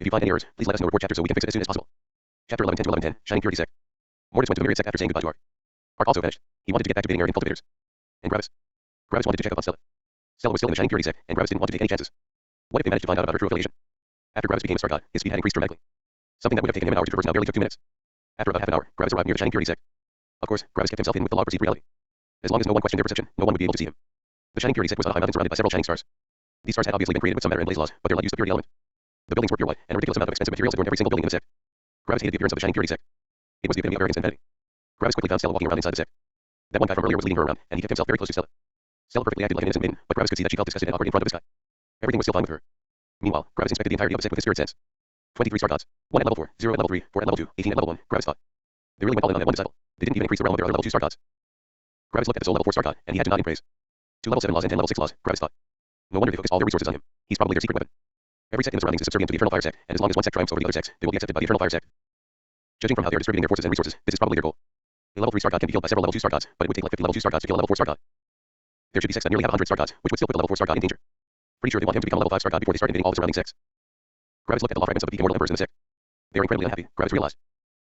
If you find any errors, please let us know. Report chapter so we can fix it as soon as possible. Chapter 11:10 to 11:10, Shining Purity Sect. Mortis went to the Myriad Sect after saying goodbye to Ark. Ark also vanished. He wanted to get back to being arrogant cultivators. And Gravis. Gravis wanted to check up on Stella. Stella was still in the Shining Purity Sect, and Gravis didn't want to take any chances. What if they managed to find out about her true affiliation? After Gravis became a Star God, his speed had increased dramatically. Something that would have taken him an hour to traverse now barely took 2 minutes. After about half an hour, Gravis arrived near the Shining Purity Sect. Of course, Gravis kept himself hidden with the law of perceived reality. As long as no one questioned their perception, no one would be able to see him. The Shining Purity Sect was on a high mountain surrounded by several shining stars. These stars had obviously been created with some matter and blaze laws, but their light used the purity element. The buildings were pure white, and a ridiculous amount of expensive materials adorned every single building in the sect. Gravis hated the appearance of the Shining Purity Sect. It was the epitome of arrogance and vanity. Gravis quickly found Stella walking around inside the sect. That one guy from earlier was leading her around, and he kept himself very close to Stella. Stella perfectly acted like an innocent maiden, but Gravis could see that she felt disgusted and awkward in front of this guy. Everything was still fine with her. Meanwhile, Gravis inspected the entirety of the sect with his spirit sense. 23 star gods. 1 at level 4, 0 at level 3, 4 at level 2, 18 at level 1, Gravis thought. They really went all in on that one disciple. They didn't even increase the realm of their other level 2 star gods. Gravis looked at the soul level 4 star god, and he had to nod in praise. 2 level 7 laws and 10 level 6 laws, Gravis thought. No wonder they focused all their resources on him. He's probably their secret weapon. Every sect in the surroundings is subservient to the Eternal Fire Sect, and as long as one sect triumphs over the other sects, they will be accepted by the Eternal Fire Sect. Judging from how they are distributing their forces and resources, this is probably their goal. A level 3 star god can be killed by several level 2 star gods, but it would take like 50 level 2 star gods to kill a level 4 star god. There should be sects that nearly have 100 star gods, which would still put the level 4 star god in danger. Pretty sure they want him to become a level 5 star god before they start invading all the surrounding sects. Gravis looked at the law fragments of the peak immortal emperors in the sect. They are incredibly unhappy, Gravis realized.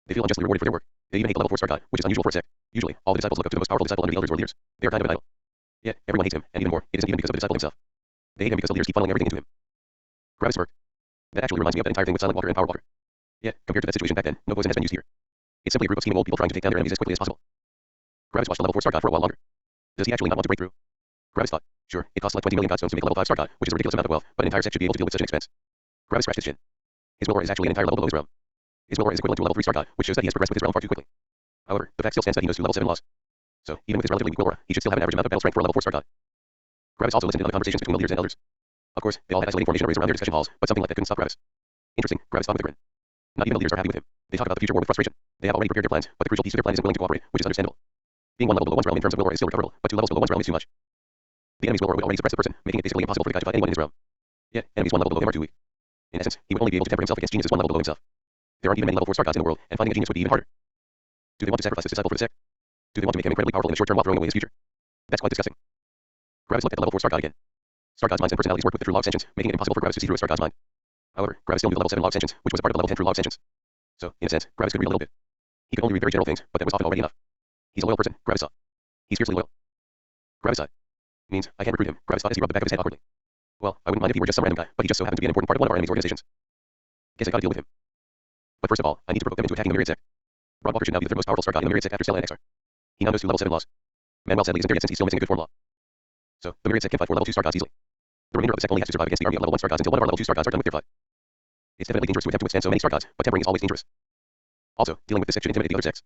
They feel unjustly rewarded for their work. They even hate the level 4 star god, which is unusual for a sect. Usually, all the disciples look up to the most powerful disciple under the elders or leaders. They are kind of an idol. Yet, everyone hates him, and even more, it isn't even because of the disciple himself. They hate him because the leaders keep funneling everything into him. Gravis smirked. That actually reminds me of that entire thing with Silent Walker and Power Walker. Yet, compared to that situation back then, no poison has been used here. It's simply a group of scheming old people trying to take down their enemies as quickly as possible. Gravis watched the level 4 star god for a while longer. Does he actually not want to break through? Gravis thought, sure, it costs like 20 million godstones to make a level 5 star god, which is a ridiculous amount of wealth, but an entire sect should be able to deal with such an expense. Gravis scratched his chin. His willpower is actually an entire level below his realm. His willpower is equivalent to a level 3 star god, which shows that he has progressed with his realm far too quickly. However, the fact still stands that he knows 2 level 7 laws. So, even with his relatively weak willpower, he should still have an average amount of battle strength for a level 4 star god. Gravis also listened to other conversations between the leaders and elders. Of course, they all had isolating formation arrays around their discussion halls, but something like that couldn't stop Gravis. Interesting, Gravis thought with a grin. Not even the leaders are happy with him. They talk about the future war with frustration. They have already prepared their plans, but the crucial piece of their plan isn't willing to cooperate, which is understandable. Being 1 level below one's realm in terms of willpower is still recoverable, but 2 levels below one's realm is too much. The enemy's willpower would already suppress the person, making it basically impossible for the guy to fight anyone in his realm. Yet, enemies 1 level below him are too weak. In essence, he would only be able to temper himself against geniuses 1 level below himself. There aren't even many level 4 star gods in the world, and finding a genius would be even harder. Do they want to sacrifice this disciple for the sect? Do they want to make him incredibly powerful in the short term while throwing away his future? That's quite disgusting. Gravis looked at the level 4 star god again. Star gods' minds and personalities work with the true log extensions, making it impossible for Gravis to see through a star god's mind. However, Gravis still knew the level 7 log extensions, which was a part of the level 10 true log extensions. So, in a sense, Gravis could read a little bit. He could only read very general things, but that was often already enough. He's a loyal person, Gravis thought. He's fiercely loyal. Gravis sighed. Means I can't recruit him, Gravis thought as he rubbed the back of his head awkwardly. Well, I wouldn't mind if he were just some random guy, but he just so happened to be an important part of one of our enemy's organizations. Guess I gotta deal with him. But first of all, I need to provoke them into attacking the Myriad Sect. Broad Walker should now be the third most powerful star god in the Myriad Sect after Stella and Exar. He now knows 2 level 7 laws. Manuel sadly isn't there yet since he's still missing a good form law. So, the Myriad Sect can fight 4 level 2 star gods easily. The remainder of the sect only has to survive against the army of level 1 star gods until one of our level 2 star gods are done with their fight. It's definitely dangerous to attempt to withstand so many star gods, but tempering is always dangerous. Also, dealing with this sect should intimidate the other sects.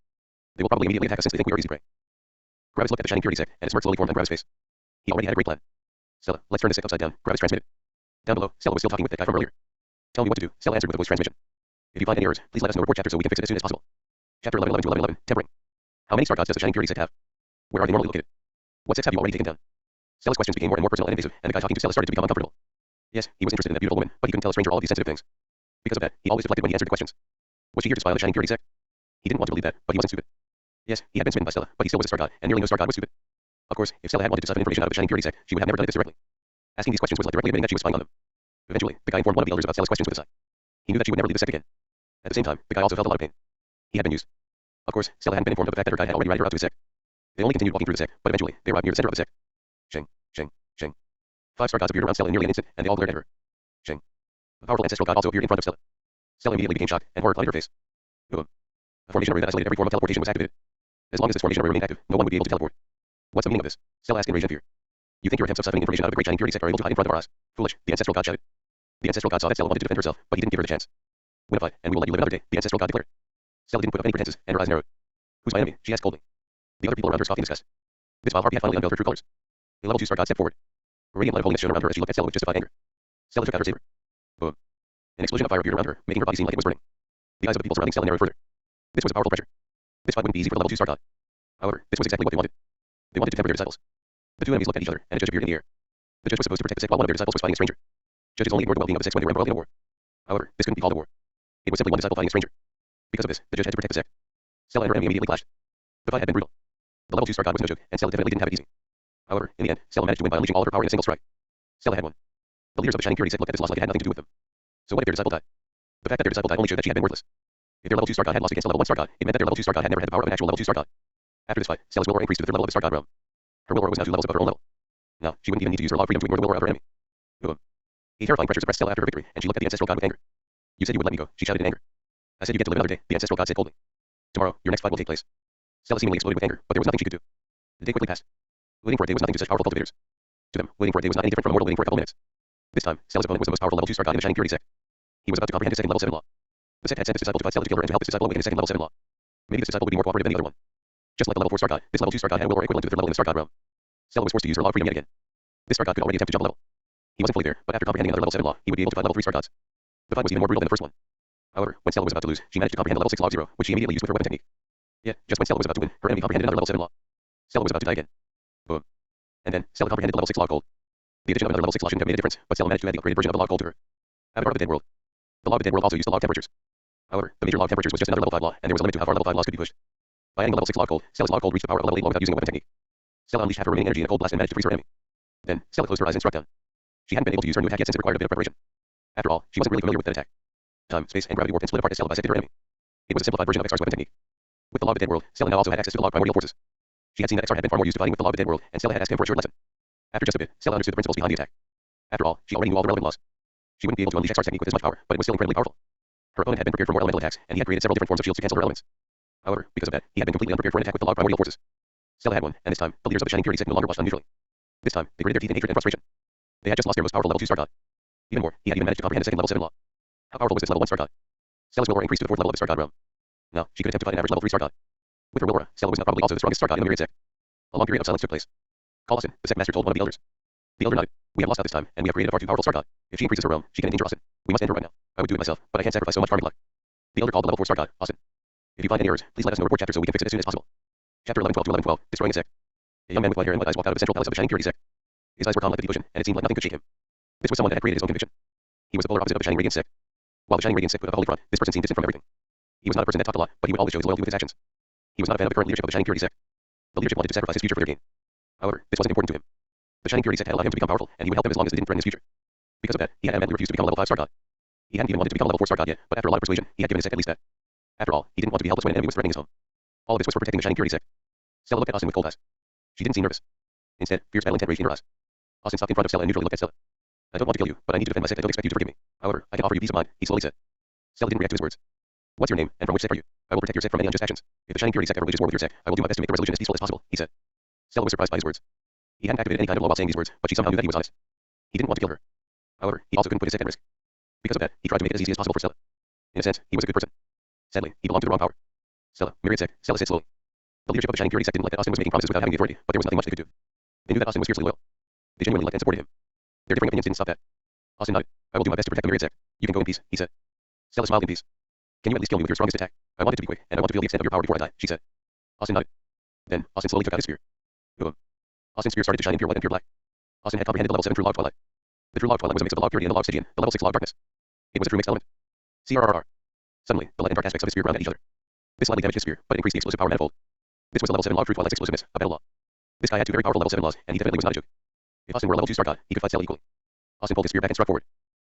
They will probably immediately attack us since they think we are easy prey. Gravis looked at the Shining Purity Sect, and a smirk slowly formed on Gravis' face. He already had a great plan. Stella, let's turn this sect upside down, Gravis transmitted. Down below, Stella was still talking with that guy from earlier. Tell me what to do, Stella answered with a voice transmission. If you find any errors, please let us know. Report chapter so we can fix it as soon as possible. Chapter 11:11 to 11:11, tempering. How many star gods does the Shining Purity Sect have? Where are they normally located? What sects have you already taken down? Stella's questions became more and more personal and invasive, and the guy talking to Stella started to become uncomfortable. Yes, he was interested in that beautiful woman, but he couldn't tell a stranger all of these sensitive things. Because of that, he always deflected when he answered the questions. Was she here to spy on the Shining Purity Sect? He didn't want to believe that, but he wasn't stupid. Yes, he had been smitten by Stella, but he still was a star god, and nearly no star god was stupid. Of course, if Stella had wanted to siphon information out of the Shining Purity Sect, she would have never done it this directly. Asking these questions was like directly admitting that she was spying on them. Eventually, the guy informed one of the elders about Stella's questions with a sigh. He knew that she would never leave the sect again. At the same time, the guy also felt a lot of pain. He had been used. Of course, Stella hadn't been informed of the fact that her guide had already ridden her out to his sect. They only continued walking through the sect, but eventually, they arrived near the center of the sect. Shing, shing, shing. 5 star gods appeared around Stella in nearly an instant, and they all glared at her. Shing. A powerful ancestral god also appeared in front of Stella. Stella immediately became shocked, and horror clouded her face. Boom. A formation array that isolated every form of teleportation was activated. As long as this formation array remained active, no one would be able to teleport. What's the meaning of this? Stella asked in rage and fear. You think your attempts of siphoning information out of the great Shining Purity Sect are able to hide in front of our eyes? Foolish, the ancestral god shouted. The ancestral god saw that Stella wanted to defend herself, but he didn't give her the chance. Win a fight, and we will let you live another day, the ancestral god declared. Stella didn't put up any pretenses, and her eyes narrowed. Who's my enemy? She asked coldly. The other people around her scoffed in disgust. This vile harpy had finally unveiled her true colors. A level 2 star god stepped forward. A radiant light of holiness shone around her as she looked at Stella with justified anger. Stella took out her saber. Boom. An explosion of fire appeared around her, making her body seem like it was burning. The eyes of the people surrounding Stella narrowed further. This was a powerful pressure. This fight wouldn't be easy for the level 2 star god. However, this was exactly what they wanted. They wanted to temper their disciples. The 2 enemies looked at each other, and a judge appeared in the air. The judge was supposed to protect the sect while one of their disciples was fighting a stranger. Judges only ignored the well-being of the sects when they were embroiled in a war. However, this couldn't be called a war. It was simply one disciple fighting a stranger. Because of this, the judge had to protect the sect. Stella and her enemy immediately clashed. The fight had been brutal. The level 2 star god was no joke, and Stella definitely didn't have it easy. However, in the end, Stella managed to win by unleashing all of her power in a single strike. Stella had won. The leaders of the Shining Purity Sect looked at this loss like it had nothing to do with them. So what if their disciple died? The fact that their disciple died only showed that she had been worthless. If their level 2 star god had lost against a level 1 star god, it meant that their level 2 star god had never had the power of an actual level 2 star god. After this fight, Stella's will aura increased to the 3rd level of the star god realm. Her will aura was now 2 levels above her own level. Now, she wouldn't even need to use her law of freedom to ignore the will aura of her enemy. Boom. A terrifying pressure suppressed Stella after her victory, and she looked at the ancestral god with anger. You said you would let me go, she shouted in anger. I said you get to live another day, the ancestral god said coldly. Tomorrow, your next fight will take place. Stella seemingly exploded with anger, but there was nothing she could do. The day quickly passed. Waiting for a day was nothing to such powerful cultivators. To them, waiting for a day was not any different from a mortal waiting for a couple minutes. This time, Stella's opponent was the most powerful level 2 star god in the Shining Purity sect. He was about to comprehend his second level 7 law. The sect had sent his disciple to fight Stella to kill her and to help his disciple awaken his second level 7 law. Maybe this disciple would be more cooperative than the other one. Just like the level 4 star god, this level 2 star god had a will aura equivalent to the 3rd level in the star god realm. Stella was forced to use her law of freedom yet again. This star god could already attempt to jump a level. He wasn't fully there, but after comprehending another level 7 law, he would be able to fight level 3 star gods. The fight was even more brutal than the first one. However, when Stella was about to lose, she managed to comprehend the level 6 law of 0, which she immediately used with her weapon technique. Yet, just when Stella was about to win, her enemy comprehended another level 7 law. Stella was about to die again. Boom. And then, Stella comprehended the level 6 law of cold. The addition of another level 6 law shouldn't have made a difference, but Stella managed to add the upgraded version of the law of cold to her. Avatar of the Dead World. The law of the Dead World also used the law of temperatures. However, the major law of temperatures was just another level 5 law, and there was a limit to how far level 5 laws could be pushed. By adding the level 6 law of cold, Stella's law of cold reached the power of level 8 law without using a weapon technique. Stella unleashed half her remaining energy in a cold blast and managed to freeze her enemy. Then, Stella closed her eyes and struck down. She hadn't been able to use her new attack yet since it required a bit of preparation. After all, she wasn't really familiar with that attack. Time, space, and gravity warped and split apart as Stella bisected her enemy. It was a simplified version of Exar's weapon technique. With the law of the Dead World, Stella now also had access to the law of primordial forces. She had seen that Exar had been far more used to fighting with the law of the Dead World, and Stella had asked him for a short lesson. After just a bit, Stella understood the principles behind the attack. After all, she already knew all the relevant laws. She wouldn't be able to unleash Exar's technique with as much power, but it was still incredibly powerful. Her opponent had been prepared for more elemental attacks, and he had created several different forms of shields to cancel her elements. However, because of that, he had been completely unprepared for an attack with the law of primordial forces. Stella had one, and this time, the leaders of the Shining Purity sect no longer watched unusually. This time, they gritted their teeth in hatred and frustration. They had just lost their most powerful level 2 star god. Even more, he had even managed to comprehend the second level 7 law. How powerful was this level 1 star god? Stella's will aura increased to the 4th level of the star god realm. Now, she could attempt to fight an average level 3 star god. With her will aura, Stella was not probably also the strongest star god in the Myriad sect. A long period of silence took place. Call Austin, the sect master told one of the elders. The elder nodded. We have lost out this time, and we have created a far too powerful star god. If she increases her realm, she can endanger Austin. We must end her right now. I would do it myself, but I can't sacrifice so much farming luck. The elder called the level 4 star god, Austin. If you find any errors, please let us know. Report chapter so we can fix it as soon as possible. Chapter 11:12 to 11:12, destroying the sect. A young man with white hair and white eyes walked out of the central palace of the Shining Purity sect. His eyes were calm like the deep ocean, and it seemed like nothing could shake him. This was someone that had created his own conviction. He was the polar opposite of the Shining Radiant sect. While the Shining Radiant sect put up a holy front, this person seemed distant from everything. He was not a person that talked a lot, but he would always show his loyalty with his actions. He was not a fan of the current leadership of the Shining Purity sect. The leadership wanted to sacrifice his future for their gain. However, this wasn't important to him. The Shining Purity sect had allowed him to become powerful, and he would help them as long as it didn't threaten his future. Because of that, he had adamantly refused to become a level 5 star god. He hadn't even wanted to become a level 4 star god yet, but after a lot of persuasion, he had given his sect at least that. After all, he didn't want to be helpless when an enemy was threatening his home. All of this was for protecting the Shining Purity sect. Stella looked at Austin with cold eyes. She didn't seem nervous. Instead, fierce battle intent raged in her eyes. Austin stopped in front of Stella and neutrally looked at Stella. I don't want to kill you, but I need to defend my sect. I don't expect you to forgive me. However, I can offer you peace of mind, he slowly said. Stella didn't react to his words. What's your name, and from which sect are you? I will protect your sect from any unjust actions. If the Shining Purity sect ever wages war with your sect, I will do my best to make the resolution as peaceful as possible, he said. Stella was surprised by his words. He hadn't activated any kind of law while saying these words, but she somehow knew that he was honest. He didn't want to kill her. However, he also couldn't put his sect at risk. Because of that, he tried to make it as easy as possible for Stella. In a sense, he was a good person. Sadly, he belonged to the wrong power. Stella, Myriad sect, Stella said slowly. The leadership of the Shining Purity sect didn't like that Austin was making promises without having the authority, but there was nothing much they could do. They knew that Austin was fiercely loyal. They genuinely liked and supported him. Their differing opinions didn't stop that. Austin nodded. I will do my best to protect the Myriad sect. You can go in peace, he said. Stella smiled in peace. Can you at least kill me with your strongest attack? I want it to be quick, and I want to feel the extent of your power before I die, she said. Austin nodded. Then, Austin slowly took out his spear. Boom. Austin's spear started to shine in pure white and pure black. Austin had comprehended the level 7 true law of twilight. The true law of twilight was a mix of the law of purity and the law of Stygian, the level 6 law of darkness. It was a true mixed element. CRRR. Suddenly, the light and dark aspects of his spear ground at each other. This slightly damaged his spear, but increased the explosive power manifold. This was the level 7 law of true twilight's explosiveness, a battle law. This guy had two very powerful level 7 laws, and he definitely was not a joke. If Austin were a level 2 star god, he could fight Stella equally. Austin pulled his spear back and struck forward.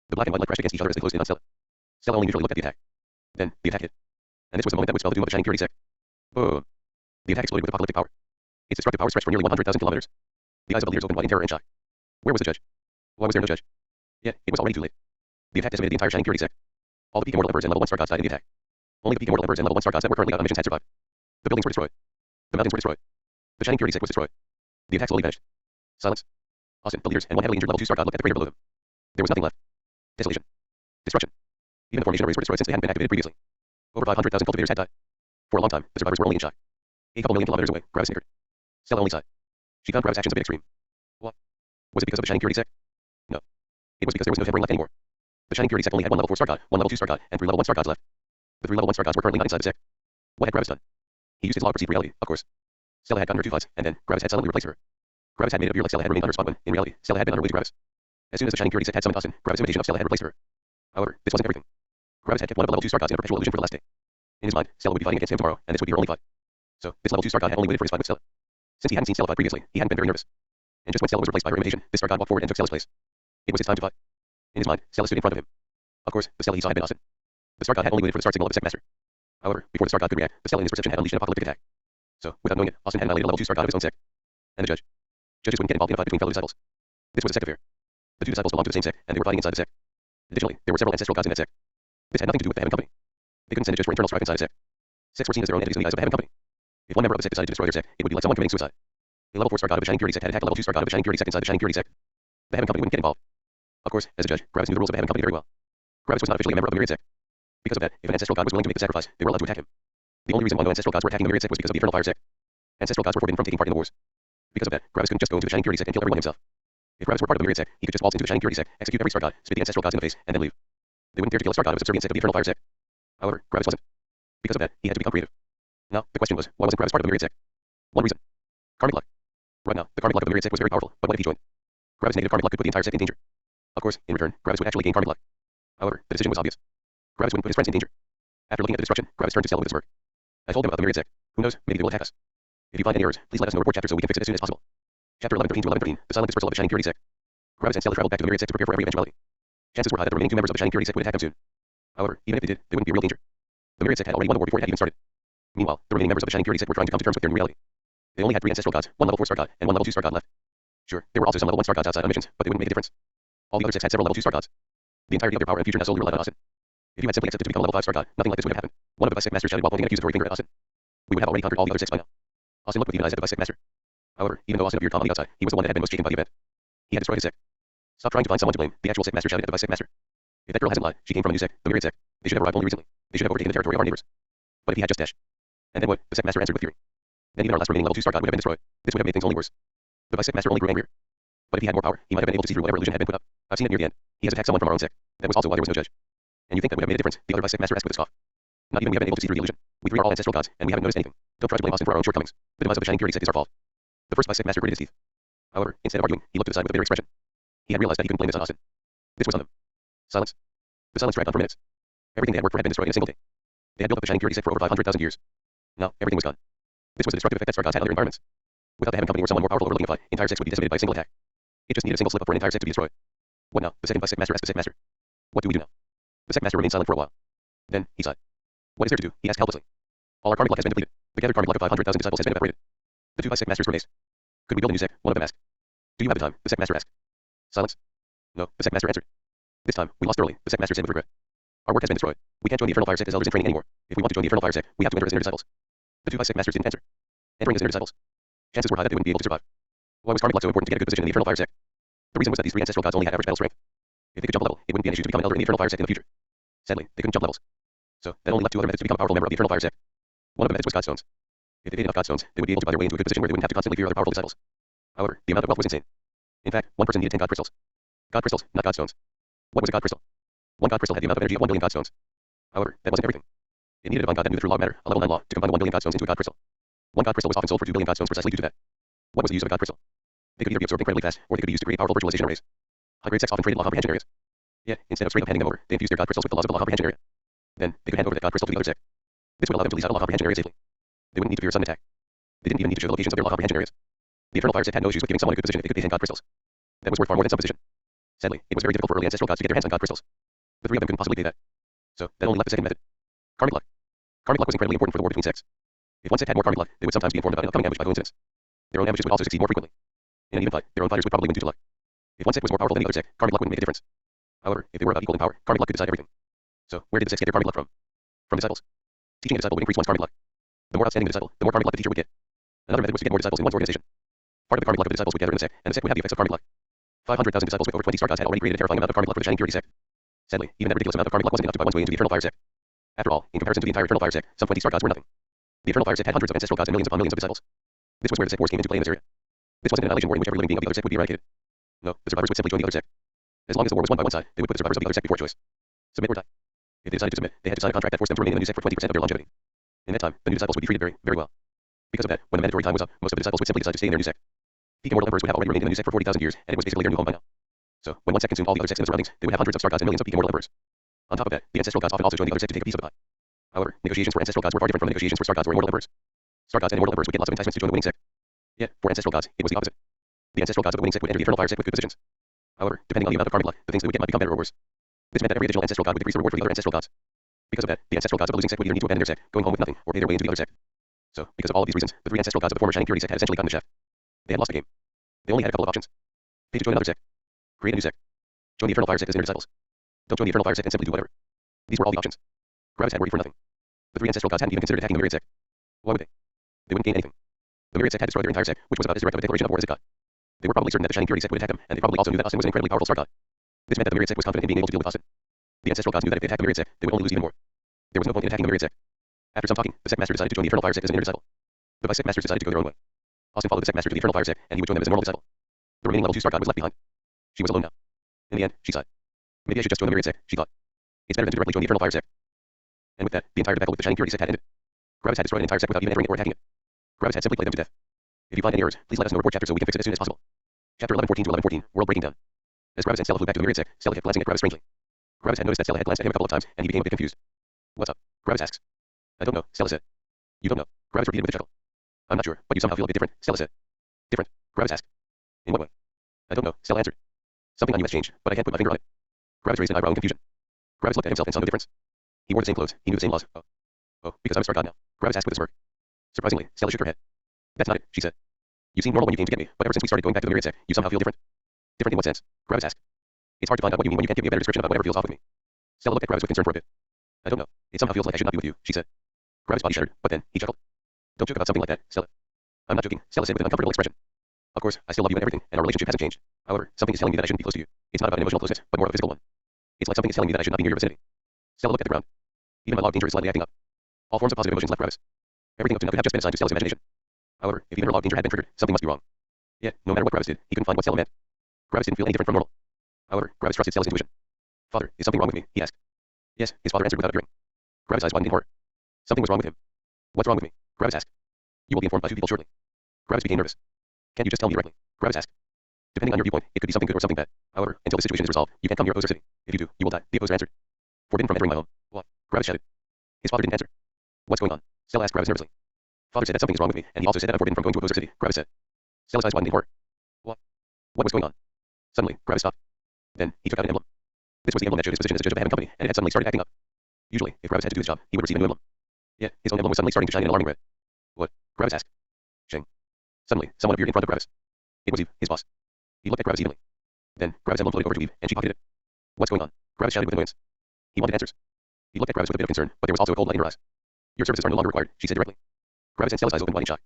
The black and white light crashed against each other as they closed in on Stella. Stella only neutrally looked at the attack. Then, the attack hit. And this was the moment that would spell the doom of the Shining Purity sect. Boom. The attack exploded with apocalyptic power. Its destructive power stretched for nearly 100,000 kilometers. The eyes of the leaders opened wide in terror and shock. Where was the judge? Why was there no judge? Yet, it was already too late. The attack decimated the entire Shining Purity sect. All the peak immortal emperors and level 1 star gods died in the attack. Only the peak immortal emperors and level 1 star gods that were currently out on missions had survived. The buildings were destroyed. The mountains were destroyed. The Shining Purity sect was destroyed. The attack slowly vanished. Silence. Austin, the leaders, and one heavily injured level 2 star god looked at the crater below them. There was nothing left. Desolation. Destruction. Even the formation arrays were destroyed since they hadn't been activated previously. Over 500,000 cultivators had died. For a long time, the survivors were only in shock. A couple million kilometers away, Gravis snickered. Stella only sighed. She found Gravis' actions a bit extreme. What? Was it because of the Shining Purity sect? No. It was because there was no tempering left anymore. The Shining Purity sect only had one level 4 star god, one level 2 star god, and 3 level 1 star gods left. The 3 level 1 star gods were currently not inside the sect. What had Gravis done? He used his law of perceived reality, of course. Stella had gotten her 2 fights, and then Gravis had suddenly replaced her. Gravis had made it appear like Stella had remained on her spot when, in reality, Stella had been on her way to Gravis. As soon as the Shining Purity sect had summoned Austin, Gravis' imitation of Stella had replaced her. However, this wasn't everything. Gravis had kept one of the level 2 star gods in a perpetual illusion for the last day. In his mind, Stella would be fighting against him tomorrow, and this would be her only fight. So, this level 2 star god had only waited for his fight with Stella. Since he hadn't seen Stella fight previously, he hadn't been very nervous. And just when Stella was replaced by her imitation, this star god walked forward and took Stella's place. It was his time to fight. In his mind, Stella stood in front of him. Of course, the Stella he saw had been Austin. The Star God had only waited for the start signal of the Sect Master. However, before the Star God could react, the Stella in his perception had unleashed an apocalyptic attack. So, without knowing it, Austin had annihilated a level 2 Star God of his own sect. And the judge. Judges wouldn't get involved in a fight between fellow disciples. This was a sect affair. The two disciples belonged to the same sect, and they were fighting inside the sect. Additionally, there were several ancestral gods in that sect. This had nothing to do with the Heaven Company. They couldn't send a judge for internal strife inside a sect. Sects were seen as their own entities in the eyes of the Heaven Company. If one member of the sect decided to destroy their sect, it would be like someone committing suicide. A level 4 Star God of a Shining Purity sect had attacked a level 2 Star God of a Shining Purity sect inside the Shining Purity sect. The Heaven Company wouldn't get involved. Of course, as a judge, Gravis knew the rules of the Heaven Company very well. Gravis was not officially a member of the Myriad sect. Because of that, if an ancestral god was willing to make the sacrifice, they were allowed to attack him. The only reason why no ancestral gods were attacking the Myriad sect was because of the Eternal Fire sect. Ancestral gods were forbidden from taking part in the wars. Because of that, Gravis couldn't just go into the Shining Purity sect and kill everyone himself. If Gravis were part of the Myriad sect, he could just waltz into the Shining Purity sect, execute every Star God, spit the ancestral gods in the face, and then leave. They wouldn't dare to kill a Star God of a subservient sect of the Eternal Fire sect. However, Gravis wasn't. Because of that, he had to become creative. Now, the question was, why wasn't Gravis part of the Myriad sect? One reason. Karmic luck. Right now, the karmic luck of the Myriad sect was very powerful, but what if he joined? Gravis' negative karmic luck could put the entire sect in danger. Of course, in return, Gravis would actually gain karmic luck. However, the decision was obvious. Gravis wouldn't put his friends in danger. After looking at the destruction, Gravis turned to Stella with a smirk. I told him about the Myriad sect. Who knows, maybe they will attack us. If you find any errors, please let us know. Report chapter so we can fix it as soon as possible. Chapter 11:13 to 11:13, the silent dispersal of the Shining Purity sect. Gravis and Stella traveled back to the Myriad sect to prepare for every eventuality. Chances were high that the remaining two members of the Shining Purity sect would attack them soon. However, even if they did, they wouldn't be in real danger. The Myriad sect had already won the war before it had even started. Meanwhile, the remaining members of the Shining Purity sect were trying to come to terms with their new reality. They only had 3 ancestral gods, 1 level 4 Star God, and 1 level 2 Star God left. Sure, there were also some level 1 Star gods outside on missions, but they wouldn't make a difference. All the other sects had several level 2 Star gods. The entirety of their power and future now solely relied on Austin. If you had simply accepted to become a level 5 Star God, nothing like this would have happened. One of the Vice Sect Masters shouted while pointing an accusatory finger at Austin. We would have already conquered all the other sects by now. Austin looked with even eyes at the Vice Sect Master. However, even though Austin appeared calm on the outside, he was the one that had been most shaken by the event. He had destroyed his sect. Stop trying to find someone to blame, the actual Sect Master shouted at the Vice Sect Master. If that girl hasn't lied, she came from a new sect, the Myriad sect. They should have arrived only recently. They should have overtaken the territory of our neighbors. But if he had just dashed. And then what? The Sect Master answered with fury. Then even our last remaining level 2 Star God would have been destroyed. This would have made things only worse. The Vice Sect Master only grew angrier. But if he had more power, he might have been able to see through whatever illusion had been put up. I've seen it near the end. He has attacked someone from our own sect. That was also why there was no judge. And you think that would have made a difference? The other Vice Sect Master asked with a scoff. Not even we have been able to see through the illusion. We 3 are all ancestral gods, and we haven't noticed anything. Don't try to blame Austin for our own shortcomings. The demise of the Shining Purity sect is our fault. The first Vice Sect Master gritted his teeth. However, instead of arguing, he looked to the side with a bitter expression. He had realized that he couldn't blame this on Austin. This was on them. Silence. The silence dragged on for minutes. Everything they had worked for had been destroyed in a single day. They had built up the Shining Purity sect for over 500,000 years. Now, everything was gone. This was the destructive effect that Star gods had on their environments. Without the Heaven Company or someone more powerful overlooking a fight, entire sects would be decimated by a single attack. It just needed a single slip up for an entire sect to be destroyed. What now? The second Vice Sect Master asked the Sect Master. What do we do now? The Sect Master remained silent for a while. Then, he sighed. What is there to do? He asked helplessly. All our karmic luck has been depleted. The gathered karmic luck of 500,000 disciples has been evaporated. The 2 Vice Sect Masters were amazed. Could we build a new sect? One of them asked. Do you have the time? The Sect Master asked. Silence. No, the Sect Master answered. This time, we lost early, the Sect Master said with regret. Our work has been destroyed. We can't join the Eternal Fire sect as elders in training anymore. If we want to join the Eternal Fire sect, we have to enter as inner disciples. The 2 Vice Sect Masters didn't answer. Entering as inner disciples. Chances were high that they wouldn't be able to survive. Why was karmic luck so important to get a good position in the Eternal Fire sect? The reason was that these 3 ancestral gods only had average battle strength. If they could jump a level, it wouldn't be an issue to become an elder in the Eternal Fire sect in the future. Sadly, they couldn't jump levels. So, that only left 2 other methods to become a powerful member of the Eternal Fire sect. One of the methods was Godstones. If they paid enough Godstones, they would be able to buy their way into a good position where they wouldn't have to constantly fear other powerful disciples. However, the amount of wealth was insane. In fact, one person needed 10 God crystals. God crystals, not Godstones. What was a God crystal? One God crystal had the amount of energy of 1 billion Godstones. However, that wasn't everything. It needed a divine God that knew the true law of matter, a level 9 law, to combine the 1 billion Godstones into a God crystal. One God crystal was often sold for 2 billion Godstones precisely due to that. What was the use of a God crystal? They could either be absorbed incredibly fast, or they could be used to create powerful virtualization arrays. High-grade sects often traded law comprehension areas. Yet, instead of straight up handing them over, they infused their God crystals with the laws of the law comprehension area. Then, they could hand over that God crystal to the other sect. This would allow them to lease out a law comprehension area safely. They wouldn't need to fear a sudden attack. They didn't even need to show the locations of their law comprehension areas. The Eternal Fire sect had no issues with giving someone a good position if they could pay 10 God crystals. That was worth far more than some position. Sadly, it was very difficult for early ancestral gods to get their hands on God crystals. The 3 of them couldn't possibly pay that. So, that only left the second method. Karmic luck. Karmic luck was incredibly important for the war between sects. If one sect had more karmic luck, they would sometimes be informed about an upcoming ambush by coincidence. Their own ambushes would also succeed more frequently. In an even fight, their own fighters would probably win due to luck. If one sect was more powerful than the other sect, karmic luck wouldn't make a difference. However, if they were about equal in power, karmic luck could decide everything. So, where did the sects get their karmic luck from? From disciples. Teaching a disciple would increase one's karmic luck. The more outstanding the disciple, the more karmic luck the teacher would get. Another method was to get more disciples in one's organization. Part of the karmic luck of the disciples would gather in the sect, and the sect would have the effects of karmic luck. 500,000 disciples with over 20 Star gods had already created a terrifying amount of karmic luck for the Shining Purity sect. Sadly, even that ridiculous amount of karmic luck wasn't enough to buy one's way into the Eternal Fire sect. After all, in comparison to the entire Eternal Fire sect, some 20 Star gods were nothing. The Eternal Fire sect had hundreds of ancestral gods and millions upon millions of disciples. This was where the sect wars came into play in this area. This wasn't an annihilation war in which every living being of the other sect would be eradicated. No, the survivors would simply join the other sect. As long as the war was won by one side, they would put the survivors of the other sect before choice. Submit or die. If they decided to submit, they had to sign a contract that forced them to remain in the new sect for 20% of their longevity. In that time, the new disciples would be treated very, very well. Because of that, when the mandatory time was up, most of the disciples would simply decide to stay in their new sect. Peak Immortal Emperors would have already remained in the new sect for 40,000 years, and it was basically their new home by now. So, when one sect consumed all the other sects in the surroundings, they would have hundreds of Star gods and millions of Peak Immortal Emperors. On top of that, the ancestral gods often also joined the other sect to take a piece of the pie. However, negotiations for ancestral gods were far different from the negotiations for Star gods or Immortal Emperors. Star gods and Immortal Emperors would get lots of enticements to join the winning sect. Yet, for ancestral gods, it was the opposite. The ancestral gods of the winning sect would enter the Eternal Fire sect with good positions. However, depending on the amount of karmic luck, the things they would get might become better or worse. This meant that every additional ancestral god would decrease the reward for the other ancestral gods. Because of that, the ancestral gods of the losing sect would either need to abandon their sect, going home with nothing, or pay their way into the other sect. So, because of all of these reasons, the three ancestral gods of the former Shining Purity sect had essentially gotten the shaft. They had lost the game. They only had a couple of options. Pay to join another sect. Create a new sect. Join the Eternal Fire sect as inner disciples. Don't join the Eternal Fire sect and simply do whatever. These were all the options. Gravis had worried for nothing. The three ancestral gods hadn't even considered attacking the Myriad sect. Why would they? They wouldn't gain anything. The Myriad sect had destroyed their entire sect, which was about as direct of a declaration of war as it got. They were probably certain that the Shining Purity sect would attack them, and they probably also knew that Austin was an incredibly powerful star god. This meant that the Myriad sect was confident in being able to deal with Austin. The ancestral gods knew that if they attacked the Myriad sect, they would only lose even more. There was no point in attacking the Myriad sect. After some talking, the sect master decided to join the Eternal Fire sect as an inner disciple. The vice sect masters decided to go their own way. Austin followed the sect master to the Eternal Fire sect, and he would join them as a normal disciple. The remaining level 2 star god was left behind. She was alone now. In the end, she sighed. Maybe I should just join the Myriad sect, she thought. It's better than to directly join the Eternal Fire sect. And with that, the entire debacle with the Shining Purity sect had ended. Gravis had destroyed an entire sect without even entering it or attacking it. Gravis had simply played them to death. If you find any errors, please let us know. Report chapter so we can fix it as soon as possible. Chapter 11:14 to 11:14, World Breaking Down. As Gravis and Stella flew back to the Myriad sect, Stella kept glancing at Gravis strangely. Gravis had noticed that Stella had glanced at him a couple of times, and he became a bit confused. What's up? Gravis asks. I don't know, Stella said. You don't know, Gravis repeated with a chuckle. I'm not sure, but you somehow feel a bit different, Stella said. Different? Gravis asked. In what way? I don't know, Stella answered. Something on you has changed, but I can't put my finger on it. Gravis raised an eyebrow in confusion. Gravis looked at himself and saw no difference. He wore the same clothes, he knew the same laws. Oh, because I'm a star god now. Gravis asked with a smirk. Surprisingly, Stella shook her head. That's not it, she said. You seemed normal when you came to get me, but ever since we started going back to the Myriad sect, you somehow feel different. Different in what sense? Gravis asked. It's hard to find out what you mean when you can't give me a better description about whatever feels off with me. Stella looked at Gravis with concern for a bit. I don't know. It somehow feels like I should not be with you, she said. Gravis' body shuddered, but then, he chuckled. Don't joke about something like that, Stella. I'm not joking, Stella said with an uncomfortable expression. Of course, I still love you and everything, and our relationship hasn't changed. However, something is telling me that I shouldn't be close to you. It's not about an emotional closeness, but more of a physical one. It's like something is telling me that I should not be near your vicinity. Stella looked at the ground. Even my log danger is slightly acting up. All forms of positive emotions left Gravis. Everything up to now could have just been assigned to Stella's imagination. However, if even her log danger had been triggered, something must be wrong. Yet, no matter what Gravis did, he couldn't find what Stella meant. Gravis didn't feel any different from normal. However, Gravis trusted Stella's intuition. Father, is something wrong with me? He asked. Yes, his father answered without appearing. Gravis' eyes widened in horror. Something was wrong with him. What's wrong with me? Gravis asked. You will be informed by 2 people shortly. Gravis became nervous. Can't you just tell me directly? Gravis asked. Depending on your viewpoint, it could be something good or something bad. However, until the situation is resolved, you can't come near Opposer City. If you do, you will die. The Opposer answered. Forbidden from entering my home. What? Gravis shouted. His father didn't answer. What's going on? Stella asked Gravis nervously. Father said that something is wrong with me, and he also said that I'm forbidden from going to Opposer City. Gravis said. Stella's eyes widened in horror. What? What was going on? Suddenly, Gravis stopped. Then, he took out an emblem. This was the emblem that showed his position as a judge of a heaven company, and it had suddenly started acting up. Usually, if Gravis had to do this job, he would receive a new emblem. Yet, his own emblem was suddenly starting to shine in alarming red. What? Gravis asked. Shing. Suddenly, someone appeared in front of Gravis. It was Eve, his boss. He looked at Gravis evenly. Then, Gravis' emblem floated over to Eve, and she pocketed it. What's going on? Gravis shouted with annoyance. He wanted answers. He looked at Gravis with a bit of concern, but there was also a cold light in her eyes. Your services are no longer required, she said directly. Gravis and Stella's eyes opened wide in shock.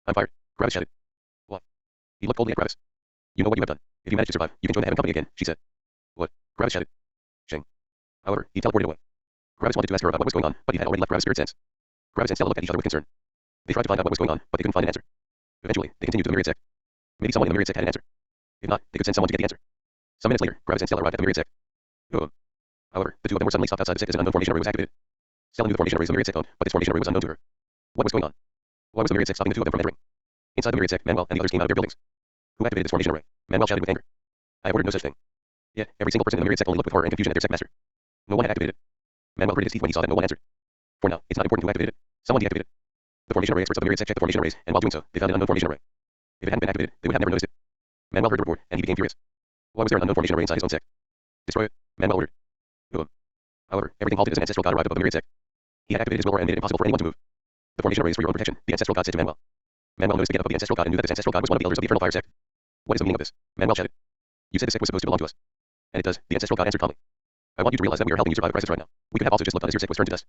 I'm fired, Gravis shouted. What? He looked coldly at Gravis. You know what you have done. If you manage to survive, you can join the heaven company again, she said. What? Gravis shouted. Shing. However, he teleported away. Gravis wanted to ask her about what was going on, but he had already left Gravis' spirit sense. Gravis and Stella looked at each other with concern. They tried to find out what was going on, but they couldn't find an answer. Eventually, they continued to the Myriad sect. Maybe someone in the Myriad sect had an answer. If not, they could send someone to get the answer. Some minutes later, Gravis and Stella arrived at the Myriad sect. However, the two of them were suddenly stopped outside the sect as an unknown formation array was activated. Stella knew the formation arrays the Myriad sect owned, but this formation array was unknown to her. What was going on? Why was the Myriad sect stopping the two of them from entering? Inside the Myriad sect, Manuel and the others came out of their buildings. Who activated this formation array? Manuel shouted with anger. I ordered no such thing. Yet, every single person in the Myriad sect only looked with horror and confusion at their sect master. No one had activated it. Manuel gritted his teeth when he saw that no one answered. For now, it's not important who activated it. Someone deactivated it. The formation array experts of the Myriad sect checked the formation arrays, and while doing so, they found an unknown formation array. If it hadn't been activated, they would have never noticed it. Manuel heard the report, and he became furious. Why was there an unknown formation array inside his own sect? Destroy it, Manuel ordered. However, everything halted as an ancestral god arrived above the Myriad sect. He had activated his will aura and made it impossible for anyone to move. The formation array is for your own protection, the ancestral god said to Manuel. Manuel noticed the get-up of the ancestral god and knew that this ancestral god was one of the elders of the Eternal Fire sect. What is the meaning of this? Manuel shouted. You said the sect was supposed to belong to us. And it does, the ancestral god answered calmly. I want you to realize that we are helping you survive a crisis right now. We could have also just looked on as your sect was turned to dust.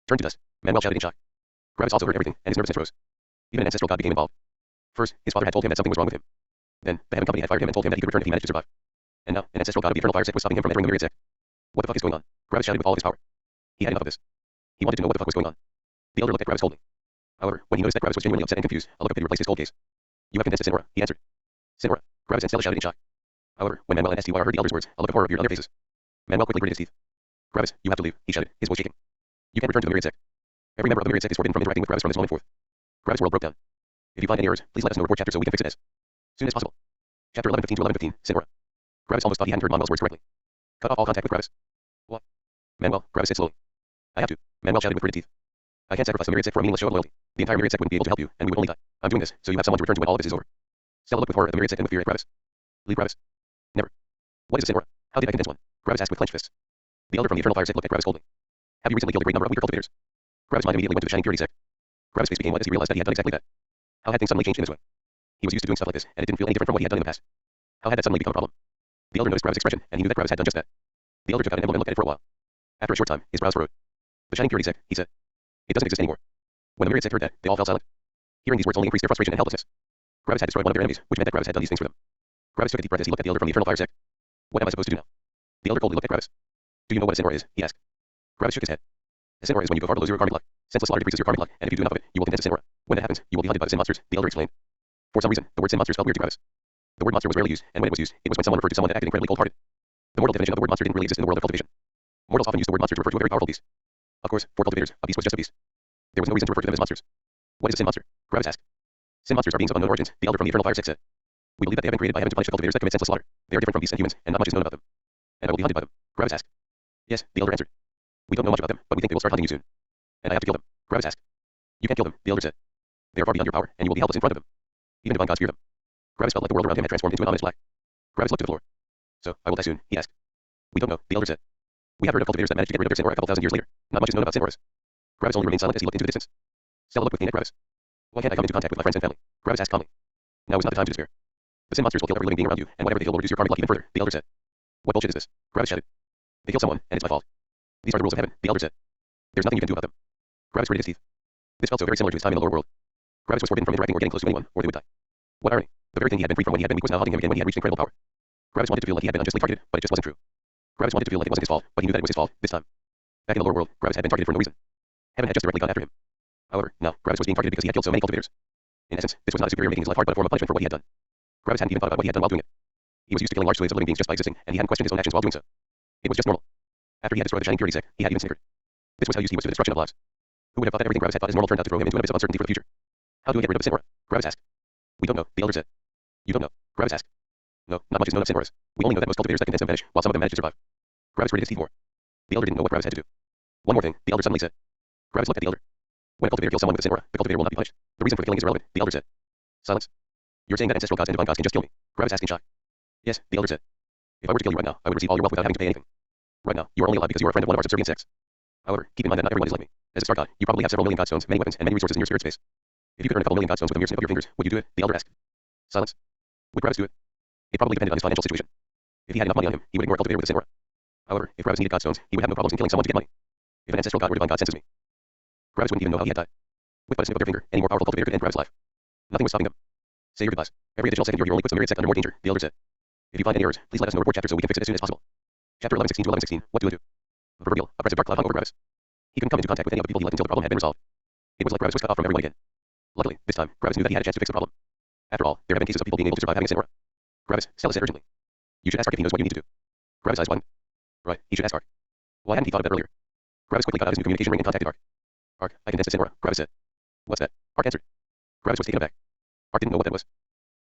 Turned to dust, Manuel shouted in shock. Gravis also heard everything, and his nervousness rose. Even an ancestral god became involved. First, his father had told him that something was wrong with him. Then, the heaven company had fired him and told him that he could return if he managed to survive. And now, an ancestral god of the Eternal Fire sect was stopping him from entering the Myriad sect. What the fuck is going on? Gravis shouted with all of his power. He had enough of this. He wanted to know what the fuck was going on. The elder looked at Gravis coldly. However, when he noticed that Gravis was genuinely upset and confused, a look of pity replaced his cold gaze. You have condensed a sin aura, he answered. Sin aura, Gravis and Stella shouted in shock. However, when Manuel and STY heard the elder's words, a look of horror appeared on their faces. Manuel quickly gritted his teeth. Gravis, you have to leave, he shouted, his voice shaking. You can't return to the Myriad sect. Every member of the Myriad sect is forbidden from interacting with Gravis from this moment forth. Gravis' world broke down. If you find any errors, please let us know. Report chapter so we can fix it as soon as possible. Chapter 11:15 to 11:15, Sin aura. Gravis almost thought he hadn't heard Manuel's words correctly. Cut off all contact with Gravis. What? Manuel, Gravis said slowly. I have to, Manuel shouted with gritted teeth. I can't sacrifice the Myriad sect for a meaningless show of loyalty. The entire Myriad sect wouldn't be able to help you, and we would only die. I'm doing this, so you have someone to return to when all of this is over. Stella looked with horror at the Myriad sect and with fear at Gravis. Leave Gravis. Never. What is a sin aura? How did I condense one? Gravis asked with clenched fists. The elder from the Eternal Fire sect looked at Gravis coldly. Have you recently killed a great number of weaker cultivators? Gravis' mind immediately went to the shining purity sect. Gravis' face became white as he realized that he had done exactly that. How had things suddenly changed in this way? He was used to doing stuff like this, and it didn't feel any different from what he had done in the past. How had that suddenly become a problem? The elder noticed Gravis' expression, and he knew that Gravis had done just that. The elder took out an emblem and looked at it for a while. After a short time, his brows furrowed. The shining purity sect, he said. It doesn't exist anymore. When the myriad sect heard that, they all fell silent. Hearing these words only increased their frustration and helplessness. Gravis had destroyed one of their enemies, which meant that Gravis had done these things for them. Gravis took a deep breath as he looked at the elder from the Eternal Fire sect. What am I supposed to do now? The elder coldly looked at Gravis. Do you know what a sin aura is? He asked. Gravis shook his head. A sin aura is when you go far to lose your karmic luck. Senseless slaughter decreases your karmic luck, and if you do enough of it, you will condense a sin aura. When that happens, you will be hunted by the sin monsters, the elder explained. For some reason, the word sin monsters felt weird to Gravis. The word monster was rarely used, and when it was used, it was when someone referred to someone that acted incredibly cold-hearted. The mortal definition of the word monster didn't really exist in the world of cultivation. Mortals often use the word monster to refer to a very powerful beast. Of course, for cultivators, a beast was just a beast. There was no reason to refer to them as monsters. What is a sin monster? Gravis asked. Sin monsters are beings of unknown origins, the elder from the Eternal Fire sect said. We believe that they have been created by heaven to punish the cultivators that commit senseless slaughter. They are different from beasts and humans, and not much is known about them. And I will be hunted by them. Gravis asked. Yes, the elder answered. We don't know much about them, but we think they will start hunting you soon. And I have to kill them. Gravis asked. You can't kill them, the elder said. They are far beyond your power, and you will be helpless in front of them. Even divine gods fear them. Gravis felt like the world around him had transformed into an ominous black. Gravis looked to the floor. So, I will die soon, he asked. We don't know, the elder said. We have heard of cultivators that managed to get rid of their sin aura a couple thousand years later. Not much is known about sin auras. Gravis only remained silent as he looked into the distance. Stella looked with pain at Gravis. Why can't I come into contact with my friends and family? Gravis asked calmly. Now is not the time to despair. The sin monsters will kill every living being around you, and whatever they kill will reduce your karmic luck even further, the elder said. What bullshit is this? Gravis shouted. They kill someone, and it's my fault. These are the rules of heaven, the elder said. There's nothing you can do about them. Gravis gritted his teeth. This felt so very similar to his time in the lower world. Gravis was forbidden from interacting or getting close to anyone, or they would die. What irony. The very thing he had been free from when he had been weak was now haunting him again when he had reached incredible power. Gravis wanted to feel like he had been unjustly targeted, but it just wasn't true. Gravis wanted to feel like it wasn't his fault, but he knew that it was his fault, this time. Back in the lower world, Gravis had been targeted for no reason. Heaven had just directly gone after him. However, now, Gravis was being targeted because he had killed so many cultivators. In essence, this was not a superior making his life hard, but a form of punishment for what he had done. Gravis hadn't even thought about what he had done while doing it. He was used to killing large swathes of living beings just by existing, and he hadn't questioned his own actions while doing so. It was just normal. After he had destroyed the shining purity sect, he had even snickered. This was how used he was to the destruction of lives. Who would have thought that everything Gravis had thought as normal turned out to throw him into an abyss of uncertainty for the future? How do we get rid of the sin aura? Gravis asked. We don't know, the elder said. You don't know, Gravis asked. No, not much is known of sin auras. We only know that most cultivators that condense them vanish, while some of them manage to survive. Gravis gritted his teeth more. The elder didn't know what Gravis had to do. One more thing, the elder suddenly said. Gravis looked at the elder. When a cultivator kills someone with a sin aura, the cultivator will not be punished. The reason for the killing is irrelevant, the elder said. Silence. You're saying that ancestral gods and divine gods can just kill me? Gravis asked in shock. Yes, the elder said. If I were to kill you right now, I would receive all your wealth without having to pay anything. Right now, you are only alive because you are a friend of one of our subservient sects. However, keep in mind that not everyone is like me. As a star god, you probably have several million godstones, many weapons, and many resources in your spirit space. If you could earn a couple million godstones with a mere snip of your fingers, would you do it? The elder asked. Silence. Would Gravis do it? It probably depended on his financial situation. If he had enough money on him, he would ignore a cultivator with a sin aura. However, if Gravis needed godstones, he would have no problems in killing someone to get money. If an ancestral god or divine god senses me, Gravis wouldn't even know how he had died. With but a snip of your finger, any more powerful cultivator could end Gravis' life. Nothing was stopping them. Say your goodbyes. Every additional second you're here only puts the myriad sect under more danger, the elder said. If you find any errors, please let us know report chapter so we can fix it as soon as possible. Chapter 11:16 to 11:16. What do I do? The proverbial, oppressive dark cloud hung over Gravis. He couldn't come into contact with any of the people he loved until the problem had been resolved. It was like Gravis was cut off from everyone again. Luckily, this time, Gravis knew that he had a chance to fix the problem. After all, there have been cases of people being able to survive having a sin aura. Gravis, Stella said urgently. You should ask Ark if he knows what you need to do. Gravis' eyes widened. Right, he should ask Ark. Why hadn't he thought of that earlier? Gravis quickly got out his new communication ring and contacted Ark. Ark, I condensed a sin aura, Gravis said. What's that? Ark answered. Gravis was taken aback. Ark didn't know what that was.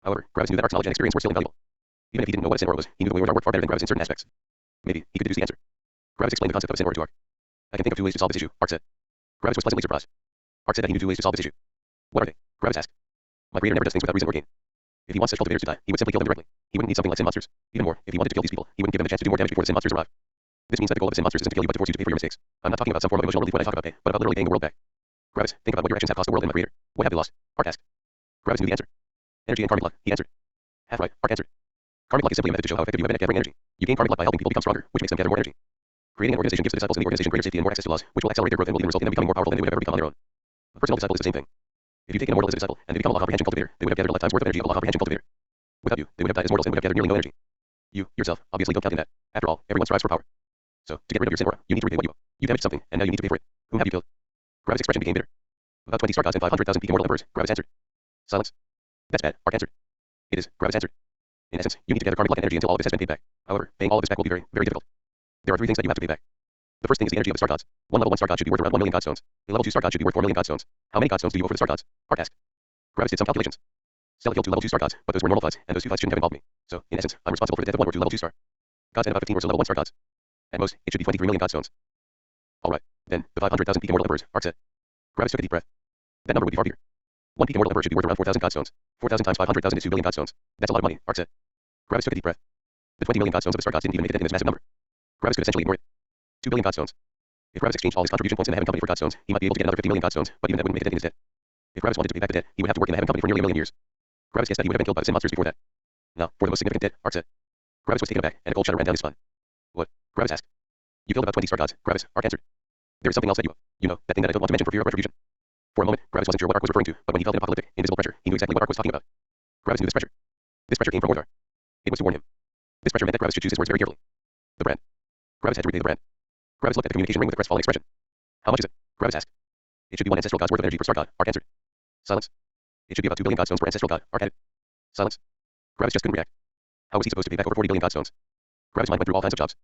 However, Gravis knew that Ark's knowledge and experience were still invaluable. Even if he didn't know what a sin aura was, he knew the way Ark worked far better than Gravis in certain aspects. Maybe he could deduce the answer. Gravis explained the concept of a sin aura to Ark. I can think of 2 ways to solve this issue, Ark said. Gravis was pleasantly surprised. Ark said that he knew 2 ways to solve this issue. What are they? Gravis asked. My creator never does things without reason or gain. If he wants such cultivators to die, he would simply kill them directly. He wouldn't need something like sin monsters. Even more, if he wanted to kill these people, he wouldn't give them a chance to do more damage before the sin monsters arrive. This means that the goal of the sin monsters isn't to kill you but to force you to pay for your mistakes. I'm not talking about some form of emotional relief when I talk about pay, but about literally paying the world back. Gravis, think about what your actions have cost the world and my creator. What have they lost? Ark asked. Gravis knew the answer. Energy and karmic luck, he answered. Half right, Ark answered. Karmic luck is simply a method to show how effective you have been at gathering energy. You gain karmic luck by helping people become stronger, which makes them gather more energy. Creating an organization gives the disciples in the organization greater safety and more access to laws, which will accelerate their growth and will even result in them becoming more powerful than they would have ever become on their own. A personal disciple is the same thing. If you take an immortal as a disciple, and they become a law comprehension cultivator, they would have gathered a lifetime's worth of energy of a law comprehension cultivator. Without you, they would have died as mortals and would have gathered nearly no energy. You, yourself, obviously don't count in that. After all, everyone strives for power. So, to get rid of your sin aura, you need to repay what you owe. You damaged something, and now you need to pay for it. Whom have you killed? Gravis' expression became bitter. About 20 star gods and 500,000 peak immortal emperors, Gravis answered. Silence. That's bad, Ark answered. It is, Gravis answered. In essence, you need to gather karmic luck and energy until all of this has been paid back. However, paying all of this back will be very, very difficult. There are 3 things that you have to pay back. The first thing is the energy of the star gods. One level 1 star god should be worth around 1 million godstones. A level 2 star god should be worth 4 million godstones. How many godstones do you owe for the star gods? Ark asked. Gravis did some calculations. Stella killed 2 level 2 star gods, but those were normal fights, and those 2 fights shouldn't have involved me. So, in essence, I'm responsible for the death of 1 or 2 level 2 star gods and about 15 or so level 1 star gods. At most, it should be 23 million godstones. Alright, then, the 500,000 peak immortal emperors, Ark said. Gravis took a deep breath. That number would be far bigger. 1 peak immortal emperor should be worth around 4,000 godstones. 4,000 times 500,000 is 2 billion godstones. That's a lot of money, Ark said. Gravis took a deep breath. The 20 million godstones of the star gods didn't even make a dent in this massive number. Gravis could essentially ignore it. 2 billion godstones. If Gravis exchanged all his contribution points in the Heaven Company for Godstones, he might be able to get another 50 million Godstones, but even that wouldn't make a dent in his debt. If Gravis wanted to pay back the debt, he would have to work in the Heaven Company for nearly a million years. Gravis guessed that he would have been killed by the Sin monsters before that. Now, for the most significant debt, Art said. Gravis was taken aback, and a cold shudder ran down his spine. What? Gravis asked. You killed about 20 star gods, Gravis, Art answered. There is something else that you know, that thing that I don't want to mention for fear of retribution. For a moment, Gravis wasn't sure what Ark was referring to, but when he felt an apocalyptic, invisible pressure, he knew exactly what Ark was talking about. Gravis knew this pressure. This pressure came from Mordor. It was to warn him. This pressure meant that Gravis should choose his words very carefully. The brand. Gravis had to repay the brand. Gravis looked at the communication ring with a crestfallen expression. How much is it? Gravis asked. It should be one ancestral god's worth of energy per star god, Ark answered. Silence. It should be about 2 billion godstones per ancestral god, Ark added. Silence. Gravis just couldn't react. How was he supposed to pay back over 40 billion godstones? Gravis' mind went through all kinds of jobs.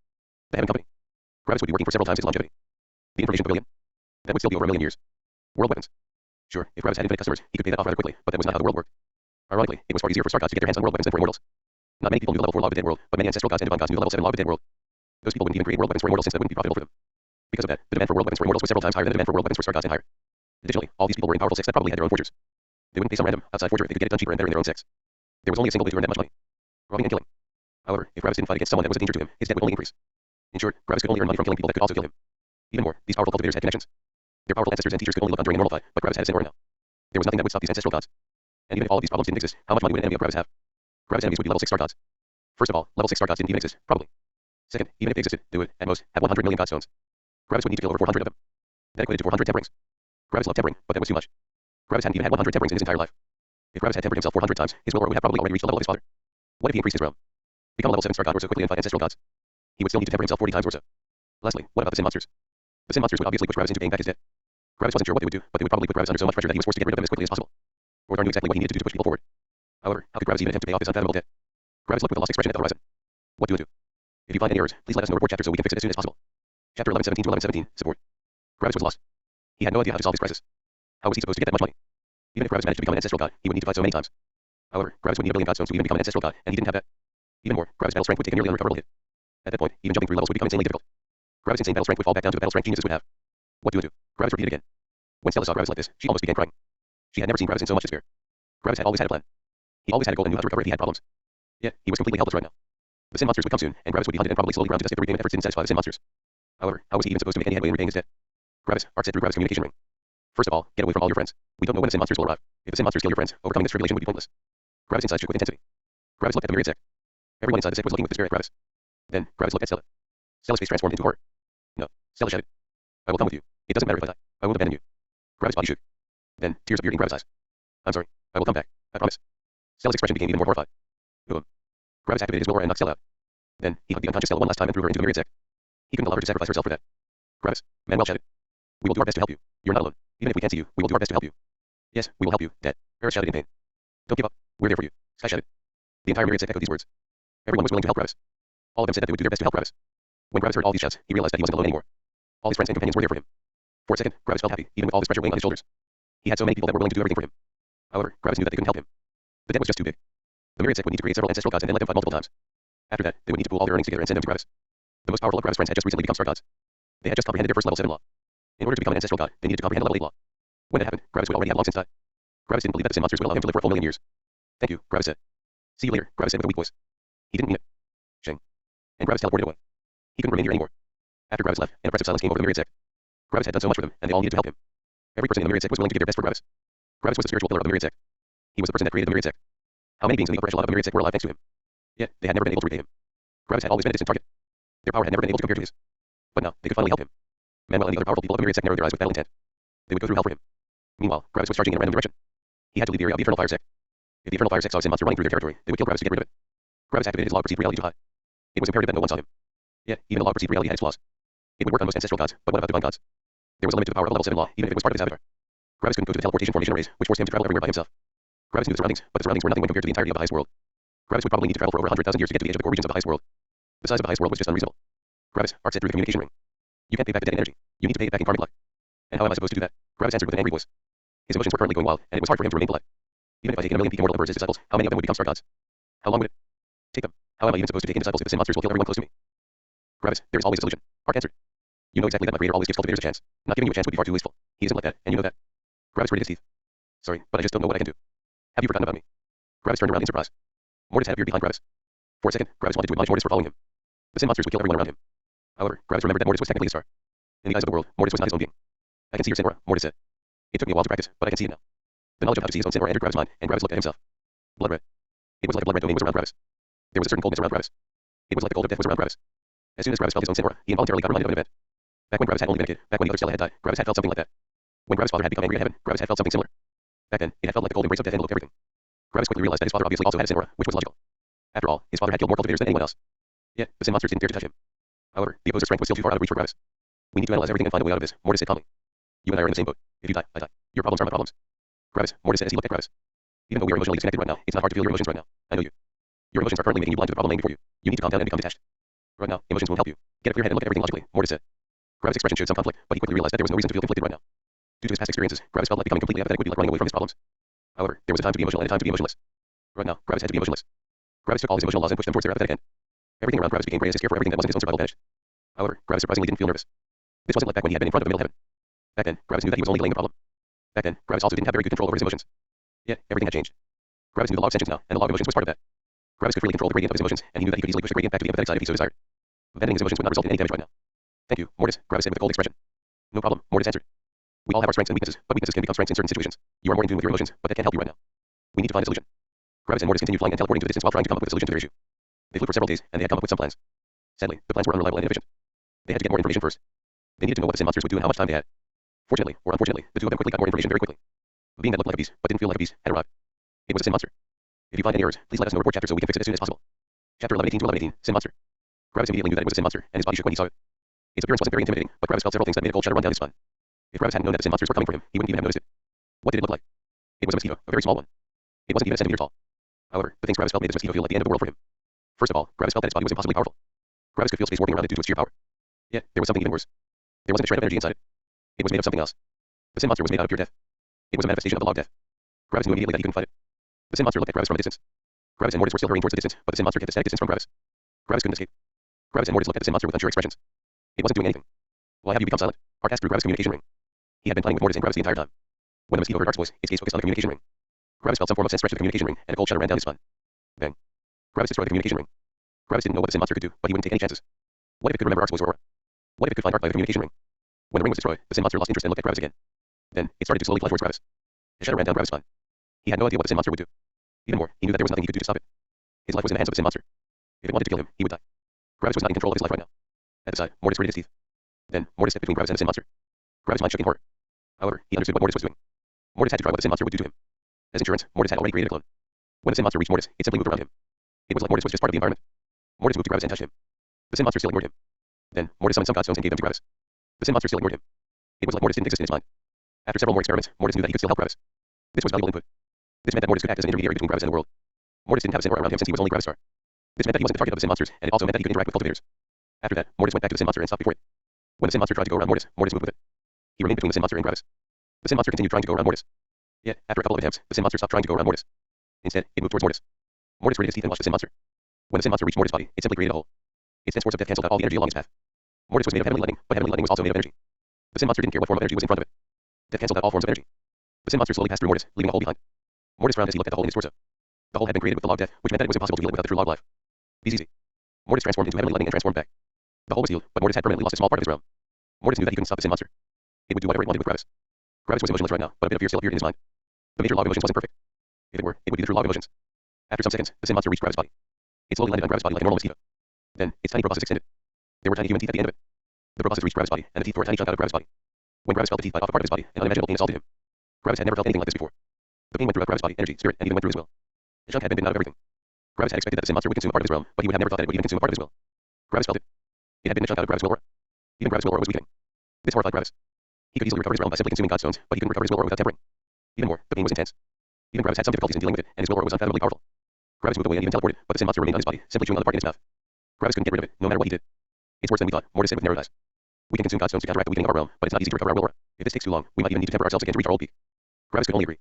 The Heaven Company. Gravis would be working for several times his longevity. The Information Pavilion. That would still be over a million years. World weapons. Sure, if Gravis had infinite customers, he could pay that off rather quickly, but that was not how the world worked. Ironically, it was far easier for star gods to get their hands on world weapons than for immortals. Not many people knew the level 4 law of the dead world, but many ancestral gods and divine gods knew the level 7 law of the dead world. Those people wouldn't even create world weapons for immortals since that wouldn't be profitable for them. Because of that, the demand for world weapons for immortals was several times higher than the demand for world weapons for star gods and higher. Additionally, all these people were in powerful sects that probably had their own forgers. They wouldn't pay some random, outside forger if they could get it done cheaper and better in their own sects. There was only a single way to earn that much money. Robbing and killing. However, if Gravis didn't fight against someone that was a danger to him, his debt would only increase. In short, Gravis could only earn money from killing people that could also kill him. Even more, these powerful cultivators had connections. Their powerful ancestors and teachers could only look on during a normal fight, but Gravis had a sin aura now. There was nothing that would stop these ancestral gods. And even if all of these problems didn't exist, how much money would an enemy of Gravis have? Gravis' enemies would be level 6 star gods. First of all, level 6 star gods didn't even exist, probably. Second, even if they existed, they would, at most, have 100 million godstones. Gravis would need to kill over 400 of them. That equated to 400 temperings. Gravis loved tempering, but that was too much. Gravis hadn't even had 100 temperings in his entire life. If Gravis had tempered himself 400 times, his will aura would have probably already reached the level of his father. What if he increased his realm? Become a level 7 star god or so quickly and fight ancestral gods? He would still need to temper himself 40 times or so. Lastly, what about the sin monsters? The sin monsters would obviously push Gravis into paying back his debt. Gravis wasn't sure what they would do, but they would probably put Gravis under so much pressure that he was forced to get rid of them as quickly as possible. Mordor knew exactly what he needed to do to push people forward. However, how could Gravis even attempt to pay off this unfathomable debt? Gravis looked with a lost expression at the horizon. What do? If you find any errors, please let us know report chapter so we can fix it as soon as possible. Chapter 1117 to 1117, support. Gravis was lost. He had no idea how to solve this crisis. How was he supposed to get that much money? Even if Gravis managed to become an ancestral god, he would need to fight so many times. However, Gravis would need a billion godstones to even become an ancestral god, and he didn't have that. Even more, Gravis' battle strength would take a nearly unrecoverable hit. At that point, even jumping 3 levels would become insanely difficult. Gravis' insane battle strength would fall back down to the battle strength geniuses would have. What do? Gravis repeated again. When Stella saw Gravis like this, she almost began crying. She had never seen Gravis in so much despair. Gravis had always had a plan. He always had a goal and knew how to recover if he had problems. Yet, he was completely helpless right now. The sin monsters would come soon, and Gravis would be hunted and probably slowly ground to dust if the repayment efforts didn't satisfy the sin monsters. However, how was he even supposed to make any headway in repaying his debt? Gravis, Art said through Gravis' communication ring. First of all, get away from all your friends. We don't know when the sin monsters will arrive. If the sin monsters kill your friends, overcoming this tribulation would be pointless. Gravis' inside shook with intensity. Gravis looked at the myriad sect. Everyone inside the sect was looking with despair at Gravis. Then, Gravis looked at Stella. Stella's face transformed into horror. No, Stella shouted. I will come with you. It doesn't matter if I die. I won't abandon you. Gravis' body shook. Then, tears appeared in Gravis' eyes. I'm sorry. I will come back. I promise. Stella's expression became even more horrified. Gravis activated his will aura and knocked Stella out. Then, he hugged the unconscious Stella one last time and threw her into the myriad sect. He couldn't allow her to sacrifice herself for that. Gravis, Manuel shouted. We will do our best to help you. You're not alone. Even if we can't see you, we will do our best to help you. Yes, we will help you, Dad. Eris shouted in pain. Don't give up. We're there for you. Sky shouted. The entire myriad sect echoed these words. Everyone was willing to help Gravis. All of them said that they would do their best to help Gravis. When Gravis heard all these shouts, he realized that he wasn't alone anymore. All his friends and companions were there for him. For a second, Gravis felt happy, even with all this pressure weighing on his shoulders. He had so many people that were willing to do everything for him. However, Gravis knew that they couldn't help him. The debt was just too big. The myriad sect would need to create several ancestral gods and then let them fight multiple times. After that, they would need to pool all their earnings together and send them to Gravis. The most powerful of Gravis' friends had just recently become star gods. They had just comprehended their first level 7 law. In order to become an ancestral god, they needed to comprehend the level 8 law. When that happened, Gravis would already have long since died. Gravis didn't believe that the sin monsters would allow him to live for a full million years. Thank you, Gravis said. See you later, Gravis said with a weak voice. He didn't mean it. Shing. And Gravis teleported away. He couldn't remain here anymore. After Gravis left, an oppressive silence came over the myriad sect. Gravis had done so much for them, and they all needed to help him. Every person in the myriad sect was willing to give their best for Gravis. Gravis was the spiritual pillar of the myriad sect. He was the person that created the myriad sect. How many beings in the upper echelon of the myriad sect were alive thanks to him? Yet, they had never been able to repay him. Gravis had always been a distant target. Their power had never been able to compare to his. But now, they could finally help him. Manuel and the other powerful people of the myriad sect narrowed their eyes with battle intent. They would go through hell for him. Meanwhile, Gravis was charging in a random direction. He had to leave the area of the Eternal Fire sect. If the Eternal Fire sect saw a sin monster running through their territory, they would kill Gravis to get rid of it. Gravis activated his law of perceived reality too high. It was imperative that no one saw him. Yet, even the law of perceived reality had its flaws. It would work on most ancestral gods, but what about divine gods? There was a limit to the power of the level 7 law, even if it was part of his avatar. Gravis couldn't go to the teleportation formation arrays, which forced him to travel everywhere by himself. Gravis knew the surroundings, but the surroundings were nothing when compared to the entirety of the highest world. Gravis would probably need to travel for over 100,000 years to get to the edge of the core regions of the highest world. The size of the highest world was just unreasonable. Gravis, Art said through the communication ring. You can't pay back the debt in energy. You need to pay it back in karmic luck. And how am I supposed to do that? Gravis answered with an angry voice. His emotions were currently going wild, and it was hard for him to remain polite. Even if I take a million peak immortal emperors as disciples, how many of them would become star gods? How long would it take them? How am I even supposed to take in disciples if the sin monsters will kill everyone close to me? Gravis, there is always a solution. Art answered. You know exactly that my creator always gives cultivators a chance. Not giving you a chance would be far too wasteful. He isn't like that, and you know that. Gravis gritted his teeth. Sorry, but I just don't know what I can do. Have you forgotten about me? Gravis turned around in surprise. Mortis had appeared behind Gravis. For a second, Gravis wanted to admonish Mortis for following him. The sin monsters would kill everyone around him. However, Gravis remembered that Mortis was technically a star. In the eyes of the world, Mortis was not his own being. I can see your sin aura, Mortis said. It took me a while to practice, but I can see it now. The knowledge of how to see his own sin aura entered Gravis' mind, and Gravis looked at himself. Blood red. It was like a blood red domain was around Gravis. There was a certain coldness around Gravis. It was like the cold of death was around Gravis. As soon as Gravis felt his own sin aura, he involuntarily got reminded of an event. Back when Gravis had only been a kid, back when the other Stella had died, Gravis had felt something like that. When Gravis' father had become angry at heaven, Gravis had felt something similar. Back then, it had felt like the cold embrace of death enveloped everything. Gravis quickly realized that his father obviously also had a sin aura, which was logical. After all, his father had killed more cultivators than anyone else. Yet, the sin monsters didn't dare to touch him. However, the opposer's strength was still too far out of reach for Gravis. We need to analyze everything and find a way out of this, Mortis said calmly. You and I are in the same boat. If you die, I die. Your problems are my problems. Gravis, Mortis said as he looked at Gravis. Even though we are emotionally disconnected right now, it's not hard to feel your emotions right now. I know you. Your emotions are currently making you blind to the problem laying before you. You need to calm down and become detached. Right now, emotions won't help you. Get a clear head and look at everything logically, Mortis said. Gravis' expression showed some conflict, but he quickly realized that there was no reason to feel conflicted right now. Due to his past experiences, Gravis felt like becoming completely apathetic would be like running away from his problems. However, there was a time to be emotional and a time to be emotionless. Right now, Gravis had to be emotionless. Gravis took all his emotional laws and pushed them towards their apathetic end. Everything around Gravis became gray as his care for everything that wasn't his own survival vanished. However, Gravis surprisingly didn't feel nervous. This wasn't like back when he had been in front of the middle heaven. Back then, Gravis knew that he was only delaying the problem. Back then, Gravis also didn't have very good control over his emotions. Yet, everything had changed. Gravis knew the law of sentience now, and the law of emotions was part of that. Gravis could freely control the gradient of his emotions, and he knew that he could easily push the gradient back to the empathetic side if he so desired. Abandoning his emotions would not result in any damage right now. Thank you, Mortis, Gravis said with a cold expression. No problem, Mortis answered. We all have our strengths and weaknesses, but weaknesses can become strengths in certain situations. You are more in tune with your emotions, but that can't help you right now. We need to find a solution. Gravis and Mortis continued flying and teleporting to the distance while trying to come up with a solution to their issue. They flew for several days, and they had come up with some plans. Sadly, the plans were unreliable and inefficient. They had to get more information first. They needed to know what the sin monsters would do and how much time they had. Fortunately, or unfortunately, the two of them quickly got more information very quickly. A being that looked like a beast, but didn't feel like a beast, had arrived. It was a sin monster. If you find any errors, please let us know. Report chapter so we can fix it as soon as possible. Chapter 11:18 to 11:18, Sin Monster. Gravis immediately knew that it was a sin monster, and his body shook when he saw it. Its appearance wasn't very intimidating, but Gravis felt several things that made a cold shudder run down his spine. If Gravis hadn't known that the sin monsters were coming for him, he wouldn't even have noticed it. What did it look like? It was a mosquito, a very small one. It wasn't even a centimeter tall. However, the things Gravis felt made this mosquito feel like the end of the world for him. First of all, Gravis felt that its body was impossibly powerful. Gravis could feel space warping around it due to its sheer power. Yet, there was something even worse. There wasn't a shred of energy inside it. It was made of something else. The sin monster was made out of pure death. It was a manifestation of the law of death. Gravis knew immediately that he couldn't fight it. The sin monster looked at Gravis from a distance. Gravis and Mortis were still hurrying towards the distance, but the sin monster kept a static distance from Gravis. Gravis couldn't escape. Gravis and Mortis looked at the sin monster with unsure expressions. It wasn't doing anything. Why have you become silent? Art asked through Gravis' communication ring. He had been playing with Mortis and Gravis the entire time. When the mosquito heard Art's voice, its gaze focused on the communication ring. Gravis felt some form of sense stretch to the communication ring, and a cold shudder ran down his spine. Bang. Gravis destroyed the communication ring. Gravis didn't know what the sin monster could do, but he wouldn't take any chances. What if it could remember Art's voice or aura? What if it could find Art by the communication ring? When the ring was destroyed, the sin monster lost interest and looked at Gravis again. Then, it started to slowly fly towards Gravis. A shudder ran down Gravis' spine. He had no idea what the sin monster would do. Even more, he knew that there was nothing he could do to stop it. His life was in the hands of the sin monster. If it wanted to kill him, he would die. Gravis was not in control of his life right now. At the side, Mortis gritted his teeth. Then, Mortis stepped between Gravis and the sin monster. Gravis' mind shook in horror. However, he understood what Mortis was doing. Mortis had to try what the sin monster would do to him. As insurance, Mortis had already created a clone. When the sin monster reached Mortis, it simply moved around him. It was like Mortis was just part of the environment. Mortis moved to Gravis and touched him. The sin monster still ignored him. Then, Mortis summoned some godstones and gave them to Gravis. The sin monster still ignored him. It was like Mortis didn't exist in his mind. After several more experiments, Mortis knew that he could still help Gravis. This was valuable input. This meant that Mortis could act as an intermediary between Gravis and the world. Mortis didn't have a sin aura around him since he was only Gravis' star. This meant that he wasn't the target of the sin monsters, and it also meant that he could interact with cultivators. After that, Mortis went back to the sin monster and stopped before it. When the sin monster tried to go around Mortis, Mortis moved with it. He remained between the sin monster and Gravis. The sin monster continued trying to go around Mortis. Yet, after a couple of attempts, the sin monster stopped trying to go around Mortis. Instead, it moved towards Mortis. Mortis gritted his teeth and watched the sin monster. When the sin monster reached Mortis' body, it simply created a hole. Its dense force of death cancelled out all the energy along its path. Mortis was made of heavenly lightning, but heavenly lightning was also made of energy. The sin monster didn't care what form of energy was in front of it. Death cancelled out all forms of energy. The sin monster slowly passed through Mortis, leaving a hole behind. Mortis frowned as he looked at the hole in his torso. The hole had been created with the law of death, which meant that it was impossible to heal it without the true law of life. BZZ. Mortis transformed into heavenly lightning and transformed back. The hole was healed, but Mortis had permanently lost a small part of his realm. Mortis knew that he couldn't stop the sin monster. It would do whatever it wanted with Gravis. Gravis was emotionless right now, but a bit of fear still appeared in his mind. The major law of emotions wasn't perfect. If it were, it would be the true law of emotions. After some seconds, the sin monster reached Gravis' body. It slowly landed on Gravis' body like a normal mosquito. Then, its tiny proboscis extended. There were tiny human teeth at the end of it. The proboscis reached Gravis' body, and the teeth tore a tiny chunk out of Gravis' body. When Gravis felt the teeth bite off a part of his body, an unimaginable pain assaulted him. Gravis had never felt anything like this before. The pain went throughout Gravis' body, energy, spirit, and even went through his will. The chunk had been bitten out of everything. Gravis had expected that the sin monster would consume a part of his realm, but he would have never thought that it would even consume a part of his will. Gravis felt it. It had been a chunk out of Gravis' will aura. Even Gravis' will aura was weakening. This horrified Gravis. He could easily recover his realm by simply consuming godstones, but he couldn't recover his will aura without tempering. Even more, the pain was intense. Even Gravis had some difficulties in dealing with it, and his will aura was unfathomably powerful. Gravis moved away and even teleported, but the sin monster remained on his body, simply chewing on the part in his mouth. Gravis couldn't get rid of it, no matter what he did. It's worse than we thought, Mortis said with narrowed eyes. We can consume godstones to counteract the weakening of our realm, but it's not easy to recover our will aura. If this takes too long, we might even need to temper ourselves again to reach our old peak. Gravis could only agree.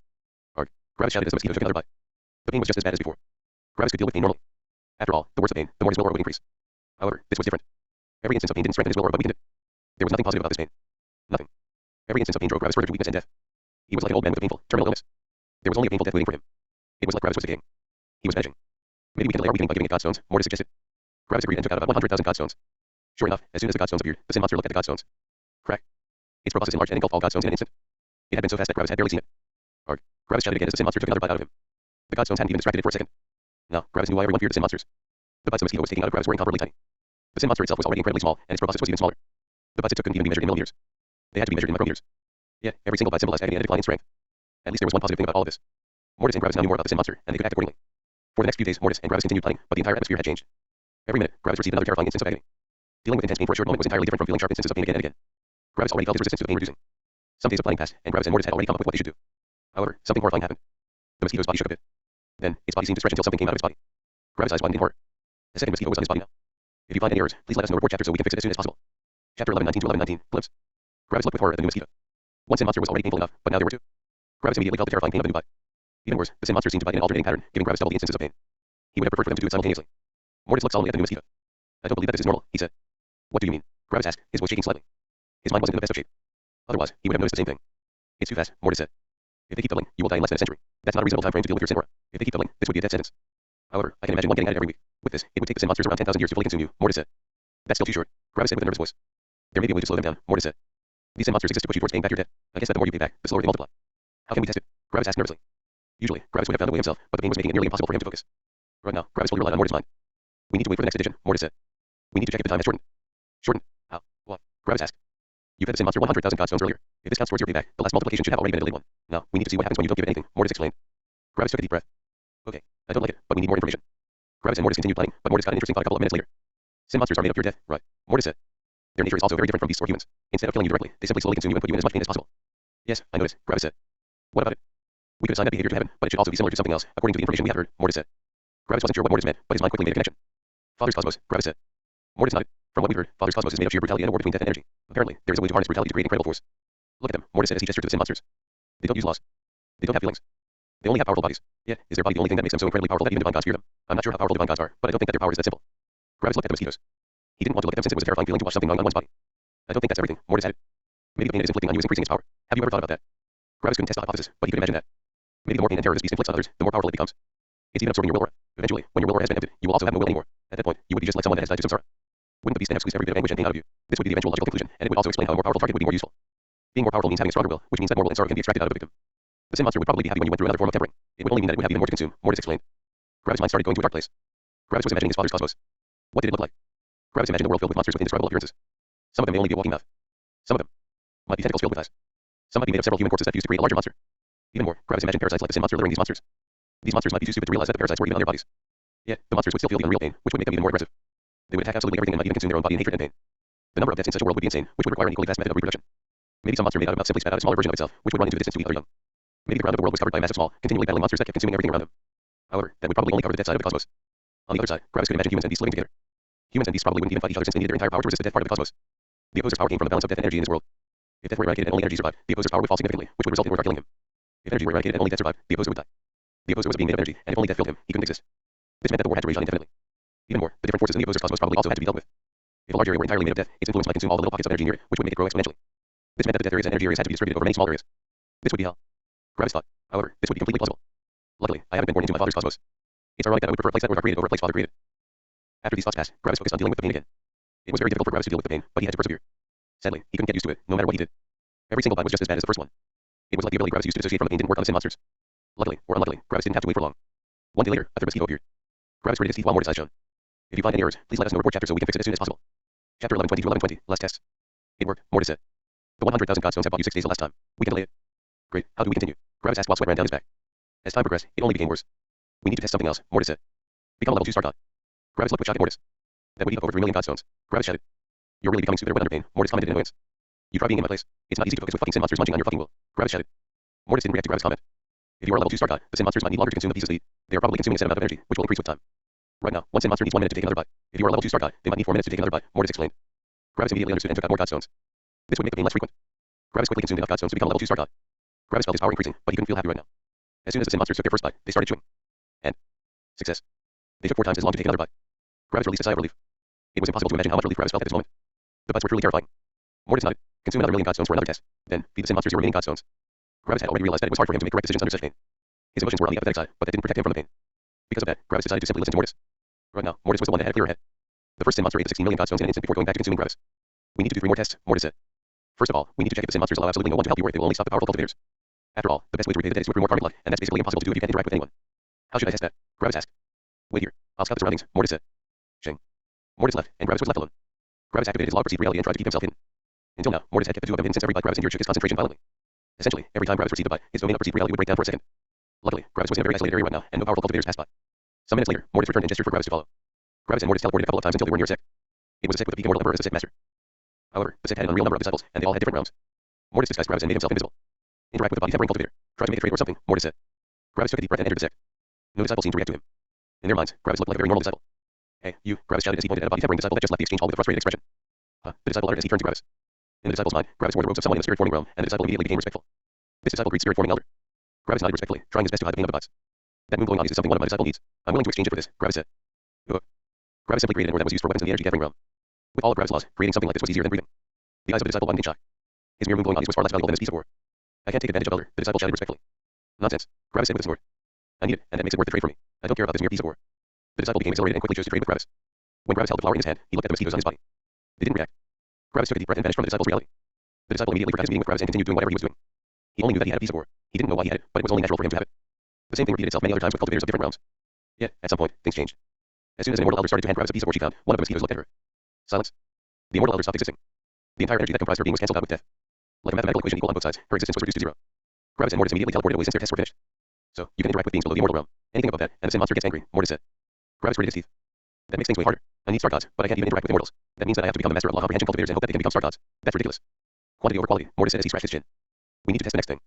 Arg. Gravis shouted as the mosquito took another bite. The pain was just as bad as before. Gravis could deal with pain normally. After all, the worse the pain, the more his will aura would increase. However, this was different. Every instance of pain didn't strengthen his will aura but weakened it. There was nothing positive about this pain. Nothing. Every instance of pain drove Gravis further to weakness and death. He was like an old man with a painful, terminal illness. There was only a painful death waiting for him. It was like Gravis was decaying. He was vanishing. Maybe we can delay our weakening by giving it godstones, Mortis suggested. Gravis agreed and took out about 100,000 godstones. Sure enough, as soon as the godstones appeared, the sin monster looked at the godstones. Crack. Its proboscis enlarged and engulfed all godstones in an instant. It had been so fast that Gravis had barely seen it. Arg. Gravis shouted again as the sin monster took another bite out of him. The godstones hadn't even distracted it for a second. Now, Gravis knew why everyone feared the sin monsters. The bites the mosquito was taking out of Gravis were incomparably tiny. The sin monster itself was already incredibly small, and its proboscis was even smaller. The bites it took couldn't even be measured in millimeters. They had to be measured in micrometers. Yet, every single bite symbolized agony and a decline in strength. At least there was one positive thing about all of this. Mortis and Gravis now knew more about the sin monster, and they could act accordingly. For the next few days, Mortis and Gravis continued planning, but the entire atmosphere had changed. Every minute, Gravis received another terrifying instance of agony. Dealing with intense pain for a short moment was entirely different from feeling sharp instances of pain again and again. Gravis already felt his resistance to pain reducing. Some days of planning passed, and Gravis and Mortis had already come up with what they should do. However, something horrifying happened. The mosquito's body shook a bit. Then, its body seemed to stretch until something came out of its body. Gravis' eyes widened in horror. A second mosquito was on his body now. If you find any errors, please let us know. Report chapter so we can fix it as soon as possible. Chapter 1119 to 1119, Glimpse. Gravis looked with horror at the new mosquito. One sin monster was already painful enough, but now there were two. Gravis immediately felt the terrifying pain of a new bite. Even worse, the sin monster seemed to bite in an alternating pattern, giving Gravis double the instances of pain. He would have preferred for them to do it simultaneously. Mortis looked solemnly at the new mosquito. I don't believe that this is normal, he said. What do you mean? Gravis asked, his voice shaking slightly. His mind wasn't in the best of shape. Otherwise, he would have noticed the same thing. It's too fast, Mortis said. If they keep doubling, you will die in less than a century. That's not a reasonable time frame to deal with your sin aura. If they keep doubling, this would be a death sentence. However, I can imagine one getting at it every week. With this, it would take the sin monsters around 10,000 years to fully consume you, Mortis said. That's still too short, Gravis said with a nervous voice. There may be a way to slow them down, Mortis said. These sin monsters exist to push you towards paying back your debt. I guess that the more you pay back, the slower they multiply. How can we test it? Gravis asked nervously. Usually, Gravis would have found a way himself, but the pain was making it nearly impossible for him to focus. Right now, Gravis fully relied on Mortis' mind. We need to wait for the next edition, Mortis said. We need to check if the time has shortened. Shortened? How? What? Gravis asked. You fed the sin monster 100,000 godstones earlier. If this counts towards your payback, the last multiplication should have already been a delayed one. Now, we need to see what happens when you don't give it anything, Mortis explained. Gravis took a deep breath. Okay, I don't like it, but we need more information. Gravis and Mortis continued planning, but Mortis got an interesting thought a couple of minutes later. Sin monsters are made of pure death, right? Mortis said. Their nature is also very different from beasts or humans. Instead of killing you directly, they simply slowly consume you and put you in as much pain as possible. Yes, I noticed, Gravis said. What about it? We could assign that behavior to heaven, but it should also be similar to something else, according to the information we have heard, Mortis said. Gravis wasn't sure what Mortis meant, but his mind quickly made a connection. Father's cosmos, Gravis said. Mortis nodded. From what we've heard, Father's cosmos is made of sheer brutality and a war between death and energy. Apparently, there is a way to harness brutality to create incredible force. Look at them, Mortis said as he gestured to the sin monsters. They don't use laws. They don't have feelings. They only have powerful bodies. Yet, is their body the only thing that makes them so incredibly powerful that even divine gods fear them? I'm not sure how powerful divine gods are, but I don't think that their power is that simple. Gravis looked at the mosquitoes. He didn't want to look at them since it was a terrifying feeling to watch something gnawing on one's body. I don't think that's everything, Mortis added. Maybe the pain it is inflicting on you is increasing its power. Have you ever thought about that? Gravis couldn't test the hypothesis, but he could imagine that. Maybe the more pain and terror this beast inflicts on others, the more powerful it becomes. It's even absorbing your will aura. Eventually, when your will aura has been emptied, you will also have no will anymore. At that point, you would be just like someone that has died to some sorrow. Wouldn't the beast then have squeezed every bit of anguish and pain out of you? This would be the eventual logical conclusion, and it would also explain how a more powerful target would be more useful. Being more powerful means having a stronger will, which means that more will and sorrow can be extracted out of a victim. The sin monster would probably be happy when you went through another form of tempering. It would only mean that it would have even more to consume, Mortis explained. Gravis' mind started going to a dark place. Gravis was imagining his father's cosmos. What did it look like? Gravis imagined a world filled with monsters with indescribable appearances. Some of them may only be a walking mouth. Some of them might be tentacles filled with eyes. Some might be made of several human corpses that fuse to create a larger monster. Even more, Gravis imagined parasites like the sin monster luring these monsters. These monsters might be too stupid to realize that the parasites were even on their bodies. Yet, the monsters would still feel the unreal pain, which would make them even more aggressive. They would attack absolutely everything and might even consume their own body in hatred and pain. The number of deaths in such a world would be insane, which would require an equally vast method of reproduction. Maybe some monster made out of mouth simply spat out a smaller version of itself, which would run into the distance to eat other young. Maybe the ground of the world was covered by a mass of small, continually battling monsters that kept consuming everything around them. However, that would probably only cover the death side of the cosmos. On the other side, Gravis could imagine humans and beasts living together. Humans and beasts probably wouldn't even fight each other since they needed their entire power to resist the death part of the cosmos. The opposer's power came from the balance of death and energy in this world. If death were eradicated and only energy survived, the opposer's power would fall significantly, which would result in Mordor killing him. If energy were eradicated and only death survived, the opposer would die. The opposer was a being made of energy, and if only death killed him, he couldn't exist. This meant that the war had to rage on indefinitely. Even more, the different forces in the opposer's cosmos probably also had to be dealt with. If a large area were entirely made of death, its influence might consume all the little pockets of energy near it, which would make it grow exponentially. This meant that the death areas and energy areas had to be distributed over many small areas. This would be hell. Gravis thought. However, this would be completely plausible. Luckily, I haven't been born into my father's cosmos. It's ironic that I would prefer a place that Mordor created over a place father created. After these thoughts passed, Gravis focused on dealing with the pain again. It was very difficult for Gravis to deal with the pain, but he had to persevere. Sadly, he couldn't get used to it, no matter what he did. Every single bite was just as bad as the first one. It was like the ability Gravis used to dissociate from the pain didn't work on the sin monsters. Luckily, or unluckily, Gravis didn't have to wait for long. One day later, a third mosquito appeared. Gravis gritted his teeth while Mortis' eyes shone. If you find any errors, please let us know. Report chapter so we can fix it as soon as possible. Chapter 1120 to 1120, last tests. It worked, Mortis said. The 100,000 godstones have bought you 6 days the last time. We can delay it. Great, how do we continue? Gravis asked while sweat ran down his back. As time progressed, it only became worse. We need to test something else, Mortis said. Become a level 2 star god. Gravis looked with shock at Mortis. That would eat up over 3 million godstones. Gravis shouted. You're really becoming stupider when under pain, Mortis commented in annoyance. You try being in my place. It's not easy to focus with fucking sin monsters munching on your fucking will. Gravis shouted. Mortis didn't react to Gravis' comment. If you are a level 2 star god, the sin monsters might need longer to consume the pieces they eat. They are probably consuming a set amount of energy, which will increase with time. Right now, one sin monster needs 1 minute to take another bite. If you are a level 2 star god, they might need 4 minutes to take another bite, Mortis explained. Gravis immediately understood and took out more godstones. This would make the pain less frequent. Gravis quickly consumed enough godstones to become a level 2 star god. Gravis felt his power increasing, but he couldn't feel happy right now. As soon as the sin monsters took their first bite, they started chewing. And success. They took 4 times as long to take another bite. Gravis released a sigh of relief. It was impossible to imagine how much relief Gravis felt at this moment. The bites were truly terrifying. Mortis nodded. Consume another million godstones for another test. Then, feed the sin monsters your remaining godstones. Gravis had already realized that it was hard for him to make correct decisions under such pain. His emotions were on the apathetic side, but that didn't protect him from the pain. Because of that, Gravis decided to simply listen to Mortis. Right now, Mortis was the one that had a clearer head. The first sin monster ate the 16 million godstones in an instant before going back to consuming Gravis. We need to do 3 more tests, Mortis said. First of all, we need to check if the sin monsters allow absolutely no one to help you or if they will only stop the powerful cultivators. After all, the best way to repay the debt is to accrue more karmic luck, and that's basically impossible to do if you can't interact with anyone. How should I test that? Gravis asked. Wait here. I'll scout the surroundings, Mortis said. Shing. Mortis left, and Gravis was left alone. Gravis activated his log-perceived reality and tried to keep himself hidden. Until now, Mortis had kept the two of them hidden since every bite Gravis endured shook his concentration violently. Essentially, every time Gravis received a bite, his domain of perceived reality would break down for a second. Luckily, Gravis was in a very isolated area right now, and no powerful cultivators passed by. Some minutes later, Mortis returned and gestured for Gravis to follow. Gravis and Mortis teleported a couple of times until they were near a sect. It was a sect with the peak immortal emperor as a sect master. However, the sect had an unreal number of disciples, and they all had different realms. Mortis disguised Gravis and made himself invisible. Interact with the body tempering cultivator. Try to make a trade or something, Mortis said. Gravis took a deep breath and entered the sect. No disciple seemed to react to him. In their minds, Gravis looked like a very normal disciple. Hey, you, Gravis shouted as he pointed at a body tempering disciple that just left the exchange hall with a frustrated expression. The disciple uttered as he turned to Gravis. In the disciple's mind, Gravis wore the robes of someone in the spirit-forming realm, and the disciple immediately became respectful. This disciple greeted spirit-forming elder. Gravis nodded respectfully, trying his best to hide the pain of the bites. That moon-glowing body is something one of my disciple needs. I'm willing to exchange it for this, Gravis said. Gravis simply created an ore that was used for weapons in the energy gathering realm. With all of Gravis' laws, creating something like this was easier than breathing. The eyes of the disciple widened in shock. His mere moon-glowing body was far less valuable than this piece of ore. I can't take advantage of elder, the disciple shouted respectfully. Nonsense, Gravis said with a snort. I need it, and that makes it worth the trade for me. I don't care about this mere piece of ore. The disciple became exhilarated and quickly chose to trade with Gravis. When Gravis held the flower in his hand, he looked at the mosquitoes on his body. They didn't react. Gravis took a deep breath and vanished from the disciple's reality. The disciple immediately forgot his meeting with Gravis and continued doing whatever he was doing. He only knew that he had a piece of ore. He didn't know why he had it, but it was only natural for him to have it. The same thing repeated itself many other times with cultivators of different realms. Yet, at some point, things changed. As soon as an immortal elder started to hand Gravis a piece of ore she found, one of the mosquitoes looked at her. Silence. The immortal elder stopped existing. The entire energy that comprised her being was cancelled out with death. Like a mathematical equation equal on both sides, her existence was reduced to zero. Gravis and Mortis immediately teleported away since their tests were finished. So, you can interact with beings below the immortal realm. Anything above that, and the sin monster gets angry, Mortis said. Gravis gritted his teeth. That makes things way harder. I need star gods, but I can't even interact with immortals. That means that I have to become a master of law comprehension cultivators and hope that they can become star gods. That's ridiculous. Quantity over quality, Mortis said as he scratched his chin. We need to test the next thing.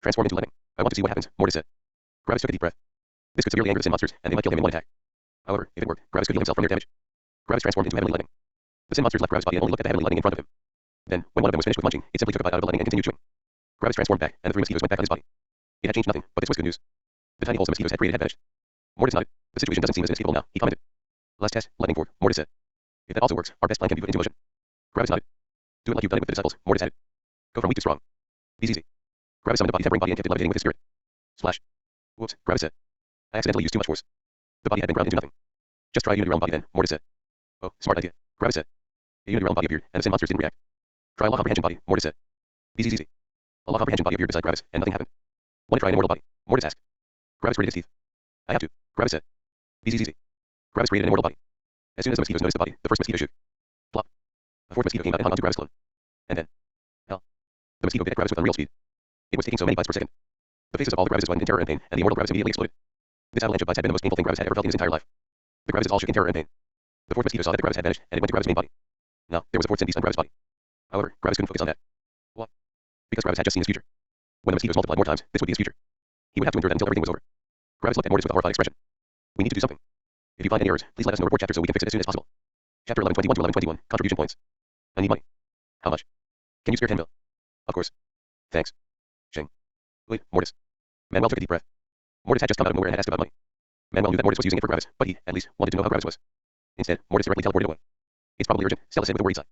Transform into lightning. I want to see what happens, Mortis said. Gravis took a deep breath. This could severely anger the sin monsters, and they might kill him in one attack. However, if it worked, Gravis could heal himself from their damage. Gravis transformed into heavenly lightning. The sin monsters left Gravis' body and only looked at the heavenly lightning in front of him. Then, when one of them was finished with munching, it simply took a bite out of the lightning and continued chewing. Gravis transformed back, and the three mosquitoes went back on his body. It had changed nothing, but this was good news. The tiny holes the mosquitoes had created had vanished. Mortis nodded. The situation doesn't seem as inescapable now, he commented. Last test, lightning forward, Mortis said. If that also works, our best plan can be put into motion. Gravis nodded. Do it like you've done it with the disciples, Mortis added. Go from weak to strong. Be easy. Gravis summoned a body tempering body and kept it levitating with his spirit. Splash. Whoops, Gravis said. I accidentally used too much force. The body had been ground into nothing. Just try a unity realm body then, Mortis said. Oh, smart idea, Gravis said. A unity realm body appeared, and the sin monsters didn't react. Try a law comprehension body, Mortis said. Easy. A law comprehension body appeared beside Gravis, and nothing happened. Want to try an immortal body? Mortis asked. Gravis gritted his teeth. I have to, Gravis said. Easy. Gravis created an immortal body. As soon as the mosquitoes noticed the body, the first mosquito shook. Plop. A fourth mosquito came out and hung onto Gravis' clone. And then, hell. The mosquito bit at Gravis with unreal speed. It was taking so many bites per second. The faces of all the Gravises widened in terror and pain, and the immortal Gravis immediately exploded. This avalanche of bites had been the most painful thing Gravis had ever felt in his entire life. The Gravises all shook in terror and pain. The fourth mosquito saw that the Gravis had vanished, and it went to Gravis' main body. Now, there was a fourth sin beast on Gravis' body. However, Gravis couldn't focus on that. What? Because Gravis had just seen his future. When the mosquitoes multiplied more times, this would be his future. He would have to endure that until everything was over. Gravis looked at Mortis with a horrified expression. We need to do something. If you find any errors, please let us know. Report chapter so we can fix it as soon as possible. Chapter 1121 to 1121, contribution points. I need money. How much? Can you spare 10 mil? Of course. Thanks. Shing. Wait, Mortis. Manuel took a deep breath. Mortis had just come out of nowhere and had asked about money. Manuel knew that Mortis was using it for Gravis, but he, at least, wanted to know how Gravis was. Instead, Mortis directly teleported away. It's probably urgent, Stella said with a worried sigh.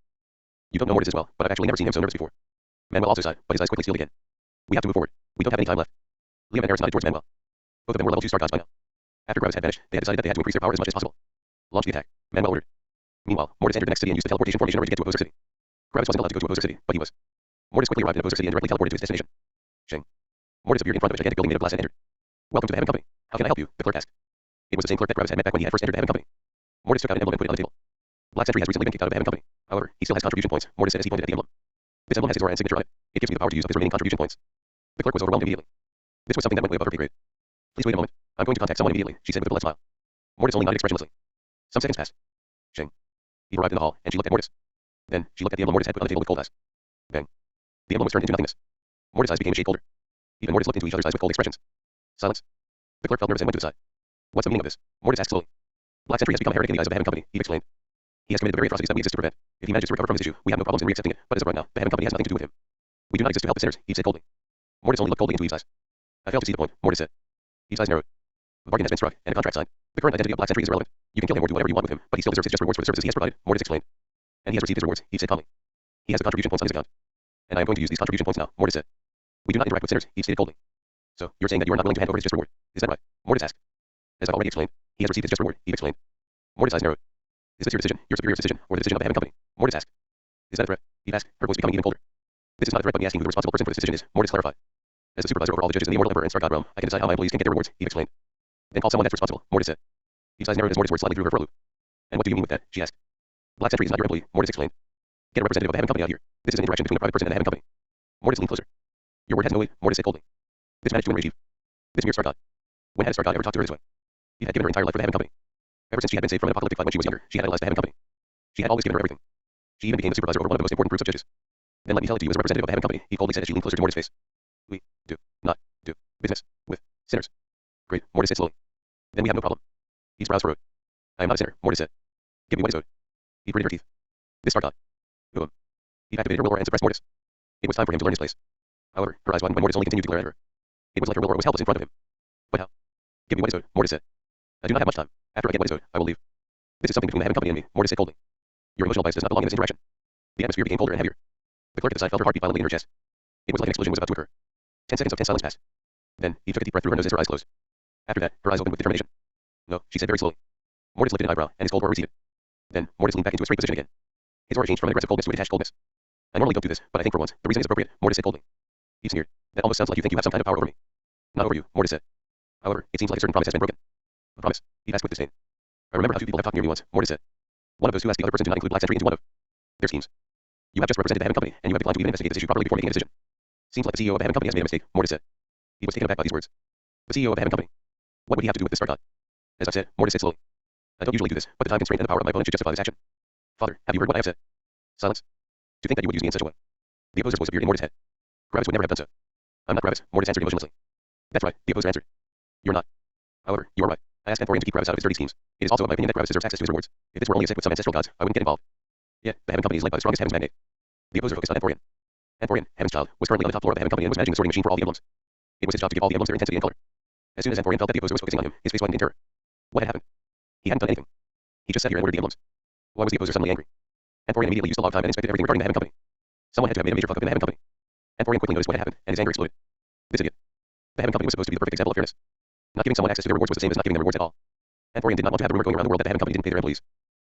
You don't know Mortis as well, but I've actually never seen him so nervous before. Manuel also sighed, but his eyes quickly sealed again. We have to move forward. We don't have any time left. Liam and Harris nodded towards Manuel. Both of them were level 2 star gods by now. After Gravis had vanished, they had decided that they had to increase their power as much as possible. Launch the attack, Manuel ordered. Meanwhile, Mortis entered the next city and used the teleportation formation to get to Opposer City. Gravis wasn't allowed to go to Opposer City, but he was. Mortis quickly arrived at Opposer City and directly teleported to his destination. Shing. Mortis appeared in front of a gigantic building made of glass and entered. Welcome to the Heaven Company. How can I help you? The clerk asked. It was the same clerk that Gravis had met back when he had first entered the Heaven Company. Mortis took out an emblem and put it on the table. Black Sentry has recently been kicked out of the Heaven Company. However, he still has contribution points, Mortis said as he pointed at the emblem. This emblem has his aura and signature on it. It gives me the power to use up his remaining contribution points. The clerk was overwhelmed immediately. This was something that went way above her pay grade. Please wait a moment. I'm going to contact someone immediately, she said with a blessed smile. Mortis only nodded expressionlessly. Some seconds passed. Shing. He arrived in the hall, and she looked at Mortis. Then, she looked at the emblem Mortis had put on the table with cold eyes. Bang. The emblem was turned into nothingness. Mortis' eyes became a shade colder. Even Mortis looked into each other's eyes with cold expressions. Silence. The clerk felt nervous and went to the side. What's the meaning of this? Mortis asked slowly. Black Sentry has become a heretic in the eyes of the Heaven Company, he explained. He has committed the very atrocities that we exist to prevent. If he manages to recover from his issue, we have no problems in reaccepting it, but as of right now, the Heaven Company has nothing to do with him. We do not exist to help the sinners, Eve said coldly. Mortis only looked coldly into Eve's eyes. I fail to see the point, Mortis said. Eve's eyes narrowed. A bargain has been struck, and a contract signed. The current identity of Black Sentry is irrelevant. You can kill him or do whatever you want with him, but he still deserves his just rewards for the services he has provided, Mortis explained. And he has received his rewards, Eve said calmly. He has the contribution points on his account. And I am going to use these contribution points now, Mortis said. We do not interact with sinners, Eve stated coldly. So, you're saying that you are not willing to hand over his just reward. Is that right? Mortis asked. As I've already explained, he has received his just reward, Eve explained. Mortis' eyes narrowed. Is this your decision, your superior's decision, or the decision of the Heaven Company? Mortis asked. Is that a threat? Eve asked, her voice becoming even colder. This is not a threat, but me asking who the responsible person for this decision is. Mortis clarified. As the supervisor over all the judges in the immortal emperor and star god realm, I can decide how my employees can get their rewards, Eve explained. Then call someone that's responsible, Mortis said. Eve's eyes narrowed as Mortis words slightly through her for a loop. And what do you mean with that? She asked. Black Sentry is not your employee, Mortis explained. Get a representative of the Heaven Company out here. This is an interaction between a private person and the Heaven Company. Mortis leaned closer. Your word has no weight, Mortis said coldly. This managed to enrage Eve. This mere star god. When had a star god ever talked to her this way? Eve had given her entire life for the Heaven Company. Ever since she had been saved from an apocalyptic flood when she was younger, she had idolized the Heaven Company. She had always given her everything. She even became the supervisor over one of the most important groups of judges. Then let me tell it to you as a representative of the Heaven Company, he coldly said as she leaned closer to Mortis' face. We do not do business with sinners. Great, Mortis said slowly. Then we have no problem. Eve's brows furrowed. I am not a sinner, Mortis said. Give me what is owed. Eve gritted her teeth. This star god. Eve activated her will aura and suppressed Mortis. It was time for him to learn his place. However, her eyes widened when Mortis only continued to glare at her. It was like her will aura was helpless in front of him. But how? Give me what is owed, Mortis said. I do not have much time. After I get what is owed, I will leave. This is something between the Heaven Company and me, Mortis said coldly. Your emotional bias does not belong in this interaction. The atmosphere became colder and heavier. The clerk at the side felt her heart beat violently in her chest. It was like an explosion was about to occur. 10 seconds of tense silence passed. Then, Eve took a deep breath through her nose as her eyes closed. After that, her eyes opened with determination. No, she said very slowly. Mortis lifted an eyebrow, and his cold aura receded. Then, Mortis leaned back into a straight position again. His aura changed from an aggressive coldness to a detached coldness. I normally don't do this, but I think for once, the reason is appropriate, Mortis said coldly. Eve sneered. That almost sounds like you think you have some kind of power over me. Not over you, Mortis said. However, it seems like a certain promise has been broken. A promise? Eve asked with disdain. I remember how two people have talked near me once, Mortis said. One of those two asked the other person to not include Black Sentry into one of their schemes. You have just represented the Heaven Company, and you have declined to even investigate this issue properly before making a decision. Seems like the CEO of the Heaven Company has made a mistake, Mortis said. He was taken aback by these words. The CEO of the Heaven Company? What would he have to do with this star god? As I've said, Mortis said slowly. I don't usually do this, but the time constraint and the power of my opponent should justify this action. Father, have you heard what I have said? Silence. To think that you would use me in such a way. The opposer's voice appeared in Mortis' head. Gravis would never have done so. I'm not Gravis, Mortis answered emotionlessly. That's right, the opposer answered. You're not. However, you are right. I asked Anthorian to keep Gravis out of his dirty schemes. It is also in my opinion that Gravis deserves access to his rewards. If this were only a stick with some ancestral gods, I wouldn't get involved. Yet, the Heaven Company is led by the strongest Heaven's mandate. The opposer focused on Anthorian. Anthorian, Heaven's child, was currently on the top floor of the Heaven Company and was managing the sorting machine for all the emblems. It was his job to give all the emblems their intensity and color. As soon as Anthorian felt that the opposer was focusing on him, his face widened in terror. What had happened? He hadn't done anything. He just sat here and ordered the emblems. Why was the opposer suddenly angry? Anthorian immediately used the log time and inspected everything regarding the Heaven Company. Someone had to have made a major fuck up in the Heaven Company. Anthorian quickly noticed what had happened, and his anger exploded. This idiot. The Heaven Company was supposed to be the perfect example of fairness. Not giving someone access to their rewards was the same as not giving them rewards at all. Anthorian did not want to have a rumor going around the world that the Heaven Company didn't pay their employees.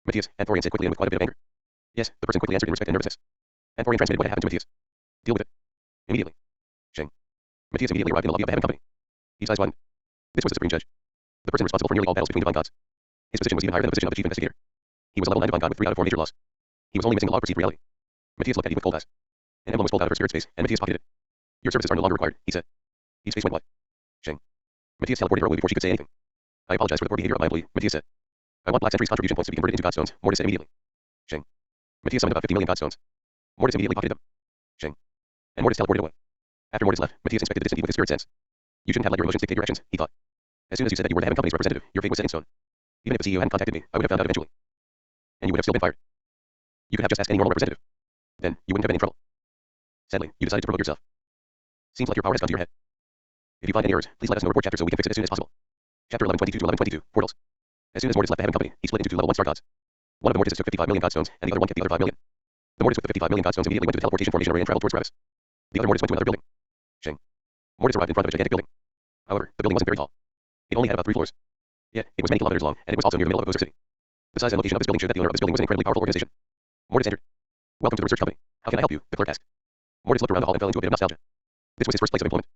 Matthias, Anthorian said quickly and with quite a bit of anger. Yes, the person quickly answered in respect and nervousness. Anthorian transmitted what had happened to Matthias. Deal with it. Immediately. Sheng. Matthias immediately arrived in the lobby of the Heaven Company. His eyes widened. This was the Supreme Judge. The person responsible for nearly all battles between divine gods. His position was even higher than the position of the chief investigator. He was a level 9 divine god with 3 out of 4 major laws. He was only missing the law of perceived reality. Matthias looked at Eve with cold eyes. An emblem was pulled out of her spirit's face, and Matthias pocketed it. Your services are no longer required, he said. Eve's face went white. Sheng. Matthias teleported her away before she could say anything. I apologize for the poor behavior of my employee, Matthias said. I want Black Sentry's contribution points to be converted into godstones, Mortis said immediately. Sheng. Matthias summoned about 50 million godstones. Mortis immediately pocketed them. Sheng. And Mortis teleported away. After Mortis left, Matthias inspected the distant Eve with his spirit sense. You shouldn't have let your emotions dictate your actions, he thought. As soon as you said that you were the Heaven Company's representative, your fate was set in stone. Even if the CEO hadn't contacted me, I would have found out eventually. And you would have still been fired. You could have just asked any normal representative. Then, you wouldn't have been in trouble. Sadly, you decided to promote yourself. Seems like your power has gone to your head. If you find any errors, please let us know report chapter so we can fix it as soon as possible. Chapter 1122 to 1122, Portals. As soon as Mortis left the Heaven Company, he split into 2 level 1 star gods. One of the Mortises took 55 million godstones, and the other one kept the other 5 million. The Mortis with the 55 million godstones immediately went to the teleportation formation array and traveled towards Gravis. The other Mortis went to another building. Sheng. Mortis arrived in front of a gigantic building. However, the building wasn't very tall. It only had about 3 floors. Yet, it was many kilometers long, and it was also near the middle of Opposer City. The size and location of this building showed that the owner of this building was an incredibly powerful organization. Mortis entered. Welcome to the research company. How can I help you? The clerk asked. Mortis looked around the hall and fell into a bit of nostalgia. This was his first place of employment.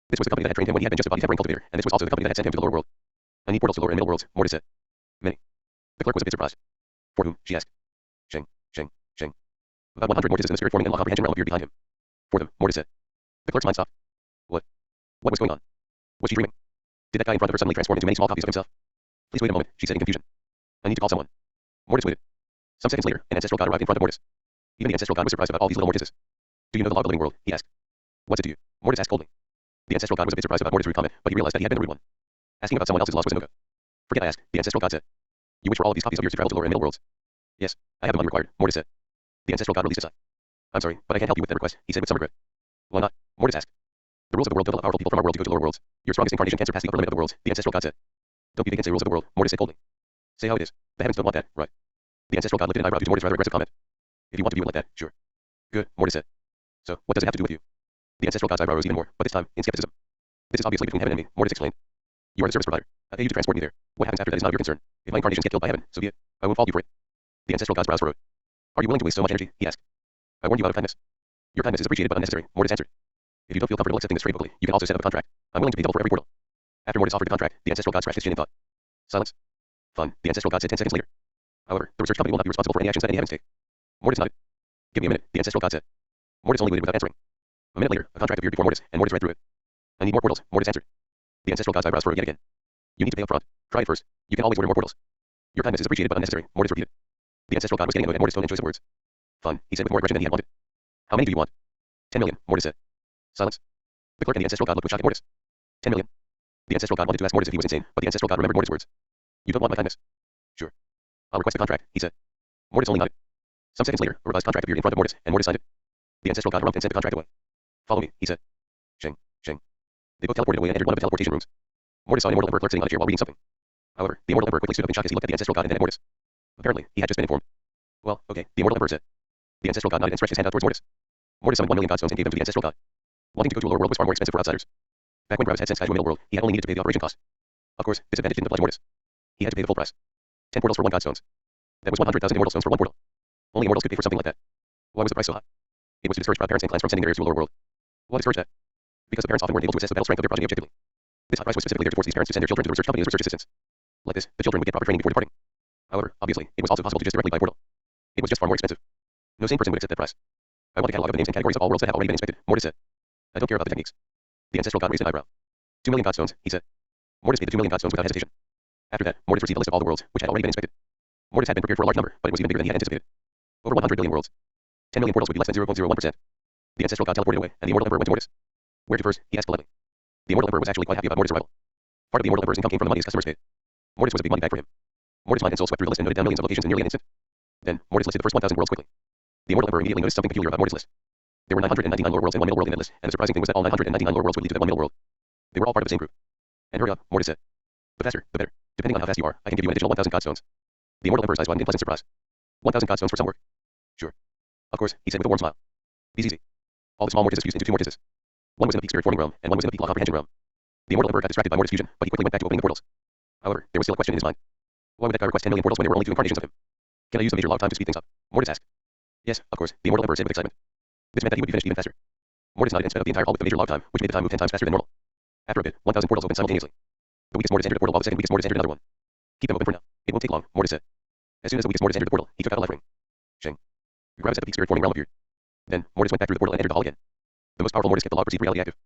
This was the company that had trained him when he had been just a body tempering cultivator, and this was also the company that had sent him to the lower world. I need portals to lower and middle worlds, Mortis said. Many. The clerk was a bit surprised. For whom? She asked. Sheng. About 100 Mortises in the spirit forming and law comprehension realm appeared behind him. For them, Mortis said. The clerk's mind stopped. What? What was going on? Was she dreaming? Did that guy in front of her suddenly transform into many small copies of himself? Please wait a moment, she said in confusion. I need to call someone. Mortis waited. Some seconds later, an ancestral god arrived in front of Mortis. Even the ancestral god was surprised about all these little Mortises. Do you know the law of the living world? He asked. What's it to you? Mortis asked coldly. The ancestral god was a bit surprised about Mortis' rude comment, but he realized that he had been the rude one. Asking about someone else's laws was a no-go. Forget I asked, the ancestral god said. You wish for all of these copies of yours to travel to lower and middle worlds? Yes, I have them unrequired, Mortis said. The ancestral god released a sigh. I'm sorry, but I can't help you with that request, he said with some regret. Why not? Mortis asked. The rules of the world don't allow powerful people from our world to go to lower worlds. Your strongest incarnation can't surpass the upper limit of the worlds, the ancestral god said. Don't be against the rules of the world, Mortis said coldly. Say how it is. The heavens don't want that, right? The ancestral god lifted an eyebrow due to Mortis' rather aggressive comment. If you want to view it like that, sure. Good, Mortis said. So, what does it have to do with you? The ancestral god's eyebrow rose even more, but this time, in skepticism. This is obviously between heaven and me, Mortis explained. You are the service provider. I pay you to transport me there. What happens after that is none of your concern. If my incarnations get killed by heaven, so be it. I won't fault you for it. The ancestral god's brows furrowed. Are you willing to waste so much energy? He asked. I warned you out of kindness. Your kindness is appreciated but unnecessary. Mortis answered. If you don't feel comfortable accepting this trade vocally, you can also set up a contract. I'm willing to pay double for every portal. After Mortis offered the contract, the ancestral god scratched his chin in thought. Silence. Fun, the ancestral god said 10 seconds later. However, the research company will not be responsible for any actions that any heavens take. Mortis nodded. Give me a minute, the ancestral god said. Mortis only waited without answering. A minute later, a contract appeared before Mortis, and Mortis read through it. I need more portals, Mortis answered. The ancestral god's eyebrows furrowed yet again. You need to pay up front. Try it first. You can always order more portals. Your kindness is appreciated but unnecessary, Mortis repeated. The ancestral god was getting annoyed at Mortis' tone and choice of words. Fun, he said with more aggression than he had wanted. How many do you want? 10 million, Mortis said. Silence. The clerk and the ancestral god looked with shock at Mortis. 10 million. The ancestral god wanted to ask Mortis if he was insane, but the ancestral god remembered Mortis' words. You don't want my kindness? Sure. I'll request the contract, he said. Mortis only nodded. Some seconds later, a revised contract appeared in front of Mortis, and Mortis signed it. The ancestral god rumped and sent the contract away. Follow me, he said. Shing, shing. They both teleported away and entered one of the teleportation rooms. Mortis saw an immortal emperor clerk sitting on a chair while reading something. However, the immortal emperor quickly stood up in shock as he looked at the ancestral god and then at Mortis. Apparently, he had just been informed. Well, okay, the immortal emperor said. The ancestral god nodded and stretched his hand out towards Mortis. Mortis summoned 1 million godstones and gave them to the ancestral god. Wanting to go to a lower world was far more expensive for outsiders. Back when Gravis had sent Sky to a middle world, he had only needed to pay the operation cost. Of course, this advantage didn't apply to Mortis. He had to pay the full price. 10 portals for 1 godstones. That was 100,000 immortal stones for 1 portal. Only immortals could pay for something like that. Why was the price so high? It was to discourage proud parents and clans from sending their heirs to a lower world. Why discourage that? Because the parents often weren't able to assess the battle strength of their progeny objectively. This high price was specifically there to force these parents to send their children to the research company as research assistants. Like this, the children would get proper training before departing. However, obviously, it was also possible to just directly buy portal. It was just far more expensive. No sane person would accept that price. I want a catalog of the names and categories of all worlds that have already been inspected, Mortis said. I don't care about the techniques. The ancestral god raised an eyebrow. 2 million godstones, he said. Mortis paid the 2 million godstones without hesitation. After that, Mortis received a list of all the worlds, which had already been inspected. Mortis had been prepared for a large number, but it was even bigger than he had anticipated. Over 100 billion worlds. 10 million portals would be less than 0.01%. The ancestral god teleported away, and the immortal emperor went to Mortis. Where to first? He asked politely. The immortal emperor was actually quite happy about Mortis' arrival. Part of the immortal emperor's income came from the money his customers paid. Mortis was a big money bag for him. Mortis' mind and soul swept through the list and noted down millions of locations in nearly an instant. Then, Mortis listed the first 1,000 worlds quickly. The immortal emperor immediately noticed something peculiar about Mortis' list. There were 999 lower worlds and 1 middle world in that list, and the surprising thing was that all 999 lower worlds would lead to that 1 middle world. They were all part of the same group. And hurry up, Mortis said. The faster, the better. Depending on how fast you are, I can give you an additional 1,000 godstones. The immortal emperor's eyes widened in pleasant surprise. 1,000 godstones for some work. Sure. Of course, he said with a warm smile. These easy. All the small mortises fused into 2 mortises. One was in the peak spirit forming realm, and one was in the peak law comprehension realm. The immortal emperor got distracted by Mortis fusion, but he quickly went back to opening the portals. However, there was still a question in his mind. Why would that guy request 10 million portals when there were only 2 incarnations of him? Can I use the major log time to speed things up? Mortis asked. Yes, of course, the immortal emperor said with excitement. This meant that he would be finished even faster. Mortis nodded and sped up the entire hall with the major log time, which made the time move 10 times faster than normal. After a bit, 1,000 portals opened simultaneously. The weakest Mortis entered a portal while the second weakest Mortis entered another one. Keep them open for now. It won't take long, Mortis said. As soon as the weakest Mortis entered the portal, he took out a life ring. Shing. Gravis at the peak spirit forming realm appeared. Then, Mortis went back through the portal and entered the hall again. The most powerful Mortis kept the log perceived reality active.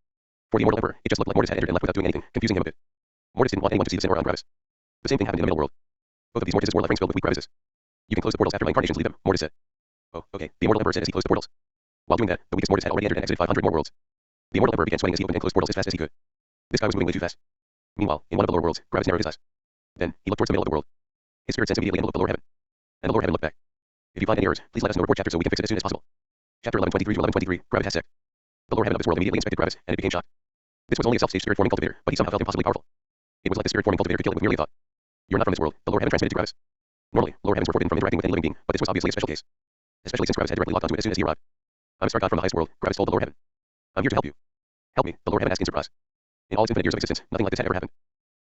For the immortal emperor, it just looked like Mortis had entered and left without doing anything, confusing him a bit. Mortis didn't want anyone to see the sin aura on Gravis. The same thing happened in the middle world. Both of these Mortises wore life rings filled with weak Gravises. You can close the portals after my incarnations leave them, Mortis said. Oh, okay, the immortal emperor said as he closed the portals. While doing that, the weakest Mortis had already entered and exited 500 more worlds. The immortal emperor began sweating as he opened and closed portals as fast as he could. This guy was moving way too fast. Meanwhile, in one of the lower worlds, Gravis narrowed his eyes. Then, he looked towards the middle of the world. His spirit sense immediately enveloped the lower heaven. And the lower heaven looked back. If you find any errors, please let us know report chapter so we can fix it as soon as possible. Chapter 1123 to 1123, Gravis has sec. The lower heaven of this world immediately inspected Gravis, and it became shocked. This was only a self-staged spirit-forming cultivator, but he somehow felt impossibly powerful. It was like the spirit-forming cultivator could kill it with merely a thought. You're not from this world, the lower heaven transmitted to Gravis. Normally, lower heavens were forbidden from interacting with any living being, but this was obviously a special case. Especially since Gravis had directly locked onto it as soon as he arrived. I'm a star god from the highest world, Gravis told the lower heaven. I'm here to help you. Help me, the lower heaven asked in surprise. In all its infinite years of existence, nothing like this had ever happened.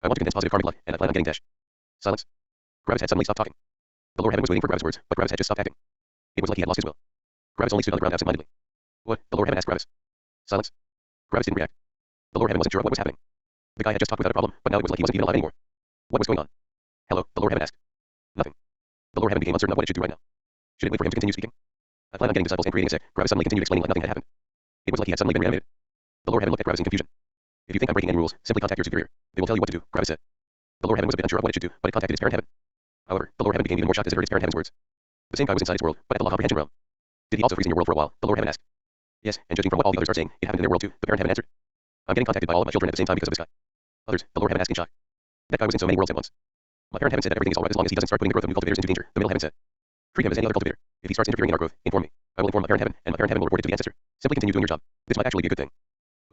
I want to condense positive karmic blood, and I plan on getting dash. Silence. Gravis had suddenly stopped talking. The lower heaven was waiting for Gravis' words, but Gravis had just stopped acting. It was like he had lost his will. Gravis only stood on the ground absent-mindedly. What? The lower heaven asked Gravis. Silence. Gravis didn't react. The lower heaven wasn't sure of what was happening. The guy had just talked without a problem, but now it was like he wasn't even alive anymore. What was going on? Hello, the lower heaven asked. Nothing. The lower heaven became uncertain of what it should do right now. Should it wait for him to continue speaking? I plan on getting disciples and creating a sect. Gravis suddenly continued explaining like nothing had happened. It was like he had suddenly been reanimated. The lower heaven looked at Gravis in confusion. If you think I'm breaking any rules, simply contact your superior. They will tell you what to do, Gravis said. The lower heaven was a bit unsure of what it should do, but it contacted its parent heaven. However, the lower heaven became even more shocked as it heard its parent heaven's words. The same guy was inside its world, but at the law comprehension realm. Did he also freeze in your world for a while? The lower heaven asked. Yes, and judging from what all the others are saying, it happened in their world too, the parent heaven answered. I'm getting contacted by all of my children at the same time because of this guy. Others, the lower heaven asked in shock. That guy was in so many worlds at once. My parent heaven said that everything is alright as long as he doesn't start putting the growth of new cultivators into danger, the middle heaven said. Treat him as any other cultivator. If he starts interfering in our growth, inform me. I will inform my parent heaven, and my parent heaven will report it to the ancestor. Simply continue doing your job. This might actually be a good thing.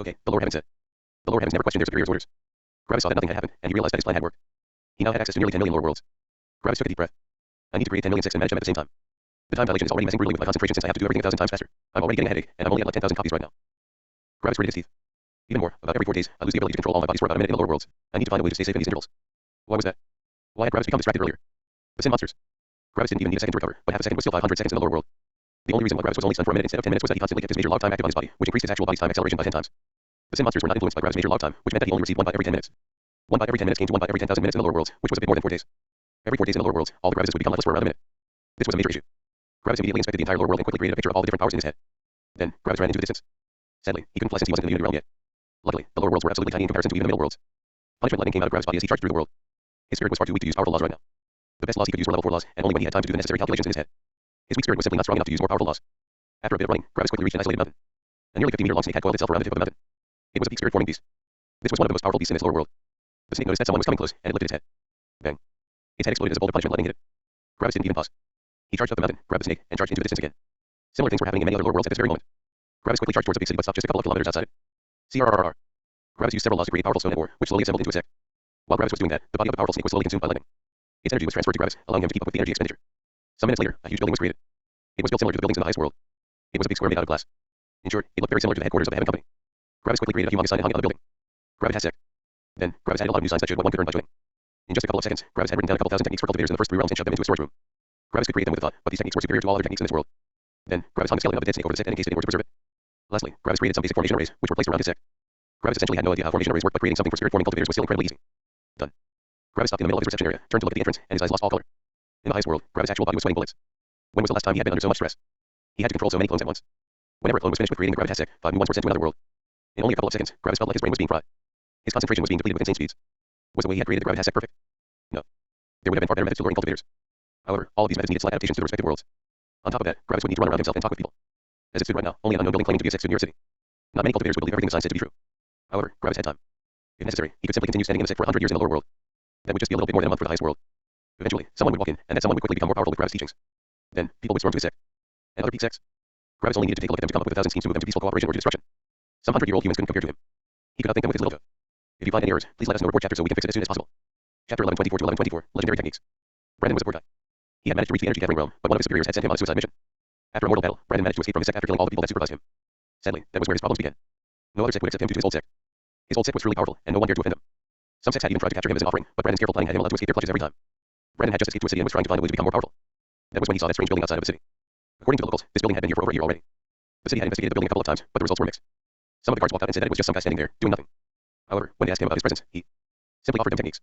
Okay, the lower heaven said. The lower heavens never questioned their superior's orders. Gravis saw that nothing had happened, and he realized that his plan had worked. He now had access to nearly 10 million lower worlds. Gravis took a deep breath. I need to create 10 million six and manage them at the same time. The time dilation is already messing brutally with my concentration since I have to do everything 1,000 times faster. I'm already getting a headache, and I'm only at like 10,000 copies right now. Gravis gritted his teeth. Even more, about every 4 days, I lose the ability to control all my bodies for about a minute in the lower worlds. I need to find a way to stay safe in these intervals. Why was that? Why had Gravis become distracted earlier? The sin monsters. Gravis didn't even need a second to recover, but half a second was still 500 seconds in the lower world. The only reason why Gravis was only stunned for a minute instead of 10 minutes was that he constantly kept his major log time active on his body, which increased his actual body's time acceleration by 10 times. The Sin monsters were not influenced by Gravis' major log time, which meant that he only received 1 bite every 10 minutes. 1 bite every 10 minutes came to 1 bite every 10,000 minutes in the lower worlds, which was a bit more than 4 days. Every 4 days in the lower worlds, all the Gravises would become lifeless for around a minute. This was a major issue. Gravis immediately inspected the entire lower world and quickly created a picture of all the different powers in his head. Then, Gravis ran into the distance. Sadly, he couldn't fly since he wasn't in the Unity realm yet. Luckily, the lower worlds were absolutely tiny in comparison to even the middle worlds. Punishment lightning came out of Gravis' body as he charged through the world. His spirit was far too weak to use powerful laws right now. The best laws he could use were level 4 laws, and only when he had time to do the necessary calculations in his head. His weak spirit was simply not strong enough to use more powerful laws. After a bit of running, Gravis quickly reached an isolated mountain. A nearly 50-meter long snake had coiled itself around the tip of the mountain. It was a peak spirit forming beast. This was one of the most powerful beasts in this lower world. The snake noticed that someone was coming close, and it lifted its head. Bang. Its head exploded as a bolt of punishment lightning hit it. Gravis didn't even pause. He charged up the mountain, grabbed the snake, and charged into the distance again. Similar things were happening in many other lower worlds at this very moment. Gravis quickly charged towards the big city but stopped just a couple of kilometers outside it. CRRR. Gravis used several laws to create powerful stone and ore, which slowly assembled into a sect. While Gravis was doing that, the body of the powerful snake was slowly consumed by lightning. Its energy was transferred to Gravis, allowing him to keep up with the energy expenditure. Some minutes later, a huge building was created. It was built similar to the buildings in the highest world. It was a big square made out of glass. In short, it looked very similar to the headquarters of the Heaven Company. Gravis quickly created a humongous sign and hung it on the building. Gravis has sect. Then, Gravis added a lot of new signs that showed what one could earn by joining. In just a couple of seconds, Gravis had written down a couple thousand techniques for cultivators in the first 3 realms and shoved them into a storage room. Gravis could create them with a thought, but these techniques were superior to all other techniques in this world. Then, Gravis hung the skeleton of the dead snake over the sect and encased it in order to preserve it. Lastly, Gravis created some basic formation arrays, which were placed around his sect. Gravis essentially had no idea how formation arrays worked, but creating something for spirit forming cultivators was still incredibly easy. Done. Gravis stopped in the middle of his reception area, turned to look at the entrance, and his eyes lost all color. In the highest world, Gravis' actual body was sweating bullets. When was the last time he had been under so much stress? He had to control so many clones at once. Whenever a clone was finished with creating the Gravis sect, 5 new ones were sent to another world. In only a couple of seconds, Gravis felt like his brain was being fried. His concentration was being depleted with insane speeds. Was the way he had created the Gravis sect perfect? No. There would have been far better methods to luring cultivators. However, all of these methods needed slight adaptations to the respective worlds. On top of that, Gravis would need to run around himself and talk with people. As it stood right now, only an unknown building claiming to be a sect stood near a city. Not many cultivators would believe everything the sign said to be true. However, Gravis had time. If necessary, he could simply continue standing in the sect for 100 years in the lower world. That would just be a little bit more than a month for the highest world. Eventually, someone would walk in, and that someone would quickly become more powerful with Gravis' teachings. Then, people would storm to his sect. And other peak sects? Gravis only needed to take a look at them to come up with 1,000 schemes to move them to peaceful cooperation or to destruction. Some 100-year-old humans couldn't compare to him. He could outthink them with his little toe. If you find any errors, please let us know. Report chapter so we can fix it as soon as possible. Chapter 1124 to 1124, Legendary Techniques. Brandon was a poor guy. He had managed to reach the energy gathering realm, but one of his superiors had sent him on a suicide mission. After a mortal battle, Brandon managed to escape from his sect after killing all the people that supervised him. Sadly, that was where his problems began. No other sect would accept him due to his old sect. His old sect was truly powerful, and no one dared to offend him. Some sects had even tried to capture him as an offering, but Brandon's careful planning had him allowed to escape their clutches every time. Brandon had just escaped to a city and was trying to find a way to become more powerful. That was when he saw that strange building outside of the city. According to the locals, this building had been here for over a year already. The city had investigated the building a couple of times, but the results were mixed. Some of the guards walked out and said that it was just some guy standing there, doing nothing. However, when they asked him about his presence, he simply offered them techniques.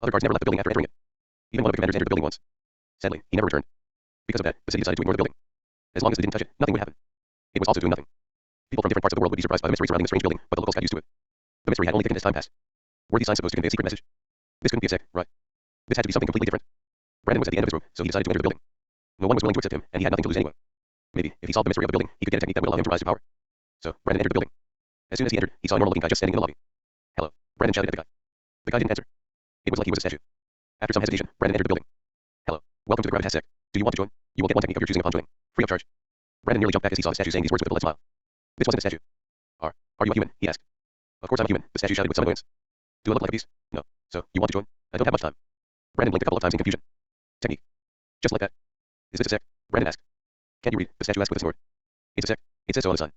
Other guards never left the building after entering it. Even one of the commanders entered the building once. Sadly, he never returned. Because of that, the city decided to ignore the building. As long as they didn't touch it, nothing would happen. It was also doing nothing. People from different parts of the world would be surprised by the mystery surrounding the strange building, but the locals got used to it. The mystery had only thickened as time passed. Were these signs supposed to convey a secret message? This couldn't be a sect, right? This had to be something completely different. Brandon was at the end of his rope, so he decided to enter the building. No one was willing to accept him, and he had nothing to lose anyway. Maybe, if he solved the mystery of the building, he could get a technique that would allow him to rise to power. So, Brandon entered the building. As soon as he entered, he saw a normal-looking guy just standing in the lobby. Hello. Brandon shouted at the guy. The guy didn't answer. It was like he was a statue. After some hesitation, Brandon entered the building. Hello. Welcome to the Gravis sect. Do you want to join? You will get one technique of your choosing upon joining. Free of charge. Brandon nearly jumped back as he saw the statue saying these words with a polite smile. This wasn't a statue. Are you a human? He asked. Of course I'm a human, the statue shouted with some annoyance. Do I look like a beast? No. So, you want to join? I don't have much time. Brandon blinked a couple of times in confusion. Technique. Just like that. Is this a sect? Brandon asked. Can't you read? The statue asked with a snort. It's a sect. It says so on the sign.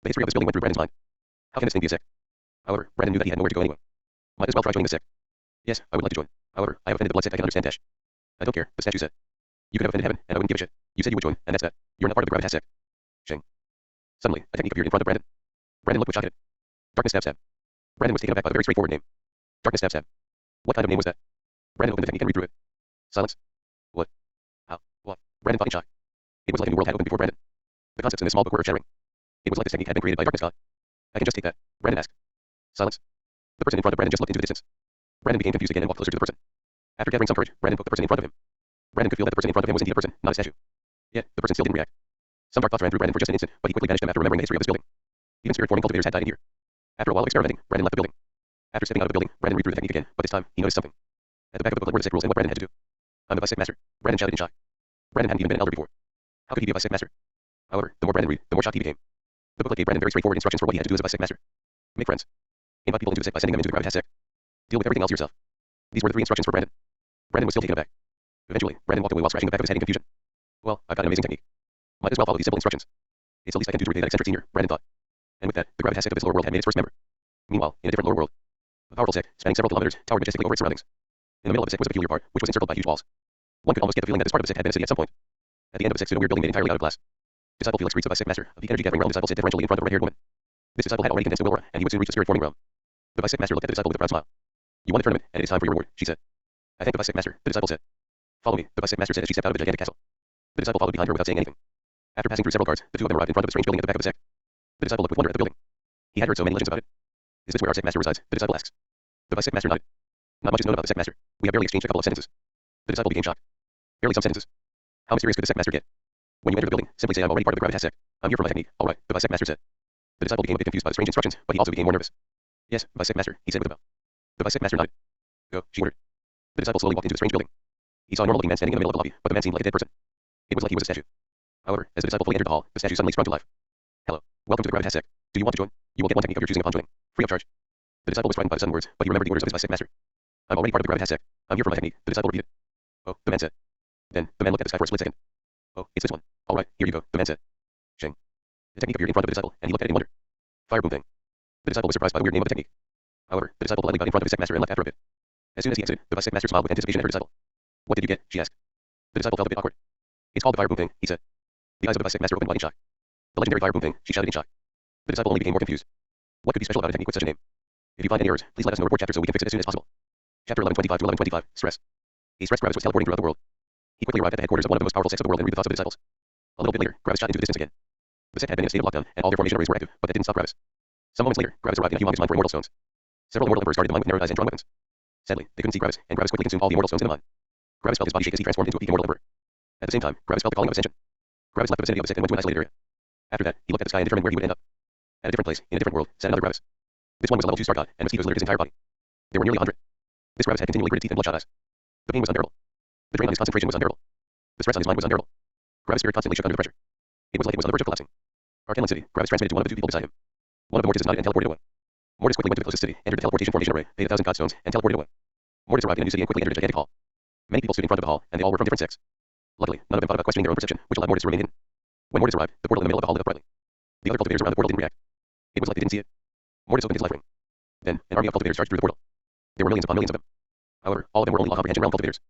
The history of this building went through Brandon's mind. How can this thing be a sect? However, Brandon knew that he had nowhere to go anyway. Might as well try joining the sect. Yes, I would like to join. However, I have offended the blood sect. I can understand Dash. I don't care, the statue said. You could have offended heaven, and I wouldn't give a shit. You said you would join, and that's that. You're not part of the Gravis sect. Shing. Suddenly, a technique appeared in front of Brandon. Brandon looked with shock at it. Darkness stab stab. Brandon was taken aback by the very straightforward name. Darkness stab stab. What kind of name was that? Brandon opened the technique and read through it. Silence. What? How? What? Brandon thought in shock. It was like a new world had opened before Brandon. The concepts in this small book were earth-shattering. It was like this technique had been created by Darkness God. I can just take that, Brandon asked. Silence. The person in front of Brandon just looked into the distance. Brandon became confused again and walked closer to the person. After gathering some courage, Brandon poked the person in front of him. Brandon could feel that the person in front of him was indeed a person, not a statue. Yet, the person still didn't react. Some dark thoughts ran through Brandon for just an instant, but he quickly banished them after remembering the history of this building. Even spirit-forming cultivators had died in here. After a while of experimenting, Brandon left the building. After stepping out of the building, Brandon read through the technique again, but this time, he noticed something. At the back of the booklet were the sect rules and what Brandon had to do. I'm the vice sect master, Brandon shouted in shock. Brandon hadn't even been an elder before. How could he be a vice sect master? However, the more Brandon read, the more shocked he became. The booklet gave Brandon very straightforward instructions for what he had to do as a vice sect master. Make friends. Invite people into the sect by sending them into the Gravis sect. Deal with everything else yourself. These were the 3 instructions for Brandon. Brandon was still taken aback. Eventually, Brandon walked away while scratching the back of his head in confusion. Well, I've got an amazing technique. Might as well follow these simple instructions. It's the least I can do to repay that eccentric senior, Brandon thought. And with that, the Gravis sect of this lower world had made its first member. Meanwhile, in a different lower world, a powerful sect, spanning several kilometers, towered majestically over its surroundings. In the middle of the sect was a peculiar part, which was encircled by huge walls. One could almost get the feeling that this part of the sect had been a city at some point. At the end of the sect stood a weird building made entirely out of glass. Disciple Felix greets the Bisect Master. A peak energy gathering realm disciple sit deferentially in front of the red-haired woman. This disciple had already condensed the will aura, and he would soon reach the spirit forming realm. The Bisect Master looked at the disciple with a proud smile. You won the tournament, and it is time for your reward, she said. I thank the Bisect Master, the disciple said. Follow me, the Bisect Master said as she stepped out of the gigantic castle. The disciple followed behind her without saying anything. After passing through several guards, the two of them arrived in front of the strange building at the back of the sect. The disciple looked with wonder at the building. He had heard so many legends about it. Is this where our sect master resides? The disciple asks. The Bisect Master nodded. Not much is known about the sect master. We have barely exchanged a couple of sentences. The disciple became shocked. Barely some sentences. How mysterious could the sect master get? When you enter the building, simply say I'm already part of the gravitas sect. I'm here for my technique. All right, the Bisect Master said. The disciple became a bit confused by the strange instructions, but he also became more nervous. Yes, Bisect Master, he said with a bow. The Bisect Master nodded. Go, she ordered. The disciple slowly walked into the strange building. He saw a normal-looking man standing in the middle of the lobby, but the man seemed like a dead person. It was like he was a statue. However, as the disciple fully entered the hall, the statue suddenly sprung to life. Hello, welcome to the gravitas sect. Do you want to join? You will get one technique of your choosing upon joining, free of charge. The disciple was frightened by the sudden words, but he remembered the orders of his Bisect Master. I'm already part of the gravitas sect. I'm here for my technique, the disciple repeated. Oh, the man said. Then, the man looked at the sky for a split second. Oh, it's this one. All right, here you go, the man said. Sheng. The technique appeared in front of the disciple, and he looked at it in wonder. Fire boom thing. The disciple was surprised by the weird name of the technique. However, the disciple politely got in front of his sect master and left after a bit. As soon as he exited, the Bisect Master smiled with anticipation at her disciple. What did you get? She asked. The disciple felt a bit awkward. It's called the fire boom thing, he said. The eyes of the Bisect Master opened wide in shock. The legendary fire boom thing, she shouted in shock. The disciple only became more confused. What could be special about a technique with such a name? If you find any errors, please let us know. Report chapter so we can fix it as soon as possible. Chapter 1125 to 1125. Stress. A stressed Gravis was teleporting throughout the world. He quickly arrived at the headquarters of one of the most powerful sects of the world and read the thoughts of the disciples. A little bit later, Gravis shot into the distance again. The sect had been in a state of lockdown, and all their formation arrays were active, but that didn't stop Gravis. Some moments later, Gravis arrived in a humongous mine for immortal stones. Several immortal emperors guarded the mine with narrowed eyes and drawn weapons. Sadly, they couldn't see Gravis, and Gravis quickly consumed all the immortal stones in the mine. Gravis felt his body shake as he transformed into a peak immortal emperor. At the same time, Gravis felt the calling of ascension. Gravis left the vicinity of the sect and went to an isolated area. After that, he looked at the sky and determined where he would end up. At a different place, in a different world, sat another Gravis. This one was a level 2 star god, and mosquitoes littered his entire body. There were nearly 100. This Gravis had continually gritted teeth and bloodshot eyes. The pain was unbearable. The drain on his concentration was unbearable. The stress on his mind was unbearable. Gravis' spirit constantly shook under the pressure. It was like it was on the verge of collapsing. Arcanlan City, Gravis transmitted to one of the two people beside him. One of the Mortises nodded and teleported away. Mortis quickly went to the closest city, entered the teleportation formation array, paid 1,000 godstones, and teleported away. Mortis arrived in a new city and quickly entered a gigantic hall. Many people stood in front of the hall, and they all were from different sects. Luckily, none of them thought about questioning their own perception, which allowed Mortis to remain hidden. When Mortis arrived, the portal in the middle of the hall lit up brightly. The other cultivators around the portal didn't react. It was like they didn't see it. Mortis opened his life ring. Then, an army of cultivators charged through the portal. There were millions upon millions of them. However, all of them were only law comprehension realm cultivators.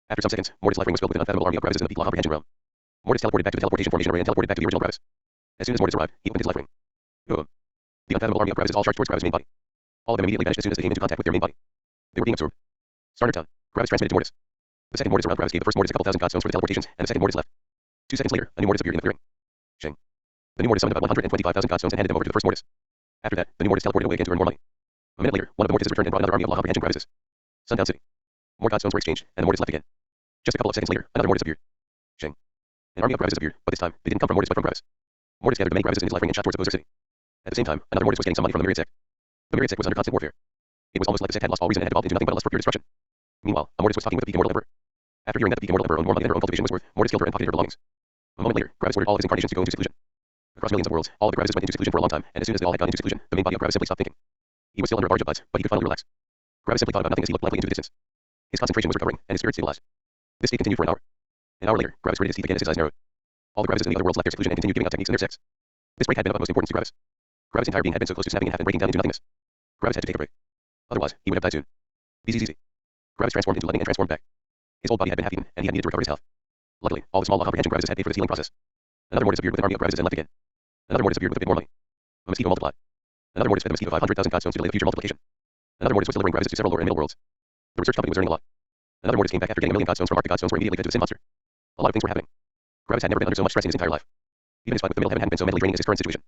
After some seconds, Mortis' life ring was filled with an unfathomable army of Gravises in the peak law comprehension realm. Mortis teleported back to the teleportation formation array and teleported back to the original Gravis. As soon as Mortis arrived, he opened his life ring. The unfathomable army of Gravises all charged towards Gravis' main body. All of them immediately vanished as soon as they came into contact with their main body. They were being absorbed. Starter Town. Gravis transmitted to Mortis. The second Mortis around Gravis gave the first Mortis a couple thousand godstones for the teleportations, and the second Mortis left. 2 seconds later, a new Mortis appeared in the clearing. Sheng. The new Mortis summoned about 125,000 godstones and handed them over to the first Mortis. After that, the new Mortis teleported away again to earn more money. A minute later, one of the Mortises returned and brought another army of law comprehension Gravises. Sundown City. More godstones were exchanged, and the Mortis left again. Just a couple of seconds later, another Mortis appeared. Sheng. An army of Gravises appeared, but this time, they didn't come from Mortis but from Gravis. Mortis gathered many Gravises in his life ring and shot towards Opposer City. At the same time, another Mortis was getting some money from the Myriad sect. The Myriad sect was under constant warfare. It was almost like the sect had lost all reason and had evolved into nothing but a lust for pure destruction. Meanwhile, a Mortis was talking with the peak immortal emperor. After hearing that the peak immortal emperor owned more money than her own cultivation was worth, Mortis killed her and pocketed her belongings. A moment later, Gravis ordered all of his incarnations to go into seclusion. Across millions of worlds, all of the Gravises went into seclusion for a long time, and as soon as they all had gone into seclusion, the main body of Gravis simply stopped thinking. He was still under a barrage of buds, but he could finally relax. Gravis simply thought about nothing as he looked blankly into the distance. His concentration was recovering, and his spirit stabilized. This state continued for an hour. An hour later, Gravis gritted his teeth again as his eyes narrowed. All the Gravises in the other worlds left their seclusion and continued giving out techniques in their sects. This break had been of utmost importance to Gravis. Gravis' entire being had been so close to snapping in half and breaking down into nothingness. Gravis had to take a break. Otherwise, he would have died soon. Easy. Gravis transformed into lightning and transformed back. His old body had been half-eaten, and he had needed to recover his health. Luckily, all the small law comprehension Gravises had paid for this healing process. Another Mortis appeared with an army of Gravises and left again. Another Mortis appeared with a bit more money. A mosquito multiplied. Another Mortis fed the mosquito 500,000 godstones to delay the future multiplication. Another Mortis was delivering Gravises to several lower and middle worlds. The research company was earning a lot. Another Mortis came back after getting a million godstones from Arc. The godstones were immediately fed to the sin monster. A lot of things were happening. Gravis had never been under so much stress in his entire life. Even his fight with the middle heaven hadn't been so mentally draining as his current situation.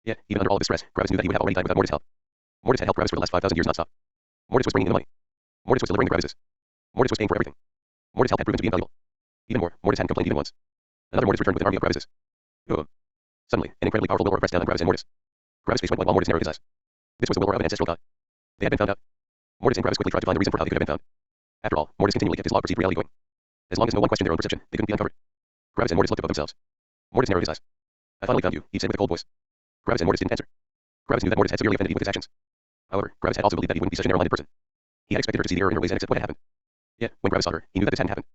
Yet, even under all of his stress, Gravis knew that he would have already died without Mortis' help. Mortis had helped Gravis for the last 5,000 years non-stop. Mortis was bringing in the money. Mortis was delivering the Gravises. Mortis was paying for everything. Mortis' help had proven to be invaluable. Even more, Mortis hadn't complained even once. Another Mortis returned with an army of Gravises. Suddenly, an incredibly powerful will aura pressed down on Gravis and Mortis. Gravis' face went white while Mortis narrowed his eyes. This was the will aura of an ancestral god. They had been found out. Mortis and Gravis quickly tried to find the reason for how they could have been found. After all, Mortis continually kept his log perceived reality going. As long as no one questioned their own perception, they couldn't be uncovered. Gravis and Mortis looked above themselves. Mortis narrowed his eyes. I finally found you, he said with a cold voice. Gravis and Mortis didn't answer. Gravis knew that Mortis had severely offended him with his actions. However, Gravis had also believed that he wouldn't be such a narrow-minded person. He had expected her to see the error in her ways and accept what had happened. Yet, when Gravis saw her, he knew that this hadn't happened.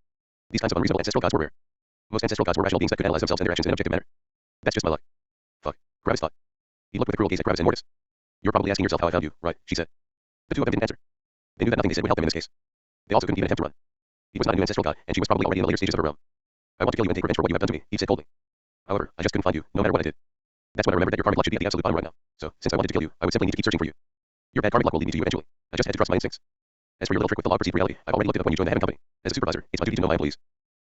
These kinds of unreasonable ancestral gods were rare. Most ancestral gods were rational beings that could analyze themselves and their actions in an objective manner. That's just my luck. Fuck, Gravis thought. He looked with a cruel gaze at Gravis and Mortis. You're probably asking yourself how I found you, right? She said. The two of them didn't answer. They knew that nothing they said would help them in this case. They also couldn't even attempt to run. He was not a new ancestral god, and she was probably already in the later stages of her realm. I want to kill you and take revenge for what you have done to me, he said coldly. However, I just couldn't find you, no matter what I did. That's when I remembered that your karmic luck should be at the absolute bottom right now. So, since I wanted to kill you, I would simply need to keep searching for you. Your bad karmic luck will lead me to you eventually. I just had to trust my instincts. As for your little trick with the law perceived reality, I've already looked it up when you joined the Heaven Company. As a supervisor, it's my duty to know my employees.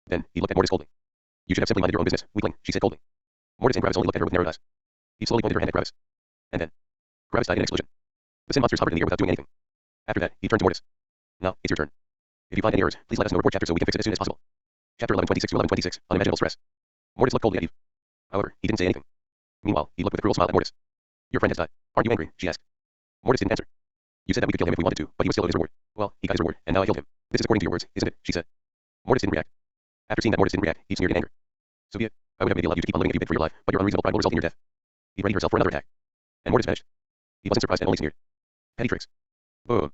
Then, he looked at Mortis coldly. You should have simply minded your own business, weakling, she said coldly. Mortis and Gravis only looked at her with narrowed eyes. He slowly pointed her hand at Gravis. And then, Gravis died in an explosion. The sin monsters hovered in the air without doing anything. After that, he turned to Mortis. Now, it's your turn. If you find any errors, please let us know. Report chapter so we can fix it as soon as possible. Chapter 1126 to 1126, Unimaginable Stress. Mortis looked coldly at Eve. However, he didn't say anything. Meanwhile, he looked with a cruel smile at Mortis. Your friend has died. Aren't you angry? She asked. Mortis didn't answer. You said that we could kill him if we wanted to, but he was still owed his reward. Well, he got his reward, and now I killed him. This is according to your words, isn't it? She said. Mortis didn't react. After seeing that Mortis didn't react, he sneered in anger. So be it. I would have maybe allowed you to keep on living if you begged for your life, but your unreasonable pride will result in your death. Eve readied herself for another attack. And Mortis vanished. He wasn't surprised and only sneered. Petty tricks. Oh.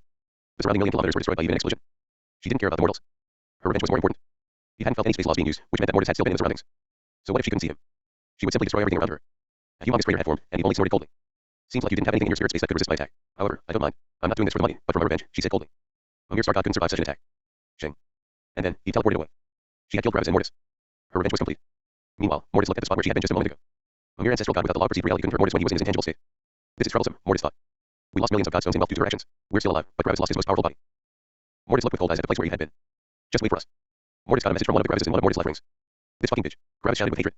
The surrounding million kilometers were destroyed by Eve in an explosion. She didn't care about the mortals. Her revenge was more important. Eve hadn't felt any space laws being used, which meant that Mortis had still been in the surroundings. So what if she couldn't see him? She would simply destroy everything around her. A humongous crater had formed, and Eve only snorted coldly. Seems like you didn't have anything in your spirit space that could resist my attack. However, I don't mind. I'm not doing this for the money, but for my revenge, she said coldly. A mere star god couldn't survive such an attack. Shing. And then, he teleported away. She had killed Gravis and Mortis. Her revenge was complete. Meanwhile, Mortis looked at the spot where she had been just a moment ago. A mere ancestral god without the law perceived reality couldn't hurt Mortis when he was in his intangible state. This is troublesome, Mortis thought. We lost millions of godstones in wealth due to her actions. We're still alive, but Gravis lost his most powerful body. Mortis looked with cold eyes at the place where he had been. Just wait for us. Mortis got a message from one of the Gravises in one of Mortis' life rings. This fucking bitch. Gravis shouted with hatred.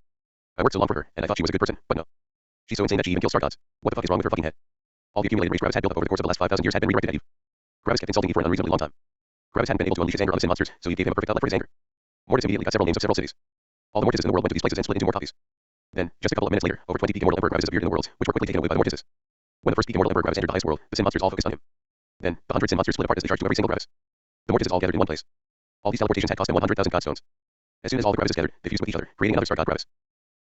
I worked so long for her, and I thought she was a good person, but no. She's so insane that she even kills star gods. What the fuck is wrong with her fucking head? All the accumulated rage Gravis had built up over the course of the last 5,000 years had been redirected at Eve. Gravis kept insulting Eve for an unreasonably long time. Gravis hadn't been able to unleash his anger on the sin monsters, so he gave him a perfect outlet for his anger. Mortis immediately got several names of several cities. All the Mortises in the world went to these places and split into more copies. Then, just a couple of minutes later, over 20 peak immortal emperor Gravises appeared in the worlds, which were quickly taken away by the Mortises. When the first peak immortal emperor Gravis entered the highest world, the sin monsters all focused on him. Then, the 100 sin monsters split apart as they charged to every single Gravis. The Mortises all gathered in one place. All these teleportations had cost them 100,000 godstones. As soon as all the Gravises gathered, they fused with each other, creating another star god Gravis.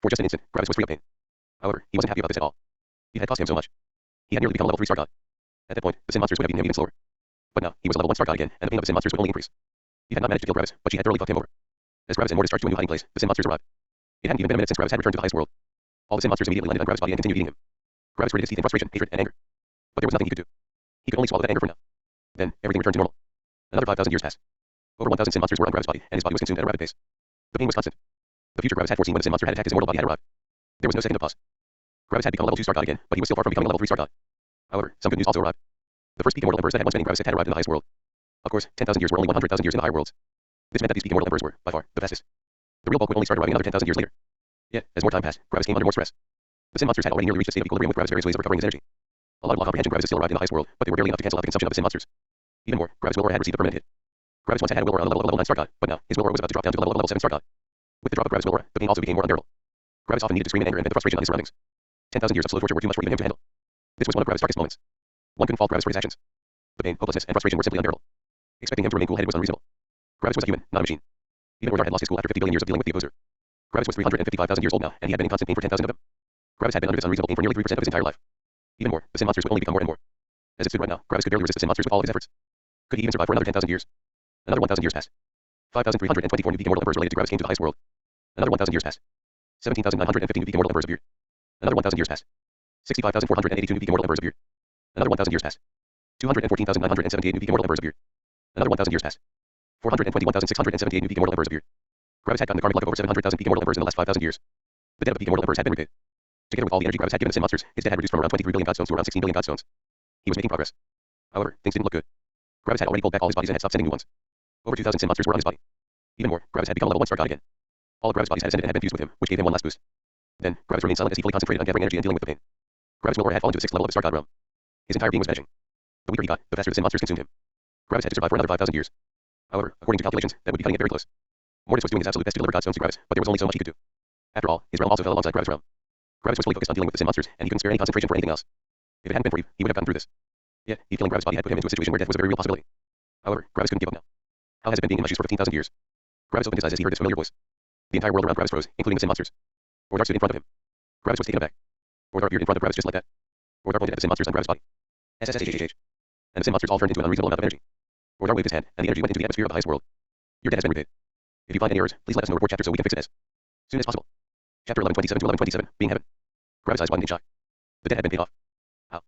For just an instant, Gravis was free of pain. However, he wasn't happy about this at all. It had cost him so much. He had nearly become a level 3 star god. At that point, the sin monsters would have eaten him even slower. But now, he was a level 1 star god again, and the pain of the sin monsters would only increase. He had not managed to kill Gravis, but she had thoroughly fucked him over. As Gravis and Mortis charged to a new hiding place, the sin monsters arrived. It hadn't even been a minute since Gravis had returned to the highest world. All the sin monsters immediately landed on Gravis' body and continued eating him. Gravis gritted his teeth in frustration, hatred, and anger. But there was nothing he could do. He could only swallow that anger for now. Then, everything returned to normal. Another 5,000 years passed. Over 1,000 sin monsters were on Gravis' body, and his body was consumed at a rapid pace. The pain was constant. The future Gravis had foreseen when the sin monster had attacked his immortal body had arrived. There was no second of pause. Gravis had become a level 2 star god again, but he was still far from becoming a level 3 star god. However, some good news also arrived. The first peak immortal emperors that had once been in Gravis had arrived in the highest world. Of course, 10,000 years were only 100,000 years in the higher worlds. This meant that these peak immortal emperors were, by far, the fastest. The real bulk would only start arriving another 10,000 years later. Yet, as more time passed, Gravis came under more stress. The sin monsters had already nearly reached a state of equilibrium with Gravis' various ways of recovering his energy. A lot of law comprehension Gravis still arrived in the highest world, but they were barely enough to cancel out the consumption of the sin monsters. Even more, Gravis' willpower had received a permanent hit. Gravis once had a willpower on the level of a level 9 star god, but now, his willpower was about to drop down to the level of a level 7 star god. With the drop of Gravis' willpower, the pain also became more unbearable. Gravis often needed to scream in anger and vent the frustration on his surroundings. 10,000 years of slow torture were too much for even him to handle. This was one of Gravis' darkest moments. One couldn't fault Gravis for his actions. The pain, hopelessness, and frustration were simply unbearable. Expecting him to remain cool-headed was unreasonable. Gravis was a human, not a machine. Even Ordar had lost his cool after 50 billion years of dealing with the opposer. Gravis was 355,000 years old now, and he had been in constant pain for 10,000 of them. Gravis had been under this unreasonable pain for nearly 3% of his entire life. Even more, the sin monsters would only become more and more. As it stood right now, Gravis could barely resist the sin monsters with all of his efforts. Could he even survive for another 10,000 years? Another 1,000 years passed. 5,324 new peak immortal emperors related to Gravis came to the highest world. Another 1,000 years passed. 17,950 new peak immortal emperors appeared. Another 1,000 years passed. 65,482 new peak immortal emperors appeared. Another 1,000 years passed. 214,978 new peak immortal emperors appeared. Another 1,000 years passed. 421,678 new peak immortal emperors appeared. Gravis had gotten the karmic luck of over 700,000 peak immortal emperors in the last 5,000 years. The debt of the peak immortal emperors had been repaid. Together with all the energy Gravis had given the sin monsters, his debt had reduced from around 23 billion godstones to around 16 billion godstones. He was making progress. However, things didn't look good. Gravis had already pulled back all his bodies and had stopped sending new ones. Over 2,000 sin monsters were on his body. Even more, Gravis had become a level 1 star god again. All of Gravis' bodies had ascended and had been fused with him, which gave him one last boost. Then, Gravis remained silent as he fully concentrated on gathering energy and dealing with the pain. Gravis' willpower had fallen to the 6th level of the star god realm. His entire being was vanishing. The weaker he got, the faster the sin monsters consumed him. Gravis had to survive for another 5,000 years. However, according to calculations, that would be cutting it very close. Mortis was doing his absolute best to deliver godstones to Gravis, but there was only so much he could do. After all, his realm also fell alongside Gravis' realm. Gravis was fully focused on dealing with the sin monsters, and he couldn't spare any concentration for anything else. If it hadn't been for Eve, he would have gotten through this. Yet, Eve killing Gravis' body had put him into a situation where death was a very real possibility. However, Gravis couldn't give up now. How has it been being in my shoes for 15,000 years? Gravis opened his eyes as he heard this familiar voice. The entire world around Gravis froze, including the sin monsters. Ordar stood in front of him. Gravis was taken aback. Ordar appeared in front of Gravis just like that. Ordar pointed at the sin monsters on Gravis' body. SSHHH. And the sin monsters all turned into an unreasonable amount of energy. Ordar waved his hand, and the energy went into the atmosphere of the highest world. Your debt has been repaid. If you find any errors, please let us know. Report chapter so we can fix it as soon as possible. Chapter 1127 to 1127, being heaven. Gravis' eyes widened in shock. The debt had been paid off. How?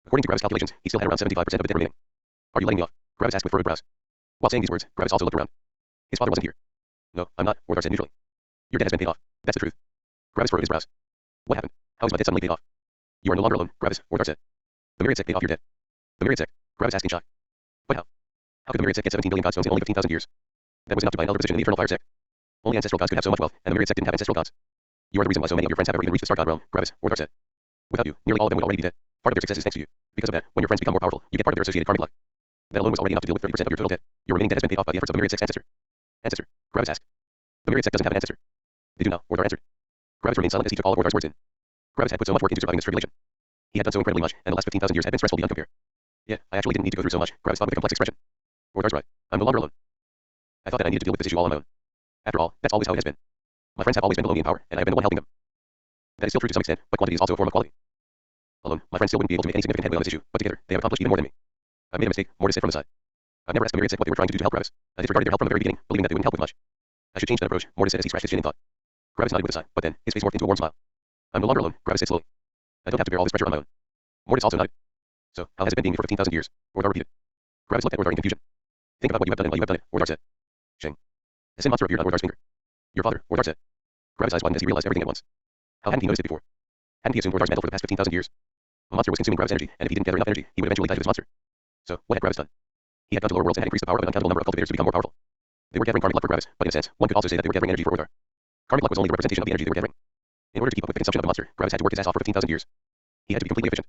According to Gravis' calculations, he still had around 75% of the debt remaining. Are you letting me off? Gravis asked with furrowed brows. While saying these words, Gravis also looked around. His father wasn't here. No, I'm not, Ordar said neutrally. Your debt has been paid off. That's the truth. Gravis furrowed his brows. What happened? How is my debt suddenly paid off? You are no longer alone, Gravis, or Dark said. The myriad sect paid off your debt. The myriad sect? Gravis asked in shock. But how? How could the myriad sect get 17 billion godstones in only 15,000 years? That was enough to buy an elder position in the eternal fire sect. Only ancestral gods could have so much wealth, and the myriad sect didn't have ancestral gods. You are the reason why so many of your friends have ever even reached the star god realm, Gravis, or Dark said. Without you, nearly all of them would already be dead. Part of their success is thanks to you. Because of that, when your friends become more powerful, you get part of their associated karmic luck. That alone was already enough to deal with 30% of your total debt. Your remaining debt has been paid off by the efforts of the myriad sect's ancestor. Ancestor? Gravis asked. The myriad sect doesn't have an ancestor. They do now, Ordar answered. Gravis remained silent as he took all of Ordar's words in. Gravis had put so much work into surviving this tribulation. He had done so incredibly much, and the last 15,000 years had been stressful beyond compare. Yeah, I actually didn't need to go through so much, Gravis thought with a complex expression. Ordar's right. I'm no longer alone. I thought that I needed to deal with this issue all on my own. After all, that's always how it has been. My friends have always been below me in power, and I have been the one helping them. That is still true to some extent, but quantity is also a form of quality. Alone, my friends still wouldn't be able to make any significant headway on this issue, but together, they have accomplished even more than me. I made a mistake, more to say from the side. I've never asked the myriad sect what they were trying to do to help Gravis. I disregarded their help from the very beginning, believing that they wouldn't help with much. I should change that approach, Mortis said as he scratched his chin in thought. Gravis nodded with a sigh, but then, his face morphed into a warm smile. I'm no longer alone, Gravis said slowly. I don't have to bear all this pressure on my own. Mortis also nodded. So, how has it been being me for 15,000 years? Ordar repeated. Gravis looked at Ordar in confusion. Think about what you have done and why you have done it, Ordar said. Shang. A sin monster appeared on Ordar's finger. Your father, Ordar said. Gravis' eyes widened as he realized everything at once. How hadn't he noticed it before? Hadn't he assumed Ordar's mental for the past 15,000 years? A monster was consuming Gravis' energy, and if he didn't gather enough energy, he would eventually die to this monster. So, what had Gravis done? He had gone to lower worlds and had increased the power of an uncountable number of cultivators to become more powerful. They were gathering karmic luck for Gravis, but in a sense, one could also say that they were gathering energy for Ordar. Karmic luck was only the representation of the energy they were gathering. In order to keep up with the consumption of the monster, Gravis had to work his ass off for 15,000 years. He had to be completely efficient.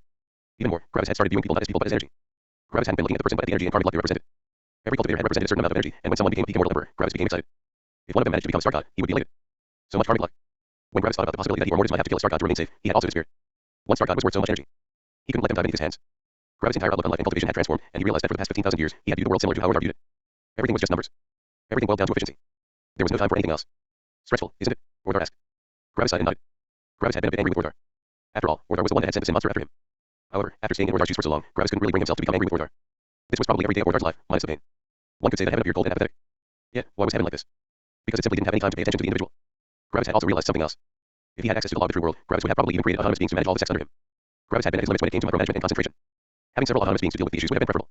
Even more, Gravis had started viewing people not as people but as energy. Gravis hadn't been looking at the person but at the energy and karmic luck they represented. Every cultivator had represented a certain amount of energy, and when someone became a peak immortal emperor, Gravis became excited. If one of them managed to become a star god, he would be elated. So much karmic luck. When Gravis thought about the possibility that he or Mortis might have to kill a star god to remain safe, he had also despaired. One star god was worth so much energy. He couldn't let them die beneath his hands. Gravis' entire outlook on life and cultivation had transformed, and he realized that for the past 15,000 years, he had viewed the world similar to how Ordar viewed it. Everything was just numbers. Everything boiled down to efficiency. There was no time for anything else. Stressful, isn't it? Ordar asked. Gravis sighed and nodded. Gravis had been a bit angry with Ordar. After all, Ordar was the one that had sent the sin monster after him. However, after staying in Ordar's juice for so long, Gravis couldn't really bring himself to become angry with Ordar. This was probably every day of Ordar's life, minus the pain. One could say that heaven appeared cold and apathetic. Yeah, why was heaven like this? Because it simply didn't have any time to pay attention to the individual. Gravis had also realized something else. If he had access to the law of the true world, Gravis would have probably even created autonomous beings to manage all the sects under him. Gravis had been at his limits when it came to micromanagement and concentration. Having several autonomous beings to deal with the issues would have been preferable.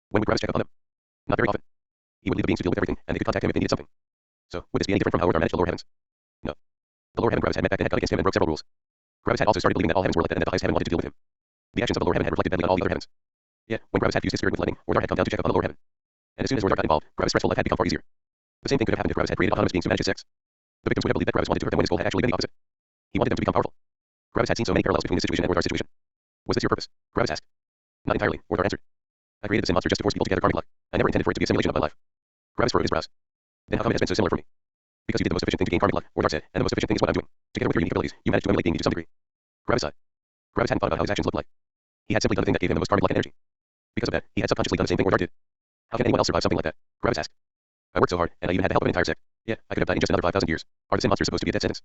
When would Gravis check up on them? Not very often. He would leave the beings to deal with everything, and they could contact him if they needed something. So, would this be any different from how Ordar managed the lower heavens? No. The lower heaven Gravis had met back then had gone against him and broke several rules. Gravis had also started believing that all heavens were like that and that the highest heaven wanted to deal with him. The actions of the lower heaven had reflected badly on all the other heavens. Yeah, when Gravis had fused his spirit with lightning, Ordar had come down to check up on the lower heaven. And as soon as Ordar got involved, Gravis' stressful life had become far easier. The same thing could have happened if Gravis had created autonomous beings to manage his sects. The victims would have believed that Gravis wanted to hurt them when his goal had actually been the opposite. He wanted them to become powerful. Gravis had seen so many parallels between this situation and Ordar's situation. Was this your purpose? Gravis asked. Not entirely, Ordar answered. I created the sin monster just to force people to gather karmic luck. I never intended for it to be a simulation of my life. Gravis furrowed his brows. Then how come it has been so similar for me? Because you did the most efficient thing to gain karmic luck, Ordar said, and the most efficient thing is what I'm doing. Together with your unique abilities, you managed to emulate being me to some degree. Gravis sighed. Gravis hadn't thought about how his actions looked like. He had simply done the thing that gave him the most karmic luck and energy. Because of that, he had subconsciously done the same thing Ordar did. How can anyone else survive something like that? Gravis asked. I worked so hard, and I even had the help of an entire sect. Yeah, I could have died in just another 5,000 years. Are the sin monsters supposed to be a death sentence?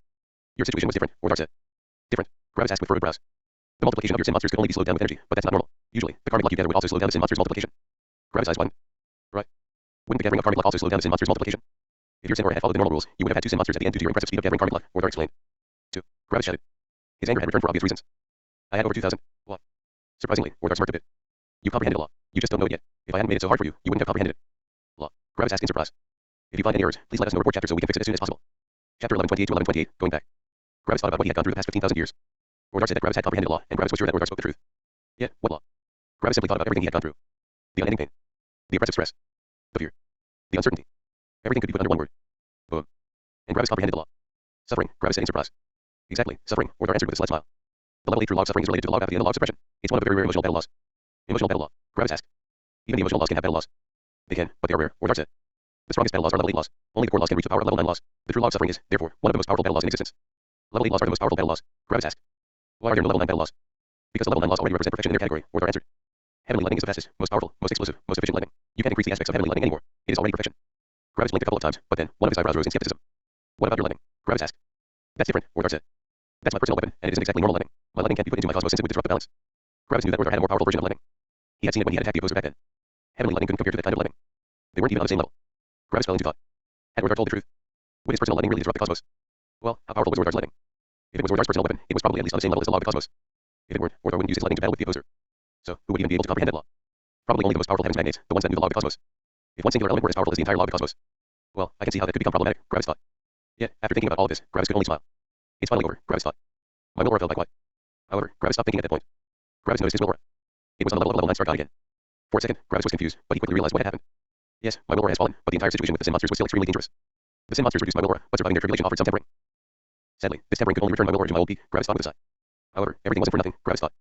Your situation was different, Ordar said. Different? Gravis asked with furrowed brows. The multiplication of your sin monsters could only be slowed down with energy, but that's not normal. Usually, the karmic luck you gather would also slow down the sin monster's multiplication. Gravis' eyes widened. Right. Wouldn't the gathering of karmic luck also slow down the sin monster's multiplication? If your sin aura had followed the normal rules, you would have had two sin monsters at the end due to your impressive speed of gathering karmic luck, Ordar explained. 2. Gravis shouted. His anger had returned for obvious reasons. I had over 2,000. What? Surprisingly, Ordar smirked a bit. You comprehended the law. You just don't know it yet. If I hadn't made it so hard for you, you wouldn't have comprehended it. Law. Gravis asked in surprise. If you find any errors, please let us know report chapter so we can fix it as soon as possible. Chapter 1128 to 1128, going back. Gravis thought about what he had gone through the past 15,000 years. Ordar said that Gravis had comprehended the law, and Gravis was sure that Ordar spoke the truth. Yeah, what law? Gravis simply thought about everything he had gone through. The unending pain. The oppressive stress. The fear. The uncertainty. Everything could be put under one word. Boom. And Gravis comprehended the law. Suffering, Gravis said in surprise. Exactly, suffering, Ordar answered with a slight smile. The level 8 true log suffering is related to the log apathy and the log suppression. It's one of the very rare emotional battle laws. Emotional battle law, Gravis asked. Even the emotional laws can have battle laws. They can, but they are rare, Ordar said. The strongest battle laws are level 8 laws. Only the core laws can reach the power of level 9 laws. The true log suffering is, therefore, one of the most powerful battle laws in existence. Level 8 laws are the most powerful battle laws, Gravis asked. Why are there no level 9 battle laws? Because the level 9 laws already represent perfection in their category, Ordar answered. Heavenly lightning is the fastest, most powerful, most explosive, most efficient lightning. You can't increase the aspects of heavenly lightning anymore. It is already perfection. Gravis blinked a couple of times, but then one of his eyebrows rose in skepticism. What about your lightning? Gravis asked. That's different, Ordar said. That's my personal weapon, and it isn't exactly normal lightning. My lightning can't be put into my cosmos since it would disrupt the balance. Gravis knew that Ordar had a more powerful version of lightning. He had seen it when he had attacked the opposer back then. Heavenly lightning couldn't compare to that kind of lightning. They weren't even on the same level. Gravis fell into thought. Had Ordar told the truth? Would his personal lightning really disrupt the cosmos? Well, how powerful was Ordar's lightning? If it was Ordar's personal weapon, it was probably at least on the same level as the law of the cosmos. If it weren't, Ordar wouldn't use his lightning to battle with the opposer. So, who would even be able to comprehend that law? Probably only the most powerful heavens magnates, the ones that knew the law of the cosmos. If one singular element were as powerful as the entire law of the cosmos, well, I can see how that could become problematic, Gravis thought. Yeah, after thinking about all of this, Gravis could only smile. It's finally over, Gravis thought. My will aura fell by quiet. However, Gravis stopped thinking at that point. Gravis noticed his will aura. It was on the level 9 star god again. For a second, Gravis was confused, but he quickly realized what had happened. Yes, my will aura has fallen, but the entire situation with the sin monsters was still extremely dangerous. The sin monsters reduced my will aura, but surviving their tribulation offered some tempering. Sadly, this tempering could only return my will aura to my old peak, Gravis thought with a sigh. However, everything wasn't for nothing, Gravis thought.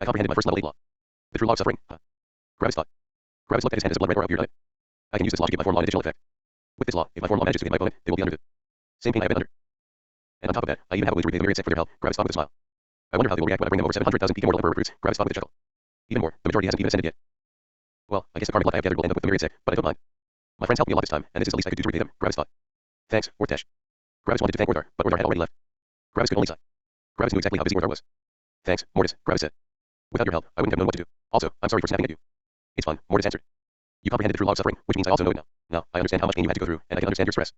I comprehended my first level 8 law. The true law of suffering, huh? Gravis thought. Gravis looked at his hand as a blood red aura appeared on it. I can use this law to give my form law an additional effect. With this law, if my form law manages to hit my opponent, they will be under the same pain I have been under. And on top of that, I even have a way to repay the myriad sect for their help, Gravis thought with a smile. I wonder how they will react when I bring them over 700,000 peak immortal emperor recruits, Gravis thought with a chuckle. Even more, the majority hasn't even ascended yet. Well, I guess the karmic lot I have gathered will end up with the myriad sect, but I don't mind. My friends helped me a lot this time, and this is the least I could do to repay them, Gravis thought. Thanks, Ortesh. Gravis wanted to thank Orthar, but Orthar had already left. Gravis could only sigh. Gravis knew exactly how busy Orthar was. Thanks, Mortis, Gravis said. Without your help, I wouldn't have known what to do. Also, I'm sorry for snapping at you. It's fun, Mortis answered. You comprehended the true law of suffering, which means I also know it now. Now, I understand how much pain you had to go through, and I can understand your stress.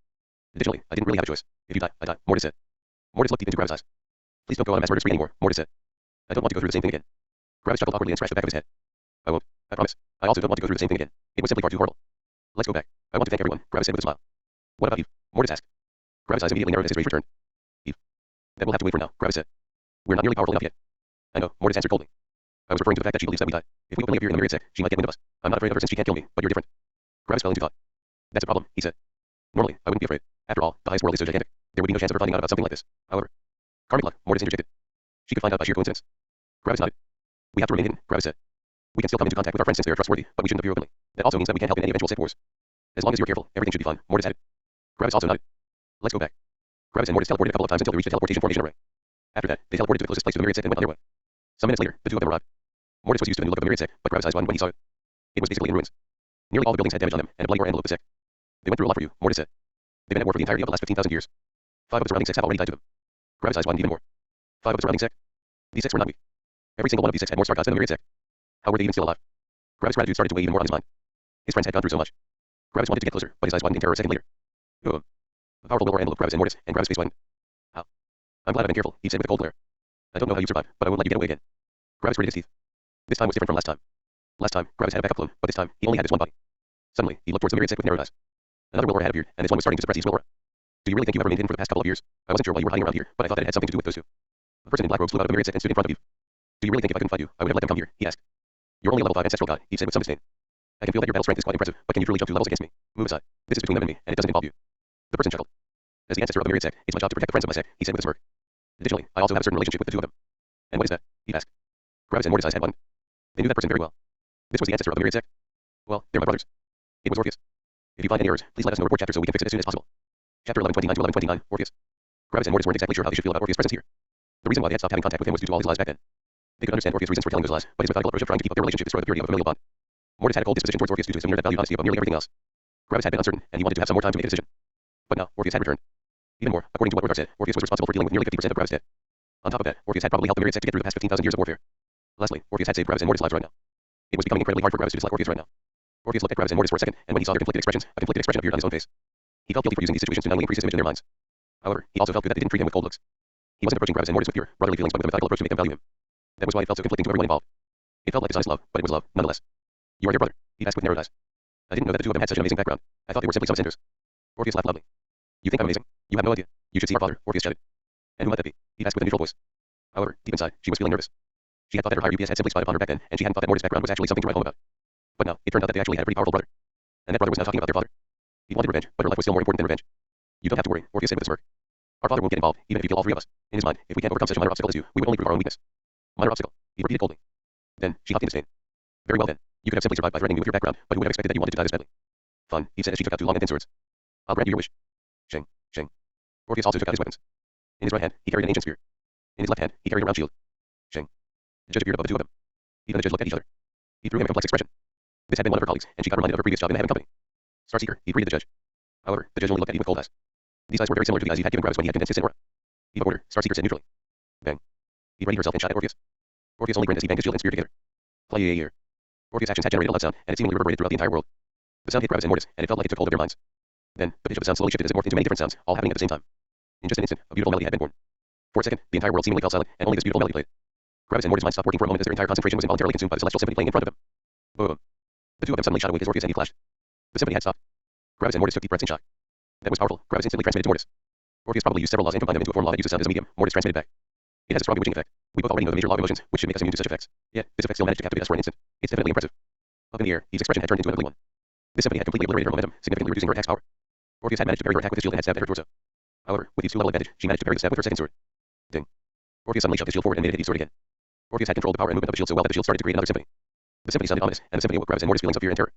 Additionally, I didn't really have a choice. If you die, I die, Mortis said. Mortis looked deep into Gravis' eyes. Please don't go on a mass murder spree anymore, Mortis said. I don't want to go through the same thing again. Gravis chuckled awkwardly and scratched the back of his head. I won't. I promise. I also don't want to go through the same thing again. It was simply far too horrible. Let's go back. I want to thank everyone, Gravis said with a smile. What about Eve? Mortis asked. Gravis' eyes immediately narrowed as his rage returned. Eve. That will have to wait for now, Gravis said. We're not nearly powerful enough yet. I know, Mortis answered coldly. I was referring to the fact that she believes that we die. If we openly appear in the myriad sect, she might get wind of us. I'm not afraid of her since she can't kill me, but you're different. Gravis fell into thought. That's a problem, he said. Normally, I wouldn't be afraid. After all, the highest world is so gigantic. There would be no chance of her finding out about something like this. However, karmic luck, Mortis interjected. She could find out by sheer coincidence. Gravis nodded. We have to remain hidden, Gravis said. We can still come into contact with our friends since they are trustworthy, but we shouldn't appear openly. That also means that we can't help in any eventual sect wars. As long as you're careful, everything should be fine, Mortis added. Gravis also nodded. Let's go back. Gravis and Mortis teleported a couple of times until they reached the teleportation formation array. After that, they teleported to the closest place to the myriad sect and went on their way. Some minutes later, the two of them arrived. Mortis was used to the new look of the myriad sect, but Gravis' eyes widened when he saw it. It was basically in ruins. Nearly all the buildings had damage on them, and a bloody war enveloped the sect. They went through a lot for you, Mortis said. They've been at war for the entirety of the last 15,000 years. 5 of the surrounding sects have already died to them. Gravis' eyes widened even more. 5 of the surrounding sects? These sects were not weak. Every single one of these sects had more star gods than the myriad sect. How were they even still alive? Gravis' gratitude started to weigh even more on his mind. His friends had gone through so much. Gravis wanted to get closer, but his eyes widened in terror a second later. A powerful will enveloped Gravis and Mortis, and Gravis' face widened. How? I'm glad I've been careful, he said with a cold glare. I don't know how you survived, but I won't let you get away again. Gravis gritted his teeth. This time was different from last time. Last time, Gravis had a backup clone, but this time, he only had this one body. Suddenly, he looked towards the myriad sect with narrowed eyes. Another will aura had appeared, and this one was starting to suppress his will aura. Do you really think you've ever remained hidden for the past couple of years? I wasn't sure why you were hiding around here, but I thought that it had something to do with those two. A person in black robes flew out of the myriad sect and stood in front of Eve. Do you really think if I couldn't fight you, I would have let them come here? He asked. You're only a level 5 ancestral god, he said with some disdain. I can feel that your battle strength is quite impressive, but can you truly jump 2 levels against me? Move aside. This is between them and me, and it doesn't involve you. The person chuckled. As the ancestor of the myriad sect, it's my job to protect the friends of my sect, he said with a smirk. Additionally, I also have a certain relationship with the two of them. And what is that? He asked. Gravis and Mortis' eyes had widened. They knew that person very well. This was the ancestor of the myriad sect. Well, they're my brothers. It was Orpheus. If you find any errors, please let us know. Report chapter so we can fix it as soon as possible. Chapter 1129 to 1129, Orpheus. Gravis and Mortis weren't exactly sure how they should feel about Orpheus' presence here. The reason why they had stopped having contact with him was due to all his lies back then. They could understand Orpheus' reasons for telling those lies, but his methodical approach of trying to keep up their relationship destroyed the purity of a familial bond. Mortis had a cold disposition towards Orpheus due to his demeanor that valued honesty above nearly everything else. Gravis had been uncertain, and he wanted to have some more time to make a decision. But now, Orpheus had returned. Even more, according to what Orthar said, Orpheus was responsible for dealing with nearly 50% of Gravis' debt. On top of that, Orpheus had probably helped the myriad sect to get through the past 15,000 years of warfare. Lastly, Orpheus had saved Gravis and Mortis' lives right now. It was becoming incredibly hard for Gravis to dislike Orpheus right now. Orpheus looked at Gravis and Mortis for a second, and when he saw their conflicted expressions, a conflicted expression appeared on his own face. He felt guilty for using these situations to not only increase his image in their minds. However, he also felt good that they didn't treat him with cold looks. He wasn't approaching Gravis and Mortis with pure, brotherly feelings, but with a methodical approach to make them value him. That was why it felt so conflicting to everyone involved. It felt like dishonest love, but it was love, nonetheless. You are your brother, he asked with narrowed eyes. I didn't know that the two of them had such an amazing background. I thought they were simply some centaurs. Orpheus laughed loudly. You think I'm amazing? You have no idea. You should see our father, Orpheus shouted. And who might that be? He asked with a neutral voice. However, deep inside, she was feeling nervous. She had thought that her higher UPS had simply spied upon her back then, and she hadn't thought that Mortis' background was actually something to write home about. But now, it turned out that they actually had a pretty powerful brother. And that brother was now talking about their father. He wanted revenge, but her life was still more important than revenge. You don't have to worry, Orpheus said with a smirk. Our father won't get involved, even if you kill all 3 of us. In his mind, if we can't overcome such a minor obstacle as you, we would only prove our own weakness. Minor obstacle, he repeated coldly. Then, she huffed in disdain. Very well then, you could have simply survived by threatening me with your background, but who would have expected that you wanted to die this badly? Fun, he said as she took out 2 long and thin swords. I'll grant you your wish. Shing, shing. Orpheus also took out his weapons. In his right hand, he carried an ancient spear. In his left hand, he carried a round shield. Shing. The judge appeared above the two of them. Even the judge looked at each other. He threw him a complex expression. This had been one of her colleagues, and she got reminded of her previous job in the Heaven Company. Starseeker, he greeted the judge. However, the judge only looked at Eve with cold eyes. These eyes were very similar to the eyes he had given Gravis when he had condensed his sin aura. Eve of order, Starseeker said neutrally. Bang. Eve readied herself and shot at Orpheus. Orpheus only grinned as he banged his shield and spear together. Play. Orpheus' actions had generated a loud sound, and it seemingly reverberated throughout the entire world. The sound hit Gravis and Mortis, and it felt like it took hold of their minds. Then, the pitch of the sound slowly shifted as it morphed into many different sounds, all happening at the same time. In just an instant, a beautiful melody had been born. For a second, the entire world seemingly fell silent, and only this beautiful melody played. Gravis and Mortis' minds stopped working for a moment as their entire concentration was involuntarily consumed by the celestial symphony playing in front of them. Boom. The two of them suddenly shot awake as Orpheus and Eve flashed. The symphony had stopped. Gravis and Mortis took deep breaths in shock. That was powerful. Gravis instantly transmitted to Mortis. Orpheus probably used several laws and combined them into a form law that uses sound as a medium. Mortis transmitted back. It has a strong bewitching effect. We both already know the major law of emotions, which should make us immune to such effects. Yet, this effect still managed to captivate us for an instant. It's definitely impressive. Up in the air, Eve's expression had turned into an ugly one. This symphony had completely obliterated her momentum, significantly reducing her attack's power. Orpheus had managed to parry her attack with his shield and had stabbed at her torso. However, with Eve's 2-level advantage, she managed to parry the stab with her second sword. Ding. Orpheus suddenly shoved his shield forward and made it hit Eve's sword again. Orpheus had controlled the power and movement of the shield so well that the shield started to create another symphony. The symphony sounded ominous, and the symphony awoke Gravis and Mortis' feelings of fear and terror.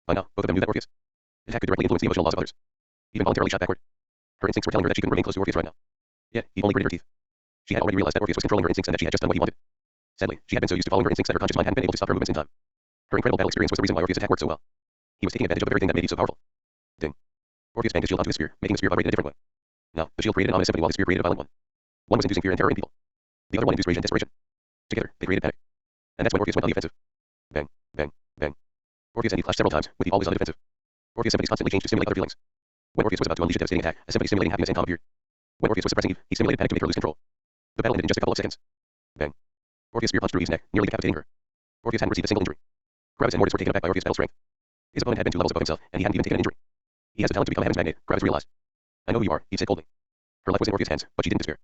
By now, both of them knew that Orpheus' attack could directly influence the emotional laws of others. Eve involuntarily shot backward. Her instincts were telling her that she couldn't remain close to Orpheus right now. Yet, Eve only gritted her teeth. She had already realized that Orpheus was controlling her instincts and that she had just done what he wanted. Sadly, she had been so used to following her instincts that her conscious mind hadn't been able to stop her movements in time. Her incredible battle experience was the reason why Orpheus' attack worked so well. He was taking advantage of the very thing that made Eve so powerful. Ding. Orpheus banged his shield onto his spear, making the spear vibrate in a different way. Now, the shield created an ominous symphony while the spear created a violent one. One was inducing fear and terror in people. The other one induced rage and desperation. Together, they created panic. And that's when Orpheus went on the offensive. Bang, bang, bang. Orpheus and Eve clashed several times, with Eve always on the defensive. Orpheus' symphonies constantly changed to stimulate other feelings. When Orpheus was about to unleash a devastating attack, a symphony stimulating happiness and calm appeared. When Orpheus was suppressing Eve, he stimulated panic to make her lose control. The battle ended in just a couple of seconds. Bang. Orpheus' spear punched through Eve's neck, nearly decapitating her. Orpheus hadn't received a single injury. Gravis and Mortis were taken aback by Orpheus' battle strength. His opponent had been 2 levels above himself, and he hadn't even taken an injury. He has the talent to become a heaven's magnet, Gravis realized. I know who you are, Eve said coldly. Her life was in Orpheus' hands, but she didn't despair.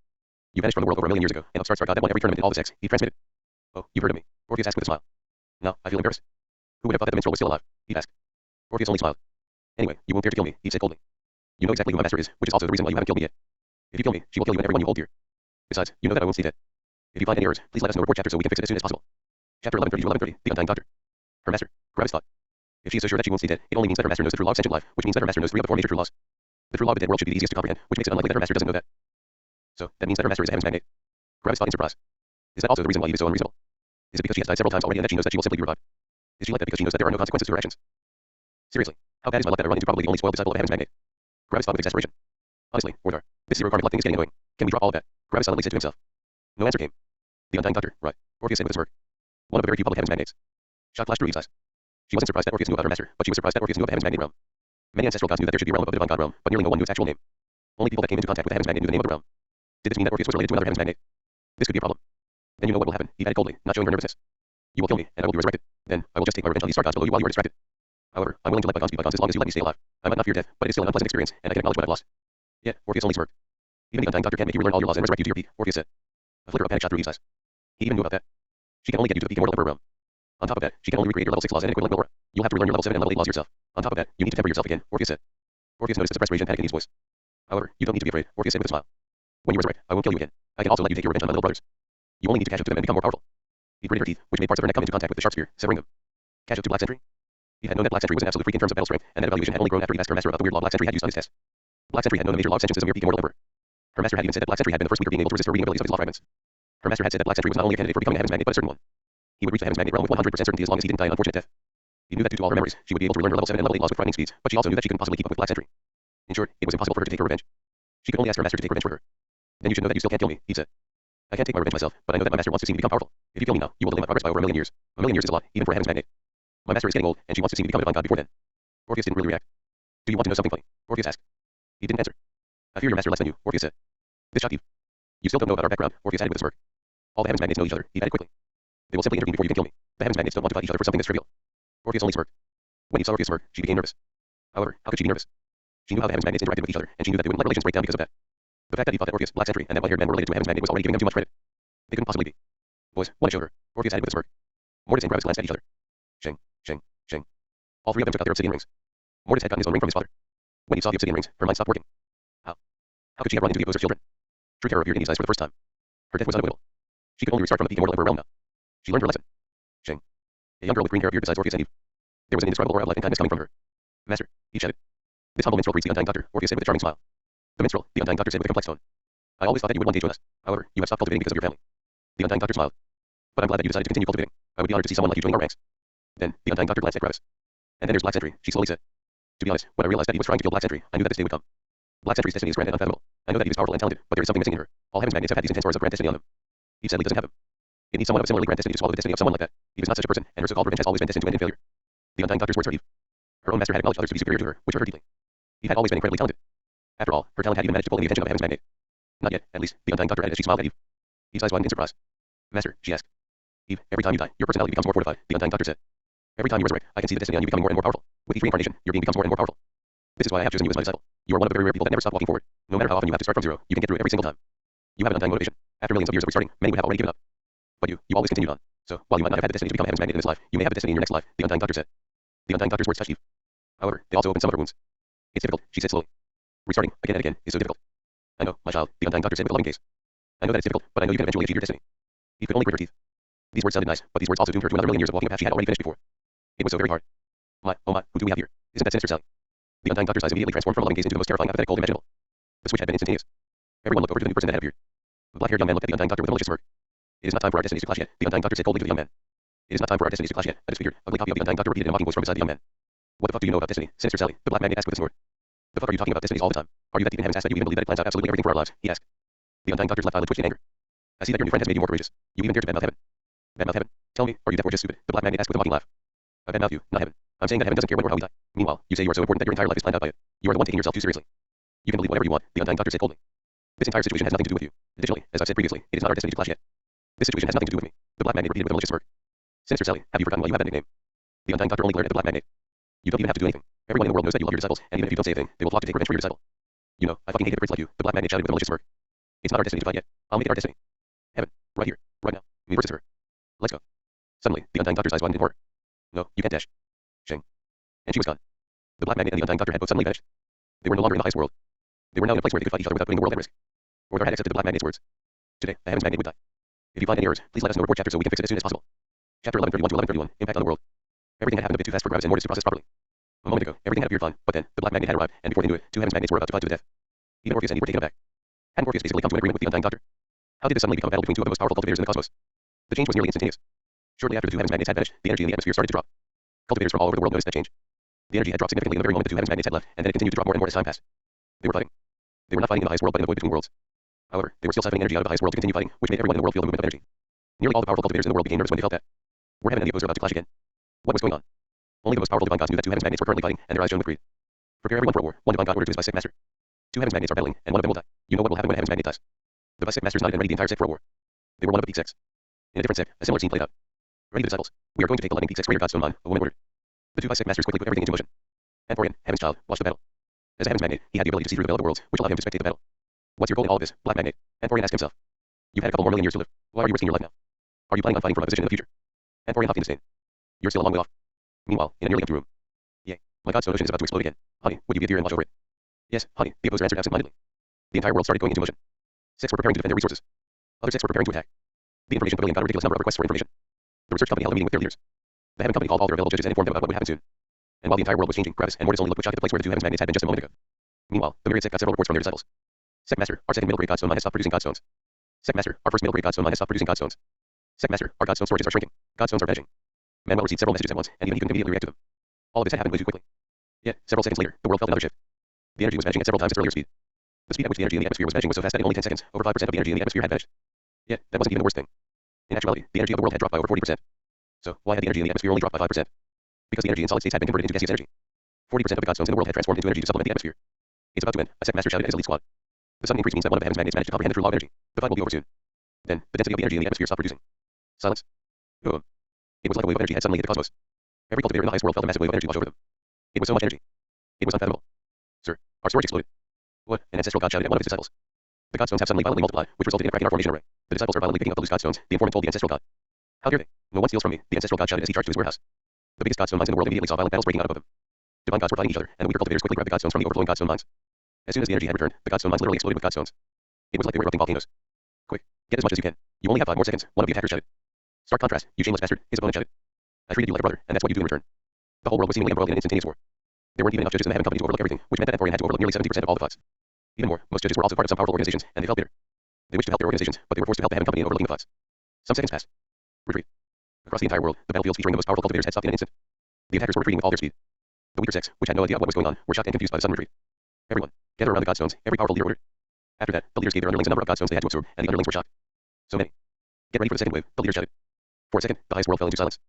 You vanished from the world over 1,000,000 years ago, and upstarts are god that won every tournament in all the sex, Eve transmitted. Oh, you've heard of me? Orpheus asked with a smile. No, I feel embarrassed. Who would have thought that the minstrel was still alive? Eve asked. Orpheus only smiled. Anyway, you won't dare to kill me, Eve said coldly. You know exactly who my master is, which is also the reason why you haven't killed me yet. If you kill me, she will kill you and everyone you hold dear. Besides, you know that I won't stay dead. If you find any errors, please let us know report chapter so we can fix it as soon as possible. Chapter 11:30 to 11:30, The Undying Doctor. Her master, Gravis thought. If she is so sure that she won't stay dead, it only means that her master knows the true law of sentient life, which means that her master knows 3 of the 4 major true laws. The true law of the dead world should be the easiest to comprehend, which makes it unlikely that her master doesn't know that. So, that means that her master is a heaven's magnet. Gravis thought in surprise. Is that also the reason why Eve is so unreasonable? Is it because she has died several times already and that she knows that she will simply be revived? Is she like that because she knows that there are no consequences to her actions? Seriously, how bad is my luck that I run into probably the only spoiled disciple of a heaven's magnet? Gravis thought with exasperation. Honestly, Orthar, this 0-card luck thing is getting annoying. Can we drop all of that? Gravis silently said to himself. No answer came. The Undying Doctor, right? Orpheus said with a smirk. One of the very few public heaven's magnates. Shock flashed through Eve's eyes. She wasn't surprised that Orpheus knew about her master, but she was surprised that Orpheus knew of the heaven's magnet realm. Many ancestral gods knew that there should be a realm above the divine god realm, but nearly no one knew its actual name. Only people that came into contact with the heaven's magnet knew the name of the realm. Did this mean that Orpheus was related to another heaven's magnet? This could be a problem. Then you know what will happen, Eve added coldly, not showing her nervousness. You will kill me, and I will be resurrected. Then, I will just take my revenge on these star gods below you while you are distracted. However, I'm willing to let bygones be bygones as long as you let me stay alive. I might not fear death, but it is still an unpleasant experience, and I can acknowledge what I've lost. Yet, Orpheus only smirked. Even the Undying Doctor can't make you relearn all your laws and resurrect you to your peak, Orpheus said. A flicker of panic shot through Eve's eyes. He even knew about that. She can only get you to the peak immortal emperor realm. On top of that, she can only recreate your level 6 laws and equivalent will. You'll have to relearn your level 7 and level 8 laws yourself. On top of that, you need to temper yourself again, Orpheus said. Orpheus noticed the suppressed rage and panic in Eve's voice. However, you don't need to be afraid, Orpheus said with a smile. When you resurrect, I won't kill you again. I can also let you take your revenge on my little brothers. You only need to catch up to them and become more powerful. Eve gritted her teeth, which made parts of her neck come into contact with the sharp spear, severing them. Catch up to Black Sentry? Eve had known that Black Sentry was an absolute freak in terms of battle strength, and that evaluation had only grown after Eve asked her master about the weird law Black Sentry had used on his test. Black Sentry had known the major law of sentience as a mere peak immortal emperor. Her master had even said that Black Sentry had been the first weaker being able to resist her reading abilities of his law fragments. Her master had said that Black Sentry was not only a candidate for becoming a heaven's magnet but a certain one. He would reach the heaven's magnet realm with 100% certainty as long as he didn't die an unfortunate death. He knew that due to all her memories, she would be able to relearn her level 7 and level 8 laws with frightening speeds, but she also knew that she couldn't possibly keep up with Black Sentry. In short, it was impossible for her to take her revenge. She could only ask her master to take revenge for her. Then you should know that you still can't kill me, Eve said. I can't take my revenge myself, but I know that my master wants to see me become powerful. If you kill me now, you will delay my progress by over 1,000,000 years. 1,000,000 years is a lot, even for a heaven's magnet. My master is getting old, and she wants to see me become a divine god before then. Orpheus didn't really react. Do you want to know something funny? Orpheus asked. He didn't answer. I fear your master less than you, Orpheus said. This shocked Eve. You still don't know about our background, Orpheus added with a smirk. All the heaven's magnates know each other, he added quickly. They will simply intervene before you can kill me. The heaven's magnates don't want to fight each other for something this trivial. Orpheus only smirked. When Eve saw Orpheus smirk, she became nervous. However, how could she be nervous? She knew how the heaven's magnets interacted with each other, and she knew that they wouldn't let relations break down because of that. The fact that Eve thought that Orpheus, Black Sentry, and that white-haired man were related to a heaven's magnet was already giving them too much credit. They couldn't possibly be. Boys, want to show her? Orpheus added with a smirk. Mortis and Gravis glanced at each other. Shing, shing, shing. All 3 of them took out their obsidian rings. Mortis had gotten his own ring from his father. When he saw the obsidian rings, her mind stopped working. How? How could she have run into the opposer's children? True terror appeared in Eve's eyes for the first time. Her death was unavoidable. She could only restart from the peak immortal emperor realm now. She learned her lesson. Shing. A young girl with green hair appeared beside Orpheus and Eve. There was an indescribable aura of life and kindness coming from her. Master, Eve shouted. This humble minstrel greets the Undying Doctor, Orpheus said with a charming smile. The minstrel, the Undying Doctor said with a complex tone. I always thought that you would one day join us. However, you have stopped cultivating because of your family. The Undying Doctor smiled. But I'm glad that you decided to continue cultivating. I would be honored to see someone like you join our ranks. Then, the Undying Doctor glanced at Gravis. And then there's Black Sentry, she slowly said. To be honest, when I realized that he was trying to kill Black Sentry, I knew that this day would come. Black Sentry's destiny is grand and unfathomable. I know that he is powerful and talented, but there is something missing in her. All heaven's magnets have had these intense auras of grand destiny on them. Eve sadly doesn't have them. It needs someone of similarly grand destiny to swallow the destiny of someone like that. Eve is not such a person, and her so-called revenge has always been destined to end in failure. The Undying Doctor's words hurt Eve. Her own master had acknowledged others to be superior to her, which hurt her deeply. Eve had always been incredibly talented. After all, her talent had even managed to pull in the attention of a heaven's magnet. Not yet, at least, the Undying Doctor added as she smiled at Eve. Eve's eyes widened in surprise. Master, she asked. Eve, every time you die, your personality becomes more fortified, the Undying Doctor said. Every time you resurrect, I can see the destiny on you becoming more and more powerful. With each reincarnation, your being becomes more and more powerful. This is why I have chosen you as my disciple. You are one of the very rare people that never stop walking forward. No matter how often you have to start from zero, you can get through it every single time. You have an undying motivation. After millions of years of restarting, many would have already given up. But you always continued on. So, while you might not have had the destiny to become heaven's magnet in this life, you may have the destiny in your next life, the undying doctor said. The undying doctor's words touched Eve. However, they also opened some of her wounds. It's difficult, she said slowly. Restarting, again and again, is so difficult. I know, my child, the undying doctor said with a loving gaze. I know that it's difficult, but I know you can eventually achieve your destiny. Eve could only grit her teeth. These words sounded nice, but these words also doomed her to another million years of walking a path she had already finished before. It was so very hard. My, oh my, who do we have here? Isn't that sinister, Sally? The undying doctor's eyes immediately transformed from a loving gaze into the most terrifying apathetic cold imaginable. The switch had been instantaneous. Everyone looked over to the new person that had appeared. The black-haired young man looked at the undying doctor with a malicious smirk. It is not time for our destinies to clash yet, the undying doctor said coldly to the young man. It is not time for our destinies to clash yet, a disfigured, ugly copy of the undying doctor repeated in a mocking voice from beside the young man. What the fuck do you know about destiny, sinister Sally? The black magnet asked with a snort. The fuck are you talking about destinies all the time? Are you that deep in heaven's ass that you even believe that it plans out absolutely everything for our lives? He asked. The undying doctor's left eyelid twitched in anger. I see that your new friend has made you more courageous. You even dare to badmouth heaven. Badmouth heaven? Tell me, are you deaf or just stupid? The black magnet asked with a mocking laugh. I badmouth you, not heaven. I'm saying that heaven doesn't care when or how we die. Meanwhile, you say you are so important that your entire life is planned out by it. You are the one taking yourself too seriously. You can believe whatever you want, the undying doctor said coldly. This entire situation has nothing to do with you. Additionally, as I've said previously, it is not our destiny to clash yet. This situation has nothing to do with me. The black magnet repeated with a malicious smirk. Sinister Sally, have you forgotten why you have that nickname? The undying doctor only glared at the black magnet. You don't even have to do anything. Everyone in the world knows that you love your disciples, and even if you don't say a thing, they will plot to take revenge for your disciple. You know, I fucking hate hypocrites like you, the black magnet shouted with a malicious smirk. It's not our destiny to fight yet. I'll make it our destiny. Heaven. Right here. Right now. Me versus her. Let's go. Suddenly, the undying doctor's eyes widened in horror. No, you can't dash. Shang. And she was gone. The black magnet and the undying doctor had both suddenly vanished. They were no longer in the highest world. They were now in a place where they could fight each other without putting the world at risk. Orthar had accepted the black magnet's words. Today, the heaven's magnet would die. If you find any errors, please let us know. Report chapter so we can fix it as soon as possible. Chapter 1131 to 1131. Impact on the world. Everything had happened a bit too fast for Gravis and Mortis to process properly. A moment ago, everything had appeared fine, but then the black magnet had arrived, and before they knew it, two heaven's magnets were about to fight to the death. Even Orpheus and Eve were taken aback. Hadn't Orpheus basically come to an agreement with the undying doctor? How did this suddenly become a battle between two of the most powerful cultivators in the cosmos? The change was nearly instantaneous. Shortly after the two heaven's magnets had vanished, the energy in the atmosphere started to drop. Cultivators from all over the world noticed that change. The energy had dropped significantly in the very moment the two heaven's magnets had left, and then it continued to drop more and more as time passed. They were fighting. They were not fighting in the highest world but in the void between worlds. However, they were still siphoning energy out of the highest world to continue fighting, which made everyone in the world feel the movement of energy. Nearly all the powerful cultivators in the world became nervous when they felt that. Were heaven and the opposer about to clash again? What was going on? Only the most powerful divine gods knew that two heaven's magnets were currently fighting, and their eyes shone with greed. Prepare everyone for a war. One divine god ordered to his vice sect master. Two heaven's magnets are battling, and one of them will die. You know what will happen when a heaven's magnet dies. The vice sect masters nodded and ready the entire sect for a war. They were one of the peak sects. In a different sect, a similar scene played out. Ready the disciples. We are going to take the lightning peak sect's greater godstone mine, a woman ordered. The two vice sect masters quickly put everything into motion. Anthorian, heaven's child, watched the battle. As a heaven's magnet, he had the ability to see through the veil of the worlds, which allowed him to spectate the battle. What's your goal in all of this, black magnet? Anthorian asked himself. You've had a couple more million years to live. Why are you risking your life now? Are you planning on fighting for a position in the future? Anthorian huffed in disdain. You're still a long way off. Meanwhile, in a nearly empty room. Yay. My godstone ocean is about to explode again. Honey, would you be a dear and watch over it? Yes, honey, the opposer answered absent-mindedly. The entire world started going into motion. Sects were preparing to defend their resources. Other sects were preparing to attack. The information pavilion got a ridiculous number of requests for information. The research company held a meeting with their leaders. The heaven company called all their available judges and informed them about what would happen soon. And while the entire world was changing, Gravis and Mortis only looked with shock at the place where the two heaven's magnets had been just a moment ago. Meanwhile, the myriad sect got several reports from their disciples. Sect Master, our second middle grade godstone mine has stopped producing godstones. Sect Master, our first middle grade godstone mine has stopped producing godstones. Sect Master, our godstone storages are shrinking. Godstones are vanishing. Manuel received several messages at once, and even he couldn't immediately react to them. All of this had happened way too quickly. Yet, several seconds later, the world felt another shift. The energy was vanishing at several times its earlier speed. The speed at which the energy in the atmosphere was vanishing was so fast that in only 10 seconds, over 5% of the energy in the atmosphere had vanished. Yet, that wasn't even the worst thing. In actuality, the energy of the world had dropped by over 40%. So, why had the energy in the atmosphere only dropped by 5%? Because the energy in solid states had been converted into gaseous energy. 40% of the godstones in the world had transformed into energy to supplement the atmosphere. It's about to end, a sect master shouted at his elite squad. The sudden increase means that one of the heaven's magnets managed to comprehend the true law of energy. The fight will be over soon. Then, the density of the energy in the atmosphere stopped producing. Silence. Boom. It was like a wave of energy had suddenly hit the cosmos. Every cultivator in the highest world felt a massive wave of energy wash over them. It was so much energy. It was unfathomable. Sir, our storage exploded. What? An ancestral god shouted at one of his disciples. The godstones have suddenly violently multiplied, which resulted in a crack in our formation array. The disciples are violently picking up the loose godstones, the informant told the ancestral god. How dare they? No one steals from me, the ancestral god shouted as he charged to his warehouse. The biggest godstone mines in the world immediately saw violent battles breaking out above them. Divine gods were fighting each other, and the weaker cultivators quickly grabbed the godstones from the overflowing godstone mines. As soon as the energy had returned, the godstone mines literally exploded with godstones. It was like they were erupting volcanoes. Quick, get as much as you can. You only have 5 more seconds, one of the attackers shouted. Stark contrast, you shameless bastard, his opponent shouted. I treated you like a brother, and that's what you do in return. The whole world was seemingly embroiled in an instantaneous war. There weren't even enough judges in the heaven company to overlook everything, which meant that Anthorian had to overlook nearly 70% of all the fights. Even more, most judges were also part of some powerful organizations, and they felt bitter. They wished to help their organizations, but they were forced to help the heaven company in overlooking the fights. Some seconds passed. Retreat. Across the entire world, the battlefields featuring the most powerful cultivators had stopped in an instant. The attackers were retreating with all their speed. The weaker sects, which had no idea what was going on, were shocked and confused by the sudden retreat. Everyone, gather around the godstones, every powerful leader ordered. After that, the leaders gave their underlings a number of godstones they had to absorb, and the underlings were shocked. So many. Get ready for the second wave, the leader shouted. For a second, the highest world fell into silence.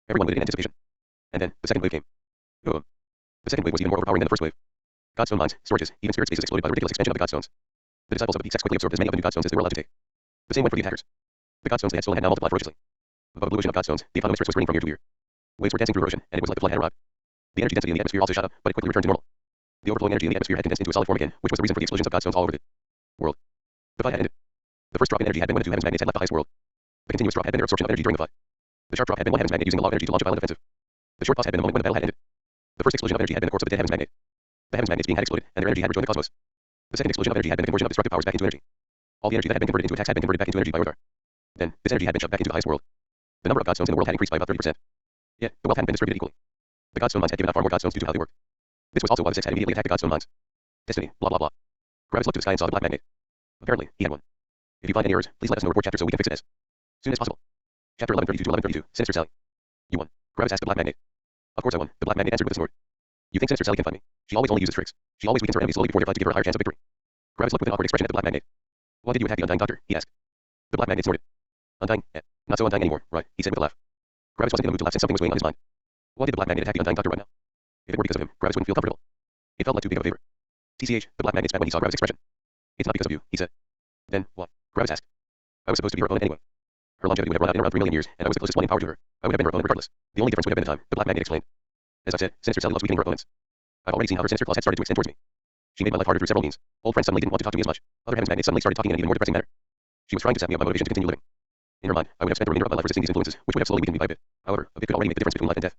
Everyone waited in anticipation. And then, the second wave came. Boom. The second wave was even more overpowering than the first wave. Godstone mines, storages, even spirit spaces exploded by the ridiculous expansion of the godstones. The disciples of the peak sects quickly absorbed as many of the new godstones as they were allowed to take. The same went for the attackers. The godstones they had stolen had now multiplied ferociously. Above a blue ocean of godstones, the economistress was grinning from ear to ear. Waves were dancing through her ocean, and it was like the flood had arrived. The energy density in the atmosphere also shot up, but it quickly returned to normal. The overflowing energy in the atmosphere had condensed into a solid form again, which was the reason for the explosions of Godstones all over the world. The fight had ended. The first drop in energy had been when the two heavens magnets had left the highest world. The continuous drop had been their absorption of energy during the fight. The sharp drop had been one heavens magnet using the law of energy to launch a violent offensive. The short pause had been the moment when the battle had ended. The first explosion of energy had been the corpse of the dead heavens magnet. The heavens magnets being had exploded, and their energy had rejoined the cosmos. The second explosion of energy had been the conversion of destructive powers back into energy. All the energy that had been converted into attacks had been converted back into energy by Rothar. Then, this energy had been shoved back into the highest world. The number of Godstones in the world had increased by about 30%. Yet, the wealth hadn't been distributed equally. The Godstone mines had given out far more Godstones due to how they worked. This was also why the six had immediately attacked the Godstone mines. Destiny, blah blah blah. Gravis looked to the sky and saw the black magnet. Apparently, he had one. If you find any errors, please let us know report chapter so we can fix it as soon as possible. Chapter 1132 to 1132, Sinister Sally. You won. Gravis asked the black magnet. Of course I won. The black magnet answered with a snort. You think Sinister Sally can find me? She always only uses tricks. She always weakens her enemies slowly before they fight to give her a higher chance of victory. Gravis looked with an awkward expression at the black magnet. Why did you attack the undying doctor? He asked. The black magnet snorted. Undying? Not so undying anymore, right? He said with a laugh. Gravis wasn't in the mood to laugh since something was weighing on his mind. Why did the black magnet attack the undying doctor right now? If it were because of him, Gravis wouldn't feel comfortable. It felt like too big of a favor. TCH, the black magnet spat when he saw Gravis' expression. It's not because of you, he said. Then, what? Gravis asked. I was supposed to be her opponent anyway. Her longevity would have run out in around 3 million years, and I was the closest one in power to her. I would have been her opponent regardless. The only difference would have been the time, the black magnet explained. As I said, Sinister Sally loves weakening her opponents. I've already seen how her sinister claws had started to extend towards me. She made my life harder through several means. Old friends suddenly didn't want to talk to me as much. Other heavens magnets suddenly started talking in an even more depressing manner. She was trying to sap me of my motivation to continue living. In her mind, I would have spent the remainder of my life resisting these influences, which would have slowly weakened me by a bit. However, a bit could already make the difference between life and death.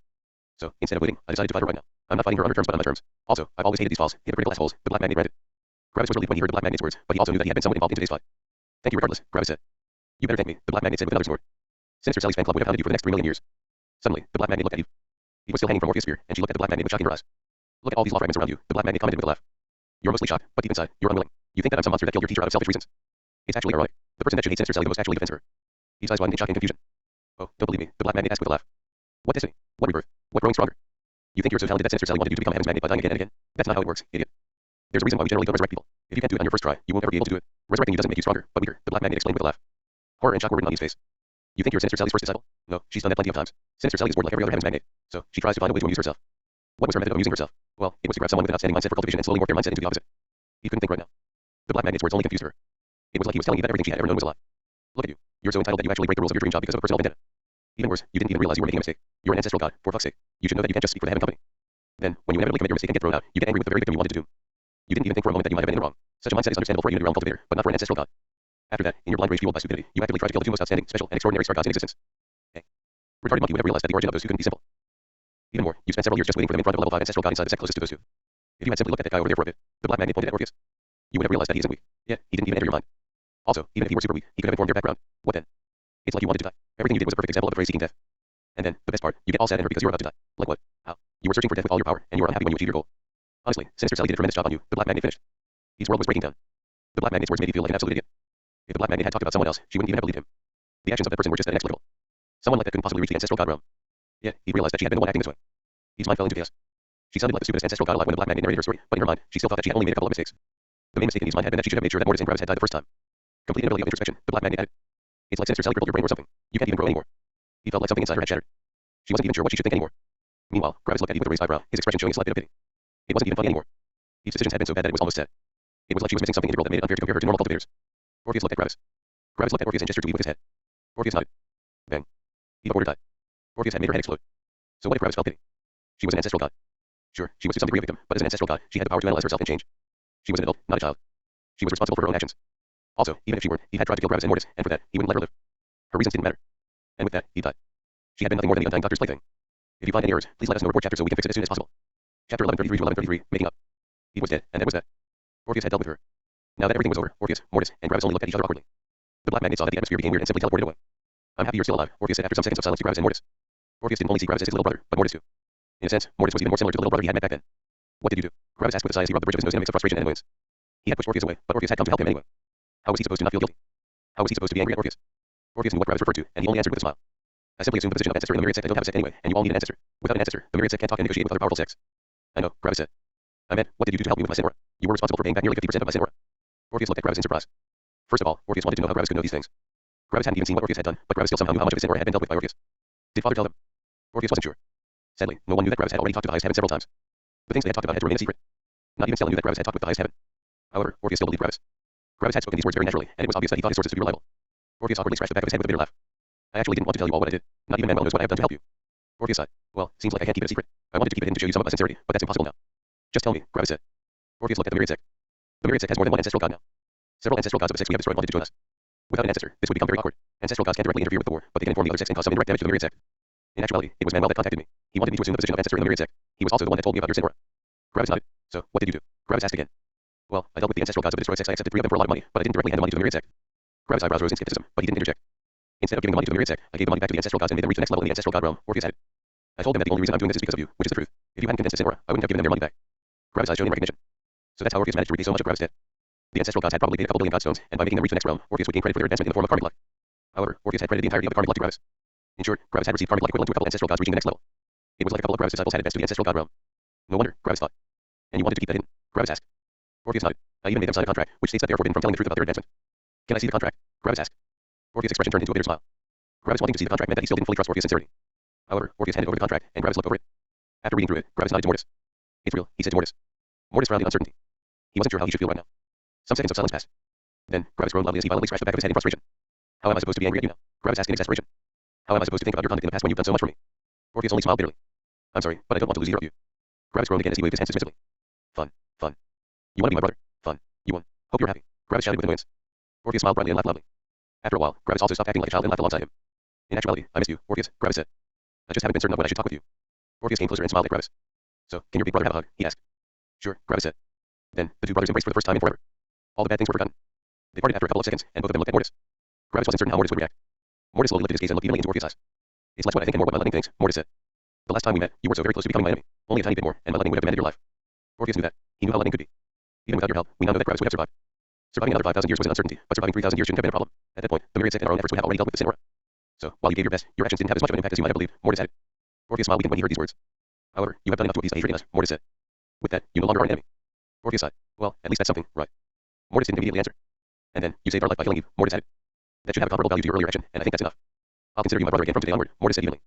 So, instead of waiting, I decided to fight her right now. I'm not fighting her on her terms but on my terms. Also, I've always hated these false, hypocritical assholes, the black magnet granted. Gravis was relieved when he heard the black magnet's words, but he also knew that he had been somewhat involved in today's fight. Thank you regardless, Gravis said. You better thank me, the black magnet said with another snort. Sinister Sally's fan club would have hounded you for the next 3 million years. Suddenly, the black magnet looked at you. He was still hanging from Morpheus' spear, and she looked at the black magnet with shock in her eyes. Look at all these law fragments around you, the black magnet commented with a laugh. You're mostly shocked, but deep inside, you're unwilling. You think that I'm some monster that killed your teacher out of selfish reasons. It's actually ironic. The person that should hate Sinister Sally the most actually defends her. His eyes widened in shock and confusion. Oh, don't believe me, the black magnet asked with a laugh. What destiny? What rebirth? What growing stronger? You think you're so talented that Sinister Sally wanted you to become a heaven's magnet by dying again and again? That's not how it works, idiot. There's a reason why we generally don't resurrect people. If you can't do it on your first try, you won't ever be able to do it. Resurrecting you doesn't make you stronger, but weaker, the black magnet explained with a laugh. Horror and shock were written on his face. You think you're Sinister Sally's first disciple? No, she's done that plenty of times. Sinister Sally is bored like every other heaven's magnet, so she tries to find a way to amuse herself. What was her method of amusing herself? Well, it was to grab someone with an outstanding mindset for cultivation and slowly morph their mindset into the opposite. He couldn't think right now. The black magnet's words only confused her. It was like he was telling you that everything she had ever known was a lie. Look at you. You're so entitled that you actually break the rules of your dream job because of a personal vendetta. Even worse, you didn't even realize you were making a mistake. You're an ancestral god, for fuck's sake. You should know that you can't just speak for the heaven company. Then, when you inevitably commit your mistake and get thrown out, you get angry with the very victim you wanted to doom. You didn't even think for a moment that you might have been in the wrong. Such a mindset is understandable for a unity realm cultivator, but not for an ancestral god. After that, in your blind rage fueled by stupidity, you actively tried to kill the two most outstanding, special, and extraordinary star gods in existence. Hey. Retarded monkey would have realized that the origin of those two couldn't be simple. Even more, you spent several years just waiting for them in front of a level 5 ancestral god inside the sect closest to those two. If you had simply looked at that guy over there for a bit, the black magnet pointed at Orpheus. You would have realized that he isn't weak. Yet, he didn't even enter your mind. Also, even if he were super weak, he could have informed your background. What then? It's like you wanted to die. Everything you did was a perfect example of a phrase seeking death. And then, the best part, you get all sad and hurt because you're about to die. Like what? How? You were searching for death with all your power, and you were unhappy when you achieved your goal. Honestly, Sinister Sally did a tremendous job on you. The black magnet finished. His world was breaking down. The black magnet's words made you feel like an absolute idiot. If the black magnet had talked about someone else, she wouldn't even have believed him. The actions of that person were just that inexplicable. Someone like that couldn't possibly reach the ancestral god realm. Yet, he realized that she had been the one acting this way. His mind fell into chaos. She sounded like the stupidest ancestral god alive when the black magnet narrated her story, but in her mind, she still thought that she had only made a couple of mistakes. The main mistake in his mind had been that she should have made sure that Mortis and Gravis had died the first time. Complete inability of introspection, the black magnet added. It's like Sinister Sally crippled your brain or something. You can't even grow anymore. He felt like something inside her had shattered. She wasn't even sure what she should think anymore. Meanwhile, Gravis looked at you with a raised eyebrow, his expression showing a slight bit of pity. It wasn't even funny anymore. His decisions had been so bad that it was almost sad. It was like she was missing something integral that made it unfair to compare her to normal cultivators. Orpheus looked at Gravis. Gravis looked at Orpheus and gestured to weave with his head. Orpheus nodded. Bang. He ordered died. Orpheus had made her head explode. So what if Gravis felt pity? She was an ancestral god. Sure, she was to some degree a victim, but as an ancestral god, she had the power to analyze herself and change. She was an adult, not a child. She was responsible for her own actions. Also, even if she weren't, he had tried to kill Gravis and Mortis, and for that, he wouldn't let her live. Her reasons didn't matter. And with that, he died. She had been nothing more than the undying doctor's plaything. If you find any errors, please let us know report chapter so we can fix it as soon as possible. Chapter 1133 to 1133, making up. He was dead, and that was that. Orpheus had dealt with her. Now that everything was over, Orpheus, Mortis, and Gravis only looked at each other awkwardly. The black magnet saw that the atmosphere became weird and simply teleported away. I'm happy you're still alive, Orpheus said after some seconds of silence to Gravis and Mortis. Orpheus didn't only see Gravis as his little brother, but Mortis too. In a sense, Mortis was even more similar to the little brother he had met back then. What did you do? Gravis asked with a sigh as he rubbed the bridge of his nose in a mix of frustration and annoyance. He had pushed Orpheus away, but Orpheus had come to help him anyway. How was he supposed to not feel guilty? How was he supposed to be angry at Orpheus? Orpheus knew what Gravis referred to, and he only answered with a smile. I simply assumed the position of ancestor in the myriad sect. I don't have a sect anyway, and you all need an ancestor. Without an ancestor, the myriad sect can't talk and negotiate with other powerful sects. I know, Gravis said. I meant, what did you do to help me with my sin aura? You were responsible for paying back nearly 50% of my sin aura. Orpheus looked at Gravis in surprise. First of all, Orpheus wanted to know how Gravis could know these things. Gravis hadn't even seen what Orpheus had done, but Gravis still somehow knew how much of his sin aura had been dealt with by Orpheus. Did Father tell him? Orpheus wasn't sure. Sadly, no one knew that Gravis had already talked to the highest heaven several times. The things they had talked about had to remain a secret. Not even Stella knew that Gravis had talked with the highest heaven. However, Orpheus still believed Gravis. Gravis had spoken these words very naturally, and it was obvious that he thought his sources to be reliable. Orpheus awkwardly scratched the back of his head with a bitter laugh. I actually didn't want to tell you all what I did. Not even Manuel knows what I have done to help you. Orpheus sighed. Well, seems like I can't keep it a secret. I wanted to keep it hidden to show you some of my sincerity, but that's impossible now. Just tell me, Gravis said. Orpheus looked at the myriad sect. The myriad sect has more than one ancestral god now. Several ancestral gods of the sects we have destroyed wanted to join us. Without an ancestor, this would become very awkward. Ancestral gods can't directly interfere with the war, but they can inform the other sects and cause some indirect damage to the myriad sect. In actuality, it was Manuel that contacted me. He wanted me to assume the position of ancestor in the myriad sect. He was also the one that told me about your Senora. Gravis nodded. So, what did you do? Gravis asked again. Well, I dealt with the ancestral gods of the destroyed sects. I accepted 3 of them for a lot of money, but I didn't directly hand the money to the myriad sect. Gravis' eyebrows rose in skepticism, but he didn't interject. Instead of giving the money to the myriad sect, I gave the money back to the ancestral gods and made them reach the next level in the ancestral god realm, Orpheus added. I told them that the only reason I'm doing this is because of you, which is the truth. If you hadn't convinced the Senora, I wouldn't have given them their money back. Gravis' eyes shone in recognition. So that's how Orpheus managed to repay so much of Gravis' debt. The ancestral gods had probably paid a couple billion godstones, and by making them reach the next realm, Orpheus would gain credit for their advancement in the form of karmic luck. However, Orpheus had credited the entirety of the karmic luck to Gravis. In short, Gravis had received karmic luck equivalent to a couple ancestral gods reaching the next level. It was like a couple of Gravis' disciples had advanced to the ancestral god realm. No wonder, Gravis thought. And you wanted to keep that hidden? Gravis asked. Orpheus nodded. I even made them sign a contract, which states that they are forbidden from telling the truth about their advancement. Can I see the contract? Gravis asked. Orpheus' expression turned into a bitter smile. Gravis wanting to see the contract meant that he still didn't fully trust Orpheus' sincerity. However, Orpheus handed over the contract, and Gravis looked over it. After reading through it, Gravis nodded to Mortis. It's real, he said to Mortis. Mortis frowned in uncertainty. He wasn't sure how he should feel right now. Some seconds of silence passed. Then, Gravis groaned loudly as he violently scratched the back of his head in frustration. How am I supposed to be angry at you now? Gravis asked in exasperation. How am I supposed to think about your conduct in the past when you've done so much for me? Orpheus only smiled bitterly. I'm sorry, but I don't want to lose either of you. Gravis groaned again as he waved his hands dismissively. Fun, fun. You want to be my brother? Fun. You won. Hope you're happy. Gravis shouted with annoyance. Orpheus smiled brightly and laughed loudly. After a while, Gravis also stopped acting like a child and laughed alongside him. In actuality, I missed you, Orpheus, Gravis said. I just haven't been certain of when I should talk with you. Orpheus came closer and smiled at Gravis. So, can your big brother have a hug? He asked. Sure, Gravis said. Then, the two brothers embraced for the first time in forever. All the bad things were forgotten. They parted after a couple of seconds, and both of them looked at Mortis. Gravis wasn't certain how Mortis would react. Mortis slowly lifted his gaze and looked evenly into Orpheus' eyes. It's less what I think and more what my lightning thinks, Mortis said. The last time we met, you were so very close to becoming my enemy. Only a tiny bit more, and my lightning would have demanded your life. Orpheus knew that. He knew how lightning could be. Even without your help, we now know that Gravis would have survived. Surviving another 5,000 years was an uncertainty, but surviving 3,000 years shouldn't have been a problem. At that point, the myriad sect and our own efforts would have already dealt with the Senora. So, while you gave your best, your actions didn't have as much of an impact as you might have believed, Mortis added. Orpheus smiled weakened when he heard these words. However, you have done enough to appease the hatred in us, Mortis said. With that, you no longer are an enemy. Orpheus sighed. Well, at least that's something, right? Mortis didn't immediately answer. And then, you saved our life by killing Eve, Mortis added. That should have a comparable value to your earlier action, and I think that's enough. I'll consider you my brother again from today onward, Mortis said evenly.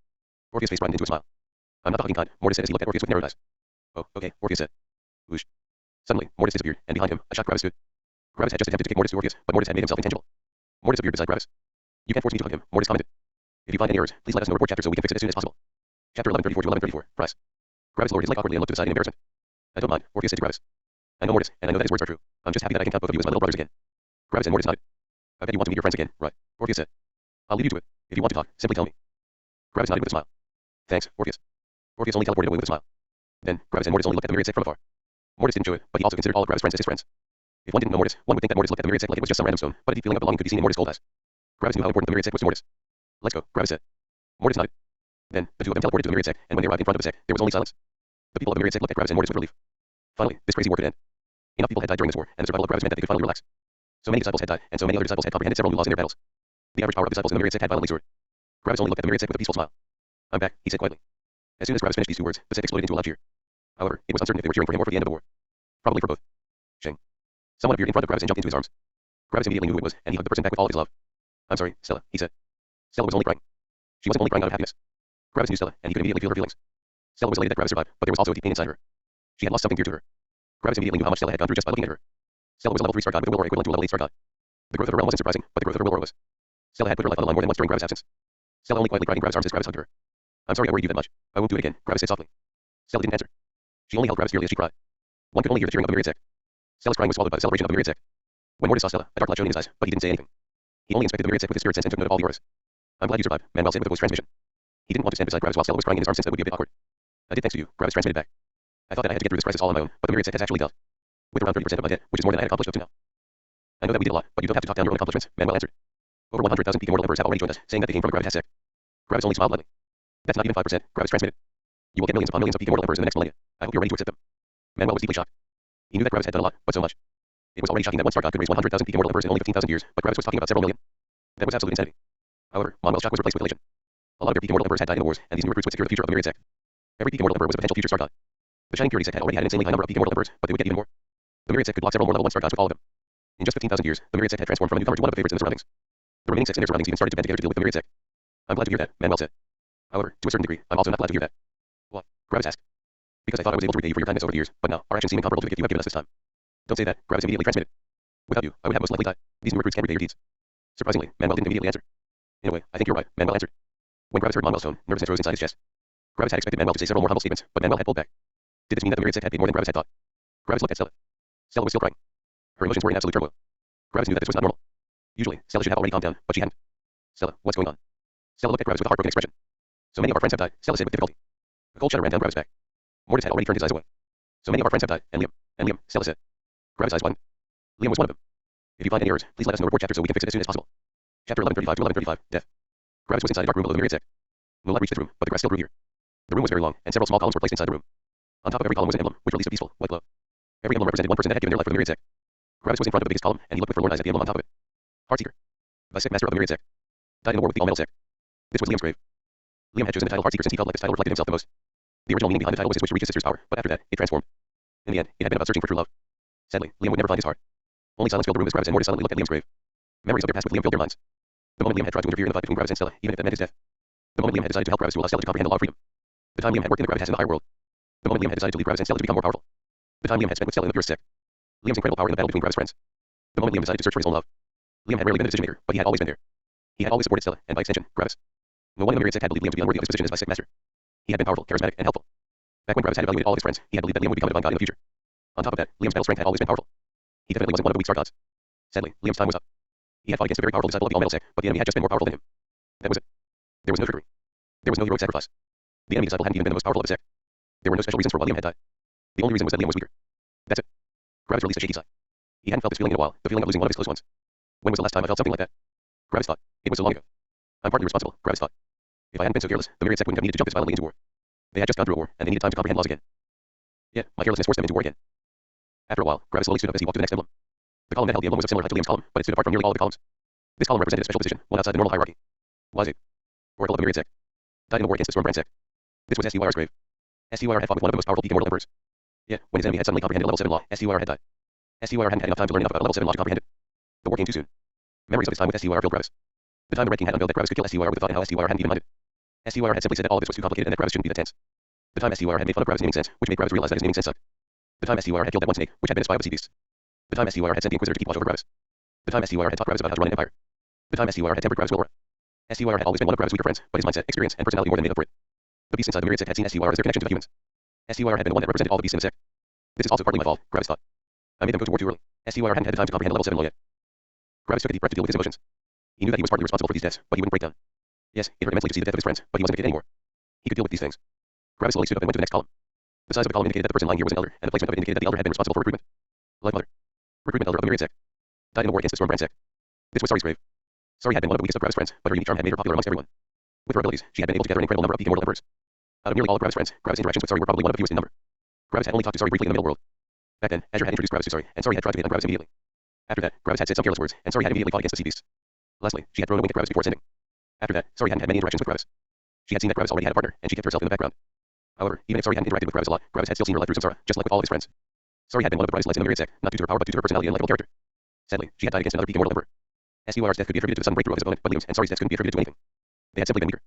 Orpheus' face brightened into a smile. I'm not the hugging kind, Mortis said as he looked at Orpheus with narrowed eyes. Oh, okay, Orpheus said. Whoosh. Suddenly, Mortis disappeared, and behind him, a shocked Gravis stood. Gravis had just attempted to kick Mortis to Orpheus, but Mortis had made himself intangible. Mortis appeared beside Gravis. You can't force me to hug him, Mortis commented. If you find any errors, please let us know. Report chapter so we can fix it as soon as possible. Chapter 1134 to 1134, Price. Gravis lowered his leg awkwardly and looked to the side in embarrassment. I don't mind, Orpheus said to Gravis. I know Mortis, and I know that his words are true. I'm just happy that I can count both of you as my little brothers again. Gravis and Mortis nodded. I bet you want to meet your friends again, right? Orpheus said. I'll leave you to it. If you want to talk, simply tell me. Gravis nodded with a smile. Thanks, Orpheus. Orpheus only teleported away with a smile. Then, Gravis and Mortis only looked at the myriad sect from afar. Mortis didn't show it, but he also considered all of Gravis' friends as his friends. If one didn't know Mortis, one would think that Mortis looked at the myriad sect like it was just some random stone, but a deep feeling of belonging could be seen in Mortis' cold eyes. Gravis knew how important the myriad sect was to Mortis. Let's go, Gravis said. Mortis nodded. Then, the two of them teleported to the myriad sect, and when they arrived in front of the sect, there was only silence. The people of the myriad sect looked at Gravis and Mortis with relief. Finally, this crazy war could end. Enough people had died during this war, and the survival of Gravis meant that they could finally relax. So many disciples had died, and so many other disciples had comprehended several new laws in their battles. The average power of disciples in the myriad sect had violently soared. Gravis only looked at the myriad sect with a peaceful smile. I'm back, he said quietly. As soon as Gravis finished these two words, the sect exploded into a loud cheer. However, it was uncertain if they were cheering for him or for the end of the war. Probably for both. Sheng. Someone appeared in front of Gravis and jumped into his arms. Gravis immediately knew who it was, and he hugged the person back with all of his love. I'm sorry, Stella, he said. Stella was only crying. She wasn't only crying out of happiness. Gravis knew Stella, and he could immediately feel her feelings. Stella was elated that Gravis survived, but there was also a deep pain inside her. She had lost something dear to her. Gravis immediately knew how much Stella had gone through just by looking at her. Stella was a level 3 star god with a will aura equivalent to a level 8 star god. The growth of her realm wasn't surprising, but the growth of her will aura was. Stella had put her life on the line more than once during Gravis' absence. Stella only quietly cried in Gravis' arms as Gravis hugged her. I'm sorry I worried you that much. I won't do it again, Gravis said softly. Stella didn't answer. She only held Gravis dearly as she cried. One could only hear the cheering of the myriad sect. Stella's crying was swallowed by the celebration of the myriad sect. When Mortis saw Stella, a dark light shone in his eyes, but he didn't say anything. He only inspected the myriad sect with his spirit sense and took note of all the auras. I'm glad you survived, Manuel said with a voice transmission. He didn't want to stand beside Gravis while Stella was crying in his arms since that would be a bit awkward. I did thanks to you, Gravis transmitted back. I thought that I had to get through this crisis all on my own, but the myriad sect has actually dealt with around 30% of my debt, which is more than I had accomplished up to now. I know that we did a lot, but you don't have to talk down your own accomplishments, Manuel answered. Over 100,000 peak immortal emperors have already joined us, saying that they came from a Gravitas sect. Gravis only smiled lightly. That's not even 5%, Gravis transmitted. You will get millions upon millions of peak immortal emperors in the next millennia. I hope you're ready to accept them. Manuel was deeply shocked. He knew that Gravis had done a lot, but so much. It was already shocking that one star god could raise 100,000 peak immortal emperors in only 15,000 years, but Gravis was talking about several million. That was absolute insanity. However, Manuel's shock was replaced with elation. A lot of their peak immortal emperors had died in the wars, and these new recruits would secure the future of the myriad sect. Every peak immortal emperor was a potential future star god. The Shining Purity sect had already had an insanely high number of peak immortal emperors, but they would get even more. The myriad sect could block several more level 1 star gods with all of them. In just 15,000 years, the myriad sect had transformed from a newcomer to one of the favorites in the surroundings. The remaining sects in their surroundings even started to band together to deal with the myriad sect. I'm glad to hear that, Manuel said. However, to a certain degree, I'm also not glad to hear that. Why? Gravis asked. Because I thought I was able to repay you for your kindness over the years, but now, our actions seem incomparable to the gift you have given us this time. Don't say that, Gravis immediately transmitted. Without you, I would have most likely died. These new recruits can't repay your deeds. Surprisingly, Manuel didn't immediately answer. In a way, I think you're right, Manuel answered. When Gravis heard Manuel's tone, nervousness rose inside his chest. Gravis had expected Manuel to say several more humble statements, but Manuel had pulled back. Did this mean that the myriad sect had paid more than Gravis had thought? Gravis looked at Stella. Stella was still crying. Her emotions were in absolute turmoil. Gravis knew that this was not normal. Usually, Stella should have already calmed down, but she hadn't. Stella, what's going on? Stella looked at Gravis with a heartbroken expression. So many of our friends have died, Stella said with difficulty. A cold shudder ran down Gravis' back. Mortis had already turned his eyes away. So many of our friends have died, and Liam, Stella said. Gravis' eyes widened. Liam was one of them. If you find any errors, please let us know. Report chapter so we can fix it as soon as possible. Chapter 1135 to 1135, Death. Gravis was inside a dark room below the myriad sect. Moonlight reached this room, but the grass still grew here. The room was very long, and several small columns were placed inside the room. On top of every column was an emblem, which released a peaceful, white glow. Every emblem represented one person that had given their life for the myriad sect. Gravis was in front of the biggest column, and he looked with forlorn eyes at the emblem on top of it. Heartseeker. By sect master of the myriad sect. Died in the war with the all-metal sect. This was Liam's grave. Liam had chosen the title Heartseeker since he felt like this title reflected himself the most. The original meaning behind the title was his wish to reach his sister's power, but after that, it transformed. In the end, it had been about searching for true love. Sadly, Liam would never find his heart. Only silence filled the room as Gravis and Mortis silently looked at Liam's grave. Memories of their past with Liam filled their minds. The moment Liam had tried to interfere in the fight between Gravis and Stella, even if that meant his death. The moment Liam had decided to help Gravis to allow Stella to comprehend the law of freedom. The time Liam had worked in the gravitas in the higher world. The moment Liam had decided to leave Gravis and Stella to become more powerful. The time Liam had spent with Stella in the purest sect. Liam's incredible power in the battle between Gravis' friends. The moment Liam decided to search for his own love. Liam had rarely been a decision maker, but he had always been there. He had always supported Stella, and by extension, Gravis. No one in the myriad sect had believed Liam to be unworthy of his position as vice sect master. He had been powerful, charismatic, and helpful. Back when Gravis had evaluated all of his friends, he had believed that Liam would become a divine god in the future. On top of that, Liam's battle strength had always been powerful. He definitely wasn't one of the weak star gods. Sadly, Liam's time was up. He had fought against a very powerful disciple of the all-metal sect, but the enemy had just been more powerful than him. That was it. There was no trickery. There was no heroic sacrifice. The enemy disciple hadn't even been the most powerful of the sect. There were no special reasons for why Liam had died. The only reason was that Liam was weaker. That's it. Gravis released a shaky sigh. He hadn't felt this feeling in a while, the feeling of losing one of his close ones. When was the last time I felt something like that? Gravis thought. It was so long ago. I'm partly responsible, Gravis thought. If I hadn't been so careless, the myriad sect wouldn't have needed to jump this violently into war. They had just gone through a war, and they needed time to comprehend laws again. Yeah, my carelessness forced them into war again. After a while, Gravis slowly stood up as he walked to the next emblem. The column that held the emblem was of similar height to Liam's column, but it stood apart from nearly all of the columns. This column represented a special position, one outside the normal hierarchy. Wise Ape. Oracle of the myriad sect. Died in the war against the Stormbrand sect. This was STYR's grave. STYR had fought with one of the most powerful peak immortal emperors. Yeah, when his enemy had suddenly comprehended level 7 law, STYR had died. STYR hadn't had enough time to learn enough about level 7 law to comprehend it. The war came too soon. Memories of his time with STYR filled Gravis. The time the Red King had unveiled that Gravis could kill STYR with a thought and how STYR hadn't even minded. STYR had simply said that all of this was too complicated and that Gravis shouldn't be that tense. The time STYR had made fun of Gravis' naming sense, which made Gravis realize that his naming sense sucked. The time STYR had killed that one snake, which had been a spy of the sea beasts. The time STYR had sent the Inquisitor to keep watch over Gravis. The time STYR had taught Gravis about how to run an empire. The time STYR had tempered Gravis' aura. STYR had always been one of Gravis' weaker friends, but his mindset, experience, and personality more than made up for it. The beasts inside the myriad sect had seen STYR as their connection to the humans. STYR had been the one that represented all the beasts in the sect. This is also partly my fault, Gravis thought. I made them go to war too early. STYR hadn't had the time to comprehend level 7 law yet. Gravis took a deep breath to deal with his emotions. He knew that he was partly responsible for these deaths, but he wouldn't break down. Yes, it hurt immensely to see the death of his friends, but he wasn't going to get any more. He could deal with these things. Gravis slowly stood up and went to the next column. The size of the column indicated that the person lying here was an elder, and the placement of it indicated that the elder had been responsible for recruitment. Life Mother. Recruitment elder of the myriad sect. Died in the war against the Stormbrand sect. This was Sari's grave. Sari had been one of the weakest of Gravis' friends, but her unique charm had made her popular amongst everyone. With her abilities, she had been able to gather an incredible number of peak immortal emperors. Out of nearly all of Gravis' friends, Gravis' interactions with Sari were probably one of the fewest in number. Gravis had only talked to Sari briefly in the middle world. Back then, Azure had introduced Gravis to Sari, and Sari had tried to hit on Gravis immediately. After that, Gravis had said some careless words, and Sari had immediately fought against the sea beasts. Lastly, she had thrown a wink at Gravis before sending. After that, Sari hadn't had many interactions with Gravis. She had seen that Gravis already had a partner, and she kept herself in the background. However, even if Sari hadn't interacted with Gravis a lot, Gravis had still seen her life through samsara, just like with all of his friends. Sari had been one of the brightest lights in the myriad sect, not due to her power but due to her personality and likable character. Sadly, she had died against another peak immortal emperor. STYR's death could be attributed to the sudden breakthrough of his opponent, but Liam's and Sari's deaths couldn't be attributed to anything. They had simply been weaker.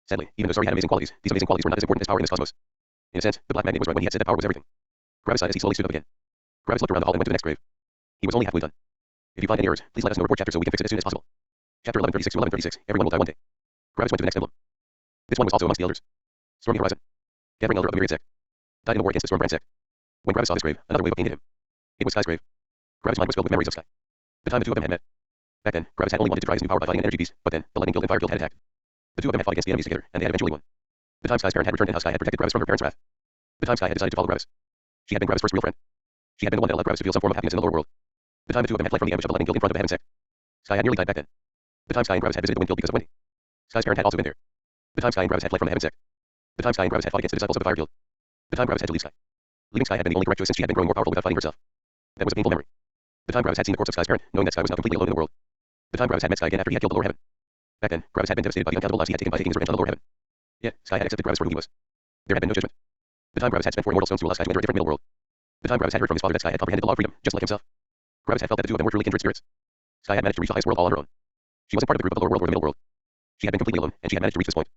Sadly, even though Sari had amazing qualities, these amazing qualities were not as important as power in this cosmos. In a sense, the Black Magnet was right when he had said that power was everything. Gravis sighed as he slowly stood up again. Gravis looked around the hall and went to the next grave. He was only halfway done. If you find any errors, please let us know. Report chapter so we can fix it as soon as possible. Chapter 1136 to 1136. Everyone will die one day. Gravis went to the next emblem. This one was also amongst the elders. Stormy Horizon. Gathering elder of the myriad sect. Died in the war against the Stormbrand sect. When Gravis saw this grave, another wave of pain hit him. It was Sky's grave. Gravis' mind was filled with memories of Sky. The time the two of them had met. Back then, Gravis had only wanted to try his new power by fighting an energy beast, but then, the lightning guild and fire guild had attacked. The two of them had fought against the enemies together, and they had eventually won. The time Sky's parent had returned and how Sky had protected Gravis from her parents' wrath. The time Sky had decided to follow Gravis. She had been Gravis' first real friend. She had been the one that allowed Gravis to feel some form of happiness in the lower world. The time the two of them had fled from the ambush of the lightning guild in front of the heaven sect. Sky had nearly died back then. The time Sky and Gravis had visited the wind guild because of Wendy. Sky's parent had also been there. The time Sky and Gravis had fled from the heaven sect. The time Sky and Gravis had fought against the disciples of the fire guild. The time Gravis had to leave Sky. Leaving Sky had been the only correct choice since she had been growing more powerful without fighting herself. That was a painful memory. The time Gravis had seen the corpse of Sky's parent, knowing that Sky was now completely alone in the world. The time Gravis had met Sky again after he had killed the lower heaven. Back then, Gravis had been devastated by the uncountable lives he had taken by taking his revenge on the lower heaven. Yet, Sky had accepted Gravis for who he was. There had been no judgment. The time Gravis had spent 4 immortal stones to allow Sky to enter a different middle world. The time Gravis had heard from his father that Sky had comprehended the law of freedom, just like himself. Gravis had felt that the two of them were truly kindred spirits. Sky had managed to reach the highest world all on her own. She wasn't part of the group of the lower world or the middle world. She had been completely alone, and she had managed to reach this point.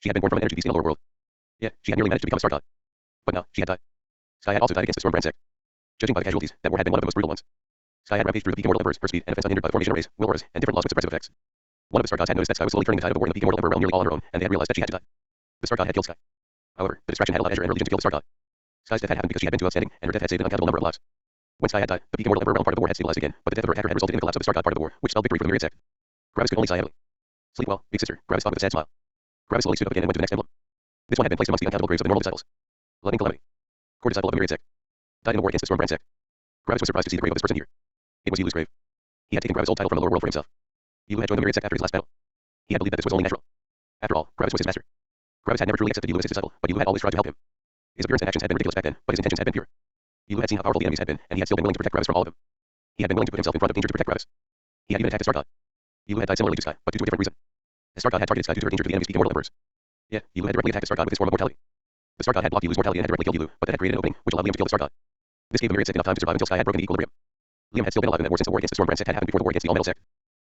She had been born from an energy beast in the lower world. Yeah, she had nearly managed to become a star god. But now, she had died. Sky had also died against the Stormbrand sect. Judging by the casualties, that war had been one of the most brutal ones. Sky had rampaged through the peak immortal emperors, her speed and defense unhindered by the formation of rays, will auras, and different laws with suppressive effects. One of the star gods had noticed that Sky was slowly turning the tide of the war in the peak immortal emperor realm nearly all on her own, and they had realized that she had to die. The star god had killed Sky. However, the distraction had allowed Azure and her legion to kill the star god. Sky's death had happened because she had been too outstanding, and her death had saved an uncountable number of lives. When Sky had died, the peak immortal Emperor realm part of the war had stabilized again, but the death of her attacker had resulted in the collapse of the Star God part of the war, which spelled victory for the Myriad sect. Gravis could only sigh heavily. Sleep well, big sister, Gravis thought with a sad smile. Gravis slowly stood up again and went to the next emblem. This one had been placed amongst the uncountable graves of the normal disciples. Loving calamity. Core disciple of the Myriad sect. Died in the war against the Stormbrand sect. Gravis was surprised to see the grave of this person here. It was Yelu's grave. He had taken Gravis' old title from the lower world for himself. Yelu had joined the Myriad sect after his last battle. He had believed that this was only natural. After all, Gravis was his master. Gravis had never truly accepted Yelu as his disciple, but Yelu had always tried to help him. His appearance and actions had been ridiculous back then, but his intentions had been pure. Yelu had seen how powerful the enemies had been, and he had still been willing to protect Gravis from all of them. He had been willing to put himself in front of danger to protect Gravis. He had even attacked the Star God. Yelu had died similarly to Sky, but due to a different reason. The Star God had targeted Sky due to her danger to the enemy's peak immortal emperors. Yeah, Yelu had directly attacked the Star God with his form of mortality. The Star God had blocked Yelu's mortality and had directly killed Yelu, but that had created an opening, which allowed Liam to kill the Star God. This gave the Myriad sect enough time to survive until Sky had broken the equilibrium. Liam had still been alive in that war since the war against the Stormbrand sect had happened before the war against the All-Metal sect.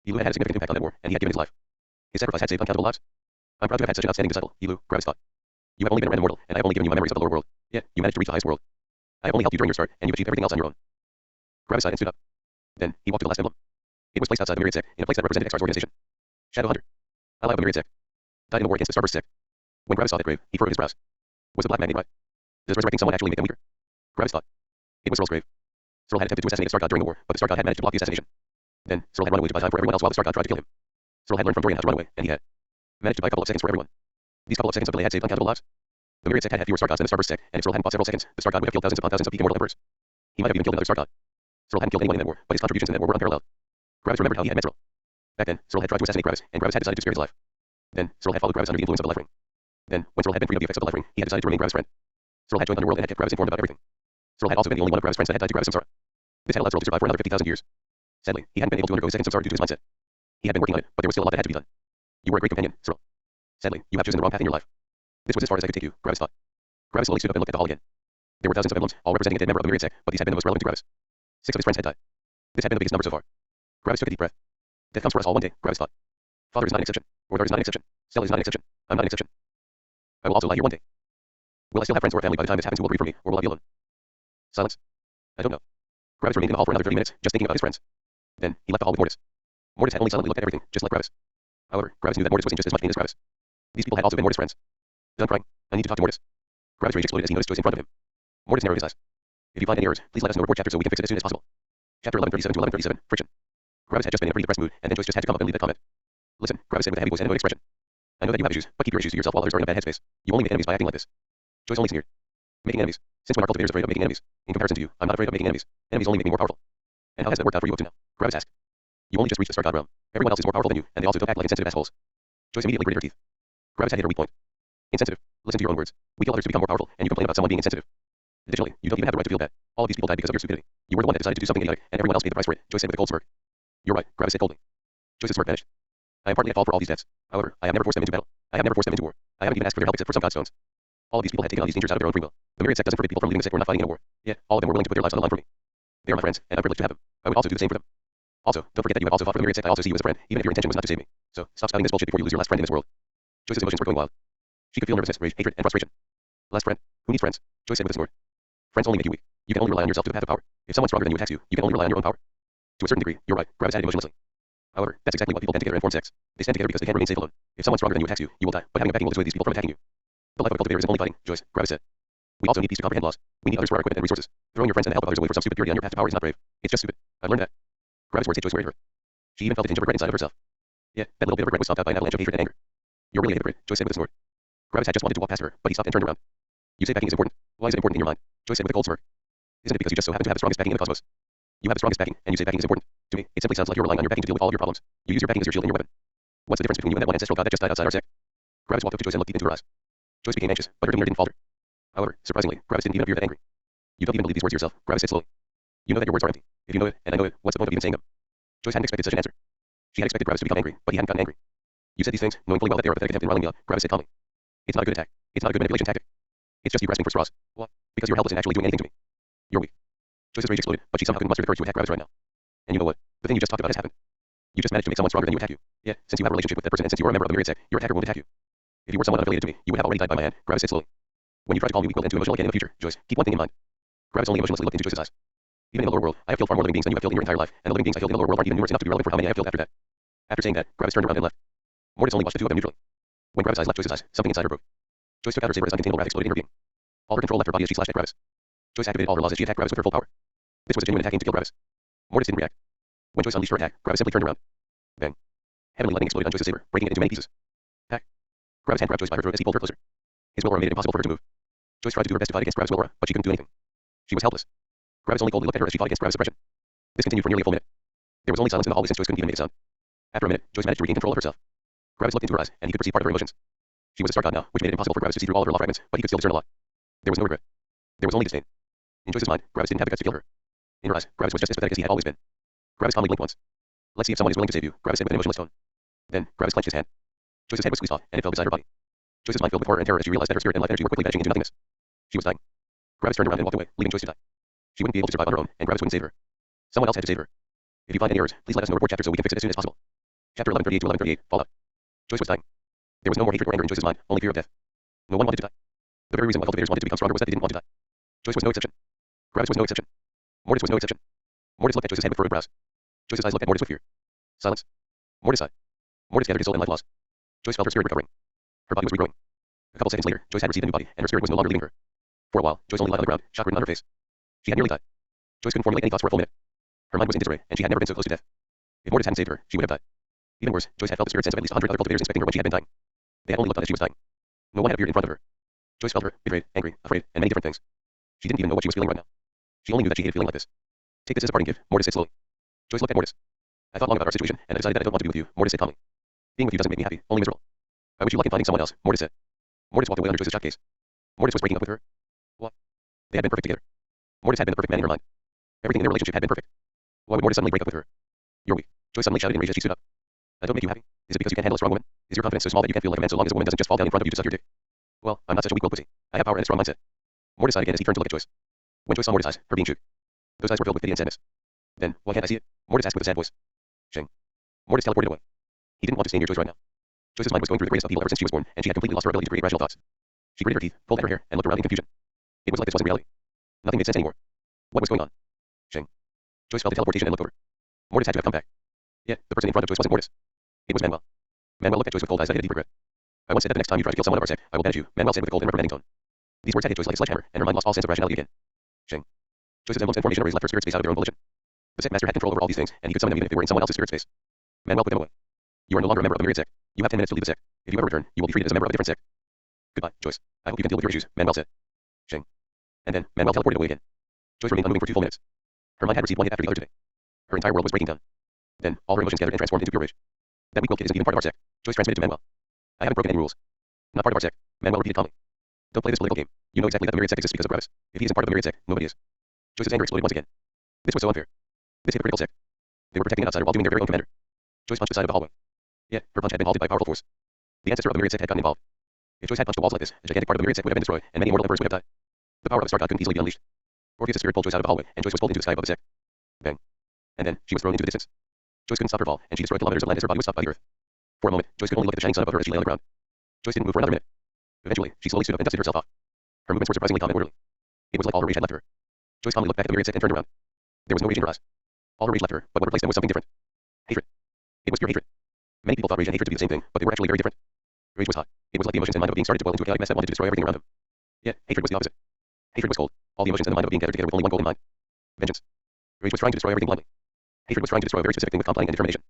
Yelu had had a significant impact on that war, and he had given his life. His sacrifice had saved uncountable lives. I'm proud to have had such an outstanding disciple, Yelu, Gravis thought. You have only been a random mortal, and I have only given you my memories of the lower world. Yet, you managed to reach the highest world. I have only helped you during your start, and you've achieved everything else on your own. Gravis sighed and stood up. Then, he walked to the last emblem. It was placed outside the Myriad sect, in a place that represented Exar's organization. Shadow Hunter. Ally of the Myriad sect. Died in the war against the Starburst sect. When Gravis saw that grave, he furrowed his brows. Was the Black Magnet right? Does resurrecting someone actually make them weaker? Gravis thought. It was Searle's grave. Searle had attempted to assassinate the Star God during the war, but the Star God had managed to block the assassination. Then, Searle had run away to buy time for everyone else while the Star God tried to kill him. Searle had learned from Dorian how to run away, and he had managed to buy a couple of seconds for everyone. These couple of seconds of delay had saved uncountable lives. The Myriad sect had fewer Star Gods than the Starburst sect, and if Searle hadn't fought several seconds, the Star God would have killed thousands upon thousands of peak immortal emperors. He might have even killed another Star God. Searle hadn't killed anyone in that war, but his contributions in that war were unparalleled. Gravis remembered how he had met Searle. Back then, Searle had tried to assassinate Gravis, and Gravis had decided to spare his life. Then, Searle had followed Gravis under the influence of the Life Ring. Then, when Searle had been freed of the effects of the Life Ring, he had decided to remain Gravis' friend. Searle had joined Underworld and had kept Gravis informed about everything. Searle had also been the only one of Gravis' friends that had died to Gravis' samsara. This had allowed Searle to survive for another 50,000 years. Sadly, he hadn't been able to undergo his second samsara due to his mindset. He had been working on it, but there was still a lot that had to be done. You were a great companion, Searle. Sadly, you have chosen the wrong path in your life. This was as far as I could take you, Gravis thought. Gravis slowly stood up and looked at the hall again. There were thousands of emblems, all representing a dead member of the Myriad sect, but these had been the most relevant to Gravis. 6 of his friends had died. This had been the biggest number so far. Gravis took a deep breath. Death comes for us all one day, Gravis thought. Father is not an exception. Orthar is not an exception. Stella is not an exception. I'm not an exception. I will also lie here one day. Will I still have friends or a family by the time this happens who will grieve for me, or will I be alone? Silence. I don't know. Gravis remained in the hall for another 30 minutes, just thinking about his friends. Then, he left the hall with Mortis. Mortis had only silently looked at everything, just like Gravis. However, Gravis knew that Mortis was in just as much pain as Gravis. These people had also been Mortis' friends. Done crying. I need to talk to Mortis. Gravis' rage exploded as he noticed Joyce in front of him. Mortis narrowed his eyes. If you find any errors, please let us know. Report chapter so we can fix it as soon as possible. Chapter 1137 to 1137, Friction. Gravis had just been in a pretty depressed mood, and then Joyce just had to come up and leave that comment. Listen, Gravis said with a heavy voice and a expression. I know that you have issues, but keep your issues to yourself while others are in a bad headspace. You only make enemies by acting like this. Joyce only sneered. Making enemies. Since when are cultivators afraid of making enemies? In comparison to you, I'm not afraid of making enemies. Enemies only make me more powerful. And how has that worked out for you up to now? Gravis asked. You only just reached the Star God realm. Everyone else is more powerful than you, and they also don't act like insensitive assholes. Joyce immediately gritted her teeth. Gravis had hit her weak point. Insensitive. Listen to your own words. We kill others to become more powerful, and you complain about someone being insensitive. Additionally, you don't even have the right to feel bad. All of these people died because of your stupidity. You were the one that decided to do something idiotic, and everyone else paid the price for it, Joyce said with a cold smirk. You're right, Gravis said coldly. Joyce's smirk vanished. I am partly at fault for all these deaths. However, I have never forced them into battle. I have never forced them into war. I haven't even asked for their help except for some godstones. All of these people had taken on these dangers out of their own free will. The Myriad sect doesn't forbid people from leaving the sect or not fighting in a war. Yet, all of them were willing to put their lives on the line for me. They are my friends, and I'm privileged to have them. I would also do the same for them. Also, don't forget that you have also fought for the Myriad sect. I also see you as a friend, even if your intention was not to save me. So, stop spouting this bullshit before you lose your last friend in this world. Joyce's emotions were going wild. She could feel nervousness, rage, hatred, and frustration. Last friend? Who needs friends? Joyce said with a snort. Friends only make you weak. You can only rely on yourself to the path of power. If someone stronger than you attacks you, you can only rely on your own power. To a certain degree, you're right, Gravis added emotionlessly. However, that's exactly what people tend together and form sects. They stand together because they can't remain safe alone. If someone stronger than you attacks you, you will die, but having a backing will dissuade these people from attacking you. The life of a cultivator isn't only fighting, Joyce, Gravis said. We also need peace to comprehend laws. We need others for our equipment and resources. Throwing your friends and the help of others away for some stupid purity on your path to power is not brave. It's just stupid. I've learned that. Gravis' words hit Joyce where it hurt. She even felt a tinge of regret inside of herself. Yeah, that little bit of regret was stopped out by an avalanche of hatred and anger. You're really a hypocrite, Joyce said with a snort. Gravis had just wanted to walk past her, but he stopped and turned around. You say backing is important. Why is it important in your mind? Joyce said with a cold smirk. Isn't it because you just so happen to have the strongest backing in the cosmos? You have the strongest backing, and you say backing is important. To me, it simply sounds like you're relying on your backing to deal with all of your problems. You use your backing as your shield and your weapon. What's the difference between you and that one ancestral god that just died outside our sect? Gravis walked up to Joyce and looked deep into her eyes. Joyce became anxious, but her demeanor didn't falter. However, surprisingly, Gravis didn't even appear that angry. You don't even believe these words yourself, Gravis said slowly. You know that your words are empty. If you know it, and I know it, what's the point of even saying them? Joyce hadn't expected such an answer. She had expected Gravis to become angry, but he hadn't gotten angry. You said these things, knowing fully well that they are a pathetic attempt in riling me up, Gravis said calmly. It's not a good attack. It's not a good manipulation tactic. It's just you grasping for straws. What? Because you're helpless in actually doing anything to me. You're weak. Joyce's rage exploded, but she somehow couldn't muster the courage to attack Gravis right now. And you know what? The thing you just talked about has happened. You just managed to make someone stronger than you attack you. Yeah, since you have a relationship with that person and since you are a member of the Myriad sect, your attacker won't attack you. If you were someone unaffiliated to me, you would have already died by my hand, Gravis said slowly. When you try to call me weak willed and too emotional again in the future, Joyce, keep one thing in mind. Gravis only emotionlessly looked into Joyce's eyes. Even in the lower world, I have killed far more living beings than you have killed in your entire life, and the living beings I killed in the lower world aren't even numerous enough to be relevant for how many I have killed after that. After saying that, Gravis turned around and left. Mortis only watched the two of them neutrally. When Gravis' eyes left Joyce's eyes, something inside her broke. Joyce took out her saber as uncontainable wrath exploded in her being. All her control left her body as she slashed at Gravis. Joyce activated all her laws as she attacked Gravis with her full power. This was a genuine attack aimed to kill Gravis. Mortis didn't react. When Joyce unleashed her attack, Gravis simply turned around. Bang. Heavenly lightning exploded on Joyce's saber, breaking it into many pieces. Hack. Gravis hand grabbed Joyce by her throat as he pulled her closer. His will aura made it impossible for her to move. Joyce tried to do her best to fight against Gravis' will aura, but she couldn't do anything. She was helpless. Gravis only coldly looked at her as she fought against Gravis' suppression. This continued for nearly a full minute. There was only silence in the hallway since Joyce couldn't even make a sound. After a minute, Joyce managed to regain control of herself. Gravis looked into her eyes, and he could perceive part of her emotions. She was a Stark God now, which made it impossible for Gravis to see through all of her law fragments, but he could still discern a lot. There was no regret. There was only disdain. In Joyce's mind, Gravis didn't have the guts to kill her. In her eyes, Gravis was just as pathetic as he had always been. Gravis calmly blinked once. Let's see if someone is willing to save you, Gravis said with an emotionless tone. Then, Gravis clenched his hand. Joyce's head was squeezed off, and it fell beside her body. Joyce's mind filled with horror and terror as she realized that her spirit and life energy were quickly vanishing into nothingness. She was dying. Gravis turned around and walked away, leaving Joyce to die. She wouldn't be able to survive on her own, and Gravis wouldn't save her. Someone else had to save her. If you find any errors, please let us know. Report chapter so we can fix it as soon as possible. Chapter 1138 to 1138, Fallout. Joyce was dying. There was no more hatred or anger in Joyce's mind, only fear of death. No one wanted to die. The very reason why cultivators wanted to become stronger was that they didn't want to die. Joyce was no exception. Gravis was no exception. Mortis was no exception. Mortis looked at Joyce's head with furrowed brows. Joyce's eyes looked at Mortis with fear. Silence. Mortis sighed. Mortis gathered his soul and life laws. Joyce felt her spirit recovering. Her body was regrowing. A couple seconds later, Joyce had received a new body, and her spirit was no longer leaving her. For a while, Joyce only lied on the ground, shock written on her face. She had nearly died. Joyce couldn't formulate any thoughts for a full minute. Her mind was in disarray, and she had never been so close to death. If Mortis hadn't saved her, she would have died. Even worse, Joyce had felt the spirit sense of at least 100 other cultivators inspecting her when she had been dying. They had only looked on as she was dying. No one had appeared in front of her. Joyce felt hurt, betrayed, angry, afraid, and many different things. She didn't even know what she was feeling right now. She only knew that she hated feeling like this. Take this as a parting gift, Mortis said slowly. Joyce looked at Mortis. I thought long about our situation, and I decided that I don't want to be with you, Mortis said calmly. Being with you doesn't make me happy, only miserable. I wish you luck in finding someone else, Mortis said. Mortis walked away under Joyce's shock gaze. Mortis was breaking up with her. What? They had been perfect together. Mortis had been the perfect man in her mind. Everything in their relationship had been perfect. Why would Mortis suddenly break up with her? You're weak. Joyce suddenly shouted in rage as she stood up. I don't make you happy. Is it because you can't handle a strong woman? Is your confidence so small that you can't feel like a man so long as a woman doesn't just fall down in front of you to suck your dick? Well, I'm not such a weak little pussy. I have power and a strong mindset. Mortis sighed again as he turned to look at Joyce. When Joyce saw Mortis' eyes, her being shook. Those eyes were filled with pity and sadness. Then, why can't I see it? Mortis asked with a sad voice. Shang. Mortis teleported away. He didn't want to stay near Joyce right now. Joyce's mind was going through the greatest upheaval ever since she was born, and she had completely lost her ability to create rational thoughts. She gritted her teeth, pulled at her hair, and looked around in confusion. It was like this wasn't reality. Nothing made sense anymore. What was going on? Shang. Joyce felt the teleportation and looked over. Mortis had to have come back. Yet, the person in front of Joyce wasn't Mortis. It was Manuel. Manuel looked at Joyce with cold eyes that hid a deep regret. I once said that the next time you try to kill someone of our sect, I will banish you, Manuel said with a cold and reprimanding tone. These words had hit Joyce like a sledgehammer, and her mind lost all sense of rationality again. Shang. Joyce's emblems and formation arrays left her spirit space out of their own volition. The sect master had control over all these things, and he could summon them even if they were in someone else's spirit space. Manuel put them away. You are no longer a member of the Myriad sect. You have 10 minutes to leave the sect. If you ever return, you will be treated as a member of a different sect. Goodbye, Joyce. I hope you can deal with your issues, Manuel said. Shang. And then, Manuel teleported away again. Joyce remained unmoving for 2 full minutes. Her mind had received one hit after the other today. Her entire world was breaking down. Then, all her emotions gathered and transformed into pure rage. That weak-willed kid isn't even part of our sect. Joyce transmitted to Manuel. I haven't broken any rules. Not part of our sect, Manuel repeated calmly. Don't play this political game. You know exactly that the Myriad sect exists because of Gravis. If he isn't part of the Myriad sect, nobody is. Joyce's anger exploded once again. This was so unfair. This hypocritical sect. They were protecting an outsider while doing their very own commander. Joyce punched the side of the hallway. Yeah, her punch had been halted by powerful force. The ancestor of the Myriad sect had gotten involved. If Joyce had punched the walls like this, a gigantic part of the Myriad sect would have been destroyed, and many immortal emperors would have died. The power of a Star God couldn't easily be unleashed. Orpheus' spirit pulled Joyce out of the hallway, and Joyce was pulled into the sky above the sect. Bang. And then, she was thrown into the distance. Joyce couldn't stop her fall, and she destroyed kilometers of land as her body was stopped by the earth. For a moment, Joyce could only look at the shining sun above her as she lay on the ground. Joyce didn't move for another minute. Eventually, she slowly stood up and dusted herself off. Her movements were surprisingly calm and orderly. It was like all her rage had left her. Joyce calmly looked back at the Myriad sect and turned around. There was no rage in her eyes. All her rage left her, but what replaced them was something different. Hatred. It was pure hatred. Many people thought rage and hatred to be the same thing, but they were actually very different. Rage was hot. It was like the emotions and mind of a being started to boil into a chaotic mess that wanted to destroy everything around him. Yet, hatred was the opposite. Hatred was cold. All the emotions and the mind of a being gathered together with only one goal in mind. Vengeance. Rage was trying to destroy everything blindly. Hatred was trying to destroy a very specific thing with calm planning and determination.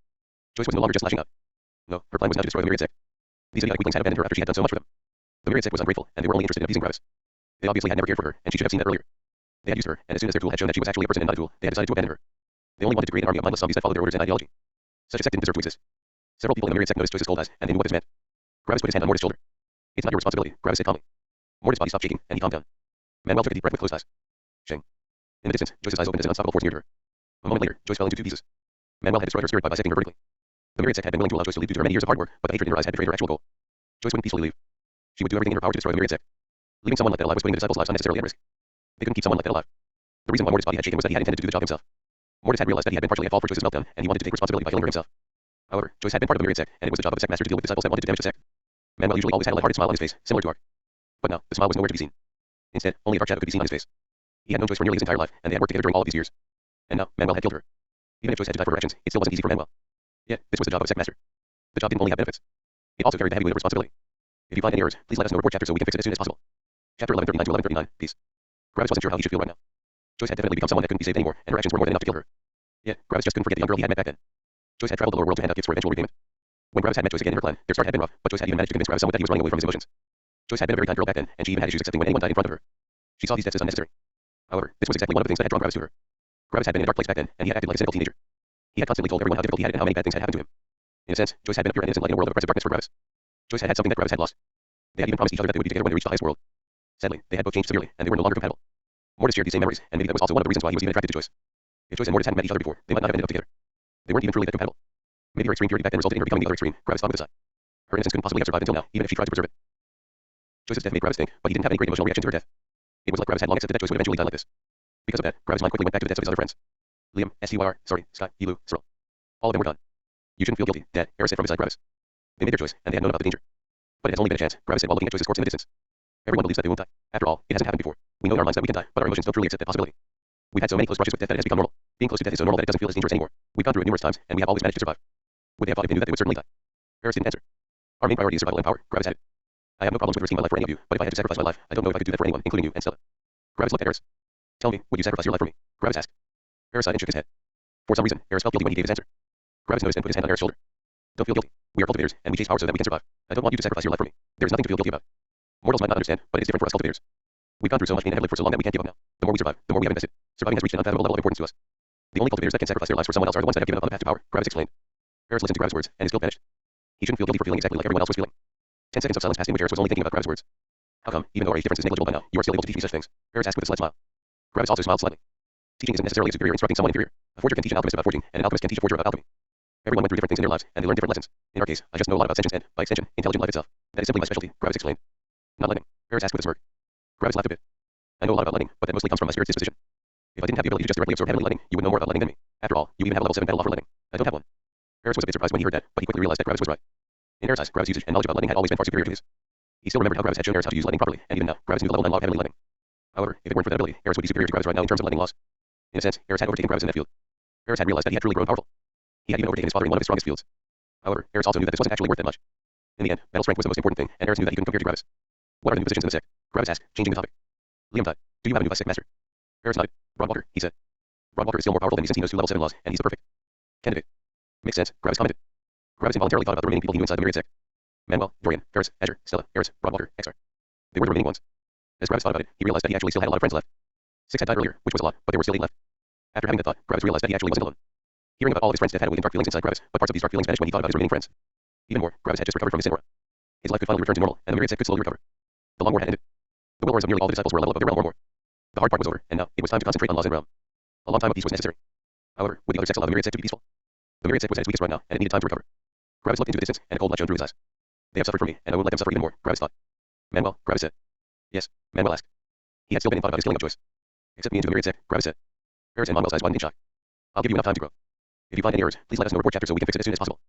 Joyce was no longer just lashing out. No, her plan was now to destroy the Myriad sect. These idiotic weaklings had abandoned her after she had done so much for them. The Myriad sect was ungrateful, and they were only interested in appeasing Gravis. They obviously had never cared for her, and she should have seen that earlier. They had used her, and as soon as their tool had shown that she was actually a person and not a tool, they had decided to abandon her. They only wanted to create an army of mindless zombies that followed their orders and ideology. Such a sect didn't deserve to exist. Several people in the Myriad sect noticed Joyce's cold eyes, and they knew what this meant. Gravis put his hand on Mortis' shoulder. It's not your responsibility, Gravis said calmly. Mortis' body stopped shaking, and he calmed down. Manuel took a deep breath with closed eyes. Shang. In the distance, Joyce's eyes opened as an unstoppable force neared her. A moment later, Joyce fell into 2 pieces. Manuel had destroyed her spirit by bisecting her vertically. The Myriad sect had been willing to allow Joyce to leave due to her many years of hard work, but the hatred in her eyes had betrayed her actual goal. Joyce wouldn't peacefully leave. She would do everything in her power to destroy the Myriad sect. Leaving someone like that alive was putting the disciples' lives unnecessarily at risk. They couldn't keep someone like that alive. The reason why Mortis' body had shaken was that he had intended to do the job himself. Mortis had realized that he had been partially at fault for Joyce's meltdown, and he wanted to take responsibility by killing her himself. However, Joyce had been part of the Myriad sect, and it was the job of the sect master to deal with disciples that wanted to damage the sect. Manuel usually always had a lighthearted smile on his face, similar to Ark. But now, the smile was nowhere to be seen. Instead, only a dark shadow could be seen on his face. He had known Joyce for nearly his entire life, and they had worked together during all of these years. And now, Manuel had killed her. Even if Joyce had to die for her actions, it still wasn't easy for Manuel. Yet, this was the job of a sect master. The job didn't only have benefits. It also carried the heavy weight of responsibility. If you find any errors, please let us know. Report chapter so we can fix it as soon as possible. Chapter 1139 to 1139. Peace. Gravis wasn't sure how he should feel right now. Joyce had definitely become someone that couldn't be saved anymore, and her actions were more than enough to kill her. Yeah, Gravis just couldn't forget the young girl he had met back then. Joyce had traveled the lower world to hand out gifts for eventual repayment. When Gravis had met Joyce again in her plan, their start had been rough, but Joyce had even managed to convince Gravis somewhat that he was running away from his emotions. Joyce had been a very kind girl back then, and she even had issues accepting when anyone died in front of her. She saw these deaths as unnecessary. However, this was exactly one of the things that had drawn Gravis to her. Gravis had been in a dark place back then, and he had acted like a cynical teenager. He had constantly told everyone how difficult he had it and how many bad things had happened to him. In a sense, Joyce had been a pure and innocent light in a world of oppressive darkness for Gravis. Joyce had had something that Gravis had lost. They had even promised each other that they would be together when they reached the highest world. Sadly, they had both changed severely, and they were no longer compatible. Mortis shared these same memories, and maybe that was also one of the reasons why he was even attracted to Joyce. If Joyce and Mortis hadn't met each other before, they might not have ended up together. They weren't even truly that compatible. Maybe her extreme purity back then resulted in her becoming the other extreme, Gravis thought with a sigh. Her innocence couldn't possibly have survived until now, even if she tried to preserve it. Joyce's death made Gravis think, but he didn't have any great emotional reaction to her death. It was like Gravis had long accepted that Joyce would eventually die like this. Because of that, Gravis' mind quickly went back to the deaths of his other friends. Liam, Styr, sorry, Scott, Elu, Cyril. All of them were gone. You shouldn't feel guilty, Dad, Eris said from beside Gravis. They made their choice, and they had known about the danger. But it has only been a chance, Gravis said while looking at Joyce's corpse in the distance. Everyone believes that they won't die. After all, it hasn't happened before. We know in our minds that we can die, but our emotions don't truly accept that possibility. We've had so many close brushes with death that it has become normal. Being close to death is so normal that it doesn't feel as dangerous anymore. We've gone through it numerous times, and we have always managed to survive. Would they have thought if they knew that they would certainly die? Eris didn't answer. Our main priority is survival and power, Gravis added. I have no problems with risking my life for any of you, but if I had to sacrifice my life, I don't know if I could do that for anyone, including you and Stella. Gravis looked at Eris. Tell me, would you sacrifice your life for me? Gravis asked. Eris sighed and shook his head. For some reason, Eris felt guilty when he gave his answer. Gravis noticed and put his hand on Eris' shoulder. Don't feel guilty. We are cultivators, and we chase power so that we can survive. I don't want you to sacrifice your life for me. There is nothing to feel guilty about. Mortals might not understand, but it is different for us cultivators. We've gone through so much pain and have lived for so long that we can't give up now. The more we survive, the more we have invested. Surviving has reached an unfathomable level of importance to us. The only cultivators that can sacrifice their lives for someone else are the ones that have given up on the path to power, Gravis explained. Eris listened to Gravis' words, and his guilt vanished. He shouldn't feel guilty for feeling exactly like everyone else was feeling. 10 seconds of silence passed in which Eris was only thinking about Gravis' words. How come, even though our age difference is negligible by now, you are still able to teach me such things? Eris asked with a slight smile. Gravis also smiled slightly. Teaching isn't necessarily a superior instructing someone inferior. A forger can teach an alchemist about forging, and an alchemist can teach a forger about alchemy. Everyone went through different things in their lives, and they learned different lessons. In our case, I just know a lot about sentience and, by extension, intelligent life itself. That is simply my specialty, Gravis explained. Not lightning, Eris asked with a smirk. Gravis laughed a bit. I know a lot about lightning, but that mostly comes from my spirit's disposition. If I didn't have the ability to just directly absorb heavenly lightning, you would know more about lightning than me. After all, you even have a level 7 battle law for lightning. I don't have one. Eris was a bit surprised when he heard that, but he quickly realized that Gravis was right. In Eris' eyes, Gravis' usage and knowledge about lightning had always been far superior to his. He still remembered how Gravis had shown Eris how to use lightning properly, and even now, Gravis knew the level 9 law of heavenly lightning. However, if it weren't for that ability, Eris would be superior to Gravis right now in terms of lightning laws. In a sense, Eris had overtaken Gravis in that field. Eris had realized that he had truly grown powerful. He had even overtaken his father in one of his strongest fields. However, Eris also knew that this wasn't actually worth that much. In the end, battle strength was the most important thing, and Eris knew that he couldn't compare to Gravis. What are the new positions in the sect? Gravis asked, changing the topic. Liam died. Do you have a new vice sect master? Eris nodded. Broadwalker, he said. Broadwalker is still more powerful than me since he knows 2 level 7 laws, and he's the perfect candidate. Makes sense, Gravis commented. Gravis involuntarily thought about the remaining people he knew inside the Myriad sect. Manuel, Dorian, Ferris, Azure, Stella, Eris, Broadwalker, Exar. They were the remaining ones. As Gravis thought about it, he realized that he actually still had a lot of friends left. 6 had died earlier, which was a lot, but there were still 8 left. After having that thought, Gravis realized that he actually wasn't alone. Hearing about all of his friends' death had awakened dark feelings inside Gravis, but parts of these dark feelings vanished when he thought about his remaining friends. Even more, Gravis had just recovered from his sin aura. His life could finally return to normal, and the Myriad sect could slowly recover. The long war had ended. The will auras of nearly all the disciples were a level above their realm or more. The hard part was over, and now it was time to concentrate on laws and realm. A long time of peace was necessary. However, would the other sects allow the Myriad sect to be peaceful? The Myriad sect was at its weakest right now, and it needed time to recover. Gravis looked into the distance, and a cold light shone through his eyes. They have suffered for me, and I won't let them suffer even more, Gravis thought. Manuel, Gravis said. Yes, Manuel asked. He had still been in thought about his killing of Joyce. Accept me into the Myriad sect, Gravis said. Eris and Manuel's eyes widened in shock. I'll give you enough time to grow. If you find any errors, please let us know report chapter so we can fix it as soon as possible.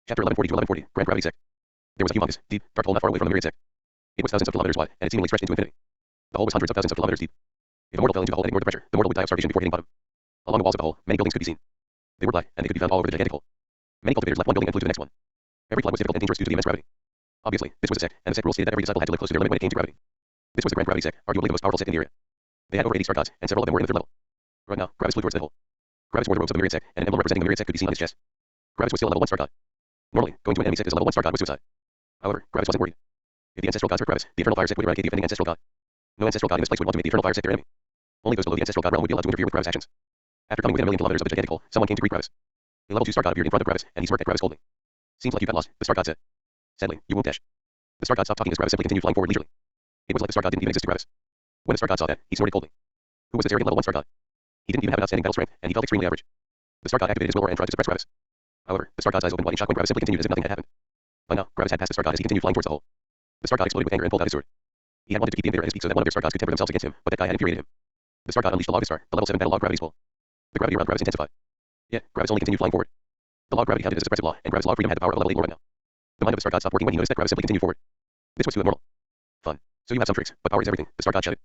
Chapter 1140 to 1140, Grand Gravity Sect. There was a humongous, deep, dark hole not far away from the Myriad sect. It was thousands of kilometers wide, and it seemingly stretched into infinity. The hole was hundreds of thousands of kilometers deep. If a mortal fell into the hole and ignored the pressure, the mortal would die of starvation before hitting bottom. Along the walls of the hole, many buildings could be seen. They were black, and they could be found all over the gigantic hole. Many cultivators left one building and flew to the next one. Every flight was difficult and dangerous due to the immense gravity. Obviously, this was a sect, and the sect rules stated that every disciple had to live close to their limit when it came to gravity. This was the Grand Gravity Sect, arguably the most powerful sect in the area. They had over 80 star gods, and several of them were in the 3rd level. Right now, Gravis flew towards the hole. Gravis wore the robes of the Myriad sect, and an emblem representing the Myriad sect could be seen on his chest. Gravis was still a level 1 star god. Normally, going to an enemy sect as a level 1 star god was suicide. However, Gravis wasn't worried. If the ancestral gods hurt Gravis, the Eternal Fire sect would eradicate the offending ancestral god. No ancestral god in this place would want to make the Eternal Fire sect their enemy. Only those below the ancestral god realm would be allowed to interfere with Gravis' actions. After coming within a million kilometers of the gigantic hole, someone came to greet Gravis. A level 2 star god appeared in front of Gravis, and he smirked at Gravis coldly. Seems like you got lost, the star god said. Sadly, you won't dash. The star god stopped talking as Gravis simply continued flying forward leisurely. It was like the star god didn't even exist to Gravis. When the star god saw that, he snorted coldly. Who was this arrogant level 1 star god? He didn't even have an outstanding battle strength, and he felt extremely average. The star god activated his will aura and tried to suppress Gravis. However, the star god's eyes opened wide in shock when Gravis simply continued as if nothing had happened. By now, Gravis had passed the star god as he continued flying towards the hole. The star god exploded with anger and pulled out his sword. He had wanted to keep the invader at his peak so that one of their star gods could temper themselves against him, but that guy had infuriated him. The star god unleashed the law of his star, the level 7 battle law of gravity's pull. The gravity around Gravis intensified. Yet, Gravis only continued flying forward. The law of gravity counted as a suppressive law, and Gravis' law of freedom had the power of a level 8 more right now. The mind of the star god stopped working when he noticed that Gravis simply continued forward. This was too abnormal. Fun. So you have some tricks, but power is everything, the star god shouted.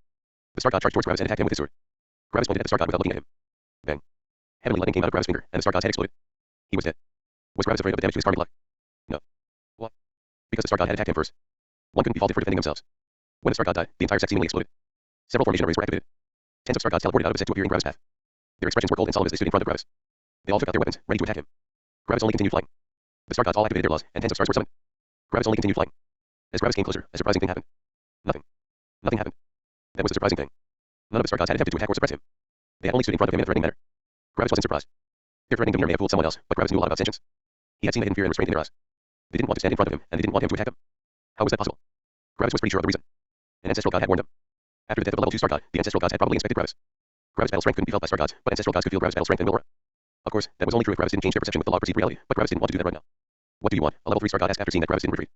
The star god charged towards Gravis and attacked him with his sword. Gravis pointed at the star god without looking at him. Bang. Heavenly lightning came out of Gravis' finger, and the star god's head exploded. He was dead. Was Gravis afraid of the damage to his karmic luck? No. What? Because the star god had attacked him first. One couldn't be faulted for defending themselves. When the star god died, the entire sect seemingly exploded. Several formation arrays were activated. Tens of star gods teleported out of the sect to appear in Gravis' path. Their expressions were cold and solemn as they stood in front of Gravis. They all took out their weapons, ready to attack him. Gravis only continued flying. The star gods all activated their laws, and tens of stars were summoned. Gravis only continued flying. As Gravis came closer, a surprising thing happened. Nothing. Nothing happened. That was the surprising thing. None of the star gods had attempted to attack or suppress him. They had only stood in front of him in a threatening manner. Gravis wasn't surprised. Their threatening demeanor may have fooled someone else, but Gravis knew a lot about sentience. He had seen the hidden fear and restraint in their eyes. They didn't want to stand in front of him, and they didn't want him to attack them. How was that possible? Gravis was pretty sure of the reason. An ancestral god had warned them. After the death of a level 2 star god, the ancestral gods had probably inspected Gravis. Gravis' battle strength couldn't be felt by star gods, but ancestral gods could feel Gravis' battle strength and will aura. Of course, that was only true if Gravis didn't change their perception with the law of perceived reality, but Gravis didn't want to do that right now. What do you want? A level 3 star god asked after seeing that Gravis didn't retreat.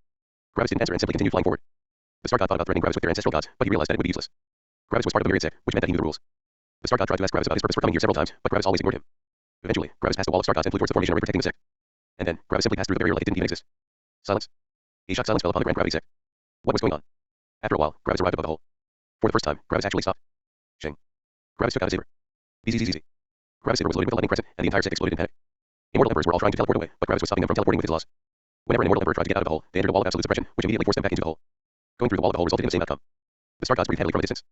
Gravis didn't answer and simply continued flying forward. The star god thought about threatening Gravis with their ancestral gods, but he realized that it would be useless. Gravis was part of the myriad sect, which meant that he knew the rules. The star god tried to ask Gravis about his purpose for coming here several times, but Gravis always ignored him. Eventually, Gravis passed the wall of star gods and flew towards the formation array protecting the sect. And then, Gravis simply passed through the barrier like it didn't even exist. Silence. A shocked silence fell upon the grand gravity sect. What was going on? After a while, Gravis arrived above the hole. For the first time, Gravis actually stopped. Shing. Gravis took out a saber. Easy. Gravis' saber was loaded with a lightning crescent, and the entire sect exploded in panic. Immortal emperors were all trying to teleport away, but Gravis was stopping them from teleporting with his laws. Whenever an immortal emperor tried to get out of the hole, they entered a wall of absolute suppression, which immediately forced them back into the hole. Going through the wall of the hole resulted in the same outcome. The star gods breathed heavily from a distance.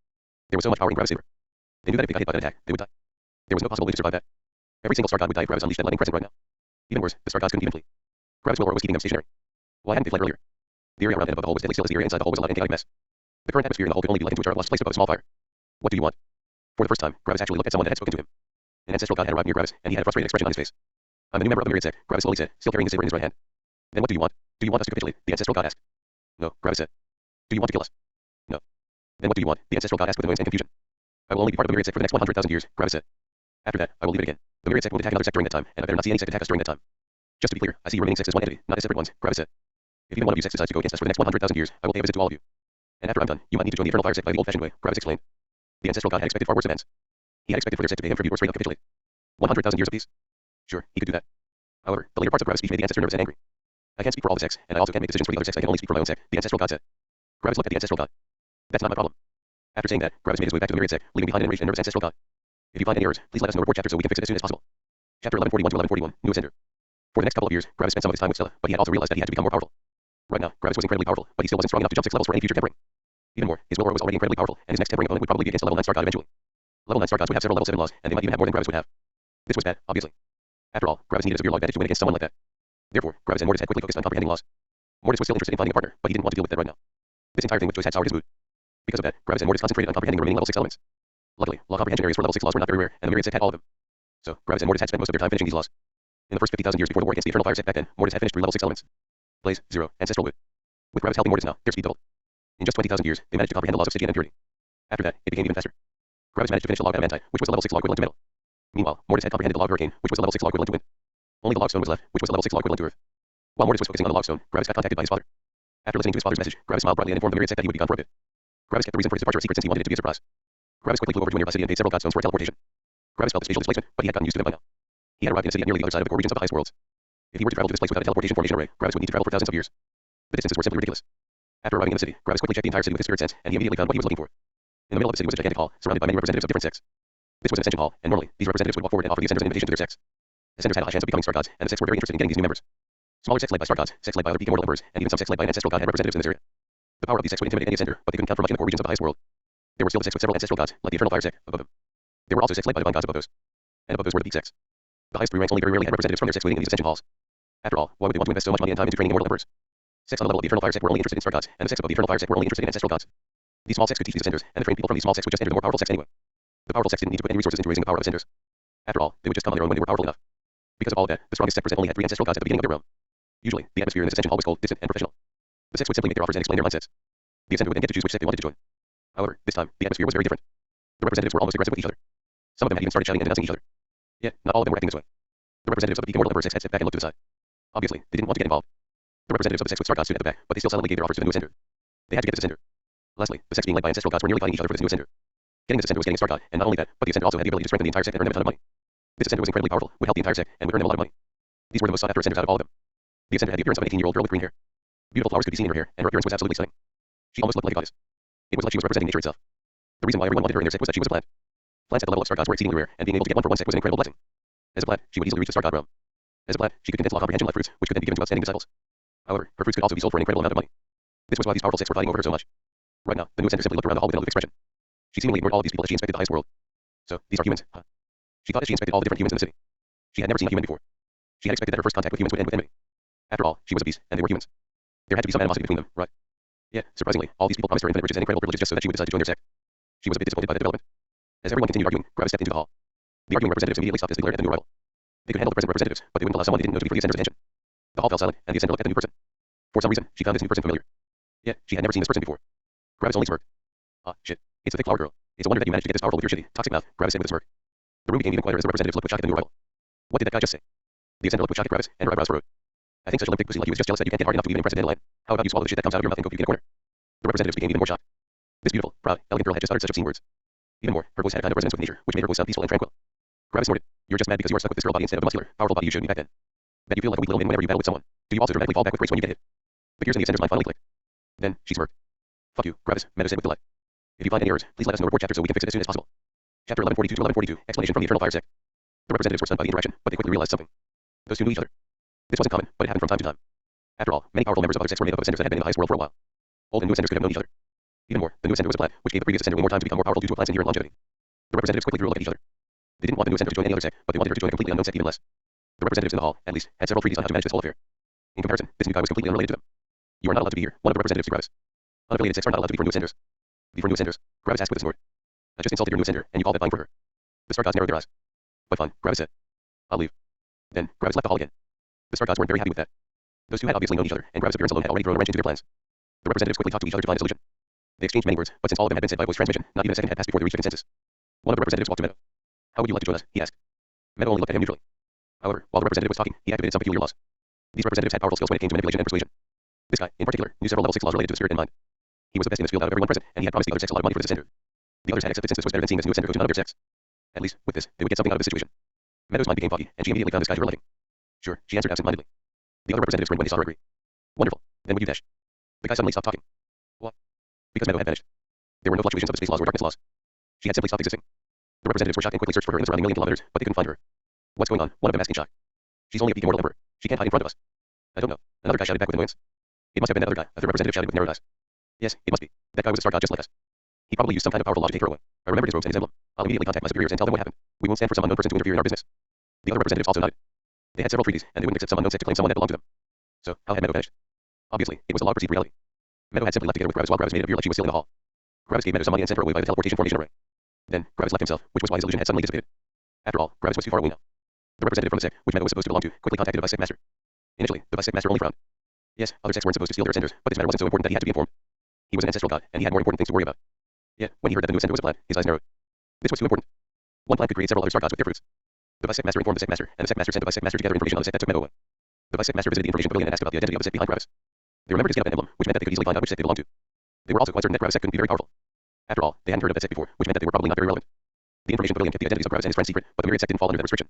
There was so much power in Gravis' saber. They knew that if they got hit by that attack, they would die. There was no possible way to survive that. Every single star god would die if Gravis unleashed that lightning crescent right now. Even worse, the star gods couldn't even flee. Gravis' will aura was keeping them stationary. Why hadn't they fled earlier? The area around and above the hole was deadly still as the area inside the hole was a lot and chaotic mess. The current atmosphere in the hole could only be likened to a jar of lost place above a small fire. What do you want? For the first time, Gravis actually looked at someone that had spoken to him. An ancestral god had arrived near Gravis, and he had a frustrated expression on his face. I'm a new member of the myriad sect, Gravis slowly said, still carrying his saber in his right hand. Then what do you want? Do you want us to capitulate? The ancestral god asked. No, Gravis said. Do you want to kill us? No. Then what do you want? The ancestral god asked with annoyance and confusion. I will only be part of the myriad sect for the next 100,000 years, Gravis said. After that, I will leave it again. The myriad sect won't attack another sect during that time, and I better not see any sect attack us during that time. Just to be clear, I see your remaining sects as one entity, not as separate ones, Gravis said. If even one of you sects decides to go against us for the next 100,000 years, I will pay a visit to all of you. And after I'm done, you might need to join the Eternal Fire sect by the old-fashioned way, Gravis explained. The ancestral god had expected far worse events. He had expected for their sect to pay him tribute or straight up capitulate. 100,000 years of peace? Sure, he could do that. However, the later parts of Gravis' speech made the ancestor nervous and angry. I can't speak for all the sects, and I also can't make decisions for the other sects. I can only speak for my own sect, the ancestral god said. Gravis looked at the ancestral god. That's not my problem. After saying that, Gravis made his way back to the myriad sect, leaving behind an enraged and nervous ancestral god. If you find any errors, please let us know. Report chapter so we can fix it as soon as possible. Chapter 1141 to 1141, New Ascender. For the next couple of years, Gravis spent some of his time with Stella, but he had also realized that he had to become more powerful. Right now, Gravis was incredibly powerful, but he still wasn't strong enough to jump 6 levels for any future tempering. Even more, his will aura was already incredibly powerful, and his next tempering opponent would probably be against a level 9 star god eventually. Level 9 star gods would have several level 7 laws, and they might even have more than Gravis would have. This was bad, obviously. After all, Gravis needed a severe law advantage to win against someone like that. Therefore, Gravis and Mortis had quickly focused on comprehending laws. Mortis was still interested in finding a partner, but he didn't want to deal with that right now. This entire thing with Joyce had soured his mood. Because of that, Gravis and Mortis concentrated on comprehending the remaining level 6 elements. Luckily, law comprehension areas for level 6 laws were not very rare, and the myriad sect had all of them. So, Gravis and Mortis had spent most of their time finishing these laws. In the first 50,000 years before the war against the Eternal Fire sect back then, Mortis had finished 3 level 6 elements. Blaze, Zero, Ancestral Wood. With Gravis helping Mortis now, their speed doubled. In just 20,000 years, they managed to comprehend the laws of Stygian and purity. After that, it became even faster. Gravis managed to finish the log of Adamantite, which was a level 6 law equivalent to metal. Meanwhile, Mortis had comprehended the log of Hurricane, which was a level 6 law equivalent to wind. Only the log stone was left, which was a level 6 law equivalent to earth. While Mortis was focusing on the log stone, Gravis got contacted by his father. After listening to his father's message, Gravis smiled brightly and informed the myriad sect that he would be gone for a bit. Gravis kept the reason for his departure a secret since he wanted it to be a surprise. Gravis quickly flew over to a nearby city and paid several godstones for a teleportation. Gravis felt the spatial displacement, but he had gotten used to them by now. He had arrived in a city at nearly the other side of the core regions of the highest worlds. If he were to travel to this place without a teleportation formation array, Gravis would need to travel for thousands of years. The distances were simply ridiculous. After arriving in the city, Gravis quickly checked the entire city with his spirit sense, and he immediately found what he was looking for. In the middle of the city was a gigantic hall, surrounded by many representatives of different sects. This was an ascension hall, and normally, these representatives would walk forward and offer the ascenders an invitation to their sects. Ascenders had a high chance of becoming star gods, and the sects were very interested in getting these new members. Smaller sects led by star gods, sects led by other peak immortal emperors, and even some sects led by an ancestral god had representatives in this area. The power of these sects would intimidate any ascender, but they couldn't count for much in the core regions of the highest world. There were still the sects with several ancestral gods, like the Eternal Fire sect, above them. There were also sects led by divine gods above those. And above those were the peak sects. The highest 3 ranks only very rarely had representatives from their sects waiting in these ascension halls. After all, why would they want to invest so much money and time into training immortal emperors? Sects on the level of the Eternal Fire sect were only interested in star gods, and the sects above the Eternal Fire sect were only interested in ancestral gods. These small sects could teach these ascenders, and the trained people from these small sects would just enter the more powerful sects anyway. The powerful sects didn't need to put any resources into raising the power of ascenders. After all, they would just come on their own when they were powerful enough. Because of all of that, the strongest sect percent only had 3 ancestral gods at the beginning of their realm. Usually, the atmosphere in this ascension hall was cold, distant, and professional. The sects would simply make their offers and explain their mindsets. The ascender would then get to choose which sect they wanted to join. However, this time, the atmosphere was very different. The representatives were almost aggressive with each other. Some of them had even started shouting and denouncing each other. Yet, not all of them were acting this way. The representatives of the peak immortal emperor sects had stepped back and looked to the side. Obviously, they didn't want to get involved. The representatives of the sects with star gods stood at the back, but they still silently gave their offers to the new ascender. They had to get this ascender. Lastly, the sects being led by ancestral gods were nearly fighting each other for this new ascender. Getting this ascender was getting a star god, and not only that, but the ascender also had the ability to strengthen the entire sect and earn them a ton of money. This ascender was incredibly powerful, would help the entire sect, and would earn them a lot of money. These were the most sought after ascenders out of all of them. The ascender had the appearance of an 18-year-old girl with green hair. Beautiful flowers could be seen in her hair, and her appearance was absolutely stunning. She almost looked like a goddess. It was like she was representing nature itself. The reason why everyone wanted her in their sect was that she was a plant. Plants at the level of star gods were exceedingly rare, and being able to get one for one sect was an incredible blessing. As a plant, she would easily reach the star god realm. As a plant, she could condense law comprehension like fruits, which could then be given to outstanding disciples. However, her fruits could also be sold for an incredible amount of money. This was why these powerful sects were fighting over her so much. Right now, the new ascender simply looked around the hall with an aloof expression. She seemingly ignored all of these people as she inspected the highest world. So, these are humans, huh? She thought as she inspected all the different humans in the city. She had never seen a human before. She had expected that her first contact with humans would end with enmity. After all, she was a beast, and they were humans. There had to be some animosity between them, right? Yeah, surprisingly, all these people promised her infinite riches and incredible privileges just so that she would decide to join their sect. She was a bit disappointed by the development. As everyone continued arguing, Gravis stepped into the hall. The arguing representatives immediately stopped as they glared at the new arrival. They could handle the present representatives, but they wouldn't allow someone they didn't know to be for the ascender's attention. The hall fell silent, and the ascender looked at the new person. For some reason, she found this new person familiar. Yet, she had never seen this person before. Gravis only smirked. Ah, shit. It's a thick flower girl. It's a wonder that you managed to get this powerful with your shitty, toxic mouth, Gravis said with a smirk. The room became even quieter as the representatives looked with shock at the new arrival. What did that guy just say? The ascender looked with shock at Gravis, and her eyebrows furrowed. I think such a limp big pussy like you is just jealous that you can't get hard enough to even impress a dandelion. How about you swallow the shit that comes out of your mouth and go puke in a corner? The representatives became even more shocked. This beautiful, proud, elegant girl had just uttered such obscene words. Even more, her voice had a kind of resonance with nature, which made her voice sound peaceful and tranquil. Gravis snorted. You're just mad because you are stuck with this girl body instead of the muscular, powerful body you showed me back then. That you feel like a weak little man whenever you battle with someone. Do you also dramatically fall back with grace when you get hit? The gears in the ascender's mind finally clicked. Then, she smirked. Fuck you, Gravis, Meadow said with delight. If you find any errors, please let us know report chapter so we can fix it as soon as possible. Chapter 1142 to 1142, explanation from the Eternal Fire Sect. The representatives were stunned by the interaction, but they quickly realized something. Those two knew each other. This wasn't common, but it happened from time to time. After all, many powerful members of other sects were made up of ascenders that had been in the highest world for a while. Old and new ascenders could have known each other. Even more, the new ascender was a plant, which gave the previous ascender way more time to become more powerful due to a plant's inherent longevity. The representatives quickly threw a look at each other. They didn't want the new ascender to join any other sect, but they wanted her to join a completely unknown sect even less. The representatives in the hall, at least, had several treaties on how to manage this whole affair. In comparison, this new guy was completely unrelated to them. You are not allowed to be here, one of the representatives to Gravis. Unaffiliated sects are not allowed to be for new ascenders. Be for new ascenders, Gravis asked with a snort. I just insulted your new ascender, and you call that fine for her. The star gods narrowed their eyes. But fine, Gravis said. I'll leave. Then, Gravis left the hall again. The star gods weren't very happy with that. Those two had obviously known each other, and Gravis' appearance alone had already thrown a wrench into their plans. The representatives quickly talked to each other to find a solution. They exchanged many words, but since all of them had been said by voice transmission, not even a second had passed before they reached a consensus. One of the representatives walked to Meadow. How would you like to join us? He asked. Meadow only looked at him neutrally. However, while the representative was talking, he activated some peculiar laws. These representatives had powerful skills when it came to manipulation and persuasion. This guy, in particular, knew several level 6 laws related to the spirit and mind. He was the best in this field out of everyone present, and he had promised the other sects a lot of money for this ascender. The others had accepted since this was better than seeing this new ascender go to none of their sects. At least, with this, they would get something out of this situation. Meadow's mind became foggy, and she immediately found this guy to her liking. Sure, she answered absent-mindedly. The other representatives grinned when they saw her agree. Wonderful. Then would you dash? The guy suddenly stopped talking. What? Because Meadow had vanished. There were no fluctuations of the space laws or darkness laws. She had simply stopped existing. The representatives were shocked and quickly searched for her in the surrounding million kilometers, but they couldn't find her. What's going on? One of them asked in shock. She's only a peak immortal emperor. She can't hide in front of us. I don't know. Another guy shouted back with annoyance. It must have been that other guy, a third representative shouted with narrowed eyes. Yes, it must be. That guy was a star god just like us. He probably used some kind of powerful law to take her away. I remembered his robes and his emblem. I'll immediately contact my superiors and tell them what happened. We won't stand for some unknown person to interfere in our business. The other representatives also nodded. They had several treaties, and they wouldn't accept some unknown sect to claim someone that belonged to them. So, how had Meadow vanished? Obviously, it was a law-perceived reality. Meadow had simply left together with Gravis while Gravis made it appear like she was still in the hall. Gravis gave Meadow some money and sent her away by the teleportation formation array. Then, Gravis left himself, which was why his illusion had suddenly dissipated. After all, Gravis was too far away now. The representative from the sect, which Meadow was supposed to belong to, quickly contacted the vice sect master. Initially, the vice sect master only frowned. Yes, other sects weren't supposed to steal their ascenders, but this matter wasn't so important that he had to be informed. He was an ancestral god, and he had more important things to worry about. Yet, when he heard that the new ascender was a plant, his eyes narrowed. This was too important. One plant could create several other star gods with their fruits. The vice sect master informed the sect master, and the sect master sent the vice sect master to gather information on the sect that took Meadow away. The vice sect master visited the information pavilion and asked about the identity of the sect behind Gravis. They remembered his get-up and emblem, which meant that they could easily find out which sect they belonged to. They were also quite certain that Gravis' sect couldn't be very powerful. After all, they hadn't heard of that sect before, which meant that they were probably not very relevant. The information pavilion kept the identities of Gravis and his friends secret, but the Myriad sect didn't fall under that restriction.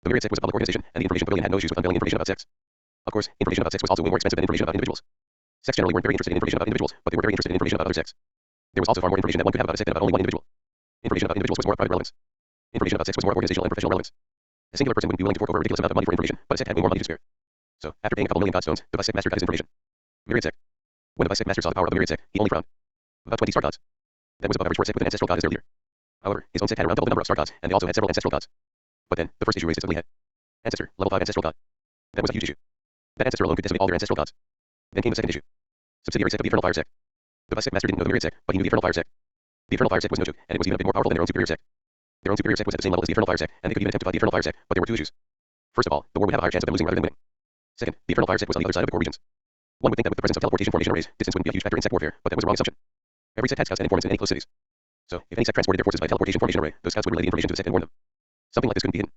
The Myriad sect was a public organization, and the information pavilion had no issues with unveiling information about sects. Of course, information about sects was also way more expensive than information about individuals. Sects generally weren't very interested in information about individuals, but they were very interested in information about other sects. There was also far more information that one could have about a sect than about only one individual. Information about individuals was more of private relevance. Information about sects was more of organizational and professional relevance. A singular person wouldn't be willing to fork over a ridiculous amount of money for information, but a sect had way more money to spare. So, after paying a couple million godstones, the vice sect master got his information. Myriad sect. When the vice sect master saw the power of the Myriad sect, he only frowned. About 20 star gods. That was above average for a sect with an ancestral god as their leader. However, his own sect had around double the number of star gods, and they also had several ancestral gods. But then, the first issue raised its ugly head. Ancestor, level 5 ancestral god. That was a huge issue. That ancestor alone could decimate all their ancestral gods. Then came the second issue. Subsidiary sect of the Eternal Fire sect. The vice sect master didn't know the Myriad sect, but he knew the Eternal Fire sect. The Eternal Fire sect was no joke, and it was even a bit more powerful than their own superior sect. Their own superior sect was at the same level as the Eternal Fire sect, and they could even attempt to fight the Eternal Fire sect, but there were two issues. First of all, the war would have a higher chance of them losing rather than winning. Second, the Eternal Fire sect was on the other side of the core regions. One would think that with the presence of teleportation formation arrays, distance wouldn't be a huge factor in sect warfare, but that was a wrong assumption. Every sect had scouts and informants in any close cities. So, if any sect transported their forces by teleportation formation array, those scouts would relay the information to the sect and warn them. Something like this couldn't be hidden.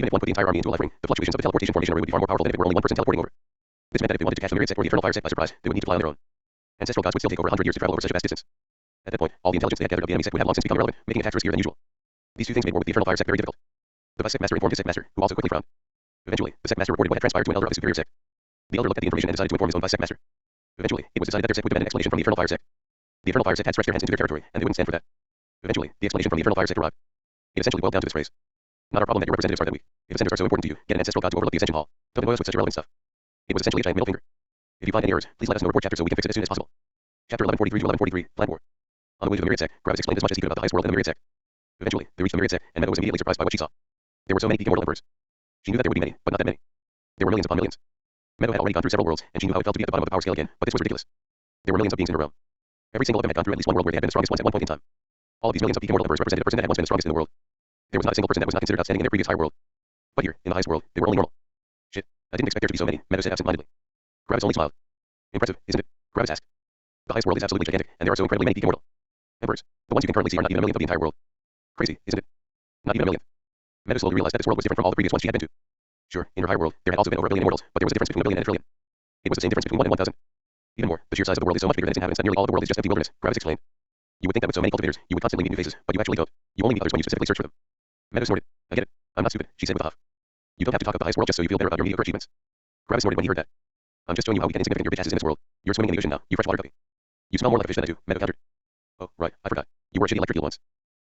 Even if one put the entire army into a life ring, the fluctuations of the teleportation formation array would be far more powerful than if it were only one person teleporting over. This meant that if they wanted to catch the Myriad sect or the Eternal Fire sect by surprise, they would need to fly on their own. Ancestral gods would still take over 100 years to travel over such a vast distance. At that point, all the intelligence they had gathered of the enemy sect would have long since become irrelevant, making attacks riskier than usual. These two things made war with the Eternal Fire sect very difficult. The vice sect master informed his sect master, who also quickly frowned. Eventually, the sect master reported what had transpired to an elder of the superior sect. The elder looked at the information and decided to inform his own vice sect master. Eventually, it was decided that their sect would demand an explanation from the Eternal Fire sect. The Eternal Fire sect had stretched their hands into their territory, and they wouldn't stand for that. Eventually, the explanation from the Eternal Fire sect arrived. It essentially boiled down to this phrase. Not our problem that your representatives are that weak. If ascenders are so important to you, get an ancestral god to overlook the Ascension Hall. Don't annoy us with such irrelevant stuff. It was essentially a giant middle finger. If you find any errors, please let us know report chapter so we can fix it as soon as possible. Chapter 1143 to 1143, Plant War. On the way to the Myriad Sect, Gravis explained as much as he could about the highest world in the Myriad Sect. Eventually, they reached the Myriad Sect, and Meadow was immediately surprised by what she saw. There were so many peak immortal emperors. She knew that there would be many, but not that many. There were millions upon millions. Meadow had already gone through several worlds, and she knew how it felt to be at the bottom of the power scale again, but this was ridiculous. There were millions of beings in her realm. Every single of them had gone through at least one world where they had been the strongest ones at one point in time. All of these millions of peak immortal emperors represented a person that had once been the strongest in the world. There was not a single person that was not considered outstanding in their previous higher world. But here, in the highest world, they were only normal. Shit, I didn't expect there to be so many, Meadow said absent-mindedly. Gravis only smiled. Impressive, isn't it? Gravis asked. The highest world is absolutely gigantic, and there are so incredibly many peak immortal emperors. The ones you can currently see are not even a millionth of the entire world. Crazy, isn't it? Not even a millionth. Meadow slowly realized that this world was different from all the previous ones she had been to. Sure, in her higher world, there had also been over a billion immortals, but there was a difference between a billion and a trillion. It was the same difference between 1 and 1,000. Even more, the sheer size of the world is so much bigger than its inhabitants that nearly all of the world is just empty wilderness, Gravis explained. You would think that with so many cultivators, you would constantly meet new faces, but you actually don't. You only meet others when you specifically search for them. Meadow snorted. I get it. I'm not stupid, she said with a huff. You don't have to talk about the highest world just so you feel better about your mediocre achievements. Gravis snorted when he heard that. I'm just showing you how weak and insignificant your bitch ass is in this world. You're swimming in the ocean now, you freshwater guppy. You smell more like a fish than I do, Meadow countered. Oh, right, I forgot. You were a shitty electric eel once.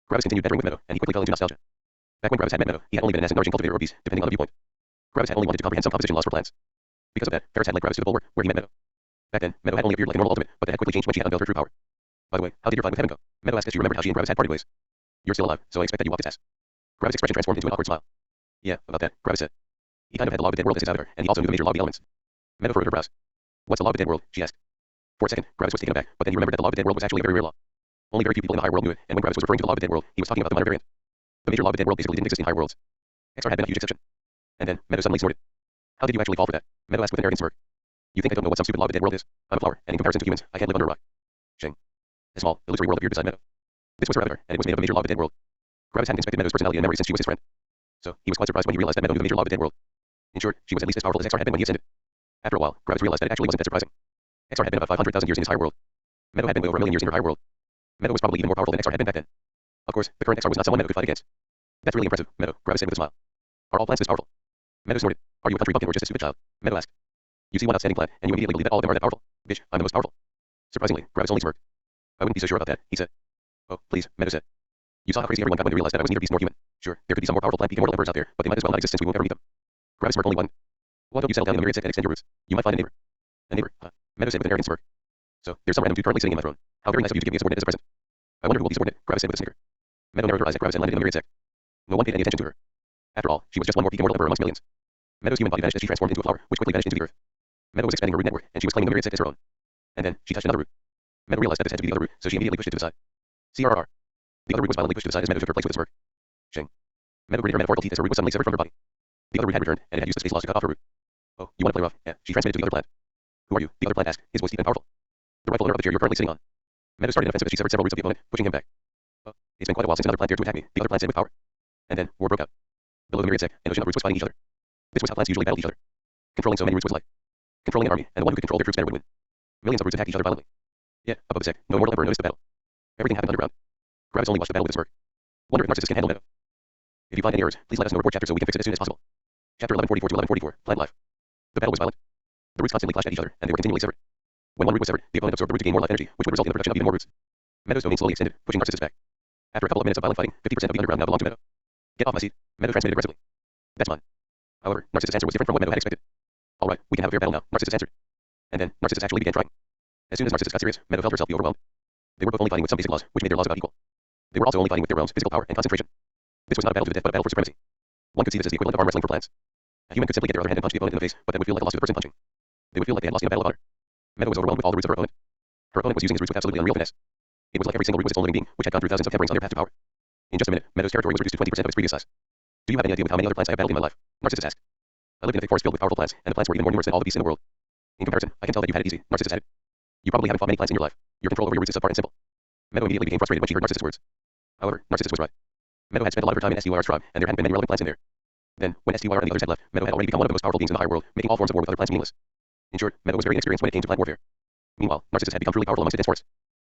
Gravis continued bantering with Meadow, and he quickly fell into nostalgia. Back when Gravis had met Meadow, he had only been an acid nourishing cultivator or beast, depending on the viewpoint. Gravis had only wanted to comprehend some composition laws for plants. Because of that, Ferris had led Gravis to the bulwark, where he met Meadow. Back then, Meadow had only appeared like a normal ultimate, but that had quickly changed when she had unveiled her true power. By the way, how did your fight with Heaven go? Meadow asked as she remembered how she and Gravis had parted ways. You're still alive, so I expect that you walked his ass. Gravis' expression transformed into an awkward smile. Yeah, about that, Gravis said. He kind of had the law of the dead world as his avatar, and he also knew the major law of the elements. Meadow furrowed her brows. What's the law of the dead world? She asked. For a second, Gravis was taken aback, but then he remembered that the law of the dead world was actually a very rare law. Only very few people in the higher world knew it, and when Gravis was referring to the law of the dead world, he was talking about the minor variant. The major law of the dead world basically didn't exist in higher worlds. Exar had been a huge exception. And then, Meadow suddenly snorted. How did you actually fall for that? Meadow asked with an arrogant smirk. You think I don't know what some stupid law of the dead world is? I'm a flower, and in comparison to humans, I can't live under a rock. Shing. A small, illusory world appeared beside Meadow. This was her avatar, and it was made of a major law of the dead world. Gravis hadn't inspected Meadow's personality and memory since she was his friend. So, he was quite surprised when he realized that Meadow knew the major law of the dead world. In short, she was at least as powerful as Exar had been when he ascended. After a while, Gravis realized that it actually wasn't that surprising. Exar had been about 500,000 years in his higher world. Meadow had been way over a million years in her higher world. Meadow was probably even more powerful than Exar had been back then. Of course, the current Exar was not someone Meadow could fight against. That's really impressive, Meadow, Gravis said with a smile. Are all plants this powerful? Meadow snorted. Are you a country bumpkin or just a stupid child? Meadow asked. You see one outstanding plant, and you immediately believe that all of them are that powerful. Bitch, I'm the most powerful. Surprisingly, Gravis only smirked. I wouldn't be so sure about that, he said. Oh, please, Meadow said. You saw how crazy everyone got when they realized that I was neither beast nor human. Sure, there could be some more powerful plant peak immortal emperors out there, but they might as well not exist since we won't ever meet them. Gravis smirked only one. Why don't you settle down in the Myriad Sect and extend your roots? You might find a neighbor. A neighbor, huh? Meadow said with an arrogant smirk. So, there's some random dude currently sitting in my throne. How very nice of you to give me a subordinate as a present. I wonder who will be subordinate, Gravis said with a snicker. Meadow narrowed her eyes at Gravis and landed in the Myriad Sect. No one paid any attention to her. After all, she was just one more peak immortal emperor amongst millions. Meadow's human body vanished as she transformed into a flower, which quickly vanished into the earth. Meadow was expanding her root network, and she was claiming the Myriad Sect as her own. And then, she touched another root. Meadow realized that this had to be the other root, so she immediately pushed it to the side. CRR. The other root was violently pushed to the side as Meadow took her place with a smirk. Shing. Meadow gritted her metaphorical teeth as her root was suddenly severed from her body. The other root had returned, and it had used the space laws to cut off her root. Oh, you want to play rough? Yeah, she transmitted to the other plant. Who are you? The other plant asked, his voice deep and powerful. The rightful owner of the chair you're currently sitting on. Meadow started an offensive as she severed several roots of the opponent, pushing him back. Oh, it's been quite a while since another plant dared to attack me, the other plant said with power. And then, war broke out. Below the Myriad Sect, an ocean of roots was fighting each other. This was how plants usually battled each other. Controlling so many roots was like controlling an army, and the one who could control their troops better would win. Millions of roots attacked each other violently. Yet, above the Sect, no mortal emperor noticed the battle. Everything happened underground. Gravis only watched the battle with a smirk. Wonder if Narcissus can handle Meadow. If you find any errors, please let us know report chapter so we can fix it as soon as possible. Chapter 1144 to 1144, Plant Life. The battle was violent. The roots constantly clashed at each other, and they were continually severed. When one root was severed, the opponent absorbed the root to gain more life energy, which would result in the production of even more roots. Meadow's domain slowly extended, pushing Narcissus back. After a couple of minutes of violent fighting, 50% of the underground now belonged to Meadow. Get off my seat, Meadow transmitted aggressively. That's mine. However, Narcissus' answer was different from what Meadow had expected. All right, we can have a fair battle now, Narcissus answered. And then, Narcissus actually began trying. As soon as Narcissus got serious, Meadow felt herself be overwhelmed. They were both only fighting with some basic laws, which made their laws about equal. They were also only fighting with their realms, physical power, and concentration. This was not a battle to the death, but a battle for supremacy. One could see this as the equivalent of arm wrestling for plants. A human could simply get their other hand and punch the opponent in the face, but that would feel like a loss to the person punching. They would feel like they had lost in a battle of honor. Meadow was overwhelmed with all the roots of her opponent. Her opponent was using his roots with absolutely unreal finesse. It was like every single root was its own living being, which had gone through thousands of temperings on their path to power. In just a minute, Meadow's territory was reduced to 20% of its previous size. Do you have any idea with how many other plants I have battled in my life? Narcissus asked. I lived in a thick forest filled with powerful plants, and the plants were even more numerous than all the beasts in the world. In comparison, I can tell that you had it easy, Narcissus added. You probably haven't fought many plants in your life. Your control over your roots is subpart and simple. Meadow immediately became frustrated when she heard Narcissus' words. However, Narcissus was right. Meadow had spent a lot of her time in STYR's tribe, and there hadn't been many relevant plants in there. Then, when STYR and the others had left, Meadow had already become one of the most powerful beings in the higher world, making all forms of war with other plants meaningless. In short, Meadow was very inexperienced when it came to plant warfare. Meanwhile, Narcissus had become truly powerful amongst the dense forest.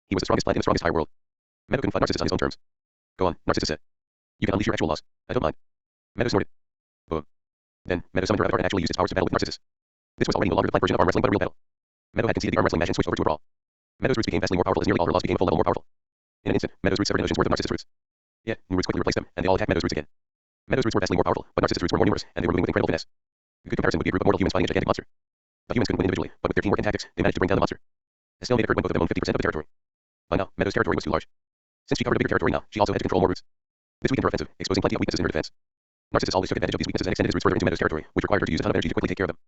He was the strongest plant in the strongest higher world. Meadow couldn't fight Narcissus on his own terms. Go on, Narcissus said. You can unleash your actual laws. I don't mind. Meadow snorted. Boom. Then, Meadow summoned her avatar and actually used its powers to battle with Narcissus. This was already no longer the plant version of arm wrestling, but a real battle. Meadow had conceded the arm wrestling match and switched over to a brawl. Meadow's roots became vastly more powerful as nearly all her laws became a full level more powerful. In an instant, Meadow's roots severed an ocean's worth of Narcissus' roots. Yet, new roots quickly replaced them, and they all attacked Meadow's roots again. Meadow's roots were vastly more powerful, but Narcissus' roots were more numerous, and they were moving with incredible finesse. A good comparison would be a group of mortal humans fighting a gigantic monster. The humans couldn't win individually, but with their teamwork and tactics, they managed to bring down the monster. A stalemate occurred when both of them owned 50% of the territory. By now, Meadow's territory was too large. Since she covered a bigger territory now, she also had to control more roots. This weakened her offensive, exposing plenty of weaknesses in her defense. Narcissus always took advantage of these weaknesses and extended his roots further into Meadow's territory, which required her to use a ton of energy to quickly take care of them.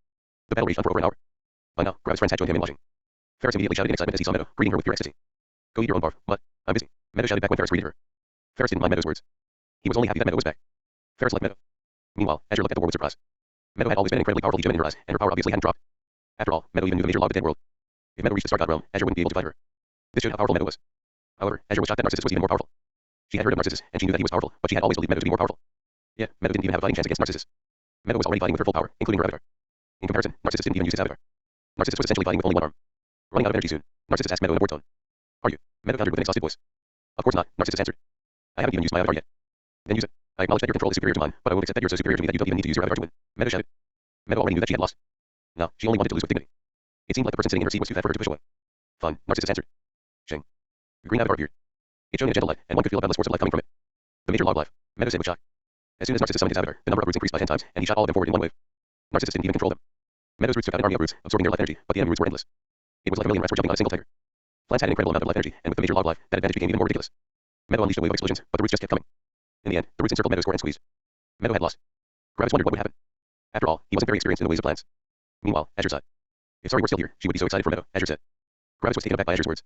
The battle raged on for over an hour. By now, Gravis' friends had joined him in watching. Ferris immediately shouted in excitement as he saw Meadow, greeting her with pure ecstasy. Go eat your own barf. What? I'm busy. Meadow shouted back when Ferris greeted her. Ferris didn't mind Meadow's words. He was only happy that Meadow was back. Ferris liked Meadow. Meanwhile, Azure looked at the war with surprise. Meadow had always been an incredibly powerful gem in her eyes, and her power obviously hadn't dropped. After all, Meadow even knew the major law of the dead world. If Meadow reached the Star God realm, Azure wouldn't be able to fight her. This showed how powerful Meadow was. However, Azure was shocked that Narcissus was even more powerful. She had heard of Narcissus, and she knew that he was powerful, but she had always believed Meadow to be more powerful. Yeah, Meadow didn't even have a fighting chance against Narcissus. Meadow was already fighting with her full power, including her avatar. In comparison, Narcissus didn't even use his avatar. Narcissus was essentially fighting with only one arm. Running out of energy soon, Narcissus asked Meadow in a bored tone. Are you? Meadow countered with an exhausted voice. Of course not, Narcissus answered. I haven't even used my avatar yet. Then use it. I acknowledge that your control is superior to mine, but I won't accept that you're so superior to me that you don't even need to use your avatar to win. Meadow shouted. Meadow already knew that she had lost. Now, she only wanted to lose with dignity. It seemed like the person sitting in her seat was too fat for her to push away. Fine, Narcissus answered. Shing. Green avatar appeared. It shone in a gentle light, and one could feel a boundless force of life coming from it. The major law of life. Meadow said with shock. As soon as Narcissus summoned his avatar, the number of roots increased by 10 times, and he shot all of them forward in one wave. Narcissus didn't even control them. Meadow's roots took out an army of roots, absorbing their life energy, but the enemy roots were endless. It was like a million rats were jumping on a single tiger. Plants had an incredible amount of life energy, and with the major law of life, that advantage became even more ridiculous. Meadow unleashed a wave of explosions, but the roots just kept coming. In the end, the roots encircled Meadow's core and squeezed. Meadow had lost. Gravis wondered what would happen. After all, he wasn't very experienced in the ways of plants. Meanwhile, Azure sighed. If Sorry were still here, she would be so excited for Meadow, Azure said. Gravis was taken aback by Azure's words.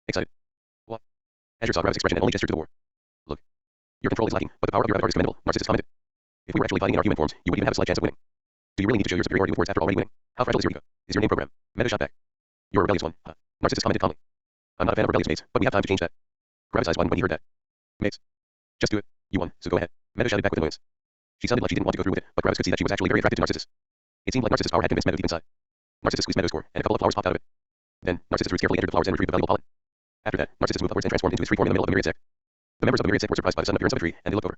Excited. What? Azure saw Gravis' expression and only gestured to the war. Look. Your control is lacking, but the power of your avatar is commendable, Narcissus commented. If we were actually fighting in our human forms, you wouldn't even have a slight chance of winning. Do you really need to show your superiority with words after already winning? How fragile is your ego? Is your name program? Meadow shot back. You're a rebellious one, huh? Narcissus commented calmly. I'm not a fan of rebellious mates, but we have time to change that. Gravis' eyes widened when he heard that. Mates. Just do it. You won, so go ahead. Meadow shouted back with annoyance. She sounded like she didn't want to go through with it, but Gravis could see that she was actually very attracted to Narcissus. It seemed like Narcissus' power had convinced Meadow deep inside. Narcissus squeezed Meadow's core, and a couple of flowers popped out of it. Then, Narcissus roots carefully entered the flowers and retrieved the valuable pollen. After that, Narcissus moved upwards and transformed into his free form in the middle of a myriad sect. The members of the myriad sect were surprised by the sudden appearance of a tree, and they looked over.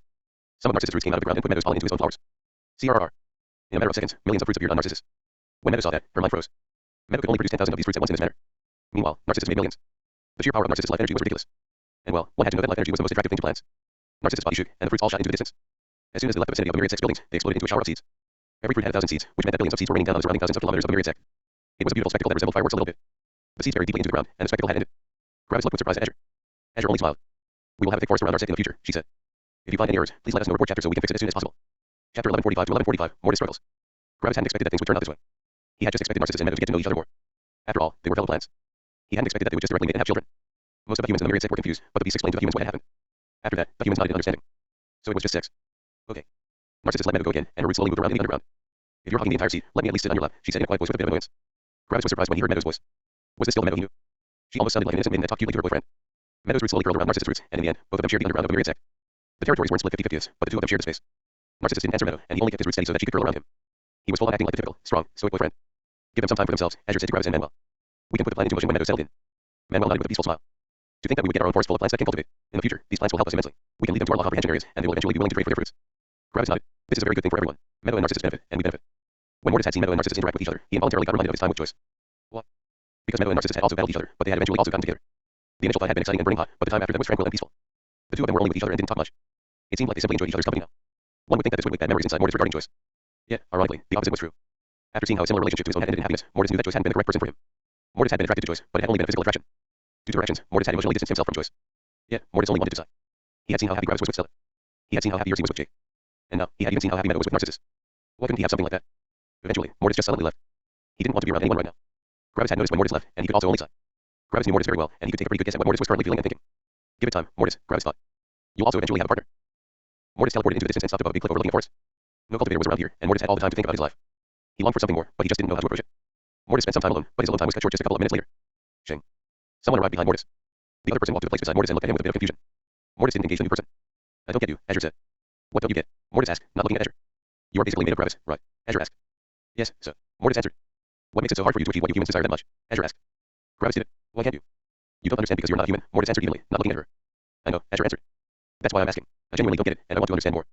Some of Narcissus' roots came out of the ground and put Meadow's pollen into his own flowers. CRR. In a matter of seconds, millions of fruits appeared on Narcissus. When Meadow saw that, her mind froze. Meadow could only produce 10,000 of these fruits at once in this manner. Meanwhile, Narcissus made millions. The sheer power of Narcissus' life energy was ridiculous. And well, one had to know that life energy was the most attractive thing to plants. Narcissus' body shook, and the fruits all shot into the distance. As soon as they left the vicinity of the myriad sect's buildings, they exploded into a shower of seeds. Every fruit had 1,000 seeds, which meant that billions of seeds were raining down on the surrounding thousands of kilometers of the myriad sect. It was a beautiful spectacle that resembled fireworks a little bit. The seeds buried deeply into the ground, and the spectacle had ended. Gravis looked with surprise at Azure. Azure only smiled. We will have a thick forest around our sect in the future, she said. If you find any errors, please let us know report chapter so we can fix it as soon as possible. Chapter 1145 to 1145, Mortis struggles. Gravis hadn't expected that things would turn out this way. He had just expected Narcissus and Meadow to get to know each other more. After all, they were fellow plants. He hadn't expected that they would just directly mate and have children. Most of the humans in the myriad sect were confused, but the beasts explained to the humans what had happened. After that, the humans nodded in understanding. So it was just sex. Okay. Narcissus let Meadow go again, and her roots slowly moved around in the underground. If you're hugging the entire seat, let me at least sit on your lap, she said in a quiet voice with a bit of annoyance. Gravis was surprised when he heard Meadow's voice. Was this still the Meadow he knew? She almost sounded like an innocent maiden that talked cutely to her boyfriend. Meadow's roots slowly curled around Narcissus' roots, and in the end, both of them shared the underground of the myriad sect. The territories weren't split 50-50, but the two of them shared the space. Narcissus didn't answer Meadow, and he only kept his roots steady so that she could curl around him. He was full on acting like the typical, strong, stoic boyfriend. Give them some time for themselves, Azure said to Gravis and Manuel. We can put the plan into motion when Meadow settled in. Manuel nodded with a peaceful smile. To think that we would get our own forest full of plants that can cultivate. In the future, these plants will help us immensely. We can lead them to our law comprehension areas, and they will eventually be willing to trade for their fruits. Gravis nodded. This is a very good thing for everyone. Meadow and Narcissus benefit, and we benefit. When Mortis had seen Meadow and Narcissus interact with each other, he involuntarily got reminded of his time with Joyce. What? Because Meadow and Narcissus had also battled each other, but they had eventually also gotten together. The initial fight had been exciting and burning hot, but the time after that was tranquil and peaceful. The two of them were only with each other and didn't talk much. It seemed like they simply enjoyed each other's company now. One would think that this would wake bad memories inside Mortis regarding Joyce. Yet, ironically, the opposite was true. After seeing how a similar relationship to his own had ended in happiness, Mortis knew that Joyce hadn't been the correct person for him. Mortis had been attracted to Joyce, but it had only been a physical attraction. Due to her actions, Mortis had emotionally distanced himself from Joyce. Yet, Mortis only wanted to decide. He had seen how happy Gravis was with Stella. He had seen how happy Yersi was with Jake. And now, he had even seen how happy Meadow was with Narcissus. Why couldn't he have something like that? Eventually, Mortis just silently left. He didn't want to be around anyone right now. Gravis had noticed when Mortis left, and he could also only sigh. Gravis knew Mortis very well, and he could take a pretty good guess at what Mortis was currently feeling and thinking. Give it time, Mortis, Gravis thought. You'll also eventually have a partner. Mortis teleported into the distance and stopped above a big cliff overlooking a forest. No cultivator was around here, and Mortis had all the time to think about his life. He longed for something more, but he just didn't know how to approach it. Mortis spent some time alone, but his alone time was cut short just a couple of minutes later. Shing. Someone arrived behind Mortis. The other person walked to the place beside Mortis and looked at him with a bit of confusion. Mortis didn't engage the new person. I don't get you, Azure said. What don't you get? Mortis asked, not looking at Azure. You are basically made of Gravis, right? Azure asked. Yes, sir. Mortis answered. What makes it so hard for you to achieve what you humans desire that much? Azure asked. Gravis did it. Why can't you? You don't understand because you're not a human, Mortis answered evenly, not looking at her. I know, Azure answered. That's why I'm asking. I genuinely don't get it, and I want to understand more.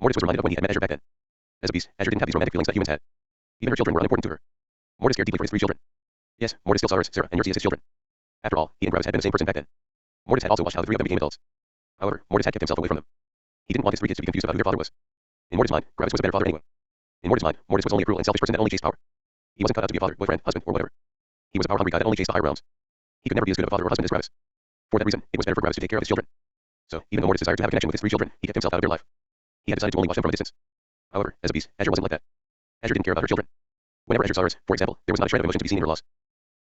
Mortis was reminded of when he had met Azure back then. As a beast, Azure didn't have these romantic feelings that humans had. Even her children were unimportant to her. Mortis cared deeply for his 3 children. Yes, Mortis still saw hers, Sarah, and Yersi as his children. After all, he and Gravis had been the same person back then. Mortis had also watched how the 3 of them became adults. However, Mortis had kept himself away from them. He didn't want his 3 kids to be confused about who their father was. In Mortis' mind, Gravis was a better father anyway. In Mortis' mind, Mortis was only a cruel and selfish person that only chased power. He wasn't cut out to be a father, boyfriend, husband, or whatever. He was a power-hungry guy that only chased the higher realms. He could never be as good of a father or husband as Gravis. For that reason, it was better for Gravis to take care of his children. So, even though Mortis desired to have a connection with his 3 children, he kept himself out of their life. He had decided to only watch them from a distance. However, as a beast, Azure wasn't like that. Azure didn't care about her children. Whenever Azure saw hers, for example, there was not a shred of emotion to be seen in her loss.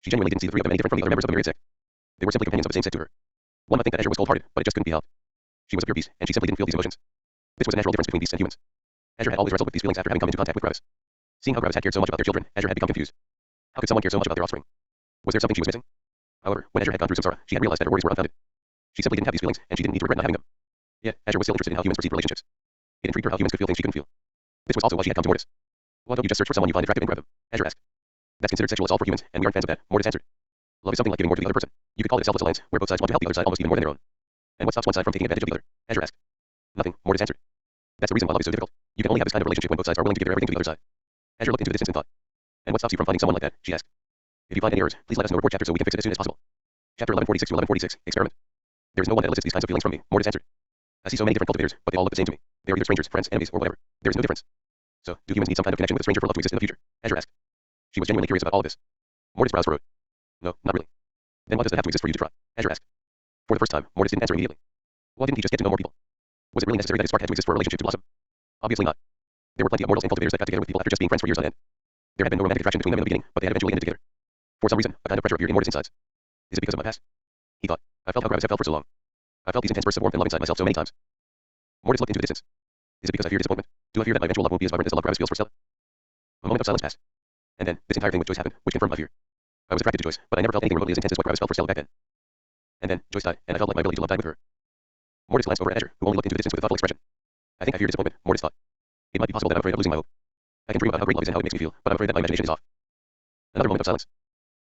She genuinely didn't see the 3 of them any different from the other members of the myriad sect. They were simply companions of the same sect to her. One might think that Azure was cold-hearted, but it just couldn't be helped. She was a pure beast, and she simply didn't feel these emotions. This was a natural difference between beasts and humans. Azure had always wrestled with these feelings after having come into contact with Gravis. Seeing how Gravis had cared so much about their children, Azure had become confused. How could someone care so much about their offspring? Was there something she was missing? However, when Azure had gone through samsara, she had realized that her worries were unfounded. She simply didn't have these feelings, and she didn't need to regret not having them. Yet, Azure was still interested in how humans perceived relationships. It intrigued her how humans could feel things she couldn't feel. This was also why she had come to Mortis. Why don't you just search for someone you find attractive and grab them? Azure asked. That's considered sexual assault for humans, and we aren't fans of that, Mortis answered. Love is something like giving more to the other person. You could call it a selfless alliance, where both sides want to help the other side almost even more than their own. And what stops one side from taking advantage of the other? Azure asked. Nothing, Mortis answered. That's the reason why love is so difficult. You can only have this kind of relationship when both sides are willing to give their everything to the other side. Azure looked into the distance and thought. And what stops you from finding someone like that? She asked. If you find any errors, please let us know. Report chapter so we can fix it as soon as possible. Chapter 1146 to 1146, Experiment. There is no one that elicits these kinds of feelings from me, Mortis answered. I see so many different cultivators, but they all look the same to me. They are either strangers, friends, enemies, or whatever. There is no difference. So, do humans need some kind of connection with a stranger for love to exist in the future? Azure asked. She was genuinely curious about all of this. Mortis brows furrowed. No, not really. Then why does that have to exist for you to try? Azure asked. For the first time, Mortis didn't answer immediately. Why didn't he just get to know more people? Was it really necessary that his spark had to exist for a relationship to blossom? Obviously not. There were plenty of mortals and cultivators that got together with people after just being friends for years on end. There had been no romantic attraction between them in the beginning, but they had eventually ended together. For some reason, a kind of pressure appeared in Mortis' insides. Is it because of my past? He thought. I felt how Gravis had felt for so long. I felt these intense bursts of warmth and love inside myself so many times. Mortis looked into the distance. Is it because I fear disappointment? Do I fear that my eventual love won't be as vibrant as the love Gravis feels for Stella? A moment of silence passed. And then, this entire thing with Joyce happened, which confirmed my fear. I was attracted to Joyce, but I never felt anything remotely as intense as what Gravis felt for Stella back then. And then, Joyce died, and I felt like my ability to love died with her. Mortis glanced over at Azure, who only looked into the distance with a thoughtful expression. I think I fear disappointment, Mortis thought. It might be possible that I'm afraid of losing my hope. I can dream about how great love is and how it makes me feel, but I'm afraid that my imagination is off. Another moment of silence.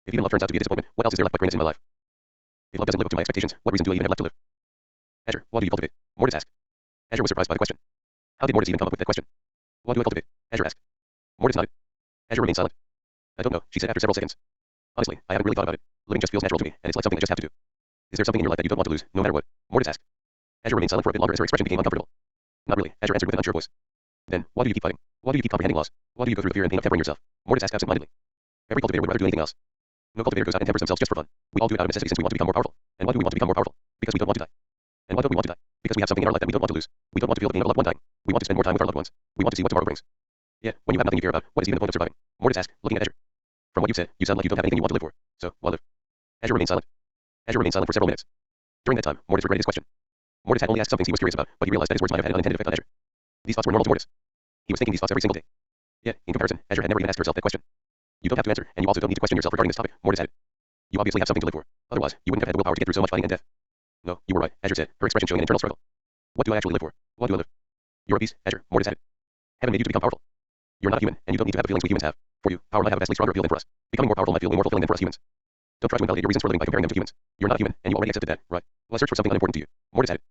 If even love turns out to be a disappointment, what else is there left but greatness in my life? If love doesn't live up to my expectations, what reason do I even have left to live? Azure, what do you cultivate? Mortis asked. Azure was surprised by the question. How did Mortis even come up with that question? What do I cultivate? Azure asked. Mortis nodded. Azure remained silent. I don't know, she said after several seconds. Honestly, I haven't really thought about it. Living just feels natural to me, and it's like something I just have to do. Is there something in your life that you don't want to lose, no matter what? Mortis asked. Azure remained silent for a bit longer as her expression became uncomfortable. Not really, Azure answered with an unsure voice. Then, why do you keep fighting? Why do you keep comprehending loss? Why do you go through the fear and pain of tempering yourself? Mortis asked absent-mindedly. Every cultivator would rather do anything else. No cultivator goes out and tempers themselves just for fun. We all do it out of necessity since we want to become more powerful. And why do we want to become more powerful? Because we don't want to die. And why don't we want to die? Because we have something in our life that we don't want to lose. We don't want to feel the pain of a loved one dying. We want to spend more time with our loved ones. We want to see what tomorrow brings. Yeah, when you have nothing you care about, what is even the point of surviving? Mortis asked, looking at Azure. From what you said, you sound like you don't have anything you want to live for. So, why live? Azure remained silent. Azure remained silent for several minutes. During that time, Mortis regretted his question. Mortis had only asked some things he was curious about, but he realized that his words might have had an unintended effect on Azure. These thoughts were normal to Mortis. He was thinking these thoughts every single day. Yet, in comparison, Azure had never even asked herself that question. You don't have to answer, and you also don't need to question yourself regarding this topic, Mortis added. You obviously have something to live for. Otherwise, you wouldn't have had the willpower to get through so much fighting and death. No, you were right, Azure said, her expression showing an internal struggle. What do I actually live for? Why do I live? You're a beast, Azure, Mortis added. Heaven made you to become powerful. You're not a human, and you don't need to have the feelings we humans have. For you, power might have a vastly stronger appeal than for us. Becoming more powerful might feel way more fulfilling than for us humans. Don't try to invalidate your reasons for living by comparing them to humans. You're not a human, and you already accepted that, right? Why search for something unimportant to you? Mortis added.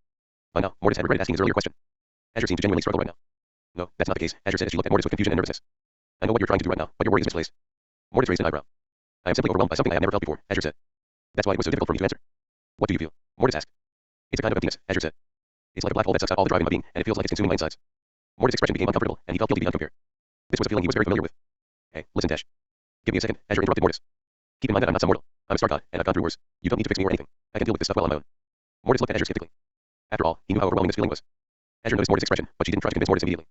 By now, Mortis had regretted asking his earlier question. Azure seemed to genuinely struggle right now. No, that's not the case, Azure said as she looked at Mortis with confusion and nervousness. I know what you're trying to do right now, but your worry is misplaced. Mortis raised an eyebrow. I am simply overwhelmed by something I have never felt before, Azure said. That's why it was so difficult for me to answer. What do you feel? Mortis asked. It's a kind of emptiness, Azure said. It's like a black hole that sucks out all the drive in my being, and it feels like it's consuming my insides. Mortis' expression became uncomfortable, and he felt guilty beyond compare. This was a feeling he was very familiar with. Hey, listen, Dash. Give me a second, Azure interrupted Mortis. Keep in mind that I'm not some mortal. I'm a star god, and I've gone through worse. You don't need to fix me or anything. I can deal with this stuff well on my own. Mortis looked at Azure skeptically. After all, he knew how overwhelming this feeling was. Azure noticed Mortis' expression, but she didn't try to convince Mortis immediately.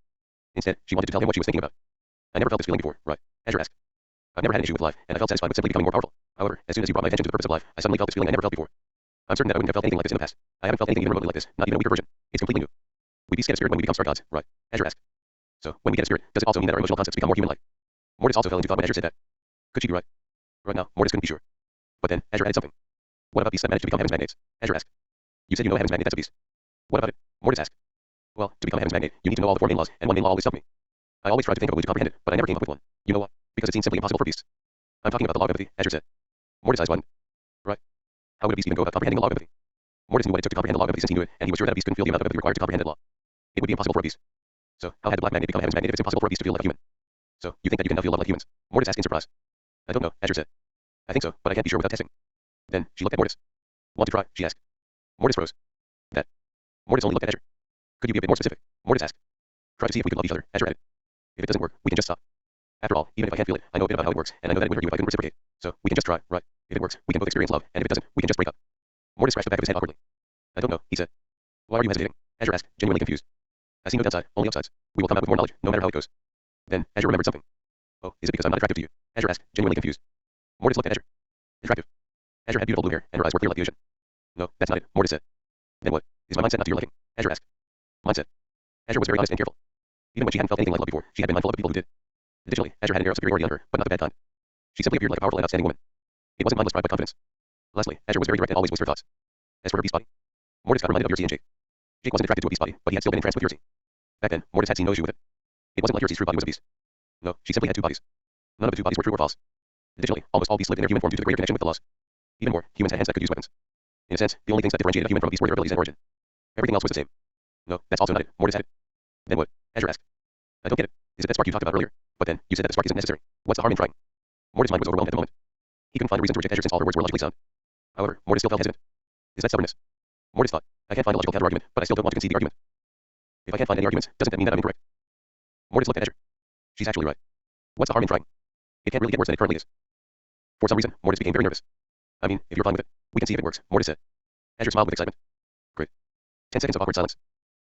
Instead, she wanted to tell him what she was thinking about. I never felt this feeling before, right? Azure asked. I've never had an issue with life, and I felt satisfied with simply becoming more powerful. However, as soon as you brought my attention to the purpose of life, I suddenly felt this feeling I never felt before. I'm certain that I wouldn't have felt anything like this in the past. I haven't felt anything even remotely like this, not even a weaker version. It's completely new. We beasts get a spirit when we become star gods, right? Azure asked. So, when we get a spirit, does it also mean that our emotional concepts become more human-like? Mortis also fell into thought when Azure said that. Could she be right? Right now, Mortis couldn't be sure. But then, Azure added something. What about beasts that manage to become heaven's magnates? Azure asked. You said you know a heaven's magnet that's a beast. What about it? Mortis asked. Well, to become a heaven's magnate, you need to know all the 4 main laws, and one main law always stumped me. I always tried to think of a way to comprehend it, but I never came up with one. You know what? Because it seems simply impossible for beasts. I'm talking about the law of empathy, Azure said. Mortis' eyes widened. Right. How would a beast even go about comprehending the law of empathy? Mortis knew what it took to comprehend the law of empathy since he knew it, and he was sure that a beast couldn't feel the amount of empathy required to comprehend that law. It would be impossible for a beast. So, how had the black magnet become a heaven's magnet if it's impossible for a beast to feel like a human? So, you think that you can now feel love like humans? Mortis asked in surprise. I don't know, Azure said. I think so, but I can't be sure without testing. Then, she looked at Mortis. Want to try? She asked. Mortis froze. That. Mortis only looked at Azure. Could you be a bit more specific? Mortis asked. Try to see if we could love each other, Azure added. If it doesn't work, we can just stop. After all, even if I can't feel it, I know a bit about how it works, and I know that it would hurt you if I couldn't reciprocate. So, we can just try, right? If it works, we can both experience love, and if it doesn't, we can just break up. Mortis scratched the back of his head awkwardly. I don't know, he said. Why are you hesitating? Azure asked, genuinely confused. I see no downside, only upsides. We will come out with more knowledge, no matter how it goes. Then, Azure remembered something. Oh, is it because I'm not attractive to you? Azure asked, genuinely confused. Mortis looked at Azure. Attractive. Azure had beautiful blue hair, and her eyes were clear like the ocean. No, that's not it, Mortis said. Then what? Is my mindset not to your liking? Azure asked. Mindset. Azure was very honest and careful. Even when she hadn't felt anything like love before, she had been mindful of the people who did. Additionally, Azure had an air of superiority on her, but not the bad kind. She simply appeared like a powerful and outstanding woman. It wasn't mindless pride but confidence. Lastly, Azure was very direct and always voiced her thoughts. As for her beast body, Mortis got reminded of Yursi and Jake. Jake wasn't attracted to a beast body, but he had still been entranced with Yursi. Back then, Mortis had seen no issue with it. It wasn't like Yursi's true body was a beast. No, she simply had two bodies. None of the two bodies were true or false. Additionally, almost all beasts lived in their human form due to the greater connection with the laws. Even more, humans had hands that could use weapons. In a sense, the only things that differentiated a human from a beast were their abilities and origin. Everything else was the same. No, that's also not it, Mortis added. Then what? Azure asked. I don't get it. Is it that spark you talked about earlier? But then, you said that the spark isn't necessary. What's the harm in trying? Mortis' mind was overwhelmed at the moment. He couldn't find a reason to reject Azure since all her words were logically sound. However, Mortis still felt hesitant. Is that stubbornness? Mortis thought. I can't find a logical counter-argument, but I still don't want to concede the argument. If I can't find any arguments, doesn't that mean that I'm incorrect? Mortis looked at Azure. She's actually right. What's the harm in trying? It can't really get worse than it currently is. For some reason, Mortis became very nervous. I mean, if you're fine with it, we can see if it works, Mortis said. Azure smiled with excitement. Great. 10 seconds of awkward silence.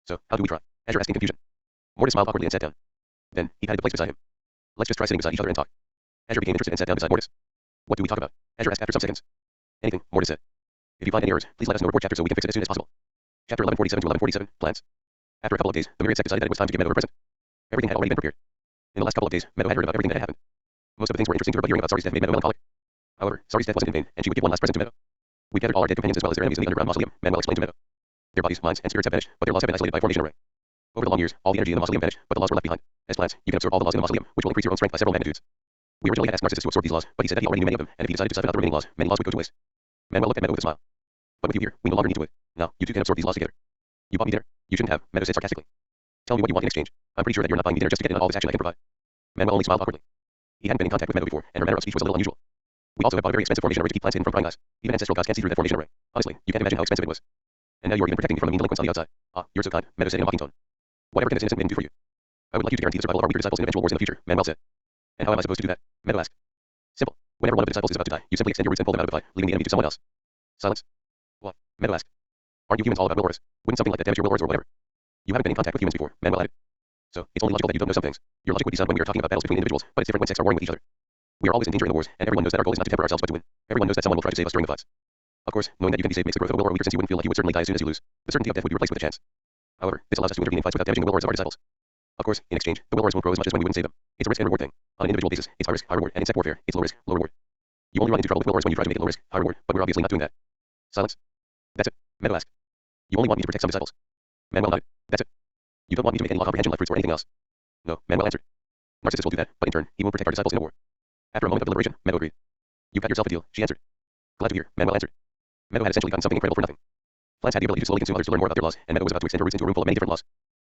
So, how do we try? Azure asked in confusion. Mortis smiled awkwardly and sat down. Then, he patted the place beside him. Let's just try sitting beside each other and talk. Azure became interested and sat down beside Mortis. What do we talk about? Azure asked after some seconds. Anything, Mortis said. If you find any errors, please let us know. Report chapter so we can fix it as soon as possible. Chapter 1147 to 1147, plans. After a couple of days, the myriad sect decided that it was time to give Meadow a present. Everything had already been prepared. In the last couple of days, Meadow had heard about everything that had happened. Most of the things were interesting to her, but hearing about Sari's death made Meadow melancholic. However, Sari's death wasn't in vain, and she would give one last present to Meadow. We gathered all our dead companions as well as their enemies in the underground mausoleum, Manuel explained to Meadow. Their bodies, minds, and spirits have vanished, but their laws have been isolated by formation array. Over the long years, all the energy in the mausoleum vanished, but the laws were left behind. As plants, you can absorb all the laws in the mausoleum, which will increase your own strength by several magnitudes. We originally had asked Narcissus to absorb these laws, but he said that he already knew many of them, and if he decided to siphon out the remaining laws, many laws would go to waste. Manuel looked at Meadow with a smile. But with you here, we no longer need to wait. Now, you two can absorb these laws together. You bought me dinner. You shouldn't have, Meadow said sarcastically. Tell me what you want in exchange. I'm pretty sure that you're not buying me dinner just to get in all this action I can provide. Manuel only smiled awkwardly. He hadn't been in contact with Meadow before, and her manner of speech was a little unusual. We also have bought a very expensive formation array to keep plants hidden from prying eyes. Even ancestral gods can't see through that formation array. Honestly, you can't imagine how expensive it was. And now you're even protecting me from the mean delinquents on the outside. Ah, you're so kind, Meadow said in a mocking tone. Whatever can this innocent maiden do for you? I would like you to guarantee the survival of our weaker disciples in eventual wars in the future, Manuel said. And how am I supposed to do that? Meadow asked. Simple. Whenever one of the disciples is about to die, you simply extend your roots and pull them out of the fight, leaving the enemy to someone else. Silence. What? Meadow asked. Aren't you humans all about will auras? Wouldn't something like that damage your will auras or whatever? You haven't been in contact with humans before, Manuel added. So, it's only logical that you don't know some things. Your logic would be sound when we are talking about battles between individuals, but it's different when sects are warring with each other. We are always in danger in the wars, and everyone knows that our goal is not to temper ourselves but to win. Everyone knows that someone will try to save us during the fights. Of course, knowing that you can be saved makes the growth of a will aura weaker since you wouldn't feel like you would certainly die as soon as you lose. The certainty of death would be replaced with a chance. However, this allows us to intervene in fights without damaging the will auras of our disciples. Of course, in exchange, the will auras won't grow as much as when we wouldn't save them. It's a risk and reward thing. On an individual basis, it's high risk, high reward, and in sect warfare, it's low risk, low reward. You only run into trouble with will auras when you try to make it low risk, high reward, but we're obviously not doing that. Silence. That's it, Meadow asked. You only want me to protect some disciples. Manuel nodded. That's it. You don't want me to make any law comprehension life fruits or anything else. No, Manuel answered. Narcissus will do that, but in turn, he won't protect our disciples in a war. After a moment of deliberation, Meadow agreed. You got yourself a deal, she answered. Glad to hear, Manuel answered. Meadow had essentially gotten something incredible for nothing. Plants had the ability to slowly consume others to learn more about their laws, and Meadow was about to extend her roots into a room full of many different laws.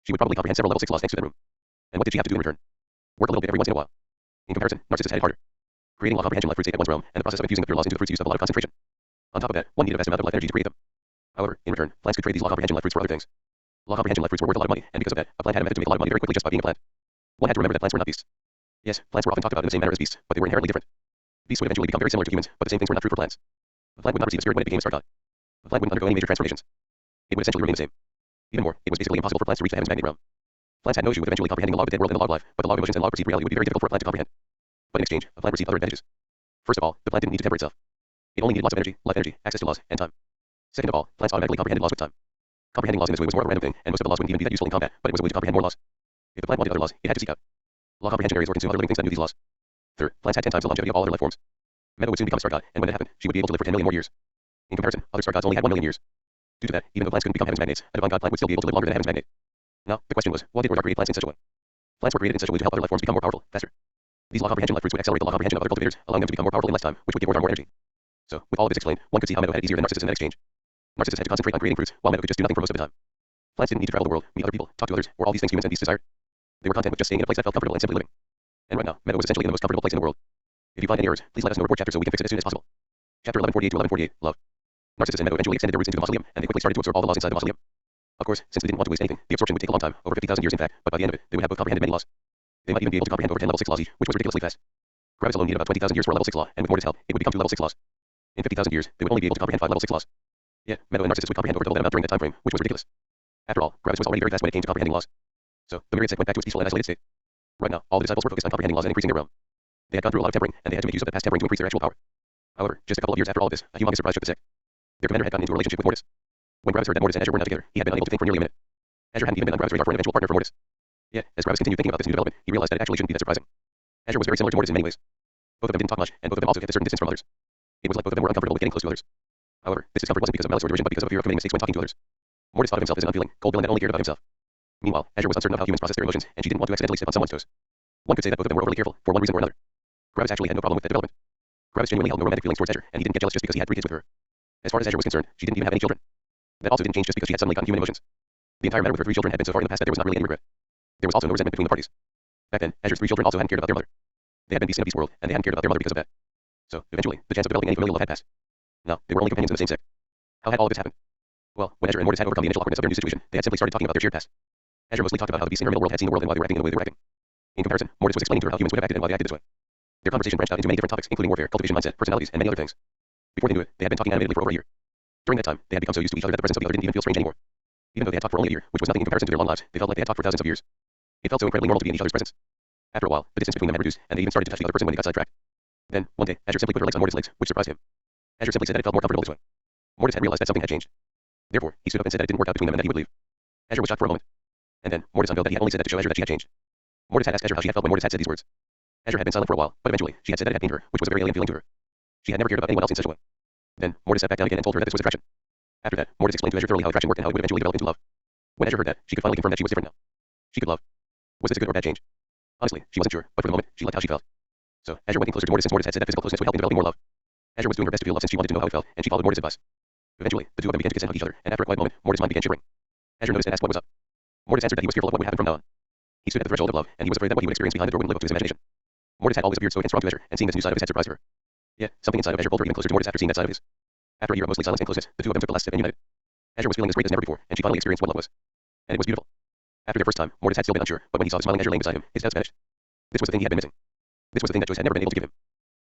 She would probably comprehend several level 6 laws thanks to that room. And what did she have to do in return? Work a little bit every once in a while. In comparison, Narcissus had it harder. Creating law comprehension life fruits ate at one's realm, and the process of infusing the pure laws into the fruits used up a lot of concentration. On top of that, one needed a vast amount of life energy to create them. However, in return, plants could trade these law comprehension life fruits for other things. Law comprehension life fruits were worth a lot of money, and because of that, a plant had a method to make a lot of money very quickly just by being a plant. One had to remember that plants were not beasts. Yes, plants were often talked about in the same manner as beasts, but they were inherently different. Beasts would eventually become very similar to humans, but the same things were not true for plants. A plant would not receive a spirit when it became a star god. A plant wouldn't undergo any major transformations. It would essentially remain the same. Even more, it was basically impossible for plants to reach the heaven's magnet realm. Plants had no issue with eventually comprehending the law of the dead world and the law of life, but the law of emotions and law of perceived reality would be very difficult for a plant to comprehend. But in exchange, a plant received other advantages. First of all, the plant didn't need to temper itself. It only needed lots of energy, life energy, access to laws, and time. Second of all, plants automatically comprehended laws with time. Comprehending laws in this way was more of a random thing, and most of the laws wouldn't even be that useful in combat, but it was a way to comprehend more laws. If the plant wanted other laws, it had to seek out law comprehension areas or consume other living things that knew these laws. Third, plants had 10 times the longevity of all other life forms. Meadow would soon become a star god, and when that happened, she would be able to live for 10 million more years. In comparison, other star gods only had 1 million years. Due to that, even though plants couldn't become heaven's magnates, a divine god plant would still be able to live longer than a heaven's magnate. Now, the question was, why did Ordar create plants in such a way? Plants were created in such a way to help other life forms become more powerful, faster. These law comprehension life fruits would accelerate the law comprehension of other cultivators, allowing them to become more powerful in less time, which would give Ordar more energy. So, with all of this explained, one could see how Meadow had it easier than Narcissus in that exchange. Narcissus had to concentrate on creating fruits, while Meadow could just do nothing for most of the time. Plants didn't need to travel the world, meet other people, talk to others, or all these things humans and beasts desired. They were content with just staying in a place that felt comfortable and simply living. And right now, Meadow was essentially in the most comfortable place in the world. If you find any errors, please let us know. Report chapter so we can fix it as soon as possible. Chapter 1148 to 1148, Love. Narcissus and Meadow eventually extended their roots into the mausoleum, and they quickly started to absorb all the laws inside the mausoleum. Of course, since they didn't want to waste anything, the absorption would take a long time, over 50,000 years in fact, but by the end of it, they would have both comprehended many laws. They might even be able to comprehend over 10 level 6 laws each, which was ridiculously fast. Gravis alone needed about 20,000 years for a level 6 law, and with Mortis' help, it would become 2 level 6 laws. In 50,000 years, they would only be able to comprehend 5 level 6 laws. Yeah, Meta and Narcissus would comprehend over double that amount during that time frame, which was ridiculous. After all, Gravis was already very fast when it came to comprehending laws. So, the myriad sect went back to its peaceful and isolated state. Right now, all the disciples were focused on comprehending laws and increasing their realm. They had gone through a lot of tempering, and they had to make use of the past tempering to increase their actual power. However, just a couple of years after all of this, a humongous surprise shook the sect. Their commander had gotten into a relationship with Mortis. When Gravis heard that Mortis and Azure were now together, he had been unable to think for nearly a minute. Azure hadn't even been on Gravis' radar for an eventual partner for Mortis. Yeah, as Gravis continued thinking about this new development, he realized that it actually shouldn't be that surprising. Azure was very similar to Mortis in many ways. Both of them didn't talk much, and both of them also kept a certain distance from others. It was like both of them were uncomfortable with getting close to others. However, this discomfort wasn't because of malice or derision but because of a fear of committing mistakes when talking to others. Mortis thought of himself as an unfeeling, cold villain that only cared about himself. Meanwhile, Azure was uncertain of how humans process their emotions, and she didn't want to accidentally step on someone's toes. One could say that both of them were overly careful, for one reason or another. Gravis actually had no problem with that development. Gravis genuinely held no romantic feelings towards Azure, and he didn't get jealous just because he had 3 kids with her. As far as Azure was concerned, she didn't even have any children. That also didn't change just because she had suddenly gotten human emotions. The entire matter with her 3 children had been so far in the past that there was not really any regret. There was also no resentment between the parties. Back then, Azure's 3 children also hadn't cared about their mother. They had been beasts in a beast world, and they hadn't cared about their mother because of that. So, eventually, the chance of developing any familial love had passed. Now, they were only companions in the same sect. How had all of this happened? Well, when Azure and Mortis had overcome the initial awkwardness of their new situation, they had simply started talking about their shared past. Azure mostly talked about how the beasts in her middle world had seen the world and why they were acting in the way they were acting. In comparison, Mortis was explaining to her how humans would have acted and why they acted this way. Their conversation branched out into many different topics, including warfare, cultivation mindset, personalities, and many other things. Before they knew it, they had been talking animatedly for over a year. During that time, they had become so used to each other that the presence of the other didn't even feel strange anymore. Even though they had talked for only a year, which was nothing in comparison to their long lives, they felt like they had talked for thousands of years. It felt so incredibly normal to be in each other's presence. After a while, the distance between them had reduced, and they even started to touch the other person when they got sidetracked. Then, one day, Azure simply put her legs on Mortis' legs, which surprised him. Azure simply said that it felt more comfortable this way. Mortis had realized that something had changed. Therefore, he stood up and said that it didn't work out between them and that he would leave. Azure was shocked for a moment. And then, Mortis unveiled that he had only said that to show Azure that she had changed. Mortis had asked Azure how she had felt when Mortis had said these words. Azure had been silent for a while, but eventually, she had said that it had pained her, which was a very alien feeling to her. She had never cared about anyone else in such a way. Then, Mortis sat back down again and told her that this was attraction. After that, Mortis explained to Azure thoroughly how attraction worked and how it would eventually develop into love. When Azure heard that, she could finally confirm that she was different now. She could love. Was this a good or bad change? Honestly, she wasn't sure, but for the moment, she liked how she felt. So, Azure went in closer to Mortis since Mortis had said that physical closeness would help in developing more love. Azure was doing her best to feel love since she wanted to know how it felt, and she followed Mortis' advice. Eventually, the two of them began to kiss and hug each other, and after a quiet moment, Mortis' mind began shivering. Azure noticed and asked what was up. Mortis answered that he was fearful of what would happen from now on. He stood at the threshold of love, and he was afraid that what he would experience behind the door wouldn't live up to his imagination. Mortis had always appeared stoic and strong to Azure, and seeing this new side of his had surprised her. Yeah, something inside of Azure pulled her even closer to Mortis after seeing that side of his. After a year of mostly silence and closeness, the two of them took the last step and united. Azure was feeling as great as never before, and she finally experienced what love was. And it was beautiful. After their first time, Mortis had still been unsure, but when he saw the smiling Azure laying beside him, his doubts vanished. This was the thing he had been missing. This was the thing that Joyce had never been able to give him.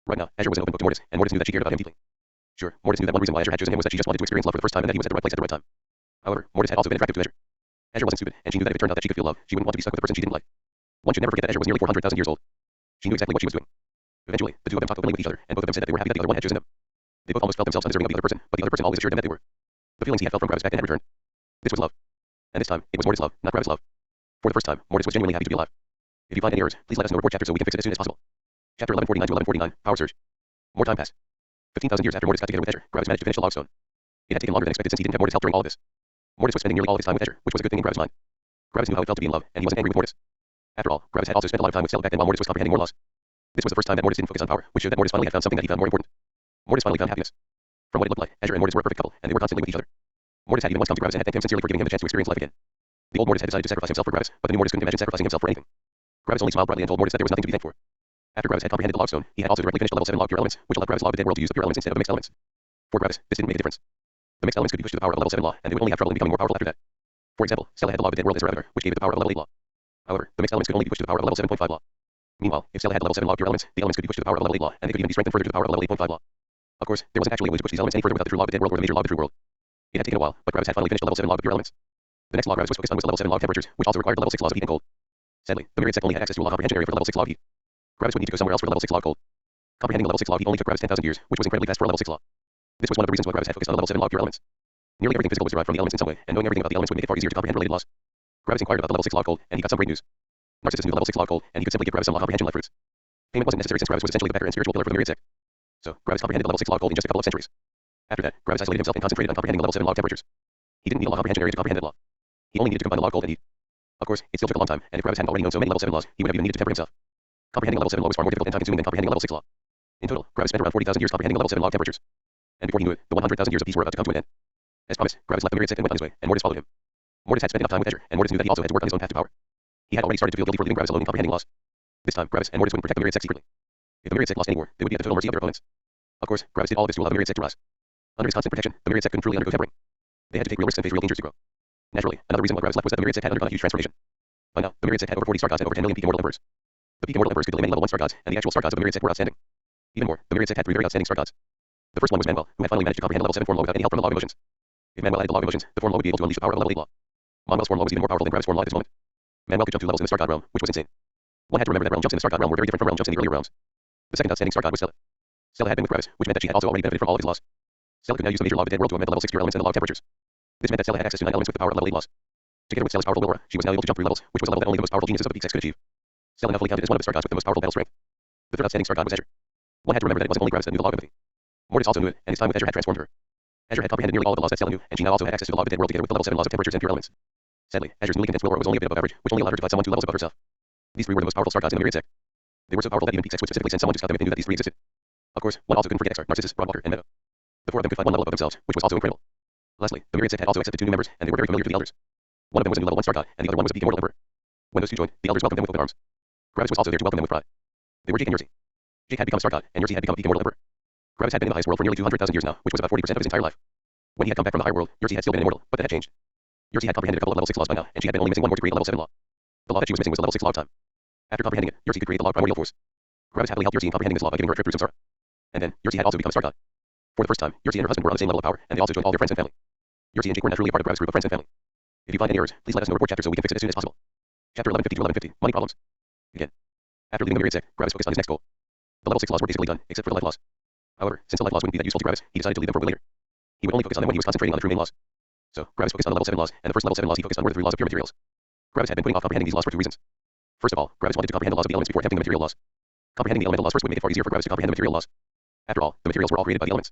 Right now, Azure was an open book to Mortis, and Mortis knew that she cared about him deeply. Sure, Mortis knew that one reason why Azure had chosen him was that she just wanted to experience love for the first time and that he was at the right place at the right time. However, Mortis had also been attractive to Azure. Azure wasn't stupid, and she knew that if it turned out that she could feel love, she wouldn't want to be stuck with a person she didn't like. One should never forget that Azure was nearly 400,000 years old. She knew exactly what she was doing. Eventually, the two of them talked openly with each other, and both of them said that they were happy that the other one had chosen them. They both almost felt themselves undeserving of the other person, but the other person always assured them that they were. The feelings he had felt from Gravis back then had returned. This was love. And this time, it was Mortis' love, not Gravis' love. For the first time, Mortis was genuinely happy to be alive. If you find any errors, please let us know. Report chapter so we can fix it as soon as possible. Chapter 1149 to 1149, Power Surge. More time passed. 15,000 years after Mortis got together with Azure, Gravis managed to finish the log stone. It had taken longer than expected since he didn't have Mortis' help during all of this. Mortis was spending nearly all of his time with Azure, which was a good thing in Gravis' mind. Gravis knew how it felt to be in love, and he wasn't angry with Mortis. After all, Gravis had also spent a lot of time with Stella back then while Mortis was comprehending more laws. This was the first time that Mortis didn't focus on power, which showed that Mortis finally had found something that he found more important. Mortis finally found happiness. From what it looked like, Azure and Mortis were a perfect couple, and they were constantly with each other. Mortis had even once come to Gravis and had thanked him sincerely for giving him the chance to experience life again. The old Mortis had decided to sacrifice himself for Gravis, but the new Mortis couldn't imagine sacrificing himself for anything. Gravis only smiled brightly and told Mortis that there was nothing to be thankful for. After Gravis had comprehended the log stone, he had also directly finished the level 7 log pure elements, which allowed Gravis' law of the dead world to use the pure elements instead of the mixed elements. For Gravis, this didn't make a difference. The mixed elements could be pushed to the power of level 7 law, and they would only have trouble in becoming more powerful after that. For example, Stella had the law of the dead world as her avatar, which gave it the power of level 8 law. However, the mixed elements could only be pushed to the power of level 7.5 law. Meanwhile, if Stella had the level 7 law of pure elements, the elements could be pushed to the power of level 8 law, and they could even be strengthened further to the power of level 8.5 law. Of course, there wasn't actually a way to push these elements any further without the true law of the dead world or the major law of the true world. It had taken a while, but Gravis had finally finished the level 7 law of pure elements. The next law Gravis was focused on was the level 7 law of temperatures, which also required the level 6 laws of heat and cold. Sadly, the myriad sect only had access to a law comprehension area for the level 6 law of heat. Gravis would need to go somewhere else for the level 6 law of cold. Comprehending the level 6 law of heat only took Gravis 10,000 years, which was incredibly fast for a level 6 law. This was one of the reasons why Gravis had focused on the level 7 law of pure elements. Nearly everything physical was derived from the elements in some way, and knowing everything about the elements would make it far easier to comprehend related laws. Gravis inquired about the level 6 law of cold, and he got some great news. Narcissus knew the level 6 law of cold, and he could simply give Gravis some law comprehension like fruits. Payment wasn't necessary since Gravis was essentially the backer and spiritual pillar for the myriad sect. So, Gravis comprehended the level 6 law of cold in just a couple of centuries. After that, Gravis isolated himself and concentrated on comprehending the level 7 law of temperatures. He didn't need a law comprehension area to comprehend that law. He only needed to combine the law of cold and heat. Of course, it still took a long time, and if Gravis hadn't already known so many level 7 laws, he would have even needed to temper himself. Comprehending level 7 law was far more difficult and time-consuming than comprehending level 6 law. In total, Gravis spent around 40,000 years comprehending level 7 law of temperatures. And before he knew it, the 100,000 years of peace were about to come to an end. As promised, Gravis left the myriad sect and went on his way, and Mortis followed him. Mortis had spent enough time with Azure, and Mortis knew that he also had to work on his own path to power. He had already started to feel guilty for leaving Gravis alone in comprehending laws. This time, Gravis and Mortis wouldn't protect the myriad sect secretly. If the myriad sect lost any war, they would be at the total mercy of their opponents. Of course, Gravis did all of this to allow the myriad sect to rise. Under his constant protection, the myriad sect couldn't truly undergo tempering. They had to take real risks and face real dangers to grow. Naturally, another reason why Gravis left was that the myriad sect had undergone a huge transformation. By now, the myriad sect had over 40 star gods and over 10 million peak immortal emperors. The peak immortal emperors could delay many level 1 star gods, and the actual star gods of the myriad sect were outstanding. Even more, the myriad sect had 3 very outstanding star gods. The first one was Manuel, who had finally managed to comprehend the level 7 form law without any help from the law of emotions. If Manuel had the law of emotions, the form law would be able to unleash the power of level 8 law. Manuel's form law was even more powerful than Gravis' form law at this moment. Manuel could jump 2 levels in the Star God realm, which was insane. One had to remember that realm jumps in the Star God realm were very different from realm jumps in the earlier realms. The second outstanding Star God was Stella. Stella had been with Gravis, which meant that she had also already benefited from all of his laws. Stella could now use the major law of the dead world to amend the level 6 pure elements and the law of temperatures. This meant that Stella had access to 9 elements with the power of level 8 laws. Together with Stella's powerful will aura, she was now able to jump 3 levels, which was a level that only the most powerful geniuses of the Peak 6 could achieve. Stella now fully counted as one of the Star Gods with the most powerful battle strength. The third outstanding Star God was Azure. One had to remember that it wasn't only Gravis that knew the law of empathy. Mortis also knew it, and his time with Azure had transformed her. Azure had comprehended nearly all of the laws that Stella knew, and she now also had access to the law of the dead world together with the level 7 laws of temperatures and pure elements. Sadly, Azure's newly condensed will aura was only a bit above average, which only allowed her to fight someone 2 levels above herself. These 3 were the most powerful Star Gods in the Myriad Sect. They were so powerful that even Peak 6 would specifically send someone to scout them if they knew that these 3 existed. Of course, one also couldn't forget Exar, Narcissus, Broadwalker, and Meadow. The 4 of them could fight 1 level above themselves, which was also incredible. Lastly, the Myriad Sect had also accepted 2 new members, and they were very familiar to the elders. One of them was a new level 1 Star God, and the other one was a peak immortal emperor. When those 2 joined, the elders welcomed them with open arms. Gravis was also there to welcome them with pride. They were Jake and Yerzy. Jake had become a Star God, and Yerzy had become a peak immortal emperor. Gravis had been in the highest world for nearly 200,000 years now, which was about 40% of his entire life. When he had come back from the higher world, Yerzy had still been immortal, but that had changed. Yerzy had comprehended a couple of level 6 laws by now, and she had been only missing 1 more to create a level 7 law. The law that she was missing was the level 6 law of time. After comprehending it, Yerzy could create the law of primordial force. Gravis happily helped Yerzy in comprehending this law by giving her a trip through samsara. And then, Yerzy had also become a Star God. For the first time, Yerzy and her husband were on the same level of power, and they also joined all their friends and family. Yerzy and Jake were naturally a part of Gravis' group of friends and family. If you find any errors, please let us know. Report chapter so we can fix it as soon as possible. Chapter 1150 to 1150, Money Problems. Again. After leaving the Myriad Sect, Gravis focused on his next goal. The level 6 laws were basically done, except for the life laws. However, since the life laws wouldn't be that useful to Gravis, he decided to leave them for later. He would only focus on them when he was concentrating on the 3 main laws. So, Gravis focused on the level 7 laws, and the first level 7 laws he focused on were the 3 laws of pure materials. Gravis had been putting off comprehending these laws for 2 reasons. First of all, Gravis wanted to comprehend the laws of the elements before attempting the material laws. Comprehending the elemental laws first would make it far easier for Gravis to comprehend the material laws. After all, the materials were all created by the elements.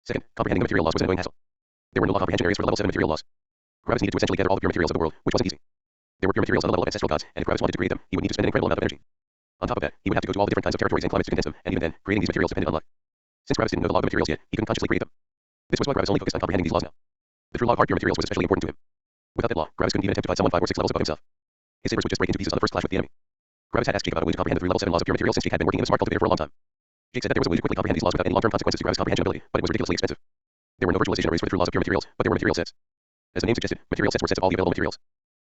Second, comprehending the material laws was an annoying hassle. There were no law comprehension areas for the level 7 material laws. Gravis needed to essentially gather all the pure materials of the world, which wasn't easy. There were pure materials on the level of ancestral gods, and if Gravis wanted to create them, he would need to spend an incredible amount of energy. On top of that, he would have to go to all the different kinds of territories and climates to condense them, and even then, creating these materials depended on luck. Since Gravis didn't know the law of the materials yet, he couldn't consciously create them. This was why Gravis only focused on comprehending these laws now. The true law of hard pure materials was especially important to him. Without that law, Gravis couldn't even attempt to fight someone 5 or 6 levels above himself. His sabers would just break into pieces on the first clash with the enemy. Gravis had asked Jake about a way to comprehend the 3 level 7 laws of pure materials since Jake had been working in a smart cultivator for a long time. Jake said that there was a way to quickly comprehend these laws without any long-term consequences to Gravis' comprehension ability, but it was ridiculously expensive. There were no virtualization arrays for the 3 laws of pure materials, but there were material sets. As the name suggested, material sets were sets of all the available materials.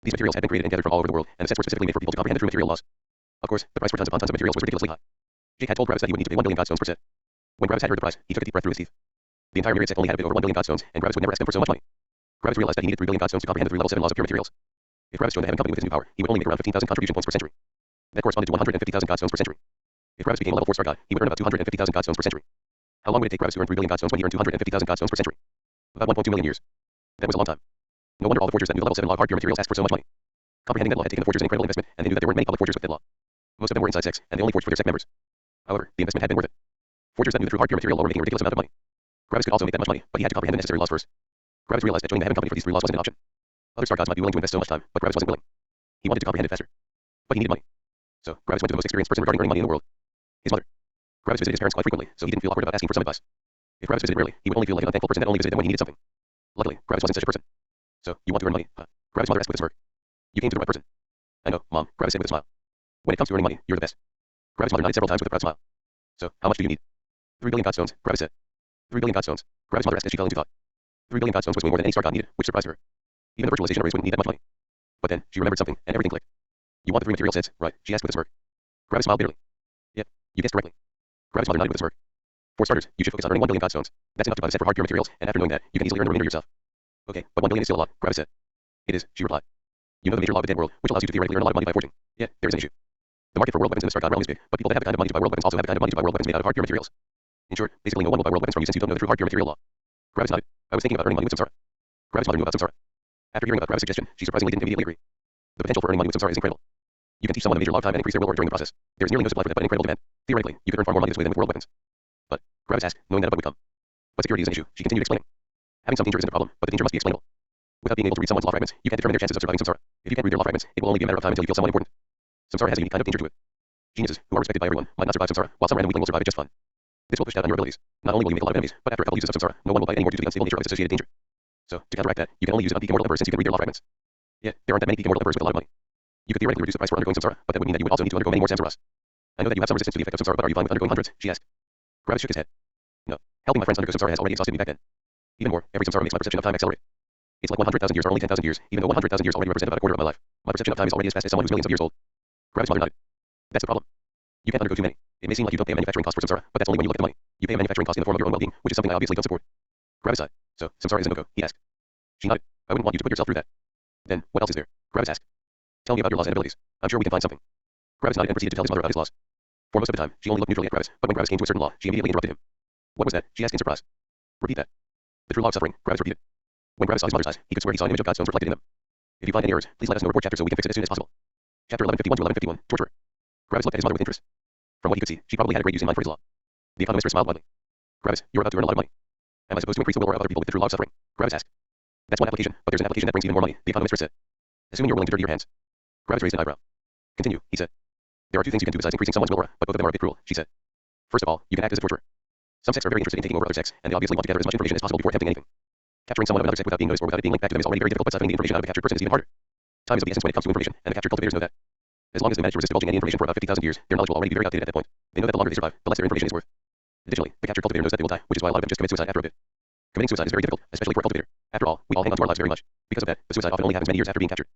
These materials had been created and gathered from all over the world, and the sets were specifically made for people to comprehend the true material laws. Of course, the price for tons upon tons of materials was ridiculously high. Jake had told Gravis that he would need to pay 1 billion godstones per set. When Gravis had heard the price, he took a deep breath through his teeth. The entire Myriad Sect only had a bit over 1 billion godstones, and Gravis would never ask them for so much money. Gravis realized that he needed 3 billion godstones to comprehend the 3 level 7 laws of pure materials. If Gravis joined the Heaven Company with his new power, he would only make around 15,000 contribution points per century. That corresponded to 150,000 godstones per century. If Gravis became a level 4 Star God, he would earn about 250,000 godstones per century. How long would it take Gravis to earn 3 billion godstones when he earned 250,000 godstones per century? About 1.2 million years. That was a long time. No wonder all the forgers that knew the level 7 law of hard pure materials asked for so much money. Comprehending that law had taken the forgers an incredible investment, and they knew that there weren't many public forgers with that law. Most of them were inside sects, and they only forged for their sect members. However, the investment had been worth it. Forgers that knew the true hard pure material law were making a ridiculous amount of money. Gravis could also make that much money, but he had to comprehend the necessary laws first. Gravis realized that joining the Heaven Company for these 3 laws wasn't an option. Other Star Gods might be willing to invest so much time, but Gravis wasn't willing. He wanted to comprehend it faster. But he needed money. So, Gravis went to the most experienced person regarding earning money in the world. His mother. Gravis visited his parents quite frequently, so he didn't feel awkward about asking for some advice. If Gravis visited rarely, he would only feel like an unthankful person that only visited them when he needed something. Luckily, Gravis wasn't such a person. So, you want to earn money, huh? Gravis' mother asked with a smirk. You came to the right person. I know, Mom, Gravis said with a smile. When it comes to earning money, you're the best. Gravis' mother nodded several times with a proud smile. So, how much do you need? 3 billion godstones, Gravis said. 3 billion godstones. Gravis' mother asked as she fell into thought. 3 billion godstones was way more than any Star God needed, which surprised her. Even the virtualization arrays wouldn't need that much money. But then, she remembered something, and everything clicked. You want the 3 material sets, right? She asked with a smirk. Gravis smiled bitterly. Yep, you guessed correctly. Gravis' mother nodded with a smirk. For starters, you should focus on earning 1 billion godstones. That's enough to buy the set for hard pure materials, and after knowing that, you can easily earn the remainder yourself. Okay, but 1 billion is still a lot, Gravis said. It is, she replied. You know the major law of the dead world, which allows you to theoretically earn a lot of money by forging. Yeah, there is an issue. The market for world weapons in the Star God realm is big, but people that have the kind of money to buy world weapons also have the kind of money to buy world weapons made out of hard pure materials. In short, basically no one will buy world weapons from you since you don't know the true hard pure material law. Gravis nodded. I was thinking about earning money with samsara. Gravis' mother knew about samsara. After hearing about Gravis' suggestion, she surprisingly didn't immediately agree. The potential for earning money with samsara is incredible. You can teach someone a major law of time and increase their will order during the process. There is nearly no supply for that but an incredible demand. Theoretically, you could earn far more money this way than with world weapons. But, Gravis asked, knowing that a bug would come. But security is an issue, she continued explaining. Having some danger isn't a problem, but the danger must be explainable. Without being able to read someone's law fragments, you can't determine their chances of surviving samsara. If you can't read their law fragments, it will only be a matter of time until you kill someone important. Samsara has a unique kind of danger to it. Geniuses, who are respected by everyone, might not survive samsara, while some random weakling will survive it just fine. This will push down on your abilities. Not only will you make a lot of enemies, but after a couple uses of samsara, no one will bite anymore due to the unstable nature of its associated danger. So, to counteract that, you can only use a peak immortal emperor since you can read their law fragments. Yeah, there aren't that many peak immortal emperors with a lot of money. You could theoretically reduce the price for undergoing samsara, but that would mean that you would also need to undergo many more samsaras. I know that you have some resistance to the effect of samsara, but are you fine with undergoing hundreds? She asked. Gravis shook his head. No, helping my friends undergo samsara has already exhausted me back then. Even more, every samsara makes my perception of time accelerate. It's like 100,000 years are only 10,000 years, even though 100,000 years already represent about a quarter of my life. My perception of time is already as fast as someone who's millions of years old. Gravis' mother nodded. That's the problem. You can't undergo too many. It may seem like you don't pay a manufacturing cost for samsara, but that's only when you look at the money. You pay a manufacturing cost in the form of your own well-being, which is something I obviously don't support. Gravis sighed. So, samsara is a no-go, he asked. She nodded. I wouldn't want you to put yourself through that. Then, what else is there? Gravis asked. Tell me about your laws and abilities. I'm sure we can find something. Gravis nodded and proceeded to tell his mother about his laws. For most of the time, she only looked neutrally at Gravis, but when Gravis came to a certain law, she immediately interrupted him. What was that? She asked in surprise. Repeat that. The true law of suffering, Gravis repeated. When Gravis saw his mother's eyes, he could swear he saw an image of God's stones reflected in them. If you find any errors, please let us know. Report chapter so we can fix it as soon as possible. Chapter 1151 to 1151, Torture. Gravis looked at his mother with interest. From what he could see, she probably had a great use in mind for his law. The economist smiled widely. Gravis, you're about to earn a lot of money. Am I supposed to increase the will of other people with the true law of suffering? Gravis asked. That's one application, but there's an application that brings even more money, the economist said. Assuming you're willing to dirty your hands. Gravis raised an eyebrow. Continue, he said. There are two things you can do besides increasing someone's will aura, but both of them are a bit cruel, she said. First of all, you can act as a torturer. Some sects are very interested in taking over other sects, and they obviously want to gather as much information as possible before attempting anything. Capturing someone of another sect without being noticed or without it being linked back to them is already very difficult, but siphoning the information out of the captured person is even harder. Time is of the essence when it comes to information, and the captured cultivators know that. As long as they manage to resist divulging any information for about 50,000 years, their knowledge will already be very outdated at that point. They know that the longer they survive, the less their information is worth. Additionally, the captured cultivator knows that they will die, which is why a lot of them just commit suicide after a bit. Committing suicide is very difficult, especially for a cultivator. After all, we all hang on to our lives very much. Because of that, the suicide often only happens many years after being captured.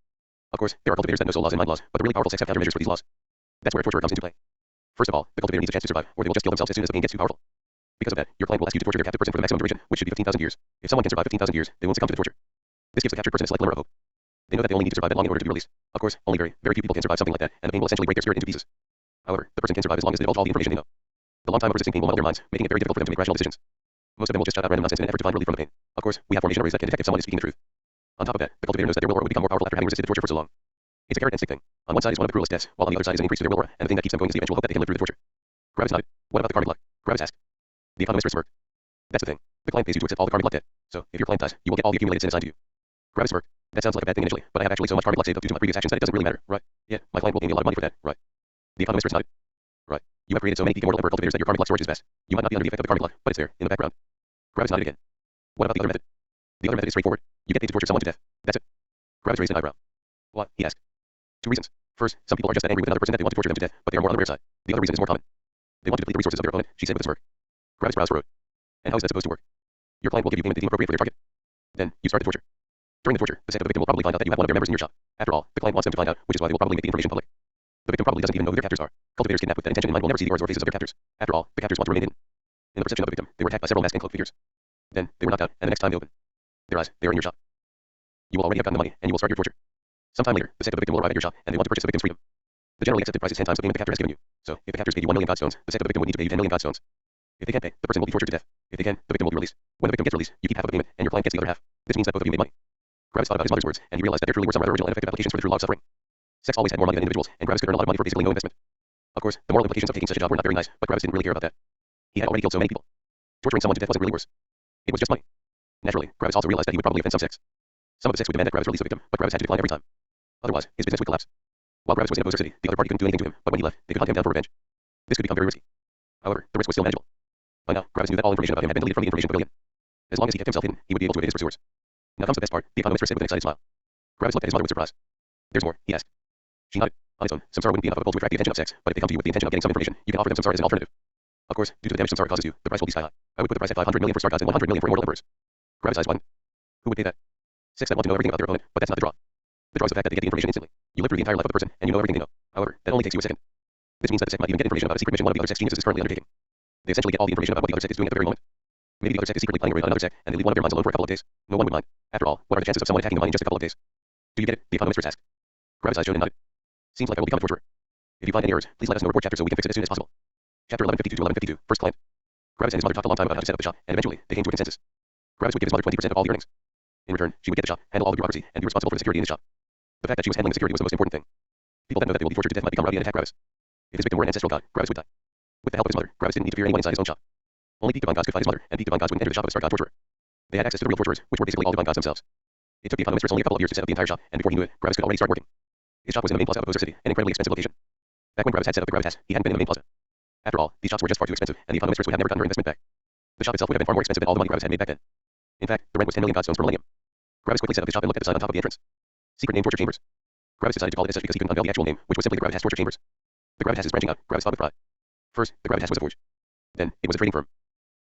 Of course, there are cultivators that know soul laws and mind laws, but the really powerful sects have countermeasures for these laws. That's where torture comes into play. First of all, the cultivator needs a chance to survive, or they will just kill themselves as soon as the pain gets too powerful. Because of that, your client will ask you to torture their captive person for the maximum duration, which should be 15,000 years. If someone can survive 15,000 years, they won't succumb to the torture. This gives the captured person a slight glimmer of hope. They know that they only need to survive that long in order to be released. Of course, only very, very few people can survive something like that, and the pain will essentially break their spirit into pieces. However, the person can survive as long as they divulge all the information they know. The long time of resisting pain will muddle their minds, making it very difficult for them to make rational decisions. Most of them will just shout out random nonsense in an effort to find relief from the pain. Of course, we have formation arrays that can detect if someone is speaking the truth. On top of that, the cultivator knows that their will aura would become more powerful after having resisted the torture for so long. It's a carrot and stick thing. On one side is one of the cruelest deaths, while on the other side is an increase to their will aura, and the thing that keeps them going is the eventual hope that they can live through the torture. Gravis nodded. What about the karmic luck? Gravis asked. The economist smirked. That's the thing. The client pays you to accept all the karmic luck debt. So, if your client dies, you will get all the accumulated sin assigned to you. Gravis smirked. That sounds like a bad thing initially, but I have actually so much karmic luck saved up due to my previous actions that it doesn't really matter, right? Yeah, my client will pay me a lot of money for that, right? The economist nodded. Right. You have created so many peak immortal emperor cultivators that your karmic luck storage is vast. You might not be under the effect of the karmic luck, but it's there, in the background. Gravis nodded again. What about the other method? The other method is straightforward. You get paid to torture someone to death. That's it. Gravis raised an eyebrow. What? He asked. Two reasons. First, some people are just that angry with another person that they want to torture them to death, but they are more on the rare side. The other reason is more common. They want to deplete the resources of their opponent, she said with a smirk. Gravis' brows furrowed. And how is that supposed to work? Your client will give you payment to deem appropriate for their target. Then, you start the torture. During the torture, the sect of the victim will probably find out that you have one of their members in your shop. After all, the client wants them to find out, which is why they will probably make the information public. The victim probably doesn't even know who their captors are. Cultivators kidnapped with that intention in mind will never see the auras or faces of their captors. After all, the captors want to remain hidden. In the perception of the victim, they were attacked by several masked and cloaked figures. Then, they were knocked out, and the next time they open their eyes, they are in your shop. You will already have gotten the money, and you will start your torture. Sometime later, the sect of the victim will arrive at your shop, and they want to purchase the victim's freedom. The generally accepted price is 10 times the payment the captor has given you. So, if the captors paid you 1 million godstones, the sect of the victim would need to pay you 10 million godstones. If they can't pay, the person will be tortured to death. If they can, the victim will be released. When the victim gets released, you keep half of the payment, and your client gets the other half. This means that both of you made money. Gravis thought about his mother's words, and he realized that there truly were some rather original and effective applications for the true law of suffering. Sects always had more money than individuals, and Gravis could earn a lot of money for basically no investment. Of course, the moral implications of taking such a job were not very nice, but Gravis didn't really care about that. He had already killed so many people. Torturing someone to death wasn't really worse. It was just money. Naturally, Gravis also realized that he would probably offend some sects. Some of the sects would demand that Gravis release the victim, but Gravis had to decline every time. Otherwise, his business would collapse. While Gravis was in Opposer City, the other party couldn't do anything to him, but when he left, they could hunt him down for revenge. This could become very risky. However, the risk was still manageable. By now, Gravis knew that all information about him had been deleted from the information pavilion. As long as he kept himself hidden, he would be able to evade his pursuers. Now comes the best part, the economist said with an excited smile. Gravis looked at his mother with surprise. There's more, he asked. She nodded. On its own, samsara wouldn't be enough of a pull to attract the attention of sex, but if they come to you with the intention of getting some information, you can offer them samsara as an alternative. Of course, due to the damage samsara causes you, the price will be sky high. I would put the price at 500 million for star gods and 100 million for immortal emperors. Gravis' eyes widened. Who would pay that? Sects that want to know everything about their opponent, but that's not the draw. The draw is the fact that they get the information instantly. You live through the entire life of the person, and you know everything they know. However, that only takes you a second. This means that the sect might even get information about a secret mission one of the other sect's geniuses is currently undertaking. They essentially get all the information about what the other sect is doing at the very moment. Maybe the other sect is secretly planning a raid on another sect, and they leave one of their minds alone for a couple of days. No one would mind. After all, what are the chances of someone attacking the mind in just a couple of days? Do you get it? The economist asked. Gravis' eyes shone and nodded. Seems like I will become a torturer. If you find any errors, please let us know. Report chapter so we can fix it as soon as possible. Chapter 1152 to 1152, first client. Gravis and his mother talked a long time about how to set up the shop, and eventually, they came to a consensus. Gravis would give his mother 20% of all the earnings. In return, she would get the shop, handle all the bureaucracy, and be responsible for the security in the shop. The fact that she was handling the security was the most important thing. People that know that they will be tortured to death might become rowdy and attack Gravis. If his victim were an ancestral god, Gravis would die. With the help of his mother, Gravis didn't need to fear anyone inside his own shop. Only peak divine gods could fight his mother, and peak divine gods wouldn't enter the shop of a star god torturer. They had access to the real torturers, which were basically all divine gods themselves. It took the economist only a couple of years to set up the entire shop, and before he knew it, Gravis could already start working. His shop was in the main plaza of Opposer City, an incredibly expensive location. Back when Gravis had set up the Gravis house, he hadn't been in the main plaza. After all, these shops were just far too expensive, and the economist would have never gotten her investment back. The shop itself would have been far more expensive than all the money Gravis had made back then. In fact, the rent was 10 million godstones per millennium. Gravis quickly set up his shop and looked at the sign on top of the entrance. Secret name Torture Chambers. Gravis decided to call it as such because he couldn't unveil the actual name, which was simply the Gravis Torture Chambers. The Gravis is branching out, Gravis thought with pride. First, the Gravis was a forge. Then, it was a trading firm.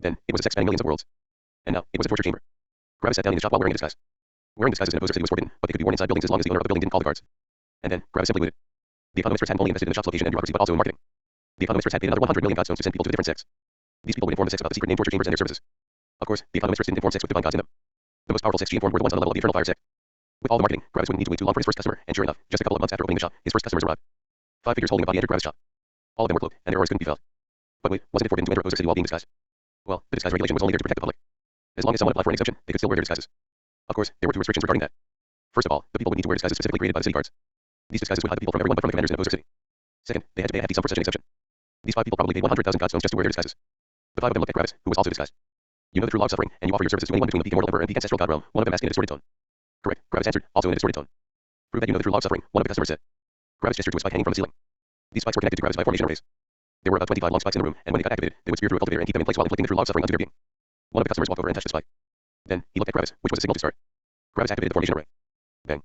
Then, it was a sect spanning millions of worlds. And now, it was a torture chamber. Gravis sat down in his shop while wearing a disguise. Wearing disguises in Opposer City was forbidden, but they could be worn inside buildings as long as the owner of the building didn't call the guards. And then, Gravis simply waited. The economist hadn't only invested in the shop's location and bureaucracy but also in marketing. The economist had paid another 100 million godstones to send people to the different sects. These people would inform the sects about the secret named torture chambers and their services. Of course, the economists didn't inform sects with divine gods in them. The most powerful sects she informed were the ones on the level of the Eternal Fire sect. With all the marketing, Gravis wouldn't need to wait too long for his first customer, and sure enough, just a couple of months after opening the shop, his first customers arrived. 5 figures holding a body entered Gravis' shop. All of them were cloaked, and their auras couldn't be felt. But wait, wasn't it forbidden to enter Ozer City while being disguised? Well, the disguise regulation was only there to protect the public. As long as someone applied for an exemption, they could still wear their disguises. Of course, there were 2 restrictions regarding that. First of all, the people would need to wear disguises specifically created by the city guards. These disguises would hide the people from everyone but from the commanders in Ozer City. Second, they had to pay a hefty sum for such an exemption. These 5 people probably paid 100,000 godstones just to wear their disguises. The 5 of them looked at Gravis, who was also disguised. You know the true law of suffering, and you offer your services to anyone between the peak immortal emperor and peak ancestral god realm. One of them asked in a distorted tone. Correct, Gravis answered, also in a distorted tone. Prove that you know the true law of suffering, one of the customers said. Gravis gestured to a spike hanging from the ceiling. These spikes were connected to Gravis by formation arrays. There were about 25 long spikes in the room, and when they got activated, they would spear through a cultivator and keep them in place while inflicting the true law of suffering onto their being. One of the customers walked over and touched the spike. Then, he looked at Gravis, which was a signal to start. Gravis activated the formation array. Bang.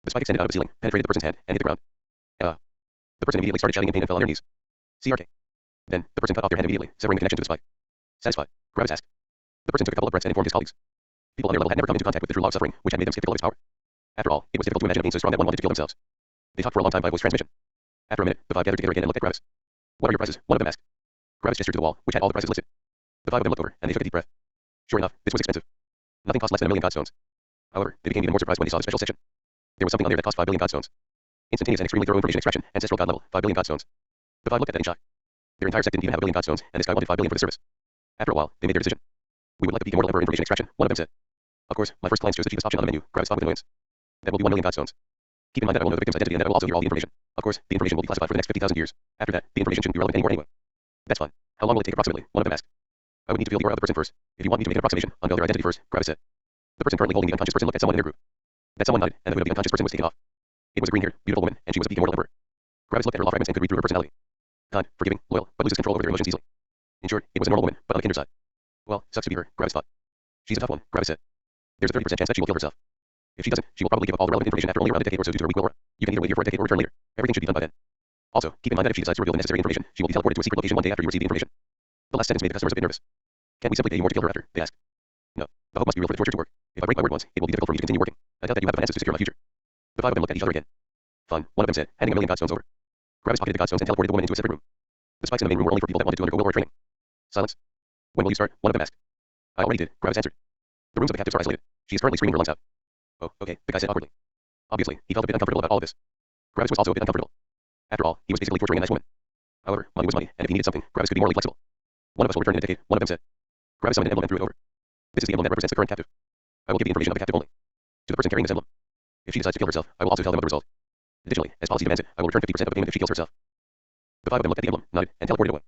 The spike extended out of the ceiling, penetrated the person's hand, and hit the ground. The person immediately started shouting in pain and fell on their knees. CRK. Then, the person cut off their hand immediately, severing the connection to the spike. Satisfied, Gravis asked. The person took a couple of breaths and informed his colleagues. People on their level had never come into contact with the true law of suffering, which had made them skeptical of its power. After all, it was difficult to imagine a being so strong that one wanted to kill themselves. They talked for a long time by voice transmission. After a minute, the 5 gathered together again and looked at Gravis. What are your prices? One of them asked. Gravis gestured to the wall, which had all the prices listed. The 5 of them looked over, and they took a deep breath. Sure enough, this was expensive. Nothing cost less than 1,000,000 godstones. However, they became even more surprised when they saw the special section. There was something on there that cost 5 billion godstones. Instantaneous and extremely thorough information extraction, ancestral god level, 5 billion godstones. The 5 looked at that in shock. Their entire sect didn't even have 1 billion godstones, and this guy wanted 5 billion for the service. After a while, they made their decision. We would like the peak immortal emperor information extraction, one of them said. Of course, my first clients chose the cheapest option on the menu, Gravis thought with annoyance. That will be 1 million godstones. Keep in mind that I will know the victim's identity and that I will also hear all the information. Of course, the information will be classified for the next 50,000 years. After that, the information shouldn't be relevant anymore anyway. That's fine. How long will it take approximately? One of them asked. I would need to feel the aura of the person first. If you want me to make an approximation, unveil their identity first, Gravis said. The person currently holding the unconscious person looked at someone in their group. That someone nodded, and the hood of the unconscious person was taken off. It was a green-haired, beautiful woman, and she was a peak immortal emperor. Gravis looked at her law fragments and could read through her personality. Kind, forgiving, loyal, but loses control over their emotions easily. In short, it was a normal woman, but on the kinder side. Well, sucks to be her, Gravis thought. She's a tough one, Gravis said. There's a 30% chance that she will kill herself. If she doesn't, she will probably give up all the relevant information after only around a decade or so due to her weak will aura. You can either wait here for a decade or return later. Everything should be done by then. Also, keep in mind that if she decides to reveal the necessary information, she will be teleported to a secret location one day after you receive the information. The last sentence made the customers a bit nervous. Can't we simply pay you more to kill her after? They asked. No. The hope must be real for the torture to work. If I break my word once, it will be difficult for me to continue working. I doubt that you have the finances to secure my future. The 5 of them looked at each other again. Fine, one of them said, handing 1 million godstones over. Gravis pocketed the godstones and teleported the woman into a separate room. The spikes in the main room were only for people that wanted to undergo will war training. Silence. When will you start? One of them asked. I already did, Gravis answered. The rooms of the captives are isolated. She is currently screaming her lungs out. Oh, okay, the guy said awkwardly. Obviously, he felt a bit uncomfortable about all of this. Gravis was also a bit uncomfortable. After all, he was basically torturing a nice woman. However, money was money, and if he needed something, Gravis could be morally flexible. One of us will return in a decade, one of them said. Gravis summoned an emblem and threw it over. This is the emblem that represents the current captive. I will give the information of the captive only. To the person carrying this emblem. If she decides to kill herself, I will also tell them of the result. Additionally, as policy demands it, I will return 50% of the payment if she kills herself. The 5 of them looked at the emblem, nodded, and teleported away.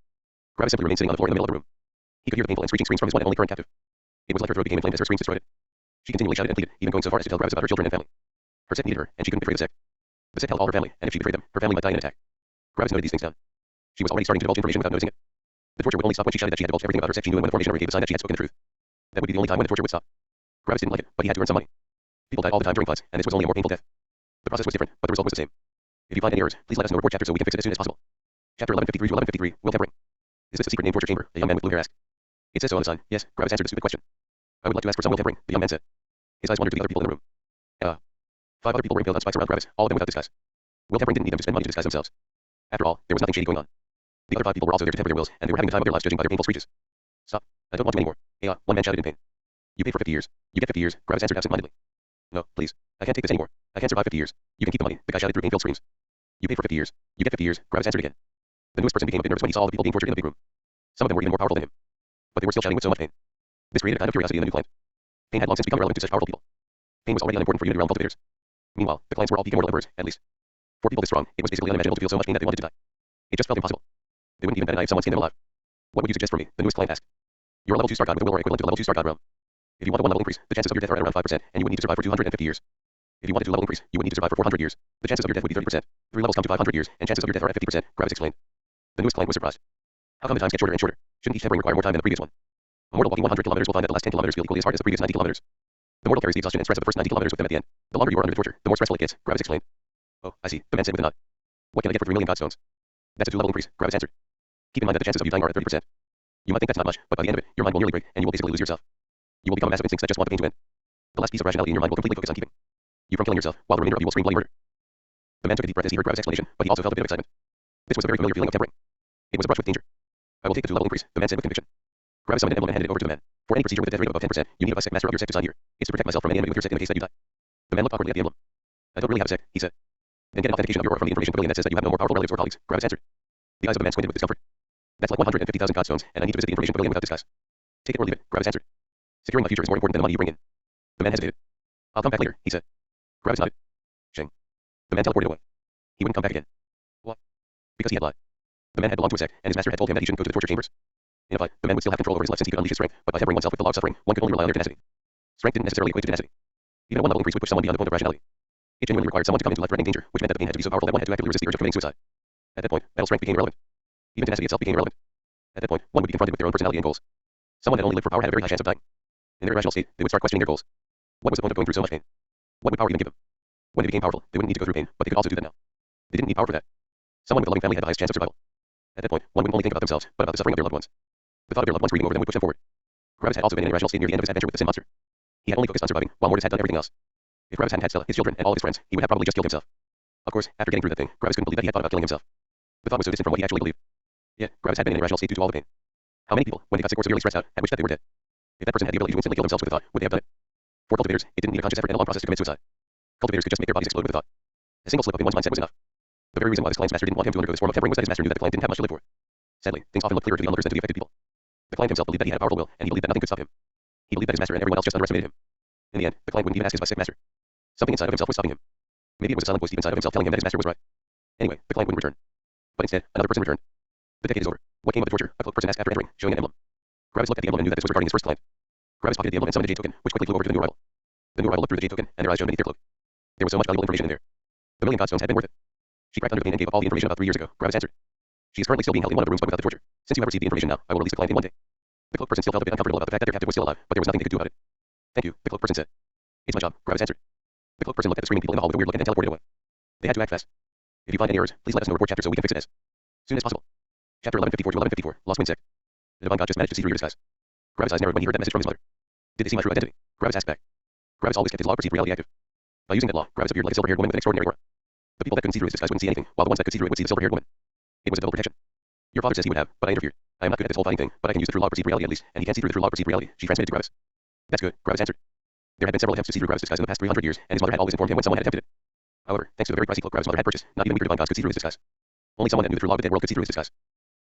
Gravis simply remained sitting on the floor in the middle of the room. He could hear the painful and screeching screams from his one and only current captive. It was like her throat became inflamed as her screams destroyed it. She continually shouted and pleaded, even going so far as to tell Gravis about her children and family. Her sect needed her, and she couldn't betray the sect. The sect held all her family, and if she betrayed them, her family might die in an attack. Gravis noted these things down. She was already starting to divulge information without noticing it. The torture would only stop when she shouted that she had divulged everything about her sect she knew, and when the formation array gave the sign that she had spoken the truth. That would be the only time when the torture would stop. Gravis didn't like it, but he had to earn some money. People died all the time during fights, and this was only a more painful death. The process was different, but the result was the same. If you find any errors, please let us know report chapter so we can fix it as soon as possible. Chapter 1153 to 1153, Will Tempering. Is this the secret named torture chamber? The young man with blue hair asked. It says so on the sign. Yes, Gravis answered the stupid question. I would like to ask for some will tempering, the young man said. His eyes wandered to the other people in the room. 5 other people were impaled on spikes around Gravis, all of them without disguise. Will tempering didn't need them to spend money to disguise themselves. After all, there was nothing shady going on. The other 5 people were also there to temper their wills, and they were having the time of their lives judging by their painful screeches. Stop. I don't want to anymore. One man shouted in pain. You paid for 50 years. You get 50 years, Gravis answered absent-mindedly. No, please. I can't take this anymore. I can't survive 50 years. You can keep the money, the guy shouted through pain-filled screams. You paid for 50 years. You get 50 years, Gravis answered again. The newest person became a bit nervous when he saw all the people being tortured in the big room. Some of them were even more powerful than him. But they were still shouting with so much pain. This created a kind of curiosity in the new client. Pain had long since become irrelevant to such powerful people. Pain was already unimportant for unity realm cultivators. Meanwhile, the clients were all peak immortal emperors, at least. For people this strong, it was basically unimaginable to feel so much pain that they wanted to die. It just felt impossible. They wouldn't even bat an eye if someone skinned them alive. What would you suggest for me? The newest client asked. You're a level 2 star god with a will aura equivalent to the level 2 star god realm. If you want a 1 level increase, the chances of your death are at around 5%, and you would need to survive for 250 years. If you want a 2 level increase, you would need to survive for 400 years. The chances of your death would be 30%. 3 levels come to 500 years, and chances of your death are at 50%, Gravis explained. The newest client was surprised. How come the times get shorter and shorter? Shouldn't each tempering require more time than the previous one? A mortal walking 100 kilometers will find that the last 10 kilometers feel equally as hard as the previous 90 kilometers. The mortal carries the exhaustion and stress of the first 90 kilometers with them at the end. The longer you are under the torture, the more stressful it gets, Gravis explained. Oh, I see, the man said with a nod. What can I get for 3 million godstones? That's a 2 level increase, Gravis answered. Keep in mind that the chances of you dying are at 30%. You might think that's not much, but by the end of it, your mind will nearly break, and you will basically lose yourself. You will become a massive instincts that just want the pain to end. The last piece of rationality in your mind will completely focus on keeping you from killing yourself, while the remainder of you will scream bloody murder. The man took a deep breath as he heard Gravis' explanation, but he also felt a bit of excitement. This was a very familiar feeling of tempering. It was a brush with danger. I will take the 2 level increase, the man said with conviction. Gravis summoned an emblem and handed it over to the man. For any procedure with a death rate above 10%, you need a second master of your sect to sign here. It's to protect myself from any enemy with your sect in the case that you die. The man looked awkwardly at the emblem. I don't really have a sect, he said. Then get an authentication of your aura from the information pavilion that says that you have no more powerful relatives or colleagues, Gravis answered. The eyes of the man squinted with discomfort. That's like 150,000 godstones, and I need to visit the information pavilion without disguise. Take it or leave it, Gravis answered. Securing my future is more important than the money you bring in. The man hesitated. I'll come back later, he said. Gravis nodded. Sheng. The man teleported away. He wouldn't come back again. What? Because he had lied. The man had belonged to a sect, and his master had told him that he shouldn't go to the torture chambers. In a fight, the man would still have control over his life since he could unleash his strength, but by tempering oneself with the law of suffering, one could only rely on their tenacity. Strength didn't necessarily equate to tenacity. Even a one-level increase would push someone beyond the point of rationality. It genuinely required someone to come into life-threatening danger, which meant that the pain had to be so powerful that one had to actively resist the urge of committing suicide. At that point, battle strength became irrelevant. Even tenacity itself became irrelevant. At that point, one would be confronted with their own personality and goals. Someone that only lived for power had a very high chance of dying. In their irrational state, they would start questioning their goals. What was the point of going through so much pain? What would power even give them? When they became powerful, they wouldn't need to go through pain, but they could also do that now. They didn't need power for that. Someone with a loving family had the highest chance of survival. At that point, one wouldn't only think about themselves, but about the suffering of their loved ones. The thought of their loved ones grieving over them would push them forward. Gravis had also been in an irrational state near the end of his adventure with the Sin Monster. He had only focused on surviving, while Mortis had done everything else. If Gravis hadn't had Stella, his children, and all of his friends, he would have probably just killed himself. Of course, after getting through that thing, Gravis couldn't believe that he had thought about killing himself. The thought was so distant from what he actually believed. Yet, Gravis had been in an irrational state due to all the pain. How many people, when they got sick or severely stressed out, had wished that they were dead? If that person had the ability to instantly kill themselves with a thought, would they have done it? For cultivators, it didn't need a conscious effort and a long process to commit suicide. Cultivators could just make their bodies explode with a thought. A single slip up in one's mindset was enough. The very reason why this client's master didn't want him to undergo this form of tempering was that his master knew that the client didn't have much to live for. Sadly, things often look clearer to the onlookers than to the affected people. The client himself believed that he had a powerful will, and he believed that nothing could stop him. He believed that his master and everyone else just underestimated him. In the end, the client wouldn't even ask his sick master. Something inside of himself was stopping him. Maybe it was a silent voice deep inside of himself telling him that his master was right. Anyway, the client wouldn't return. But instead, another person returned. The decade is over. What came of the torture? A cloaked person asked after entering, showing an emblem. Gravis looked at the emblem and knew that this was regarding his first client. Gravis pocketed the emblem and summoned a jade token, which quickly flew over to the new arrival. The new arrival looked through the jade token, and their eyes shone beneath their cloak. There was so much valuable information in there. The million godstones had been worth it. She cracked under the pain and gave up all the information about 3 years ago. Gravis answered. She is currently still being held in one of the rooms, but without the torture. Since you have received the information now, I will release the client in one day. The cloaked person still felt a bit uncomfortable about the fact that their captive was still alive, but there was nothing they could do about it. Thank you, the cloaked person said. It's my job, Gravis answered. The cloaked person looked at the screaming people in the hall with a weird look and then teleported away. They had to act fast. If you find any errors, please let us know. Report chapter so we can fix it as soon as possible. Chapter 1154 to 1154. Lost Wind Sect. The divine god just managed to see through your disguise. Gravis' eyes narrowed when he heard that message from his mother. Did they see my true identity? Gravis asked back. Gravis always kept his law perceived reality active. By using that law, Gravis appeared like a silver-haired woman with an extraordinary aura. The people that couldn't see through his disguise wouldn't see anything, while the ones that could see through it would see the silver-haired woman. It was a double protection. Your father says he would have, but I interfered. I am not good at this whole fighting thing, but I can use the true law perceived reality at least, and he can see through the true law perceived reality. She transmitted to Gravis. That's good, Gravis answered. There had been several attempts to see through Gravis' disguise in the past 300 years, and his mother had always informed him when someone had attempted it. However, thanks to the very pricey cloak Gravis' mother had purchased, not even weaker divine gods could see through his disguise. Only someone that knew the true law of the dead world could see through his disguise.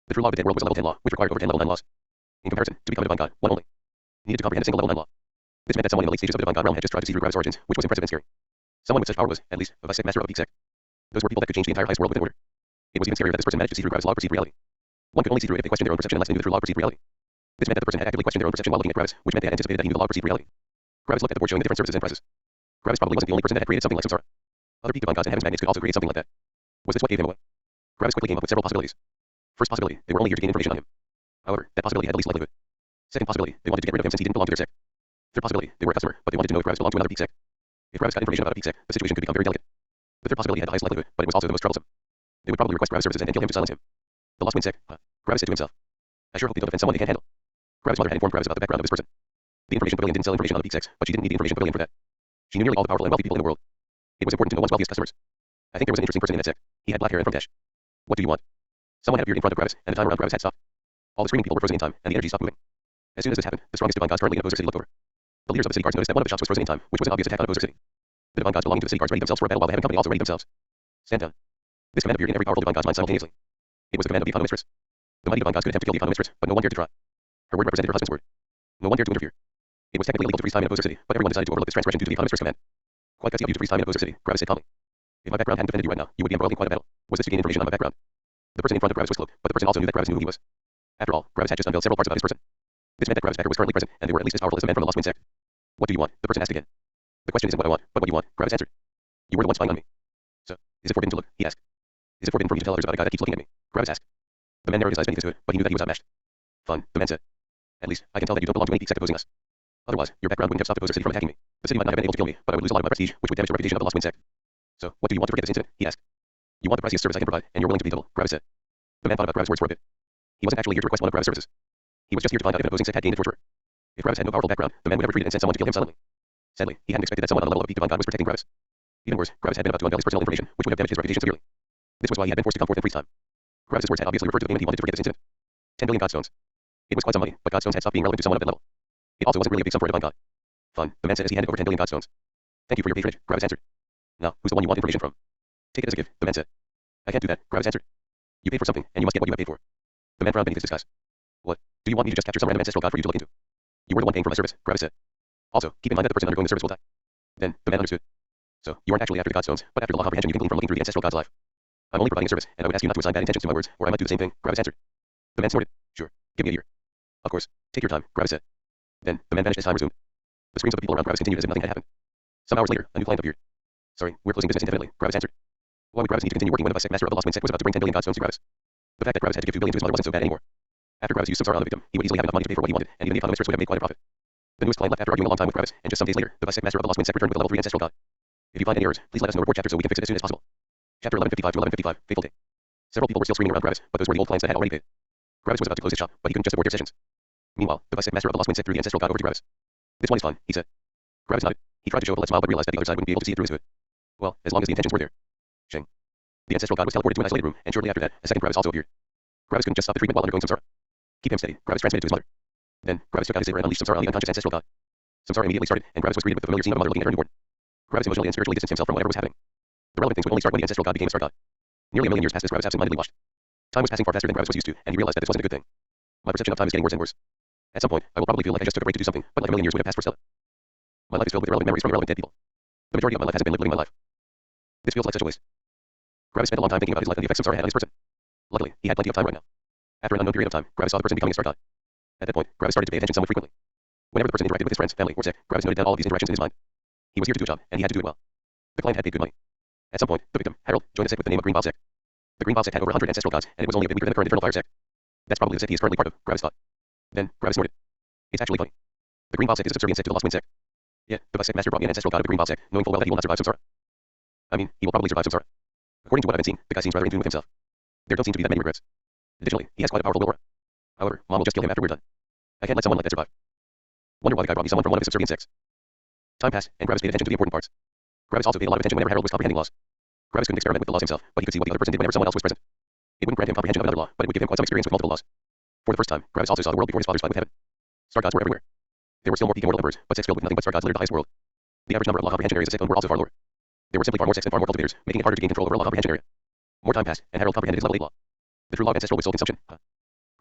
The true law of the dead world was a level 10 law, which required over 10 level 9 laws. In comparison, to become a divine god, one only needed to comprehend a single level 9 law. This meant that someone in the late stages of the divine god realm had just tried to see through Gravis' origins, which was impressive and scary. Someone with such power was, at least, a vice master of a peak sect. Those were people that could change the entire heist world within order. It was even scarier that this person managed to see through Gravis' law perceived reality. One could only see through it if they questioned their own perception unless they knew the true law perceived reality. This meant that the person had actively questioned their own perception while looking at Gravis, which meant they had anticipated that he knew the law perceived reality. Gravis looked at the board showing the different services and prices. Gravis probably wasn't the only person that had created something like Samsara. Other peak divine gods and heaven's magnets could also create something like that. Was this what gave him away? Gravis quickly came up with several possibilities. First possibility, they were only here to gain information on him. However, that possibility had the least likelihood. Second possibility, they wanted to get rid of him since he didn't belong to their sect. Third possibility, they were a customer, but they wanted to know if Gravis belonged to another peak sect. If Gravis got information about a peak sect, the situation could become very delicate. The third possibility had the highest likelihood, but it was also the most troublesome. They would probably request Gravis' services and then kill him to silence him. The Lost Wind Sect, Gravis said to himself. I sure hope they don't offend someone they can't handle. Gravis' mother had informed Gravis about the background of this person. The information pavilion didn't sell information on the peak sects, but she didn't need the information pavilion for that. She knew nearly all the powerful and wealthy people in the world. It was important to know one's wealthiest customers. I think there was an interesting person in that sect. He had black hair and from Dash. What do you want? Someone had appeared in front of Gravis, and the time around Gravis had stopped. All the screaming people were frozen in time, and the energy stopped moving. As soon as this happened, the strongest divine gods currently in Opposer City looked over. The leaders of the city guards noticed that one of the shops was frozen in time, which was an obvious attack on Opposer City. The divine gods belonging to the city guards readied themselves for a battle while the heaven company also readied themselves. Stand down. This command appeared in every powerful divine god's mind simultaneously. It was the command of the Econo Mistress. The mighty divine gods could attempt to kill the Econo Mistress, but no one dared to try. Her word represented her husband's word. No one dared to interfere. It was technically illegal to freeze time in Opposer City, but everyone decided to overlook this transgression due to the Econo Mistress command. Quite gutsy of you to freeze time in Opposer City, Gravis said calmly. If my background hadn't defended you right now, you would be embroiled in quite a battle. Was this to gain information on my background? The person in front of Gravis was cloaked, but the person also knew that Gravis knew who he was. After all, Gravis had just unveiled several parts about his person. This meant that Gravis' backer was currently present, and they were at least as powerful as the men from the Lost Wind Sect. What do you want? The person asked again. The question isn't what I want, but what you want, Gravis answered. You were the one spying on me. So, is it forbidden to look? He asked. Is it forbidden for me to tell others about a guy that keeps looking at me? Gravis asked. The man narrowed his eyes beneath his hood, but he knew that he was outmatched. Fun, the man said. At least, I can tell that you don't belong to any peak sect opposing us. Otherwise, your background wouldn't have stopped Opposer City from attacking me. The city might not have been able to kill me, but I would lose a lot of my prestige, which would damage the reputation of the Lost Wind Sect. So, what do you want to forget this incident? He asked. You want the priciest service I can provide, and you're willing to be double, Gravis said. The man thought about Gravis' words for a bit. He wasn't actually here to request one of Gravis' services. He was just here to find out if an opposing sect had gained a torturer. If Gravis had no powerful background, the man would have retreated and sent someone to kill him silently. Sadly, he hadn't expected that someone on the level of a peak divine god was protecting Gravis. Even worse, Gravis had been about to unveil his personal information, which would have damaged his reputation severely. This was why he had been forced to come forth and freeze time. Gravis' words had obviously referred to the payment he wanted to forget this incident. 10 billion godstones. It was quite some money, but Godstones had stopped being relevant to someone of that level. It also wasn't really a big sum for a divine God. Fun. The man said as he handed over 10 billion Godstones. Thank you for your patronage, Gravis answered. Now, who's the one you want information from? Take it as a gift, the man said. I can't do that, Gravis answered. You paid for something, and you must get what you have paid for. The man frowned beneath his disguise. What? Do you want me to just capture some random ancestral god for you to look into? You were the one paying for my service, Gravis said. Also, keep in mind that the person undergoing the service will die. Then, the man understood. So, you aren't actually after the Godstones, but after the law comprehension you can glean from looking through the ancestral god's life. I'm only providing a service, and I would ask you not to assign bad intentions to my words, or I might do the same thing, Gravis answered. The man snorted. Sure. Give me a year. Of course. Take your time, Gravis said. Then, the man vanished as time resumed. The screams of the people around Gravis continued as if nothing had happened. Some hours later, a new client appeared. Sorry, we're closing business indefinitely, Gravis answered. Why would Gravis need to continue working when the vice master of the Lost Wind sect was about to bring 10 billion Godstones to Gravis? The fact that Gravis had to give 2 billion to his mother wasn't so bad anymore. After Gravis used samsara on the victim, he would easily have enough money to pay for what he wanted, and even the economists would have made quite a profit. The newest client left after arguing a long time with Gravis, and just some days later, the vice master of the Lost Wind sect returned with a level 3 ancestral god. If you find any errors, please let us know. Report chapter so we can fix it as soon as possible. Chapter 1155 to 1155, Fateful Day. Several people were still screaming around Gravis, but those were the old clients that had already paid. Gravis was about to close his shop, but he couldn't just avoid their sessions. Meanwhile, the vice master of the Lost Wind sect threw the ancestral god over to Gravis. This one is fine, he said. Gravis nodded. He tried to show a polite smile but realized that the other side wouldn't be able to see it through his hood. Well, as long as the intentions were there. Sheng. The ancestral god was teleported to an isolated room, and shortly after that, a second Gravis also appeared. Gravis couldn't just stop the treatment while undergoing samsara. Keep him steady, Gravis transmitted to his mother. Then, Gravis took out his saber and unleashed samsara on the unconscious ancestral god. Samsara immediately started, and Gravis was greeted with the familiar scene of a mother looking at her newborn. Gravis emotionally and spiritually distanced himself from whatever was happening. The relevant things would only start when the ancestral god became a star god. Nearly a million years passed as Gravis absent-mindedly watched. Time was passing far faster than Gravis was used to, and he realized that this wasn't a good thing. My perception of time is getting worse and worse. At some point, I will probably feel like I just took a break to do something, but like a million years would have passed for Stella. My life is filled with irrelevant memories from irrelevant dead people. The majority of my life hasn't been living my life. This feels like such a waste. Gravis spent a long time thinking about his life and the effects samsara had on his person. Luckily, he had plenty of time right now. After an unknown period of time, Gravis saw the person becoming a star god. At that point, Gravis started to pay attention somewhat frequently. Whenever the person interacted with his friends, family, or sect, Gravis noted down all of these interactions in his mind. He was here to do a job, and he had to do it well. The client had paid good money. At some point, the victim, Harold, joined a sect with the name of Green Bob sect. The Green Bob sect had over 100 ancestral gods, and it was only a bit weaker than the current Infernal Fire sect. That's probably the sect he is currently part of, Gravis thought. Then, Gravis snorted. It's actually funny. The Green Bob sect is a subservient sect to the Lost Wind sect. Yeah, the vice sect master brought me an ancestral god of the Green Bob sect, knowing full well that he will not survive samsara. I mean, he will probably survive samsara. According to what I've been seeing, the guy seems rather in tune with himself. There don't seem to be that many regrets. Additionally, he has quite a powerful aura. However, Mom will just kill him after we're done. I can't let someone like that survive. Wonder why the guy brought me someone from one of his subservient sects. Time passed, and Gravis paid attention to the important parts. Gravis also paid a lot of attention whenever Harold was comprehending laws. Gravis couldn't experiment with the laws himself, but he could see what the other person did whenever someone else was present. It wouldn't grant him comprehension of another law, but it would give him quite some experience with multiple laws. For the first time, Gravis also saw the world before his father's fight with heaven. Star gods were everywhere. There were still more peaking world emperors, but sects filled with nothing but star gods littered the highest world. The average number of law comprehension areas a sect owned were also far lower. There were simply far more sects and far more cultivators, making it harder to gain control over a law comprehension area. More time passed, and Harold comprehended his level 8 law. The true law of ancestral with soul consumption.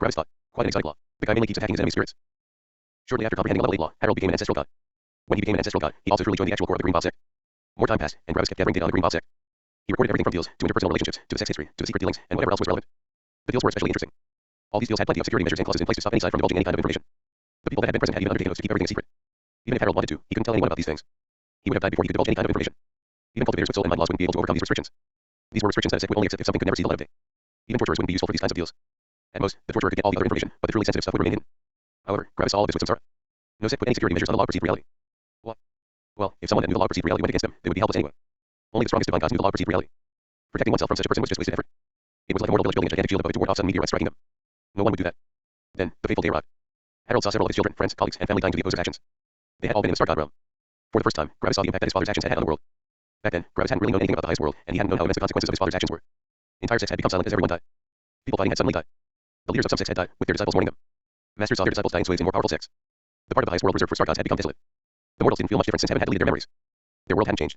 Gravis thought, quite an exotic law. The guy mainly keeps attacking his enemy spirits. Shortly after comprehending level 8 law, Harold became an ancestral god. When he became an ancestral god, he also truly joined the actual core of the Green Bob sect. More time passed, and Gravis kept gathering data on the Green Bob sect. He recorded everything from deals to interpersonal relationships to the sect's history to the secret dealings and whatever else was relevant. The deals were especially interesting. All these deals had plenty of security measures and clauses in place to stop any side from divulging any kind of information. The people that had been present had even undertaken oaths to keep everything a secret. Even if Harold wanted to, he couldn't tell anyone about these things. He would have died before he could divulge any kind of information. Even cultivators with soul and mind laws wouldn't be able to overcome these restrictions. These were restrictions that a sect would only accept if something could never see the light of day. Even torturers wouldn't be useful for these kinds of deals. At most, the torturer could get all the other information, but the truly sensitive stuff would remain hidden. However, Gravis saw all of this with samsara. No sect put any security measures on the law perceived reality. What? Well, if someone that knew the law perceived reality went against them, they would be helpless anyway. Only the strongest divine gods knew the law perceived reality. Protecting oneself from such a person was just wasted effort. It was like a mortal village building a gigantic shield above it to ward off sudden meteorites striking them. No one would do that. Then, the fateful day arrived. Harold saw several of his children, friends, colleagues, and family dying to the opposer's actions. They had all been in the star god realm. For the first time, Gravis saw the impact that his father's actions had had on the world. Back then, Gravis hadn't really known anything about the highest world, and he hadn't known how immense the consequences of his father's actions were. Entire sects had become silent as everyone died. People fighting had suddenly died. The leaders of some sects had died, with their disciples mourning them. Masters saw their disciples die in slaves in more powerful sects. The part of the highest world reserved for star gods had become desolate. The mortals didn't feel much different since heaven had deleted their memories. Their world hadn't changed.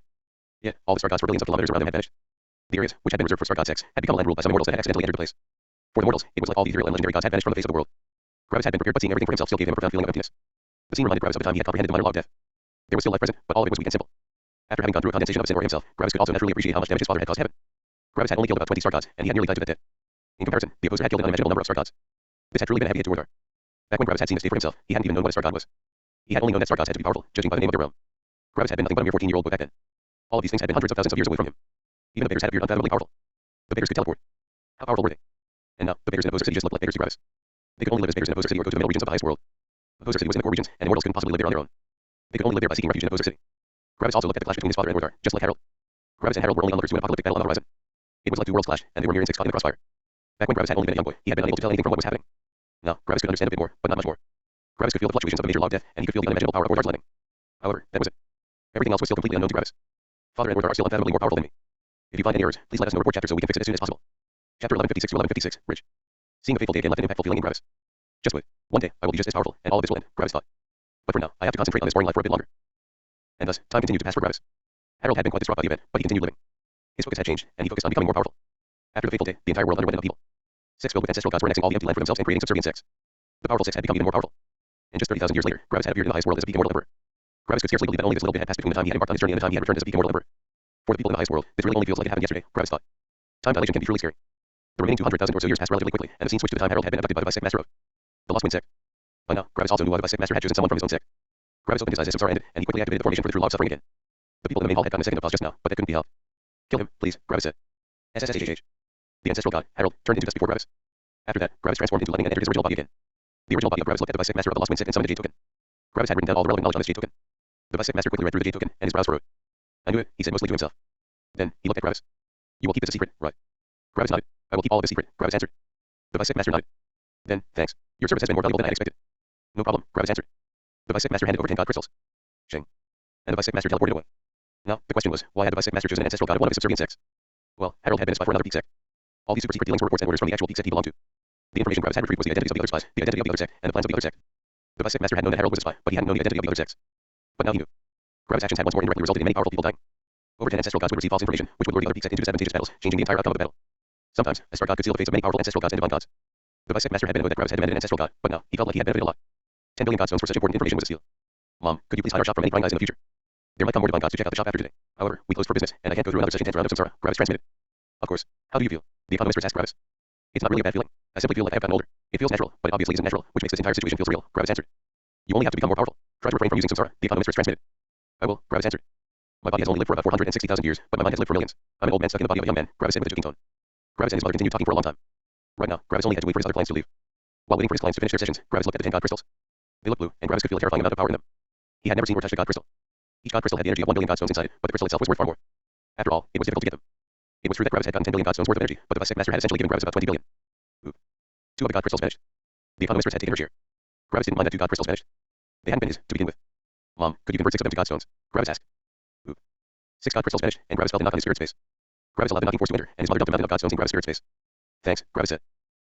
Yet, all the star gods for billions of kilometers around them had vanished. The areas, which had been reserved for star god sects, had become a land ruled by some immortals that had accidentally entered the place. For the mortals, it was like all the ethereal and legendary gods had vanished from the face of the world. Gravis had been prepared, but seeing everything for himself still gave him a profound feeling of emptiness. The scene reminded Gravis of the time he had comprehended the minor law of death. There was still life present, but all of it was weak and simple. After having gone through a condensation of sin or himself, Gravis could also naturally appreciate how much damage his father had caused heaven. Gravis had only killed about 20 star gods, and he had nearly died to that debt. In comparison, the opposer had killed an unimaginable number of star gods. This had truly been a heavy hit to Mordor. Back when Gravis had seen this day for himself, he hadn't even known what a star god was. He had only known that star gods had to be powerful, judging by the name of their realm. Gravis had been nothing but a mere 14-year-old boy back then. All of these things had been hundreds of thousands of years away from him. Even the bears had appeared unfathomably powerful. The bears could teleport. How powerful were they? And now, the bears in Opposer City just looked like bears to Gravis. They could only live as bears in Opposer City or go to the middle regions of the highest world. Opposer City was in the core regions, and immortals couldn't possibly live there on their own. They could only live there by seeking refuge in Opposer City. Gravis also looked at the clash between his father and Mordor, just like Harold. Gravis and Harold were only onlookers to an apocalyptic battle on the horizon. It was like two worlds clash, and they were near insects caught in the crossfire. Back when Gravis had only been a young boy, he had been unable to tell anything from what was happening. Now, Gravis could understand a bit more, but not much more. Gravis could feel the fluctuations of a major law of death, and he could feel the unimaginable power of Mordor's lightning. However, that was it. Everything else was still completely unknown to Gravis. Father and Mordor are still unfathomably more powerful than me. If you find any errors, please let us know. Report chapter so we can fix it as soon as possible. Chapter 1156 to 1156, Bridge. Seeing the fateful day again left an impactful feeling in Gravis. Just wait. One day, I will be just as powerful, and all of this will end, Gravis thought. But for now, I have to concentrate on this boring life for a bit longer. And thus, time continued to pass for Gravis. Harold had been quite distraught by the event, but he continued living. His focus had changed, and he focused on becoming more powerful. After the fateful day, the entire world underwent an upheaval. Sects filled with ancestral gods were annexing all the empty land for themselves and creating subservient sects. The powerful sects had become even more powerful. And just 30,000 years later, Gravis had appeared in the highest world as a peak immortal emperor. Gravis could scarcely believe that only this little bit had passed between the time he had embarked on his journey and the time he had returned as a peak immortal emperor. For the people in the highest world, this really only feels like it happened yesterday, Gravis thought. Time dilation can be truly scary. The remaining 200,000 or so years passed relatively quickly, and the scene switched to the time Harold had been abducted by the vice sect master of the Lost Wind sect. By now, Gravis also knew why the vice sect master had chosen someone from his own sect. Gravis opened his eyes as Samsara ended, and he quickly activated the formation for the true law of suffering again. The people in the main hall had gotten a second of pause just now, but that couldn't be helped. Kill him, please, Gravis said. SSHH. The ancestral god, Harold, turned into dust before Gravis. After that, Gravis transformed into lightning and entered his original body again. The original body of Gravis looked at the vice sect master of the Lost Wind sect and summoned a jade token. Gravis had written down all the relevant knowledge on this jade token. The vice sect master quickly read through the jade token, and his brows furrowed. I knew it, he said mostly to himself. Then, he looked at Gravis. You will keep this a secret, right? Gravis nodded. I will keep all of this secret, Gravis answered. The vice sect master nodded. Then, thanks. Your service has been more valuable than I had expected. No problem, Gravis answered. The vice sect master handed over 10 god crystals. Shing. And the vice sect master teleported away. Now, the question was, why had the vice sect master chosen an ancestral god of one of his subservient sects? Well, Harold had been a spy for another peak sect. All these super secret dealings were reports and orders from the actual peak sect he belonged to. The information Gravis had retrieved was the identities of the other spies, the identity of the other sect, and the plans of the other sect. The vice sect master had known that Harold was a spy, but he hadn't known the identity of the other sects. But now he knew. Gravis' actions had once more indirectly resulted in many powerful people dying. Over 10 ancestral gods would receive false information, which would lure the other peak sect into disadvantageous battles, changing the entire outcome of the battle. Sometimes, a star god could seal the fates of many powerful ancestral gods and divine gods. The vice sect master had been aware that Gravis had demanded an ancestral god, but now, he felt like he had benefited a lot. 10 billion god stones for such important information was a steal. Mom, could you please hide our shop from any prying eyes in the future? There might come more divine gods to check out the shop after today. However, we closed for business, and I can't go through another such intense round of samsara, Gravis transmitted. Of course. How do you feel? The economist asked Gravis. It's not really a bad feeling. I simply feel like I have gotten older. It feels natural, but it obviously isn't natural, which makes this entire situation feel surreal, Gravis answered. You only have to become more powerful. Try to refrain from using samsara, the economist transmitted. I will, Gravis answered. My body has only lived for about 460,000 years, but my mind has lived for millions. I'm an old man stuck in the body of a young man, Gravis said with a joking tone. Gravis and his mother continued talking for a long time. Right now, Gravis only had to wait for his other clients to leave. While waiting for his clients to finish their sessions, Gravis looked at the 10 god crystals. They looked blue, and Gravis could feel a terrifying amount of power in them. He had never seen or touched a god crystal. Each god crystal had the energy of 1 billion god stones inside it, but the crystal itself was worth far more. After all, it was difficult to get them. It was true that Gravis had gotten 10 billion god stones worth of energy, but the vice sect master had essentially given Gravis about 20 billion. Ooh. 2 of the god crystals vanished. The economist had taken her share. Gravis didn't mind that 2 god crystals vanished. They hadn't been his, to begin with. Mom, could you convert 6 of them to god stones? Gravis asked. Ooh. 6 god crystals vanished, and Gravis felt a knock on his spirit space. Gravis allowed the knocking force to enter, and his mother dumped a mountain of god stones in Gravis' spirit space. Thanks, Gravis said.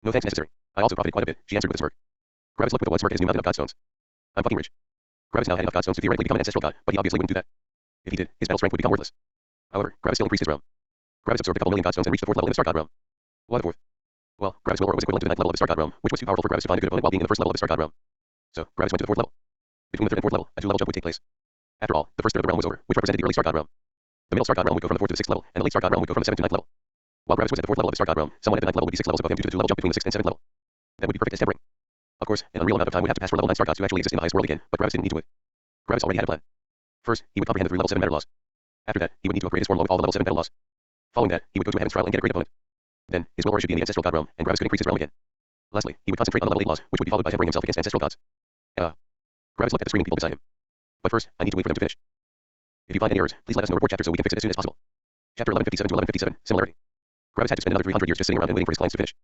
No thanks necessary. I also profited quite a bit, she answered with a smirk. Gravis looked with a wide smirk at his new mountain of god stones. I'm fucking rich. Gravis now had enough god stones to theoretically become an ancestral god, but he obviously wouldn't do that. If he did, his battle strength would become worthless. However, Gravis still increased his realm. Gravis absorbed a couple million god stones and reached the 4th level in the star god realm. Why the 4th? Well, Gravis' willpower was equivalent to the 9th level of the star god realm, which was too powerful for Gravis to find a good opponent while being in the 1st level of the star god realm. So, Gravis went to the 4th level. Between the 3rd and 4th level, a 2-level jump would take place. After all, the first third of the realm was over, which represented the early star god realm. The middle star god realm would go from the 4th to the 6th level, and the late star god realm would go from the 7th to 9th level. While Gravis was at the 4th level of the star god realm, someone at the 9th level would be 6 levels above him due to the 2-level jump between the 6th and 7th level. That would be perfect as tempering. Of course, an unreal amount of time would have to pass for level 9 star gods to actually exist in the highest world again, but Gravis didn't need to wait. Gravis already had a plan. First, he would comprehend the 3 level 7 matter laws. After that, he would need to upgrade his form with all the level 7 battle laws. Following that, he would go to a heaven's trial and get a great opponent. Then, his willpower should be in the ancestral god realm, and Gravis could increase his realm again. Lastly, he would concentrate on the level 8 laws, which would be followed by tempering himself against ancestral gods. Gravis looked at the screaming people beside him. But first, I need to wait for them to finish. If you find any errors, please let us know report chapter so we can fix it as soon as possible. Chapter 1157 to 1157, similarity. Gravis had to spend another 300 years just sitting around and waiting for his clients to finish.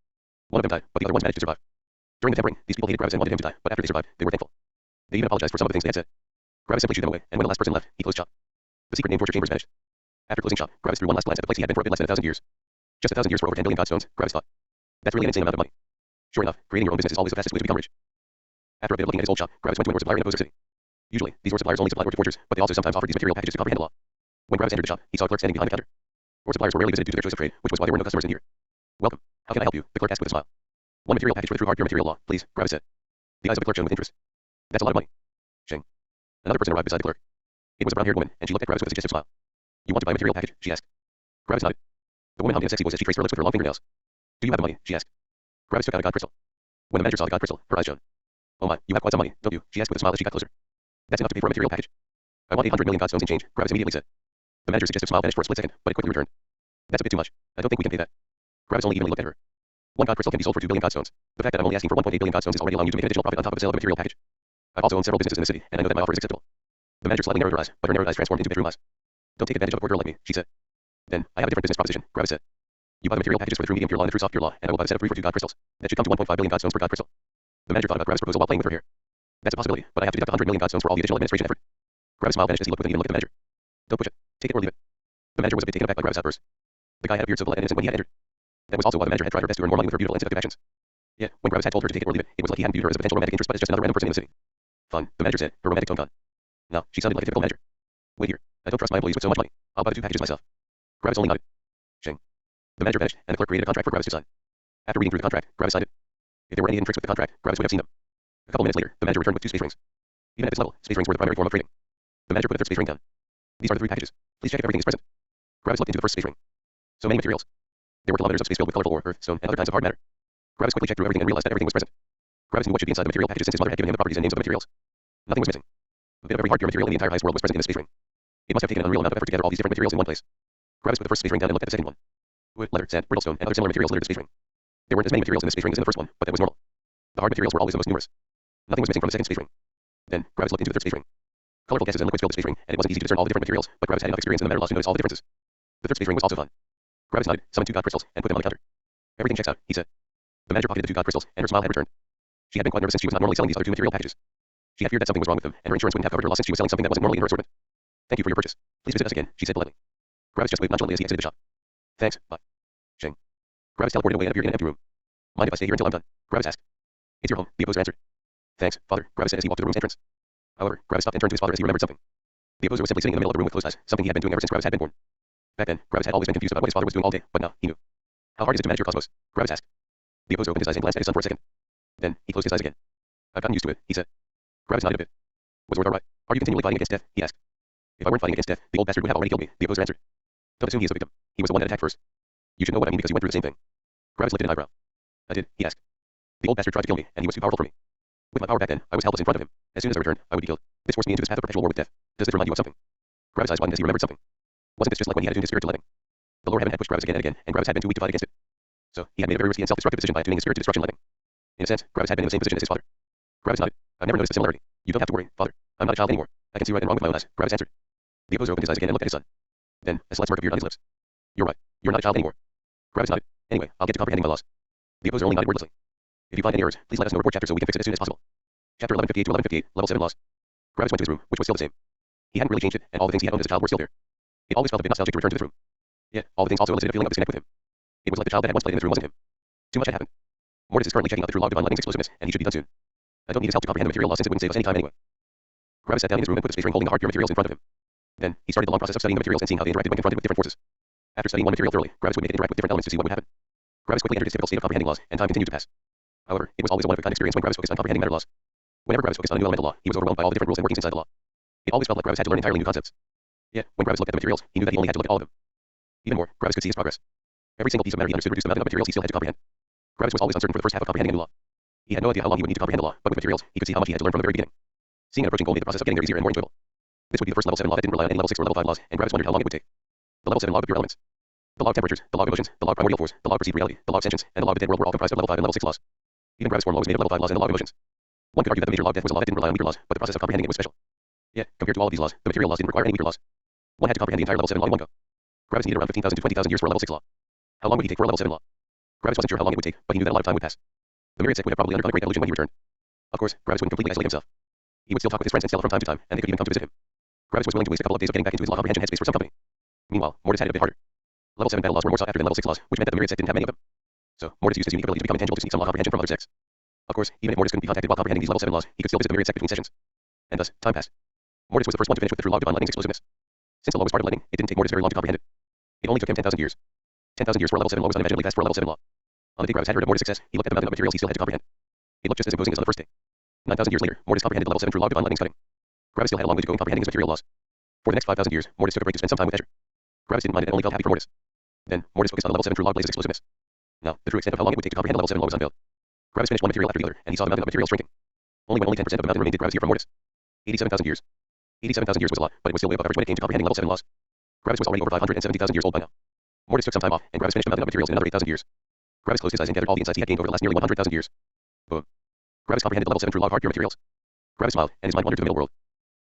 One of them died, but the other ones managed to survive. During the tempering, these people hated Gravis and wanted him to die, but after they survived, they were thankful. They even apologized for some of the things they had said. Gravis simply shooed them away, and when the last person left, he closed shop. The secret name torture chambers vanished. After closing shop, Gravis threw one last glance at the place he had been for a bit less than 1,000 years. Just 1,000 years for over 10 billion god stones, Gravis thought. That's really an insane amount of money. Sure enough, creating your own business is always the fastest way to become rich. After a bit of looking at his old shop, Gravis went to an ore supplier in the Poser City. Usually, these ore suppliers only supplied ore to forgers, but they also sometimes offered these material packages to comprehend the law. When Gravis entered the shop, he saw a clerk standing behind the counter. Ore suppliers were rarely visited due to their choice of trade, which was why there were no customers in here. Welcome. How can I help you? The clerk asked with a smile. One material package for the true hard pure material law, please, Gravis said. The eyes of the clerk shone with interest. That's a lot of money. Shing. Another person arrived beside the clerk. It was a brown-haired woman, and she looked at Gravis with a suggestive smile. You want to buy a material package? She asked. Gravis nodded. The woman hummed in a sexy voice as she traced her lips with her long fingernails. Do you have the money? She asked. Gravis took out a god crystal. When the manager saw the god crystal, her eyes shone. Oh my, you have quite some money, don't you? She asked with a smile as she got closer. That's enough to pay for a material package. I want 800 million god stones in change, Gravis immediately said. The manager's suggestive smile vanished for a split second, but it quickly returned. That's a bit too much. I don't think we can pay that. Gravis only evenly looked at her. One god crystal can be sold for 2 billion god stones. The fact that I'm only asking for 1.8 billion god stones is already allowing you to make an additional profit on top of the sale of a material package. I've also owned several businesses in the city, and I know that my offer is acceptable. The manager slightly narrowed her eyes, but her narrowed eyes transformed into bedroom eyes. Don't take advantage of a poor girl like me, she said. Then, I have a different business proposition, Gravis said. You buy the material packages for the true medium pure law and the true soft pure law, and I will buy the set of 3 for 2 god crystals. That should come to 1.5 billion god stones per god crystal. The manager thought about Gravis' proposal while playing with her hair. That's a possibility, but I have to deduct 100 million god stones for all the additional administration effort. Gravis' smile vanished as he looked with an even look at the manager. Don't push it. Take it or leave it. The manager was a bit taken aback by Gravis' outburst. The guy had a beard so polite and innocent when he had entered. That was also why the manager had tried her best to earn more money with her beautiful and seductive actions. Yeah, when Gravis had told her to take it or leave it, it was like he hadn't viewed her as a potential romantic interest, but as just another random person in the city. Fun, the manager said, her romantic tone gone. No, she sounded like a typical manager. Wait here. I don't trust my employees with so much money. I'll buy the 2 packages myself. Gravis only nodded. Shing. The manager vanished, and the clerk created a contract for Gravis to sign. After reading through the contract, Gravis signed it. If there were any hidden tricks with the contract, Gravis would have seen them. A couple minutes later, the manager returned with 2 space rings. Even at this level, space rings were the primary form of trading. The manager put a 3rd space ring down. These are the 3 packages. Please check if everything is present. Gravis looked into the first space ring. So many materials. There were kilometers of space filled with colorful ore, earth, stone, and other kinds of hard matter. Gravis quickly checked through everything and realized that everything was present. Gravis knew what should be inside the material packages since his mother had given him the properties and names of the materials. Nothing was missing. A bit of every hard pure material in the entire highest world was present in the space ring. It must have taken an unreal amount of effort to gather all these different materials in one place. Gravis put the first space ring down and looked at the second one. Wood, leather, sand, brittle stone, and other similar materials littered the space ring. There weren't as many materials in this space ring as in the first one, but that was normal. The hard materials were always the most numerous. Nothing was missing from the second space ring. Then, Gravis looked into the 3rd space ring. Colorful gases and liquids filled the space ring, and it wasn't easy to discern all the different materials, but Gravis had enough experience in the matter laws to notice all the differences. The 3rd space ring was also fun. Gravis nodded, summoned 2 god crystals, and put them on the counter. Everything checks out, he said. The manager pocketed the 2 god crystals, and her smile had returned. She had been quite nervous since she was not normally selling these other 2 material packages. She had feared that something was wrong with them, and her insurance wouldn't have covered her loss since she was selling something that wasn't normally in her assortment. Thank you for your purchase. Please visit us again, she said politely. Gravis just waved nonchalantly as he exited the shop. Thanks, bye. Shing. Gravis teleported away and appeared in an empty room. Mind if I stay here until I'm done? Gravis asked. It's your home, the opposer answered. Thanks, father, Gravis said as he walked to the room's entrance. However, Gravis stopped and turned to his father as he remembered something. The opposer was simply sitting in the middle of the room with closed eyes, something he had been doing ever since Gravis had been born. Back then, Gravis had always been confused about what his father was doing all day, but now, he knew. How hard is it to manage your cosmos? Gravis asked. The opposer opened his eyes and glanced at his son for a second. Then, he closed his eyes again. I've gotten used to it, he said. Gravis nodded a bit. Was Ward alright? Are you continually fighting against death? He asked. If I weren't fighting against death, the old bastard would have already killed me, the opposer answered. Don't assume he is a victim. He was the one that attacked first. You should know what I mean because you went through the same thing. Gravis lifted an eyebrow. I did, he asked. The old bastard tried to kill me, and he was too powerful for me. With my power back then, I was helpless in front of him. As soon as I returned, I would be killed. This forced me into this path of perpetual war with death. Does this remind you of something? Gravis' eyes widened as he remembered something. Wasn't this just like when he had attuned his spirit to letting? The Lord Heaven had pushed Gravis again and again, and Gravis had been too weak to fight against it. So, he had made a very risky and self-destructive decision by attuning his spirit to destruction letting. In a sense, Gravis had been in the same position as his father. Gravis nodded. I've never noticed a similarity. You don't have to worry, father. I'm not a child anymore. I can see right and wrong with my own eyes, Gravis answered. The opposer opened his eyes again and looked at his son. Then, a slight smirk appeared on his lips. You're right. You're not a child anymore. Gravis nodded. Anyway, I'll get to comprehending my laws. The opposer only nodded wordlessly. If you find any errors, please let us know. Report chapter so we can fix it as soon as possible. Chapter 1158 to 1158, level 7 laws. Gravis went to his room, which was still the same. He hadn't really changed it, and all the things he had owned as a child were still there. It always felt a bit nostalgic to return to this room. Yet, all the things also elicited a feeling of disconnect with him. It was like the child that had once played in this room wasn't him. Too much had happened. Mortis is currently checking out the true law of divine lightning's explosiveness, and he should be done soon. I don't need his help to comprehend the material law since it wouldn't save us any time anyway. Gravis sat down in his room and put the space ring holding the hard pure materials in front of him. Then, he started the long process of studying the materials and seeing how they interacted when confronted with different forces. After studying one material thoroughly, Gravis would make it interact with different elements to see what would happen. Gravis quickly entered his typical state of comprehending laws, and time continued to pass. However, it was always a one-of-a-kind experience when Gravis focused on comprehending matter laws. Whenever Gravis focused on a new elemental law, he was overwhelmed by all the different rules and workings inside the law. It always felt like Gravis had to learn entirely new concepts. Yet, when Gravis looked at the materials, he knew that he only had to look at all of them. Even more, Gravis could see his progress. Every single piece of matter he understood reduced the mountain of materials he still had to comprehend. Gravis was always uncertain for the first half of comprehending a new law. He had no idea how long he would need to comprehend the law, but with materials, he could see how much he had to learn from the very beginning. Seeing an approaching goal made the process of getting there easier and more enjoyable. This would be the first level 7 law that didn't rely on any level 6 or level 5 laws, and Gravis wondered how long it would take. The level 7 log of pure elements. The log of temperatures, the log of oceans, the log of primordial force, the log of perceived reality, the log of sentience, and the log of the dead world were all comprised of level 5 and level 6 laws. Even Gravis' form law was made of level 5 laws and the log of emotions. One could argue that the major law of death was a law that didn't rely on weaker laws, but the process of comprehending it was special. Yet, compared to all of these laws, the material laws didn't require any weaker laws. One had to comprehend the entire level 7 law in one go. Gravis needed around 15,000 to 20,000 years for a level 6 law. How long would he take for a level 7 law? Gravis wasn't sure how long it would take, but he knew that a lot of time would pass. The myriad sect would have probably undergone a great evolution when he returned. Of course, Gravis wouldn't completely isolate himself. He would still talk with his friends and Stella from time to time, and they could even come to visit him. Gravis was willing to waste a couple of days of getting back into his law comprehension headspace for some company. Meanwhile, Mortis had it a bit harder. Level 7 battle laws were more sought after than level 6 laws, which meant that the myriad sect didn't have many of them. So, Mortis used his unique ability to become intangible to sneak some law comprehension from other sects. Of course, even if Mortis couldn't be contacted while comprehending these level 7 laws, he could still visit the myriad sect between sessions. And thus, time passed. Mortis was the first one to finish with the true law of divine lightning's explosiveness. Since the law was part of lightning, it didn't take Mortis very long to comprehend it. It only took him 10,000 years. 10,000 years for a level 7 law was unimaginably fast for a level 7 law. On the day Gravis had heard of Mortis' success, he looked at the mountain of materials he still had to comprehend. It looked just as imposing as on the first day. 9,000 years later, Mortis comprehended the level 7 true law of divine lightning's cutting. Gravis still had a long way to go in comprehending his material laws. For the next 5,000 years, Mortis took a break to spend some time with Azure. Gravis didn't mind it and only felt happy for Mortis. Then, Mortis focused on the level 7 true law of Blaze's explosiveness. Now, the true extent of how long it would take to comprehend the level 7 law was unveiled. Gravis finished one material after the other, and he saw the mountain of materials shrinking. Only when only 10% of the mountain remained did Gravis hear from Mortis. 87,000 years. 87,000 years was a lot, but it was still way above average when it came to comprehending level 7 laws. Gravis was already over 570,000 years old by now. Mortis took some time off, and Gravis finished the mountain of materials in another 8,000 years. Gravis closed his eyes and gathered all the insights he had gained over the last nearly 100,000 years. Boom. Gravis comprehended the level 7 true law of hard pure materials. Gravis smiled, and his mind wandered to the middle world.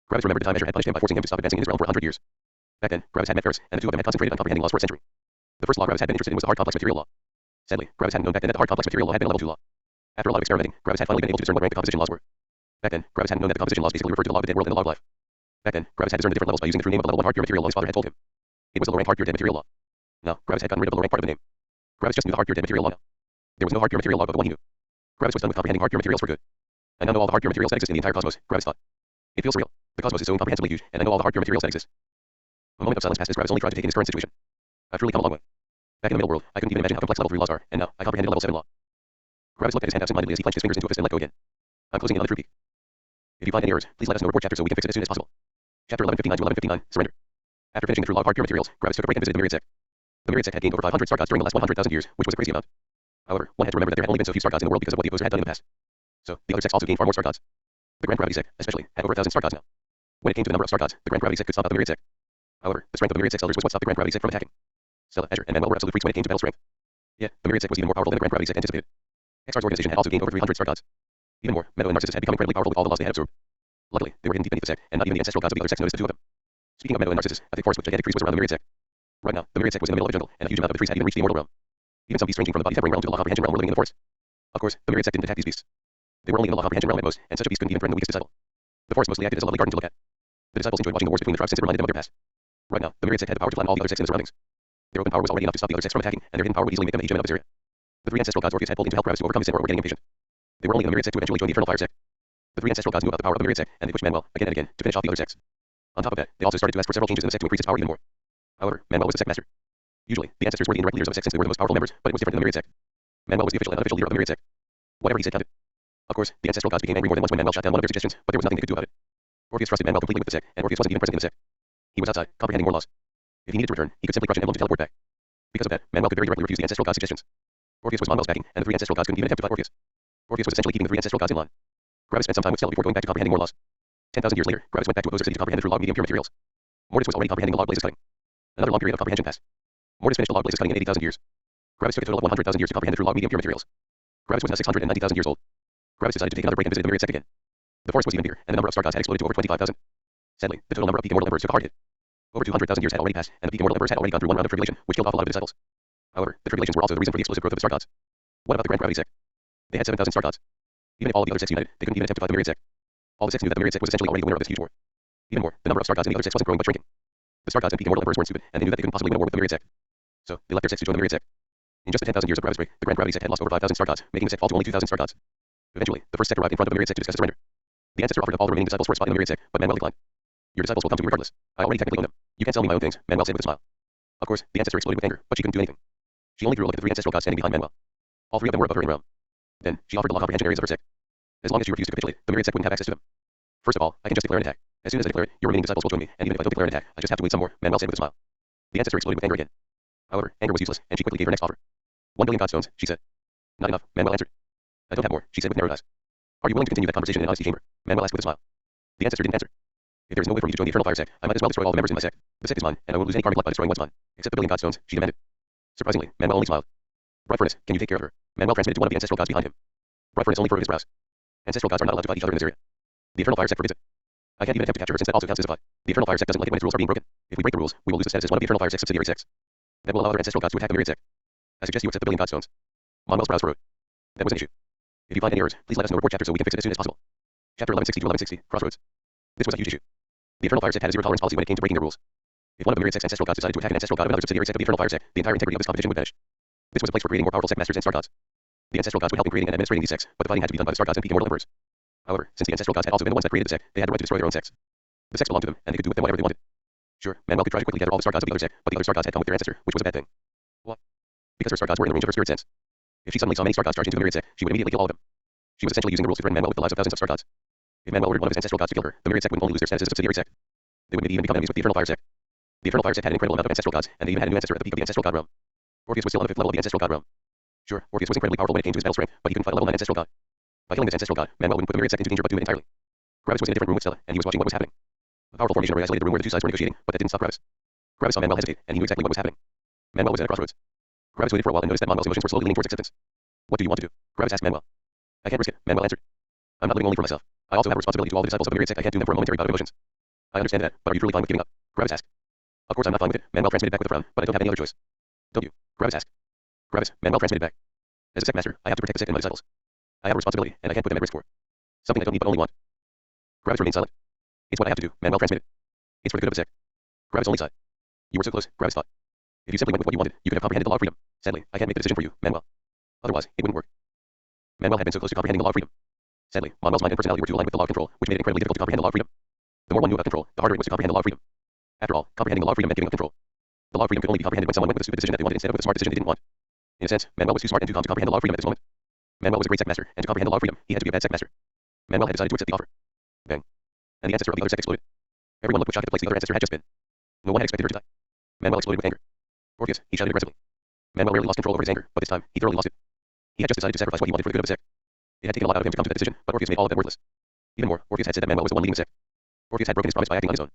Gravis remembered the time Azure had punished him by forcing him to stop advancing in his realm for 100 years. Back then, Gravis had met Ferris, and the two of them had concentrated on comprehending laws for a century. The first law Gravis had been interested in was the hard complex material law. Sadly, Gravis hadn't known back then that the hard complex material law had been a level 2 law. After a lot of experimenting, Gravis had finally been able to discern what rank the composition laws were. Back then, Gravis hadn't known that the composition laws basically referred to the law of the dead world and the law of life. Back then, Gravis had discerned the different levels by using the true name of the level 1 hard pure material law his father had told him. It was the low rank hard pure dead material law. Now, Gravis had gotten rid of the low rank part of the name. Gravis just knew the hard pure dead material law now. There was no hard pure material law but the one he knew. Gravis was done with comprehending hard pure materials for good. I now know all the hard pure materials that exist in the entire cosmos, Gravis thought. It feels surreal. The cosmos is so incomprehensibly huge, and I know all the hard pure materials that exist. A moment of silence passed as Gravis only tried to take in his current situation. I've truly come a long way. Back in the middle world, I couldn't even imagine how complex level 3 laws are, and now I comprehended level 7 law. Gravis looked at his hand absentmindedly as he clenched his fingers into a fist and let go again. I'm closing in on the true peak. If you find any errors, please let us know. Report chapter so we can fix it as soon as possible. Chapter 1159 to 1159, Surrender. After finishing the through log of hard pure materials, Gravis took a break and visited the Myriad Sect. The Myriad Sect had gained over 500 star gods during the last 100,000 years, which was a crazy amount. However, one had to remember that there had only been so few star gods in the world because of what the opposer had done in the past. So, the other sects also gained far more star gods. The Grand Gravity Sect, especially, had over 1,000 star gods now. When it came to the number of star gods, the Grand Gravity Sect could stomp out the Myriad Sect. However, the strength of the Myriad Sect's elders was what stopped the Grand Gravity Sect from attacking. Stella, Azure, and Manuel were absolute freaks when it came to battle strength. Yeah, the Myriad Sect was even more powerful than the Grand Gravity Sect anticipated. Xr's organization had also gained over 300 star gods. Even more, Meadow and Narcissus had become incredibly powerful with all the laws they had absorbed. Luckily, they were hidden deep beneath the sect, and not even the ancestral gods of the other sects noticed the two of them. Speaking of Meadow and Narcissus, a thick forest with gigantic trees was around the Myriad Sect. Right now, the Myriad Sect was in the middle of a jungle, and a huge amount of the trees had even reached the immortal realm. Even some beasts ranging from the body severing realm to the law comprehension realm were living in the forest. Of course, the Myriad Sect didn't attack these beasts. They were only in the law comprehension realm at most, and such a beast couldn't even threaten the weakest disciple. The forest mostly acted as a lovely garden to look at. The disciples enjoyed watching the wars between the tribes since it reminded them of their past. Right now, the Myriad Sect had the power to flatten all the other sects in the surroundings. Their open power was already enough to stop the other sects from attacking, and their hidden power would easily make them a hegemon of this area. The three ancestral gods Orpheus had pulled in to help Gravis to overcome his sin were getting impatient. They were only in the Myriad Sect to eventually join the Eternal Fire Sect. The three ancestral gods knew about the power of the Myriad Sect, and they pushed Manuel, again and again, to finish off the other sects. On top of that, they also started to ask for several changes in the sect to increase its power even more. However, Manuel was a sect master. Usually, the ancestors were the indirect leaders of the sect since they were the most powerful members, but it was different in the Myriad Sect. Manuel was the official and unofficial leader of the Myriad Sect. Whatever he said counted. Of course, the ancestral gods became angry more than once when Manuel shot down one of their suggestions, but there was nothing they could do about it. Orpheus trusted Manuel completely with the sect, and Orpheus wasn't even present in the sect. He was outside, comprehending more laws. If he needed to return, he could simply crush an emblem to teleport back. Because of that, Manuel could very directly refuse the ancestral gods' suggestions. Orpheus was Manuel's backing, and the three ancestral gods couldn't even attempt to fight Orpheus. Orpheus was essentially keeping the three ancestral gods in line. Gravis spent some time with Stella before going back to comprehending more laws. 10,000 years later, Gravis went back to Opposer City to comprehend the true log medium pure materials. Mortis was already comprehending the log blazes cutting. Another long period of comprehension passed. Mortis finished the log blazes cutting in 80,000 years. Gravis took a total of 100,000 years to comprehend the true log medium pure materials. Gravis was now 690,000 years old. Gravis decided to take another break and visit the Myriad Sect again. The forest was even bigger, and the number of star gods had exploded to over 25,000. Sadly, the total number of peak immortal emperors took a hard hit. Over 200,000 years had already passed, and the peak immortal emperors had already gone through one round of tribulation, which killed off a lot of the disciples. However, the tribulations were also the reason for the explosive growth of the star gods. What about the Grand Gravity Sect? They had 7,000 star gods. Even if all of the other sects united, they couldn't even attempt to fight the Myriad Sect. All the sects knew that the Myriad Sect was essentially already the winner of this huge war. Even more, the number of star gods in the other sects wasn't growing but shrinking. The star gods and peak immortal emperors weren't stupid, and they knew that they couldn't possibly win a war with the Myriad Sect. So, they left their sects to join the Myriad Sect. In just the 10,000 years of Gravis break, the Grand Gravity Sect had lost over 5,000 star gods, making the sect fall to only 2,000 star gods. Eventually, the first sect arrived in front of the Myriad Sect to discuss a surrender. The ancestor offered up all the remaining disciples for a spot in the Myriad Sect, but Manuel declined. Your disciples will come to me regardless. I already technically own them. You can't sell me my own things, Manuel said with a smile. Of course, the ancestor exploded with anger, but she couldn't do anything. She only threw a look at the three ancestral gods standing behind Manuel. All three of them were above her in realm. Then, she offered the law comprehension areas of her sect. As long as she refused to capitulate, the Myriad Sect wouldn't have access to them. First of all, I can just declare an attack. As soon as I declare it, your remaining disciples will join me, and even if I don't declare an attack, I just have to wait some more, Manuel said with a smile. The ancestor exploded with anger again. However, anger was useless, and she quickly gave her next offer. 1,000,000,000 godstones, she said. Not enough, Manuel answered. I don't have more, she said with narrowed eyes. Are you willing to continue that conversation in an honesty chamber? Manuel asked with a smile. The ancestor didn't answer. If there is no way for me to join the Eternal Fire Sect, I might as well destroy all the members in my sect. The sect is mine, and I won't lose any karmic blood by destroying what's mine. Except the 1,000,000,000 godstones, she demanded. Surprisingly, Manuel only smiled. Bright Furnace, can you take care of her? Manuel transmitted to one of the ancestral gods behind him. Bright Furnace only furrowed his brows. Ancestral gods are not allowed to fight each other in this area. The Eternal Fire Sect forbids it. I can't even attempt to capture her since that also counts as a fight. The Eternal Fire Sect doesn't like it when its rules are being broken. If we break the rules, we will lose the status as one of the Eternal Fire Sect's subsidiary sects. That will allow other ancestral gods to attack the Myriad Sect. I suggest you accept the 1,000,000,000 godstones. Manuel's brows furrowed. That was an issue. If you find any errors, please let us know. Report chapter so we can fix it as soon as possible. Chapter 1160 to 1160, Crossroads. This was a huge issue. The Eternal Fire Sect had a zero-tolerance policy when it came to breaking their rules. If one of the Myriad Sect's ancestral gods decided to attack an ancestral god of another subsidiary sect of the Eternal Fire Sect, the entire integrity of this competition would vanish. This was a place for creating more powerful sect masters and star gods. The ancestral gods would help in creating and administrating these sects, but the fighting had to be done by the star gods and peak immortal emperors. However, since the ancestral gods had also been the ones that created the sect, they had the right to destroy their own sects. The sects belonged to them, and they could do with them whatever they wanted. Sure, Manuel could try to quickly gather all the star gods of the other sect, but the other star gods had come with their ancestor, which was a bad thing. What? Because her star gods were in the range of her spirit sense. If she suddenly saw many star gods charge into the Myriad Sect, she would immediately kill all of them. She was essentially using the rules to threaten Manuel with the lives of thousands of star gods. If Manuel ordered one of his ancestral gods to kill her, the Myriad Sect would only lose their status as a subsidiary sect. They would maybe even become enemies with the Eternal Fire Sect. The Eternal Fire Sect had an incredible amount of ancestral gods, and they even had a new ancestor at the peak of the ancestral god realm. Orpheus was still on the 5th level of the ancestral god realm. Sure, Orpheus was incredibly powerful when it came to his battle strength, but he couldn't fight a level 9 ancestral god. By killing this ancestral god, Manuel wouldn't put the Myriad Sect into danger but do it entirely. Gravis was in a different room with Stella, and he was watching what was happening. A powerful formation already isolated the room where the two sides were negotiating, but that didn't stop Gravis. Gravis saw Manuel hesitate, and he knew exactly what was happening. Manuel was at a crossroads. Gravis waited for a while and noticed that Manuel's emotions were slowly leaning towards acceptance. What do you want to do? Gravis asked Manuel. I can't risk it, Manuel answered. I'm not living only for myself. I also have a responsibility to all the disciples of the Myriad Sect. I can't doom them for a momentary bout of emotions. I understand that, but are you truly fine with giving up? Gravis asked. Of course I'm not fine with it, Manuel transmitted back with a frown, but I don't have any other choice. Don't you? Gravis asked. Gravis, Manuel transmitted back. As a sect master, I have to protect the sect and my disciples. I have a responsibility, and I can't put them at risk for something I don't need but only want. Gravis remained silent. It's what I have to do, Manuel transmitted. It's for the good of the sect. Gravis only sighed. You were so close, Gravis thought. If you simply went with what you wanted, you could have comprehended the law of freedom. Sadly, I can't make the decision for you, Manuel. Otherwise, it wouldn't work. Manuel had been so close to comprehending the law of freedom. Sadly, Manuel's mind and personality were too aligned with the law of control, which made it incredibly difficult to comprehend the law of freedom. The more one knew about control, the harder it was to comprehend the law of freedom. After all, comprehending the law of freedom meant giving up control. The law of freedom could only be comprehended when someone went with a stupid decision that they wanted instead of with a smart decision they didn't want. In a sense, Manuel was too smart and too calm to comprehend the law of freedom at this moment. Manuel was a great sect master, and to comprehend the law of freedom, he had to be a bad sect master. Manuel had decided to accept the offer. Bang. And the ancestor of the other sect exploded. Everyone looked with shock at the place the other ancestor had just been. No one had expected her to die. Manuel exploded with anger. Orpheus, he shouted aggressively. Manuel rarely lost control over his anger, but this time, he thoroughly lost it. He had just decided to sacrifice what he wanted for the good of the sect. It had taken a lot out of him to come to that decision, but Orpheus made all of them worthless. Even more, Orpheus had said that Manuel was the one leading the sect. Orpheus had broken his promise by acting on his own.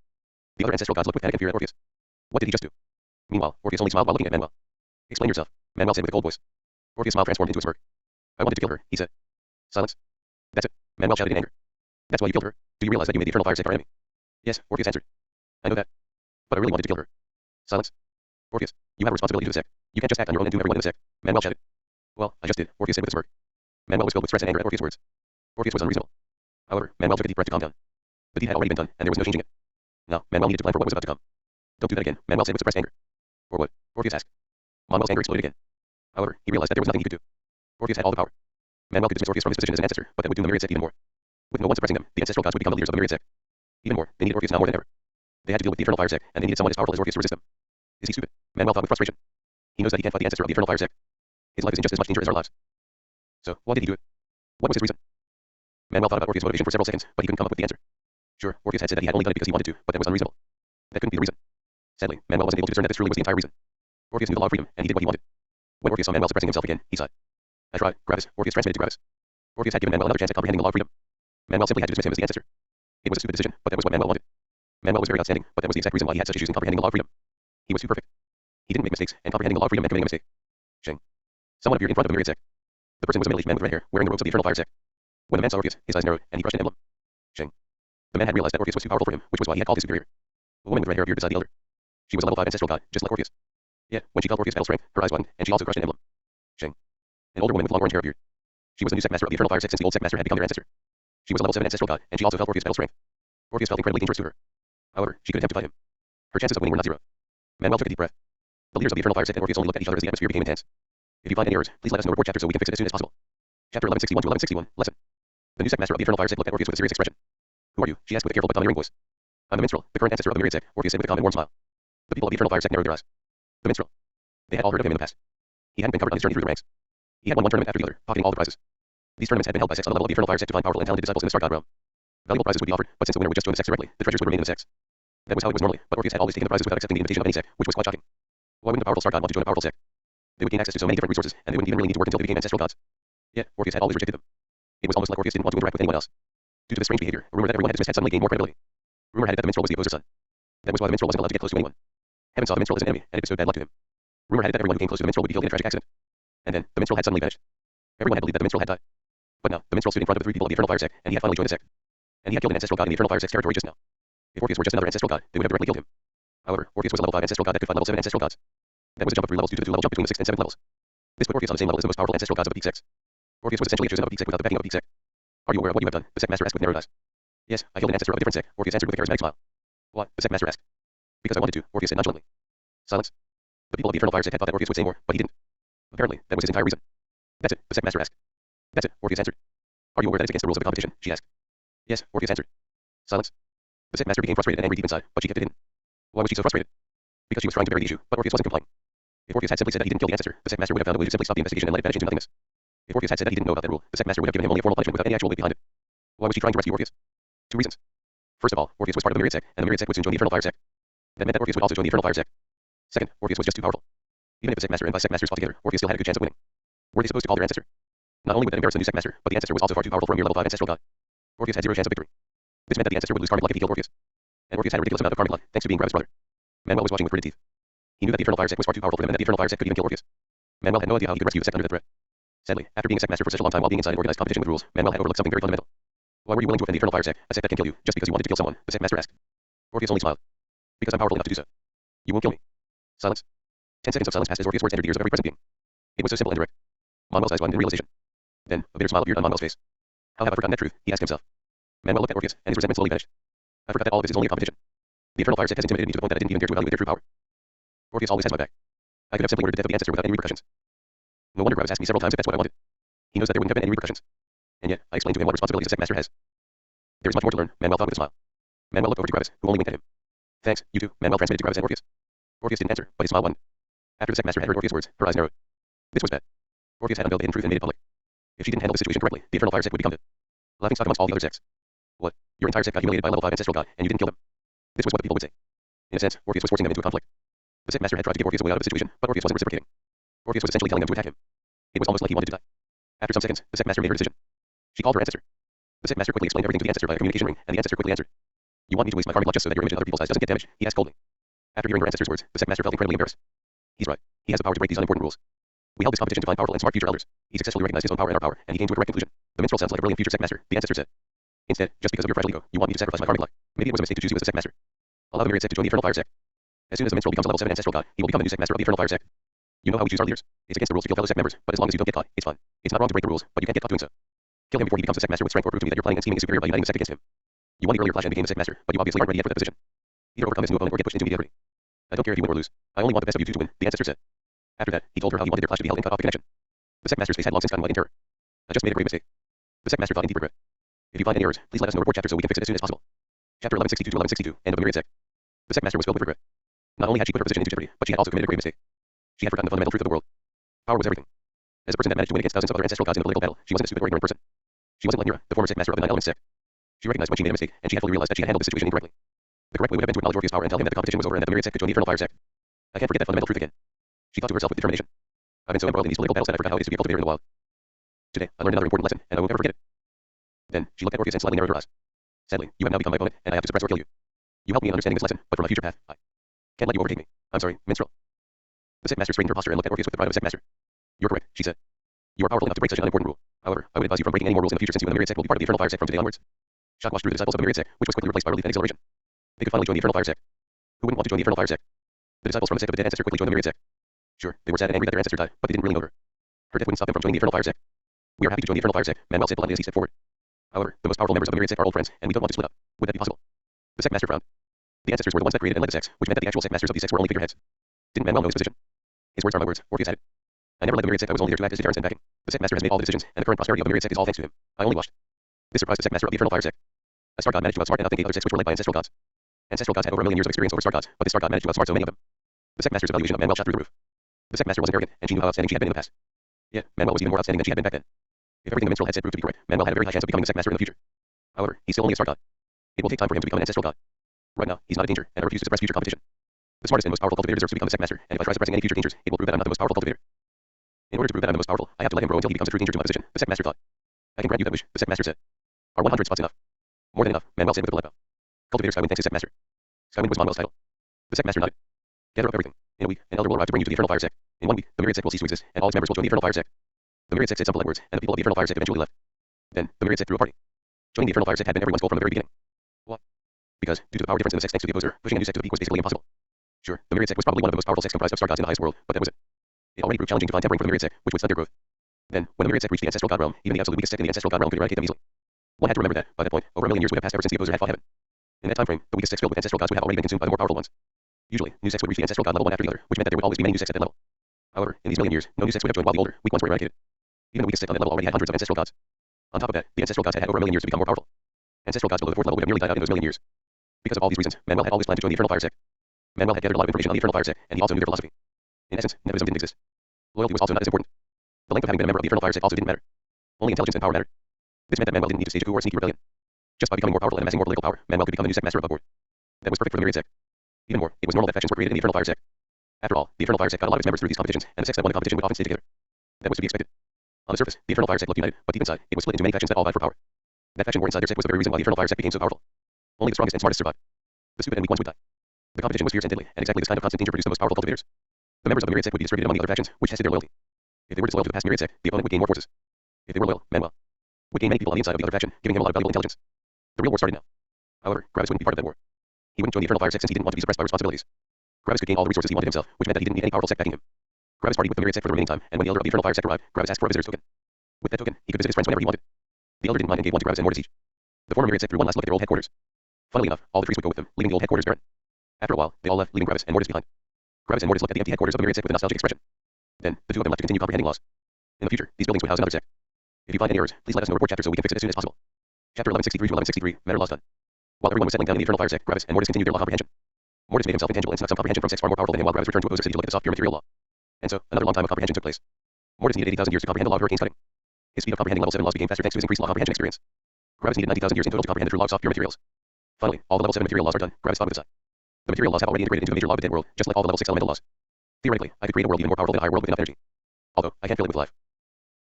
The other ancestral gods looked with panic and fear at Orpheus. What did he just do? Meanwhile, Orpheus only smiled while looking at Manuel. Explain yourself, Manuel said with a cold voice. Orpheus' smile transformed into a smirk. I wanted to kill her, he said. Silence. That's it, Manuel shouted in anger. That's why you killed her? Do you realize that you made the Eternal Fire sect our enemy? Yes, Orpheus answered. I know that. But I really wanted to kill her. Silence. Orpheus, you have a responsibility to the sect. You can't just act on your own and do everyone in the sect. Manuel shouted. Well, I just did, Orpheus said with a smirk. Manuel was filled with stress and anger at Orpheus' words. Orpheus was unreasonable. However, Manuel took a deep breath to calm down. The deed had already been done, and there was no changing it. Now, Manuel needed to plan for what was about to come. Don't do that again, Manuel said with suppressed anger. Or what? Orpheus asked. Manuel's anger exploded again. However, he realized that there was nothing he could do. Orpheus had all the power. Manuel could dismiss Orpheus from his position as an ancestor, but that would doom the myriad sect even more. With no one suppressing them, the ancestral gods would become the leaders of the myriad sect. Even more, they needed Orpheus now more than ever. They had to deal with the Eternal Fire sect, and they needed someone as powerful as Orpheus to resist them. Is he stupid? Manuel thought with frustration. He knows that he can't fight the ancestor of the Eternal Fire sect. His life is in just as much danger as our lives. So, why did he do it? What was his reason? Manuel thought about Orpheus' motivation for several seconds, but he couldn't come up with the answer. Sure, Orpheus had said that he had only done it because he wanted to, but that was unreasonable. That couldn't be the reason. Sadly, Manuel wasn't able to discern that this truly was the entire reason. Orpheus knew the law of freedom, and he did what he wanted. When Orpheus saw Manuel suppressing himself again, he sighed. I tried, Gravis, Orpheus transmitted to Gravis. Orpheus had given Manuel another chance at comprehending the law of freedom. Manuel simply had to dismiss him as the ancestor. It was a stupid decision, but that was what Manuel wanted. Manuel was very outstanding, but that was the exact reason why he had such issues in comprehending the law of freedom. He was too perfect. He didn't make mistakes, and comprehending the law of freedom meant committing a mistake. Sheng. Someone appeared in front of the myriad sect. The person was a middle-aged man with red hair, wearing the robes of the Eternal Fire sect. When the man saw Orpheus, his eyes narrowed, and he crushed an emblem. Sheng. The man had realized that Orpheus was too powerful for him, which was why he had called his superior. A woman with red hair appeared beside the elder. She was a level 5 ancestral god, just like Orpheus. Yet, when she felt Orpheus' battle strength, her eyes widened, and she also crushed an emblem. Sheng. An older woman with long orange hair appeared. She was the new sect master of the Eternal Fire sect since the old sect master had become their ancestor. She was a level 7 ancestral god, and she also felt Orpheus' battle strength. Orpheus felt incredibly dangerous to her. However, she could attempt to fight him. Her chances of winning were not zero. Manuel took a deep breath. The leaders of the Eternal Fire sect and Orpheus only looked at each other as the atmosphere became intense. If you find any errors, please let us know. Report chapter so we can fix it as soon as possible. Chapter 1161 to 1161, lesson. The new sect master of the Eternal Fire sect looked at Orpheus with a serious expression. Who are you? She asked with a careful but domineering voice. I'm the minstrel, the current ancestor of the myriad sect, Orpheus said with a calm and warm smile. The people of the Eternal Fire sect narrowed their eyes. The minstrel. They had all heard of him in the past. He hadn't been covered on his journey through the ranks. He had won one tournament after the other, pocketing all the prizes. These tournaments had been held by sects on the level of the Eternal Fire sect to find powerful and talented disciples in the Star God realm. Valuable prizes would be offered, but since the winner would just join the sects directly, the treasures would remain in the sects. That was how it was normally, but Orpheus had always taken the prizes without accepting the invitation of any sect, which was quite shocking. Why wouldn't a powerful Star God want to join a powerful sect? They would gain access to so many different resources, and they wouldn't even really need to work until they became ancestral gods. Yet, Orpheus had always rejected them. It was almost like Orpheus didn't want to interact with anyone else. Due to this strange behavior, a rumor that everyone had dismissed had suddenly gained more credibility. Rumor had it that the minstrel was the opposer's son. That was why the minstrel wasn't allowed to get close to anyone. Heaven saw the minstrel as an enemy, and it bestowed bad luck to him. Rumor had it that everyone who came close to the minstrel would be killed in a tragic accident. And then, the minstrel had suddenly vanished. Everyone had believed that the minstrel had died. But now, the minstrel stood in front of the 3 people of the Eternal Fire sect, and he had finally joined the sect. And he had killed an ancestral god in the Eternal Fire sect's territory just now. If Orpheus were just another ancestral god, they would have directly killed him. However, Orpheus was a level 5 ancestral god that could fight level 7 ancestral gods. That was a jump of 3 levels due to the 2-level jump between the 6th and 7th levels. This put Orpheus on the same level as the most powerful ancestral gods of the peak sects. Orpheus was essentially a chosen of a peak sect without the backing of a peak sect. Are you aware of what you have done? The sect master asked with narrowed eyes. Yes, I killed an ancestor of a different sect, Orpheus answered with a charismatic smile. What? The sect master asked. Because I wanted to, Orpheus said nonchalantly. Silence. The people of the Eternal Fire sect had thought that Orpheus would say more, but he didn't. Apparently, that was his entire reason. That's it, the sect master asked. That's it, Orpheus answered. Are you aware that it's against the rules of the competition? She asked. Yes, Orpheus answered. Silence. The sect master became frustrated and angry deep inside, but she kept it hidden. Why was she so frustrated? Because she was trying to bury the issue, but Orpheus wasn't complying. If Orpheus had simply said that he didn't kill the ancestor, the sect master would have found a way to simply stop the investigation and let it vanish into nothingness. If Orpheus had said that he didn't know about that rule, the sect master would have given him only a formal punishment without any actual weight behind it. Why was she trying to rescue Orpheus? 2 reasons. First of all, Orpheus was part of the myriad sect, and the myriad sect would soon join the Eternal Fire sect. That meant that Orpheus would also join the Eternal Fire sect. Second, Orpheus was just too powerful. Even if the sect master and vice sect masters fought together, Orpheus still had a good chance of winning. Were they supposed to call their ancestor? Not only would that embarrass the new sect master, but the ancestor was also far too powerful for a mere level 5 ancestral god. Orpheus had 0 chance of victory. This meant that the ancestor would lose karmic luck if he killed Orpheus. And Orpheus had a ridiculous amount of karmic luck, thanks to being Gravis' brother. Manuel was watching with gritted teeth. He knew that the Eternal Fire sect was far too powerful for him and that the Eternal Fire sect could even kill Orpheus. Manuel had no idea how he could rescue the sect under that threat. Sadly, after being a sect master for such a long time while being inside an organized competition with rules, Manuel had overlooked something very fundamental. Why were you willing to offend the Eternal Fire sect, a sect that can kill you, just because you wanted to kill someone? The sect master asked. Orpheus only smiled. Because I'm powerful enough to do so. You won't kill me. Silence. 10 seconds of silence passed as Orpheus' words entered the ears of every present being. It was so simple and direct. Manuel's eyes widened in realization. Then, a bitter smile appeared on Manuel's face. How have I forgotten that truth? He asked himself. Manuel looked at Orpheus, and his resentment slowly vanished. I forgot that all of this is only a competition. The Eternal Fire sect has intimidated me to the point that I didn't even dare to evaluate their true power. Orpheus always has my back. I could have simply ordered the death of the ancestor without any repercussions. No wonder Gravis asked me several times if that's what I wanted. He knows that there wouldn't have been any repercussions. And yet, I explained to him what responsibilities a sect master has. There is much more to learn, Manuel thought with a smile. Manuel looked over to Gravis, who only winked at him. Thanks, you too, Manuel transmitted to Gravis and Orpheus. Orpheus didn't answer, but his smile widened. After the sect master had heard Orpheus' words, her eyes narrowed. This was bad. Orpheus had unveiled the hidden truth and made it public. If she didn't handle the situation correctly, the Infernal Fire sect would become the laughingstock amongst all the other sects. What? Your entire sect got humiliated by a level 5 ancestral god, and you didn't kill them. This was what the people would say. In a sense, Orpheus was forcing them into a conflict. The sect master had tried to give Orpheus a way out of the situation, but Orpheus wasn't reciprocating. Orpheus was essentially telling them to attack him. It was almost like he wanted to die. After some seconds, the sect master made her decision. She called her ancestor. The sect master quickly explained everything to the ancestor via communication ring, and the ancestor quickly answered. You want me to waste my karmic blood just so that your image in other people's eyes doesn't get damaged? He asked coldly. After hearing her ancestor's words, the sect master felt incredibly embarrassed. He's right. He has the power to break these unimportant rules. We held this competition to find powerful and smart future elders. He successfully recognized his own power and our power, and he came to a correct conclusion. The minstrel sounds like a brilliant future sect master, the ancestor said. Instead, just because of your fragile ego, you want me to sacrifice my karmic blood. Maybe it was a mistake to choose you as a sect master. Allow the myriad sect to join the Infernal Fire sect. As soon as the minstrel becomes a level 7 ancestral god, he will become a new sect master of the Infernal Fire sect. You know how we choose our leaders. It's against the rules to kill fellow sect members, but as long as you don't get caught, it's fine. It's not wrong to break the rules, but you can't get caught doing so. Kill him before he becomes a sect master with strength, or prove to me that your planning and scheming is superior by uniting the sect against him. You won the earlier clash and became a sect master, but you obviously aren't ready yet for that position. Either overcome this new opponent or get pushed into mediocrity. I don't care if you win or lose. I only want the best of you two to win, the ancestor said. After that, he told her how he wanted their clash to be held and cut off the connection. The sect master's face had long since gotten white in terror. I just made a grave mistake. The sect master thought in deep regret. If you find any errors, please let us know. Report chapter so we can fix it as soon as possible. Chapter 1162 to 1162, end of the myriad sect. The sect master was filled with regret. Not only had she put her position into jeopardy, but she had also committed a grave mistake. She had forgotten the fundamental truth of the world. Power was everything. As a person that managed to win against thousands of other ancestral gods in a political battle, she wasn't a stupid or ignorant person. She wasn't like Nira, the former sect master of the Nine Elements sect. She recognized when she made a mistake, and she had fully realized that she had handled the situation incorrectly. The correct way would have been to acknowledge Orpheus' power and tell him that the competition was over and that the myriad sect could join the Infernal Fire sect. I can't forget that fundamental truth again. She thought to herself with determination. I've been so embroiled in these political battles that I forgot how it is to be a cultivator in the wild. Today, I learned another important lesson, and I won't ever forget it. Then, she looked at Orpheus and slightly narrowed her eyes. Sadly, you have now become my opponent, and I have to suppress or kill you. You helped me in understanding this lesson, but for my future path, I can't let you overtake me. I'm sorry, minstrel. The sect master straightened her posture and looked at Orpheus with the pride of a sect master. You're correct, she said. You are powerful enough to break such an unimportant rule. However, I would advise you from breaking any more rules in the future since you and the myriad sect will be part of the Infernal Fire sect from today onwards. Shock washed through the disciples of the myriad sect, which was quickly replaced by relief and exhilaration. They could finally join the Infernal Fire sect. Who wouldn't want to join the Infernal Fire sect? The disciples from the sect of the dead ancestor quickly joined the myriad sect. Sure, they were sad and angry that their ancestor died, but they didn't really know her. Her death wouldn't stop them from joining the Infernal Fire sect. We are happy to join the Infernal Fire sect, Manuel said politely as he stepped forward. However, the most powerful members of the myriad sect are old friends, and we don't want to split up. Would that be possible? The sect master frowned. The ancestors were the ones that created and led the sects, which meant that the actual sect masters of these sects were only figureheads. Didn't Manuel know his position? His words are my words, Orpheus added. I never led the myriad sect, I was only there to act as deterrence and backing. The sect master has made all the decisions, and the current prosperity of the myriad sect is all thanks to him. I only watched. This surprised the sect master of the Infernal Fire sect. A star god managed to outsmart and outthink 8 other sects which were led by ancestral gods. Ancestral gods had over a million years of experience over star gods, but this star god managed to outsmart so many of them. The sect master's evaluation of Manuel shot through the roof. The sect master wasn't arrogant, and she knew how outstanding she had been in the past. Yet, Manuel was even more outstanding than she had been back then. If everything the minstrel had said proved to be correct, Manuel had a very high chance of becoming the sect master in the future. However, he's still only a star god. It will take time for him to become an ancestral god. Right now, he's not a danger, and I refuse to suppress future competition. The smartest and most powerful cultivator deserves to become the sect master, and if I try suppressing any future dangers, it will prove that I'm not the most powerful cultivator. In order to prove that I'm the most powerful, I have to let him grow until he becomes a true danger to my position, the sect master thought. I can grant you that wish, the sect master said. Are 100 spots enough? More than enough, Manuel said with a polite bow. Cultivator Skywind thanks his sect master. Skywind was Manuel's title. The sect master nodded. Gather up everything. In a week, an elder will arrive to bring you to the Infernal Fire sect. In 1 week, the myriad sect will cease to exist, and all its members will join the Infernal Fire sect. The myriad sect said some polite words, and the people of the Infernal Fire sect eventually left. Then, the myriad sect threw a party. Joining the Infernal Fire sect had been everyone's goal from the very beginning. Why? Because, due to the power difference in the sects thanks to the opposer, pushing a new sect to the peak was basically impossible. Sure, the myriad sect was probably one of the most powerful sects comprised of star gods in the highest world, but that was it. It already proved challenging to find tempering for the myriad sect, which would stunt their growth. Then, when the myriad sect reached the ancestral god realm, even the absolute weakest sect in the ancestral god realm could eradicate them easily. One had to remember that, by that point, over a million years would have passed ever since the opposer had fought heaven. In that time frame, the weakest sects filled with ancestral gods would have already been consumed by the more powerful ones. Usually, new sects would reach the ancestral god level one after the other, which meant that there would always be many new sects at that level. However, in these million years, no new sects would have joined while the older, weak ones were eradicated. Even the weakest sect on that level already had hundreds of ancestral gods. On top of that, the ancestral gods had had over a million years to become more powerful. Ancestral gods below the fourth level would have nearly died out in those million years. Because of all these reasons, Manuel had always planned to join the Infernal Fire sect. Manuel had gathered a lot of information on the Infernal Fire sect, and he also knew their philosophy. In essence, nepotism didn't exist. Loyalty was also not as important. The length of having been a member of the Infernal Fire sect also didn't matter. Only intelligence and power mattered. This meant that Manuel didn't need to stage a coup or sneaky rebellion. Just by becoming more powerful and amassing more political power, Manuel could become a new sect master above board. That was perfect for the myriad sect. Even more, it was normal that factions were created in the Infernal Fire sect. After all, the Infernal Fire sect got a lot of its members through these competitions, and the sects that won the competition would often stay together. That was to be expected. On the surface, the Infernal Fire sect looked united, but deep inside, it was split into many factions that all vied for power. That faction war inside their sect was the very reason why the Infernal Fire sect became so powerful. Only the strongest and smartest survived. The stupid and weak ones would die. The competition was fierce and deadly, and exactly this kind of constant danger produced the most powerful cultivators. The members of the myriad sect would be distributed among the other factions, which tested their loyalty. If they were disloyal to the past myriad sect, the opponent would gain more forces. If they were loyal, Manuel would gain many people on the inside of the other faction, giving him a lot of valuable intelligence. The real war started now. However, Gravis wouldn't be part of that war. He wouldn't join the Infernal Fire sect since he didn't want to be suppressed by responsibilities. Gravis could gain all the resources he wanted himself, which meant that he didn't need any powerful sect backing him. Gravis partied with the myriad sect for the remaining time, and when the elder of the Infernal Fire sect arrived, Gravis asked for a visitor's token. With that token, he could visit his friends whenever he wanted. The elder didn't mind and gave one to Gravis and more to each. The former myriad sect threw one last look at their old headquarters. Funnily enough, all the priests would go with them, leaving the old headquarters barren. After a while, they all left, leaving Gravis and Mortis behind. Gravis and Mortis looked at the empty headquarters of the myriad sect with a nostalgic expression. Then, the two of them left to continue comprehending laws. In the future, these buildings would house another sect. If you find any errors, please let us know. Report chapter so we can fix it as soon as possible. Chapter 1163 to 1163, Matter Laws done. While everyone was settling down in the Eternal Fire sect, Gravis and Mortis continued their law comprehension. Mortis made himself intangible and snuck some comprehension from sects far more powerful than him while Gravis returned to Opposer City to look at the soft pure material law. And so, another long time of comprehension took place. Mortis needed 80,000 years to comprehend the law of hurricanes cutting. His speed of comprehending level 7 laws became faster thanks to his increased law comprehension experience. Gravis needed 90,000 years in total to comprehend the true law of soft pure materials. Finally, all the level 7 material laws are done. Gravis thought with a sigh. The material laws have already integrated into the major law of the dead world, just like all the level 6 elemental laws. Theoretically, I could create a world even more powerful than a higher world with enough energy. Although, I can't fill it with life.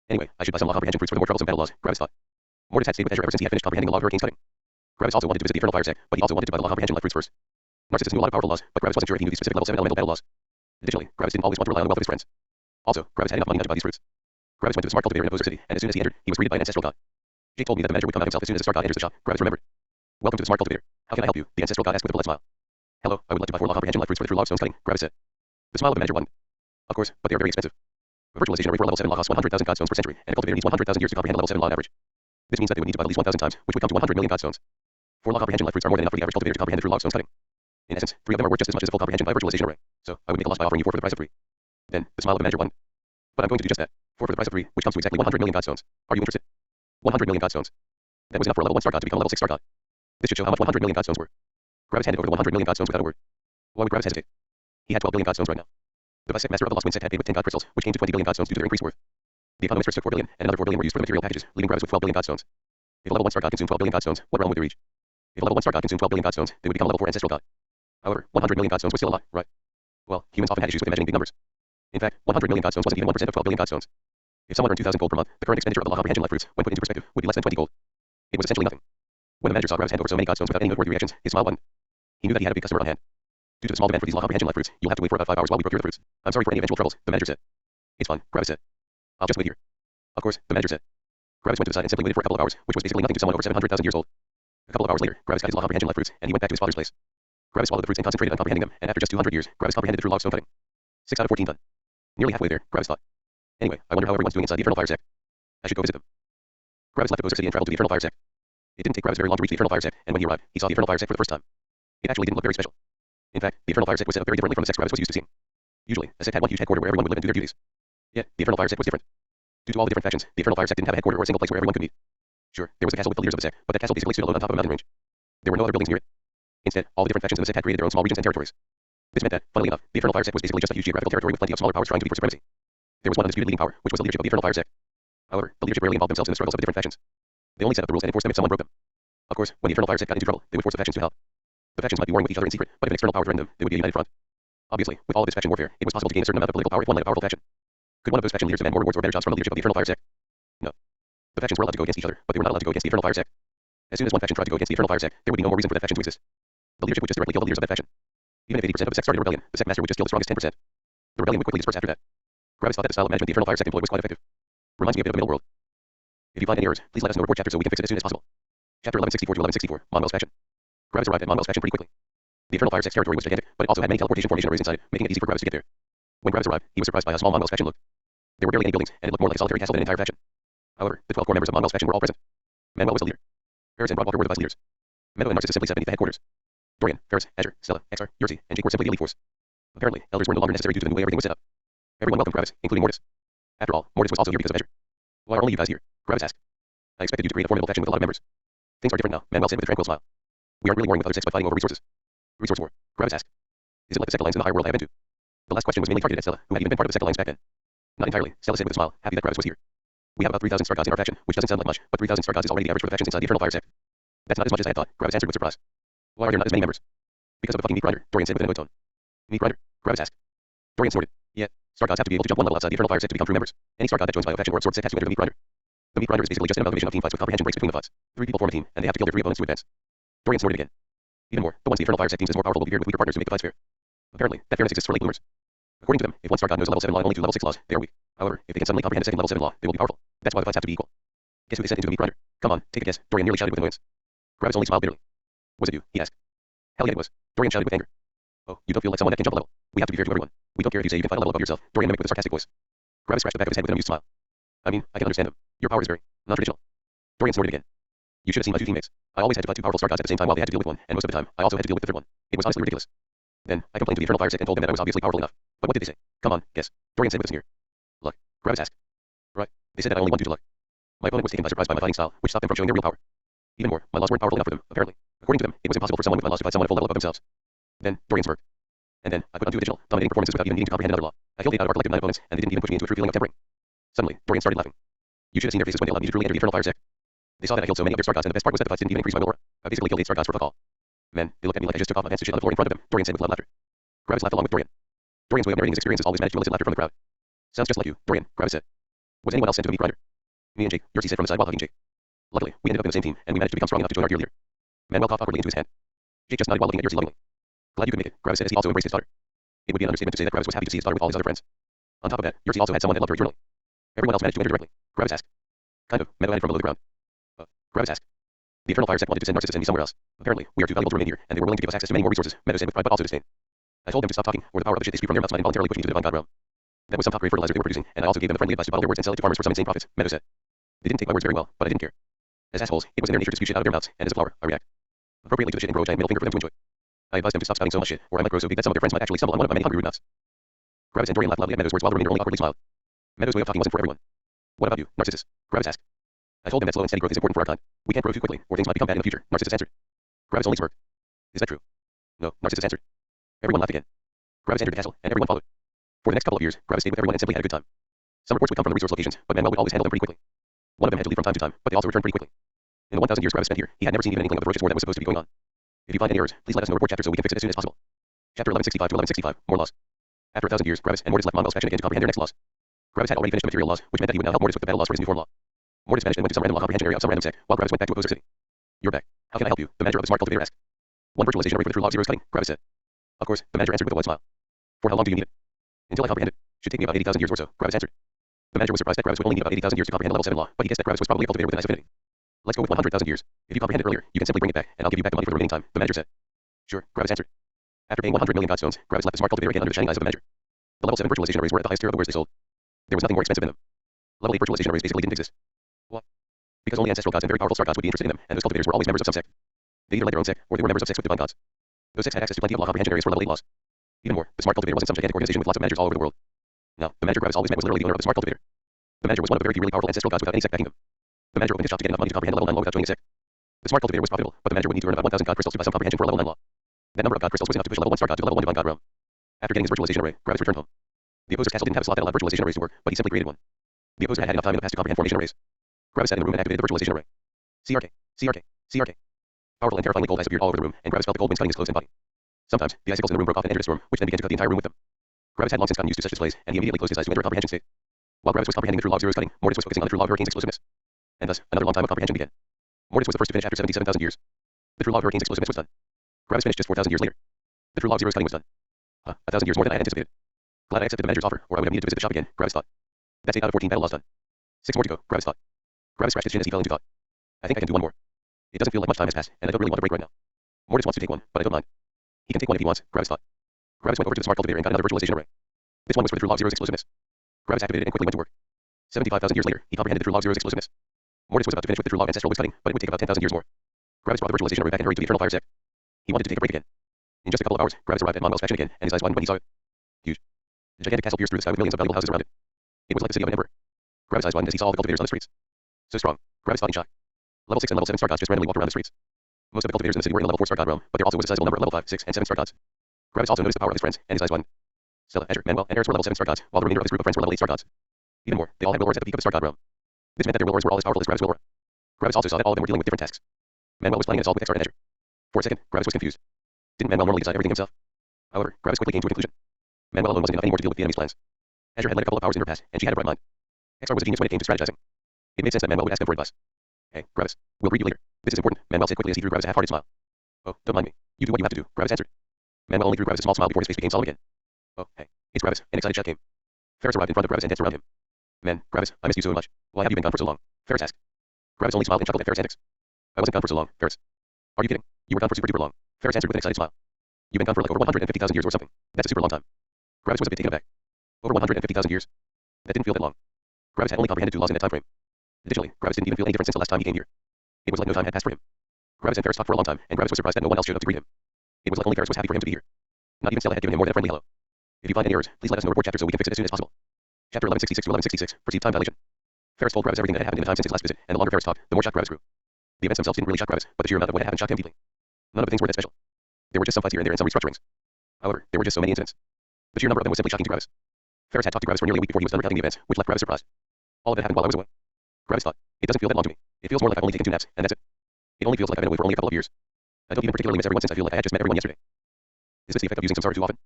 Anyway, I should buy some law comprehension fruits for the more troublesome battle laws, Gravis thought. Mortis had stayed with Ezra ever since he had finished comprehending the law of hurricanes cutting. Gravis also wanted to visit the Eternal Fire sect, but he also wanted to buy the law comprehension life fruits first. Narcissus knew a lot of powerful laws, but Gravis wasn't sure if he knew these specific level 7 elemental battle laws. Additionally, Gravis didn't always want to rely on the wealth of his friends. Also, Gravis had enough money not to buy these fruits. Gravis went to the smart cultivator in Opposer City, and as soon as he entered, he was greeted by an ancestral god. Jake told me that the manager would come out himself as soon as the star god enters the shop. Gravis remembered. Welcome to the smart cultivator. How can I help you? The ancestral god asked with a polite smile. Hello, I would like to buy 4 law comprehension life fruits for the true law of stones cutting, Gravis said. The smile of the manager widened. Of course, but they are very expensive. A virtualization array for level 7 law costs 100,000 godstones per century, and a cultivator needs 100,000 years to comprehend level 7 law on average. This means that they would need to buy at least 1,000 times, which would come to 100 million godstones. 4 law comprehension life fruits are more than enough for the average cultivator to comprehend the true law of stones cutting. In essence, 3 of them are worth just as much as a full comprehension by virtualization array. So, I would make a loss by offering you 4 for the price of 3. Then, the smile of the manager widened. But I'm going to do just that. 4 for the price of 3, which comes to exactly 100 million godstones. Are you interested? 100 million godstones. That was enough for a level 1 star god to become a level 6 star god. This should show how much 100 million godstones were. Gravis handed over the 100 million godstones without a word. Why would Gravis hesitate? He had 12 billion godstones right now. The vice master of the Lost Wind sect had paid with 10 god crystals, which came to 20 billion godstones due to their increased worth. The economist first took 4 billion, and another 4 billion were used for the material packages, leaving Gravis with 12 billion godstones. If a level 1 star god consumed 12 billion godstones, what realm would they reach? If a level 1 star god consumed 12 billion godstones, they would become a level 4 ancestral god. However, 100 million godstones was still a lot, right? Well, humans often had issues with imagining big numbers. In fact, 100 million godstones wasn't even 1% of 12 billion godstones. If someone earned 2,000 gold per month, the current expenditure of the law comprehension life fruits, when put into perspective, would be less than 20 gold. It was essentially nothing. When the manager saw Gravis hand over so many godstones without any noteworthy reactions, his smile widened. He knew that he had a big customer on hand. Due to the small demand for these law comprehension life fruits, you'll have to wait for about 5 hours while we procure the fruits. I'm sorry for any eventual troubles, the manager said. It's fine, Gravis said. I'll just wait here. Of course, the manager said. Gravis went to the side and simply waited for a couple of hours, which was basically nothing to someone over 700,000 years old. A couple of hours later, Gravis got his law comprehension life fruits, and he went back to his father's place. Gravis swallowed the fruits and concentrated on comprehending them, and after just 200 years, Gravis comprehended the true law of stone cutting. 6 out of 14 done. Nearly halfway there, Gravis thought. Anyway, I wonder how everyone's doing inside the Eternal Fire sect. I should go visit them. Gravis left Opposer City and traveled to the Eternal Fire sect. It didn't take Gravis very long to reach the Eternal Fire sect, and when he arrived, he saw the Eternal Fire sect for the first time. It actually didn't look very special. In fact, the Eternal Fire sect was set up very differently from the sects Gravis was used to seeing. Usually, a sect had one huge headquarters where everyone would live and do their duties. Yet, the Eternal Fire sect was different. Due to all the different factions, the Eternal Fire sect didn't have a headquarters or a single place where everyone could meet. Sure, there was a castle with the leaders of the sect, but that castle basically stood alone on top of a mountain range. There were no other buildings near it. Instead, all the different factions in the sect had created their own small regions and territories. This meant that, funnily enough, the Eternal Fire sect was basically just a huge geographical territory with plenty of smaller powers trying to be for supremacy. There was one undisputed leading power, which was the leadership of the Eternal Fire sect. However, the leadership rarely involved themselves in the struggles of the different factions. They only set up the rules and enforced them if someone broke them. Of course, when the Eternal Fire sect got into trouble, they would force the factions to help. The factions might be warring with each other in secret, but if an external power threatened them, they would be a united front. Obviously, with all of this faction warfare, it was possible to gain a certain amount of political power if one led a powerful faction. Could one of those faction leaders demand more rewards or better jobs from the leadership of the Eternal Fire sect? No. The factions were allowed to go against each other, but they were not allowed to go against the Eternal Fire sect. As soon as one faction tried to go against the Eternal Fire sect, there would be no more reason for that faction to exist. The leadership would just directly kill the leaders of that faction. Even if 80% of the sect started a rebellion, the sect master would just kill the strongest 10%. The rebellion would quickly disperse after that. Gravis thought that the style of management the Eternal Fire sect employed was quite effective. Reminds me a bit of Middle World. If you find any errors, please let us know. Report chapter so we can fix it as soon as possible. Chapter 1164 to 1164, Monwell's faction. Gravis arrived at Monwell's faction pretty quickly. The Eternal Fire sect's territory was gigantic, but it also had many teleportation formation arrays inside it, making it easy for Gravis to get there. When Gravis arrived, he was surprised by how small Monwell's faction looked. There were barely any buildings, and it looked more like a solitary castle than an entire faction. However, the 12 core members of Monwell's faction were all present. Manuel was the leader. Ferris and Broadwalker were the vice leaders. Meadow and Narcissus simply sat beneath the headquarters. Dorian, Ferris, Azure, Stella, Exar, Yurzi, and Jake were simply the elite force. Apparently, elders were no longer necessary due to the new way everything was set up. Everyone welcomed Gravis, including Mortis. After all, Mortis was also here because of Azure. Why are only you guys here? Gravis asked. I expected you to create a formidable faction with a lot of members. Things are different now, Manuel said with a tranquil smile. We aren't really warring with other sects but fighting over resources. Resource war, Gravis asked. Is it like the sect alliance in the higher world I have been to? The last question was mainly targeted at Stella, who had even been part of the sect alliance back then. Not entirely, Stella said with a smile, happy that Gravis was here. We have about 3,000 star gods in our faction, which doesn't sound like much, but 3,000 star gods is already the average for the factions inside the Eternal Fire sect. That's not as much as I had thought, Gravis answered with surprise. Why are there not as many members? Because of the fucking meat grinder, Dorian said with an annoyed tone. Meat grinder, Gravis asked. Dorian snorted. Yeah, star gods have to be able to jump one level outside the Eternal Fire sect to become true members. Any star god that joins by a faction or a sword sect has to enter the meat grinder. The meat grinder is basically just an amalgamation of team fights with comprehension breaks between the fights. 3 people form a team, and they have to kill their 3 opponents to advance. Dorian snorted again. Even more, the ones the Eternal Fire sect teams is more powerful will be paired with weaker partners to make the fights fair. Apparently, that fairness exists for late bloomers. According to them, if one star god knows a level 7 law and only 2 level 6 laws, they are weak. However, if they can suddenly comprehend a second level 7 law, they will be powerful. That's why the fights have to be equal. Guess who they sent into a meat grinder? Come on, take a guess, Dorian nearly shouted with annoyance. Gravis only smiled bitterly. Was it you? He asked. Hell yeah, it was. Dorian shouted with anger. Oh, you don't feel like someone that can jump a level. We have to be fair to everyone. We don't care if you say you can fight a level above yourself, Dorian mimicked with a sarcastic voice. Gravis scratched the back of his head with an amused smile. I mean, I can understand them. Your power is very non-traditional. Dorian snorted again. You should have seen my 2 teammates. I always had to fight 2 powerful star gods at the same time while they had to deal with one, and most of the time, I also had to deal with the 3rd one. It was honestly ridiculous. Then, I complained to the Eternal Fire sect and told them that I was obviously powerful enough. But what did they say? Come on, guess. Dorian said with a sneer. Luck. Gravis asked. Right. They said that I only won due to luck. My opponent was taken by surprise by my fighting style, which stopped them from showing their real power. Even more, my laws weren't powerful enough for them, apparently. According to them, it was impossible for someone with my laws to fight someone a full level above themselves. Then, Dorian smirked. And then, I put on 2 additional, dominating performances without even needing to comprehend another law. I killed 8 out of our collective 9 opponents, and they didn't even push me into a true feeling of tempering. Suddenly, Dorian started laughing. You should have seen their faces when they allowed me to truly enter the Eternal Fire Sect. They saw that I killed so many of their star gods, and the best part was that the fights didn't even increase my will aura. I basically killed 8 star gods for fuck all. Men, they looked at me like I just took off my pants to shit on the floor in front of them, Dorian said with loud laughter. Gravis laughed along with Dorian. Dorian's way of narrating his experiences always managed to elicit laughter from the crowd. Sounds just like you, Dorian, Gravis said. Was anyone else sent to meet Grinder? Me and Jake, Yersi said from the side while hugging Jake. Luckily, we ended up in the same team, and we managed to become strong enough to join our dear leader. Manuel coughed awkwardly into his hand. Jake just nodded while looking at Yersi lovingly. Glad you could make it, Gravis said as he also embraced his daughter. It would be an understatement to say that Gravis was happy to see his daughter with all his other friends. On top of that, Yersi also had someone that loved her eternally. Everyone else managed to enter directly. Gravis asked. Kind of, Meadow added from below the ground. Gravis asked. The Eternal Fire Sect wanted to send Narcissus and me somewhere else. Apparently, we are too valuable to remain here, and they were willing to give us access to many more resources, Meadow said with pride but also disdain. I told them to stop talking, or the power of the shit they spew from their mouths might involuntarily push me to the divine god realm. That was some top-grade fertilizer they were producing, and I also gave them the friendly advice to bottle their words and sell it to farmers for some insane profits, Meadow said. They didn't take my words very well, but I didn't care. As assholes, it was in their nature to spew shit out of their mouths, and as a flower, I react appropriately to the shit and grow a giant middle finger for them to enjoy. I advised them to stop spouting so much shit, or I might grow so big that some of their friends might actually stumble on one of my many hungry rude mouths. Gravis and Dorian laughed loudly at Meadow's words while the remainder only awkwardly smiled. Meadow's way of talking wasn't for everyone. What about you, Narcissus? Gravis asked. I told them that slow and steady growth is important for our kind. We can't grow too quickly, or things might become bad in the future, Narcissus answered. Gravis only smirked. Is that true? No, Narcissus answered. Everyone laughed again. Gravis entered the castle, and everyone followed. For the next couple of years, Gravis stayed with everyone and simply had a good time. Some reports would come from the resource locations, but Manuel would always handle them pretty quickly. One of them had to leave from time to time, but they also returned pretty quickly. In the 1,000 years Gravis spent here, he had never seen even an inkling of the ferocious war that was supposed to be going on. If you find any errors, please let us know report chapter so we can fix it as soon as possible. Chapter 1165 to 1165, more laws. After 1,000 years, Gravis and Mortis left Mongols faction again to comprehend their next laws. Gravis had already finished the material laws, which meant that he would now help Mortis with the battle laws for his new form law. Mortis vanished and went to some random law comprehension area of some random sect, while Gravis went back to Opposer City. You're back. How can I help you? The manager of the smart cultivator asked. One virtualization array for the true law of zeros cutting, Gravis said. Of course, the manager answered with a wide smile. For how long do you need it? Until I comprehend it. Should take me about 80,000 years or so, Gravis answered. The manager was surprised that Gravis would only need about 80,000 years to comprehend a level 7 law, but he guessed that Gravis was probably a cultivator with a nice affinity. Let's go with 100,000 years. If you comprehend it earlier, you can simply bring it back, and I'll give you back the money for the remaining time, the manager said. Sure, Gravis answered. After paying 100 million godstones, Gravis left the smart cultivator again under the shining eyes of the manager. The level 7 virtualization arrays were at the highest tier of the wares they sold. There was nothing more expensive than them. Level 8 virtualization arrays basically didn't exist. What? Because only ancestral gods and very powerful star gods would be interested in them, and those cultivators were always members of some sect. They either led their own sect, or they were members of sects with divine gods. Those sects had access to plenty of law comprehension areas for level 8 laws. Even more, the smart cultivator wasn't some gigantic organization with lots of managers all over the world. No, the manager Gravis always met was literally the owner of the smart cultivator. The manager was one of the very few really powerful ancestral gods without any sect backing them. The manager opened his shop to get enough money to comprehend a level 9 law without joining a sect. The smart cultivator was profitable, but the manager would need to earn about 1,000 god crystals to buy some comprehension for a level 9 law. That number of god crystals was enough to push level 1 star god to the level 1 divine god realm. After getting his virtualization array, Gravis returned home. The opposer's castle didn't have a slot that allowed virtualization arrays to work, but he simply created one. The opposer had enough time in the past to comprehend formation arrays. Gravis sat in the room and activated the virtualization array. CRK, CRK, CRK. Powerful and terrifyingly cold ice appeared all over the room, and Gravis felt the cold winds cutting his clothes and body. Sometimes, the icicles in the room broke off and entered a storm, which then began to cut the entire room with them. Gravis had long since gotten used to such displays, and he immediately closed his eyes to enter a comprehension state. While Gravis was comprehending the true law of zeros cutting, Mortis was focusing on the true law of hurricanes explosiveness. And thus, another long time of comprehension began. Mortis was the first to finish after 77,000 years. The true law of hurricanes explosiveness was done. Gravis finished just 4,000 years later. The true law of zeros cutting was done. 1,000 years more than I had anticipated. Glad I accepted the manager's offer, or I would have needed to visit the shop again, Gravis thought. That's 8 out of 14 battle laws done. 6 more to go, Gravis thought. Gravis scratched his chin as he fell into thought. I think I can do one more. It doesn't feel like much time has passed, and I don't really want a break right now. Mortis wants to take one, but I don't mind. He can take one if he wants, Gravis thought. Gravis went over to the smart cultivator and got another virtualization array. This one was for the true law of zeros explosiveness. Gravis activated it and quickly went to work. 75,000 years later, he comprehended the true law of zeros explosiveness. Mortis was about to finish with the true law of ancestral cutting, but it would take about 10,000 years more. Gravis brought the virtualization array back and hurried to the Eternal Fire Sect. He wanted to take a break again. In just a couple of hours, Gravis arrived at Mongols faction again, and his eyes widened when he saw it. Huge. The gigantic castle pierced through the sky with millions of valuable houses around it. It was like the city of an emperor. Gravis' eyes widened as he saw all the cultivators on the streets. So strong, Gravis thought in shock. Level 6 and level 7 star gods just randomly walked around the streets. Most of the cultivators in the city were in the level 4 star god realm, but there also was a sizable number of level 5, 6, and 7 star gods. Gravis also noticed the power of his friends, and his eyes widened. Stella, Azure, Manuel, and Eris were level 7 star gods, while the remainder of his group of friends were level 8 star gods. Even more, they all had will auras at the peak of the star god realm. This meant that their will auras were all as powerful as Gravis' will aura. Gravis also saw that all of them were dealing with different tasks. Manuel was playing an assault with Exar and Azure. For a second, Gravis was confused. Didn't Manuel normally decide everything himself? However, Gravis quickly came to a conclusion. Manuel alone wasn't enough anymore to deal with the enemy's plans. Azure had led a couple of powers in her past, and she had a bright mind. Exar was a genius when it came to strategizing. It made sense that Manuel would ask them for advice. Hey, Gravis, we'll read you later. This is important, Manuel said quickly as he threw Gravis a half-hearted smile. Oh, don't mind me. You do what you have to do, Gravis answered. Manuel only threw Gravis a small smile before his face became solemn again. Oh, hey, it's Gravis, an excited shout came. Ferris arrived in front of Gravis and danced around him. Man, Gravis, I missed you so much. Why have you been gone for so long? Ferris asked. Gravis only smiled and chuckled at Ferris' antics. I wasn't gone for so long, Ferris. Are you kidding? You were gone for super duper long. Ferris answered with an excited smile. You've been gone for like over 150,000 years or something. That's a super long time. Gravis was a bit taken aback. Over 150,000 years? That didn't feel that long. Gravis had only comprehended 2 laws in that time frame. Additionally, Gravis didn't even feel any different since the last time he came here. It was like no time had passed for him. Gravis and Ferris talked for a long time, and Gravis was surprised that no one else showed up to greet him. It was like only Ferris was happy for him to be here. Not even Stella had given him more than a friendly hello. If you find any errors, please let us know report chapter so we can fix it as soon as possible. Chapter 1166 to 1166, Perceived Time Dilation. Ferris told Gravis everything that had happened in the time since his last visit, and the longer Ferris talked, the more shocked Gravis grew. The events themselves didn't really shock Gravis, but the sheer amount of what had happened shocked him deeply. None of the things were that special. There were just some fights here and there and some restructurings. However, there were just so many incidents. The sheer number of them was simply shocking to Gravis. Ferris had talked to Gravis for nearly a week before he was done recounting the events, which left Gravis surprised. All of it happened while I was away. Gravis thought, it doesn't feel that long to me. It feels more like I've only taken 2 naps, and that's it. It only feels like I've been away for only a couple of years. I don't even particularly miss everyone since I feel like I had just met everyone yesterday. Is this the effect of using samsara too often?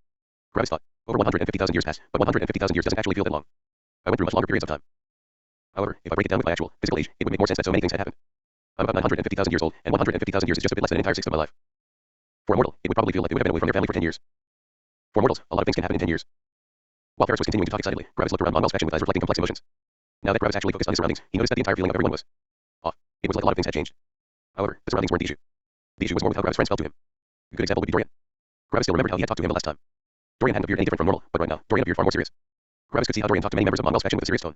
Gravis thought, over 150,000 years passed, but 150,000 years doesn't actually feel that long. I went through much longer periods of time. However, if I break it down with my actual physical age, it would make more sense that so many things had happened. I'm about 950,000 years old, and 150,000 years is just a bit less than an entire sixth of my life. For a mortal, it would probably feel like they would have been away from their family for 10 years. For mortals, a lot of things can happen in 10 years. While Ferris was continuing to talk excitedly, Gravis looked around Monwell's faction with eyes reflecting complex emotions. Now that Gravis actually focused on his surroundings, he noticed that the entire feeling of everyone was off. It was like a lot of things had changed. However, the surroundings weren't the issue. The issue was more with how Gravis' friends felt to him. A good example would be Dorian. Gravis still remembered how he had talked to him the last time. Dorian hadn't appeared any different from normal, but right now, Dorian appeared far more serious. Gravis could see how Dorian talked to many members of Monwell's faction with a serious tone.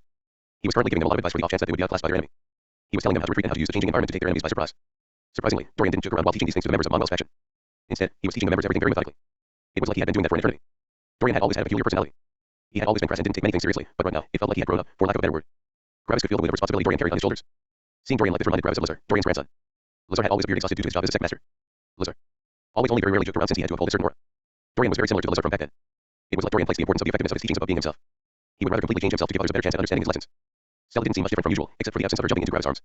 He was currently giving them a lot of advice for the off chance that they would be outclassed by their enemy. He was telling them how to retreat and how to use the changing environment to take their enemies by surprise. Surprisingly, Dorian didn't joke around while teaching these things to the members of Monwell's faction. Instead, he was teaching the members everything very methodically. It was like he had been doing that for an eternity. Dorian had always had a peculiar personality. He had always been crass and didn't take many things seriously, but right now, it felt like he had grown up, for lack of a better word. Gravis could feel the weight of responsibility Dorian carried on his shoulders. Seeing Dorian like this reminded Gravis of Lazar, Dorian's grandson. Lazar had always appeared exhausted due to his job as a sect master. Lazar always only very rarely joked around since he had to uphold a certain aura. Dorian was very similar to Lazar from back then. It was like Dorian placed the importance of the effectiveness of his teachings above being himself. He would rather completely change himself to give others a better chance at understanding his lessons. Stella didn't seem much different from usual, except for the absence of her jumping into Gravis' arms.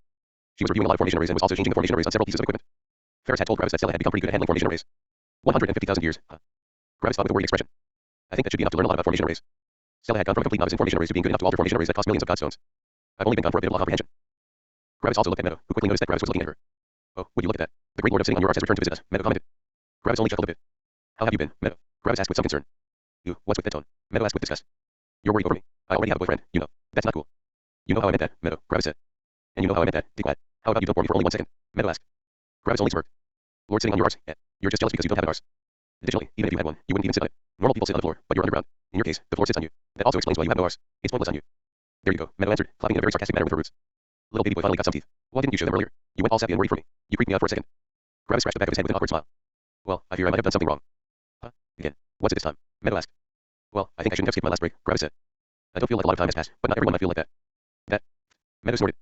She was reviewing a lot of formation arrays and was also changing the formation arrays on several pieces of equipment. Ferris had told Gravis that Stella had become pretty good at handling formation arrays. 150,000 years, huh? Gravis thought with a worried expression. I think that should be enough to learn a lot about formation arrays. Stella had gone from a complete novice in formation arrays to being good enough to alter formation arrays that cost millions of godstones. I've only been gone for a bit of law comprehension. Gravis also looked at Meadow, who quickly noticed that Gravis was looking at her. Oh, would you look at that? The Great Lord of Sitting on Your Arts has returned to visit us, Meadow commented. Gravis only chuckled a bit. How have you been, Meadow? Gravis asked with some concern. You, what's with that tone? Meadow asked with disgust. You're worried over me. I already have a boyfriend, you know. That's not cool. You know how I meant that, Meadow, Gravis said. And you know how I meant that, Dick. How about you don't bore me for only 1 second? Meadow asked. Gravis only smirked. Lord sitting on your arse? Eh, you're just jealous because you don't have an arse. Additionally, even if you had one, you wouldn't even sit on it. Normal people sit on the floor, but you're underground. In your case, the floor sits on you. That also explains why you have no arse. It's pointless on you. There you go, Meadow answered, clapping in a very sarcastic manner with her roots. Little baby boy finally got some teeth. Why didn't you show them earlier? You went all sappy and worried for me. You creeped me out for a second. Gravis scratched the back of his head with an awkward smile. Well, I fear I might have done something wrong. Huh? Again. What's it this time? Meadow asked. Well, I think I shouldn't have skipped my last break, Gravis said. I don't feel like a lot of time has passed, but not everyone might feel like that. That. Meadow snorted.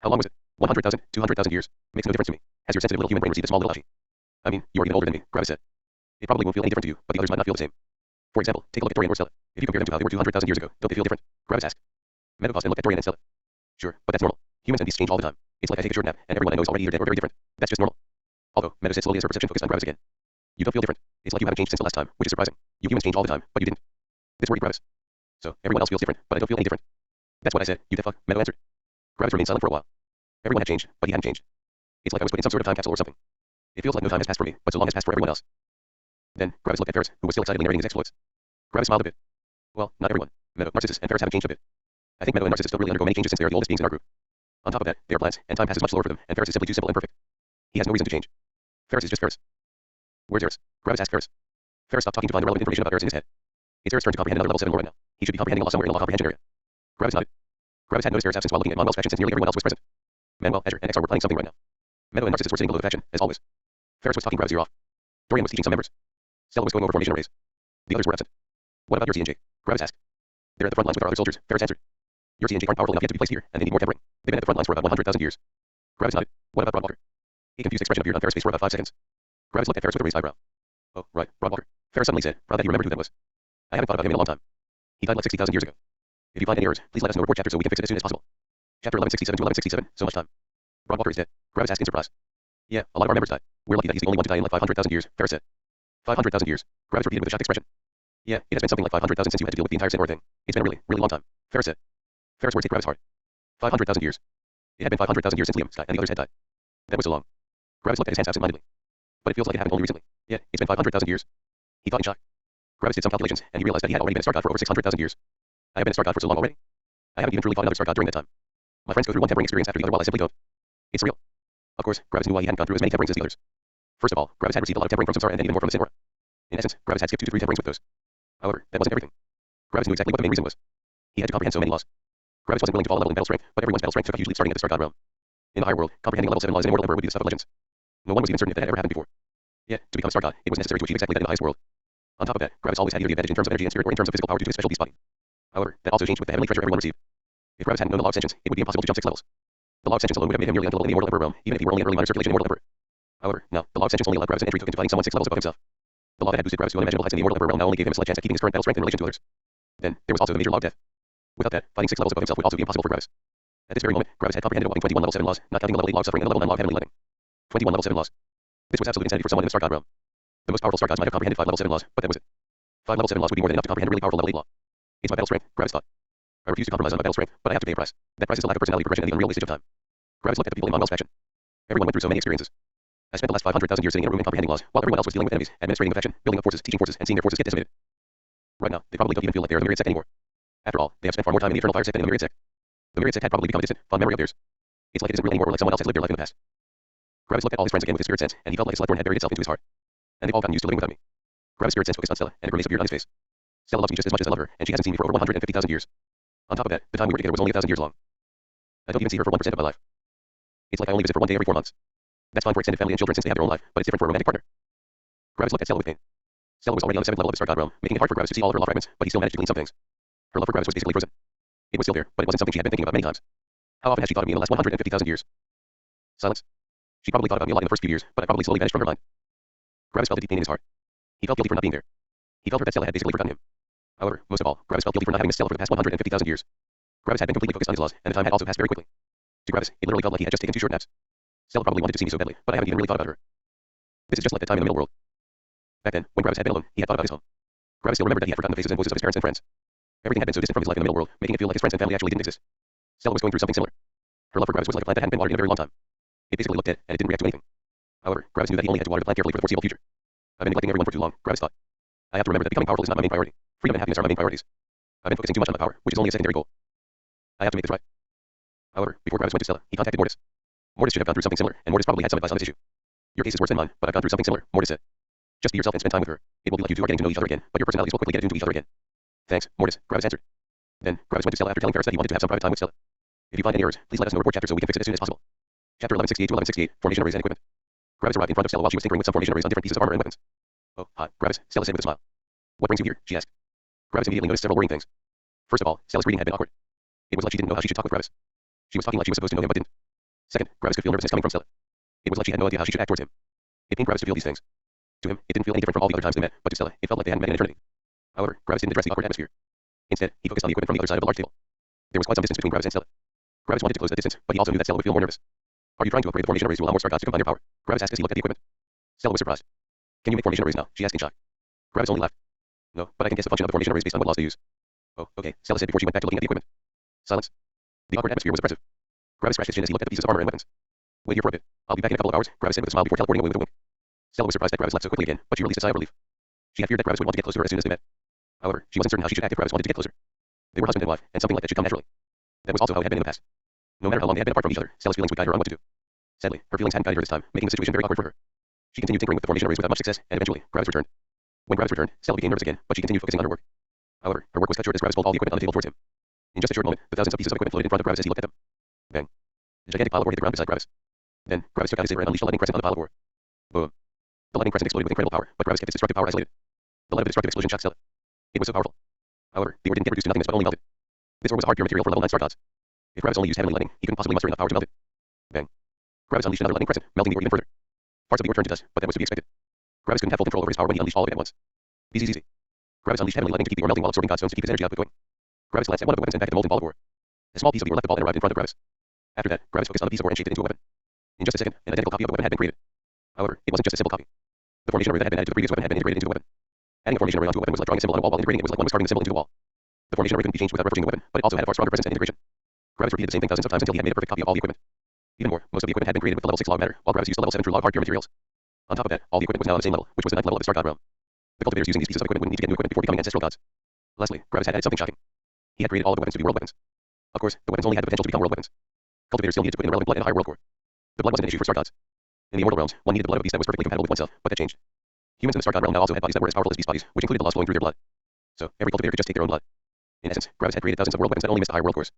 How long was it? 100,000, 200,000 years. Makes no difference to me. Has your sensitive little human brain received a small little ouchie? I mean, you are even older than me, Gravis said. It probably won't feel any different to you, but the others might not feel the same. For example, take a look at Dorian or Stella. If you compare them to how they were 200,000 years ago, don't they feel different? Gravis asked. Meadow paused and looked at Dorian and Stella. Sure, but that's normal. Humans and beasts change all the time. It's like I take a short nap, and everyone I know is already either dead or very different. That's just normal. Although, Meadow said slowly as her perception focused on Gravis again. You don't feel different. It's like you haven't changed since the last time, which is surprising. You humans change all the time, but you didn't. This worried Gravis. So, everyone else feels different, but I don't feel any different. That's what I said, you dead fuck, Meadow answered. Gravis remained silent for a while. Everyone had changed, but he hadn't changed. It's like I was put in some sort of time capsule or something. It feels like no time has passed for me, but so long has passed for everyone else. Then, Gravis looked at Ferris, who was still excitedly narrating his exploits. Gravis smiled a bit. Well, not everyone. Meadow, Narcissus, and Ferris haven't changed a bit. I think Meadow and Narcissus don't really undergo many changes since they are the oldest beings in our group. On top of that, they are plants, and time passes much slower for them, and Ferris is simply too simple and perfect. He has no reason to change. Ferris is just Ferris. Where's Eris? Gravis asked Ferris. Ferris stopped talking to find the relevant information about Eris in his head. It's Eris' turn to comprehend another level 7 lore right now. He should be comprehending law somewhere in the law comprehension area. Gravis nodded. Gravis had noticed Eris' absence while looking at Monwell's faction since nearly everyone else was present. Manuel, Azure, and Exar were planning something right now. Meadow and Narcissus were sitting below the faction, as always. Ferris was talking Gravis' ear off. Dorian was teaching some members. Stella was going over formation arrays. The others were absent. What about your C and J? Gravis asked. They're at the front lines with our other soldiers, Ferris answered. Your C and J aren't powerful enough yet to be placed here, and they need more tempering. They've been at the front lines for about 100,000 years. Gravis nodded. What about Broadwalker? A confused expression appeared on Ferris' face for about 5 seconds. Gravis looked at Ferris with a raised eyebrow. Oh, right, Broadwalker. Ferris suddenly said, proud that he remembered who that was. I haven't thought about him in a long time. He died like 60,000 years ago. If you find any errors, please let us know report chapter so we can fix it as soon as possible. Chapter 1167 to 1167, so much time. Broadwalker is dead, Gravis asked in surprise. Yeah, a lot of our members died. We're lucky that he's the only one to die in like 500,000 years, Ferris said. 500,000 years, Gravis repeated with a shocked expression. Yeah, it has been something like 500,000 since you had to deal with the entire Sinwar thing. It's been a really, really long time, Ferris said. Ferris' words hit Gravis hard. 500,000 years. It had been 500,000 years since Liam, Sky, and the others had died. That was so long. Gravis looked at his hands absent-mindedly. But it feels like it happened only recently. Yeah, it's been 500,000 years. He thought in shock. Gravis did some calculations, and he realized that he had already been a star god for over 600,000 years. I have been a star god for so long already. I haven't even truly fought another star god during that time. My friends go through one tempering experience after the other while I simply don't. It's surreal. Of course, Gravis knew why he hadn't gone through as many temperings as the others. First of all, Gravis had received a lot of tempering from Samsara and then even more from the Sinwar. In essence, Gravis had skipped 2 to 3 temperings with those. However, that wasn't everything. Gravis knew exactly what the main reason was. He had to comprehend so many laws. Gravis wasn't willing to fall a level in battle strength, but everyone's battle strength took a huge leap starting at the Star God realm. In the higher world, comprehending a level 7 law as an immortal emperor would be the stuff of legends. No one was even certain if that had ever happened before. Yet, to become a Star God, it was necessary to achieve exactly that in the highest world. On top of that, Gravis always had either the advantage in terms of energy and spirit or in terms of physical power due to his special beast body. However, that also changed with the heavenly treasure everyone received. If Gravis hadn't known the law of extensions, it would be impossible to jump 6 levels. The law of extensions alone would have made him nearly unkillable in the immortal emperor realm, even if he were only an early minor circulation immortal emperor. However, now, the law of extensions only allowed Gravis an entry token to fighting someone 6 levels above himself. The law that had boosted Gravis to unimaginable heights in the immortal emperor realm now only gave him a slight chance at keeping his current battle strength in relation to others. Then, there was also the major law of death. Without that, fighting 6 levels above himself would also be impossible for Gravis. At this very moment, Gravis had comprehended a whopping 21 level 7 laws, not counting the level 8 law of suffering and the level 9 law of heavenly lightning. 21 level 7 laws. This was absolute insanity for someone in the Star God realm. The most powerful Star Gods might have comprehended 5 level 7 laws, but that was it. 5 level 7 laws would be more than enough to comprehend a really powerful level 8 law. It's my battle strength, Gravis thought. I refuse to compromise on my battle strength, but I have to pay a price. That price is the lack of personality progression and the unreal wastage of time. Gravis looked at the people in Monwell's faction. Everyone went through so many experiences. I spent the last 500,000 years sitting in a room and comprehending laws, while everyone else was dealing with enemies, administrating a faction, building up forces, teaching forces, and seeing their forces get decimated. Right now, they probably don't even feel like they're the Myriad Sect anymore. After all, they have spent far more time in the Eternal Fire Sect than in the Myriad Sect. The Myriad Sect had probably become a distant, fond memory of theirs. It's like it isn't real anymore, or like someone else has lived their life in the past. Gravis looked at all his friends again with his spirit sense, and he felt like his life had buried itself into his heart. And they've all gotten used to living without me. Gravis' spirit sense focused on Stella, and a grimace appeared on his face. Stella loves me just as much as I love her, and she hasn't seen me for over 150,000 years. On top of that, the time we were together was only 1,000 years long. I don't even see her for 1% of my life. It's like I only visit for 1 day every 4 months. That's fine for extended family and children since they have their own life, but it's different for a romantic partner. Gravis looked at Stella with pain. Stella was already on the 7th level of the Star God realm, making it hard for Gravis to see all of her law fragments, but he still managed to glean some things. Her love for Gravis was basically frozen. It was still there, but it wasn't something she had been thinking about many times. How often had she thought of me in the last 150,000 years? Silence. She probably thought about me a lot in the first few years, but I probably slowly vanished from her mind. Gravis felt a deep pain in his heart. He felt guilty for not being there. He felt hurt that Stella had basically forgotten him. However, most of all, Gravis felt guilty for not having missed Stella for the past 150,000 years. Gravis had been completely focused on his laws, and the time had also passed very quickly. To Gravis, it literally felt like he had just taken 2 short naps. Stella probably wanted to see me so badly, but I haven't even really thought about her. This is just like the time in the middle world. Back then, when Gravis had been alone, he had thought about his home. Gravis still remembered that he had forgotten the faces and voices of his parents and friends. Everything had been so distant from his life in the middle world, making it feel like his friends and family actually didn't exist. Stella was going through something similar. Her love for Gravis was like a plant that hadn't been watered in a very long time. It basically looked dead, and it didn't react to anything. However, Gravis knew that he only had to water the plant carefully for the foreseeable future. I've been neglecting everyone for too long, Gravis thought. I have to remember that becoming powerful is not my main priority. Freedom and happiness are my main priorities. I've been focusing too much on my power, which is only a secondary goal. I have to make this right. However, before Gravis went to Stella, he contacted Mortis. Mortis should have gone through something similar, and Mortis probably had some advice on this issue. Your case is worse than mine, but I've gone through something similar, Mortis said. Just be yourself and spend time with her. It will be like you two are getting to know each other again, but your personalities will quickly get attuned to each other again. Thanks, Mortis, Gravis answered. Then, Gravis went to Stella after telling Ferris that he wanted to have some private time with Stella. If you find any errors, please let us know report chapter so we can fix it as soon as possible. Chapter 1168 to 1168, Formation Arrays and Equipment. Gravis arrived in front of Stella while she was tinkering with some formation arrays on different pieces of armor and weapons. Oh, hi, Gravis, Stella said with a smile. What brings you here? She asked. Gravis immediately noticed several worrying things. First of all, Stella's greeting had been awkward. It was like she didn't know how she should talk with Gravis. She was talking like she was supposed to know him but didn't. Second, Gravis could feel nervousness coming from Stella. It was like she had no idea how she should act towards him. It pained Gravis to feel these things. To him, it didn't feel any different from all the other times they met, but to Stella, it felt like they hadn't met in eternity. However, Gravis didn't address the awkward atmosphere. Instead, he focused on the equipment from the other side of the large table. There was quite some distance between Gravis and Stella. Gravis wanted to close the distance, but he also knew that Stella would feel more nervous. Are you trying to upgrade the formation arrays to allow more Star Gods to combine their power? Gravis asked as he looked at the equipment. Stella was surprised. Can you make formation arrays now? She asked in shock. Gravis only laughed. No, but I can guess the function of the formation arrays based on what laws they use. Oh, okay, Stella said before she went back to looking at the equipment. Silence. The awkward atmosphere was oppressive. Gravis scratched his chin as he looked at the pieces of armor and weapons. Wait here for a bit. I'll be back in a couple of hours, Gravis said with a smile before teleporting away with a wink. Stella was surprised that Gravis left so quickly again, but she released a sigh of relief. She had feared that Gravis would want to get closer to her as soon as they met. However, she wasn't certain how she should act if Gravis wanted to get closer. They were husband and wife, and something like that should come naturally. That was also how it had been in the past. No matter how long they had been apart from each other, Stella's feelings would guide her on what to do. Sadly, her feelings hadn't guided her this time, making the situation very awkward for her. She continued tinkering with the formation arrays without much success, and eventually, Gravis returned. When Gravis returned, Stella became nervous again, but she continued focusing on her work. However, her work was cut short as Gravis pulled all the equipment on the table towards him. In just a short moment, the thousands of pieces of equipment floated in front of Gravis as he looked at them. Bang. A gigantic pile of ore hit the ground beside Gravis. Then, Gravis took out his saber and unleashed a lightning crescent on the pile of ore. Boom. The lightning crescent exploded with incredible power, but Gravis kept its destructive power isolated. The light of the destructive explosion shocked Stella. It was so powerful. However, the ore didn't get reduced to nothingness but only melted. This ore was a hard pure material for level 9 Star Gods. If Gravis only used heavenly lightning, he couldn't possibly muster enough power to melt it. Bang. Gravis unleashed another lightning crescent, melting the ore even further. Parts of the ore turned to dust, but that was to be expected. Gravis couldn't have full control over his power when he unleashed all of it at once. Easy. Gravis unleashed heavenly lightning to keep the ore melting while absorbing Godstones to keep his energy output going. Gravis glanced at one of the weapons and back at the molten ball of ore. A small piece of the ore left the ball and arrived in front of Gravis. After that, Gravis focused on the piece of ore and shaped it into a weapon. In just a second, an identical copy of the weapon had been created. However, it wasn't just a simple copy. The formation array that had been added to the previous weapon had been integrated into the weapon. Adding a formation array onto a weapon was like drawing a symbol on a wall while integrating it was like one was carving the symbol into the wall. The formation array couldn't be changed without referencing the weapon, but it also had a far stronger presence and integration. Gravis repeated the same thing thousands of times until he had made a perfect copy of all the equipment. Even more, most of the equipment had been created with the level 6 law of matter, while Gravis used the level 7 true law of hard pure materials. On top of that, all the equipment was now on the same level, which was the 9th level of the Star God realm. The cultivators using these pieces of equipment wouldn't need to get new equipment before becoming ancestral gods. Lastly, Gravis had added something shocking. He had created all of the weapons to be world weapons. Of course, the weapons only had the potential to become world weapons. Cultivators still needed to put in the relevant blood and a higher world core. The blood wasn't an issue for Star Gods. In the immortal realms, one needed the blood of a beast that was perfectly compatible with oneself, but that changed. Humans in the Star God realm now also had bodies that were as powerful as beast bodies, which included the laws flowing through their blood. So, every cultivator could just take their own blood. In essence, Gravis had created thousands of world weapons that only missed the higher world cores.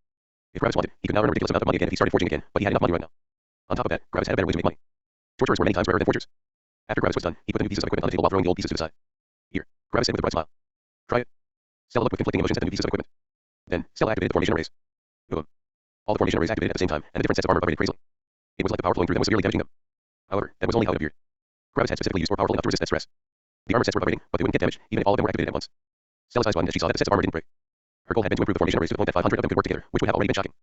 If Gravis wanted, he could now earn a ridiculous amount of money again if he started forging again, but he had enough money right now. On top of that, Gravis had a better way to make money. Torturers were many times rarer than forgers. After Gravis was done, he put the new pieces of equipment on the table while throwing the old pieces to the side. Here, Gravis said with a bright smile. Try it. Stella looked with conflicting emotions at the new pieces of equipment. Then, Stella activated the formation arrays. Boom. All the formation arrays activated at the same time, and the different sets of armor vibrated crazily. It was like the power flowing through them was severely damaging them. However, that was only how it appeared. Gravis had specifically used more powerful enough to resist that stress. The armor sets were vibrating, but they wouldn't get damaged, even if all of them were activated at once. Stella sighed as she saw that the sets of armor didn't break. Her goal had been to improve the formation arrays to the point that 500 of them could work together, which would have already been shocking.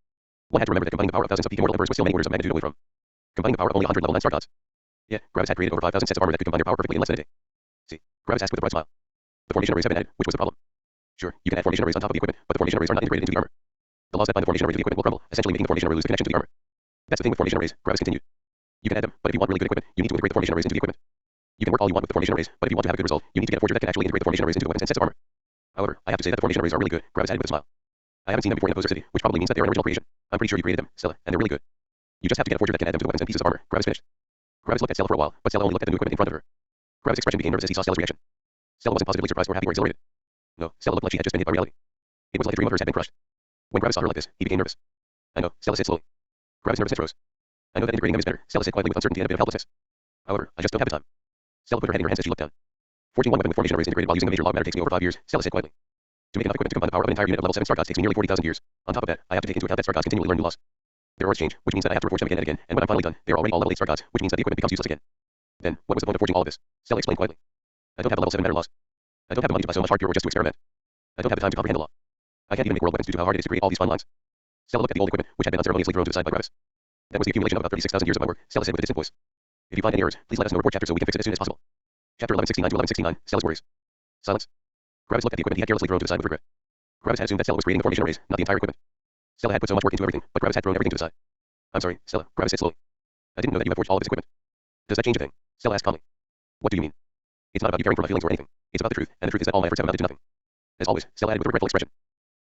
One had to remember that combining the power of thousands of peak immortal emperors was still many orders of magnitude away from combining the power of only 100 level 9 star gods. Yeah, Gravis had created over 5,000 sets of armor that could combine their power perfectly in less than a day. See, Gravis asked with a bright smile. The formation arrays have been added, which was the problem. Sure, you can add formation arrays on top of the equipment, but the formation arrays are not integrated into the armor. The laws that bind the formation array to the equipment will crumble, essentially making the formation array lose the connection to the armor. That's the thing with formation arrays, Gravis continued. You can add them, but if you want really good equipment, you need to integrate the formation arrays into the equipment. You can work all you want with the formation arrays, but if you want to have a good result, you need to get a forger that can actually integrate the formation arrays into the weapons and sets of armor. However, I have to say that the formation arrays are really good, Gravis added with a smile. I haven't seen them before in the poster city, which probably means that they are an original creation. I'm pretty sure you created them, Stella, and they're really good. You just have to get a forger that can add them to the weapons and pieces of armor. Gravis finished. Gravis looked at Stella for a while, but Stella only looked at the new equipment in front of her. Gravis' expression became nervous as he saw Stella's reaction. Stella wasn't positively surprised or happy or exhilarated. No, Stella looked like she had just been hit by reality. It was like a dream of hers had been crushed. When Gravis saw her like this, he became nervous. I know, Stella said slowly. Gravis' nervousness rose. I know that integrating them is better, Stella said quietly with uncertainty and a bit of helplessness. However, I just don't have the time. Stella put her head in her hands as she looked down. Forging one weapon with formation arrays integrated while using a major log matter takes me over 5 years, Stella said quietly. To make enough equipment to combine the power of an entire unit of level 7 star gods takes me nearly 40,000 years. On top of that, I have to take into account that star gods continually learn new laws. Their orders change, which means that I have to reforge them again and again, and when I'm finally done, they are already all level 8 star gods, which means that the equipment becomes useless again. Then, what was the point of forging all of this? Stella explained quietly. I don't have the level 7 matter laws. I don't have the money to buy so much hard pure or just to experiment. I don't have the time to comprehend the law. I can't even make world weapons due to how hard it is to create all these fine lines. Stella looked at the old equipment, which had been unceremoniously thrown to the side by Gravis. That was the accumulation of about 36,000 years of my work, Stella said with a distant voice. If you find any errors, please let us know report chapter so we can fix it as soon as possible. Chapter 1169 to 1169, Stella's worries. Silence. Gravis looked at the equipment he had carelessly thrown to the side with regret. Gravis had assumed that Stella was creating the formation arrays, not the entire equipment. Stella had put so much work into everything, but Gravis had thrown everything to the side. I'm sorry, Stella, Gravis said slowly. I didn't know that you had forged all of this equipment. Does that change a thing? Stella asked calmly. What do you mean? It's not about you caring for my feelings or anything. It's about the truth, and the truth is that all my efforts have amounted to nothing. As always, Stella added with a regretful expression.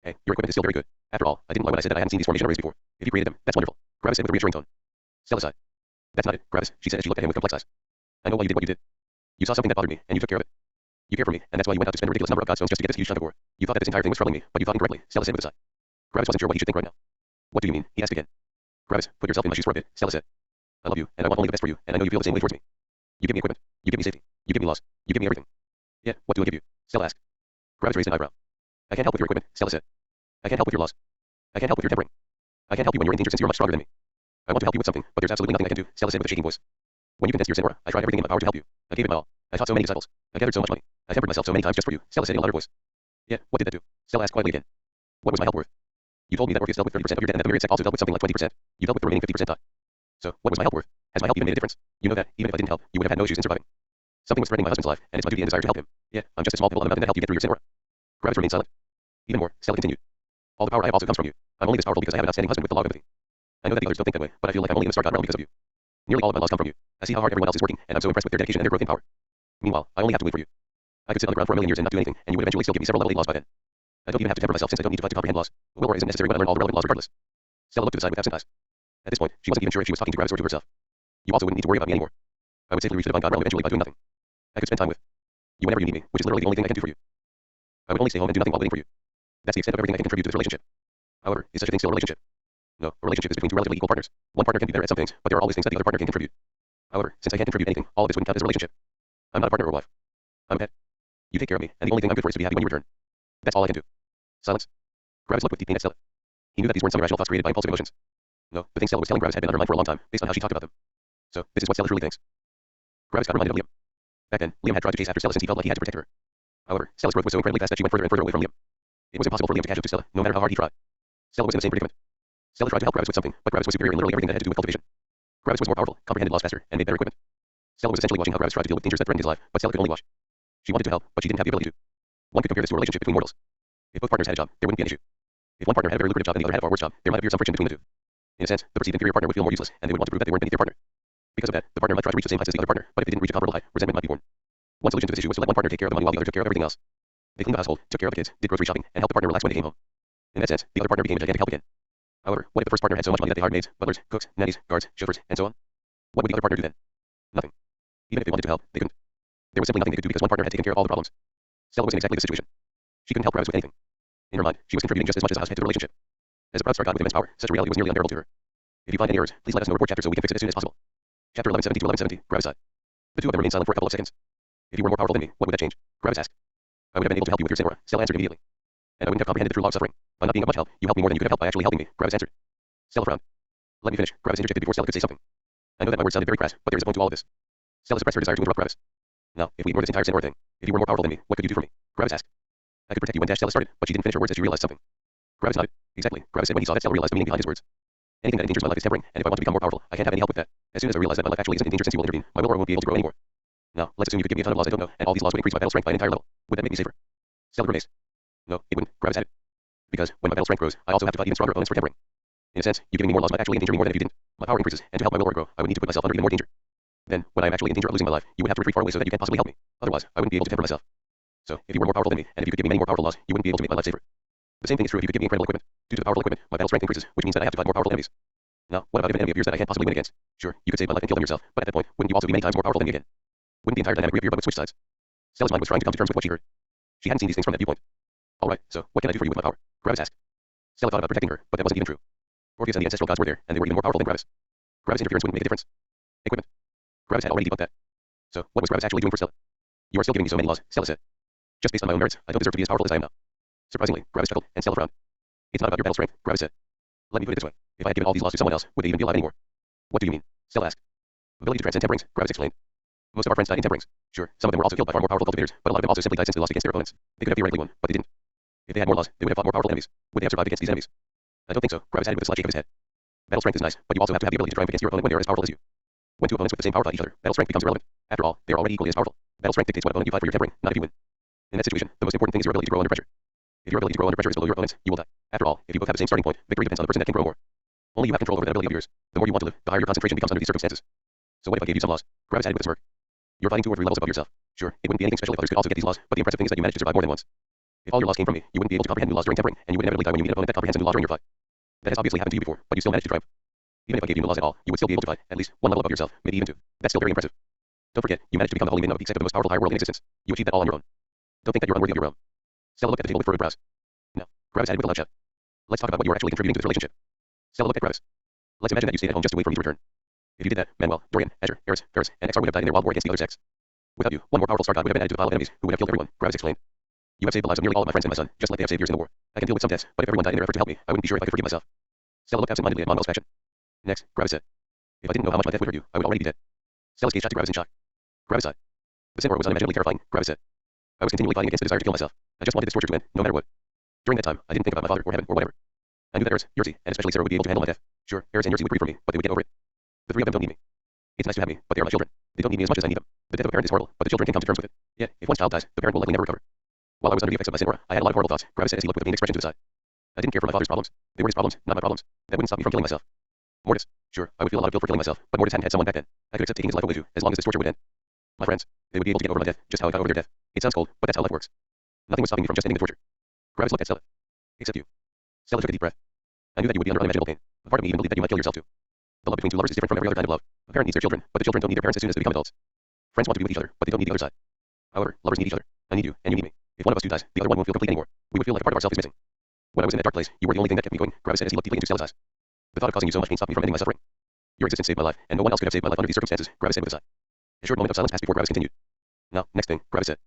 Hey, your equipment is still very good. After all, I didn't lie when I said that I hadn't seen these formation arrays before. If you created them, that's wonderful. Gravis said with a reassuring tone. Stella sighed. That's not it, Gravis, she said as she looked at him with complex eyes. I know why you did what you did. You saw something that bothered me, and you took care of it. You care for me, and that's why you went out to spend a ridiculous number of godstones just to get this huge chunk of ore. You thought that this entire thing was troubling me, but you thought incorrectly, Stella said with a sigh. Gravis wasn't sure what he should think right now. What do you mean? He asked again. Gravis, put yourself in my shoes for a bit, Stella said. I love you, and I want only the best for you, and I know you feel the same way towards me. You give me equipment. You give me safety. You give me laws. You give me everything. Yeah, what do I give you? Stella asked. Gravis raised an eyebrow. I can't help with your equipment, Stella said. I can't help with your laws. I can't help with your tempering. I can't help you when you're in danger since you're much stronger than me. I want to help you with something, but there's absolutely nothing I can do, Stella said with a shaking voice. When you condensed your sin aura, I tried everything in my power to help you. I gave it my all. I taught so many disciples. I gathered so much money. I tempered myself so many times just for you, Stella said in a louder voice. Yeah, what did that do? Stella asked quietly again. What was my help worth? You told me that Orpheus dealt with 30% of your debt and that the myriad sect also dealt with something like 20%. You dealt with the remaining 50% dot. So, what was my help worth? Has my help even made a difference? You know that, even if I didn't help, you would have had no issues in surviving. Something was threatening my husband's life, and it's my duty and desire to help him. Yeah, I'm just a small pebble on the mountain that helped you get through your sin aura. Gravis remained silent. Even more, Stella continued. All the power I have also comes from you. I'm only this powerful because I have an outstanding husband with the law of empathy. I know that the others don't think that way, but I feel like I'm only in the star god realm because of you. Nearly all of my laws come from you. I see how hard everyone else is working, and I'm so impressed with their dedication and their growth in power. Meanwhile, I only have to wait for you. I could sit on the ground for a million years and not do anything, and you would eventually still give me several level 8 laws by then. I don't even have to temper myself since I don't need to fight to comprehend laws. Will aura isn't necessary when I learn all the relevant laws regardless. Stella looked to the side with absent eyes. At this point, she wasn't even sure if she was talking to Gravis or to herself. You also wouldn't need to worry about me anymore. I would safely reach the divine god realm eventually by doing nothing. I could spend time with you whenever you need me, which is literally the only thing I can do for you. I would only stay home and do nothing while waiting for you. That's the extent of everything I can contribute to this relationship. However, is such a thing still a relationship? No, a relationship is between two relatively equal partners. One partner can be better at some things, but there are always things that the other partner can contribute. However, since I can't contribute anything, all of this wouldn't count as a relationship. I'm not a partner or a wife. I'm a pet. You take care of me, and the only thing I'm good for is to be happy when you return. That's all I can do. Silence. Gravis looked with deep pain at Stella. He knew that these weren't some irrational thoughts created by impulsive emotions. No, the things Stella was telling Gravis had been on her mind for a long time, based on how she talked about them. So, this is what Stella truly thinks. Gravis got reminded of Liam. Back then, Liam had tried to chase after Stella since he felt like he had to protect her. However, Stella's growth was so incredibly fast that she went further and further away from Liam. It was impossible for Liam to catch up to Stella, no matter how hard he tried. Stella was in the same predicament. Stella tried to help Gravis with something, but Gravis was superior in literally everything that had to do with cultivation. Gravis was more powerful, comprehended laws faster, and made better equipment. Stella was essentially watching how Gravis tried to deal with dangers that threatened his life, but Stella could only watch. She wanted to help, but she didn't have the ability to. One could compare this to a relationship between mortals. If both partners had a job, there wouldn't be an issue. If one partner had a very lucrative job and the other had a far worse job, there might appear some friction between the two. In a sense, the perceived inferior partner would feel more useless, and they would want to prove that they weren't beneath their partner. Because of that, the partner might try to reach the same heights as the other partner, but if it didn't reach a comparable height, resentment might be born. One solution to this issue was to let one partner take care of the money while the other took care of everything else. They cleaned the household, took care of the kids, did grocery shopping, and helped the partner relax when they came home. In that sense, the other partner became a gigantic help again. However, what if the first partner had so much money that they hired maids, butlers, cooks, nannies, guards, chauffeurs, and so on? What would the other partner do then? Nothing. Even if they wanted to help, they couldn't. There was simply nothing they could do because one partner had taken care of all the problems. Stella was in exactly the situation. She couldn't help Gravis with anything. In her mind, she was contributing just as much as a husband to the relationship. As a proud star god with immense power, such a reality was nearly unbearable to her. If you find any errors, please let us know report chapter so we can fix it as soon as possible. Chapter 1170 to 1170, Gravis sighed. The two of them remained silent for a couple of seconds. If you were more powerful than me, what would that change? Gravis asked. I would have been able to help you with your sin aura, Stella answered immediately. And I wouldn't have comprehended the true law of suffering. I'm not being of much help. You helped me more than you could have helped by actually helping me, Gravis answered. Stella frowned. Let me finish, Gravis interjected before Stella could say something. I know that my words sounded very crass, but there is a point to all of this. Stella suppressed her desire to interrupt Gravis. Now, if we ignore this entire Sinora thing, if you were more powerful than me, what could you do for me? Gravis asked. I could protect you when Stella started, but she didn't finish her words as she realized something. Gravis nodded. Exactly, Gravis said when he saw that Stella realized the meaning behind his words. Anything that endangers my life is tempering, and if I want to become more powerful, I can't have any help with that. As soon as I realize that my life actually isn't in danger since you will intervene, my will aura won't be able to grow anymore. Now, let's assume you could give me a ton of laws I don't know, and all these laws would increase my battle strength by an entire level. Would that make me safer? Stella grimaced. No, it wouldn't, Gravis added. Because, when my battle strength grows, I also have to fight even stronger opponents for tempering. In a sense, you giving me more laws might actually endanger me more than if you didn't. My power increases, and to help my will aura grow, I would need to put myself under even more danger. Then, when I am actually in danger of losing my life, you would have to retreat far away so that you can't possibly help me. Otherwise, I wouldn't be able to temper myself. So, if you were more powerful than me, and if you could give me many more powerful laws, you wouldn't be able to make my life safer. The same thing is true if you could give me incredible equipment. Due to the powerful equipment, my battle strength increases, which means that I have to fight more powerful enemies. Now, what about if an enemy appears that I can't possibly win against? Sure, you could save my life and kill them yourself, but at that point, wouldn't you also be many times more powerful than me again? Wouldn't the entire dynamic reappear but with switch sides? Stella's mind was trying to come to terms with what she heard. She hadn't seen these things from that viewpoint. Alright, so, what can I do for you with my power? Gravis asked. Stella thought about protecting her, but that wasn't even true. Orpheus and the ancestral gods were there, and they were even more powerful than Gravis. Gravis' interference wouldn't make a difference. Equipment. Gravis had already debunked that. So, what was Gravis actually doing for Stella? You are still giving me so many laws, Stella said. Just based on my own merits, I don't deserve to be as powerful as I am now. Surprisingly, Gravis chuckled, and Stella frowned. It's not about your battle strength, Gravis said. Let me put it this way. If I had given all these laws to someone else, would they even be alive anymore? What do you mean? Stella asked. Ability to transcend temperings, Gravis explained. Most of our friends died in temperings. Sure, some of them were also killed by far more powerful cultivators, but a lot of them also simply died since they lost against their opponents. They could have theoretically won, but they didn't. If they had more laws, they would have fought more powerful enemies. Would they have survived against these enemies? I don't think so, Gravis added with a slight shake of his head. Battle strength is nice, but you also have to have the ability to triumph against your opponent when they are as powerful as you. When two opponents with the same power fight each other, battle strength becomes irrelevant. After all, they are already equally as powerful. Battle strength dictates what opponent you fight for your tempering, not if you win. In that situation, the most important thing is your ability to grow under pressure. If your ability to grow under pressure is below your opponent's, you will die. After all, if you both have the same starting point, victory depends on the person that can grow more. Only you have control over that ability of yours. The more you want to live, the higher your concentration becomes under these circumstances. So what if I gave you some laws? Gravis added with a smirk. You're fighting 2 or 3 levels above yourself. Sure, it wouldn't be anything special if others could also get these laws, but the impressive thing is that you managed to survive more than once. If all your laws came from me, you wouldn't be able to comprehend new laws during tempering, and you would inevitably die when you meet an opponent that comprehends new laws during your fight. That has obviously happened to you before, but you still managed to triumph. Even if I gave you no laws at all, you would still be able to fight, at least one level above yourself, maybe even 2. That's still very impressive. Don't forget, you managed to become the holy maiden of a peak sect of the most powerful higher world in existence. You achieved that all on your own. Don't think that you're unworthy of your realm. Stella looked at the table with furrowed brows. No, Gravis added with a loud shout. Let's talk about what you are actually contributing to this relationship. Stella looked at Gravis. Let's imagine that you stayed at home just to wait for me to return. If you did that, Manuel, Dorian, Azure, Eris, Ferris, and Exar would have died in their wild war against the other sects. Without you, one more powerful star god would have been added to the pile of enemies who would have killed everyone, Gravis explained. You have saved the lives of nearly all of my friends and my son, just like they have saved yours in the war. I can deal with some deaths, but if everyone died in their effort to help me, I wouldn't be sure if I could forgive myself. Stella looked absent-mindedly at Manuel's faction. Next, Gravis said. If I didn't know how much my death would hurt you, I would already be dead. Stella's gaze shot to Gravis in shock. Gravis sighed. The Sin Aura was unimaginably terrifying, Gravis said. I was continually fighting against the desire to kill myself. I just wanted this torture to end, no matter what. During that time, I didn't think about my father or heaven or whatever. I knew that Eris, Yersi, and especially Sarah would be able to handle my death. Sure, Eris and Yersi would grieve for me, but they would get over it. The 3 of them don't need me. It's nice to have me, but they are my children. They don't need me as much as I need them. The death of a parent is horrible, but the children can come to terms with it. Yet, if one child dies, the parent will likely never recover. While I was under the effects of my Sin Aura, I had a lot of horrible thoughts, Gravis said as he looked with a pained expression to the side. I didn't care for my father's problems. They were his problems, not my problems. That wouldn't stop me from killing myself. Mortis. Sure, I would feel a lot of guilt for killing myself, but Mortis hadn't had someone back then. I could accept taking his life away too, as long as this torture would end. My friends. They would be able to get over my death, just how I got over their death. It sounds cold, but that's how life works. Nothing was stopping me from just ending the torture. Gravis looked at Stella. Except you. Stella took a deep breath. I knew that you would be under unimaginable pain. A part of me even believed that you might kill yourself too. The love between 2 lovers is different from every other kind of love. A parent needs their children, but the children don't need their parents as soon as they become adults. Friends want to be with each other, but they don't need the other side. However, lovers need each other. I need you, and you need me. If one of us 2 dies, the other one won't feel complete anymore. We would feel like a part of ourselves is missing. When I was in that dark place, you were the only thing that kept me going, Gravis said as he looked deeply into Stella's eyes. The thought of causing you so much pain stopped me from ending my suffering. Your existence saved my life, and no one else could have saved my life under these circumstances, Gravis said with a sigh. A short moment of silence passed before Gravis continued. Now, next thing, Gravis said.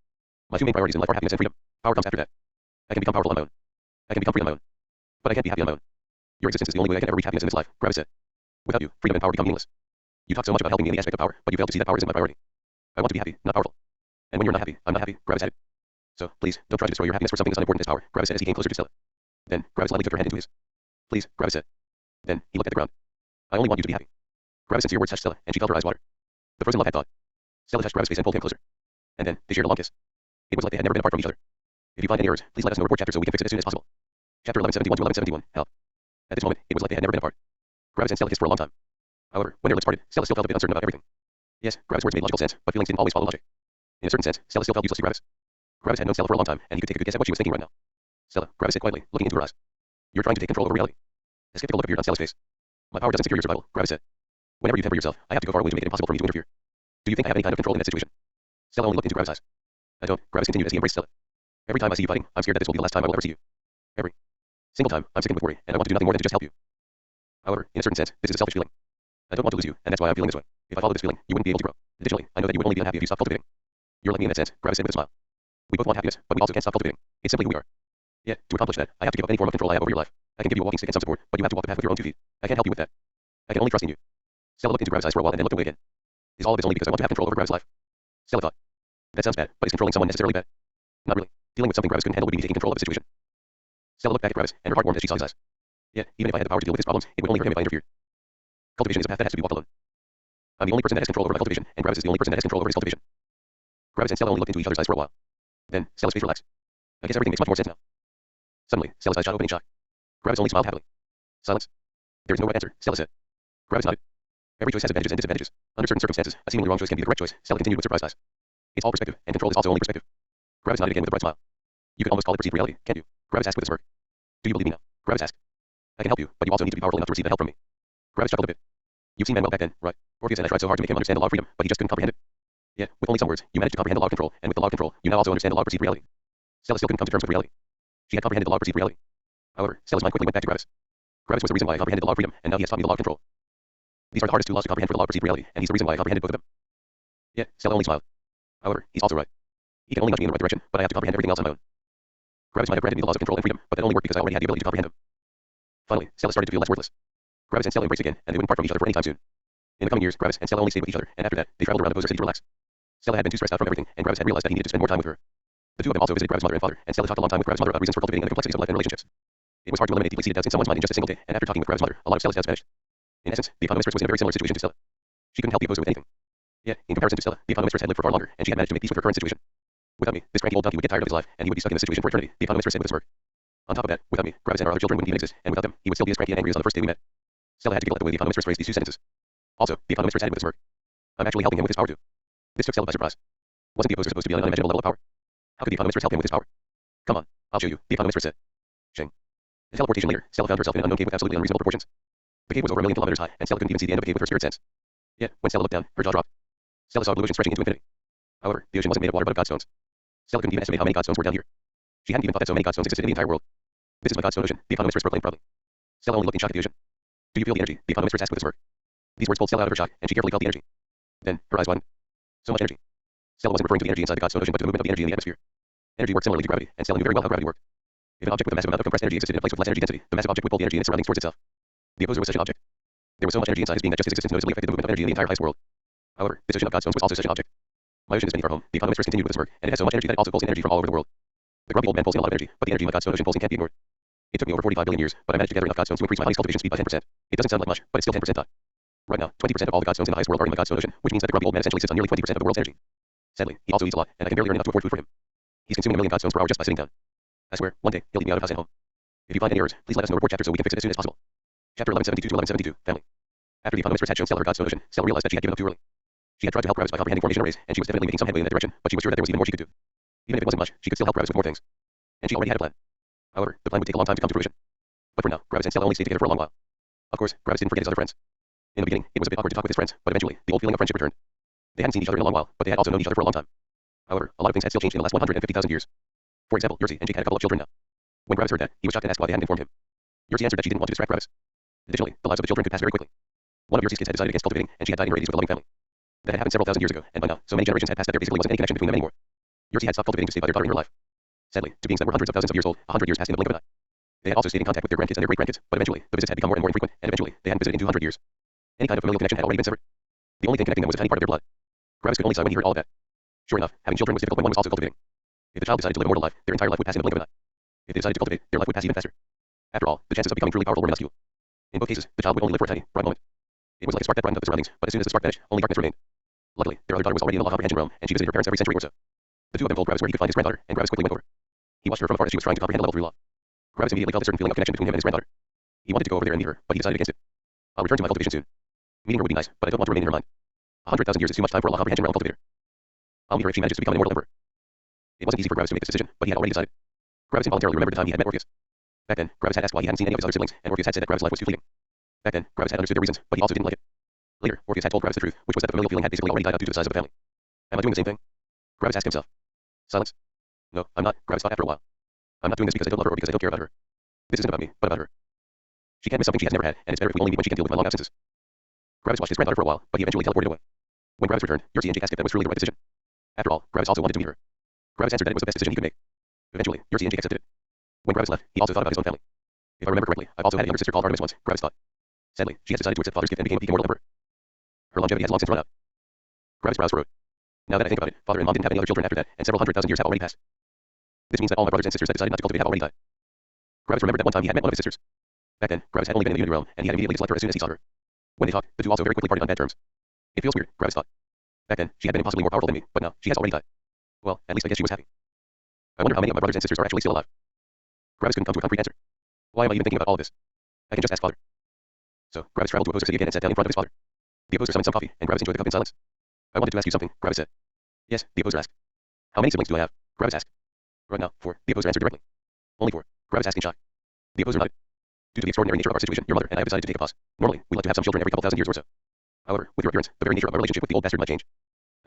My 2 main priorities in life are happiness and freedom. Power comes after that. I can become powerful on my own. I can become free on my own. But I can't be happy on my own. Your existence is the only way I can ever reach happiness in this life, Gravis said. Without you, freedom and power become meaningless. You talk so much about helping me in the aspect of power, but you fail to see that power isn't my priority. I want to be happy, not powerful. And when you're not happy, I'm not happy, Gravis added. So, please, don't try to destroy your happiness for something as unimportant as power, Gravis said as he came closer to Stella. Then, Gravis lightly took her hand into his. Please, Gravis said. Then, he looked at the ground. I only want you to be happy. Gravis' sincere words touched Stella, and she felt her eyes water. The frozen love had thawed. Stella touched Gravis' face and pulled him closer. And then, they shared a long kiss. It was like they had never been apart from each other. If you find any errors, please let us know. Report chapter so we can fix it as soon as possible. Chapter 1171 to 1171. Help. At this moment, it was like they had never been apart. Gravis and Stella kissed for a long time. However, when their lips parted, Stella still felt a bit uncertain about everything. Yes, Gravis' words made logical sense, but feelings didn't always follow logic. In a certain sense, Stella still felt useless to Gravis. Gravis had known Stella for a long time, and he could take a good guess at what she was thinking right now. Stella, Gravis said quietly, looking into her eyes. You're trying to take control over reality. A skeptical look appeared on Stella's face. My power doesn't secure your survival, Gravis said. Whenever you temper yourself, I have to go far away to make it impossible for me to interfere. Do you think I have any kind of control in that situation? Stella only looked into Gravis' eyes. I don't, Gravis continued as he embraced Stella. Every time I see you fighting, I'm scared that this will be the last time I will ever see you. Every single time, I'm sickened with worry, and I want to do nothing more than to just help you. However, in a certain sense, this is a selfish feeling. I don't want to lose you, and that's why I'm feeling this way. If I followed this feeling, you wouldn't be able to grow. Additionally, I know that you would only be unhappy if you stopped cultivating. You're like me in that sense, Gravis said with a smile. We both want happiness, but we also can't stop cultivating. It's simply who we are. Yeah, to accomplish that, I have to give up any form of control I have over your life. I can give you a walking stick and some support, but you have to walk the path with your own 2 feet. I can't help you with that. I can only trust in you. Stella looked into Gravis' eyes for a while and then looked away again. Is all of this only because I want to have control over Gravis' life? Stella thought. That sounds bad, but is controlling someone necessarily bad? Not really. Dealing with something Gravis couldn't handle would be me taking control of the situation. Stella looked back at Gravis, and her heart warmed as she saw his eyes. Yeah, even if I had the power to deal with his problems, it would only hurt him if I interfered. Cultivation is a path that has to be walked alone. I'm the only person that has control over my cultivation, and Gravis is the only person that has control over his cultivation. Gravis and Stella only looked into each other's eyes for a while. Then, Stella's face relaxed. I guess everything makes much more sense now. Suddenly, Stella's eyes shot open in shock. Gravis only smiled happily. Silence. There is no right answer, Stella said. Gravis nodded. Every choice has advantages and disadvantages. Under certain circumstances, a seemingly wrong choice can be the correct choice, Stella continued with surprised eyes. It's all perspective, and control is also only perspective. Gravis nodded again with a bright smile. You could almost call it perceived reality, can't you? Gravis asked with a smirk. Do you believe me now? Gravis asked. I can help you, but you also need to be powerful enough to receive that help from me. Gravis chuckled a bit. You've seen Manuel back then, right? Orpheus and I tried so hard to make him understand the law of freedom, but he just couldn't comprehend it. Yeah, with only some words, you managed to comprehend the law of control, and with the law of control, you now also understand the law of perceived reality. Stella still couldn't come to terms with reality. She had comprehended the law of perceived reality. However, Stella's mind quickly went back to Gravis. Gravis was the reason why I comprehended the law of freedom, and now he has taught me the law of control. These are the hardest two laws to comprehend for the law of perceived reality, and he's the reason why I comprehended both of them. Yeah, Stella only smiled. However, he's also right. He can only nudge me in the right direction, but I have to comprehend everything else on my own. Gravis might have granted me the laws of control and freedom, but that only worked because I already had the ability to comprehend them. Finally, Stella started to feel less worthless. Gravis and Stella embraced again, and they wouldn't part from each other for any time soon. In the coming years, Gravis and Stella only stayed with each other, and after that, they traveled around the Bozar city to relax. Stella had been too stressed out from everything, and Gravis had realized that he needed to spend more time with her. The two of them also visited Gravis' mother and father, and Stella talked a long time with Gravis' mother about reasons for cultivating and the complexities of life and relationships. It was hard to eliminate deeply seated doubts in someone's mind in just a single day, and after talking with Gravis' mother, a lot of Stella's doubts vanished. In essence, the economist was in a very similar situation to Stella. She couldn't help the opposer with anything. Yet, in comparison to Stella, the economist had lived for far longer, and she had managed to make peace with her current situation. Without me, this cranky old donkey would get tired of his life, and he would be stuck in this situation for eternity, the economist said with a smirk. On top of that, without me, Gravis and our other children wouldn't even exist, and without them, he would still be as cranky and angry as on the first day we met. Stella had to giggle at the way the economist phrased these two sentences. Also, the economist added with a smirk. I'm actually helping him with his power too. This took Stella by surprise. Wasn't the opposer supposed to be on an unimaginable level of power? How could the economist help him with his power? Come on, I'll show you, the economist said. Shing. A teleportation later, Stella found herself in an unknown cave with absolutely unreasonable proportions. The cave was over 1,000,000 kilometers high, and Stella couldn't even see the end of the cave with her spirit sense. Yet, when Stella looked down, her jaw dropped. Stella saw a blue ocean stretching into infinity. However, the ocean wasn't made of water but of godstones. Stella couldn't even estimate how many godstones were down here. She hadn't even thought that so many godstones existed in the entire world. This is my godstone ocean, the economist proclaimed proudly. Stella only looked in shock at the ocean. Do you feel the energy? The economist asked with a smirk. These words pulled Stella out of her shock, and she carefully felt the energy. Then, her eyes widened. So much energy. Stella wasn't referring to the energy inside the godstone ocean, but to the movement of the energy in the atmosphere. Energy worked similarly to gravity, and Stella knew very well how gravity worked. If an object with a massive amount of compressed energy existed in a place with less energy density, the massive object would pull the energy in its surroundings towards itself. The opposer was such an object. There was so much energy inside his being that just his existence noticeably affected the movement of energy in the entire highest world. However, this ocean of godstones was also such an object. My ocean is beneath our home, the economist first continued with a smirk, and it has so much energy that it also pulls in energy from all over the world. The grumpy old man pulls in a lot of energy, but the energy my godstone ocean pulls in can't be ignored. It took me over 45 billion years, but I managed to gather enough godstones to increase my honey's cultivation speed by 10%. It doesn't sound like much, but it's still 10% thought. Right now, 20% of all the godstones in the highest world are in my godstone ocean, which means that the grumpy old man essentially sits on nearly 20% of the world's energy. Sadly, he also eats a lot, and I can barely earn enough to afford food for him. He's consuming 1,000,000 godstones per hour just by sitting down. I swear, one day, he'll eat me out of house and home. If you find any errors, please let us know. Report chapter so we can fix it as soon as possible. Chapter 1172 to 1172, Family. After the economist first had shown Stella her godstone ocean, Stella realized that she had given up too early. She had tried to help Gravis by comprehending formation arrays, and she was definitely making some headway in that direction, but she was sure that there was even more she could do. Even if it wasn't much, she could still help Gravis with more things. And she already had a plan. However, the plan would take a long time to come to fruition. But for now, Gravis and Stella only stayed together for a long while. Of course, Gravis didn't forget his other friends. In the beginning, it was a bit awkward to talk with his friends, but eventually, the old feeling of friendship returned. They hadn't seen each other in a long while, but they had also known each other for a long time. However, a lot of things had still changed in the last 150,000 years. For example, Yersi and Jake had a couple of children now. When Gravis heard that, he was shocked and asked why they hadn't informed him. Yersi answered that she didn't want to distract Gravis. Additionally, the lives of the children could pass very quickly. One of Yersi's kids had decided against cultivating, and she had died in her 80s with a loving family. That had happened several thousand years ago, and by now, so many generations had passed that there basically wasn't any connection between them anymore. Yersi had stopped cultivating to stay by their daughter in her life. Sadly, to beings that were hundreds of thousands of years old, 100 years passed in the blink of an eye. They had also stayed in contact with their grandkids and their great-grandkids, but eventually, the visits had become more and more infrequent, and eventually, they hadn't visited in 200 years. Any kind of familial connection had already been severed. The only thing connecting them was a tiny part of their blood. Gravis could only sigh when he heard all of that. Sure enough, having children was difficult when one was also cultivating. If the child decided to live a mortal life, their entire life would pass in the blink of an eye. If they decided to cultivate, their life would pass even faster. After all, the chances of becoming truly powerful were minuscule. In both cases, the child would only live for a tiny, bright moment. It was like a spark that brightened up the surroundings, but as soon as the spark vanished, only darkness remained. Luckily, their other daughter was already in the law comprehension realm, and she visited her parents every century or so. The two of them told Gravis where he could find his granddaughter, and Gravis quickly went over. He watched her from afar as she was trying to comprehend a level 3 law. Gravis immediately felt a certain feeling of connection between him and his granddaughter. He wanted to go over there and meet her, but he decided against it. I'll return to my cultivation soon. Meeting her would be nice, but I don't want to remain in her mind. 100,000 years is too much time for a law comprehension realm cultivator. I'll meet her if she manages to become an immortal emperor. It wasn't easy for Gravis to make this decision, but he had already decided. Gravis involuntarily remembered the time he had met Orpheus. Back then, Gravis had asked why he hadn't seen any of his other siblings, and Orpheus had said that Gravis' life was too fleeting. Back then, Gravis had understood their reasons, but he also didn't like it. Later, Orpheus had told Gravis the truth, which was that the familial feeling had basically already died out due to the size of the family. Am I doing the same thing? Gravis asked himself. Silence. No, I'm not, Gravis thought after a while. I'm not doing this because I don't love her or because I don't care about her. This isn't about me, but about her. She can't miss something she has never had, and it's better if we only meet when she can deal with my long absences. Gravis watched his granddaughter for a while, but he eventually teleported away. When Gravis returned, Yersi and Jake asked if that was truly the right decision. After all, Gravis also wanted to meet her. Gravis answered that it was the best decision he could make. Eventually, Yersi and Jake accepted it. When Gravis left, he also thought about his own family. If I remember correctly, I've also had a younger sister called Artemis once, Gravis thought. Sadly, she has decided to accept father's gift and became a peak immortal emperor. Her longevity has long since run out. Gravis brows furrowed. Now that I think about it, father and mom didn't have any other children after that, and several 100,000 years have already passed. This means that all my brothers and sisters that decided not to cultivate have already died. Gravis remembered that one time he had met one of his sisters. Back then, Gravis had only been in the unity realm, and he had immediately disliked her as soon as he saw her. When they talked, the two also very quickly parted on bad terms. It feels weird, Gravis thought. Back then, she had been impossibly more powerful than me, but now, she has already died. Well, at least I guess she was happy. I wonder how many of my brothers and sisters are actually still alive. Gravis couldn't come to a concrete answer. Why am I even thinking about all of this? I can just ask father. So, Gravis traveled to Opposer City again and sat down in front of his father. The Opposer summoned some coffee, and Gravis enjoyed the cup in silence. I wanted to ask you something, Gravis said. Yes, the Opposer asked. How many siblings do I have? Gravis asked. Right now, 4, the Opposer answered directly. Only 4, Gravis asked in shock. The Opposer nodded. Due to the extraordinary nature of our situation, your mother and I have decided to take a pause. Normally, we like to have some children every couple thousand years or so. However, with your appearance, the very nature of our relationship with the old bastard might change.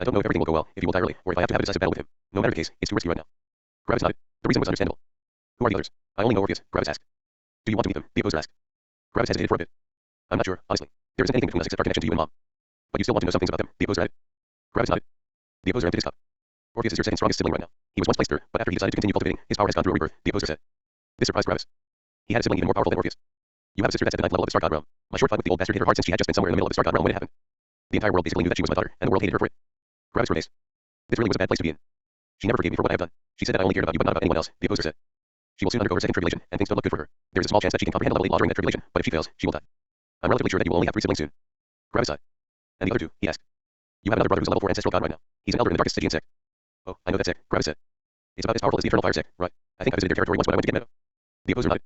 I don't know if everything will go well, if you will die early, or if I have to have a decisive battle with him. No matter the case, it's too risky right now. Gravis nodded. The reason was understandable. Who are the others? I only know Orpheus, Gravis asked. Do you want to meet them? The Opposer asked. Gravis hesitated for a bit. I'm not sure, honestly. There isn't anything between us except our connection to you and mom. But you still want to know some things about them, the Opposer added. Gravis nodded. The Opposer emptied his cup. Orpheus is your second strongest sibling right now. He was once placed third, but after he decided to continue cultivating, his power has gone through a rebirth, the Opposer said. This surprised Gravis. He had a sibling even more powerful than Orpheus. You have a sister that's at the 9th level of the Star God realm. My short fight with the old bastard hit her hard since she had just been somewhere in the middle of the Star God realm when it happened. The entire world basically knew that she was my daughter, and the world hated her for it. Gravis were amazed. This really was a bad place to be in. She never forgave me for what I have done. She said that I only cared about you but not about anyone else, the Opposer said. She will soon undergo her second tribulation, and things don't look good for her. There is a small chance that she can comprehend the level 8 law during that tribulation, but if she fails, she will die. I'm relatively sure that you will only have 3 siblings soon. Gravis sighed. And the other 2, he asked. You have another brother who's a level 4 ancestral god right now. He's an elder in the darkest Stygian sect. Oh, I know that sect, Gravis said. It's about as powerful as the Eternal Fire sect, right? I think I visited their territory once when I went to get Meadow. The Opposer nodded.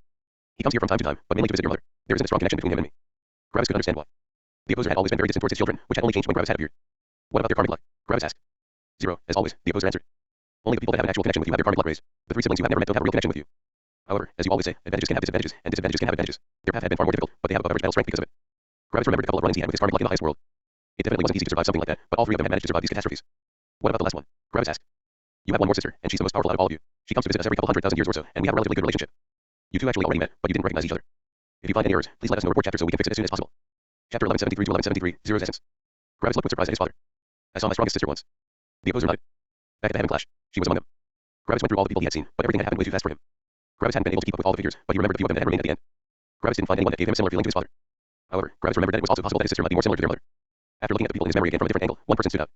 He comes here from time to time, but mainly to visit your mother. There isn't a strong connection between him and me. Gravis could understand why. The Opposer had always been very distant towards his children, which had only changed when Gravis had a beard. What about their karmic luck? Gravis asked. 0, as always, the Opposer answered. Only the people that have an actual connection with you have their karmic luck raised. The 3 siblings you have never met don't have a real connection with you. However, as you always say, advantages can have disadvantages, and disadvantages can have advantages. Their path had been far more difficult, but they have above average battle strength because of it. Gravis remembered a couple of run-ins he had with his karmic luck in the highest world. It definitely wasn't easy to survive something like that, but all 3 of them had managed to survive these catastrophes. What about the last one? Gravis asked. You have one more sister, and she's the most powerful out of all of you. She comes to visit us every couple 100,000 years or so, and we have a relatively good relationship. You two actually already met, but you didn't recognize each other. If you find any errors, please let us know report chapter so we can fix it as soon as possible. Chapter 1173 to 1173, Zero's Essence. Gravis looked with surprise at his father. I saw my strongest sister once. The Opposer nodded. Back at the Heaven Clash, she was among them. Gravis went through all the people he had seen, but everything had happened way too fast for him. Gravis hadn't been able to keep up with all the figures, but he remembered a few of them that had remained at the end. Gravis didn't find anyone that gave him a similar feeling to his father. However, Gravis remembered that it was also possible that his sister might be more similar to their mother. After looking at the people in his memory again from a different angle, one person stood out.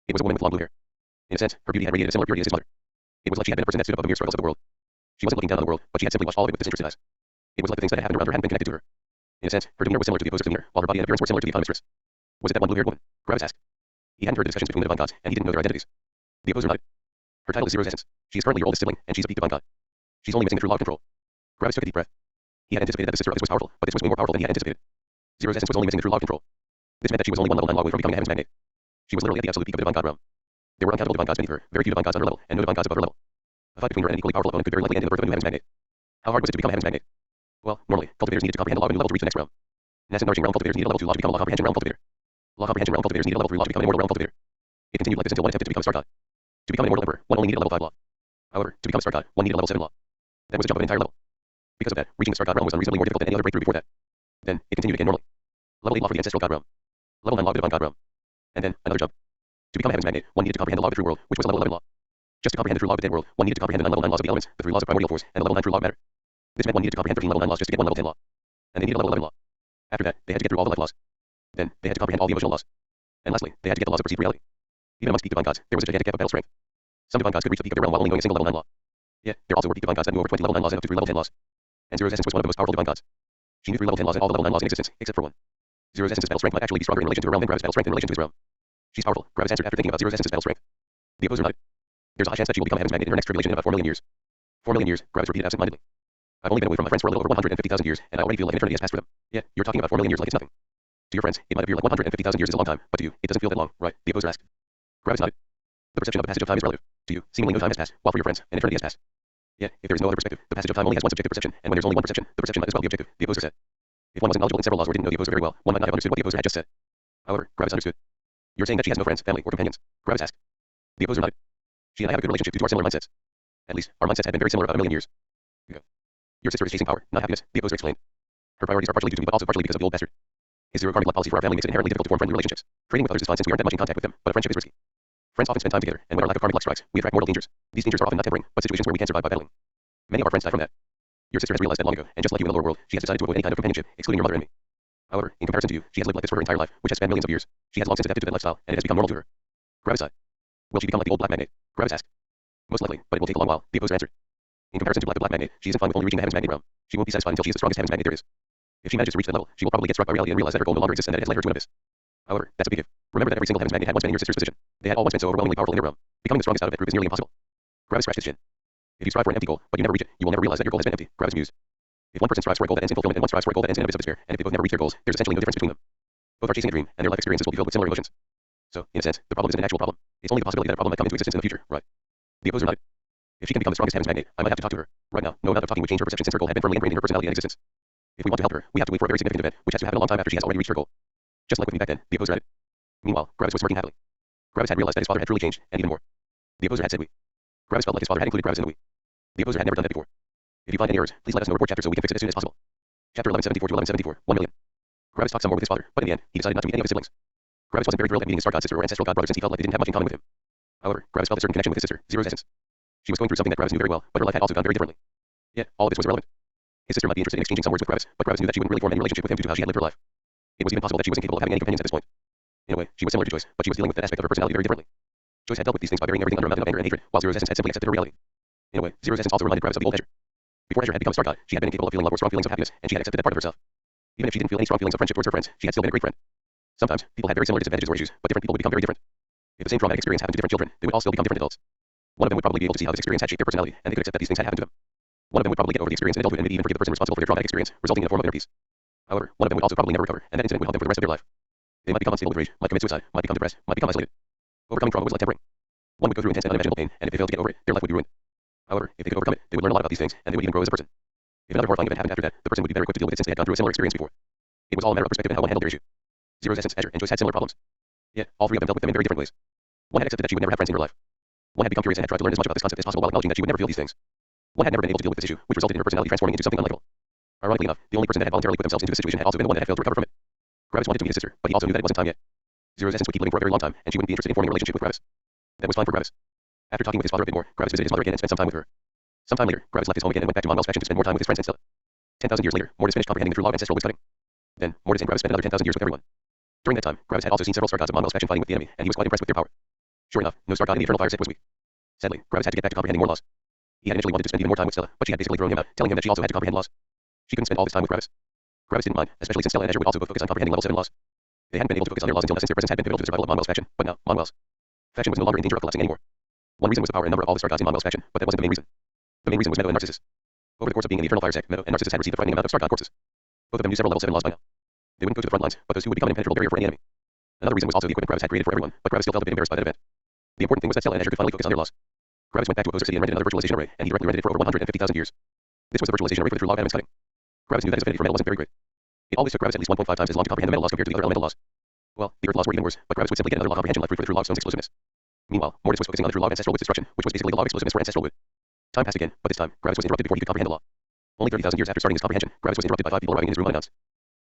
It was a woman with long blue hair. In a sense, her beauty had radiated a similar purity as his mother. It was like she had been a person that stood above the mere struggles of the world. She wasn't looking down on the world, but she had simply watched all of it with disinterested eyes. It was like the things that had happened around her hadn't been connected to her. In a sense, her demeanor was similar to the Opposer's demeanor, while her body and appearance were similar to the economist's. Was it that one blue-haired woman? Gravis asked. He hadn't heard the discussions between the divine gods, and he didn't know their identities. The Opposer nodded. Her title is Zero's Essence. She is currently your oldest sibling, and she's a peak divine god. She's only missing it through law of control. Gravis took a deep breath. He had anticipated that the sister of his was powerful, but this was way more powerful than he had anticipated. Zero's Essence was only missing the true law of control. This meant that she was only one level 9 law away from becoming a heaven's magnate. She was literally at the absolute peak of the divine god realm. There were uncountable divine gods beneath her, very few divine gods on her level, and no divine gods above her level. A fight between her and an equally powerful opponent could very likely end in the birth of a new heaven's magnate. How hard was it to become a heaven's magnate? Well, normally, cultivators needed to comprehend the law of a new level to reach the next realm. Nascent nourishing realm cultivators needed a level 2 law to become a law comprehension realm cultivator. Law comprehension realm cultivators needed a level 3 law to become an immortal realm cultivator. It continued like this until one attempted to become a star god. To become an immortal emperor, one only needed a level 5 law. However, to become a star god, one needed a level 7 law. That was a jump of an entire level. Because of that, reaching the star god realm was unreasonably more difficult than any other breakthrough before that. Then, it continued again normally. Level 8 law for the ancestral god realm. Level 9 law of the divine god realm. And then, another jump. To become a heaven's magnate, one needed to comprehend the law of the true world, which was a level 11 law. Just to comprehend the true law of the dead world, one needed to comprehend the 9 level 9 laws of the elements, the 3 laws of primordial force, and the level 9 true law of matter. This meant one needed to comprehend 13 level 9 laws just to get one level 10 law. And they needed a level 11 law. After that, they had to get through all the life laws. Then, they had to comprehend all the emotional laws. And lastly, they had to get the laws of perceived reality. Even amongst peak divine gods, there was a gigantic gap of battle strength. Some divine gods could reach the peak of their realm while only knowing a single level 9 law. Yet, there also were peak divine gods that knew over 20 level 9 laws and up to 3 level 10 laws. And Zero's Essence was one of the most powerful divine gods. She knew 3 level 10 laws and all the level 9 laws in existence, except for one. Zero's Essence's battle strength might actually be stronger in relation to her realm than Gravis' battle strength in relation to his realm. She's powerful, Gravis answered after thinking about Zero's Essence's battle strength. The Opposer nodded. There's a high chance that she will become a heaven's magnate in her next tribulation in about 4 million years. 4 million years, Gravis repeated absent-mindedly. I've only been away from my friends for a little over 150,000 years, and I already feel like an eternity has passed for them. Yeah, you're talking about 4 million years like it's nothing. To your friends, it might appear like 150,000 years is a long time, but to you, it doesn't feel that long, right? The Opposer asked. Gravis nodded. The perception of the passage of time is relative. To you, seemingly no time has passed, while for your friends, an eternity has passed. Yet, if there is no other perspective, the passage of time only has one subjective perception, and when there's only one perception, the perception might as well be objective, the Opposer said. If one wasn't knowledgeable in several laws or didn't know the Opposer very well, one might not have understood what the Opposer had just said. However, Gravis understood. You're saying that she has no friends, family, or companions? Gravis asked. The Opposer nodded. She and I have a good relationship due to our similar mindsets. At least, our mindsets had been very similar about a million years. Your sister is chasing power, not happiness, the Opposer explained. Her priorities are partially due to me, but also partially because of the old bastard. His zero karmic luck policy for our family makes it inherently difficult to form friendly relationships. Trading with others is fine since we aren't that much in contact with them, but a friendship is risky. Friends often spend time together, and when our lack of karmic luck strikes, we attract mortal dangers. These dangers are often not tempering, but situations where we can survive by battling. Many of our friends die from that. Your sister has realized that long ago, and just like you in the lower world, she has decided to avoid any kind of companionship, excluding your mother and me. However, in comparison to you, she has lived like this for her entire life, which has spanned millions of years. She has long since adapted to that lifestyle, and it has become normal to her. Gravis sighed. Will she become like the old black magnate? Gravis asked. Most likely, but it will take a long while, the opposer answered. In comparison to the black magnate, she isn't fine with only reaching the heavens magnate realm. She won't be satisfied until she is the strongest heavens magnate there is. If she manages to reach that level, she will probably get struck by reality and realize that her goal no longer exists and that it has led her to an abyss. However, that's a big if. Remember that every single heavens magnate had once been in your sister's position. They had all once been so overwhelmingly powerful in their realm. Becoming the strongest out of that group is nearly impossible. Gravis scratched his chin. If you strive for an empty goal, but you never reach it, you will never realize that your goal has been empty. Gravis mused. If one person strives for a goal that ends in fulfillment and one strives for a goal that ends in an abyss of despair, and if they both never reach their goals, there's essentially no difference between them. Both are chasing a dream, and their life experiences will be filled with similar emotions. So, in a sense, the problem isn't an actual problem. It's only the possibility that a problem might come into existence in the future, right? The opposer nodded. If she can become the strongest heavens magnate, I might have to talk to her. Right now, no amount of talking would change her perception since her goal had been firmly ingrained in her personality and existence. If we want to help her, we have to wait for a very significant event, which has to happen a long time after she has already reached her goal. Just like with me back then, the opposer added. Meanwhile, Gravis was smirking happily. Gravis had realized that his father had truly changed, and even more. The opposer had said we. Gravis felt like his father had included Gravis in the we. The opposer had never done that before. If you find any errors, please let us know. Report chapter so we can fix it as soon as possible. Chapter 1174 to 1174, 1 million. Gravis talked some more with his father, but in the end, he decided not to meet any of his siblings. Gravis wasn't very thrilled at meeting his star god sister or ancestral god brother since he felt like they didn't have much in common with him. However, Gravis felt a certain connection with his sister, Zero's essence. She was going through something that Gravis knew very well, but her life had also gone very differently. Yet, all of this was irrelevant. His sister might be interested in exchanging some words with Gravis, but Gravis knew that she wouldn't really form any relationship with him due to how she had lived her life. It was even possible that she was incapable of having any companions at this point. In a way, she was similar to Joyce, but she was dealing with that aspect of her personality very differently. Joyce had dealt with these things by burying everything under a mountain of anger and hatred, while Zero's essence had simply accepted her reality. In a way, Zero's essence also reminded Gravis of the old Azure. Before Azure had become a star god, she had been incapable of feeling love or strong feelings of happiness, and she had accepted that part of herself. Even if she didn't feel any strong feelings of friendship towards her friends, she had still been a great friend. Sometimes, people had very similar disadvantages or issues, but different people would become very different. If the same traumatic experience happened to different children, they would all still become different adults. One of them would probably be able to see how this experience had shaped their personality, and they could accept that these things had happened to them. One of them would probably get over the experience in adulthood and maybe even forgive the person responsible for their traumatic experience, resulting in a form of inner peace. However, one of them would also probably never recover, and that incident would haunt them for the rest of their life. They might become unstable with rage, might commit suicide, might become depressed, might become isolated. Overcoming trauma was like tempering. One would go through intense and unimaginable pain, and if they failed to get over it, their life would be ruined. However, if they could overcome it, they would learn a lot about these things, and they would even grow as a person. If another horrifying event happened after that, the person would be better equipped to deal with it since they had gone through a similar experience before. It was all a matter of perspective and how one handled their issue. Zero's essence, Azure, and Joyce had similar problems. Yet, all three of them dealt with them in very different ways. One had accepted that she would never have friends in her life. One had become curious and had tried to learn as much about this concept as possible while acknowledging that she would never feel these things. One had never been able to deal with this issue, which resulted in her personality transforming into something unlikable. Ironically enough, the only person that had voluntarily put themselves into a situation had also been the one that had failed to recover from it. Gravis wanted to meet his sister, but he also knew that it wasn't time yet. Zero's essence would keep living for a very long time, and she wouldn't be interested in forming a relationship with Gravis. That was fine for Gravis. After talking with his father a bit more, Gravis visited his mother again and spent some time with her. Some time later, Gravis left his home again and went back to Monwell's faction to spend more time with his friends and Stella. 10,000 years later, Mortis finished comprehending the true law of ancestral wood cutting. Then, Mortis and Gravis spent another 10,000 years with everyone. During that time, Gravis had also seen several star gods of Monwell's faction fighting with the enemy, and he was quite impressed with their power. Sure enough, no star god in the Eternal Fire set was weak. Sadly, Gravis had to get back to comprehending more laws. He had initially wanted to spend even more time with Stella, but she had basically thrown him out, telling him that she also had to comprehend laws. She couldn't spend all this time with Gravis. Gravis didn't mind, especially since Stella and Azure would also both focus on comprehending level 7 laws. They hadn't been able to focus on their laws until now since their presence had been pivotal to the survival of Monwell's faction, but now, Monwell's faction was no longer in danger of collapsing anymore. One reason was the power and number of all the star gods in Monwell's faction, but that wasn't the main reason. The main reason was Meadow and Narcissus. Over the course of being in the Eternal Fire sect, Meadow and Narcissus had received a frightening amount of star god corpses. Both of them knew several level 7 laws by now. They wouldn't go to the front lines, but those two would become an impenetrable barrier for any enemy. Another reason was also the equipment Gravis had created for everyone, but Gravis still felt a bit embarrassed by that event. The important thing was that Stella and Azure could finally focus on their laws. Gravis went back to Opposer City and rented another virtualization array, and he directly rented it for over 150,000 years. This was the virtualization array for the true law of atoms cutting. Gravis knew that his affinity for metal wasn't very great. It always took Gravis at least 1.5 times as long to comprehend the metal laws compared to the other elemental laws. Well, the earth laws were even worse, but Gravis would simply get another law comprehension like fruit for the true law of stone's explosiveness. Meanwhile, Mortis was focusing on the true law of ancestral wood's destruction, which was basically the law of explosiveness for ancestral wood. Time passed again, but this time, Gravis was interrupted before he could comprehend the law. Only 30,000 years after starting his comprehension, Gravis was interrupted by 5 people arriving in his room unannounced.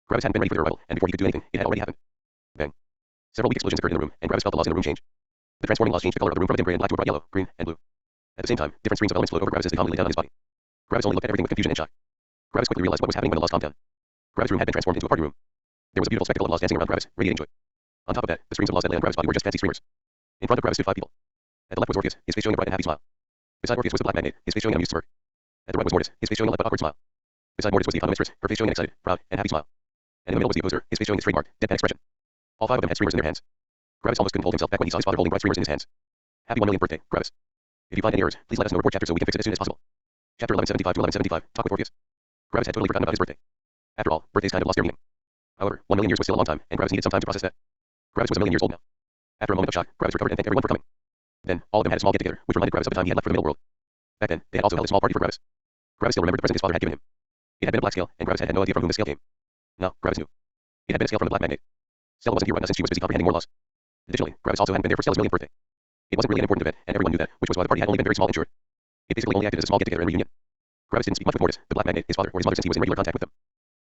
Gravis hadn't been ready for their arrival, and before he could do anything, it had already happened. Bang. Several weak explosions occurred in the room, and Gravis felt the laws in the room change. The transforming laws changed the color of the room from a dim gray and black to a bright yellow, green, and blue. At the same time, different streams of elements flowed over Gravis as they calmly lay down on his body. Gravis only looked at everything with confusion and shock. Gravis quickly realized what was happening when the laws calmed down. Gravis' room had been transformed into a party room. There was a beautiful spectacle of laws dancing around Gravis, radiating joy. On top of that, the streams of laws that lay on Gravis' body were just fancy streamers. In front of Gravis stood 5 people. At the left was Orpheus, his face showing a bright and happy smile. Beside Orpheus was the black magnate, his face showing an amused smirk. At the right was Mortis, his face showing a light but awkward smile. Beside Mortis was the economistress, her face showing an excited, proud, and happy smile. And in the middle was the opposer, his face showing his trademark, deadpan expression. All 5 of them had streamers in their hands. Gravis almost couldn't hold himself back when he saw his father holding bright streamers in his hands. Happy 1 millionth birthday, Gravis. If you find any errors, please let us know. Report chapter so we can fix it as soon as possible. Chapter 1175 to 1175, Talk with Orpheus. Gravis had totally forgotten about his birthday. After all, birthdays kind of lost their meaning. However, 1 million years was still a long time, and Gravis needed some time to process that. Gravis was a million years old now. After a moment of shock, Gravis recovered and thanked everyone for coming. Then, all of them had a small get-together, which reminded Gravis of the time he had left for the middle world. Back then, they had also held a small party for Gravis. Gravis still remembered the present his father had given him. It had been a black scale, and Gravis had no idea from whom the scale came. Now, Gravis knew. It had been a scale from the black magnate. Stella wasn't here right now since she was busy comprehending more laws. Additionally, Gravis also hadn't been there for Stella's millionth birthday. It wasn't really an important event, and everyone knew that, which was why the party had only been very small and short. It basically only acted as a small get-together and reunion. Gravis didn't speak much with Mortis, the black magnate, his father, or his mother since he was in regular contact with them.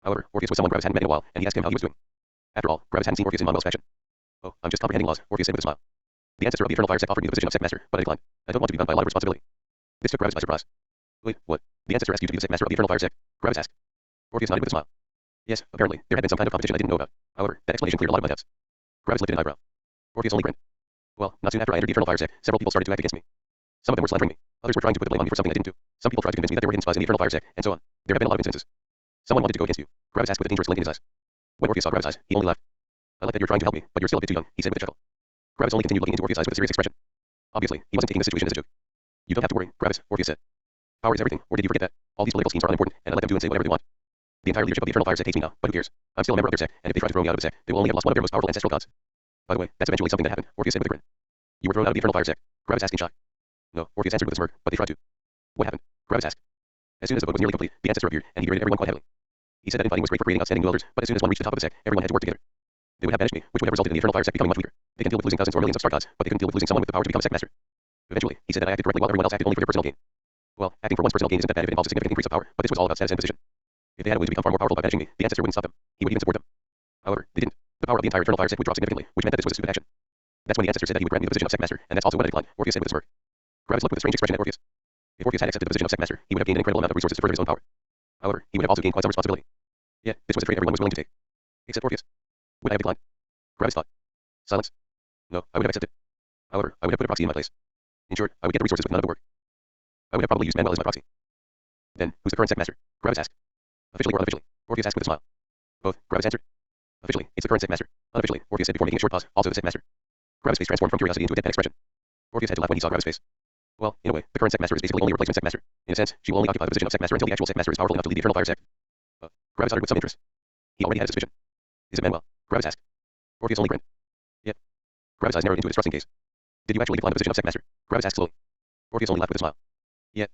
However, Orpheus was someone Gravis hadn't met in a while, and he asked him how he was doing. After all, Gravis hadn't seen Orpheus in Monwell's faction. Oh, I'm just comprehending laws, Orpheus said with a smile. The ancestor of the Eternal Fire sect offered me the position of sect master, but I declined. I don't want to be bound by a lot of responsibility. This took Gravis by surprise. Wait, what? The ancestor asked you to be the sect master of the eternal fire sect? Gravis asked. Orpheus nodded with a smile. Yes, apparently, there had been some kind of competition I didn't know about. However, that explanation cleared a lot of my doubts. Gravis lifted an eyebrow. Orpheus only grinned. Well, not soon after I entered the eternal fire sect, several people started to act against me. Some of them were slandering me. Others were trying to put the blame on me for something I didn't do. Some people tried to convince me that there were hidden spies in the eternal fire sect, and so on. There have been a lot of incidences. Someone wanted to go against you. Gravis asked with a dangerous glint in his eyes. When Orpheus saw Gravis' eyes, he only laughed. I like that you're trying to help me, but you're still a bit too young, he said with a chuckle. Gravis only continued looking into Orpheus' eyes with a serious expression. Obviously, he wasn't taking the situation as a joke. You don't have to worry, Gravis, Orpheus said. Power is everything, or did you forget that? All these political schemes are unimportant, and I let them do and say whatever they want. The entire leadership of the eternal fire sect hates me now, but who cares? I'm still a member of their sect, and if they try to throw me out of the sect, they will only have lost one of their most powerful ancestral gods. By the way, that's eventually something that happened, Orpheus said with a grin. You were thrown out of the eternal fire sect? Gravis asked in shock. No, Orpheus answered with a smirk, but they tried to. What happened? Gravis asked. As soon as the boat was nearly complete, the ancestor appeared, and he berated everyone quite heavily. He said that infighting was great for creating outstanding new elders, but as soon as one reached the top of the sect, everyone had to work together. They would have banished me, which would have resulted in the eternal fire sect becoming much weaker. They can deal with losing thousands or millions of star gods, but they couldn't deal with losing someone with the power to become a sect master. Eventually, he said that I acted correctly while everyone else acted only for their personal gain. Well, acting for one's personal gain isn't that bad if it involves a significant increase of power, but this was all about status and position. If they had a way to become far more powerful by banishing me, the ancestor wouldn't stop them. He would even support them. However, they didn't. The power of the entire eternal fire sect would drop significantly, which meant that this was a stupid action. That's when the ancestor said that he would grant me the position of sect master, and that's also when I declined, Orpheus said with a smirk. Gravis looked with a strange expression at Orpheus. If Orpheus had accepted the position of sect master, he would have gained an incredible amount of resources to further his own power. However, he would have also gained quite some responsibility. Yet, this was a trade everyone was willing to take. Except Orpheus. Would I have declined? Gravis thought. Silence. No, I would have accepted. However, I would have put a proxy in my place. In short, I would get the resources with none of the work. I would have probably used Manuel as my proxy. Then, who's the current sect master? Gravis asked. Officially or unofficially? Orpheus asked with a smile. Both, Gravis answered. Officially, it's the current sect master. Unofficially, Orpheus said before making a short pause, also the sect master. Gravis' face transformed from curiosity into a deadpan expression. Orpheus had to laugh when he saw Gravis' face. Well, in a way, the current sect master is basically only a replacement sect master. In a sense, she will only occupy the position of sect master until the actual sect master is powerful enough to lead the eternal fire sect. Gravis uttered with some interest. He already had a suspicion. Is it Manuel? Gravis asked. Orpheus only grinned. Yep. Gravis' eyes narrowed into a distrusting gaze. Did you actually decline the position of sect master? Gravis asked slowly. Orpheus only laughed with a smile. Yeah.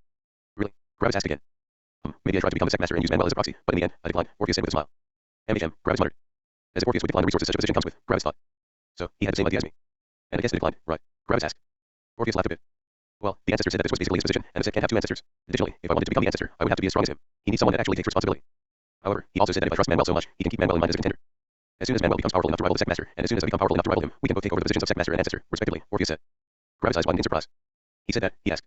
Really? Gravis asked again. Maybe I tried to become the sect master and use Manuel as a proxy, but in the end, I declined, Orpheus said with a smile. Gravis muttered. As if Orpheus would decline the resources such a position comes with, Gravis thought. So, he had the same idea as me. And I guess I declined, right? Gravis asked. Orpheus laughed a bit. Well, the ancestor said that this was basically his position, and the sect can't have two ancestors. Additionally, if I wanted to become the ancestor, I would have to be as strong as him. He needs someone that actually takes responsibility. However, he also said that if I trust Manuel so much, he can keep Manuel in mind as a contender. As soon as Manuel becomes powerful enough to rival the sect master, and as soon as I become powerful enough to rival him, we can both take over the positions of sect master and ancestor, respectively, Orpheus said. Gravis' eyes widened in surprise. He said that, he asked.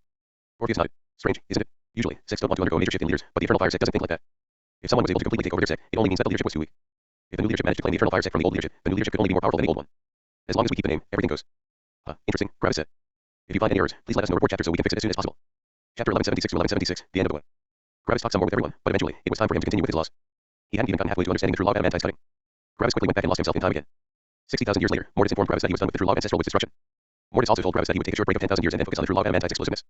Orpheus nodded. Strange, isn't it? Usually, sects don't want to undergo a major shift in leaders, but the eternal fire sect doesn't think like that. If someone was able to completely take over their sect, it only means that the leadership was too weak. If the new leadership managed to claim the eternal fire sect from the old leadership, the new leadership could only be more powerful than the old one. As long as we keep the name, everything goes. Interesting, Gravis said. If you find any errors, please let us know report chapter so we can fix it as soon as possible. Chapter 1176 to 1176, the end of the way. Gravis talked some more with everyone, but eventually, it was time for him to continue with his laws. He hadn't even gotten halfway to understanding the true law of adamantized cutting. Gravis quickly went back and lost himself in time again. 60,000 years later, Mortis informed Gravis that he was done with the true law of ancestral woods destruction. Mortis also told Gravis that he would take a short break of 10,000 years and then focus on the true law of adamantized explosiveness.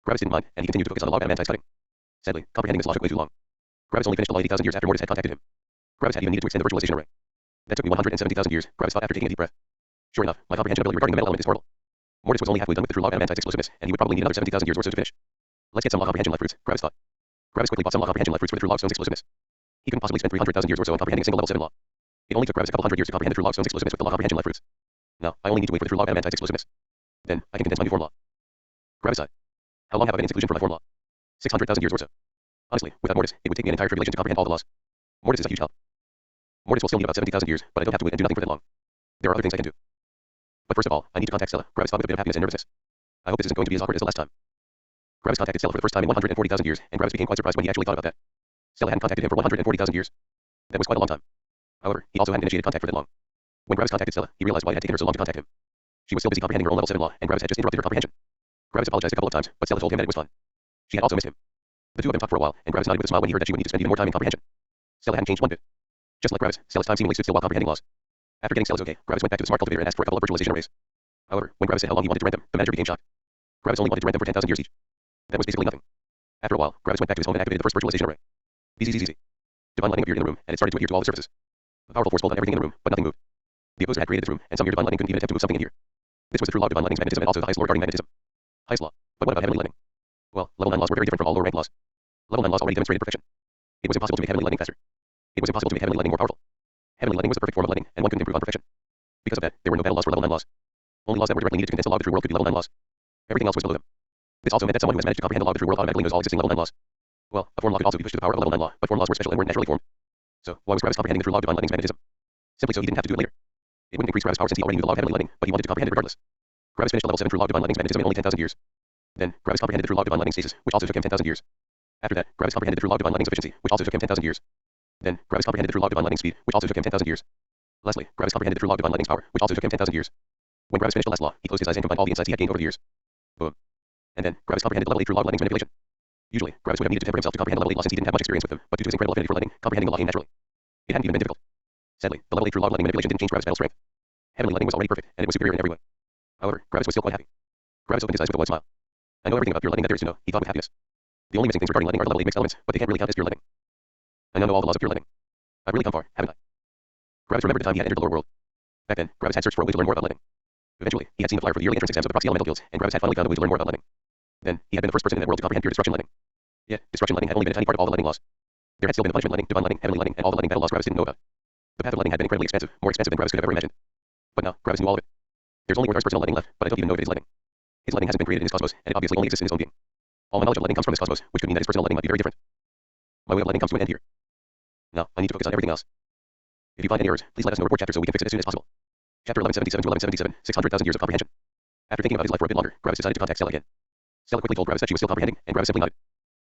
Gravis didn't mind, and he continued to focus on the law of adamantized cutting. Sadly, comprehending this law took way too long. Gravis only finished the law 80,000 years after Mortis had contacted him. Gravis had even needed to extend the virtualization array. That took me 170,000 years, Gravis thought after taking a deep breath. Sure enough, my comprehension ability regarding the metal element is portal. Mortis was only halfway done with the true law of adamantized explosiveness, and he would probably need another 70,000 years or so to finish. Let's get some law comprehension life fruits, Gravis thought. Gravis quickly bought some law comprehension life fruits for the true law of stone's explosiveness. He couldn't possibly spend 300,000 years or so on comprehending a single level 7 law. It only took Gravis a couple hundred years to comprehend the true law of stone's explosiveness with the law comprehension life fruits. Now, I only need to wait for the true law of adamantized explosiveness. Then, I can condense my new form law. Gravis sighed. How long have I been in seclusion for my form law? 600,000 years or so. Honestly, without Mortis, it would take me an entire tribulation to comprehend all the laws. Mortis is a huge help. Mortis will still need about 70,000 years, but I don't have to wait and do nothing for that long. There are other things I can do. But first of all, I need to contact Stella, Gravis thought with a bit of happiness and nervousness. I hope this isn't going to be as awkward as the last time. Gravis contacted Stella for the first time in 140,000 years, and Gravis became quite surprised when he actually thought about that. Stella hadn't contacted him for 140,000 years. That was quite a long time. However, he also hadn't initiated contact for that long. When Gravis contacted Stella, he realized why it had taken her so long to contact him. She was still busy comprehending her own level 7 law, and Gravis had just interrupted her comprehension. Gravis apologized a couple of times, but Stella told him that it was fun. She had also missed him. The two of them talked for a while, and Gravis nodded with a smile when he heard that she would need to spend even more time in comprehension. Stella hadn't changed one bit. Just like Gravis, Stella's time seemingly stood still while comprehending laws. After getting Stella's okay, Gravis went back to the smart cultivator and asked for a couple of virtualization arrays. However, when Gravis said how long he wanted to rent them, the manager became shocked. Gravis only wanted to rent them for 10,000 years each. That was basically nothing. After a while, Gravis went back to his home and activated the first virtualization array. Easy. Divine lightning appeared in the room, and it started to adhere to all the surfaces. A powerful force pulled on everything in the room, but nothing moved. The opposer had created this room, and some mere divine lightning couldn't even attempt to move something in here. This was the true law of divine lightning's magnetism and also the highest law regarding magnetism. Highest law. But what about heavenly lightning? Well, level 9 laws were very different from all lower rank laws. Level 9 laws already demonstrated perfection. It was impossible to make heavenly lightning faster. It was impossible to make heavenly lightning more powerful. Heavenly lightning was the perfect form of lightning, and one couldn't improve on perfection. Because of that, there were no battle laws for level 9 laws. Only laws that were directly needed to condense the law of the true world could be level 9 laws. Everything else was below them. This also meant that someone who has managed to comprehend the law of the true world automatically knows all existing level 9 laws. Well, a form law could also be pushed to the power of a level 9 law, but form laws were special and weren't naturally formed. So, why was Gravis comprehending the true law of divine lightning's magnetism? Simply so he didn't have to do it later. It wouldn't increase Gravis' power since he already knew the law of heavenly lightning, but he wanted to comprehend it regardless. Gravis finished the level 7 true law of divine lightning's magnetism in only 10,000 years. Then, Gravis comprehended the true law of divine lightning's stasis, which also took him 10,000 years. After that, Gravis comprehended the true law of divine lightning's efficiency, which also took him 10,000 years. Then, Gravis comprehended the true law of divine lightning's speed, which also took him 10,000 years. Lastly, Gravis comprehended the true law of divine lightning's power, which also took him 10,000 years. When Gravis finished the last law, he closed his eyes and combined all the insights he had gained over the years. Boom. And then, Gravis comprehended the level 8 true law of lightning's manipulation. Usually, Gravis would have needed to temper himself to comprehend the level 8 law since he didn't have much experience with them, but due to his incredible affinity for lightning, comprehending the law came naturally. It hadn't even been difficult. Sadly, the level 8 true law of lightning manipulation didn't change Gravis' battle strength. Heavenly lightning was already perfect, and it was superior in every way. However, Gravis was still quite happy. Gravis opened his eyes with a wide smile. I know everything about pure lightning that there is to know, he thought with happiness. The only missing things regarding lightning are the level 8 mixed elements, but they can't really count as pure lightning. I now know all the laws of pure lightning. I've really come far, haven't I? Gravis remembered the time he had entered the lower world. Back then, Gravis had searched for a way to learn more about lightning. Eventually, he had seen the flyer for the yearly entrance exams of the proxy elemental guilds, and Gravis had finally found a way to learn more about lightning. Then, he had been the first person in that world to comprehend pure destruction lightning. Yet, destruction lightning had only been a tiny part of all the lightning laws. There had still been the punishment lightning, divine lightning, heavenly lightning, and all the lightning battle laws Gravis didn't know about. The path of lightning had been incredibly expensive, more expensive than Gravis could have ever imagined. But now, Gravis knew all of it. There's only one personal lightning left, but I don't even know if it is lightning. His lightning hasn't been created in his cosmos, and it obviously only exists in his own being. All my knowledge of lightning comes from this cosmos, which could mean that his personal lightning might be very different. My way of lightning comes to an end here. Now, I need to focus on everything else. If you find any errors, please let us know. Report chapter so we can fix it as soon as possible. Chapter 1177 to 1177, 600,000 years of comprehension. After thinking about his life for a bit longer, Gravis decided to contact Stella again. Stella quickly told Gravis that she was still comprehending, and Gravis simply nodded.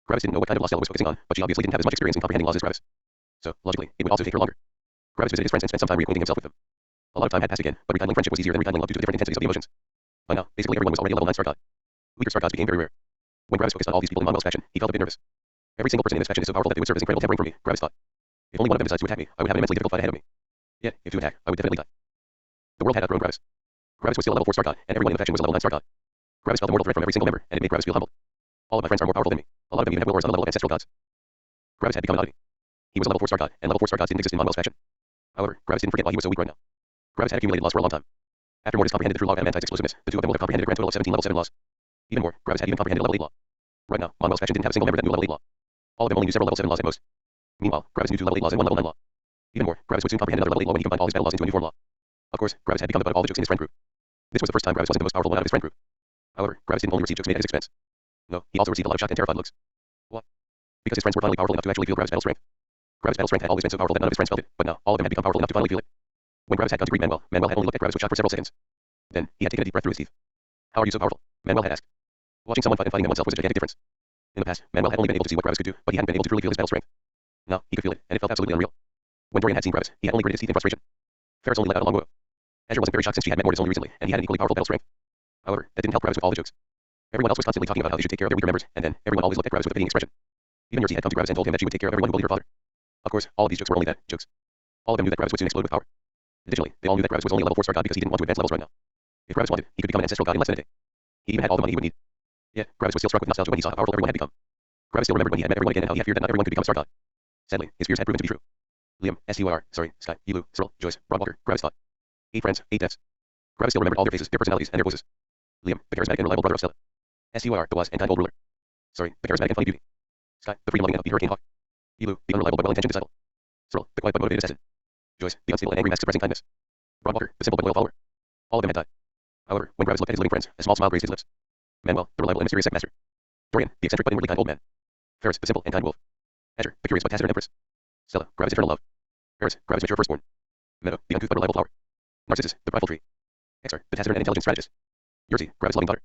Gravis didn't know what kind of law Stella was focusing on, but she obviously didn't have as much experience in comprehending laws as Gravis. So, logically, it would also take her longer. Gravis visited his friends and spent some time reacquainting himself with them. A lot of time had passed again, but rekindling friendship was easier than rekindling love due to the different intensities of the emotions. By now, basically everyone was already a level 9 star god. Weaker star gods became very rare. When Gravis focused on all these people in Manuel's faction, he felt a bit nervous. Every single person in this faction is so powerful that they would serve as incredible tempering for me, Gravis thought. If only one of them decides to attack me, I would have an immensely difficult fight ahead of me. Yet, if to attack, I would definitely die. The world had outgrown Gravis. Gravis was still a level 4 star god, and everyone in the faction was a level 9 star god. Gravis felt the mortal threat from every single member, and it made Gravis feel humbled. All of my friends are more powerful than me. A lot of them even have will ores on the level of ancestral gods. Gravis had become an oddity. He was a level 4 star god, and level 4 star gods didn't exist in Manuel's faction. However, Gravis didn't forget why he was so weak right now. Gravis had accumulated laws for a long time. After Mortis comprehended the true law of adamantine's explosiveness, the two of them will have comprehended a grand total of 17 level 7 laws. Even more, Gravis had even comprehended level 8 law. Right now, Manuel's faction didn't have a single member that knew level 8 law. All of them only knew several level 7 laws at most. Meanwhile, Gravis knew 2 level 8 laws and 1 level 9 law. Even more, Gravis would soon comprehend another level 8 law when he combined all his battle laws into a new form law. Of course, Gravis had become the butt of all the jokes in his friend group. This was the first time Gravis wasn't the most powerful one out of his friend group. However, Gravis didn't only receive jokes made at his expense. No, he also received a lot of shocked and terrified looks. What? Because his friends were finally powerful enough to actually feel Gravis' battle strength. Gravis' battle strength had always been so powerful that none of his friends felt it, but now all of them had become powerful enough to finally feel it. When Gravis had come to greet Manuel, Manuel had only looked at Gravis with shock for several seconds. Then, he had taken a deep breath through his teeth. How are you so powerful? Manuel had asked. Watching someone fight and fighting them oneself was a gigantic difference. In the past, Manuel had only been able to see what Gravis could do, but he hadn't been able to truly feel his battle strength. Now, he could feel it, and it felt absolutely unreal. When Dorian had seen Gravis, he had only gritted his teeth in frustration. Ferris only let out a long woe. Azure wasn't very shocked since she had met Mortis only recently, and he had an equally powerful battle strength. However, that didn't help Gravis with all the jokes. Everyone else was constantly talking about how they should take care of their weaker members, and then everyone always looked at Gravis with a pitying expression. Even Yersi had come to Gravis and told him that she would take care of everyone who bullied her father. Of course, all of these jokes were only that, jokes. All of them knew that Gravis would soon explode with power. Additionally, they all knew that Gravis was only a level 4 star god because he didn't want to advance levels right now. If Gravis wanted, he could become an ancestral god in less than a day. He even had all the money he would need. Yet, Gravis was still struck with nostalgia when he saw how powerful everyone had become. Gravis still remembered when he had met everyone again and how he had feared that not everyone could become a star god. Sadly, his fears had proven to be true. Liam, Sky, Elu, Cyril, Joyce, Broadwalker, Gravis thought. 8 friends, 8 deaths. Gravis still remembered all their faces, their personalities, and their voices. Liam, the charismatic and reliable brother of Stella. the wise and kind old ruler. The charismatic and funny beauty. Sky, the freedom-loving and upbeat hurricane hawk. Elu, the unreliable but well-intentioned disciple. Cyril, the quiet but motivated assassin. Joyce, the unstable and angry mask suppressing kindness. Broadwalker, the simple but loyal follower. All of them had died. However, when Gravis looked at his living friends, a small smile graced his lips. Manuel, the reliable and mysterious sect master. Dorian, the eccentric but inwardly kind old man. Ferris, the simple and kind wolf. Azure, the curious but taciturn empress. Stella, Gravis' eternal love. Paris, Gravis' mature firstborn. Meadow, the uncouth but reliable flower. Narcissus, the prideful tree. Exar, the taciturn and intelligent strategist. Yersi, Gravis' loving daughter.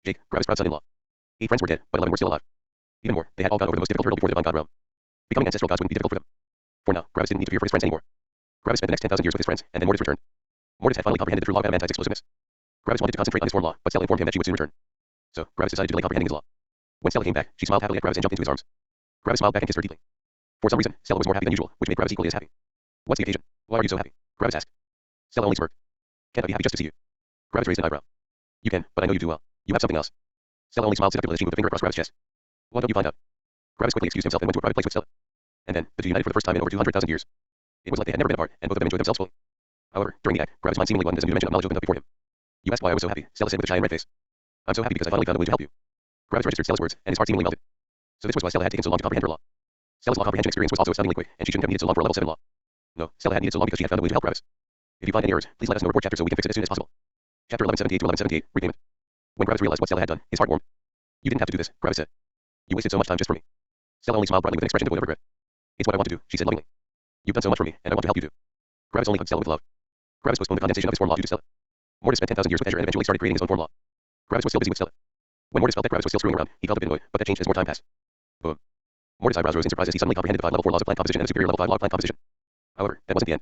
Jake, Gravis' proud son-in-law. 8 friends were dead, but 11 were still alive. Even more, they had all gone over the most difficult hurdle before the divine god realm. Becoming ancestral gods wouldn't be difficult for them. For now, Gravis didn't need to fear for his friends anymore. Gravis spent the next 10,000 years with his friends, and then Mortis returned. Mortis had finally comprehended the true law of adamantine's explosiveness. Gravis wanted to concentrate on his form law, but Stella informed him that she would soon return. So, Gravis decided to delay comprehending his law. When Stella came back, she smiled happily at Gravis and jumped into his arms. Gravis smiled back and kissed her deeply. For some reason, Stella was more happy than usual, which made Gravis equally as happy. What's the occasion? Why are you so happy? Gravis asked. Stella only smirked. Can't I be happy just to see you? Gravis raised an eyebrow. You can, but I know you too well. You have something else. Stella only smiled seductively as she moved a finger across Gravis' chest. Why don't you find out? Gravis quickly excused himself and went to a private place with Stella. And then, the two united for the first time in over 200,000 years. It was like they had never been apart, and both of them enjoyed themselves fully. However, during the act, Gravis' mind seemingly widened as a new dimension of knowledge opened up before him. You asked why I was so happy, Stella said with a shy and red face. I'm so happy because I finally found a way to help you. Gravis registered Stella's words, and his heart seemingly melted. So this was why Stella had taken so long to comprehend her law. Stella's law comprehension experience was also astoundingly quick, and she shouldn't have needed so long for a level 7 law. No, Stella had needed so long because she had found a way to help Gravis. If you find any errors, please let us know. Report chapter so we can fix it as soon as possible. Chapter 1178 to 1178, repayment. When Gravis realized what Stella had done, his heart warmed. You didn't have to do this, Gravis said. You wasted so much time just for me. Stella only smiled brightly with an expression devoid of regret. It's what I want to do, she said lovingly. You've done so much for me, and I want to help you too. Gravis only hugged Stella with love. Gravis postponed the condensation of his form law due to Stella. Mortis spent 10,000 years with Azure and eventually started creating his own form law. Gravis was still busy with Stella. When Mortis felt that Gravis was still screwing around, he felt a bit annoyed, but that changed as more time passed. Boom. Mortis' eyebrows rose in surprise as he suddenly comprehended the 5 level 4 laws of plant composition and a superior level 5 log plant composition. However, that wasn't the end.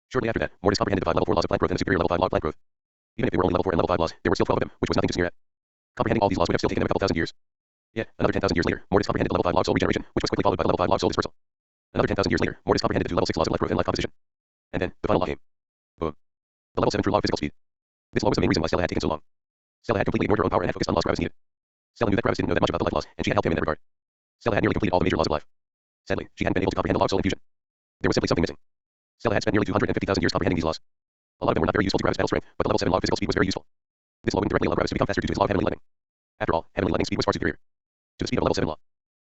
Shortly after that, Mortis comprehended the 5 level 4 laws of plant growth and a superior level 5 log plant growth. Even if they were only level 4 and level 5 laws, there were still 12 of them, which was nothing to sneer at. Comprehending all these laws would have still taken them a couple thousand years. Yet, another 10,000 years later, Mortis comprehended the level 5 log soul regeneration, which was quickly followed by the level 5 log soul dispersal. Another 10,000 years later, Mortis comprehended the 2 level 6 laws of life growth and life composition. And then, the final law came. Boom. The level 7 true law of physical speed. This law was the main reason why Stella had taken so long. Stella had completely ignored her own power and had focused on laws Gravis needed. Stella knew that Gravis didn't know that much about the life laws, and she had helped him in that regard. Stella had nearly completed all the major laws of life. Sadly, she hadn't been able to comprehend the log soul infusion. There was simply something missing. Stella had spent nearly 250,000 years comprehending these laws. A lot of them were not very useful to Gravis' battle strength, but the level 7 law of physical speed was very useful. This law wouldn't directly allow Gravis to become faster due to his law of heavenly lightning. After all, heavenly lightning speed was far superior to the speed of a level 7 law.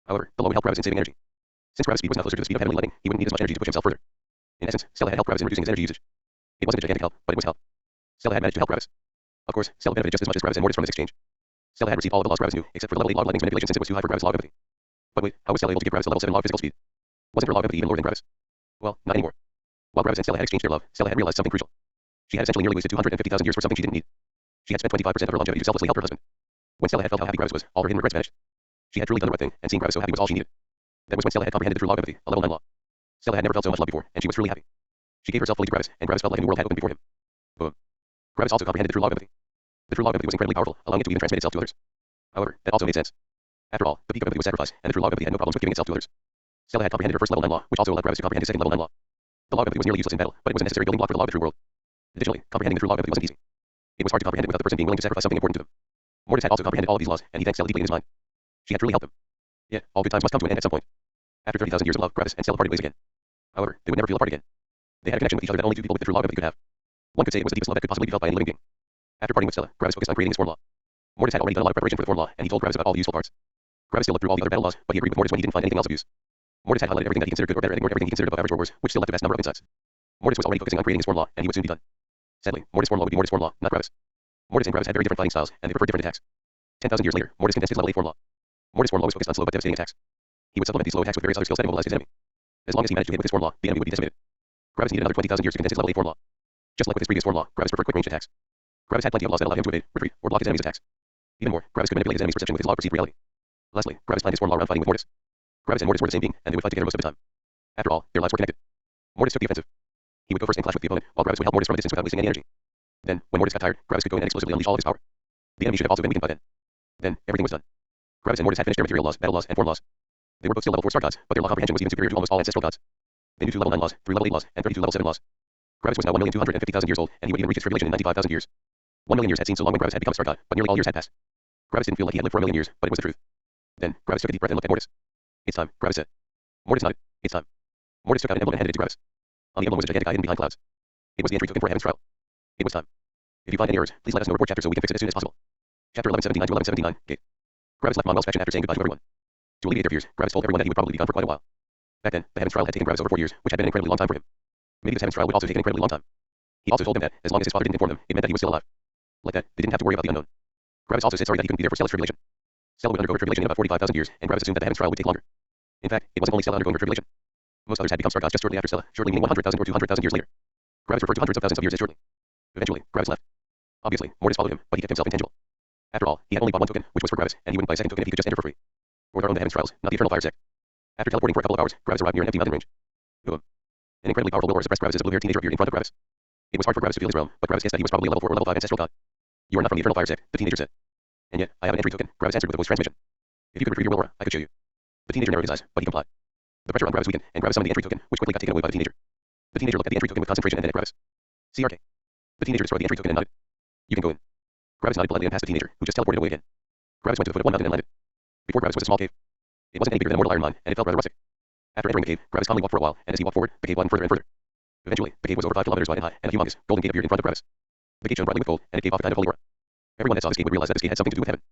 However, the law would help Gravis in saving energy. Since Gravis' speed was now closer to the speed of heavenly lightning, he wouldn't need as much energy to push himself further. In essence, Stella had helped Gravis in reducing his energy usage. It wasn't a gigantic help, but it was help. Stella had managed to help Gravis. Of course, Stella benefited just as much as Gravis and Mortis from this exchange. Stella had received all of the laws Gravis knew, except for the level 8 log lightning's manipulation since it was too high for Gravis' log empathy. But wait, how was Stella able to give Gravis the level 7 log physical speed? Wasn't her log empathy even lower than Gravis? Well, not anymore. While Gravis and Stella had exchanged their love, Stella had realized something crucial. She had essentially nearly wasted 250,000 years for something she didn't need. She had spent 25% of her longevity to selflessly help her husband. When Stella had felt how happy Gravis was, all her hidden regrets vanished. She had truly done the right thing, and seeing Gravis so happy was all she needed. That was when Stella had comprehended the true log empathy, a level 9 law. Stella had never felt so much love before, and she was truly happy. She gave herself fully to Gravis, and Gravis felt like a new world had opened before him. Boom. Gravis also comprehended the true log empathy. The true log empathy was incredibly powerful, allowing it to even transmit itself to others. However, that also made sense. After all, the peak of empathy was sacrifice, and the true log empathy had no problems with giving itself to others. Stella had comprehended her first level 9 law, which also allowed Gravis to comprehend his second level 9 law. The log empathy was nearly useless in battle, but it was a necessary building block for the log of the true world. Additionally, comprehending the true log empathy wasn't easy. It was hard to comprehend it without the person being willing to sacrifice something important to them. Mortis had also comprehended all of these laws, and he thanked Stella deeply in his mind. She had truly helped him. Yet, all good times must come to an end at some point. After 30,000 years of love, Gravis and Stella parted ways again. However, they would never feel apart again. They had a connection with each other that only two people with the true log empathy could have. One could say it was the deepest love that could possibly be felt by any living being. After parting with Stella, Gravis focused on creating his form law. Mortis had already done a lot of preparation for the form law, and he told Gravis about all the useful parts. Gravis still looked through all the other battle laws, but he agreed with Mortis when he didn't find anything else of use. Mortis had highlighted everything that he considered good or better and ignored everything he considered above average or worse, which still left a vast number of insights. Mortis was already focusing on creating his form law, and he would soon be done. Sadly, Mortis' form law would be Mortis' form law, not Gravis. Mortis and Gravis had very different fighting styles, and they preferred different attacks. 10,000 years later, Mortis condensed his level 8 form law. Mortis' form law was focused on slow but devastating attacks. He would supplement these slow attacks with various other skills that immobilized his enemy. As long as he managed to hit with his form law, the enemy would be decimated. Gravis needed another 20,000 years to condense his level 8 form law. Just like with his previous form law, Gravis preferred quick-range attacks. Gravis had plenty of laws that allowed him to evade, retreat, or block his enemy's attacks. Even more, Gravis could manipulate his enemy's perception with his law of perceived reality. Lastly, Gravis planned his form law around fighting with Mortis. Gravis and Mortis were the same being, and they would fight together most of the time. After all, their lives were connected. Mortis took the offensive. He would go first and clash with the opponent, while Gravis would help Mortis from a distance without wasting any energy. Then, when Mortis got tired, Gravis could go in and explosively unleash all of his power. The enemy should have also been weakened by then. Then, everything was done. Gravis and Mortis had finished their material laws, battle laws, and form laws. They were both still level 4 star gods, but their law comprehension was even superior to almost all ancestral gods. They knew 2 level 9 laws, 3 level 8 laws, and 32 level 7 laws. Gravis was now 1,250,000 years old, and he would even reach his tribulation in 95,000 years. 1,000,000 years had seemed so long when Gravis had become a star god, but nearly all years had passed. Gravis didn't feel like he had lived for 1,000,000 years, but it was the truth. Then, Gravis took a deep breath and looked at Mortis. It's time, Gravis said. Mortis nodded. It's time. Mortis took out an emblem and handed it to Gravis. On the emblem was a gigantic eye hidden behind clouds. It was the entry token for a heaven's trial. It was time. If you find any errors, please let us know. Report chapter so we can fix it as soon as possible. Chapter 1179 to 1179. Gate. Gravis left Monwell's faction after saying goodbye to everyone. To alleviate their fears, Gravis told everyone that he would probably be gone for quite a while. Back then, the heaven's trial had taken Gravis over 4 years, which had been an incredibly long time for him. Maybe this heaven's trial would also take an incredibly long time. He also told them that, as long as his father didn't inform them, it meant that he was still alive. Like that, they didn't have to worry about the unknown. Gravis also said sorry that he couldn't be there for Stella's tribulation. Stella would undergo her tribulation in about 45,000 years, and Gravis assumed that the heaven's trial would take longer. In fact, it wasn't only Stella undergoing her tribulation. Most others had become star gods just shortly after Stella, shortly meaning 100,000 or 200,000 years later. Gravis referred to hundreds of thousands of years as shortly. Eventually, Gravis left. Obviously, Mortis followed him, but he kept himself intangible. After all, he had only bought 1 token, which was for Gravis, and he wouldn't buy a second token if he could just enter for free. Or their own the heaven's trials, not the eternal fire sect. After teleporting for a couple of hours, Gravis arrived near an empty mountain range. Boom. An incredibly powerful will aura suppressed Gravis as a blue-haired teenager appeared in front of Gravis. It was hard for Gravis to feel his realm, but Gravis guessed that he was probably a level 4 or level 5 ancestral god. You are not from the eternal fire sect, the teenager said. And yet, I have an entry token, Gravis answered with a voice transmission. If you could retrieve your will aura, I could show you. The teenager narrowed his eyes, but he complied. The pressure on Gravis weakened, and Gravis summoned the entry token, which quickly got taken away by the teenager. The teenager looked at the entry token with concentration and then at Gravis. CRK. The teenager destroyed the entry token and nodded. You can go in. Gravis nodded politely and passed the teenager, who just teleported away again. Gravis went to the foot of one mountain and landed. Before Gravis was a small cave. It wasn't any bigger than a mortal iron mine, and it felt rather rustic. After entering the cave, Gravis calmly walked for a while, and as he walked forward, the cave widened further and further. Eventually, the cave was over 5 kilometers wide and high, and a humongous, golden gate appeared in front of Gravis. The gate shone brightly with gold, and it gave off a kind of holy aura. Everyone that saw this gate would realize that this gate had something to do with heaven.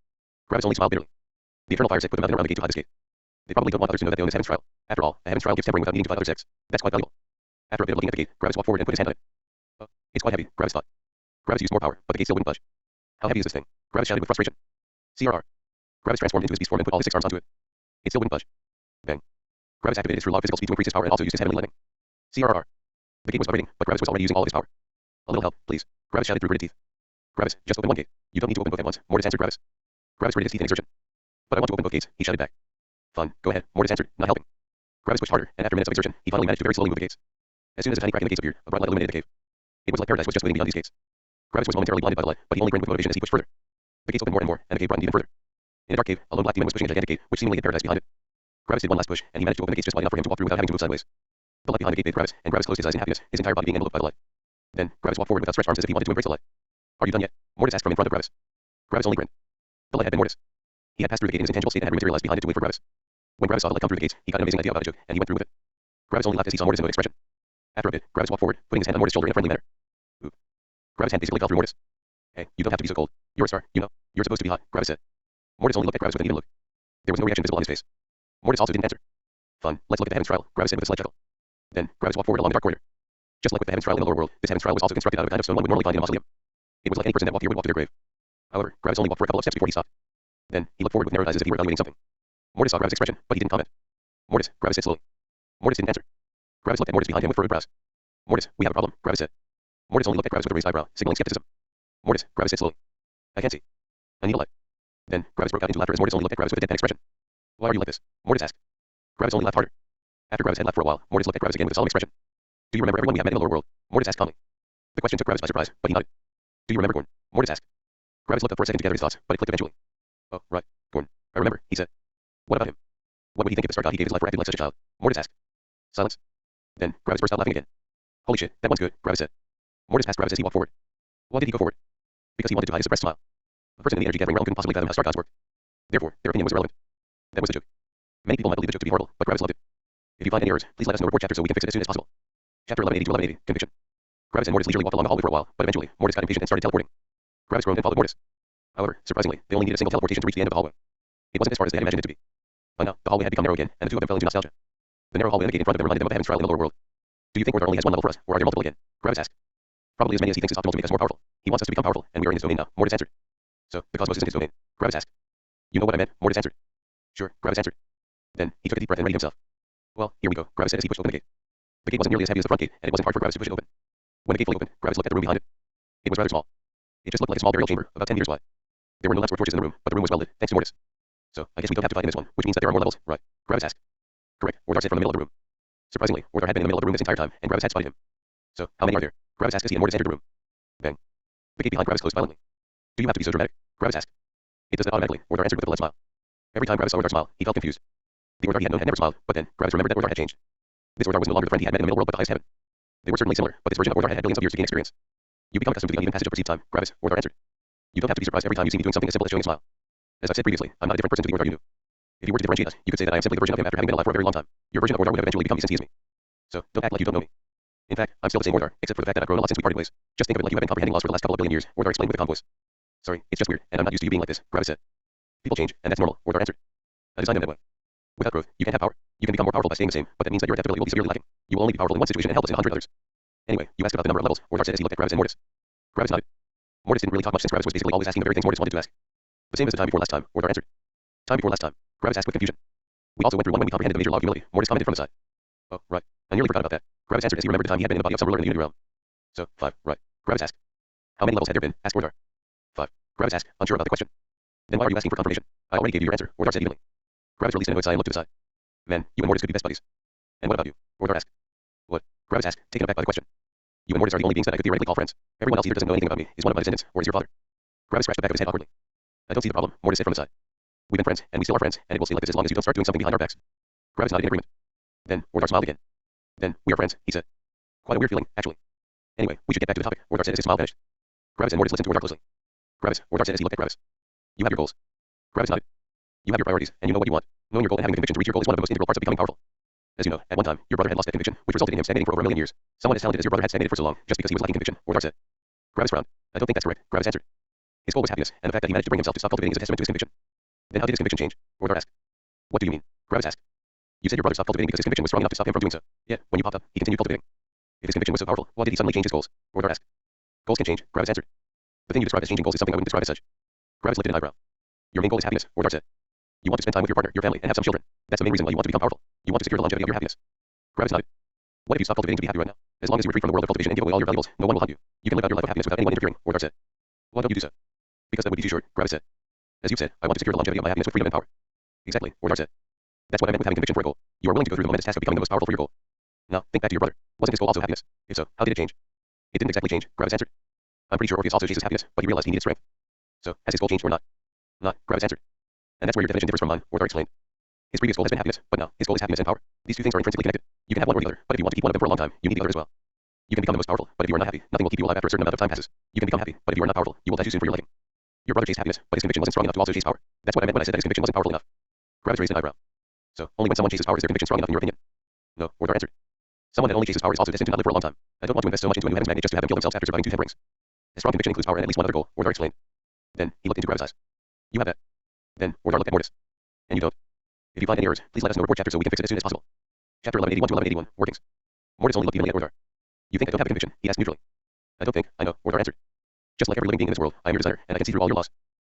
Gravis only smiled bitterly. The eternal fire sect put a mountain around the gate to hide this gate. They probably don't want others to know that they own this heaven's trial. After all, a heaven's trial gives tempering without needing to fight other sects. That's quite valuable. After a bit of looking at the gate, Gravis walked forward and put his hand on it. It's quite heavy, Gravis thought. Gravis used more power, but the gate still wouldn't budge. How heavy is this thing? Gravis shouted with frustration. CRR. Gravis transformed into his beast form and put all his 6 arms onto it. It still wouldn't budge. Bang. Gravis activated his true log physical speed to increase his power and also used his heavenly lightning. CRR. The gate was vibrating, but Gravis was already using all of his power. A little help, please. Gravis shouted through gritted teeth. Gravis, just open one gate. You don't need to open both at once, Mortis answered Gravis. Gravis gritted his teeth in exertion. But I want to open both gates, he shouted back. Fine, go ahead, Mortis answered, not helping. Gravis pushed harder, and after minutes of exertion, he finally managed to very slowly move the gates. As soon as a tiny crack in the gates appeared, a bright light illuminated the cave. It was like paradise was just waiting beyond these gates. Gravis was momentarily blinded by the light, but he only grinned with motivation as he pushed further. The gates opened more and more, and the cave broadened even further. In a dark cave, a lone black demon was pushing a gigantic gate, which seemingly had paradise behind it. Gravis did one last push, and he managed to open the gates just wide enough for him to walk through without having to move sideways. The light behind the gate bathed Gravis, and Gravis closed his eyes in happiness, his entire body being enveloped by the light. Then, Gravis walked forward with outstretched arms as if he wanted to embrace the light. Are you done yet? Mortis asked from in front of Gravis. Gravis only grinned. The light had been Mortis. He had passed through the gate in his intangible state and had rematerialized behind it to wait for Gravis. When Gravis saw the light come through the gates, he got an amazing idea about a joke, and he went through with it. Gravis only laughed as he saw Mortis' no expression. After a bit, Gravis walked forward, putting his hand on Mortis' shoulder in a friendly manner. Ooh. Gravis' hand basically fell through Mortis. Hey, you don't have to be so cold. You're a star, you know. You're supposed to be hot, Gravis said. Mortis only looked at Gravis with an even look. There was no reaction visible on his face. Mortis also didn't answer. Fun, let's look at the heavens trial, Gravis said with a slight chuckle. Then, Gravis walked forward along the dark corridor. Just like with the heavens trial in the lower world, this heavens trial was also constructed out of a kind of stone one would normally find in a mausoleum. It was like any person that walked here would walk to their grave. However, Gravis only walked for a couple of steps before he stopped. Then, he looked forward with narrowed eyes as if he were evaluating something. Mortis saw Gravis' expression, but he didn't comment. Mortis, Gravis said slowly. Mortis didn't answer. Gravis looked at Mortis behind him with furrowed brows. Mortis, we have a problem, Gravis said. Mortis only looked at Gravis with a raised eyebrow, signaling skepticism. Mortis, Gravis said slowly. I can't see. I need a light. Then, Gravis broke out into laughter as Mortis only looked at Gravis with a deadpan expression. Why are you like this? Mortis asked. Gravis only laughed harder. After Gravis had laughed for a while, Mortis looked at Gravis again with a solemn expression. Do you remember everyone we have met in the lower world? Mortis asked calmly. The question took Gravis by surprise, but he nodded. Do you remember Gorn? Mortis asked. Gravis looked up for a second to gather his thoughts, but it clicked eventually. Oh, right, Gorn. I remember, he said. What about him? What would he think if the star god he gave his life for acting like such a child? Mortis asked. Silence. Then, Gravis burst out laughing again. Holy shit, that one's good, Gravis said. Mortis passed Gravis as he walked forward. Why did he go forward? Because he wanted to hide a suppressed smile. A person in the energy gathering realm couldn't possibly fathom how star gods work. Therefore, their opinion was irrelevant. That was the joke. Many people might believe the joke to be horrible, but Gravis loved it. If you find any errors, please let us know. Report chapter so we can fix it as soon as possible. Chapter 1180 to 1180, Conviction. Gravis and Mortis leisurely walked along the hallway for a while, but eventually, Mortis got impatient and started teleporting. Gravis groaned and followed Mortis. However, surprisingly, they only needed a single teleportation to reach the end of the hallway. It wasn't as far as they had imagined it to be. By now, the hallway had become narrow again, and the two of them fell into nostalgia. The narrow hallway and the gate in front of them reminded them of the heavens trial in the lower world. Do you think Orthar only has one level for us, or are there multiple again? Gravis asked. Probably as many as he thinks is optimal to make us more powerful. He wants us to become powerful, and we are in his domain now, Mortis answered. So, the cosmos isn't his domain? Gravis asked. You know what I meant, Mortis answered. Sure, Gravis answered. Then, he took a deep breath and readied himself. Well, here we go, Gravis said as he pushed open the gate. The gate wasn't nearly as heavy as the front gate, and it wasn't hard for Gravis to push it open. When the gate fully opened, Gravis looked at the room behind it. It was rather small. It just looked like a small burial chamber, about 10 meters wide. There were no lamps or torches in the room, but the room was well lit, thanks to Mortis. So, I guess we don't have to fight in this one, which means that there are more levels, right? Gravis asked. Correct, Orthar said from the middle of the room. Surprisingly, Orthar had been in the middle of the room this entire time, and Gravis had spotted him. So, how many are there? Gravis asked as he and Mortis entered the room. Bang. The gate behind Gravis closed violently. Do you have to be so dramatic? Gravis asked. It does that automatically, Orthar answered with a light smile. Every time Gravis saw Orthar smile, he felt confused. The Orthar he had known had never smiled, but then, Gravis remembered that Orthar had changed. This Orthar was no longer the friend he had met in the middle world but the highest heaven. They were certainly similar, but this version of Orthar had had billions of years to gain experience. You become accustomed to the uneven passage of perceived time, Gravis, Orthar answered. You don't have to be surprised every time you see me doing something as simple as showing a smile. As I've said previously, I'm not a different person to the Orthar you knew. If you were to differentiate us, you could say that I am simply the version of him after having been alive for a very long time. Your version of Orthar would have eventually become me since he is me. So, don't act like you don't know me. In fact, I'm still the same Orthar, except for the fact that I've grown a lot since we parted ways. Just think of it like you have been comprehending laws for the last couple of billion years, Orthar explained with a calm voice. Sorry, it's just weird, and I'm not used to you being like this, Gravis said. People change, and that's normal, Orthar answered. I designed them that way. Without growth, you can't have power. You can become more powerful by staying the same, but that means that your adaptability will be severely lacking. You will only be powerful in one situation and helpless in 100 others. Anyway, you asked about the number of levels, Orthar said as he looked at Gravis and Mortis. Gravis nodded. Mortis didn't really talk much since Gravis was basically always asking the very things Mortis wanted to ask. The same as the time before last time, Orthar answered. Time before last time, Gravis asked with confusion. We also went through one when we comprehended the major law of humility, Mortis commented from the side. Oh, right. I nearly forgot about that. Gravis answered as he remembered the time he had been in the body of some ruler in the Unity realm. So, 5, right. Gravis asked. How many levels had there been? Asked Orthar. 5. Gravis asked, unsure about the question. Then why are you asking for confirmation? I already gave you your answer, Orthar said evenly. Gravis released an annoyed sigh and looked to the side. Man, you and Mortis could be best buddies. And what about you? Orthar asked. What? Gravis asked, taken aback by the question. You and Mortis are the only beings that I could theoretically call friends. Everyone else either doesn't know anything about me, is one of my descendants, or is your father. Gravis scratched the back of his head awkwardly. I don't see the problem, Mortis said from the side. We've been friends, and we still are friends, and it will stay like this as long as you don't start doing something behind our backs. Gravis nodded in agreement. Then, Orthar smiled again. Then, we are friends, he said. Quite a weird feeling, actually. Anyway, we should get back to the topic, Orthar said as his smile vanished. Gravis and Mortis listened to Orthar closely. Gravis, Orthar said as he looked at Gravis. You have your goals. Gravis nodded. You have your priorities, and you know what you want. Knowing your goal and having the conviction to reach your goal is one of the most integral parts of becoming powerful. As you know, at one time, your brother had lost that conviction, which resulted in him stagnating for over a million years. Someone as talented as your brother had stagnated for so long, just because he was lacking conviction, Orthar said. Gravis frowned. I don't think that's correct, Gravis answered. His goal was happiness, and the fact that he managed to bring himself to stop cultivating is a testament to his conviction. Then how did his conviction change? Orthar asked. What do you mean? Gravis asked. You said your brother stopped cultivating because his conviction was strong enough to stop him from doing so. Yet, when you popped up, he continued cultivating. If his conviction was so powerful, why did he suddenly change his goals? Orthar asked. Goals can change, Gravis answered. The thing you describe as changing goals is something I wouldn't describe as such. Gravis lifted an eyebrow. Your main goal is happiness, Orthar said. You want to spend time with your partner, your family, and have some children. That's the main reason why you want to become powerful. You want to secure the longevity of your happiness. Gravis nodded. What if you stop cultivating to be happy right now? As long as you retreat from the world of cultivation and give away all your valuables, no one will hunt you. You can live out your life of happiness without anyone interfering, Orthar said. Why don't you do so? Because that would be too short, Gravis said. As you said, I want to secure the longevity of my happiness with freedom and power. Exactly, Orthar said. That's what I meant with having conviction for a goal. You are willing to go through the momentous task of becoming the most powerful for your goal. Now, think back to your brother. Wasn't his goal also happiness? If so, how did it change? It didn't exactly change, Gravis answered. I'm pretty sure Orpheus also chases happiness, but he realized he needed strength. So, has his goal changed or not? Not, Gravis answered. And that's where your definition differs from mine, Orthar explained. His previous goal has been happiness, but now, his goal is happiness and power. These two things are intrinsically connected. You can have one or the other, but if you want to keep one of them for a long time, you need the other as well. You can become the most powerful, but if you are not happy, nothing will keep you alive after a certain amount of time passes. You can become happy, but if you are not powerful, you will die too soon for your liking. Your brother chased happiness, but his conviction wasn't strong enough to also chase power. That's what I meant when I said that his conviction wasn't powerful enough. Gravis raised an eyebrow. So, only when someone chases power is their conviction strong enough in your opinion? No, Orthar answered. Someone that only chases power is also destined to not live for a long time. I don't want to invest so much into a new heaven's magnet just to have them kill themselves after surviving 2 temperings. A strong conviction includes power and at least one other goal, Orthar explained. Then, he looked into Gravis' eyes. You have that. Then, Orthar looked at Mortis. And you don't. If you find any errors, please let us know report chapter so we can fix it as soon as possible. Chapter 1181 to 1181, Workings. Mortis only looked evenly at Orthar. You think I don't have a conviction? He asked neutrally. I don't think, I know, Orthar answered. Just like every living being in this world, I am your designer, and I can see through all your laws.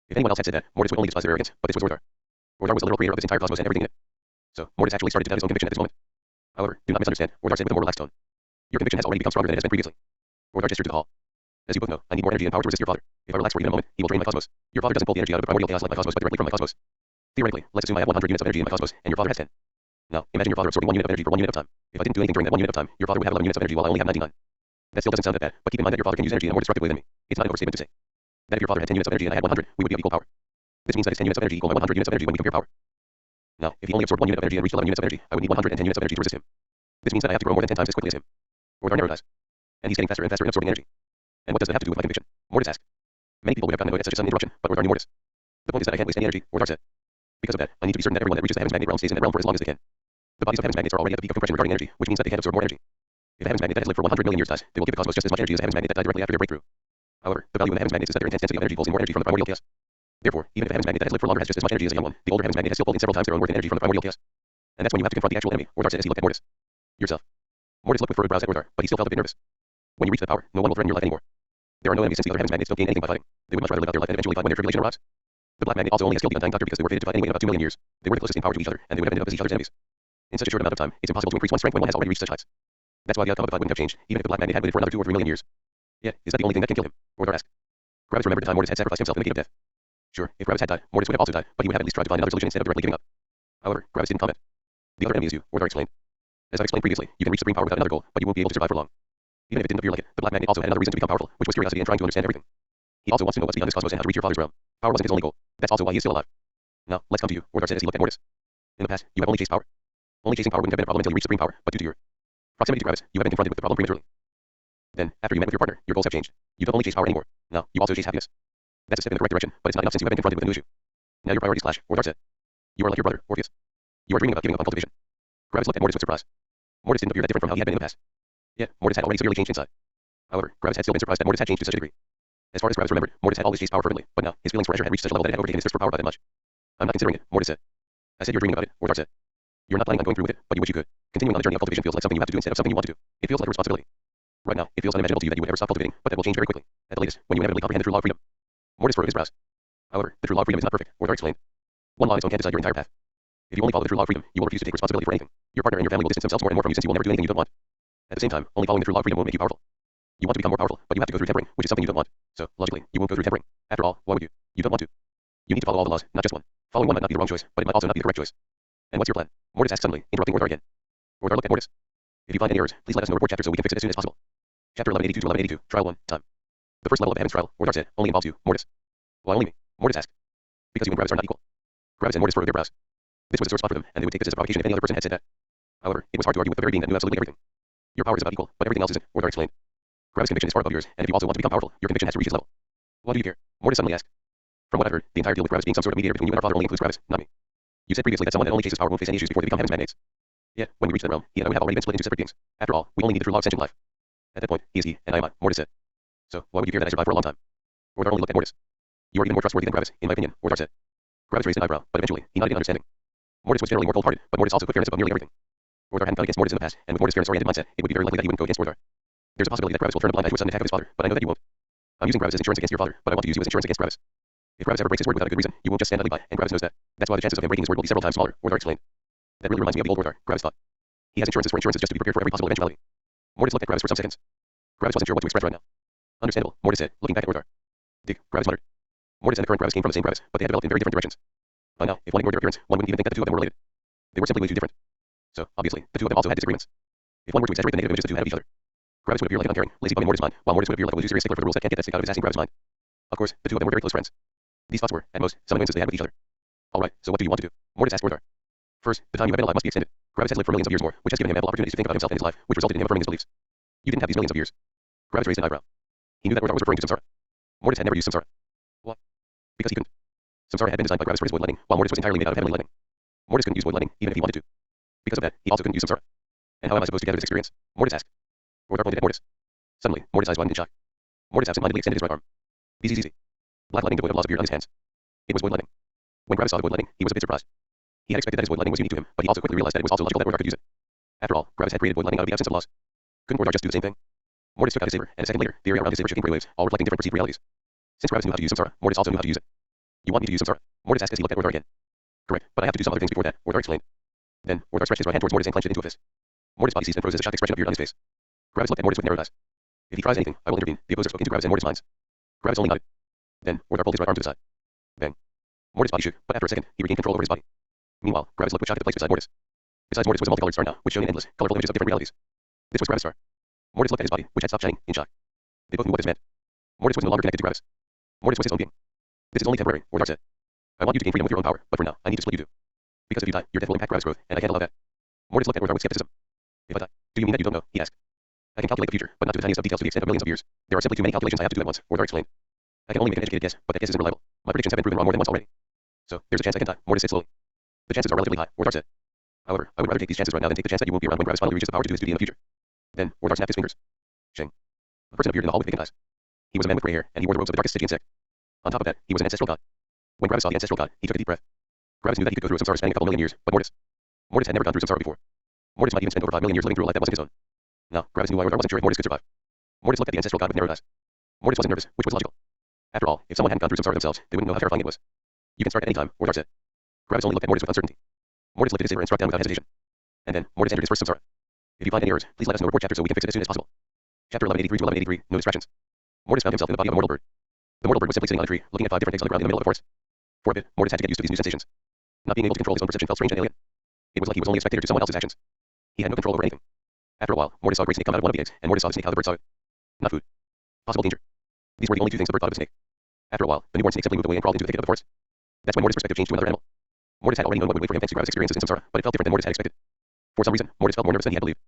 If anyone else had said that, Mortis would only despise their arrogance, but this was Orthar. Orthar was the literal creator of this entire cosmos and everything in it. So, Mortis actually started to doubt his own conviction at this moment. However, do not misunderstand, Orthar said with a more relaxed tone. Your conviction has already become stronger than it has been previously. Orthar gestured to the hall. As you both know, I need more energy and power to resist your father. If I relax for even a moment, he will drain my cosmos. Your father doesn't pull the energy out of the primordial chaos like my cosmos, but directly from my cosmos. Theoretically, let's assume I have 100 units of energy in my cosmos, and your father has 10. Now, imagine your father absorbing 1 unit of energy for 1 unit of time. If I didn't do anything during that 1 unit of time, your father would have 11 units of energy while I only have 99. That still doesn't sound that bad, but keep in mind that your father can use energy in a more destructive way than me. It's not an overstatement to say that if your father had 10 units of energy and I had 100, we would be of equal power. This means that his 10 units of energy equal my 100 units of energy when we compare power. Now, if he only absorbed 1 unit of energy and reached 11 units of energy, I would need 110 units of energy to resist him. This means that I have to grow more than 10 times as quickly as him. Orthar narrowed eyes. And he's getting faster and faster in absorbing energy. And what does that have to do with my conviction? Mortis asked. Many people would have gotten annoyed at such a sudden interruption, but Orthar knew Mortis. The point is that I can't waste any energy, Orthar said. Because of that, I need to be certain that everyone that reaches the heavens magnet realm stays in that realm for as long as they can. The bodies of heavens magnets are already at the peak of compression regarding energy, which means that they can absorb more energy. If a heavens magnet that has lived for 100 million years dies, they will give the cosmos just as much energy as a heavens magnet that died directly after their breakthrough. However, the value in the heavens magnets is that their intense density of energy pulls in more energy from the primordial chaos. Therefore, even if a heavens magnet that has lived for longer has just as much energy as a young one, the older heavens magnet has still pulled in several times their own worth in energy from the primordial chaos. And that's when you have to confront the actual enemy, Orthar said as he looked at Mortis. Yourself. Mortis looked with furrowed brows at Orthar, but he still felt a bit nervous. When you reach that power, no one will threaten your life anymore. There are no enemies since the other heavens magnets don't gain anything by fighting. They would much rather live out their life and eventually fight when their tribulation arrives. The black magnet also only has killed the undying doctor because they were fated to fight anyway in about 2 million years. They were the closest in power to each other, and they would have ended up as each other's enemies. In such a short amount of time, it's impossible to increase one's strength when one has already reached such heights. That's why the outcome of the fight wouldn't have changed, even if the black magnet had waited for another 2 or 3 million years. Yeah, is that the only thing that can kill him? Orthar asked. Gravis remembered the time Mortis had sacrificed himself in the heat of death. Sure, if Gravis had died, Mortis would have also died, but he would have at least tried to find another solution instead of directly giving up. However, Gravis didn't comment. The other enemy is you, Orthar explained. As I explained previously, you can reach supreme power without another goal, but you won't be able to survive for long. Even if it didn't appear like it, the black magnet also had another reason to become powerful, which was curiosity and trying to understand everything. He also wants to know what's beyond this cosmos and how to reach your father's realm. Power wasn't his only goal. That's also why he is still alive. Now, let's come to you, Orthar said as he looked at Mortis. In the past, you have only chased power. Only chasing power wouldn't have been a problem until you reached supreme power, but due to your proximity to Gravis, you have been confronted with the problem prematurely. Then, after you met with your partner, your goals have changed. You don't only chase power anymore. Now, you also chase happiness. That's a step in the correct direction, but it's not enough since you have been confronted with a new issue. Now your priorities clash, Orthar said. You are like your brother, Orpheus. You are dreaming about giving up on cultivation. Gravis looked at Mortis with surprise. Mortis didn't appear that different from how he had been in the past. Yet, Mortis had already severely changed inside. However, Gravis had still been surprised that Mortis had changed to such a degree. As far as Gravis remembered, Mortis had always chased power fervently, but now, his feelings for treasure had reached such a level that it had overtaken his thirst for power by that much. I'm not considering it, Mortis said. I said you're dreaming about it, Orthar said. You're not planning on going through with it, but you wish you could. Continuing on the journey of cultivation feels like something you have to do instead of something you want to do. It feels like a responsibility. Right now, it feels unimaginable to you that you would ever stop cultivating, but that will change very quickly. At the latest, when you inevitably comprehend the true law of freedom. Mortis furrowed his brows. However, the true law of freedom is not perfect, Orthar explained. One law on its own can't decide your entire path. If you only follow the true law of freedom, you will refuse to take responsibility for anything. Your partner and your family will distance themselves more and more from you since you will never do anything you don't want. At the same time, only following the true law of freedom won't make you powerful. You want to become more powerful, but you have to go through tempering, which is something you don't want. So, logically, you won't go through tempering. After all, why would you? You don't want to. You need to follow all the laws, not just one. Following one might not be the wrong choice, but it might also not be the correct choice. And what's your plan? Mortis asked suddenly, interrupting Orthar again. Orthar looked at Mortis. If you find any errors, please let us know report chapter so we can fix it as soon as possible. Chapter 1182 to 1182, Trial 1, Time. The first level of the heavens trial, Orthar said, only involves you, Mortis. Why only me? Mortis asked. Because you and Gravis are not equal. Gravis and Mortis furrowed their brows. This was a sore spot for them, and they would take this as a provocation if any other person had said that. However, it was hard to argue with the very being that knew absolutely everything. Your power is about equal, but everything else isn't, Orthar explained. Gravis' conviction is far above yours, and if you also want to become powerful, your conviction has to reach his level. Why do you care? Mortis suddenly asked. From what I've heard, the entire deal with Gravis being some sort of mediator between you and our father only includes Gravis, not me. You said previously that someone that only chases power won't face any issues before they become heavens magnates. Yet, when we reach that realm, he and I would have already been split into separate beings. After all, we only need the true law of sentient life. At that point, he is he, and I am I, Mortis said. So, why would you fear that I survive for a long time? Orthar only looked at Mortis. You are even more trustworthy than Gravis, in my opinion, Orthar said. Gravis raised an eyebrow, but eventually, he nodded in understanding. Mortis was generally more cold-hearted, but Mortis also put fairness above nearly everything. Orthar hadn't gone against Mortis in the past, and with Mortis' fairness-oriented mindset, it would be very likely that he wouldn't go against Orthar. There's a possibility that Gravis will turn a blind eye to a sudden attack of his father, but I know that you won't. I'm using Gravis as insurance against your father, but I want to use you as insurance against Gravis. If Gravis ever breaks his word without a good reason, you won't just stand idly by, and Gravis knows that. That's why the chances of him breaking his word will be several times smaller, Orthar explained. That really reminds me of the old Orthar, Gravis thought. He has insurances for insurances just to be prepared for every possible eventuality. Mortis looked at Gravis for some seconds. Gravis wasn't sure what to express right now. Understandable, Mortis said, looking back at Orthar. Dig, Gravis muttered. Mortis and the current Gravis came from the same Gravis, but they had developed in very different directions. By now, if one ignored their appearance, one wouldn't even think that the two of them were related. They were simply way too different. So, obviously, the two of them also had disagreements. If one were to exaggerate the negative images the two had of each other, Gravis would appear like an uncaring, lazy bum in Mortis' mind, while Mortis would appear like one who's too serious stickler for the rules that can't get that stick out of his ass in Gravis' mind. Of course, the two of them were very close friends. These thoughts were, at most, some annoyances they had with each other. Alright, so what do you want to do? Mortis asked Mortar. First, the time you have been alive must be extended. Gravis has lived for millions of years more, which has given him ample opportunities to think about himself and his life, which resulted in him affirming his beliefs. You didn't have these millions of years. Gravis raised an eyebrow. He knew that Mortar was referring to Samsara. Mortis had never used Samsara. What? Because he couldn't. Samsara had been designed by Gravis for his void lightning, while Mortis was entirely made out of heavenly lightning. Mortis couldn't use void lightning, even if he wanted to. Because of that, he also couldn't use Samsara. And how am I supposed to gather this experience? Mortis asked. Mortar pointed at Mortis. Suddenly, Mortis' eyes widened in shock. Mortis absent-mindedly extended his right arm. Easy. Black lightning devoid of laws appeared on his hands. It was void lightning. When Gravis saw the void lightning, he was a bit surprised. He had expected that his void lightning was unique to him, but he also quickly realized that it was also logical that Mortar could use it. After all, Gravis had created void lightning out of the absence of laws. Couldn't Mortar just do the same thing? Mortis took out his saber, and a second later, the area around his saber shifting gray waves, all reflecting different perceived realities. Since Gravis knew how to use Samsara, Mortis also knew how to use it. You want me to use Samsara? Mortis asked as he looked at Mortar again. Correct, but I have to do some other things before that, Mortar explained. Then, Mortar stretched his right hand towards Mortis and clenched it into a fist. Mortis' body seized and froze as a shocked expression appeared on his face. Gravis looked at Mortis with narrowed eyes. If he tries anything, I will intervene, the opposer spoke into Gravis and Mortis' minds. Gravis only nodded. Then, Mortar pulled his right arm to the side. Bang. Mortis' body shook, but after a second, he regained control over his body. Meanwhile, Gravis looked with shock at the place beside Mortis. Besides Mortis was a multicolored star now, which shone in endless, colorful images of different realities. This was Gravis' star. Mortis looked at his body, which had stopped shining, in shock. They both knew what this meant. Mortis was no longer connected to Gravis. Mortis was his own being. This is only temporary, Mortar said. I want you to gain freedom with your own power, but for now, I need to split you two. Because if you die, your death will impact Gravis' growth, and I can't allow that. Mortis looked at Mortar with skepticism. If I die, do you mean that you don't know? He asked. I can calculate the future, but not to the tiniest of details to the extent of millions of years. There are simply too many calculations I have to do at once, Mortar explained. I can only make an educated guess, but that guess isn't reliable. My predictions have been proven wrong more than once already. So, there's a chance I can die, Mortis said slowly. The chances are relatively high, Mortar said. However, I would rather take these chances right now than take the chance that you won't be around when Gravis finally reaches the power to do his duty in the future. Then, Mortar snapped his fingers. Shing. A person appeared in the hall with vacant eyes. He was a man with gray hair, and he wore the robes of the darkest Stygian sect. On top of that, he was an ancestral god. When Gravis saw the ancestral god, he took a deep breath. Gravis knew that he could go through a Samsara spanning a couple million years, but Mortis had never gone through Samsara before. Mortis might even spend over 5 million years living through a life that wasn't his own. Now, Gravis knew why Mortar wasn't sure if Mortis could survive. Mortis looked at the ancestral god with narrowed eyes. Mortis wasn't nervous, which was logical. After all, if someone hadn't gone through Samsara themselves, they wouldn't know how terrifying it was. You can start at any time, Mortar said. Gravis only looked at Mortis with uncertainty. Mortis lifted his saber and struck down without hesitation. And then, Mortis entered his first Samsara. If you find any errors, please let us know report chapter so we can fix it as soon as possible. Chapter 1183 to 1183, no distractions. Mortis found himself in the body of a mortal bird. The mortal bird was simply sitting on a tree, looking at 5 different eggs on the ground in the middle of a forest. For a bit, Mortis had to get used to these new sensations. Not being able to control his own perception felt strange and alien. It was like he was only a spectator to someone else's actions. He had no control over anything. After a while, Mortis saw a great snake come out of one of the eggs, and Mortis saw the snake how the bird saw it. Not food. Possible danger. These were the only two things the bird thought of a snake. After a while, the newborn snake simply moved away and crawled into the thicket of the forest. That's when Mortis' perspective changed to another animal. Mortis had already known what would wait for him thanks to Gravis' experiences in Samsara, but it felt different than Mortis had expected. For some reason, Mortis felt more nervous than he had believed.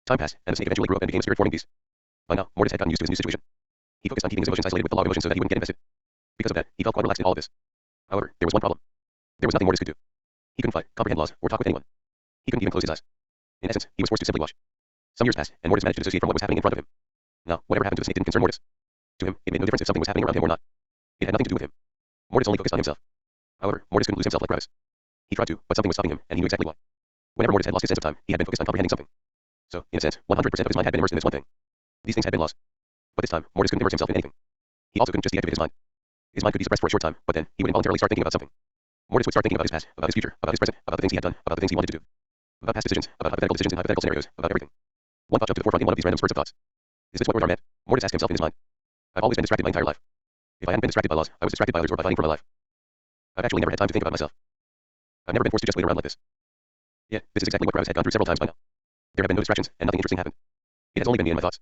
Time passed, and the snake eventually grew up and became a spirit-forming beast. By now, Mortis had gotten used to his new situation. He focused on keeping his emotions isolated with the law of emotions so that he wouldn't get invested. Because of that, he felt quite relaxed in all of this. However, there was one problem. There was nothing Mortis could do. He couldn't fight, comprehend laws, or talk with anyone. He couldn't even close his eyes. In essence, he was forced to simply watch. Some years passed, and Mortis managed to dissociate from what was happening in front of him. Now, whatever happened to the snake didn't concern Mortis. To him, it made no difference if something was happening around him or not. It had nothing to do with him. Mortis only focused on himself. However, Mortis couldn't lose himself like Gravis. He tried to, but something was stopping him, and he knew exactly why. Whenever Mortis had lost his sense of time, he had been focused on comprehending something. So, in a sense, 100% of his mind had been immersed in this one thing. These things had been lost. But this time, Mortis couldn't immerse himself in anything. He also couldn't just deactivate his mind. His mind could be suppressed for a short time, but then he would involuntarily start thinking about something. Mortis would start thinking about his past, about his future, about his present, about the things he had done, about the things he wanted to do. About past decisions, about hypothetical decisions in hypothetical scenarios, about everything. One thought jumped to the forefront in one of these random spurts of thoughts. Is this what words are meant? Mortis asked himself in his mind. I've always been distracted my entire life. If I hadn't been distracted by laws, I was distracted by others or by fighting for my life. I've actually never had time to think about myself. I've never been forced to just wait around like this. Yeah, this is exactly what Gravis had gone through several times by now. There have been no distractions, and nothing interesting happened. It has only been me and my thoughts.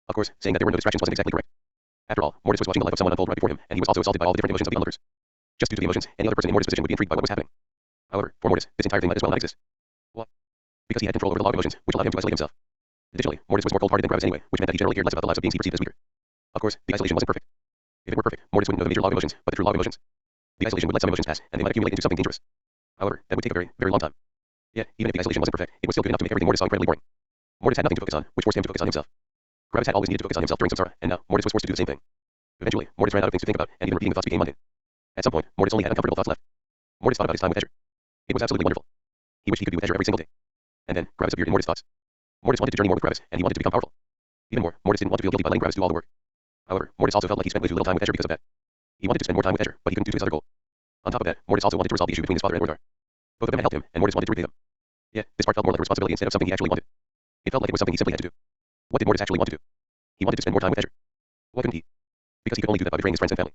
Of course, saying that there were no distractions wasn't exactly correct. After all, Mortis was watching the life of someone unfold right before him, and he was also assaulted by all the different emotions of the onlookers. Just due to the emotions, any other person in Mortis' position would be intrigued by what was happening. However, for Mortis, this entire thing might as well not exist. What? Because he had control over the law of emotions, which allowed him to isolate himself. Additionally, Mortis was more cold-hearted than Gravis anyway, which meant that he generally cared less about the lives of beings he perceived as weaker. Of course, the isolation wasn't perfect. If it were perfect, Mortis wouldn't know the major law of emotions, but the true law of emotions. The isolation would let some emotions pass, and they might accumulate into something dangerous. However, that would take a very, very long time. Yet, even if the isolation wasn't perfect, it was still good enough to make everything Mortis saw incredibly boring. Mortis had nothing to focus on, which forced him to focus on himself. Gravis had always needed to focus on himself during Samsara, and now Mortis was forced to do the same thing. Eventually, Mortis ran out of things to think about, and even repeating the thoughts became mundane. At some point, Mortis only had uncomfortable thoughts left. Mortis thought about his time with Ezra. It was absolutely wonderful. He wished he could be with Ezra every single day. And then, Gravis appeared in Mortis' thoughts. Mortis wanted to journey more with Gravis, and he wanted to become powerful. Even more, Mortis didn't want to feel guilty by letting Gravis do all the work. However, Mortis also felt like he spent way too little time with Ezra because of that. He wanted to spend more time with Ezra, but he couldn't due to his other goal. On top of that, Mortis also wanted to resolve the issue between his father and Mortar. Both of them had helped him, and Mortis wanted to repay them. Yet, this part felt more like a responsibility instead of something he actually wanted. It felt like it was something he simply had to do. What did Mortis actually want to do? He wanted to spend more time with Ezra. Why couldn't he? Because he could only do that by betraying his friends and family.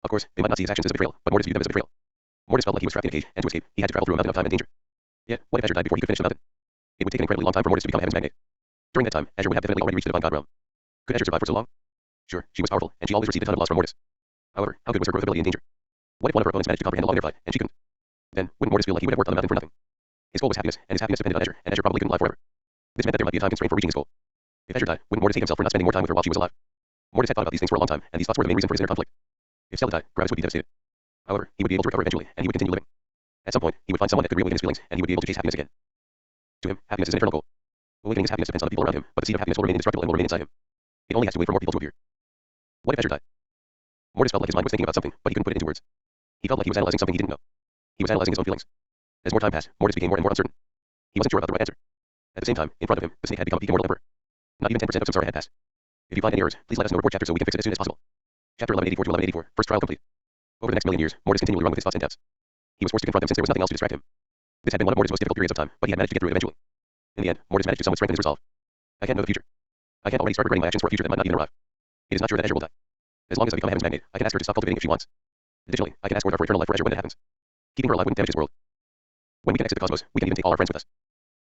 Of course, they might not see his actions as a betrayal, but Mortis viewed them as a betrayal. Mortis felt like he was trapped in a cage, and to escape, he had to travel through a mountain of time and danger. Yeah, what if Azure died before he could finish the mountain? It would take an incredibly long time for Mortis to become a heaven's magnate. During that time, Azure would have definitely already reached the divine god realm. Could Azure survive for so long? Sure, she was powerful, and she always received a ton of loss from Mortis. However, how good was her growth ability in danger? What if one of her opponents managed to comprehend all of their fight, and she couldn't? Then, wouldn't Mortis feel like he would have worked on the mountain for nothing? His goal was happiness, and his happiness depended on Azure, and Azure probably couldn't live forever. This meant that there might be a time constraint for reaching his goal. If Azure died, wouldn't Mortis hate himself for not spending more time with her while she was alive? Mortis had thought about these things for a long time, and these thoughts were the main reason for his inner conflict. If Stella died, Gravis would be devastated. However, he would be able to recover eventually, and he would continue living. At some point, he would find someone that could reawaken his feelings, and he would be able to chase happiness again. To him, happiness is an eternal goal. Awakening his happiness depends on the people around him, but the seed of happiness will remain indestructible and will remain inside him. It only has to wait for more people to appear. What if Azure died? Mortis felt like his mind was thinking about something, but he couldn't put it into words. He felt like he was analyzing something he didn't know. He was analyzing his own feelings. As more time passed, Mortis became more and more uncertain. He wasn't sure about the right answer. At the same time, in front of him, the snake had become a peak immortal emperor. Not even 10% of Samsara had passed. If you find any errors, please let us know. Report chapter so we can fix it as soon as possible. Chapter 1184 to 1184, first trial complete. Over the next million years, Mortis continually wrung with his thoughts and doubts. He was forced to confront them since there was nothing else to distract him. This had been one of Mortis' most difficult periods of time, but he had managed to get through it eventually. In the end, Mortis managed to somewhat strengthen his resolve. I can't know the future. I can't already start regretting my actions for a future that might not even arrive. It is not sure that Azure will die. As long as I become a heaven's magnate, I can ask her to stop cultivating if she wants. Additionally, I can ask for eternal life for Azure when it happens. Keeping her alive wouldn't damage his world. When we can exit the cosmos, we can even take all our friends with us.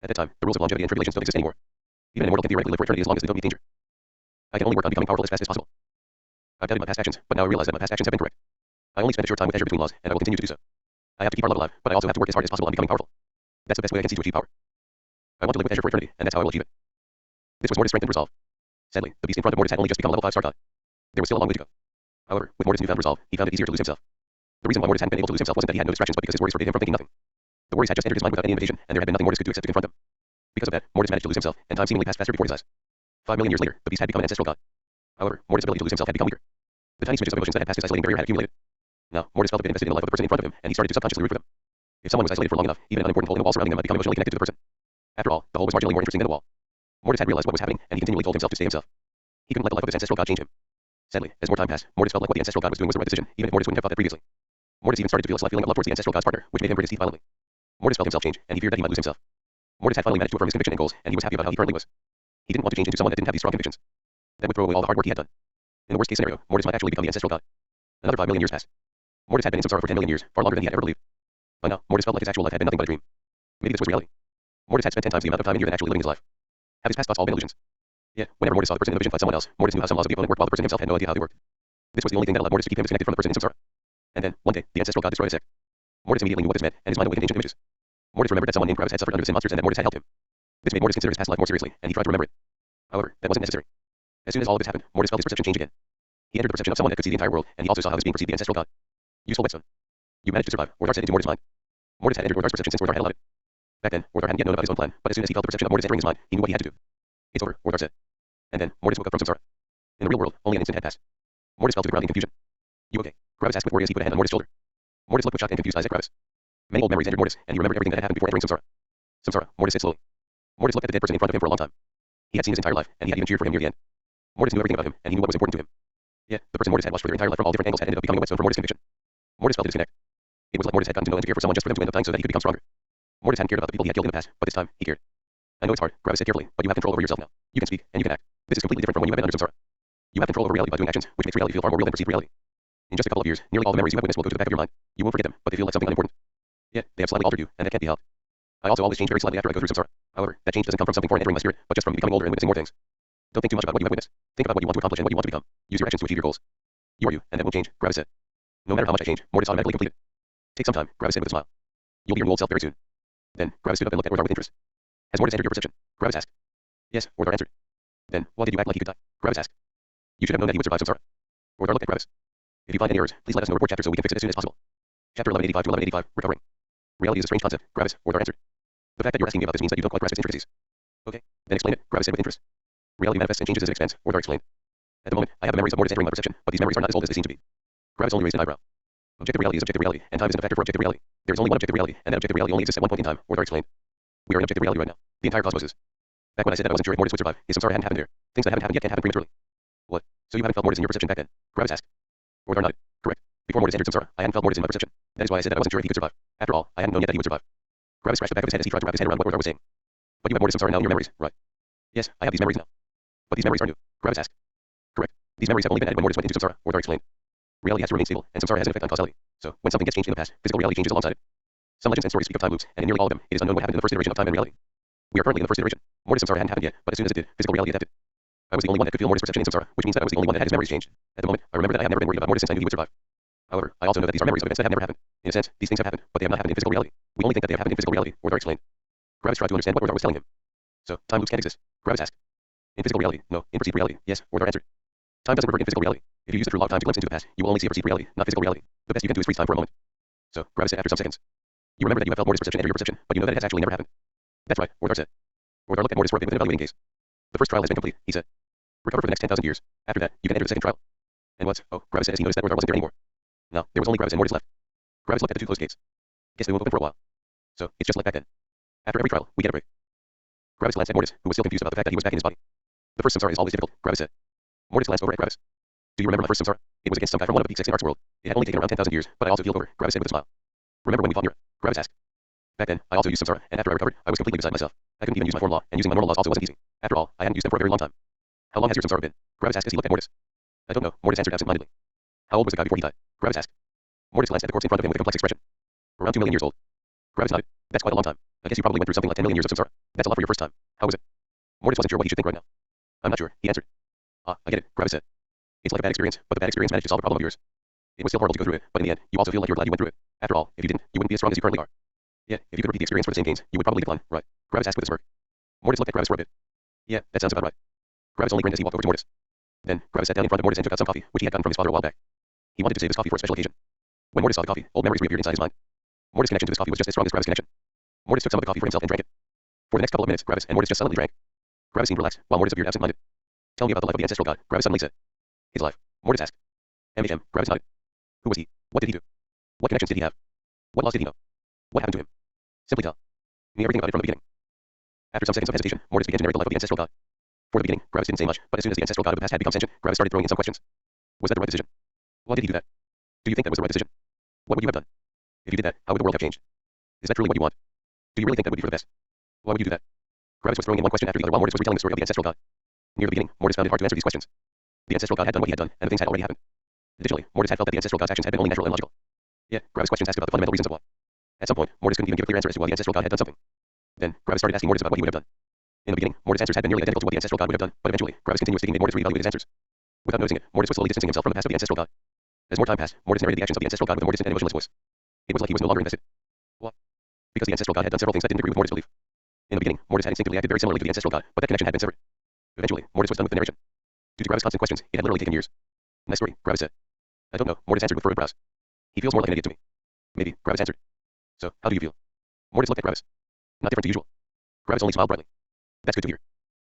At that time, the rules of longevity and tribulations don't exist anymore. Even an immortal can theoretically live for eternity as long as they don't meet danger. I can only work on becoming powerful as fast as possible. I've doubted my past actions, but now I realize that my past actions have been correct. I only spent a short time with Azure between laws, and I will continue to do so. I have to keep our love alive, but I also have to work as hard as possible on becoming powerful. That's the best way I can see to achieve power. I want to live with Azure for eternity, and that's how I will achieve it. This was Mortis' strength and resolve. Sadly, the beast in front of Mortis had only just become a level 5 star god. There was still a long way to go. However, with Mortis' newfound resolve, he found it easier to lose himself. The reason why Mortis hadn't been able to lose himself wasn't that he had no distractions, but because his worries forbade him from thinking nothing. The worries had just entered his mind without any invitation, and there had been nothing Mortis could do except to confront them. Because of that, Mortis managed to lose himself, and time seemingly passed faster before his eyes. 5 million years later, the beast had become an ancestral god. However, Mortis' ability to lose himself had become weaker. The tiny smidges of emotions that had passed his isolating barrier had accumulated. Now, Mortis felt a bit invested in the life of the person in front of him, and he started to subconsciously root for them. If someone was isolated for long enough, even an unimportant hole in the wall surrounding them might become emotionally connected to the person. After all, the hole was marginally more interesting than the wall. Mortis had realized what was happening, and he continually told himself to stay himself. He couldn't let the life of his ancestral god change him. Sadly, as more time passed, Mortis felt like what the ancestral god was doing was the right decision, even if Mortis wouldn't have thought that previously. Mortis even started to feel a slight feeling of love towards the ancestral god's partner, which made him grit his teeth violently. Mortis felt himself change, and he feared that he might lose himself. Mortis had finally managed to affirm his conviction and goals, and he was happy about how he currently was. He didn't want to change into someone that didn't have these strong convictions. That would throw away all the hard work he had done. In the worst case scenario, Mortis might actually become the ancestral god. Another 5 million years passed. Mortis had been in Samsara for 10 million years, far longer than he had ever believed. By now, Mortis felt like his actual life had been nothing but a dream. Maybe this was reality. Mortis had spent 10 times the amount of time in here than actually living his life. Have his past thoughts all been illusions? Yeah, whenever Mortis saw the person in the vision fight someone else, Mortis knew how some laws of the opponent worked while the person himself had no idea how they worked. This was the only thing that allowed Mortis to keep him disconnected from the person in Samsara. And then, one day, the ancestral god destroyed his sect. Mortis immediately knew what this meant, and his mind awakened ancient images. Mortis remembered that someone named Gravis had suffered under the same monsters and that Mortis had helped him. This made Mortis consider his past life more seriously, and he tried to remember it. However, that wasn't necessary. As soon as all of this happened, Mortis felt his perception change again. He entered the perception of someone that could see the entire world, and he also saw how his being perceived the ancestral god. Useful whetstone. You managed to survive, Orthar said into Mortis' mind. Mortis had entered Orthar's perception since Orthar had allowed it. Back then, Orthar hadn't yet known about his own plan, but as soon as he felt the perception of Mortis entering his mind, he knew what he had to do. It's over, Orthar said. And then, Mortis woke up from Samsara. In the real world, only an instant had passed. Mortis fell to the ground in confusion. You okay? Gravis asked with worry as he put a hand on Mortis' shoulder. Mortis looked with shocked and confused eyes at Gravis. Many old memories entered Mortis, and he remembered everything that had happened before entering Samsara. Samsara, Mortis said slowly. Mortis looked at the dead person in front of him for a long time. He had seen his entire life, and he had even cheered for him near the end. Mortis knew everything about him, and he knew what was important to him. Yeah, the person Mortis had watched for their entire life from all different angles had ended up becoming a whetstone for Mortis' conviction. Mortis felt a disconnect. It was like Mortis had gotten to know and to care for someone just for them to end up dying so that he could become stronger. Mortis hadn't cared about the people he had killed in the past, but this time, he cared. I know it's hard, Gravis said carefully, but you have control over yourself now. You can speak, and you can act. This is completely different from when you have been under Samsara. You have control over reality by doing actions, which makes reality feel far more real than perceived reality. In just a couple of years, nearly all the memories you have witnessed will go to the back of your mind. You won't forget them, but they feel like something unimportant. Yeah, they have slightly altered you, and that can't be helped. I also always change very slightly after I go through Samsara. However, that change doesn't come from something foreign entering my spirit, but just from becoming older and witnessing more things. Don't think too much about what you have witnessed. Think about what you want to accomplish and what you want to become. Use your actions to achieve your goals. You are you, and that won't change, Gravis said. No matter how much I change, Mortis automatically completed. Take some time, Gravis said with a smile. You'll be your new old self very soon. Then, Gravis stood up and looked at Orthar with interest. Has Mortis entered your perception? Gravis asked. Yes, Orthar answered. Then, why did you act like he could die? Gravis asked. You should have known that he would survive Samsara. Orthar looked at Gravis. If you find any errors, please let us know. Report chapter so we can fix it as soon as possible. Chapter 1185 to 1185, recovering. Reality is a strange concept, Gravis, Orthar answered. The fact that you're asking me about this means that you don't quite grasp its intricacies. Okay, then explain it, Gravis said with interest. Reality manifests and changes as it expands, Orthar explained. At the moment, I have the memories of Mortis entering my perception, but these memories are not as old as they seem to be. Gravis only raised an eyebrow. Objective reality is objective reality, and time isn't a factor for objective reality. There is only one objective reality, and that objective reality only exists at one point in time, Orthar explained. We are in objective reality right now. The entire cosmos is. Back when I said that I wasn't sure if Mortis would survive, his Samsara hadn't happened there. Things that haven't happened yet can't happen prematurely. What? So you haven't felt Mortis in your perception back then? Gravis asked. Orthar nodded. Correct. Before Mortis entered Samsara, I hadn't felt Mortis in my perception. That is why I said that I wasn't sure if he could survive. After all, I hadn't known yet that he would survive. Gravis scratched the back of his head as he tried to wrap his head around what Orthar was saying. But you have Mortis Samsara now in your memories, right? Yes, I have these memories now. But these memories are new, Gravis asked. Correct. These memories have only been added when Mortis went into Samsara, Orthar explained. Reality has to remain stable, and Samsara has an effect on causality. So, when something gets changed in the past, physical reality changes alongside it. Some legends and stories speak of time loops, and in nearly all of them, it is unknown what happened in the first iteration of time and reality. We are currently in the first iteration. Mortis samsara hadn't happened yet, but as soon as it did, physical reality adapted. I was the only one that could feel Mortis' perception in samsara, which means that I was the only one that had his memories changed. At the moment, I remember that I had never been worried about Mortis since I knew he would survive. However, I also know that these are memories of events that have never happened. In a sense, these things have happened, but they have not happened in physical reality. We only think that they have happened in physical reality, or they're explained. Gravis tried to understand what Orthar was telling him. So, time loops can't exist. Gravis asked. In physical reality, no. In perceived reality, yes, Orthar answered. Time doesn't revert in physical reality. If you use it for a long time to glimpse into the past, you will only see a perceived reality, not physical reality. The best you can do is freeze time for a moment. So, Gravis said after some seconds. You remember that you have felt Mortis' perception enter your perception, but you know that it has actually never happened. That's right, Orthar said. Orthar looked at Mortis for a bit with an evaluating gaze. The first trial has been complete, he said. Recover for the next 10,000 years. After that, you can enter the second trial. And what's... Oh, Gravis said as he noticed that Orthar wasn't there anymore. No, there was only Gravis and Mortis left. Gravis looked at the two closed gates. Guess they won't open for a while. So, it's just like back then. After every trial, we get a break. Gravis glanced at Mortis, who was still confused about the fact that he was back in his body. The first samsara is always difficult, Gravis said. Mortis glanced over at Gravis. Do you remember my first samsara? It was against some guy from one of the peak 6 in Ark's world. It had only taken around 10,000 years, but I also feel over, Gravis said with a smile. Remember when we fought near it? Gravis asked. Back then, I also used samsara, and after I recovered, I was completely beside myself. I couldn't even use my form law, and using my normal laws also wasn't easy. After all, I hadn't used them for a very long time. How long has your samsara been? Gravis asked as he looked at Mortis. I don't know, Mortis answered absent-mindedly. How old was the guy before he died? Gravis asked. Mortis glanced at the corpse in front of him with a complex expression. Around 2 million years old. Gravis nodded. That's quite a long time. I guess you probably went through something like 10 million years of samsara. That's a lot for your first time. How was it? Mortis wasn't sure what he should think right now. I'm not sure, he answered. Ah, I get it, Gravis said. It's like a bad experience, but the bad experience managed to solve a problem of yours. It was still horrible to go through it, but in the end, you also feel like you're glad you went through it. After all, if you didn't, you wouldn't be as strong as you currently are. Yeah, if you could repeat the experience for the same gains, you would probably decline, right? Gravis asked with a smirk. Mortis looked at Gravis for a bit. Yeah, that sounds about right. Gravis only grinned as he walked over to Mortis. Then, Gravis sat down in front of Mortis and took out some coffee, which he had gotten from his father a while back. He wanted to save his coffee for a special occasion. When Mortis saw the coffee, old memories reappeared inside his mind. Mortis' connection to this coffee was just as strong as Gravis' connection. Mortis took some of the coffee for himself and drank it. For the next couple of minutes, Gravis and Mortis just silently drank. Gravis seemed relaxed, while Mortis appeared absent-minded. Tell me about the life of the ancestral god, Gravis suddenly said. His life, Mortis asked. Gravis nodded. Who was he? What did he do? What connections did he have? What laws did he know? What happened to him? Simply tell me everything about it from the beginning. After some seconds of hesitation, Mortis began to narrate the life of the ancestral god. For the beginning, Gravis didn't say much, but as soon as the ancestral god of the past had become sentient, Gravis started throwing in some questions. Was that the right decision? Why did he do that? Do you think that was the right decision? What would you have done? If you did that, how would the world have changed? Is that truly what you want? Do you really think that would be for the best? Why would you do that? Gravis was throwing in one question after the other while Mortis was retelling the story of the ancestral god. Near the beginning, Mortis found it hard to answer these questions. The ancestral god had done what he had done, and the things had already happened. Additionally, Mortis had felt that the ancestral god's actions had been only natural and logical. Yeah, Gravis' questions asked about the fundamental reasons of why. At some point, Mortis couldn't even give a clear answer as to why the ancestral god had done something. Then, Gravis started asking Mortis about what he would have done. In the beginning, Mortis' answers had been nearly identical to what the ancestral god would have done, but eventually, Gravis' continuous digging made Mortis reevaluate his answers. Without noticing it, Mortis was slowly distancing himself from the past of the ancestral god. As more time passed, Mortis narrated the actions of the ancestral god with a more distant and emotionless voice. It was like he was no longer invested. What? Because the ancestral god had done several things that didn't agree with Mortis' belief. In the beginning, Mortis had instinctively acted very similarly to the ancestral god, but that connection had been severed. Eventually, Mortis was done with the narration. Due to Gravis' constant questions, it had literally taken years. Nice story, Gravis said. I don't know, Mortis answered with furrowed brows. He feels more like an idiot to me. Maybe, Gravis answered. So, how do you feel? Mortis looked at Gravis. Not different to usual. Gravis only smiled brightly. That's good to hear.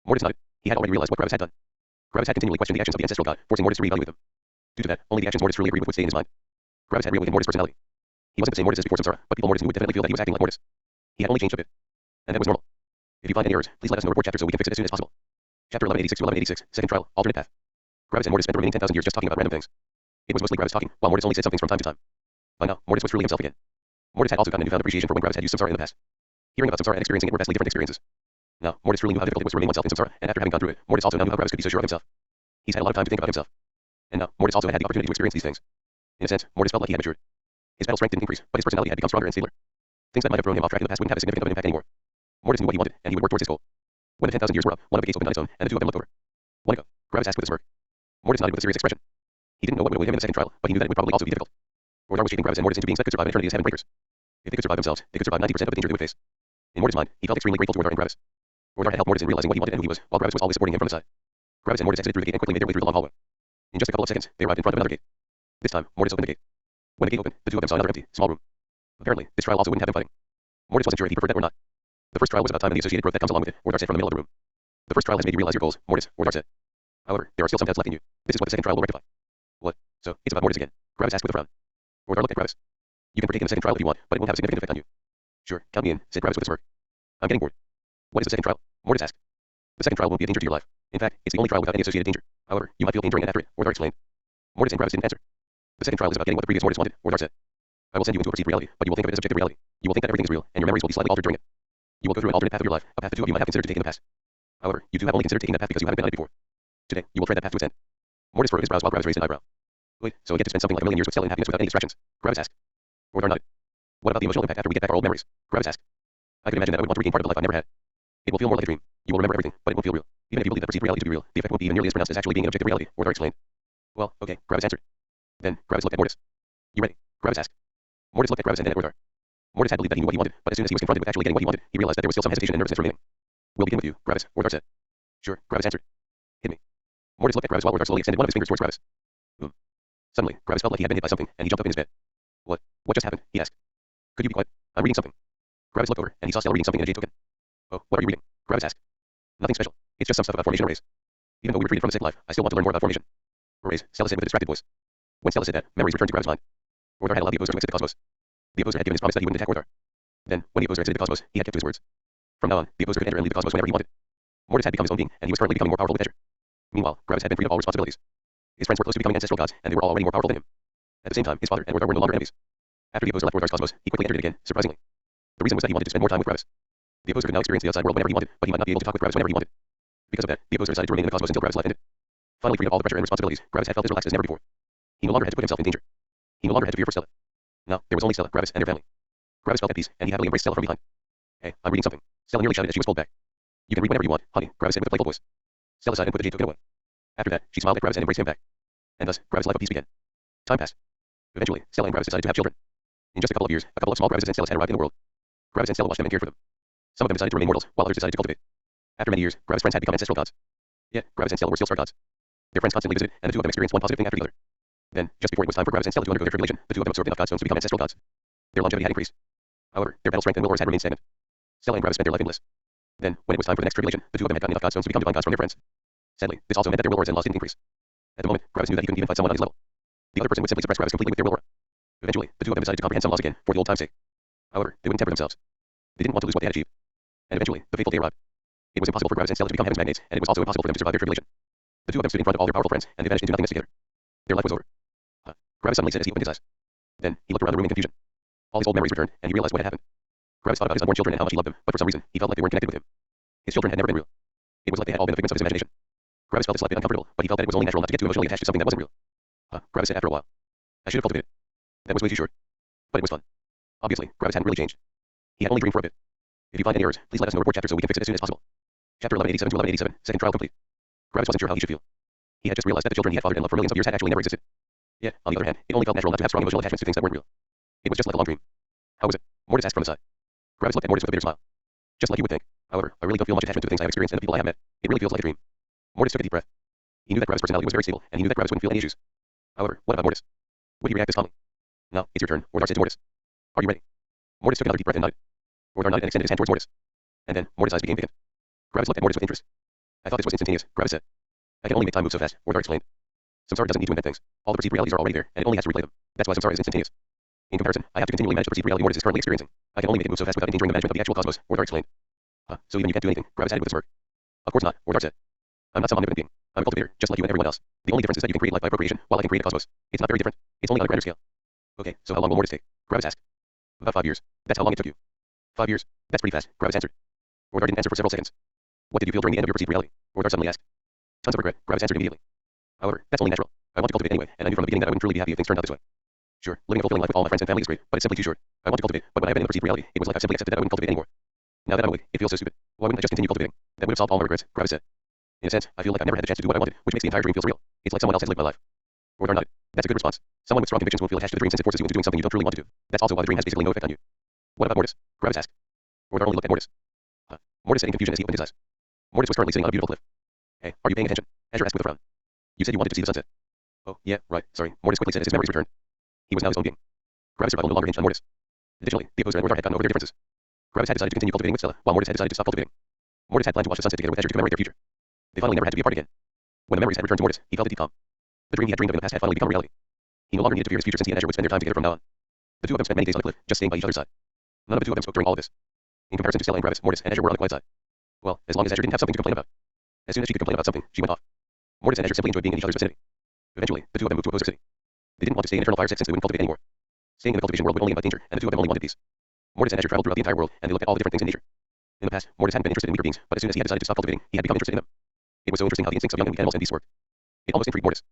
Mortis nodded. He had already realized what Gravis had done. Gravis had continually questioned the actions of the ancestral god, forcing Mortis to reevaluate them. Due to that, only the actions Mortis truly agreed with would stay in his mind. Gravis had reawakened Mortis' personality. He wasn't the same Mortis as before samsara, but people Mortis knew would definitely feel that he was acting like Mortis. He had only changed a bit. And that was normal. If you find any errors, please let us know report chapter so we can fix it as soon as possible. Chapter 1186 to 1186, second trial, alternate path. Gravis and Mortis spent the remaining 10,000 years just talking about random things. It was mostly Gravis talking, while Mortis only said some things from time to time. By now, Mortis was truly himself again. Mortis had also gotten a newfound appreciation for when Gravis had used samsara in the past. Hearing about samsara and experiencing it were vastly different experiences. Now, Mortis truly knew how difficult it was to remain oneself in samsara, and after having gone through it, Mortis also now knew how Gravis could be so sure of himself. He's had a lot of time to think about himself. And now, Mortis also had the opportunity to experience these things. In a sense, Mortis felt like he had matured. His battle strength didn't increase, but his personality had become stronger and stabler. Things that might have thrown him off track in the past wouldn't have as significant of an impact anymore. Mortis knew what he wanted, and he would work towards his goal. When the 10,000 years were up, one of the gates opened on its own, and the two of them looked over. Wanna go? Gravis asked with a smirk. Mortis nodded with a serious expression. He didn't know what would await him in the second trial, but he knew that it would probably also be difficult. Orthar was shaping Gravis and Mortis into beings that could survive an eternity as heaven breakers. If they could survive themselves, they could survive 90% of the danger they would face. In Mortis' mind, he felt extremely grateful to Orthar and Gravis. Orthar had helped Mortis in realizing what he wanted and who he was, while Gravis was always supporting him from the side. Gravis and Mortis exited through the gate and quickly made their way through the long hallway. In just a couple of seconds, they arrived in front of another gate. This time, Mortis opened the gate. When the gate opened, the two of them saw another empty, small room. Apparently, this trial also wouldn't have them fighting. Mortis wasn't sure if he preferred that or not. The first trial was about time and the associated growth that comes along with it, Orthar said from the middle of the room. The first trial has made you realize your goals, Mortis, Orthar said. However, there are still some doubts left in you. This is what the second trial will rectify. What? So, it's about Mortis again? Gravis asked with a frown. Orthar looked at Gravis. You can partake in the second trial if you want, but it won't have a significant effect on you. Sure, count me in, said Gravis with a smirk. I'm getting bored. What is the second trial? Mortis asked. The second trial won't be a danger to your life. In fact, it's the only trial without any associated danger. However, you might feel pain during and after it, Orthar explained. Mortis and Gravis didn't answer. The second trial is about getting what the previous Mortis wanted, Orthar said. I will send you into a perceived reality, but you will think of it as objective reality. You will think that everything is real, and your memories will be slightly altered during it. You will go through an alternate path of your life, a path the two of you might have considered to take in the past. However, you two have only considered taking that path because you haven't been on it before. Today, you will tread that path to its end. Mortis furrowed his brows while Gravis raised an eyebrow. Wait, so I get to spend something like a million years with Stella in happiness without any distractions? Gravis asked. Orthar nodded. What about the emotional impact after we get back our old memories? Gravis asked. I could imagine that I would want to regain part of the life I've never had. It will feel more like a dream. You will remember everything, but it won't feel real. Even if you believe that perceived reality to be real, the effect won't be even nearly as pronounced as actually being an objective reality, or explained. Well, okay, Gravis answered. Then, Gravis looked at Mortis. You ready? Gravis asked. Mortis looked at Gravis and then at Werther. Mortis had believed that he knew what he wanted, but as soon as he was confronted with actually getting what he wanted, he realized that there was still some hesitation and nervousness remaining. We'll begin with you, Gravis, Werther said. Sure, Gravis answered. Hit me. Mortis looked at Gravis while Werther slowly extended one of his fingers towards Gravis. Suddenly, Gravis felt like he had been hit by something, and he jumped up in his bed. What? What just happened? He asked. Could you be quiet? I'm reading something. Gravis looked over, and he saw Stella reading something in a jade token. Oh, what are you reading? Gravis asked. Nothing special. It's just some stuff about formation arrays. Even though we were freed from the sick life, I still want to learn more about formation. Arrays, Stella said with a distracted voice. When Stella said that, memories returned to Gravis' mind. Werther had allowed the opposer to exit the cosmos. The opposer had given his promise that he wouldn't attack Werther. Then, when the opposer exited the cosmos, he had kept to his words. From now on, the opposer could enter and leave the cosmos whenever he wanted. Mortis had become his own being, and he was currently becoming more powerful with pleasure. Meanwhile, Gravis had been freed of all responsibilities. His friends were close to becoming ancestral gods, and they were already more powerful than him. At the same time, his father and Werther were no longer enemies. After the opposer left Werther's cosmos, he quickly entered it again, surprisingly. The reason was that he wanted to spend more time with Gravis. The opposer could now experience the outside world whenever he wanted, but he might not be able to talk with Gravis whenever he wanted. Because of that, the opposer decided to remain in the cosmos until Gravis' life ended. Finally freed of all the pressure and responsibilities, Gravis had felt as relaxed as never before. He no longer had to put himself in danger. He no longer had to fear for Stella. Now, there was only Stella, Gravis, and their family. Gravis felt at peace, and he happily embraced Stella from behind. Hey, I'm reading something. Stella nearly shouted as she was pulled back. You can read whenever you want, honey, Gravis said with a playful voice. Stella sighed and put the jade token away. After that, she smiled at Gravis and embraced him back. And thus, Gravis' life of peace began. Time passed. Eventually, Stella and Gravis decided to have children. In just a couple of years, a couple of small Gravises and Stellas had arrived in the world. Gravis and Stella watched them and cared for them. Some of them decided to remain mortals, while others decided to cultivate. After many years, Gravis' friends had become ancestral gods. Yet, Gravis and Stella were still star gods. Their friends constantly visited, and the two of them experienced one positive thing after the other. Then, just before it was time for Gravis and Stella to undergo their tribulation, the two of them absorbed enough godstones to become ancestral gods. Their longevity had increased. However, their battle strength and will had remained stagnant. Stella and Gravis spent their life in bliss. Then, when it was time for the next tribulation, the two of them had gotten enough godstones to become divine gods from their friends. Sadly, this also meant that their will and loss didn't increase. At the moment, Gravis knew that he couldn't even fight someone on his level. The other person would simply suppress Gravis completely with their will. Eventually, the two of them decided to comprehend some laws again, for the old time's sake. However, they wouldn't temper themselves. They didn't want to lose what they had achieved. And eventually, the fateful day arrived. It was impossible for Gravis and Stella to become heaven's magnates, and it was also impossible for them to survive their tribulation. The two of them stood in front of all their powerful friends, and they vanished into nothingness together. Their life was over. Gravis suddenly said as he opened his eyes. Then, he looked around the room in confusion. All his old memories returned, and he realized what had happened. Gravis thought about his unborn children and how much he loved them, but for some reason, he felt like they weren't connected with him. His children had never been real. It was like they had all been the figments of his imagination. Gravis felt this life bit uncomfortable, but he felt that it was only natural not to get too emotionally attached to something that wasn't real. Gravis said after a while. I should have cultivated. That was way too short. But it was fun. Obviously, Gravis hadn't really changed. He had only dreamed for a bit. If you find any errors, please let us know report chapter so we can fix it as soon as possible. Chapter 1187 to 1187, second trial complete. Gravis wasn't sure how he should feel. He had just realized that the children he had fathered and loved for millions of years had actually never existed. Yet, on the other hand, it only felt natural not to have strong emotional attachments to things that weren't real. It was just like a long dream. How was it? Mortis asked from the side. Gravis looked at Mortis with a bitter smile. Just like you would think. However, I really don't feel much attachment to the things I have experienced and the people I have met. It really feels like a dream. Mortis took a deep breath. He knew that Gravis' personality was very stable, and he knew that Gravis wouldn't feel any issues. However, what about Mortis? Would he react this calmly? Now, it's your turn, Werther said to Mortis. Are you ready? Mortis took another deep breath and nodded. Werther nodded and extended his hand towards Mortis. And then, Mortis' eyes became vacant. Gravis looked at Mortis with interest. I thought this was instantaneous, Gravis said. I can only make time move so fast, Werther explained. Samsara doesn't need to invent things. All the perceived realities are already there, and it only has to replay them. That's why Samsara is instantaneous. In comparison, I have to continually manage the perceived reality Mortis is currently experiencing. I can only make it move so fast without endangering the management of the actual cosmos, Werther explained. So even you can't do anything, Gravis added with a smirk. Of course not, Werther said. I'm not some omnipotent being. I'm a cultivator, just like you and everyone else. The only difference is that you can create life by procreation, while I can create a cosmos. It's not very different. It's only on a grander scale. Okay, so how long will Mortis take? Gravis asked. About 5 years. That's how long it took you. 5 years. That's pretty fast, Gravis answered. Werther didn't answer for several seconds. What did you feel during the end of your perceived reality? Werther suddenly asked. Tons of regret, Gravis answered immediately. However, that's only natural. I want to cultivate anyway, and I knew from the beginning that I wouldn't truly be happy if things turned out this way. Sure, living a fulfilling life with all my friends and family is great, but it's simply too short. I want to cultivate, but when I've been in the perceived reality, it was like I've simply accepted that I wouldn't cultivate anymore. Now that I'm awake, it feels so stupid. Why wouldn't I just continue cultivating? That would have solved all my regrets, Gravis said. In a sense, I feel like I've never had the chance to do what I wanted, which makes the entire dream feel surreal. It's like someone else has lived my life. Werther nodded. That's a good response. Someone with strong convictions won't feel attached to the dream since it forces you into doing something you don't truly want to do. That's also why the dream has basically no effect on you. What about Mortis? Gravis asked. Werther only looked at Mortis. Mortis said in confusion as he opened his eyes. Mortis was currently sitting on a beautiful cliff. Hey, are you paying attention? Azure asked with a frown. You said you wanted to see the sunset. Oh, yeah, right, sorry, Mortis quickly said as his memories returned. He was now his own being. Gravis' survival no longer hinged on Mortis. Additionally, the opposer and Werther had gotten over their differences. Gravis had decided to continue cultivating with Stella, while Mortis had decided to stop cultivating. Mortis had planned to watch the sunset together with Azure to commemorate their future. They finally never had to be apart again. When the memories had returned to Mortis, he felt a deep calm. The dream he had dreamed of in the past had finally become reality. He no longer needed to fear his future since he and Azure would spend their time together from now on. The two of them spent many days on the cliff, just staying by each other's side. None of the two of them spoke during all of this. In comparison to Stella and Gravis, Mortis and Azure were on the quiet side. Well, as long as Azure didn't have something to complain about. As soon as she could complain about something, she went off. Mortis and Azure simply enjoyed being in each other's vicinity. Eventually, the two of them moved to opposite city. They didn't want to stay in eternal fire since they wouldn't cultivate anymore. Staying in the cultivation world would only invite danger, and the two of them only wanted peace. Mortis and Azure traveled throughout the entire world, and they looked at all the different things in nature. In the past, Mortis hadn't been interested in weaker beings, but as soon as he had decided to stop cultivating, he had become interested in them. It was so interesting how the instincts of young and weak animals and beasts worked. It almost intrigued Mortis.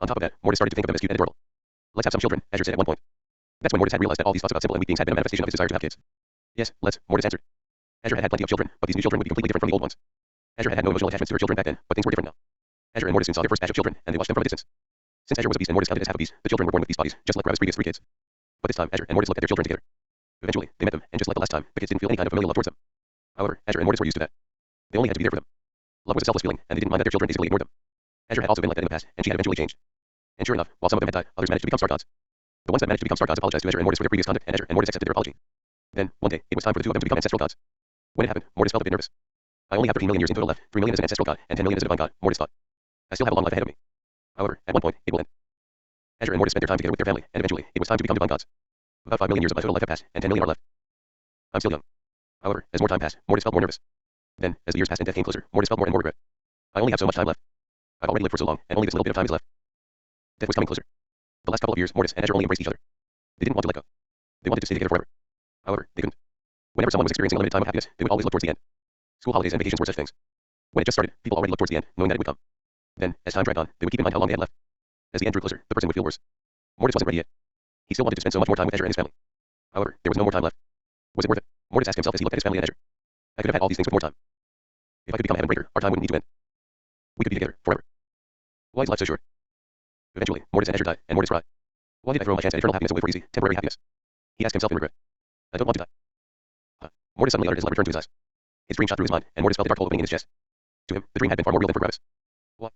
On top of that, Mortis started to think of them as cute and adorable. Let's have some children, Azure said at one point. That's when Mortis had realized that all these thoughts about simple and weak beings had been a manifestation of his desire to have kids. Yes, let's, Mortis answered. Azure had plenty of children, but these new children would be completely different from the old ones. Azure had no emotional attachments to her children back then, but things were different now. Azure and Mortis soon saw their first batch of children, and they watched them from a distance. Since Azure was a beast and Mortis counted as half a beast, the children were born with beast bodies, just like Gravis' previous 3 kids. But this time, Azure and Mortis looked at their children together. Eventually, they met them, and just like the last time, the kids didn't feel any kind of familial love towards them. However, Azure and Mortis were used to that. They only had to be there for them. Love was a selfless feeling, and they didn't mind that their children basically ignored them. Azure had also been like that in the past, and she had eventually changed. And sure enough, while some of them had died, others managed to become star gods. The ones that managed to become star gods apologized to Azure and Mortis for their previous conduct, and Azure and Mortis accepted their apology. Then, one day, it was time for the two of them to become ancestral gods. When it happened, Mortis felt a bit nervous. I only have 13 million years in total left, 3 million as an ancestral god, and 10 million as a divine god, Mortis thought. I still have a long life ahead of me. However, at one point, it will end. Azure and Mortis spent their time together with their family, and eventually, it was time to become divine gods. About 5 million years of my total life have passed, and 10 million are left. I'm still young. However, as more time passed, Mortis felt more nervous. Then, as the years passed and death came closer, Mortis felt more and more regret. I only have so much time left. I've already lived for so long, and only this little bit of time is left. Death was coming closer. The last couple of years, Mortis and Azure only embraced each other. They didn't want to let go. They wanted to stay together forever. However, they couldn't. Whenever someone was experiencing unlimited time of happiness, they would always look towards the end. School holidays and vacations were such things. When it just started, people already looked towards the end, knowing that it would come. Then, as time dragged on, they would keep in mind how long they had left. As the end drew closer, the person would feel worse. Mortis wasn't ready yet. He still wanted to spend so much more time with Azure and his family. However, there was no more time left. Was it worth it? Mortis asked himself as he looked at his family and Azure. I could have had all these things with more time. If I could become a heaven breaker, our time wouldn't need to end. We could be together forever. Why is life so short? Eventually, Mortis and Azure died, and Mortis cried. Why did I throw my chance at eternal happiness away for easy, temporary happiness? He asked himself in regret. I don't want to die. Mortis suddenly uttered his love returned to his eyes. His dream shot through his mind, and Mortis felt a dark hole opening in his chest. To him, the dream had been far more real than for Gravis. Why?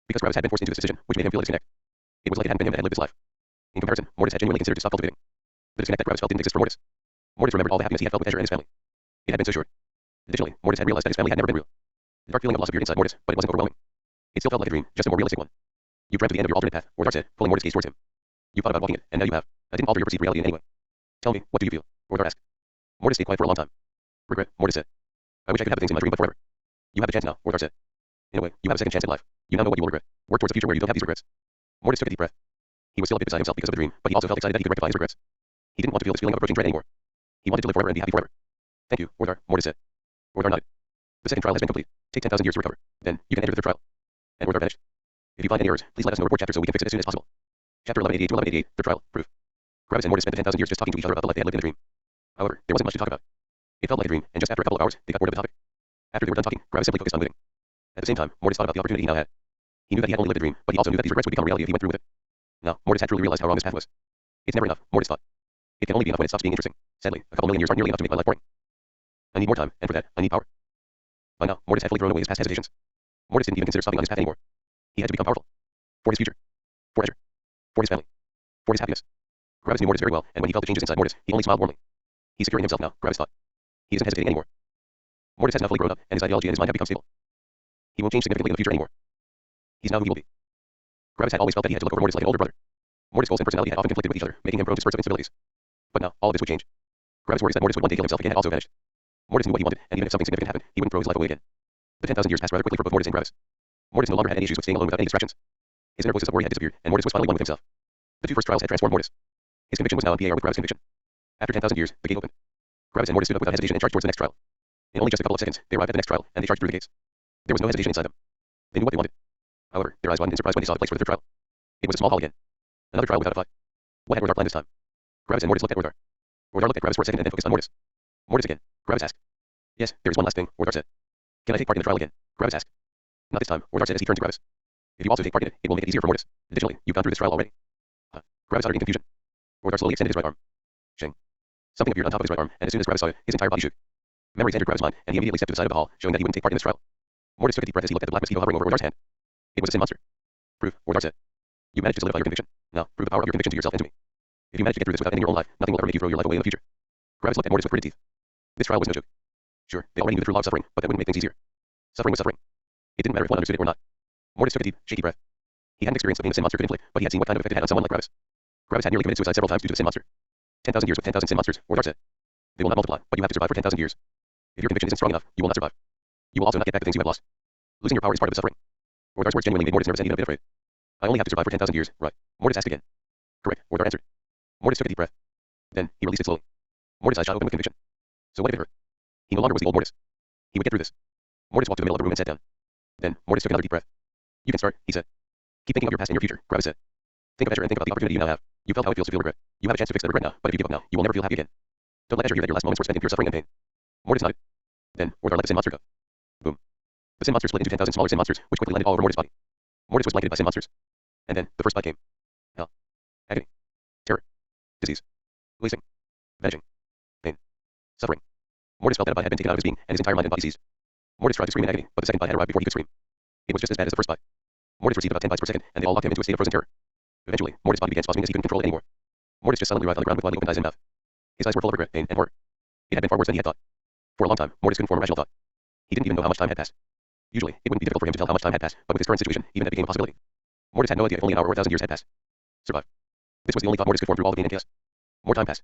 Because Gravis had been forced into this decision, which made him feel a disconnect. It was like it hadn't been him that had lived this life. In comparison, Mortis had genuinely considered to stop cultivating. The disconnect that Gravis felt didn't exist for Mortis. Mortis remembered all the happiness he had felt with Azure and his family. It had been so short. Additionally, Mortis had realized that his family had never been real. The dark feeling of loss appeared inside Mortis, but it wasn't overwhelming. It still felt like a dream, just a more realistic one. You dreamt to the end of your alternate path, Orthar said, pulling Mortis' gaze towards him. You thought about walking it, and now you have. I didn't alter your perceived reality in any way. Tell me, what do you feel? Orthar asked. Mortis stayed quiet for a long time. Regret, Mortis said. I wish I could have the things in my dream, but forever. You have the chance now, Orthar said. In a way, you have a second chance at life. You now know what you will regret. Work towards a future where you don't have these regrets. Mortis took a deep breath. He was still a bit beside himself because of the dream, but he also felt excited that he could rectify his regrets. He didn't want to feel this feeling of approaching dread anymore. He wanted to live forever and be happy forever. Thank you, Orthar, Mortis said. Orthar nodded. The second trial has been complete. Take 10,000 years to recover. Then, you can enter the third trial. And Orthar vanished. If you find any errors, please let us know report chapter so we can fix it as soon as possible. Chapter 1188 to 1188, third trial, proof. Gravis and Mortis spent the 10,000 years just talking to each other about the life they had lived in the dream. However, there wasn't much to talk about. It felt like a dream, and just after a couple of hours, they got bored of the topic. After they were done talking, Gravis simply focused on living. At the same time, Mortis thought about the opportunity he now had. He knew that he had only lived a dream, but he also knew that these regrets would become reality if he went through with it. Now, Mortis had truly realized how wrong this path was. It's never enough, Mortis thought. It can only be enough when it stops being interesting. Sadly, a couple million years aren't nearly enough to make my life boring. I need more time, and for that, I need power. By now, Mortis had fully thrown away his past hesitations. Mortis didn't even consider stopping on his path anymore. He had to become powerful. For his future. For Azure. For his family. For his happiness. Gravis knew Mortis very well, and when he felt the changes inside Mortis, he only smiled warmly. He's secure in himself now, Gravis thought. He isn't hesitating anymore. Mortis has now fully grown up, and his ideology and his mind have become stable. He won't change significantly in the future anymore. He's now who he will be. Gravis had always felt that he had to look over Mortis like an older brother. Mortis' goals and personality had often conflicted with each other, making him prone to spurts of instabilities. But now, all of this would change. Gravis' worries that Mortis would one day kill himself again had also vanished. Mortis knew what he wanted, and even if something significant happened, he wouldn't throw his life away again. The 10,000 years passed rather quickly for both Mortis and Gravis. Mortis no longer had any issues with staying alone without any distractions. His inner voices of worry had disappeared, and Mortis was finally one with himself. The two first trials had transformed Mortis. His conviction was now on par with Gravis' conviction. After 10,000 years, the gate opened. Gravis and Mortis stood up without hesitation and charged towards the next trial. In only just a couple of seconds, they arrived at the next trial, and they charged through the gates. There was no hesitation inside them. They knew what they wanted. However, their eyes widened in surprise when they saw the place for the third trial. It was a small hall again. Another trial without a fight. What had Orthar planned this time? Gravis and Mortis looked at Orthar. Orthar looked at Gravis for a second and then focused on Mortis. Mortis again, Gravis asked. Yes, there is one last thing, Orthar said. Can I take part in the trial again? Gravis asked. Not this time, Orthar said as he turned to Gravis. If you also take part in it, it will make it easier for Mortis. Additionally, you've gone through this trial already. Gravis uttered in confusion. Orthar slowly extended his right arm. Shing. Something appeared on top of his right arm, and as soon as Gravis saw it, his entire body shook. Memories entered Gravis' mind, and he immediately stepped to the side of the hall, showing that he wouldn't take part in this trial. Mortis took a deep breath as he looked at the black mosquito hovering over Orthar's hand. It was a sin monster. Proof, Orthar said. You managed to solidify your conviction. Now, prove the power of your conviction to yourself and to me. If you manage to get through this without ending your own life, nothing will ever make you throw your life away in the future. Gravis looked at Mortis with gritted teeth. This trial was no joke. Sure, they already knew the true law of suffering, but that wouldn't make things easier. Suffering was suffering. It didn't matter if one understood it or not. Mortis took a deep, shaky breath. He hadn't experienced the pain a sin monster could inflict, but he had seen what kind of effect it had on someone like Gravis. Gravis had nearly committed suicide several times due to the sin monster. 10,000 years with 10,000 sin monsters, Orthar said. They will not multiply, but you have to survive for 10,000 years. If your conviction isn't strong enough, you will not survive. You will also not get back the things you have lost. Losing your power is part of the suffering. Orthar's words genuinely made Mortis nervous and even a bit afraid. I only have to survive for 10,000 years, right? Mortis asked again. Correct, Orthar answered. Mortis took a deep breath. Then, he released it slowly. Mortis' eyes shot open with conviction. So what if it hurt? He no longer was the old Mortis. He would get through this. Mortis walked to the middle of the room and sat down. Then, Mortis took another deep breath. You can start, he said. Keep thinking of your past and your future, Gravis said. Think of Azure and think about the opportunity you now have. You felt how it feels to feel regret. You have a chance to fix the regret now, but if you give up now, you will never feel happy again. Don't let Azure hear that your last moments were spent in pure suffering and pain. Mortis nodded. Then, Mordor let the Sin Monster go. Boom. The Sin Monster split into 10,000 smaller Sin Monsters, which quickly landed all over Mortis' body. Mortis was blanketed by Sin Monsters. And then, the first bite came. Hell. Agony. Terror. Disease. Releasing. Vanishing. Pain. Suffering. Mortis felt that a bite had been taken out of his being, and his entire mind and body seized. Mortis tried to scream in agony, but the second bite had arrived before he could scream. It was just as bad as the first bite. Mortis received about 10 bites per second, and they all locked him into a state of frozen terror. Eventually, Mortis' body began spasming as he couldn't control it anymore. Mortis just silently writhed on the ground with wildly opened eyes and mouth. His eyes were full of regret, pain, and horror. It had been far worse than he had thought. For a long time, Mortis couldn't form a rational thought. He didn't even know how much time had passed. Usually, it wouldn't be difficult for him to tell how much time had passed, but with his current situation, even that became a possibility. Mortis had no idea if only an hour or 1,000 years had passed. Survive. This was the only thought Mortis could form through all the pain and chaos. More time passed.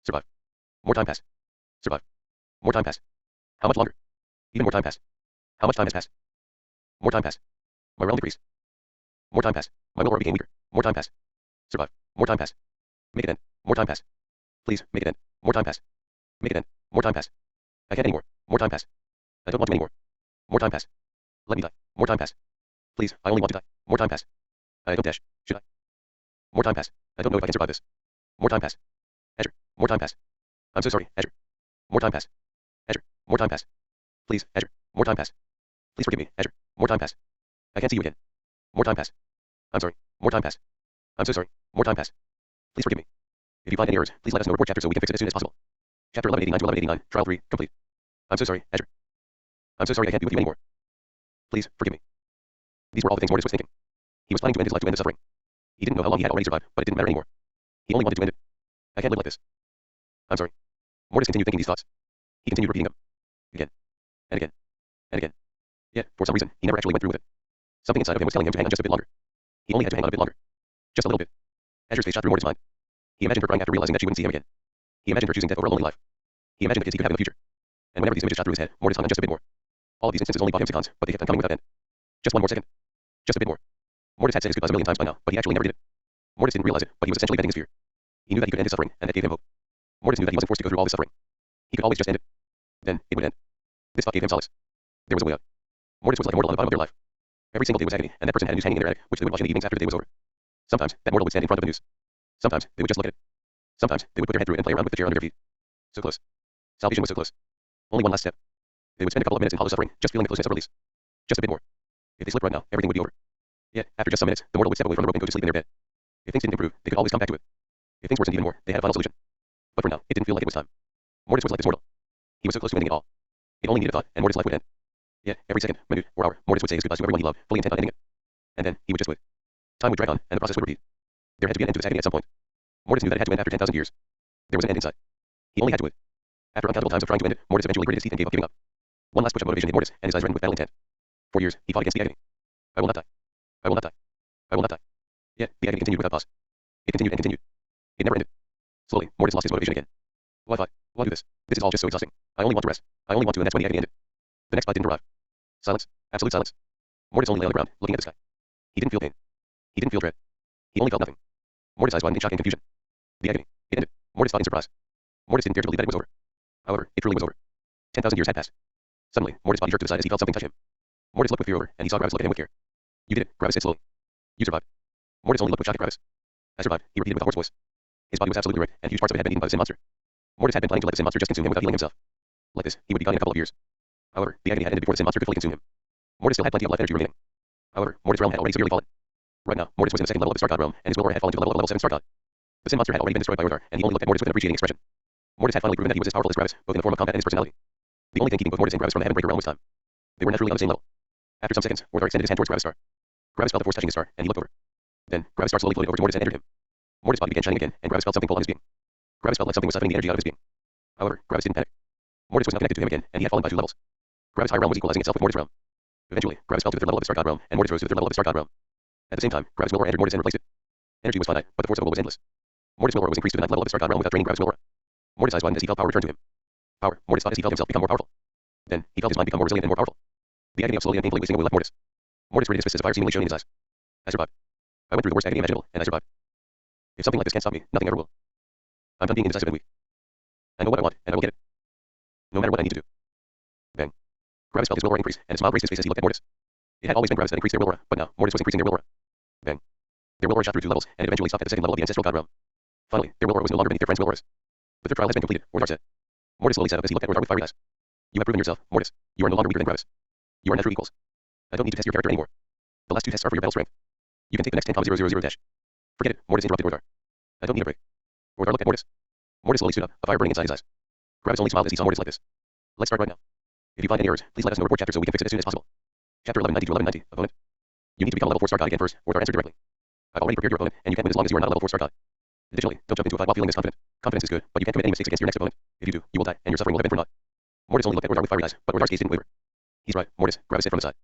Survive. More time passed. Survive. More time passed. How much longer? Even more time passed. How much time has passed? More time passed. My realm decreased. More time passed. My will became weaker. More time passed. Survive. More time passed. Make it end. More time passed. Please, make it end. More time passed. Make it end. More time passed. I can't anymore. More time passed. I don't want to anymore. More time passed. Let me die. More time passed. Please, I only want to die. More time passed. I don't dash. Should I? More time passed. I don't know if I can survive this. More time passed. Azure. More time passed. I'm so sorry, Azure. More time passed. Azure. More time passed. Please, Azure. More time passed. Please forgive me, Azure. More time passed. I can't see you again. More time passed. I'm sorry. More time passed. I'm so sorry. More time passed. Please forgive me. If you find any errors, please let us know. Report chapter so we can fix it as soon as possible. Chapter 1189 to 1189, Trial 3, complete. I'm so sorry, Azure. I'm so sorry I can't be with you anymore. Please, forgive me. These were all the things Mortis was thinking. He was planning to end his life to end the suffering. He didn't know how long he had already survived, but it didn't matter anymore. He only wanted to end it. I can't live like this. I'm sorry. Mortis continued thinking these thoughts. He continued repeating them. Again. And again. And again. Yet, for some reason, he never actually went through with it. Something inside of him was telling him to hang on just a bit longer. He only had to hang on a bit longer. Just a little bit. Azure's face shot through Mortis' mind. He imagined her crying after realizing that she wouldn't see him again. He imagined her choosing death over a lonely life. He imagined the kids he could have in the future. And whenever these images shot through his head, Mortis hung on just a bit more. All of these instances only bought him seconds, but they kept on coming without end. Just one more second. Just a bit more. Mortis had said his goodbyes a million times by now, but he actually never did it. Mortis didn't realize it, but he was essentially venting his fear. He knew that he could end his suffering, and that gave him hope. Mortis knew that he wasn't forced to go through all this suffering. He could always just end it. Then, it would end. This thought gave him solace. There was a way out. Mortis was like a mortal on the bottom of their life. Every single day was agony, and that person had a noose hanging in their attic, which they would watch in the evenings after the day was over. Sometimes, that mortal would stand in front of the noose. Sometimes, they would just look at it. Sometimes, they would put their head through it and play around with the chair under their feet. So close. Salvation was so close. Only one last step. They would spend a couple of minutes in hollow suffering, just feeling the closeness of release. Just a bit more. If they slipped right now, everything would be over. Yet, after just some minutes, the mortal would step away from the rope and go to sleep in their bed. If things didn't improve, they could always come back to it. If things worsened even more, they had a final solution. But for now, it didn't feel like it was time. Mortis was like this mortal. He was so close to ending it all. It only needed a thought, and Mortis' life would end. Yet, every second, minute, or hour, Mortis would say his goodbyes to everyone he loved, fully intent on ending it. And then, he would just wait. Time would drag on, and the process would repeat. There had to be an end to this agony at some point. Mortis knew that it had to end after 10,000 years. There was an end inside. He only had to wait. After uncountable times of trying to end it, Mortis eventually gritted his teeth and gave up giving up. One last push of motivation hit Mortis, and his eyes reddened with battle intent. For years, he fought against the agony. I will not die. I will not die. I will not die. Yet, the agony continued without pause. It continued and continued. It never ended. Slowly, Mortis lost his motivation again. Why fight? Why do this? This is all just so exhausting. I only want to rest. I only want to, and that's when the agony ended. The next fight didn't arrive. Silence. Absolute silence. Mortis only lay on the ground, looking at the sky. He didn't feel pain. He didn't feel dread. He only felt nothing. Mortis' eyes widened in shock and confusion. The agony. It ended. Mortis thought in surprise. Mortis didn't dare to believe that it was over. However, it truly was over. 10,000 years had passed. Suddenly, Mortis' body jerked to the side as he felt something touch him. Mortis looked with fear over, and he saw Gravis look at him with care. You did it, Gravis said slowly. You survived. Mortis only looked with shock at Gravis. I survived, he repeated with a hoarse voice. His body was absolutely wrecked, and huge parts of it had been eaten by the Sin Monster. Mortis had been planning to let the Sin Monster just consume him without healing himself. Like this, he would be gone in a couple of years. However, the agony had ended before the Sin Monster could fully consume him. Mortis still had plenty of life energy remaining. However, Mortis' realm had already severely fallen. Right now, Mortis was in the second level of the Star God realm, and his will aura had fallen to the level of level 7 Star God. The Sin Monster had already been destroyed by Ordar, and he only looked at Mortis with an appreciating expression. Mortis had finally proven that he was as powerful as Gravis, both in the form of combat and his personality. The only thing keeping both Mortis and Gravis from the Heaven Breaker realm was time. They were naturally on the same level. After some seconds, Ordar extended his hand towards Gravis' star. Gravis felt the force touching his star, and he looked over. Then, Gravis' star slowly floated over to Mortis and entered him. Mortis' body began shining again, and Gravis felt something pull on his being. Gravis felt like something was sucking the energy out of his being. However, Gravis didn't panic. Mortis was not connected to him again, and he had fallen by 2 levels. Gravis' high realm was equalizing itself with Mortis' realm. Eventually, Gravis fell to the 3rd level of the Star God realm, and Mortis rose to the 3rd level of the Star God realm. At the same time, Gravis' will aura entered Mortis and replaced it. Energy was finite, but the force of will was endless. Mortis' will aura was increased to the 9th level of the Star God realm without draining Gravis' will aura. Mortis' eyes widened as he felt power return to him. Power. Mortis thought as he felt himself become more powerful. Then, he felt his mind become more resilient and more powerful. The agony of slowly and painfully wasting away left Mortis. Mortis gritted his fists as a fire seemingly shone in his eyes. I survived. I went through the worst agony imaginable, and I survived. If something like this can't stop me, nothing ever will. I'm done being indecisive and weak. I know what I want, and I will get it. No matter what I need to do. Bang. Gravis felt his will aura increase, and a smile graced his face as he looked at Mortis. It had always been Gravis that increased their will aura, but now, Mortis was increasing their will aura. Bang. Their will aura shot through 2 levels, and it eventually stopped at the second level of the ancestral god realm. Finally, their will aura was no longer beneath their friend's will auras. The third trial has been completed, Orthar said. Mortis slowly sat up as he looked at Orthar with fiery eyes. You have proven yourself, Mortis. You are no longer weaker than Gravis. You are now true equals. I don't need to test your character anymore. The last 2 tests are for your battle strength. You can take the next 10,000 dash. Forget it, Mortis interrupted Orthar. I don't need a break. Orthar looked at Mortis. Mortis slowly stood up, a fire burning inside his eyes. Gravis only smiled as he saw Mortis like this. Let's start right now. If you find any errors, please let us know. Report chapter so we can fix it as soon as possible. Chapter 1190 to 1190. Opponent. You need to become a level 4 star god again first, Orthar answered directly. I've already prepared your opponent, and you can't win as long as you are not a level 4 star god. Additionally, don't jump into a fight while feeling this confident. Confidence is good, but you can't commit any mistakes against your next opponent. If you do, you will die, and your suffering will have been for naught. Mortis only looked at Orthar with fiery eyes, but Orthar's gaze didn't waver. He's right, Mortis, Gravis said from the side.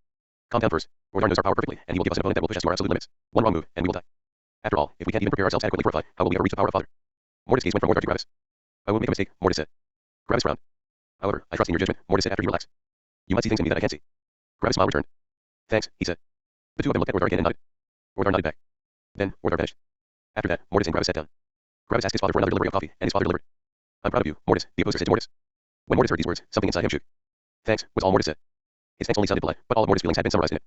Calm down first. Orthar knows our power perfectly, and he will give us an opponent that will push us to our absolute limits. One wrong move, and we will die. After all, if we can't even prepare ourselves adequately for a fight, how will we ever reach the power of Father? Mortis' gaze went from Orthar to Gravis. I will make a mistake, Mortis said. Gravis frowned. However, I trust in your judgment, Mortis said after he relaxed. You might see things in me that I can't see. Gravis' smile returned. Thanks, he said. The two of them looked at Orthar again and nodded. Orthar nodded back. Then, Orthar vanished. After that, Mortis and Gravis sat down. Gravis asked his father for another delivery of coffee, and his father delivered. I'm proud of you, Mortis, the opposer said to Mortis. When Mortis heard these words, something inside him shook. Thanks, was all Mortis said. His thanks only sounded polite, but all of Mortis' feelings had been summarized in it.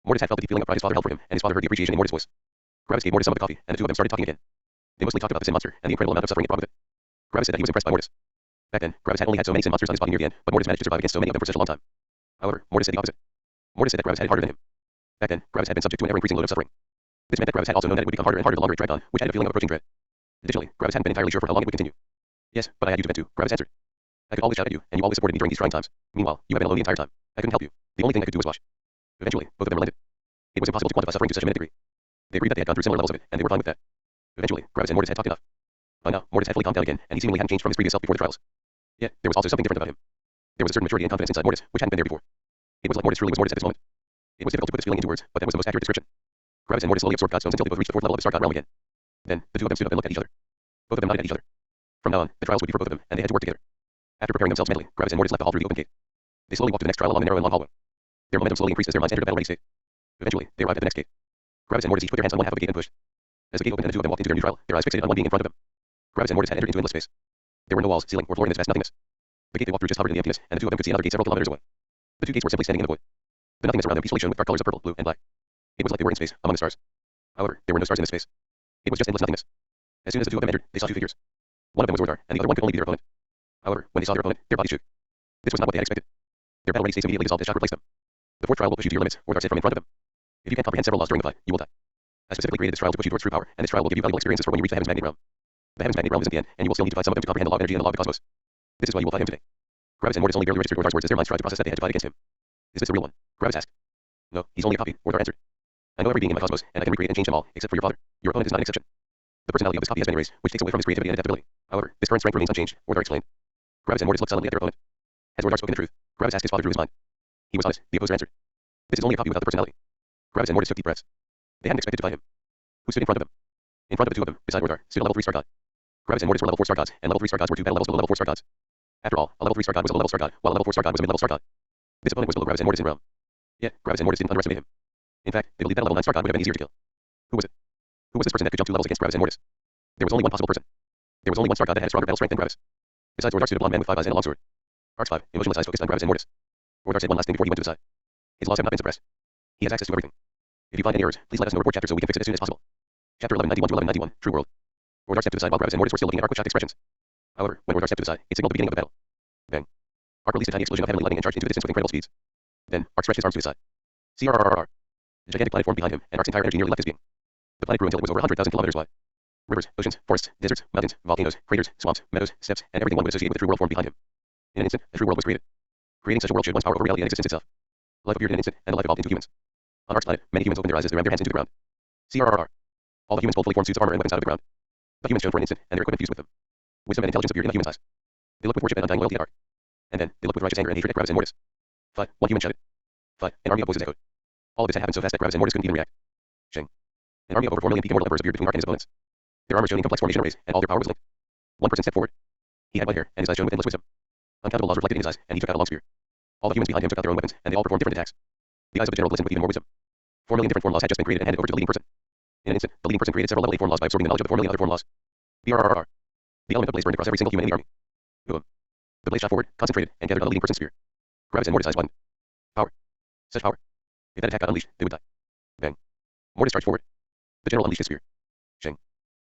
Mortis had felt the deep feeling of pride his father held for him, and his father heard the appreciation in Mortis' voice. Gravis gave Mortis some of the coffee, and the two of them started talking again. They mostly talked about the Sin monster, and the incredible amount of suffering it brought with it. Gravis said that he was impressed by Mortis. Back then, Gravis had only had so many Sin monsters on his body near the end, but Mortis managed to survive against so many of them for such a long time. However, Mortis said the opposite. Mortis said that Gravis had it harder than him. Back then, Gravis had been subject to an ever-increasing load of suffering. This meant that Gravis had also known that it would become harder and harder the longer it dragged on, which added a feeling of approaching dread. Additionally, Gravis hadn't been entirely sure for how long it would continue. Yes, but I had you to vent to, Gravis answered. I could always shout at you, and you always supported me during these trying times. Meanwhile, you have been alone the entire time. I couldn't help you. The only thing I could do was watch. Eventually, both of them relented. It was impossible to quantify suffering to such a minute degree. They agreed that they had gone through similar levels of it, and they were fine with that. Eventually, Gravis and Mortis had talked enough. By now, Mortis had fully calmed down again, and he seemingly hadn't changed from his previous self before the trials. Yet, there was also something different about him. There was a certain maturity and confidence inside Mortis, which hadn't been there before. It was like Mortis truly was Mortis at this moment. It was difficult to put this feeling into words, but that was the most accurate description. Gravis and Mortis slowly absorbed godstones until they both reached the 4th level of the Star God realm again. Then, the two of them stood up and looked at each other. Both of them nodded at each other. From now on, the trials would be for both of them, and they had to work together. After preparing themselves mentally, Gravis and Mortis left the hall through the open gate. They slowly walked to the next trial along the narrow and long hallway. Their momentum slowly increased as their minds entered a battle-ready state. Eventually, they arrived at the next gate. Gravis and Mortis each put their hands on one half of the gate and pushed. As the gate opened and the two of them walked into their new trial, their eyes fixated on one being in front of them. Gravis and Mortis had entered into endless space. There were no walls, ceiling, or floor in this vast nothingness. The gate they walked through just hovered in the emptiness, and the two of them could see another gate several kilometers away. The two gates were simply standing in the void. The nothingness around them peacefully shone with dark colors of purple, blue, and black. It was like they were in space, among the stars. However, there were no stars in this space. It was just endless nothingness. As soon as the two of them entered, they saw 2 figures. One of them was Orthar, and the other one could only be their opponent. However, when they saw their opponent, their bodies shook. This was not what they had expected. Their battle-ready states immediately dissolved as shock replaced them. The 4th trial will push you to your limits, Orthar said from in front of them. If you can't comprehend several laws during the fight, you will die. I specifically created this trial to push you towards true power, and this trial will give you valuable experiences for when you reach the Heaven's Magnet realm. The Heaven's Magnet realm isn't the end, and you will still need to fight some of them to comprehend the law of energy and the law of the cosmos. This is why you will fight him today. Gravis and Mortis only barely registered Orthar's words as their minds tried to process that they had to fight against him. Is this the real one? Gravis asked. No, he's only a copy, Orthar answered. I know every being in my cosmos, and I can recreate and change them all, except for your father. Your opponent is not an exception. The personality of this copy has been erased, which takes away from his creativity and adaptability. However, this current strength remains unchanged, Orthar explained. Gravis and Mortis looked sullenly at their opponent. Has Orthar spoken the truth? Gravis asked his father through his mind. He was honest, the opposer answered. This is only a copy without the personality. Gravis and Mortis took deep breaths. They hadn't expected to fight him. Who stood in front of them? In front of the two of them, beside Orthar, stood a level 3 star god. Gravis and Mortis were level 4 star gods, and level 3 star gods were 2 battle levels below level 4 star gods. After all, a level 3 star god was a low level star god, while a level 4 star god was a mid-level star god. This opponent was below Gravis and Mortis in realm. Yet, Gravis and Mortis didn't underestimate him. In fact, they believed that a level 9 star god would have been easier to kill. Who was it? Who was this person that could jump 2 levels against Gravis and Mortis? There was only one possible person. There was only one star god that had stronger battle strength than Gravis. Besides Orthar stood a blonde man with 5 eyes and a long sword. Arcs 5, emotionless eyes focused on Gravis and Mortis. Orthar said one last thing before he went to the side. His laws have not been suppressed. He has access to everything. If you find any errors, please let us know. Report chapter so we can fix it as soon as possible. Chapter 1191 to 1191, True World. Orthar stepped to the side while Gravis and Mortis were still looking at Arc with shocked expressions. However, when Orthar stepped to the side, it signaled the beginning of the battle. Bang. Arc released a tiny explosion of heavenly lightning and charged into the distance with incredible speeds. Then, Arc stretched his arms to his side. CRRRR. The gigantic planet formed behind him, and Arc's entire energy nearly left his being. The planet grew until it was over 100,000 kilometers wide. Rivers, oceans, forests, deserts, mountains, volcanoes, craters, swamps, meadows, steppes, and everything one would associate with the true world formed behind him. In an instant, a true world was created. Creating such a world should once power over reality and existence itself. Life appeared in an instant, and the life evolved into humans. On Arc's planet, many humans opened their eyes as they rammed their hands into the ground. CRRR. All the humans pulled fully formed suits of armor and weapons out of the ground. The humans shone for an instant, and their equipment fused with them. Wisdom and intelligence appeared in the humans' eyes. They looked with worship and undying loyalty at Arc. And then, they looked with righteous anger and hatred at Gravis and Mortis. Fight, one human shouted. Fight, an army of voices echoed. All of this had happened so fast that Gravis and Mortis couldn't even react. Shing. An army of over 4 million peak immortal emperors appeared between Arc and his opponents. Their armor showed in complex formation arrays, and all their power was linked. One person stepped forward. He had white hair, and his eyes shone with endless wisdom. Uncountable laws reflected in his eyes, and he took out a long spear. All the humans behind him took out their own weapons, and they all performed different attacks. The eyes of the general glistened with even more wisdom. 4 million different form laws had just been created and handed over to the leading person. In an instant, the leading person created several level 8 form laws by absorbing the knowledge of the 4 million other form laws. BRRR. The element of blaze burned across every single human in the army. Boom. The blaze shot forward, concentrated, and gathered on the leading person's spear. Gravis and Mortis' eyes widened. Power. Such power. If that attack got unleashed, they would die. Bang. Mortis charged forward. The general unleashed his spear. Shing.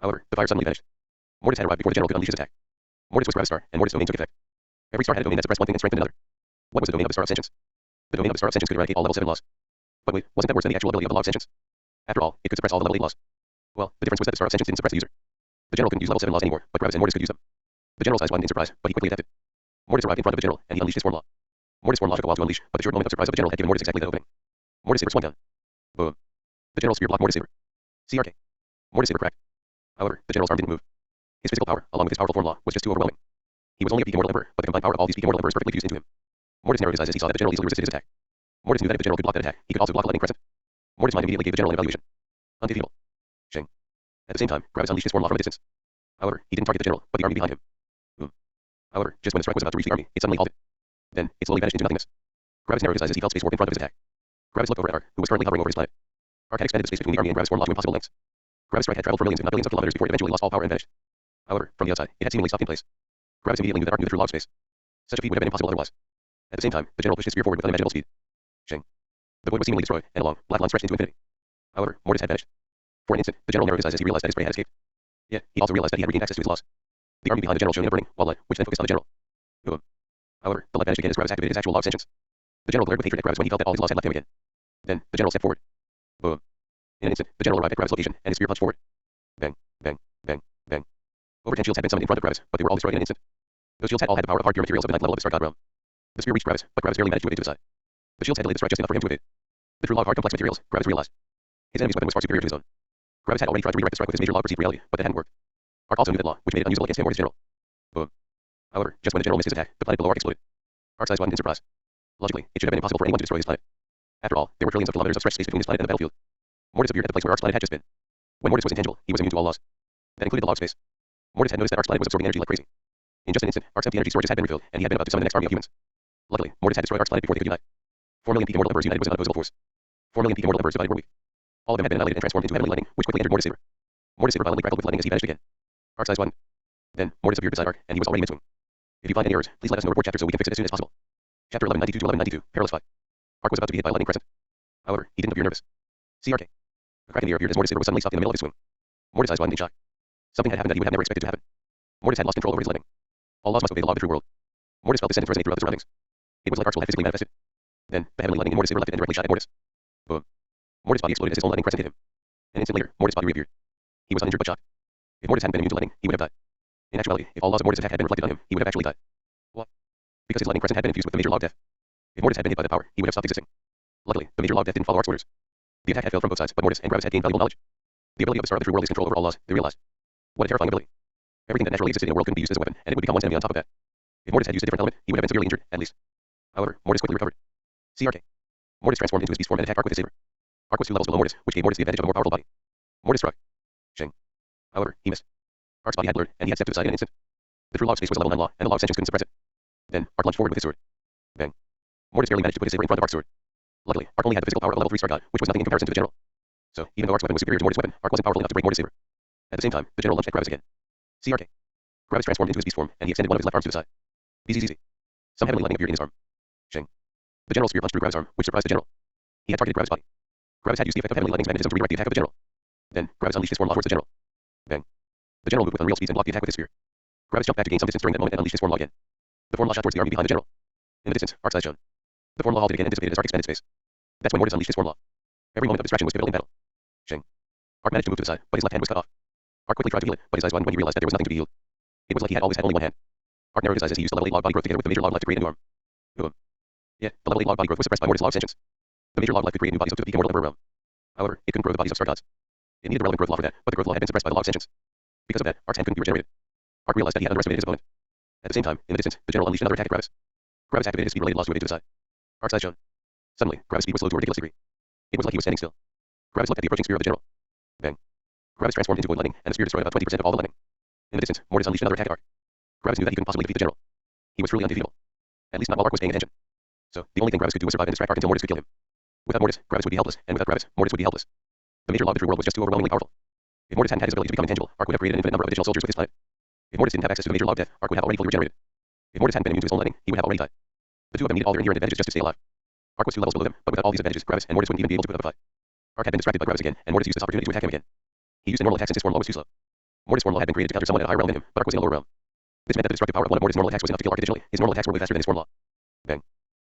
However, the fire suddenly vanished. Mortis had arrived before the general could unleash his attack. Mortis was Gravis' star, and Mortis' domain took effect. Every star had a domain that suppressed one thing and strengthened another. What was the domain of the star of sentience? The domain of the star of sentience could eradicate all level 7 laws. But wait, wasn't that worse than the actual ability of the law of sentience? After all, it could suppress all the level 8 laws. Well, the difference was that the star of sentience didn't suppress the user. The general couldn't use level 7 laws anymore, but Gravis and Mortis could use them. The general's eyes widened in surprise, but he quickly adapted. Mortis arrived in front of the general, and he unleashed his form law. Mortis' form law took a while to unleash, but the short moment of surprise of the general had given Mortis exactly that opening. Mortis' saber swung down. Boom. The general's spear blocked Mortis' saber. CRK. Mortis' saber cracked. However, the general's arm didn't move. His physical power, along with his powerful form law, was just too overwhelming. He was only a peak immortal emperor, but the combined power of all these peak immortal emperors perfectly fused into him. Mortis narrowed his eyes as he saw that the general easily resisted his attack. Mortis knew that if the general could block that attack, he could also block the lightning crescent. Mortis' mind immediately gave the general an evaluation. Undefeatable. Shing. At the same time, Gravis unleashed his form law from a distance. However, he didn't target the general, but the army behind him. However, just when the strike was about to reach the army, it suddenly halted. Then, it slowly vanished into nothingness. Gravis narrowed his eyes as he felt space warp in front of his attack. Gravis looked over at Ark, who was currently hovering over his planet. Ark had expanded the space between the army and Gravis' form law to impossible lengths. Gravis' strike had traveled for millions if not billions of kilometers before it eventually lost all power and vanished. However, from the outside, it had seemingly stopped in place. Gravis immediately knew that Ark knew the true law of space. Such a feat would have been impossible otherwise. At the same time, the general pushed his spear forward with unimaginable speed. Shing. The void was seemingly destroyed, and a long, black line stretched into infinity. However, Mortis had vanished. For an instant, the general narrowed his eyes as he realized that his prey had escaped. Yet, he also realized that he had regained access to his laws. The army behind the general shone in a burning, wall light, which then focused on the general. However, the light vanished again as Gravis activated his actual law of sentience. The general glared with hatred at Gravis when he felt that all his laws had left him again. Then, the general stepped forward. Boom. In an instant, the general arrived at Gravis' location, and his spear punched forward. Bang, bang, bang, bang. Over 10 shields had been summoned in front of Gravis, but they were all destroyed in an instant. Those shields had all had the power of hard pure materials of the 9th level of the Star God realm. The spear reached Gravis, but Gravis barely managed to evade to the side. The shields had delayed the strike just enough for him to evade. The true law of hard complex materials, Gravis realized. His enemy's weapon was far superior to his own. Gravis had already tried to redirect the strike with his major law perceived reality, but that hadn't worked. Ark also knew that law, which made it unusable against him or his general. Boom. However, just when the general missed his attack, the planet below Ark exploded. Ark's eyes widened in surprise. Logically, it should have been impossible for anyone to destroy his planet. After all, there were trillions of kilometers of stretched space between his planet and the battlefield. Mortis appeared at the place where Ark's planet had just been. When Mortis was intangible, he was immune to all laws. That included the log space. Mortis had noticed that Ark's planet was absorbing energy like crazy. In just an instant, Ark's empty energy storages had been refilled, and he had been about to summon the next army of humans. Luckily, Mortis had destroyed Ark's planet before they could unite. 4 million peak immortal emperors united was an unopposable force. 4 million peak immortal emperors divided were weak. All of them had been annihilated and transformed into heavenly lightning, which quickly entered Mortis' saber. Mortis' saber violently crackled with lightning as he vanished again. Ark's eyes widened. Then, Mortis appeared beside Ark, and he was already mid-swing. If you find any errors, please let us know. Report chapter so we can fix it as soon as possible. Chapter 1192 to 1192, Perilous Fight. Ark was about to be hit by a lightning crescent. However, he didn't appear nervous. CRK. A crack in the air appeared as Mortis' saber was suddenly stopped in the middle of his swing. Mortis' eyes widened in shock. Something had happened that he would have never expected to happen. Mortis had lost control over his lightning. All laws must obey the law of the true world. Mortis felt the sentence resonate throughout the surroundings. It was like Ark's will had physically manifested. Then, the heavenly lightning in Mortis' saber left it and directly shot at Mortis. Boom. Mortis' body exploded as his own lightning crescent hit him. An instant later, Mortis' body reappeared. He was uninjured but shocked. If Mortis hadn't been immune to lightning, he would have died. In actuality, if all laws of Mortis' attack had been reflected on him, he would have actually died. What? Because his lightning crescent had been infused with the major law of death. If Mortis had been hit by that power, he would have stopped existing. Luckily, the major law of death didn't follow Ark's orders. The attack had failed from both sides, but Mortis and Gravis had gained valuable knowledge. The ability of the star of the true world is control over all laws, they realized. What a terrifying ability. Everything that naturally existed in a world couldn't be used as a weapon, and it would become one's enemy on top of that. If Mortis had used a different element, he would have been severely injured, at least. However, Mortis quickly recovered. CRK. Mortis transformed into his beast form and attacked Ark with his saber. Ark was 2 levels below Mortis, which gave Mortis the advantage of a more powerful body. Mortis struck. Shing. However, he missed. Ark's body had blurred, and he had stepped to the side in an instant. The true law of space was a level 9 law, and the law of sentience couldn't suppress it. Then, Ark lunged forward with his sword. Bang. Mortis barely managed to put his saber in front of Ark's sword. Luckily, Ark only had the physical power of a level 3 star god, which was nothing in comparison to the general. So, even though Ark's weapon was superior to Mortis' weapon, Ark wasn't powerful enough to break Mortis' saber. At the same time, the general lunged at Gravis again. CRK. Gravis transformed into his beast form, and he extended one of his left arms to the side. BZZZ. Some heavenly lightning appeared in his arm. Shing. The general's spear punched through Gravis' arm, which surprised the general. He had targeted Gravis' body. Gravis had used the effect of heavenly lightning's magnetism to redirect the attack of the general. Then, Gravis unleashed his form law towards the general. Bang. The general moved with unreal speed and blocked the attack with his spear. Gravis jumped back to gain some distance during that moment and unleashed his form law again. The form law shot towards the army behind the general. In the distance, Ark's eyes shone. The form law halted again and dissipated as Ark expanded space. That's when Mortis unleashed his form law. Every moment of distraction was pivotal in battle. Shing. Ark managed to move to the side, but his left hand was cut off. Ark quickly tried to heal it, but his eyes widened when he realized that there was nothing to be healed. It was like he had always had only one hand. Ark narrowed his eyes as he used the level 8 log body growth together with the major log life to create a new arm. Boom. Yeah, the level 8 log body growth was suppressed by Mortis' law of sentience. The major log life could create new bodies up to the peak immortal emperor realm. However, it couldn't grow the bodies of star gods. It needed the relevant growth law for that, but the growth law had been suppressed by the law of sentience. Because of that, Ark's hand couldn't be regenerated. Ark realized that he had underestimated his opponent. At the same time, in the distance, the general unleashed another attack at Gravis. Gravis activated his speed-related laws to evade to the side. Ark's eyes shone. Suddenly, Gravis' speed was slowed to a ridiculous degree. It was like he was standing still. Gravis looked at the approaching spear of the general. Bang. Gravis transformed into void lightning, and the spear destroyed about 20% of all the lightning. In the distance, Mortis unleashed another attack at Ark. Gravis knew that he couldn't possibly defeat the general. He was truly undefeatable. At least not while Ark was paying attention. So, the only thing Gravis could do was survive and distract Ark until Mortis could kill him. Without Mortis, Gravis would be helpless, and without Gravis, Mortis would be helpless. The major law of the true world was just too overwhelmingly powerful. If Mortis hadn't had his ability to become intangible, Ark would have created an infinite number of additional soldiers with his planet. If Mortis didn't have access to the major law of death, Ark would have already fully regenerated. If Mortis hadn't been immune to his own lightning, he would have already died. The two of them needed all their inherent advantages just to stay alive. Ark was 2 levels below them, but without all these advantages, Gravis and Mortis wouldn't even be able to put up a fight. Arc had been distracted by Gravis again, and Mortis used this opportunity to attack him again. He used a normal attack since his form law was too slow. Mortis' form law had been created to counter someone at a higher realm than him, but Arc was in a lower realm. This meant that the destructive power of one of Mortis' normal attacks was enough to kill Arc additionally. His normal attacks were way faster than his form law. Bang.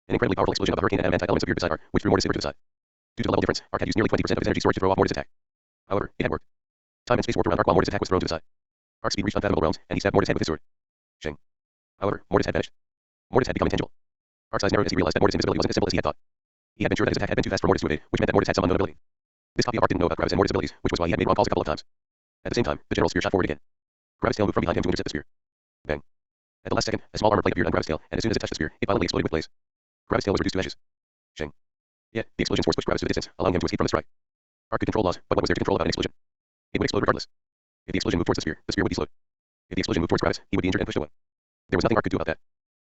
An incredibly powerful explosion of a hurricane and anti-elements appeared beside Arc, which threw Mortis over to the side. Due to the level difference, Arc had used nearly 20% of his energy storage to throw off Mortis' attack. However, it had worked. Time and space warped around Arc while Mortis' attack was thrown to the side. Arc's speed reached unfathomable realms, and he stabbed Mortis' head with his sword. Shing. However, Mortis had vanished. Mortis had become intangible. Arc's eyes narrowed as he realized that Mortis' invisibility wasn't as simple as he had thought. He had been sure that his attack had been too fast for Mortis to evade, which meant that Mortis had some unknown ability. This copy of Arc didn't know about Gravis and Mortis' abilities, which was why he had made wrong calls a couple of times. At the same time, the general's spear shot forward again. Gravis' tail moved from behind him to intercept the spear. Bang. At the last second, a small armor plate appeared on Gravis' tail, and as soon as it touched the spear, it violently exploded with blaze. Gravis' tail was reduced to ashes. Shing. Yet, the explosion's force pushed Gravis to the distance, allowing him to escape from the strike. Arc could control laws, but what was there to control about an explosion? It would explode regardless. If the explosion moved towards the spear would be slowed. If the explosion moved towards Gravis, he would be injured and pushed away. There was nothing Arc could do about that.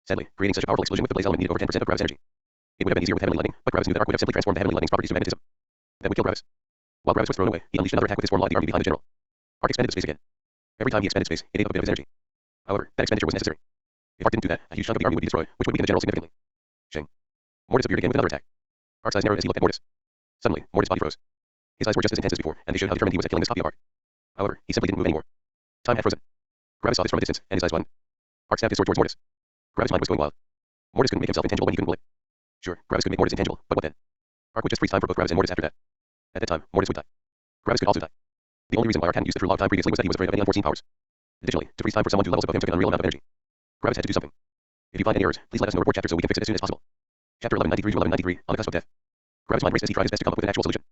Sadly, creating such a powerful explosion with the blaze element needed over 10% of Gravis' energy. It would have been easier with heavenly lightning, but Gravis knew that Arc would have simply transformed the heavenly lightning's properties to magnetism. That would kill Gravis. While Gravis was thrown away, he unleashed another attack with his form law at the army behind the general. Arc expanded the space again. Every time he expanded space, it ate up a bit of his energy. However, that expenditure was necessary. If Arc didn't do that, a huge chunk of the army would be destroyed, which would weaken the general significantly. Shing. Mortis appeared again with another attack. Arc's eyes narrowed as he looked at Mortis. Suddenly, Mortis' body froze. His eyes were just as intense as before, and they showed how determined he was at killing this copy of Arc. However, he simply didn't move anymore. Time had frozen. Gravis saw this from a distance, and his eyes widened. Arc stabbed his sword towards Mortis. Gravis' mind was going wild. Mortis couldn't make himself intangible when he couldn't will it. Sure, Gravis could make Mortis intangible, but what then? Arc would just freeze time for both Gravis and Mortis after that. At that time, Mortis would die. Gravis could also die. The only reason why Arc hadn't used the through log time previously was that he was afraid of any unforeseen powers. Additionally, to freeze time for someone 2 levels above him took an unreal amount of energy. Gravis had to do something. If you find any errors, please let us know report chapter so we can fix it as soon as possible. Chapter 1193 to 1193, on the cusp of death. Gravis' mind raced as he tried his best to come up with an actual solution.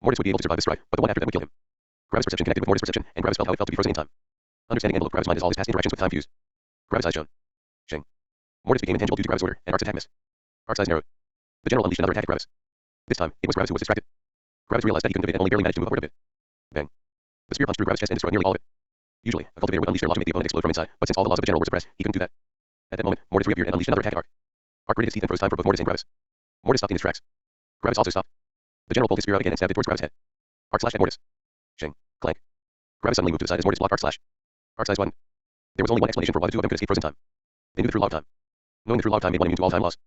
Mortis would be able to survive this strike, but the one after that would kill him. Gravis' perception connected with Mortis' perception, and Gravis felt how it felt to be frozen in time. Understanding enveloped Gravis' mind as all his past interactions with time fused. Gravis' eyes shone. Shing. Mortis became intangible due to Gravis' order, and Arc's attack missed. Arc's eyes narrowed. The general unleashed another attack at Gravis. This time, it was Gravis who was distracted. Gravis realized that he couldn't evade and only barely managed to move upward a bit. Bang. The spear punched through Gravis' chest and destroyed nearly all of it. Usually, a cultivator would unleash their law to make the opponent explode from inside, but since all the laws of the general were suppressed, he couldn't do that. At that moment, Mortis reappeared and unleashed another attack at Arc. Arc gritted his teeth and froze time for both Mortis and Gravis. Mortis stopped in his tracks. Gravis also stopped. The general pulled his spear out again and stabbed it towards Gravis' head. Arc slashed at Mortis. Shing. Clank. Gravis suddenly moved to the side as Mortis blocked Arc's slash. Arc's eyes widened. There was only one explanation for why the two of them could escape frozen time. They knew the true law of time. Knowing the true law of time made one immune to all time laws.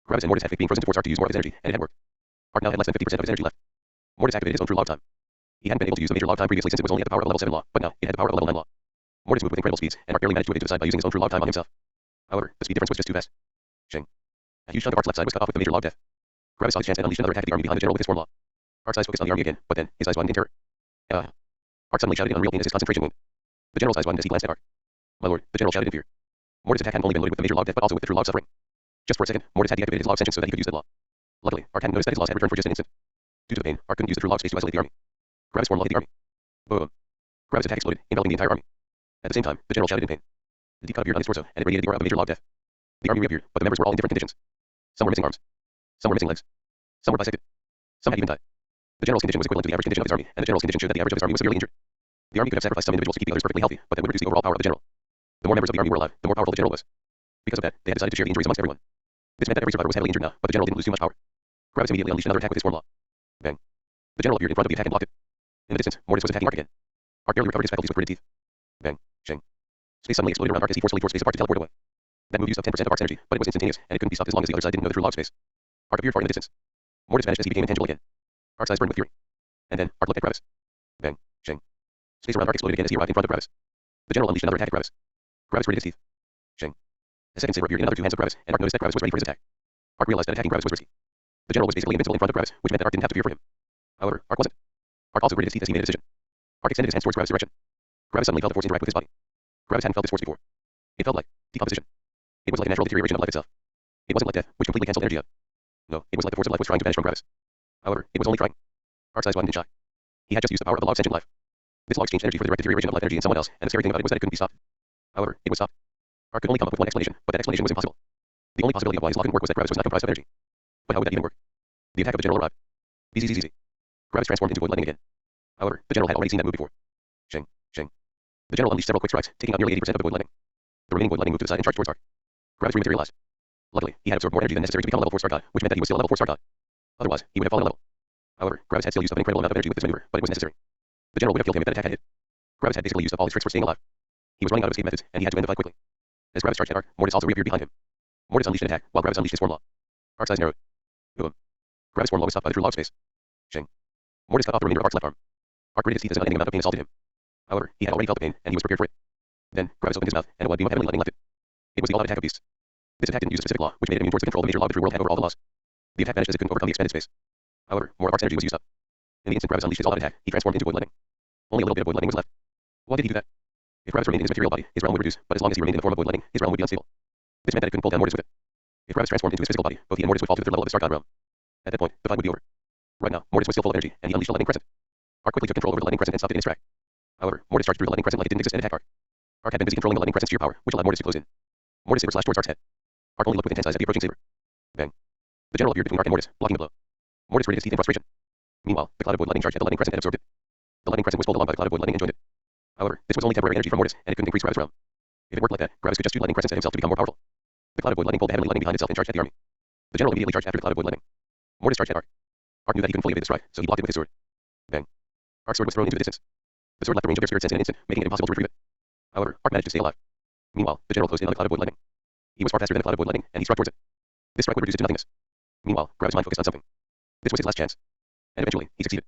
Gravis and Mortis had faked being frozen towards Arc to use more of his energy, and it had worked. Arc now had less than 50% of his energy left. Mortis activated his own true law of time. He hadn't been able to use the major law of time previously since it was only at the power of a level 7 law, but now it had the power of a level 9 law. Mortis moved with incredible speeds, and Arc barely managed to evade to the side by using his own true law of time on himself. However, the speed difference was just too fast. Shing. A huge chunk of Arc's left side was cut off with the major law of death. Gravis saw his chance and unleashed another attack at the army behind the general with his form law. Arc's eyes focused on the army again, but then his eyes widened in terror. Arc suddenly shouted in unreal pain as his concentration waned. The general's eyes widened as he glanced at Arc. My lord, the general shouted in fear. Mortis' attack hadn't only been loaded with the major law of death, but also with the true law of suffering. Just for a second, Mortis had deactivated his law of sentience so that he could use that law. Luckily, Arc hadn't noticed that his laws had returned for just an instant. Due to the pain, Arc couldn't use the true law of space to isolate the army. Gravis' form law hit the army. Boom. Gravis' attack exploded, enveloping the entire army. At the same time, the general shouted in pain. The deep cut appeared on his torso, and it radiated the aura of a major law of death. The army reappeared, but the members were all in different conditions. Some were missing arms. Some were missing legs. Some were bisected. Some had even died. The general's condition was equivalent to the average condition of his army, and the general's condition showed that the average of his army was severely injured. The army could have sacrificed some individuals to keep the others perfectly healthy, but that would reduce the overall power of the general. The more members of the army were alive, the more powerful the general was. Because of that, they had decided to share the injuries amongst everyone. This meant that every survivor was heavily injured now, but the general didn't lose too much power. Gravis immediately unleashed another attack with his form law. Bang. The general appeared in front of the attack and blocked it. In the distance, Mortis was attacking Arc again. Arc barely recovered his faculties with gritted teeth. Bang. Shing. Space suddenly exploded around Arc as he forcefully forced space apart to teleport away. That move used up 10% of Arc's energy, but it was instantaneous, and it couldn't be stopped as long as the other side didn't know the true law of space. Arc appeared far in the distance. Mortis vanished as he became intangible again. Arc's eyes burned with fury. And then, Arc looked at Gravis. Bang. Shing. Space around Arc exploded again as he arrived in front of Gravis. The general unleashed another attack at Gravis. Gravis gritted his teeth. Shing. A second saber appeared in another 2 hands of Gravis, and Arc noticed that Gravis was ready for his attack. Arc realized that attacking Gravis was risky. The general was basically invincible in front of Gravis, which meant that Arc didn't have to fear for him. However, Arc wasn't. Arc also gritted his teeth as he made a decision. Arc extended his hands towards Gravis' direction. Gravis suddenly felt the force interact with his body. Gravis hadn't felt this force before. It felt like decomposition. It was like a natural deterioration of life itself. It wasn't like death, which completely cancelled energy out. No, it was like the force of life was trying to vanish from Gravis. However, it was only trying. Arc's eyes widened in shock. He had just used the power of the law of sentient life. This law exchanged energy for the direct deterioration of life energy in someone else, and the scary thing about it was that it couldn't be stopped. However, it was stopped. Arc could only come up with one explanation, but that explanation was impossible. The only possibility of why his law couldn't work was that Gravis was not comprised of energy. But how would that even work? The attack of the general arrived. Bzzz. Gravis transformed into void lightning again. However, the general had already seen that move before. Shing. Shing. The general unleashed several quick strikes, taking out nearly 80% of the void lightning. The remaining void lightning moved to the side and charged towards Arc. Gravis rematerialized. Luckily, he had absorbed more energy than necessary to become a level 4 star god, which meant that he was still a level 4 star god. Otherwise, he would have fallen a level. However, Gravis had still used up an incredible amount of energy with this maneuver, but it was necessary. The general would have killed him if that attack had hit. Gravis had basically used up all his tricks for staying alive. He was running out of escape methods, and he had to end the fight quickly. As Gravis charged at Arc, Mortis also reappeared behind him. Mortis unleashed an attack, while Gravis unleashed his form law. Arc's eyes narrowed. Boom. Gravis' form law was stopped by the true law of space. Shing. Mortis cut off the remainder of Ark's left arm. Ark gritted his teeth as an unending amount of pain assaulted him. However, he had already felt the pain, and he was prepared for it. Then, Gravis opened his mouth, and a wide beam of heavenly lightning left it. It was the all-out attack of beasts. This attack didn't use a specific law, which made it immune towards the control of the major law of the true world had over all the laws. The attack vanished as it couldn't overcome the expanded space. However, more of Ark's energy was used up. In the instant Gravis unleashed his all-out attack, he transformed into void lightning. Only a little bit of void lightning was left. Why did he do that? If Gravis remained in his material body, his realm would reduce, but as long as he remained in the form of void lightning, his realm would be unstable. This meant that it couldn't pull down Mortis with it. If Gravis transformed into his physical body, both he and Mortis would fall to the third level of the Star God realm. At that point, the fight would be over. Right now, Mortis was still full of energy, and he unleashed the lightning crescent. Ark quickly took control over the lightning crescent and stopped it in its track. However, Mortis charged through the lightning crescent like it didn't exist and attacked Ark. Ark had been busy controlling the lightning crescent's sheer power, which allowed Mortis to close in. Mortis' saber slashed towards Ark's head. Ark only looked with intense eyes at the approaching saber. Bang. The general appeared between Ark and Mortis, blocking the blow. Mortis gritted his teeth in frustration. Meanwhile, the cloud of void lightning charged at the lightning crescent and absorbed it. The lightning crescent was pulled along by the cloud of void lightning and joined it. However, this was only temporary energy from Mortis, and it couldn't increase Gravis' realm. If it worked like that, Gravis could just shoot lightning crescents at himself to become more powerful. The cloud of void lightning pulled the heavenly lightning behind itself and charged at the army. The general immediately charged after the cloud of void lightning. Mortis charged at Ark. Ark knew that he couldn't fully evade the strike, so he blocked it with his sword. Bang. Ark's sword was thrown into the distance. The sword left the range of their spirit sense in an instant, making it impossible to retrieve it. However, Ark managed to stay alive. Meanwhile, the general closed in on the cloud of void lightning. He was far faster than the cloud of void lightning, and he struck towards it. This strike would reduce it to nothingness. Meanwhile, Gravis' mind focused on something. This was his last chance. And eventually, he succeeded.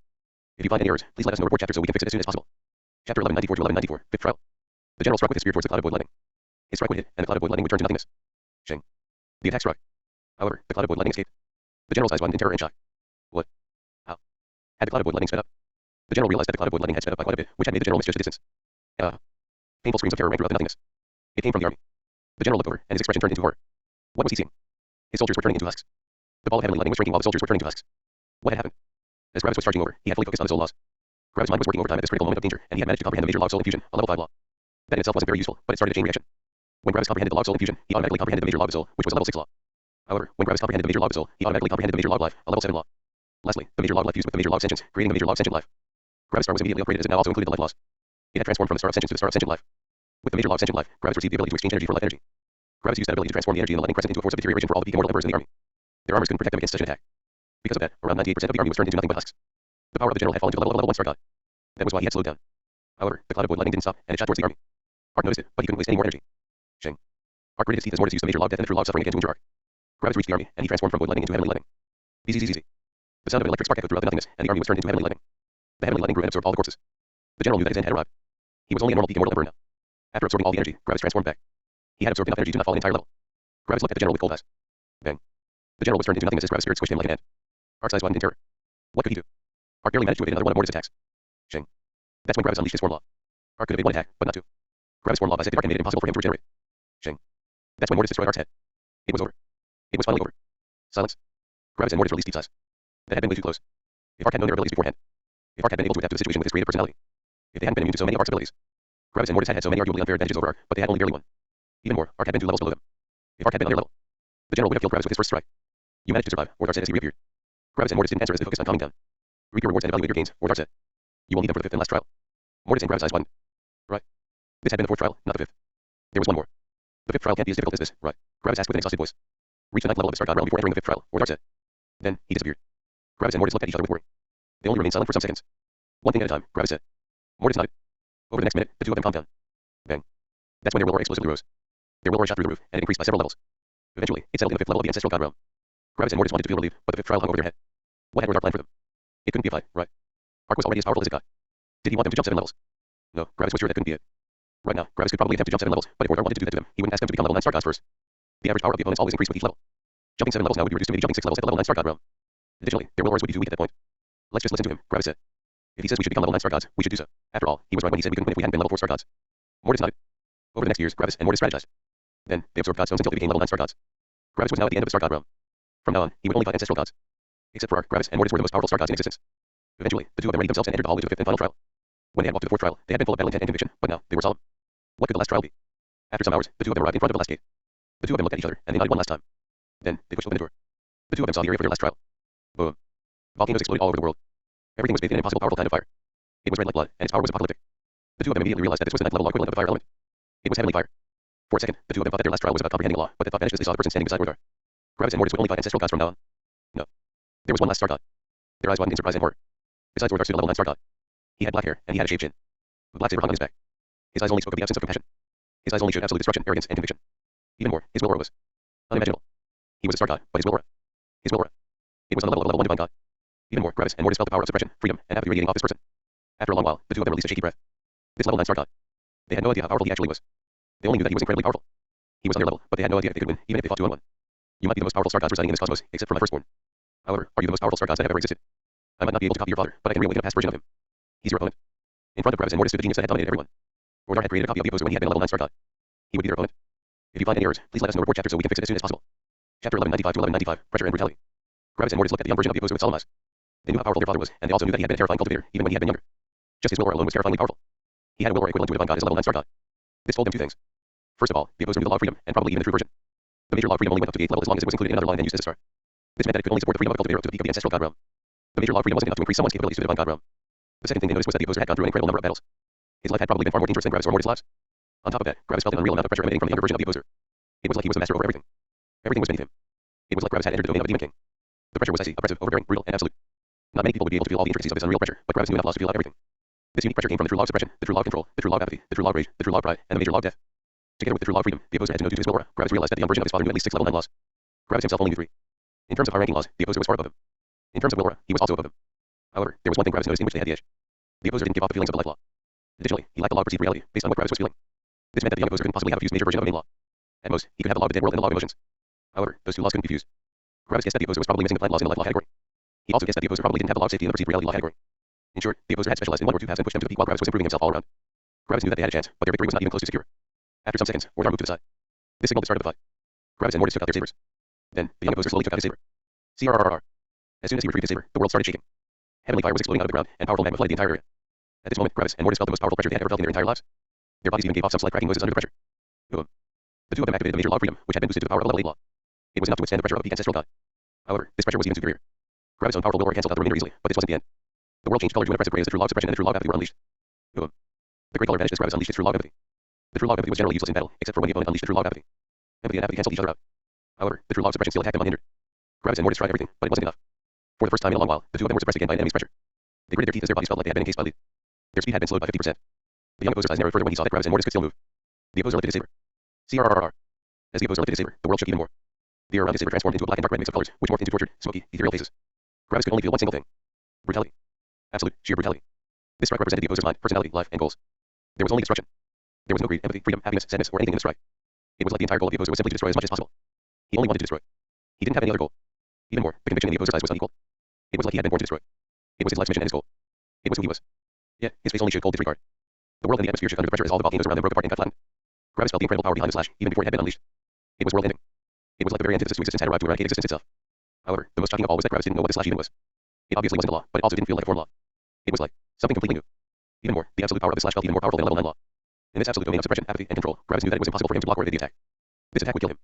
If you find any errors, please let us know report chapter so we can fix it as soon as possible. Chapter 1194 to 1194, Fifth Trial. The general struck with his spear towards the cloud of void lightning. His strike would hit, and the cloud of void lightning would turn to nothingness. Shing. The attack struck. However, the cloud of void lightning escaped. The general's eyes widened in terror and shock. What? How? Had the cloud of void lightning sped up? The general realized that the cloud of void lightning had sped up by quite a bit, which had made the general misjudge the distance. Painful screams of terror rang throughout the nothingness. It came from the army. The general looked over, and his expression turned into horror. What was he seeing? His soldiers were turning into husks. The ball of heavenly lightning was shrinking while the soldiers were turning to husks. What had happened? As Gravis was charging over, he had fully focused on the soul laws. Gravis' mind was working overtime at this critical moment of danger, and he had managed to comprehend the major law of soul infusion, a level 5 law. That in itself wasn't very useful, but it started a chain reaction. When Gravis comprehended the law of soul infusion, he automatically comprehended the major law of the soul, which was a level 6 law. However, when Gravis comprehended the major law of the soul, he automatically comprehended the major law of life, a level 7 law. Lastly, the major law of life fused with the major law of sentience, creating the major law of sentient life. Gravis' star was immediately upgraded as it now also included the life laws. It had transformed from the star of sentience to the star of sentient life. With the major law of sentient life, Gravis received the ability to exchange energy for life energy. Gravis used that ability to transform the energy in the lightning crescent into a force of deterioration for all the peak immortal emperors in the army. Their armors couldn't protect them against such an attack. Because of that, around 98% of the army was turned into nothing but husks. The power of the general had fallen to the level of a level 1 star god. That was why he had slowed down. However, the cloud of void lightning didn't stop, and it shot towards the army. Ark noticed it, but he couldn't waste any more energy. Shing. Ark gritted his teeth as Mortis used the major law of death and the true law of suffering again to injure Ark. Gravis reached the army, and he transformed from void lightning into heavenly lightning. Easy. The sound of an electric spark echoed throughout the nothingness, and the army was turned into heavenly lightning. The heavenly lightning grew and absorbed all the corpses. The general knew that his end had arrived. He was only a normal peak immortal emperor now. After absorbing all the energy, Gravis transformed back. He had absorbed enough energy to not fall an entire level. Gravis looked at the general with cold eyes. Bang. The general was turned into nothingness as Gravis' spirit squished him like an ant. Ark's eyes widened in terror. What could he do? Ark barely managed to evade another one of Mortis' attacks. Shing. That's when Gravis unleashed his form law. Ark could evade one attack, but not two. Gravis' form law bisected Ark and made it impossible for him to regenerate. Shing. That's when Mortis destroyed Ark's head. It was over. It was finally over. Silence. Gravis and Mortis released deep sighs. That had been way too close. If Ark had known their abilities beforehand. If Ark had been able to adapt to the situation with his creative personality. If they hadn't been immune to so many of Ark's abilities. Gravis and Mortis had so many arguably unfair advantages over Ark, but they had only barely won. Even more, Ark had been 2 levels below them. If Ark had been on their level, the general would have killed Gravis with his first strike. You managed to survive, Wardar said as he reappeared. Gravis and Mortis didn't answer as they focused on calming down. Reap your rewards and evaluate your gains, Wardar said. You will need them for the 5th and last trial. Mortis and Gravis' eyes widened. Right. This had been the 4th trial, not the 5th. There was one more. The 5th trial can't be as difficult as this, right? Gravis asked with an exhausted voice. Reach the 9th level of the Star God realm before entering the 5th trial, Wardar said. Then, he disappeared. Gravis and Mortis looked at each other with worry. They only remained silent for some seconds. One thing at a time, Gravis said. Mortis nodded. Over the next minute, the two of them calmed down. Bang. That's when their will aura explosively rose. Their will aura shot through the roof, and it increased by several levels. Eventually, it settled in the 5th level of the ancestral God realm. Gravis and Mortis wanted to feel relief, but the 5th trial hung over their head. What had Wardar planned for them? It couldn't be a fight, right? Ark was already as powerful as it got. Did he want them to jump 7 levels? No, Gravis was sure that couldn't be it. Right now, Gravis could probably attempt to jump 7 levels, but if Wardar wanted to do that to them, he wouldn't ask them to become level 9 star gods first. The average power of the opponents always increased with each level. Jumping 7 levels now would be reduced to maybe jumping 6 levels at the level 9 star god realm. Additionally, their will auras would be too weak at that point. Let's just listen to him, Gravis said. If he says we should become level 9 star gods, we should do so. After all, he was right when he said we couldn't win if we hadn't been level 4 star gods. Mortis nodded. Over the next years, Gravis and Mortis strategized. Then, they absorbed god stones until they became level 9 star gods. Gravis was now at the end of the star god realm. From now on, he would only fight ancestral gods. Except for Ark, Gravis and Mortis were the most powerful star gods in existence. Eventually, the two of them readied themselves and entered the hallway to the 5th and final trial. When they had walked to the 4th trial, they had been full of battle intent and conviction, but now, they were solemn. What could the last trial be? After some hours, the two of them arrived in front of the last gate. The two of them looked at each other, and they nodded one last time. Then, they pushed open the door. The two of them saw the area for their last trial. Boom. Volcanoes exploded all over the world. Everything was bathed in an impossible powerful kind of fire. It was red like blood, and its power was apocalyptic. The two of them immediately realized that this was the 9th level law equivalent of the fire element. It was heavenly fire. For a second, the two of them thought that their last trial was about comprehending a law, but that thought vanished as they saw the person standing beside Wardar. Gravis and Mortis would only fight ancestral gods from now on. No. There was one last star god. Their eyes widened in surprise and horror. Besides Wardar stood a level 9 star god. He had black hair, and he had a shaved chin. A black saber hung on his back. His eyes only spoke of the absence of compassion. His eyes only showed absolute destruction, arrogance, and conviction. Even more, his will aura was unimaginable. He was a star god, but his will aura. His will aura. It was on the level of a level 1 divine god. Even more, Gravis and Mortis felt the power of suppression, freedom, and apathy radiating off this person. After a long while, the two of them released a shaky breath. This level 9 star god. They had no idea how powerful he actually was. They only knew that he was incredibly powerful. He was on their level, but they had no idea if they could win, even if they fought 2-on-1. You might be the most powerful star gods residing in this cosmos, except for my firstborn. However, are you the most powerful star gods that have ever existed? I might not be able to copy your father, but I can reawaken a past version of him. He's your opponent. In front of Gravis and Mortis stood the genius that had dominated everyone. Mordar had created a copy of the opposer when he had been a level 9 star god. He would be their opponent. If you find any errors, please let us know. Report chapter so we can fix it as soon as possible. Chapter 1195 to 1195, Pressure and Brutality. Gravis and Mortis looked at the young version of the opposer with solemn eyes. They knew how powerful their father was, and they also knew that he had been a terrifying cultivator, even when he had been younger. Just his will aura alone was terrifyingly powerful. He had a will aura equivalent to a divine god as a level 9 star god. This told them two things. First of all, the opposer knew the law of freedom, and probably even the true version. The major law of freedom only went up to the 8th level as long as it was included in another law and then used as a star. This meant that it could only support the freedom of a cultivator up to the peak of the ancestral god realm. The major law of freedom wasn't enough to increase someone's capabilities to the divine god realm. The second thing they noticed was that the opposer had gone through an incredible number of battles. His life had probably been far more dangerous than Gravis or Mortis' lives. On top of that, Gravis felt an unreal amount of pressure emanating from the younger version of the opposer. It was like he was a master over everything. Everything was beneath him. It was like Gravis had entered the domain of a demon king. The pressure was icy, oppressive, overbearing, brutal, and absolute. Not many people would be able to feel all the intricacies of this unreal pressure, but Gravis knew enough laws to feel out everything. This unique pressure came from the true law of suppression, the true law of control, the true law of apathy, the true law of rage, the true law of pride, and the major law of death. Together with the true law of freedom, the opposer had to know due to his will aura. Gravis realized that the young version of his father knew at least 6 level 9 laws. Gravis himself only knew 3. In terms of high-ranking laws, the opposer was far above him. In terms of will aura, he was also above him. However, there was one thing Gravis noticed in which they had the edge. The opposer didn't give off the feelings of the life law. Additionally, he lacked the law of perceived reality, based on what Gravis was feeling. This meant that the young opposer couldn't possibly have a fused major version of a main law. At most, he could have the law of the dead world and the law of emotions. However, those two laws couldn't be fused. Gravis guessed that the opposer was probably missing the plant laws in the life law category. He also guessed that the opposer probably didn't have the law of safety in the perceived reality law category. In short, the opposer had specialized in one or two paths and pushed them to the peak while Gravis was improving himself all around. Gravis knew that they had a chance, but their victory was not even close to secure. After some seconds, Mordar moved to the side. This signaled the start of the fight. Gravis and Mortis took out their sabers. Then, the young opposer slowly took out his saber. CRRRR. As soon as he retrieved his saber, the world started shaking. Heavenly fire was exploding out of the ground, and powerful magma flooded the entire area. At this moment, Gravis and Mortis felt the most powerful pressure they had ever felt in their entire lives. Their bodies even gave off some slight cracking noises under the pressure. Boom. The two of them activated the major law of freedom, which had been boosted to the power of a level 8 law. It was enough to withstand the pressure of a peak ancestral god. However, this pressure was even superior. Gravis' own powerful will aura cancelled out the remainder easily, but this wasn't the end. The world changed color to an oppressive gray as the true law of suppression and the true law of apathy were unleashed. Boom. The gray color vanished as Gravis unleashed his true law of empathy. The true law of empathy was generally useless in battle, except for when the opponent unleashed the true law of apathy. Empathy and apathy cancelled each other out. However, the true law of suppression still attacked them unhindered. Gravis and Mortis tried everything, but it wasn't enough. For the first time in a long while, the two of them were suppressed again by an enemy's pressure. They gritted their teeth as their bodies felt like they had been encased by lead. Their speed had been slowed by 50%. The young opposer's eyes narrowed further when he saw that Gravis and Mortis could still move. The opposer lifted his saber. CRRRR. As the opposer lifted his saber, the world shook even more. The air around his saber transformed into a black and dark red mix of colors, which morphed into tortured, smoky, ethereal faces. Gravis could only feel one single thing. Brutality. Absolute, sheer brutality. This strike represented the opposer's mind, personality, life, and goals. There was only destruction. There was no greed, empathy, freedom, happiness, sadness, or anything in the strike. It was like the entire goal of the opposer was simply to destroy as much as possible. He only wanted to destroy. He didn't have any other goal. Even more, the conviction in the opposer's eyes was unequal. It was like he had been born to destroy. It was his life's mission and his goal. It was who he was. Yet, his face only showed cold disregard. The world and the atmosphere shook under the pressure as all the volcanoes around them broke apart and got flattened. Gravis felt the incredible power behind the slash, even before it had been unleashed. It was world-ending. It was like the very antithesis to existence had arrived to eradicate existence itself. However, the most shocking of all was that Gravis didn't know what the slash even was. It obviously wasn't a law, but it also didn't feel like a form law. It was like something completely new. Even more, the absolute power of the slash felt even more powerful than a level 9 law. In this absolute domain of suppression, apathy, and control, Gravis knew that it was impossible for him to block or evade the attack. This attack would kill him.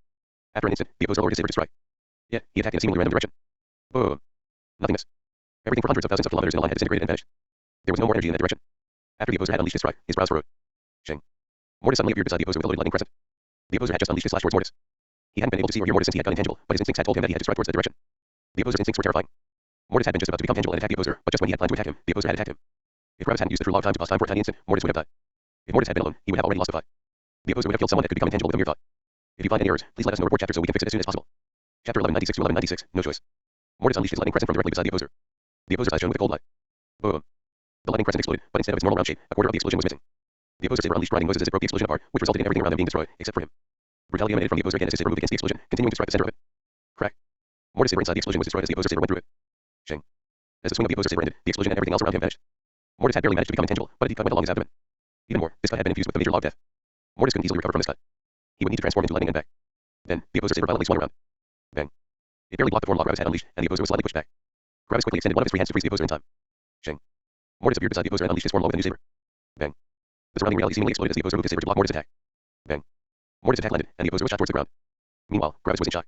After an instant, the opposer lowered his saber to strike. Yet, he attacked in a seemingly random direction. Boom. Nothingness. Everything for hundreds of thousands of kilometers in a line had disintegrated and vanished. There was no more energy in that direction. After the opposer had unleashed his strike, his brows furrowed. Shing. Mortis suddenly appeared beside the opposer with a loaded lightning crescent. The opposer had just unleashed his slash towards Mortis. He hadn't been able to see or hear Mortis since he had gone intangible, but his instincts had told him that he had to strike towards that direction. The opposer's instincts were terrifying. Mortis had been just about to become tangible and attack the opposer, but just when he had planned to attack him, the opposer had attacked him. If Gravis hadn't used the true law of time to pause time for a tiny instant, Mortis would have died. If Mortis had been alone, he would have already lost the fight. The opposer would have killed someone that could become intangible with a mere thought. If you find any errors, please let us know. Report chapter so we can fix it as soon as possible. Chapter 1196 to 1196, no choice. Mortis unleashed his lightning crescent from directly beside the opposer. The opposer's eyes shone with a cold light. Boom. The lightning crescent exploded, but instead of its normal round shape, a quarter of the explosion was missing. The opposer's saber unleashed grinding noises as it broke the explosion apart, which resulted in everything around them being destroyed, except for him. Brutality emanated from the opposer again as his saber moved against the explosion, continuing to strike the center of it. Crack. Mortis' saber inside the explosion was destroyed as the opposer's saber went through it. Shing. As the swing of the opposer's saber ended, the explosion and everything else around him vanished. Mortis had barely managed to become intangible, but a deep cut went along his abdomen. Even more, this cut had been infused with the major law of death. Mortis couldn't easily recover from this cut. He would need to transform into lightning and back. Then, the opposer's saber violently swung around. Bang. It barely blocked the form law Gravis had unleashed, and the opposer was slightly pushed back. Gravis quickly extended one of his free hands to freeze the opposer in time. Shing. Mortis appeared beside the opposer and unleashed his form law with a new saber. Bang. The surrounding reality seemingly exploded as the opposer moved his saber to block Mortis' attack. Bang. Mortis' attack landed, and the opposer was shot towards the ground. Meanwhile, Gravis was in shock.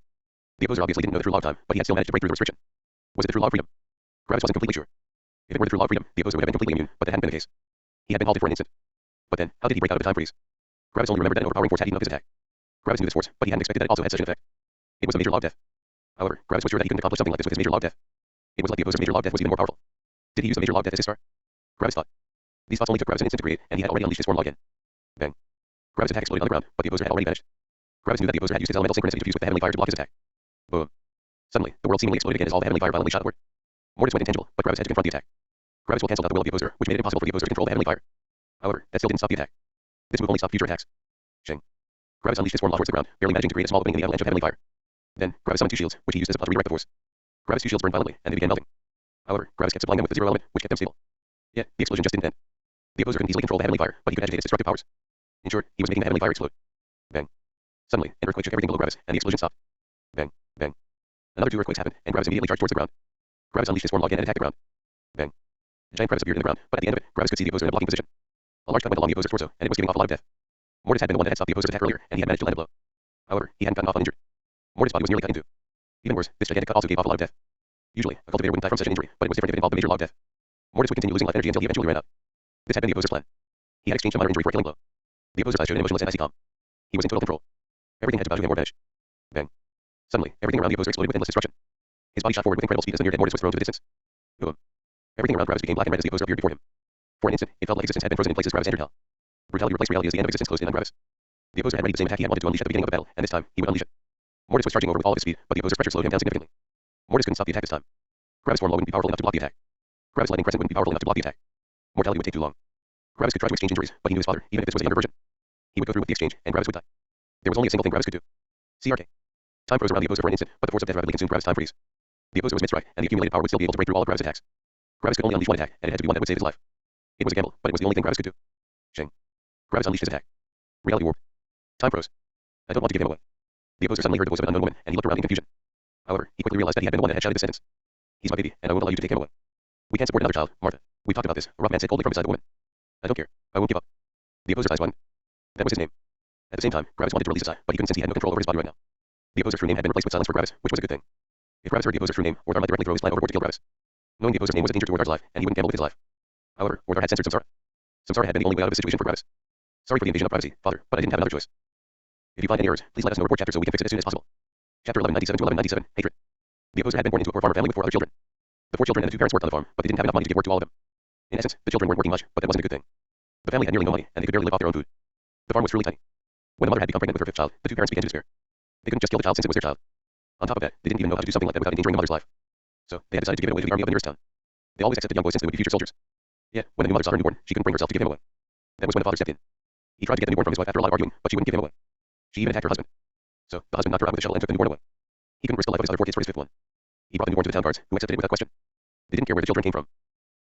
The opposer obviously didn't know the true law of time, but he had still managed to break through the restriction. Was it the true law of freedom? Gravis wasn't completely sure. If it were the true law of freedom, the opposer would have been completely immune, but that hadn't been the case. He had been halted for an instant. But then, how did he break out of the time freeze? Gravis only remembered that an overpowering force had eaten up his attack. Gravis knew this force, but he hadn't expected that it also had such an effect. It was the major law of death. However, Gravis was sure that he couldn't accomplish something like this with his major law of death. It was like the opposer's major law of death was even more powerful. Did he use the major law of death as his star? Gravis thought. These thoughts only took Gravis an instant to create, and he had already unleashed his form law again. Bang. Gravis' attack exploded on the ground, but the opposer had already vanished. Gravis knew that the opposer had used his elemental synchronicity to fuse with the heavenly fire to block his attack. Boom. Suddenly, the world seemingly exploded again as all the heavenly fire violently shot upward. Mortis went intangible, but Gravis had to confront the attack. Gravis will cancel out the will of the opposer, which made it impossible for the opposer to control the heavenly fire. However, that still didn't stop the attack. This move only stopped future attacks. Shang. Gravis unleashed his form law towards the ground, barely managing to create a small opening in the avalanche of heavenly fire. Then, Gravis summoned two shields, which he used as a plot to redirect the force. Gravis' two shields burned violently, and they began melting. However, Gravis kept supplying them with the zero element, which kept them stable. Yet, the explosion just didn't end. The opposer couldn't easily control the heavenly fire, but he could agitate its destructive powers. In short, he was making the heavenly fire explode. Bang. Suddenly, an earthquake shook everything below Gravis, and the explosion stopped. Bang. Bang. Another two earthquakes happened, and Gravis immediately charged towards the ground. Gravis unleashed his form law again and attacked the ground. Bang. A giant crevice appeared in the ground, but at the end of it, Gravis could see the opposer in a blocking position. A large cut went along the opposer's torso, and it was giving off a lot of death. Mortis had been the one that had stopped the opposer's attack earlier, and he had managed to land a blow. However, he hadn't gotten off uninjured. Mortis' body was nearly cut into. Even worse, this gigantic cut also gave off a lot of death. Usually, a cultivator wouldn't die from such an injury, but it was different if it involved a major log death. Mortis would continue losing life energy until he eventually ran out. This had been the opposer's plan. He had exchanged a minor injury for a killing blow. The opposer's eyes showed an emotionless and icy calm. He was in total control. Everything had to bow to him or vanish. Bang. Suddenly, everything around the opposer exploded with endless destruction. His body shot forward with incredible speed as the near dead Mortis was thrown to the distance. Boom. Everything around Gravis became black and red as the opposer appeared before him. For an instant, it felt like existence had been frozen in place as Gravis entered hell. Brutality replaced reality as the end of existence closed in on Gravis. The opposer had readied the same attack he had wanted to unleash at the beginning of the battle, and this time, he would unleash it. Mortis was charging over with all of his speed, but the opposer's pressure slowed him down significantly. Mortis couldn't stop the attack this time. Gravis' form law wouldn't be powerful enough to block the attack. Gravis' lightning crescent wouldn't be powerful enough to block the attack. Mortality would take too long. Gravis could try to exchange injuries, but he knew his father, even if this was a younger version. He would go through with the exchange, and Gravis would die. There was only a single thing Gravis could do. CRK. Time froze around the opposer for an instant, but the force of death rapidly consumed Gravis' time freeze. The opposer was mid-strike, and the accumulated power would still be able to break through all of Gravis' attacks. Gravis could only unleash one attack, and it had to be one that would save his life. It was a gamble, but it was the only thing Gravis could do. Shang. Gravis unleashed his attack. Reality warp. Time froze. I don't want to give him away. The opposer suddenly heard the voice of an unknown woman, and he looked around in confusion. However, he quickly realized that he had been the one that had shouted this sentence. He's my baby, and I won't allow you to take him away. We can't support another child, Martha. We've talked about this, a rough man said coldly from beside the woman. I don't care. I won't give up. The opposer's eyes widened. That was his name. At the same time, Gravis wanted to release his eye, but he couldn't since he had no control over his body right now. The opposer's true name had been replaced with silence for Gravis, which was a good thing. If Gravis heard the opposer's true name, Orthar might directly throw his plan overboard to kill Gravis. Knowing the opposer's name was a danger to Orthar's life, and he wouldn't gamble with his life. However, Orthar had censored Samsara. Samsara had been the only way out of the situation for Gravis. Sorry for the invasion of privacy, father, but I didn't have another choice. If you find any errors, please let us know report chapter so we can fix it as soon as possible. Chapter 1197 to 1197, Hatred. The opposer had been born into a poor farmer family with 4 other children. The 4 children and the 2 parents worked on the farm, but they didn't have enough money to give work to all of them. In essence, the children weren't working much, but that wasn't a good thing. The family had nearly no money, and they could barely live off their own food. The farm was truly tiny. When the mother had become pregnant with her 5th child, the 2 parents began to despair. They couldn't just kill the child since it was their child. On top of that, they didn't even know how to do something like that without endangering the mother's life. So, they had decided to give it away to the army of the nearest town. They always accepted young boys since they would be future soldiers. Yet, when the new mother saw her newborn, she couldn't bring herself to give him away. That was when the father stepped in. He tried to get the newborn from his wife after a lot of arguing, but she wouldn't give him away. She even attacked her husband. So, the husband knocked her out with a shovel and took the newborn away. He couldn't risk the life of his other 4 kids for his 5th one. He brought the newborn to the town guards, who accepted it without question. They didn't care where the children came from.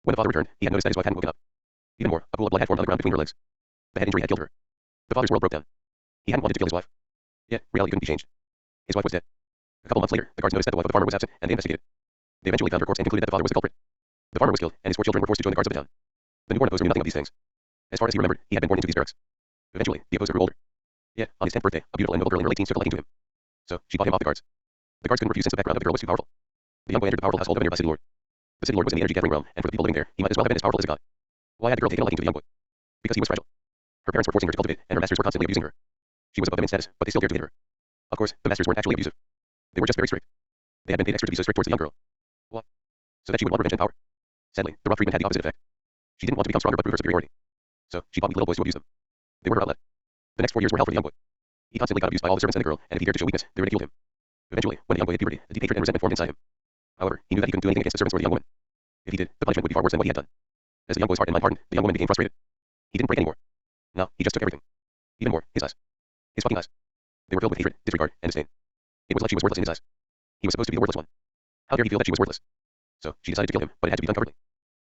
When the father returned, he had noticed that his wife hadn't woken up. Even more, a pool of blood had formed on the ground between her legs. The head injury had killed her. The father's world broke down. He hadn't wanted to kill his wife. Yet, reality couldn't be changed. His wife was dead. A couple months later, the guards noticed that the wife of the farmer was absent, and they investigated. They eventually found her corpse and concluded that the father was the culprit. The farmer was killed, and his 4 children were forced to join the guards of the town. The newborn opposer knew nothing of these things. As far as he remembered, he had been born into these barracks. Eventually, the opposer grew older. Yet, on his 10th birthday, a beautiful and noble girl in her late teens took a liking to him. So, she bought him off the guards. The guards couldn't refuse since the background of the girl was too powerful. The young boy entered the powerful household of a nearby city lord. The city lord was in the energy-gathering realm, and for the people living there, he might as well have been as powerful as a god. Why had the girl taken a liking to the young boy? Because he was fragile. Her parents were forcing her to cultivate, and her masters were constantly abusing her. She was above them in status, but they still dared to hit her. Of course, the masters weren't actually abusive. They were just very strict. They had been paid extra to be so strict towards the young girl. Why? So that she would want revenge and power. Sadly, the rough treatment had the opposite effect. She didn't want to become stronger but prove her superiority. So, she bought weak little boys to abuse them. They were her outlet. The next 4 years were hell for the young boy. He constantly got abused by all the servants and the girl, and if he dared to show weakness, they ridiculed him. Eventually, when the young boy hit puberty, a deep hatred and resentment formed inside him. However, he knew that he couldn't do anything against the servants or the young woman. If he did, the punishment would be far worse than what he had done. As the young boy's heart and mind hardened, the young woman became frustrated. He didn't break anymore. No, he just took everything. Even more, his eyes. His fucking eyes. They were filled with hatred, disregard, and disdain. It was like she was worthless in his eyes. He was supposed to be the worthless one. How dare he feel that she was worthless? So, she decided to kill him, but it had to be done covertly.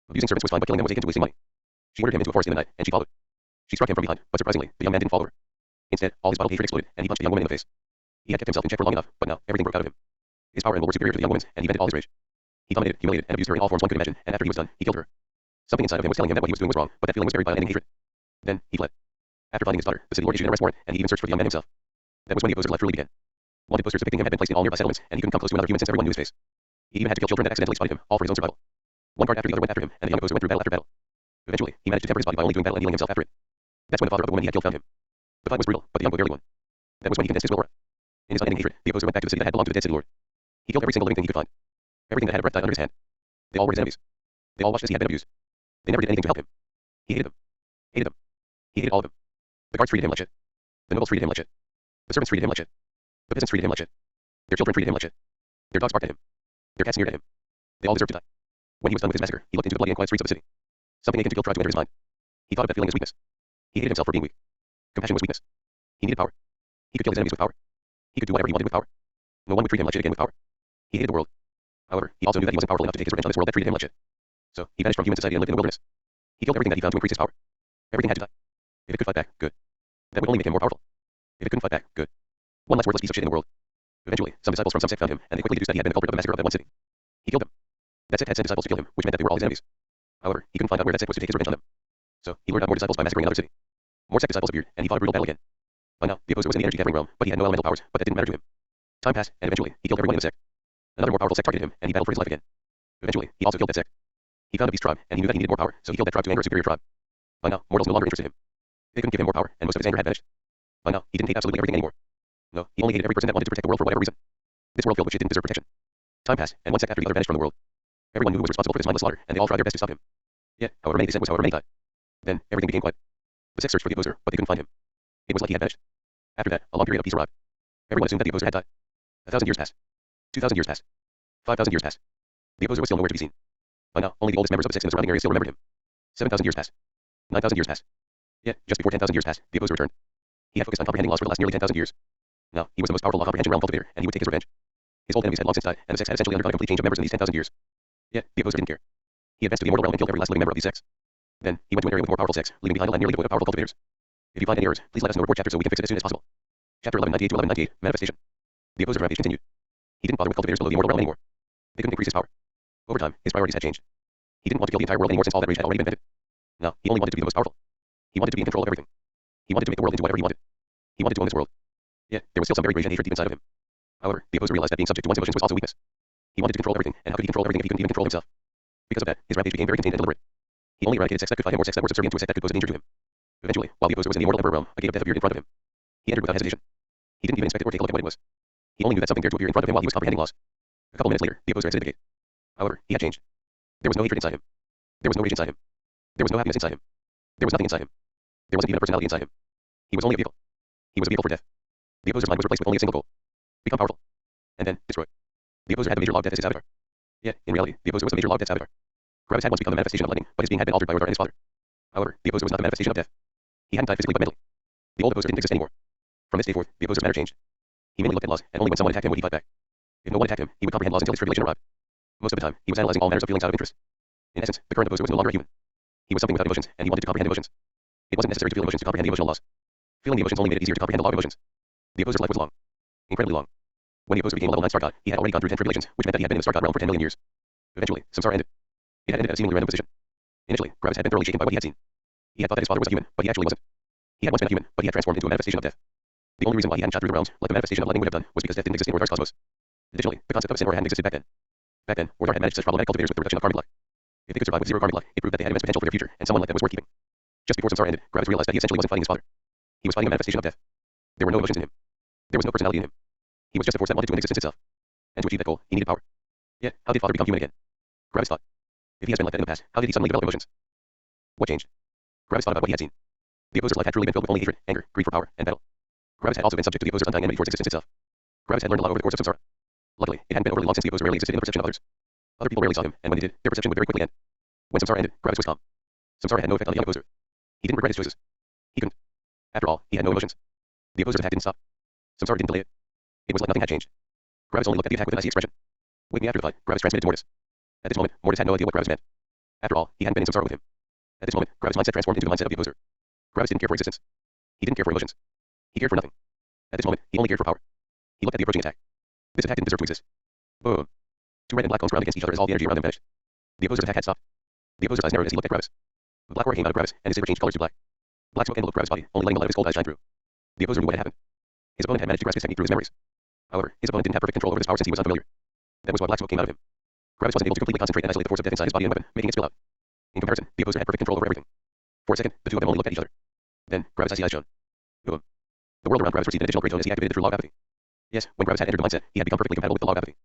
Abusing servants was fine, but killing them was akin to wasting money. She ordered him into a forest in the night, and she followed. She struck him from behind, but surprisingly, the young man didn't fall over. Instead, all his bottled hatred exploded, and he punched the young woman in the face. He had kept himself in check for long enough, but now, everything broke out of him. His power and will were superior to the young woman's, and he vented all his rage. He dominated, humiliated, and abused her in all forms one could imagine, and after he was done, he killed her. Something inside of him was telling him that what he was doing was wrong, but that feeling was buried by unending hatred. Then, he fled. After finding his daughter, the city lord issued an arrest warrant, and he even searched for the young man himself. That was when the opposer's life truly began. Wanted posters depicting him had been placed in all nearby settlements, and he couldn't come close to another human since everyone knew his face. He even had to kill children that accidentally spotted him, all for his own survival. One guard after the other went after him, and the young opposer went through battle after battle. Eventually, he managed to temper his body by only doing battle and healing himself after it. That's when the father of the woman he had killed found him. The fight was brutal, but the young boy barely won. That was when he condensed his will aura. In his unending hatred, the opposer went back to the city that had belonged to the dead city lord. He killed every single living thing he could find. Everything that had a breath died under his hand. They all were his enemies. They all watched as he had been abused. They never did anything to help him. He hated them. Hated them. He hated all of them. The guards treated him like shit. The nobles treated him like shit. The servants treated him like shit. The peasants treated him like shit. Their children treated him like shit. Their dogs barked at him. Their cats sneered at him. They all deserved to die. When he was done with his massacre, he looked into the bloody and quiet streets of the city. Something akin to guilt tried to enter his mind. He thought of that feeling as weakness. He hated himself for being weak. Compassion was weakness. He needed power. He could kill his enemies with power. He could do whatever he wanted with power. No one would treat him like shit again with power. He hated the world. However, he also knew that he wasn't powerful enough to take his revenge on this world that treated him like shit. So, he vanished from human society and lived in the wilderness. He killed everything that he found to increase his power. Everything had to die. If it could fight back, good. That would only make him more powerful. If it couldn't fight back, good. One less worthless piece of shit in the world. Eventually, some disciples from some sect found him, and they quickly deduced that he had been the culprit of the massacre of that one city. He killed them. That sect had sent disciples to kill him, which meant that they were all his enemies. However, he couldn't find out where that sect was to take his revenge on them. So, he lured out more disciples by massacring another city. More sect disciples appeared, and he fought a brutal battle again. By now, the opposer was in the energy-gathering realm, but he had no elemental powers, but that didn't matter to him. Time passed, and eventually, he killed everyone in the sect. Another more powerful sect targeted him, and he battled for his life again. Eventually, he also killed that sect. He found a beast tribe, and he knew that he needed more power, so he killed that tribe to anger a superior tribe. By now, mortals no longer interested him. They couldn't give him more power, and most of his anger had vanished. By now, he didn't hate absolutely everything anymore. No, he only hated every person that wanted to protect the world for whatever reason. This world filled with shit didn't deserve protection. Time passed, and one sect after the other vanished from the world. Everyone knew who was responsible for this mindless slaughter, and they all tried their best to stop him. Yet, however many they sent was however many died. Then, everything became quiet. The sect searched for the opposer, but they couldn't find him. It was like he had vanished. After that, a long period of peace arrived. Everyone assumed that the opposer had died. 1,000 years passed. 2,000 years passed. 5,000 years passed. The opposer was still nowhere to be seen. By now, only the oldest members of the sect in the surrounding area still remembered him. 7,000 years passed. 9,000 years passed. Yet, just before 10,000 years passed, the opposer returned. He had focused on comprehending laws for the last nearly 10,000 years. Now, he was the most powerful law comprehension realm cultivator, and he would take his revenge. His old enemies had long since died, and the sects had essentially undergone a complete change of members in these 10,000 years. Yet, the opposer didn't care. He advanced to the immortal realm and killed every last living member of these sects. Then, he went to an area with more powerful sects, leaving behind a land nearly devoid of powerful cultivators. If you find any errors, please let us know. Report chapter so we can fix it as soon as possible. Chapter 1198 to 1198, Manifestation. The opposer's rampage continued. He didn't bother with cultivators below the immortal realm anymore. They couldn't increase his power. Over time, his priorities had changed. He didn't want to kill the entire world anymore since all that rage had already been vented. Now, he only wanted to be the most powerful. He wanted to be in control of everything. He wanted to make the world into whatever he wanted. He wanted to own this world. Yet, there was still some buried rage and hatred deep inside of him. However, the opposer realized that being subject to one's emotions was also weakness. He wanted to control everything, and how could he control everything if he couldn't even control himself? Because of that, his rampage became very contained and deliberate. He only eradicated sects that could fight him or sects that were subservient to a sect that could pose a danger to him. Eventually, while the opposer was in the immortal emperor realm, a gate of death appeared in front of him. He entered without hesitation. He didn't even inspect it or take a look at what it was. He only knew that something dared to appear in front of him while he was comprehending laws. A couple minutes later, the opposer exited the gate. However, he had changed. There was no hatred inside him. There was no rage inside him. There was no happiness inside him. There was nothing inside him. There wasn't even a personality inside him. He was only a vehicle. He was a vehicle for death. The opposer's mind was replaced with only a single goal. Become powerful. And then, destroy. The opposer had the major log death as his avatar. Yet, in reality, the opposer was the major log death's avatar. Gravis had once become the manifestation of lightning, but his being had been altered by Ordar and his father. However, the opposer was not the manifestation of death. He hadn't died physically but mentally. The old opposer didn't exist anymore. From this day forth, the opposer's matter changed. He mainly looked at laws, and only when someone attacked him would he fight back. If no one attacked him, he would comprehend laws until his tribulation arrived. Most of the time, he was analyzing all manners of feelings out of interest. In essence, the current opposer was no longer a human. He was something without emotions, and he wanted to comprehend emotions. It wasn't necessary to feel emotions to comprehend the emotional laws. Feeling the emotions only made it easier to comprehend the law of emotions. The opposer's life was long. Incredibly long. When the opposer became a level 9 star god, he had already gone through 10 tribulations, which meant that he had been in the star god realm for 10 million years. Eventually, Samsara ended. It had ended at a seemingly random position. Initially, Gravis had been thoroughly shaken by what he had seen. He had thought that his father was a human, but he actually wasn't. He had once been a human, but he had transformed into a manifestation of death. The only reason why he hadn't shot through the realms, like the manifestation of lightning would have done, was because death didn't exist in Ordar's cosmos. Additionally, the concept of sin or hadn't existed back then. Back then, Ordar had managed such problematic cultivators with the reduction of karmic luck. If they could survive with zero karmic luck, it proved that they had immense potential for their future, and someone like that was worth keeping. Just before Samsara ended, Gravis realized that he essentially wasn't fighting his father. He was fighting a manifestation of death. There were no emotions in him. There was no personality in him. He was just a force that wanted to an existence itself. And to achieve that goal, he needed power. Yet, how did father become human again? Gravis thought. If he has been like that in the past, how did he suddenly develop emotions? What changed? Gravis thought about what he had seen. The opposer's life had truly been filled with only hatred, anger, greed for power, and battle. Gravis had also been subject to the opposer's undying enmity for its existence itself. Gravis had learned a lot over the course of Samsara. Luckily, it hadn't been overly long since the opposer rarely existed in the perception of others. Other people rarely saw him, and when they did, their perception would very quickly end. When Samsara ended, Gravis was calm. Samsara had no effect on the young opposer. He didn't regret his choices. He couldn't. After all, he had no emotions. The opposer's attack didn't stop. Samsara didn't delay it. It was like nothing had changed. Gravis only looked at the attack with an icy expression. Waking after the fight, Gravis transmitted to Mortis. At this moment, Mortis had no idea what Gravis meant. After all, he hadn't been in Samsara with him. At this moment, Gravis' mindset transformed into the mindset of the opposer. Gravis didn't care for existence. He didn't care for emotions. He cared for nothing. At this moment, he only cared for power. He looked at the approaching attack. This attack didn't deserve to exist. Boom. Two red and black cones ground against each other as all the energy around them vanished. The opposer's attack had stopped. The opposer's eyes narrowed as he looked at Gravis. The black aura came out of Gravis, and his saber changed colors to black. Black smoke enveloped Gravis' body, only letting the light of his cold eyes shine through. The opposer knew what had happened. His opponent had managed to grasp his technique through his memories. However, his opponent didn't have perfect control over this power since he was unfamiliar. That was why black smoke came out of him. Gravis wasn't able to completely concentrate and isolate the force of death inside his body and weapon, making it spill out. In comparison, the opposer had perfect control over everything. For a second, the two of them only looked at each other. Then, Gravis' icy eyes shone. Boom. The world around Gravis received an additional great zone as he activated the true law of apathy. Yes, when Gravis had entered the mindset, he had become perfectly compatible with the law of apathy.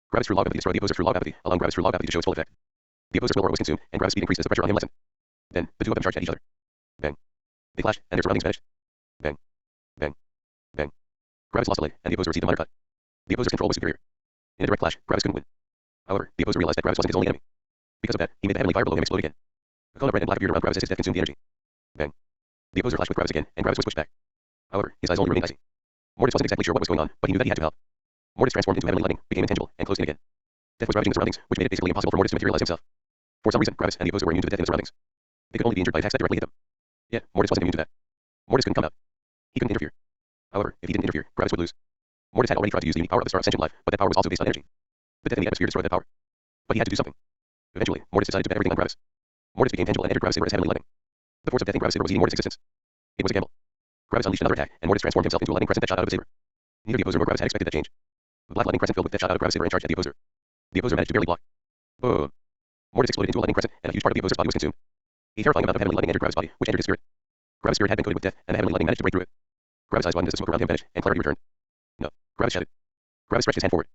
Gravis' true law of apathy destroyed the opposer's true law of apathy, allowing Gravis' true law of apathy to show its full effect. The opposer's will aura was consumed, and Gravis' speed increased as the pressure on him lessened. Then, the two of them charged at each other. Bang. They clashed, and their surroundings vanished. Bang. Bang. Bang. Gravis lost a leg, and the opposer received a minor cut. The opposer's control was superior. In a direct clash, Gravis couldn't win. However, the opposer realized that Gravis wasn't his only enemy. Because of that, he made the heavenly fire below him explode again. A cone of red and black appeared around Gravis as his death consumed the energy. Bang. The opposer flashed with Gravis again, and Gravis was pushed back. However, his eyes only remained icy. Mortis wasn't exactly sure what was going on, but he knew that he had to help. Mortis transformed into heavenly lightning, became intangible, and closed in again. Death was ravaging the surroundings, which made it basically impossible for Mortis to materialize himself. For some reason, Gravis and the opposer were immune to the death in the surroundings. They could only be injured by attacks that directly hit them. Yet, Mortis wasn't immune to that. Mortis couldn't come out. He couldn't interfere. However, if he didn't interfere, Gravis would lose. Mortis had already tried to use the unique power of the star ascension life, but that power was also based on energy. The death in the atmosphere destroyed that power. But he had to do something. Eventually, Mortis decided to bet everything on Gravis. Mortis became tangible and entered Gravis Saber as heavenly lightning. The force of death in Gravis Saber was eating Mortis' existence. It was a gamble. Gravis unleashed another attack, and Mortis transformed himself into a lightning crescent that shot out of his saber. Neither the opposer nor Gravis had expected that change. The black lightning crescent filled with death shot out of Gravis Saber and charged at the opposer. The opposer managed to barely block. Boom. Mortis exploded into a lightning crescent, and a huge part of the opposer's body was consumed. A terrifying amount of heavenly lightning entered Gravis' body, which entered his spirit. Gravis' spirit had been coated with death, and the heavenly lightning managed to break through it. Gravis' eyes widened as the smoke around him vanished, and clarity returned. No. Gravis shouted. Gravis stretched his hand forward.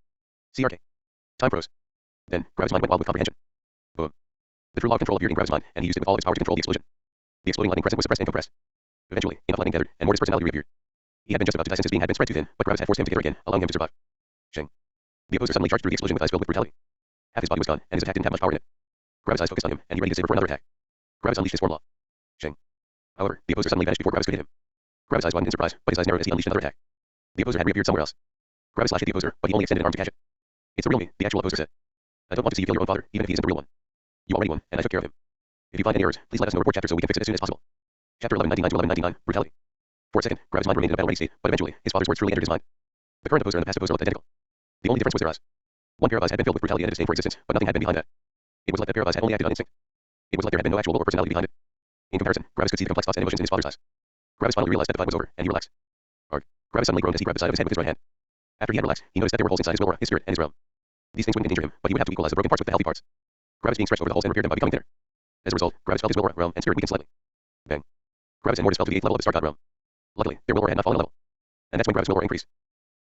CRK. Time froze. Then, Gravis' mind went wild with comprehension. Boom. The true law of control appeared in Gravis' mind, and he used it with all of his power to control the explosion. The exploding lightning crescent was suppressed and compressed. Eventually, enough lightning gathered, and Mortis' personality reappeared. He had been just about to die since his being had been spread too thin, but Gravis had forced him together again, allowing him to survive. Shing. The opposer suddenly charged through the explosion with eyes filled with brutality. Half his body was gone, and his attack didn't have much power in it. Gravis' eyes focused on him, and he readied his saber for another attack. Gravis unleashed his form law. Shing. However, the opposer suddenly vanished before Gravis could hit him. Gravis' eyes widened in surprise, but his eyes narrowed as he unleashed another attack. The opposer had reappeared somewhere else. Gravis slashed at the opposer, but he only extended an arm to catch it. It's the real me, the actual opposer said. I don't want to see you kill your own father, even if he isn't the real one. You already won, and I took care of him. If you find any errors, please let us know. Report chapter so we can fix it as soon as possible. Chapter 1199 to 1199, Brutality. For a second, Gravis' mind remained in a battle-ready state, but eventually, his father's words truly entered his mind. The current opposer and the past opposer looked identical. The only difference was their eyes. One pair of eyes had been filled with brutality and a disdain for existence, but nothing had been behind that. It was like that pair of eyes had only acted on instinct. It was like there had been no actual will or personality behind it. In comparison, Gravis could see the complex thoughts and emotions in his father's eyes. Gravis finally realized that the fight was over, and he relaxed. Arg. Gravis suddenly groaned as he grabbed the side of his head with his right hand. After he had relaxed, he noticed that there were holes inside his will aura, his spirit, and his realm. These things wouldn't injure him, but he would have to equalize the broken parts with the healthy parts. Gravis being stretched over the holes and repaired them by becoming thinner. As a result, Gravis felt his will aura, realm, and spirit weaken slightly. Bang. Gravis and Mortis fell to the 8th level of the Star God realm. Luckily, their will aura had not fallen a level. And that's when Gravis' will aura increased.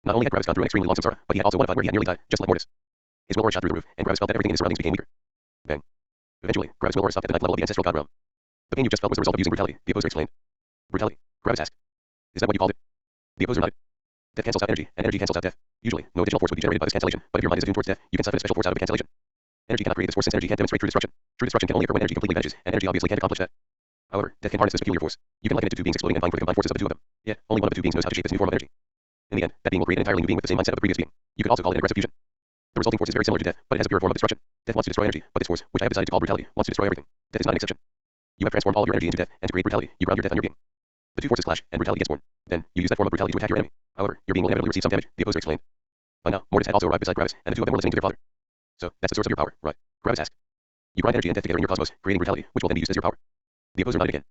Not only had Gravis gone through an extremely long samsara, but he had also won a fight where he had nearly died, just like Mortis. His will aura shot through the roof, and Gravis felt that everything in his surroundings became weaker. Bang. Eventually, Gravis' will aura stopped at the 9th level of the ancestral God realm. The pain you just felt was the result of using brutality, the opposer explained. Brutality? Gravis asked. Is that what you called it? The opposer nodded. Death cancels out energy, and energy cancels out death. Usually, no additional force would be generated by this cancellation, but if your mind is attuned towards death, you can siphon a special force out of a cancellation. Energy cannot create this force since energy can't demonstrate true destruction. True destruction can only occur when energy completely vanishes, and energy obviously can't accomplish that. However, death can harness this peculiar force. You can liken it to two beings exploding and vying for the combined forces of the two of them. Yet, only one of the two beings knows how to shape this new form of energy. In the end, that being will create an entirely new being with the same mindset of the previous being. You could also call it an aggressive fusion. The resulting force is very similar to death, but it has a pure form of destruction. Death wants to destroy energy, but this force, which I have decided to call brutality, wants to destroy everything. Death is not an exception. You have transformed all of your energy into death, and to create brutality, you ground your death on your being. The two forces clash, and brutality gets born. Then, you use that form of brutality to attack your enemy. However, your being will inevitably receive some damage, the opposer explained. By now, Mortis had also arrived beside Gravis, and the two of them were listening to their father. So, that's the source of your power, right? Gravis asked. You grind energy and death together in your cosmos, creating brutality, which will then be used as your power. The opposer nodded again.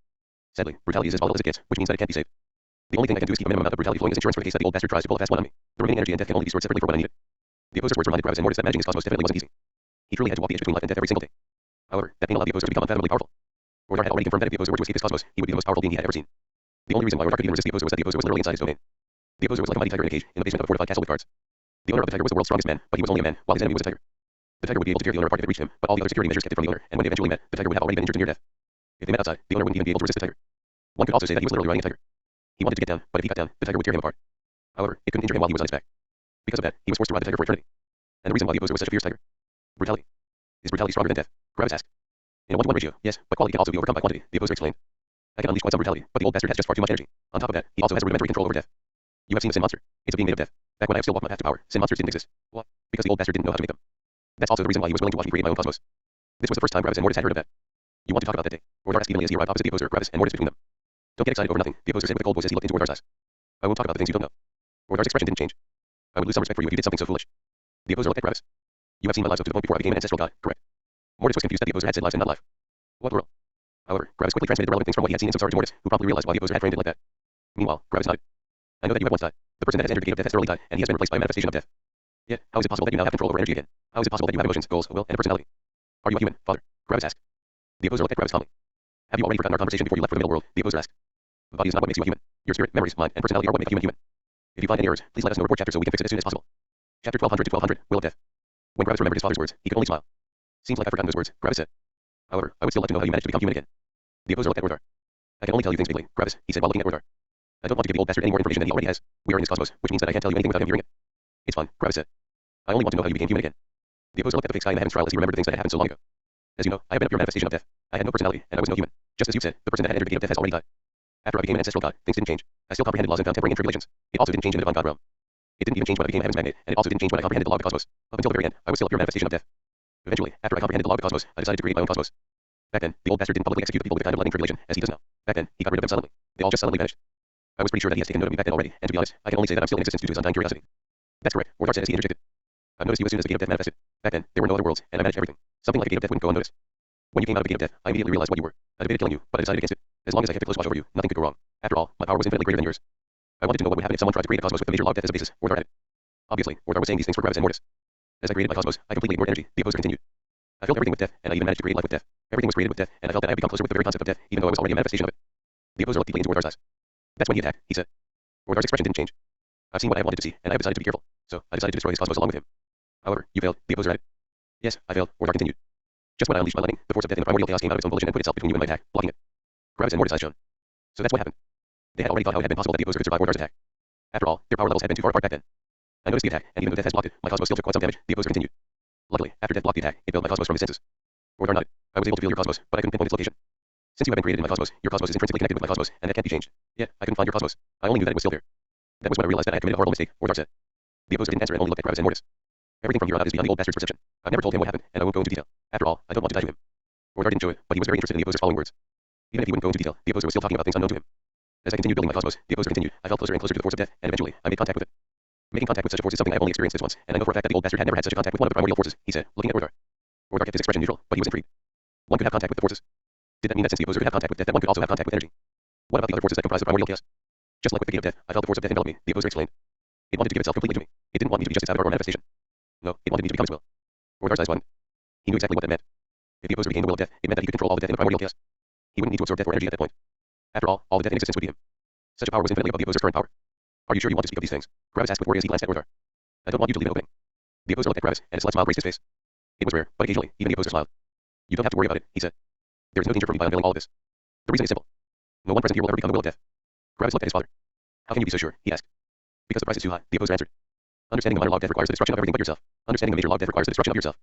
Sadly, brutality is as volatile as it gets, which means that it can't be saved. The only thing I can do is keep a minimum amount of brutality flowing as insurance for the case that the old bastard tries to pull a fast one on me. The remaining energy and death can only be stored separately for when I need it. The opposer's words reminded Gravis and Mortis that managing his cosmos definitely wasn't easy. He truly had to walk the edge between life and death every single day. However, that being allowed the opposer to become unfathomably powerful. Ordar had already confirmed that if the opposer were to escape his cosmos, he would be the most powerful being he had ever seen. The only reason why Ordar could even resist the opposer was that the opposer was literally inside his domain. The opposer was like a mighty tiger in a cage, in the basement of a fortified castle with guards. The owner of the tiger was the world's strongest man, but he was only a man, while his enemy was a tiger. The tiger would be able to tear the owner apart if it reached him, but all the other security measures kept it from the owner, and when they eventually met, the tiger would have already been injured to near death. If they met outside, the owner wouldn't even be able to resist the tiger. One could also say that he was literally riding a tiger. He wanted to get down, but if he got down, the tiger would tear him apart. However, it couldn't injure him while he was on his back. Because of that, he was forced to ride the tiger for eternity. And the reason why the opposer was such a fierce tiger. Brutality. Is brutality stronger than death? Gravis asked. In a 1-to-1 ratio, yes, but quality can also be overcome by quantity, the opposer explained. I can unleash quite some brutality, but the old bastard has just far too much energy. On top of that, he also has rudimentary control over death. You have seen the Sin Monster. It's a being made of death. Back when I still walked my path to power, Sin Monsters didn't exist. What? Because the old bastard didn't know how to make them. That's also the reason why he was willing to watch me create my own cosmos. This was the first time Gravis and Mortis had heard of that. You want to talk about that day? Ordar asked evenly as he arrived opposite the opposer, Gravis and Mortis between them. Don't get excited over nothing, the opposer said with a cold voice as he looked into Ordar's eyes. I won't talk about the things you don't know. Ordar's expression didn't change. I would lose some respect for you if you did something so foolish. The opposer looked at Gravis. You have seen my lives up to the point before I became an ancestral god, correct? Mortis was confused that the opposer had said lives and not life. What world? However, Gravis quickly transmitted the relevant things from what he had seen in Samsara to Mortis, who promptly realized why the opposer had framed it like that. Meanwhile, Gravis nodded. I know that you have once died. The person that has entered the gate of death has thoroughly died, and he has been replaced by a manifestation of death. Yet, how is it possible that you now have control over energy again? How is it possible that you have emotions, goals, a will, and a personality? Are you a human, father? Gravis asked. The opposer looked at Gravis calmly. Have you already forgotten our conversation before you left for the middle world? The opposer asked. The body is not what makes you a human. Your spirit, memories, mind, and personality are what make a human human. If you find any errors, please let us know. Report chapter so we can fix it as soon as possible. Chapter 1200 to 1200, Will of Death. When Gravis remembered his father's words, he could only smile. Seems like I've forgotten those words, Gravis said. However, I would still like to know how you managed to become human again. The opposer looked at Ordar. I can only tell you things vaguely, Gravis, he said while looking at Ordar. I don't want to give the old bastard any more information than he already has. We are in this cosmos, which means that I can't tell you anything without him hearing it. It's fine, Gravis said. I only want to know how you became human again. The opposer looked at the fixed sky in the heavens trial as he remembered the things that had happened so long ago. As you know, I have been a pure manifestation of death. I had no personality, and I was no human. Just as you said, the person that had entered the gate of death has already died. After I became an ancestral god, things didn't change. I still comprehended laws and found temporary tribulations. It also didn't change in the divine god realm. It didn't even change when I became a heaven's magnet, and it also didn't change when I comprehended the law of the cosmos. Up until the very end, I was still a pure manifestation of death. Eventually, after I comprehended the law of the cosmos, I decided to create my own cosmos. Back then, the old bastard didn't publicly execute the people with the kind of lightning tribulation as he does now. Back then, he got rid of them suddenly. They all just suddenly vanished. I was pretty sure that he has taken note of me back then already, and to be honest, I can only say that I'm still in existence due to his undying curiosity. That's correct, Orthar said as he interjected. I've noticed you as soon as the gate of death manifested. Back then, there were no other worlds, and I managed everything. Something like a gate of death wouldn't go unnoticed. When you came out of the gate of death, I immediately realized what you were. I debated killing you, but I decided against it. As long as I kept a close watch over you, nothing could go wrong. After all, my power was infinitely greater than yours. I wanted to know what would happen if someone tried to create a cosmos with the major law of death as a basis, Orthar added. Obviously, Orthar was saying these things for Gravis and Mortis. As I created my cosmos, I completely ignored energy, the opposer continued. I filled everything with death, and I even managed to create life with death. Everything was created with death, and I felt that I had become closer with the very concept of death, even though I was already a manifestation of it. The opposer looked deeply into Orthar's eyes. That's when he attacked, he said. Orthar's expression didn't change. I've seen what I have wanted to see, and I have decided to be careful. So, I decided to destroy his cosmos along with him. However, you failed, the opposer added. Yes, I failed, Orthar continued. Just when I unleashed my lightning, the force of death in the primordial chaos came out of its own volition and put itself between you and my attack, blocking it. Gravis and Mortis' eyes shone. So that's what happened. They had already thought how it had been possible that the opposer could survive Orthar's attack. After all, their power levels had been too far apart back then. I noticed the attack, and even though death has blocked it, my cosmos still took quite some damage, the opposer continued. Luckily, after death blocked the attack, it failed my cosmos from his senses. Orthar nodded. I was able to feel your cosmos, but I couldn't pinpoint its location. Since you have been created in my cosmos, your cosmos is intrinsically connected with my cosmos, and that can't be changed. Yet, I couldn't find your cosmos. I only knew that it was still there. That was when I realized that I had committed a horrible mistake, Orthar said. The opposer didn't answer and only looked at Gravis and Mortis. Everything from here on out is beyond the old bastard's perception. I've never told him what happened, and I won't go into detail. After all, I don't want to die to him. Orthar didn't show it, but he was very interested in the opposer's following words. Even if he wouldn't go into detail, the opposer was still talking about things unknown to him. As I continued building my cosmos, the opposer continued. I felt closer and closer to the force of death, and eventually, I made contact with it. Making contact with such a force is something I've only experienced this once, and I know for a fact that the old bastard had never had such a contact with one of the primordial forces, he said, looking at Orthar. Orthar kept his expression neutral, but he was intrigued. One could have contact with the forces. Did that mean that since the opposer could have contact with death, that one could also have contact with energy? What about the other forces that comprise the primordial chaos? Just like with the gate of death, I felt the force of death envelop me, the opposer explained. It wanted to give itself completely to me. It didn't want me to be just its avatar or manifestation. No, it wanted me to become its will. Orthar's eyes widened. He knew exactly what that meant. If the opposer became the will of death, it meant that he could control all the death in the primordial chaos. He wouldn't need to absorb death or energy at that point. After all the death in existence would be him. Such a power was infinitely above the opposer's current power. Are you sure you want to speak of these things? Gravis asked with worry as he glanced at Orthar. I don't want you to leave an opening. The opposer looked at Gravis, and a slight smile graced his face. It was rare, but occasionally, even the opposer smiled. You don't have to worry about it, he said. There is no danger for me by unveiling all of this. The reason is simple. No one present here will ever become the will of death. Gravis looked at his father. How can you be so sure? He asked. Because the price is too high, the opposer answered. Understanding a minor law of death requires the destruction of everything but yourself. Understanding a major law of death requires the destruction of yourself.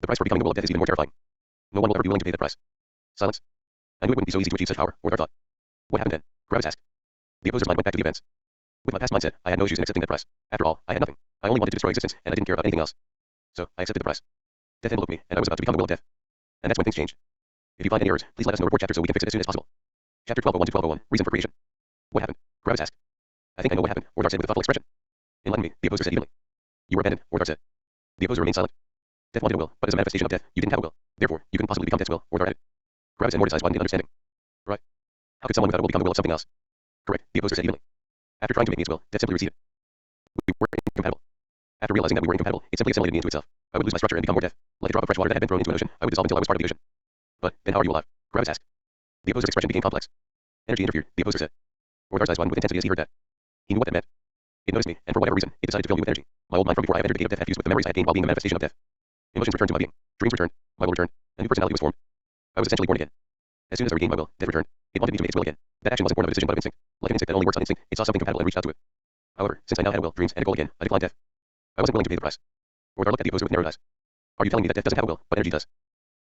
The price for becoming the will of death is even more terrifying. No one will ever be willing to pay that price. Silence. I knew it wouldn't be so easy to achieve such power, Orthar thought. What happened then? Gravis asked. The opposer's mind went back to the events. With my past mindset, I had no issues in accepting that price. After all, I had nothing. I only wanted to destroy existence, and I didn't care about anything else. So, I accepted the price. Death enveloped me, and I was about to become the will of death. And that's when things changed. If you find any errors, please let us know. Report chapter so we can fix it as soon as possible. Chapter 12:1 to 12:01. Reason for creation. What happened? Gravis asked. I think I know what happened, Orthar said with a thoughtful expression. Enlighten me, the opposer said evenly. You were abandoned, Orthar said. The opposer remained silent. Death wanted a will, but as a manifestation of death, you didn't have a will. Therefore, you couldn't possibly become death's will, Orthar added. Gravis and Mortis' eyes widened in understanding. Right. How could someone without a will become the will of something else? Correct, the opposer said evenly. After trying to make me its will, death simply received it. We were incompatible. After realizing that we were incompatible, it simply assimilated me into itself. I would lose my structure and become more death. Like a drop of fresh water that had been thrown into an ocean, I would dissolve until I was part of the ocean. But, then how are you alive? Gravis asked. The opposer's expression became complex. Energy interfered, the opposer said. Orthar's eyes widened with intensity as he heard that. He knew what that meant. It noticed me, and for whatever reason, it decided to fill me with energy. My old mind from before I had entered the gate of death had fused with the memories I had gained while being the manifestation of death. Emotions returned to my being. Dreams returned. My will returned. A new personality was formed. I was essentially born again. As soon as I regained my will, death returned. It wanted me to make its will again. That action wasn't born of a decision but of instinct. Like an insect that only works on instinct, it saw something compatible and reached out to it. However, since I now had a will, dreams, and a goal again, I declined death. I wasn't willing to pay the price. Orthar looked at the opposer with narrowed eyes. Are you telling me that death doesn't have a will, but energy does?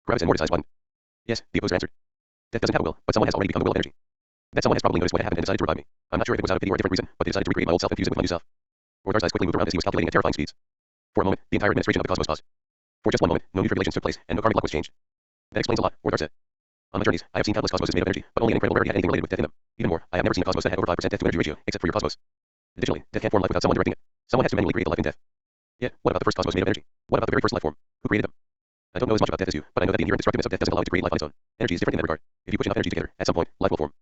Gravis and Mortis' eyes widened. Yes, the opposer answered. Death doesn't have a will, but someone has already become the will of energy. That someone has probably noticed what had happened and decided to revive me. I'm not sure if it was out of pity or a different reason, but they decided to recreate my old self and fuse it with my new self. Orthar's eyes quickly moved around as he was calculating at terrifying speeds. For a moment, the entire administration of the cosmos paused. For just one moment, no new tribulations took place, and no karmic luck was changed. That explains a lot, Orthar said. On my journeys, I have seen countless cosmoses made of energy, but only an incredible rarity had anything related with death in them. Even more, I have never seen a cosmos that had over 5% death to energy ratio, except for your cosmos. Additionally, death can't form life without someone directing it. Someone has to manually create the life in death. Yet, what about the first cosmos made of energy? What about the very first life form? Who created them? I don't know as much about death as you, but I know that the inherent destructiveness of death doesn't allow it to create life on its own. Energy is different in that regard. If you push enough energy together, at some point, life will form.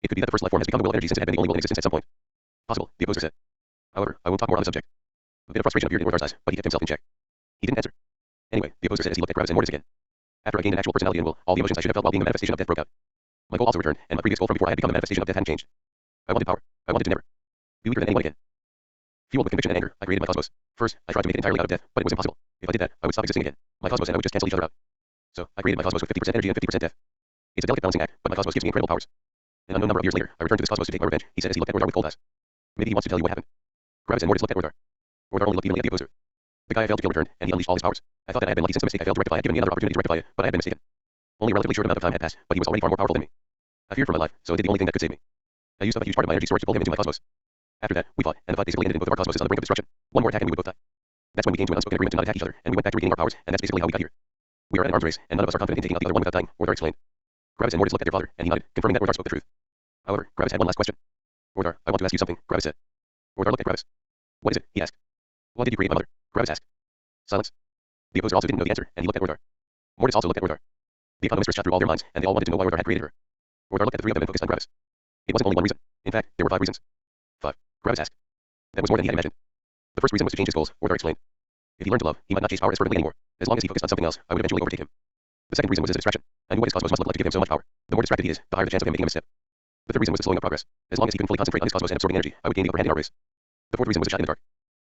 It could be that the first life form has become the will of energy since it had been the only will in existence at some point. Possible, the opposer said. However, I won't talk more on the subject. A bit of frustration appeared in Orthar's eyes, but he kept himself in check. He didn't answer. Anyway, the opposer said as he looked at Gravis and Mortis again. After I gained an actual personality and will, all the emotions I should have felt while being a manifestation of death broke out. My goal also returned, and my previous goal from before I had become a manifestation of death hadn't changed. I wanted power. I wanted to never be weaker than anyone again. Fueled with conviction and anger, I created my cosmos. First, I tried to make it entirely out of death, but it was impossible. If I did that, I would stop existing again. My cosmos and I would just cancel each other out. So, I created my cosmos with 50% energy and 50% death. It's a delicate balancing act, but my cosmos gives me incredible powers. An unknown number of years later, I returned to this cosmos to take my revenge, he said as he looked at Orthar with cold eyes. Maybe he wants to tell you what happened. Gravis and Mortis looked at Orthar. Orthar only looked evenly at the opposer. The guy I failed to kill returned, and he unleashed all his powers. I thought that I had been lucky since the mistake I failed to rectify had given me another opportunity to rectify it, but I had been mistaken. Only a relatively short amount of time had passed, but he was already far more powerful than me. I feared for my life, so I did the only thing that could save me. I used up a huge part of my energy storage to pull him into my cosmos. After that, we fought, and the fight basically ended in both of our cosmoses on the brink of destruction. One more attack and we would both die. That's when we came to an unspoken agreement to not attack each other, and we went back to regaining our powers, and that's basically how we got here. We are at an arms race, and none of us are confident in taking out the other one without dying, Ordar explained. Gravis and Mortis looked at their father, and he nodded, confirming that Ordar spoke the truth. However, Gravis had one last question. Ordar, I want to ask you something, Gravis said. Ordar looked at Gravis. What is it? He asked. Why did you create my mother? Gravis asked. Silence. The opposer also didn't know the answer, and he looked at Ordar. Mortis also looked at Ordar. The economists shot through all their minds, and they all wanted to know why Ordar had created her. Ordar looked at the three of them and focused on Gravis. It wasn't only one reason. In fact, there were 5 reasons. 5. Gravis asked. That was more than he had imagined. The first reason was to change his goals, Ordar explained. If he learned to love, he might not chase power as fervently anymore. As long as he focused on something else, I would eventually overtake him. The second reason was his distraction. I knew what his cosmos must look like to give him so much power. The more distracted he is, the higher the chance of him making a misstep. The third reason was the slowing of progress. As long as he couldn't fully concentrate on his cosmos and absorbing energy, I would gain the upper hand in our race. The fourth reason was a shot in the dark.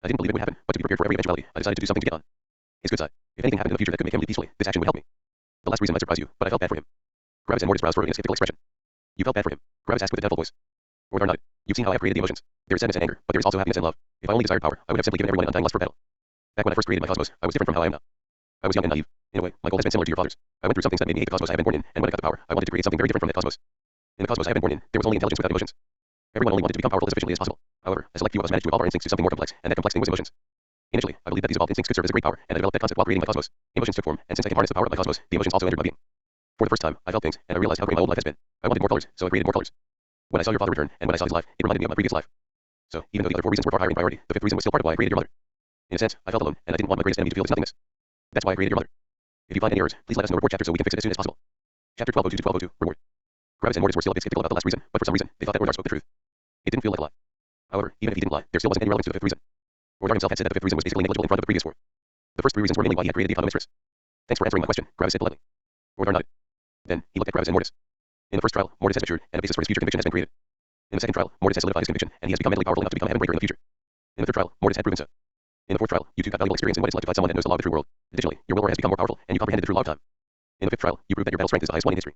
I didn't believe it would happen, but to be prepared for every eventuality, I decided to do something to get on his good side. If anything happened in the future that could make him leave peacefully, this action would help me. The last reason might surprise you, but I felt bad for him. Gravis and Mortis' brows furrowed in a skeptical expression. You felt bad for him? Gravis asked with a doubtful voice. Ordar nodded. You've seen how I have created the emotions. There is sadness and anger, but there is also happiness and love. If I only desired power, I would have simply given everyone an undying lust for battle. Back when I first created my cosmos, I was different from how I am now. I was young and naive. In a way, my goal has been similar to your father's. I went through some things that made me hate the cosmos I have been born in, and when I got the power, I wanted to create something very different from that cosmos. In the cosmos I have been born in, there was only intelligence without emotions. Everyone only wanted to become powerful as efficiently as possible. However, a select few of us managed to evolve our instincts to something more complex, and that complex thing was emotions. Initially, I believed that these evolved instincts could serve as a great power, and I developed that concept while creating my cosmos. Emotions took form, and since I can harness the power of my cosmos, the emotions also entered my being. For the first time, I felt things, and I realized how great my old life has been. I wanted more colors, so I created more colors. When I saw your father return, and when I saw his life, it reminded me of my previous life. So, even though the other 4 reasons were far higher in priority, the 5th reason was still part of why I created your mother. In a sense, I felt alone, and I didn't want my greatest enemy to feel this nothingness. That's why I created your mother. If you find any errors, please let us know. Report chapter so we can fix it as soon as possible. Chapter 1202 to 1202. Reward. Gravis and Mortis were still a bit skeptical about the last reason, but for some reason, they thought that Ordar spoke the truth. It didn't feel like a lie. However, even if he didn't lie, there still wasn't any relevance to the 5th reason. Ordar himself had said that the 5th reason was basically negligible in front of the previous 4. The first 3 reasons were mainly why he had created the economistress. Thanks for answering my question, Gravis said politely. Ordar nodded. Then, he looked at Gravis and Mortis. In the first trial, Mortis has matured, and a basis for his future conviction has been created. In the second trial, Mortis has solidified his conviction, and he has become mentally powerful enough to become a heaven breaker in the future. In the third trial, Mortis had proven so. In the fourth trial, you two got valuable experience in what it's like to fight someone that knows the law of the true world. Additionally, your willpower has become more powerful, and you comprehended the true law of time. In the fifth trial, you proved that your battle strength is the highest one in history.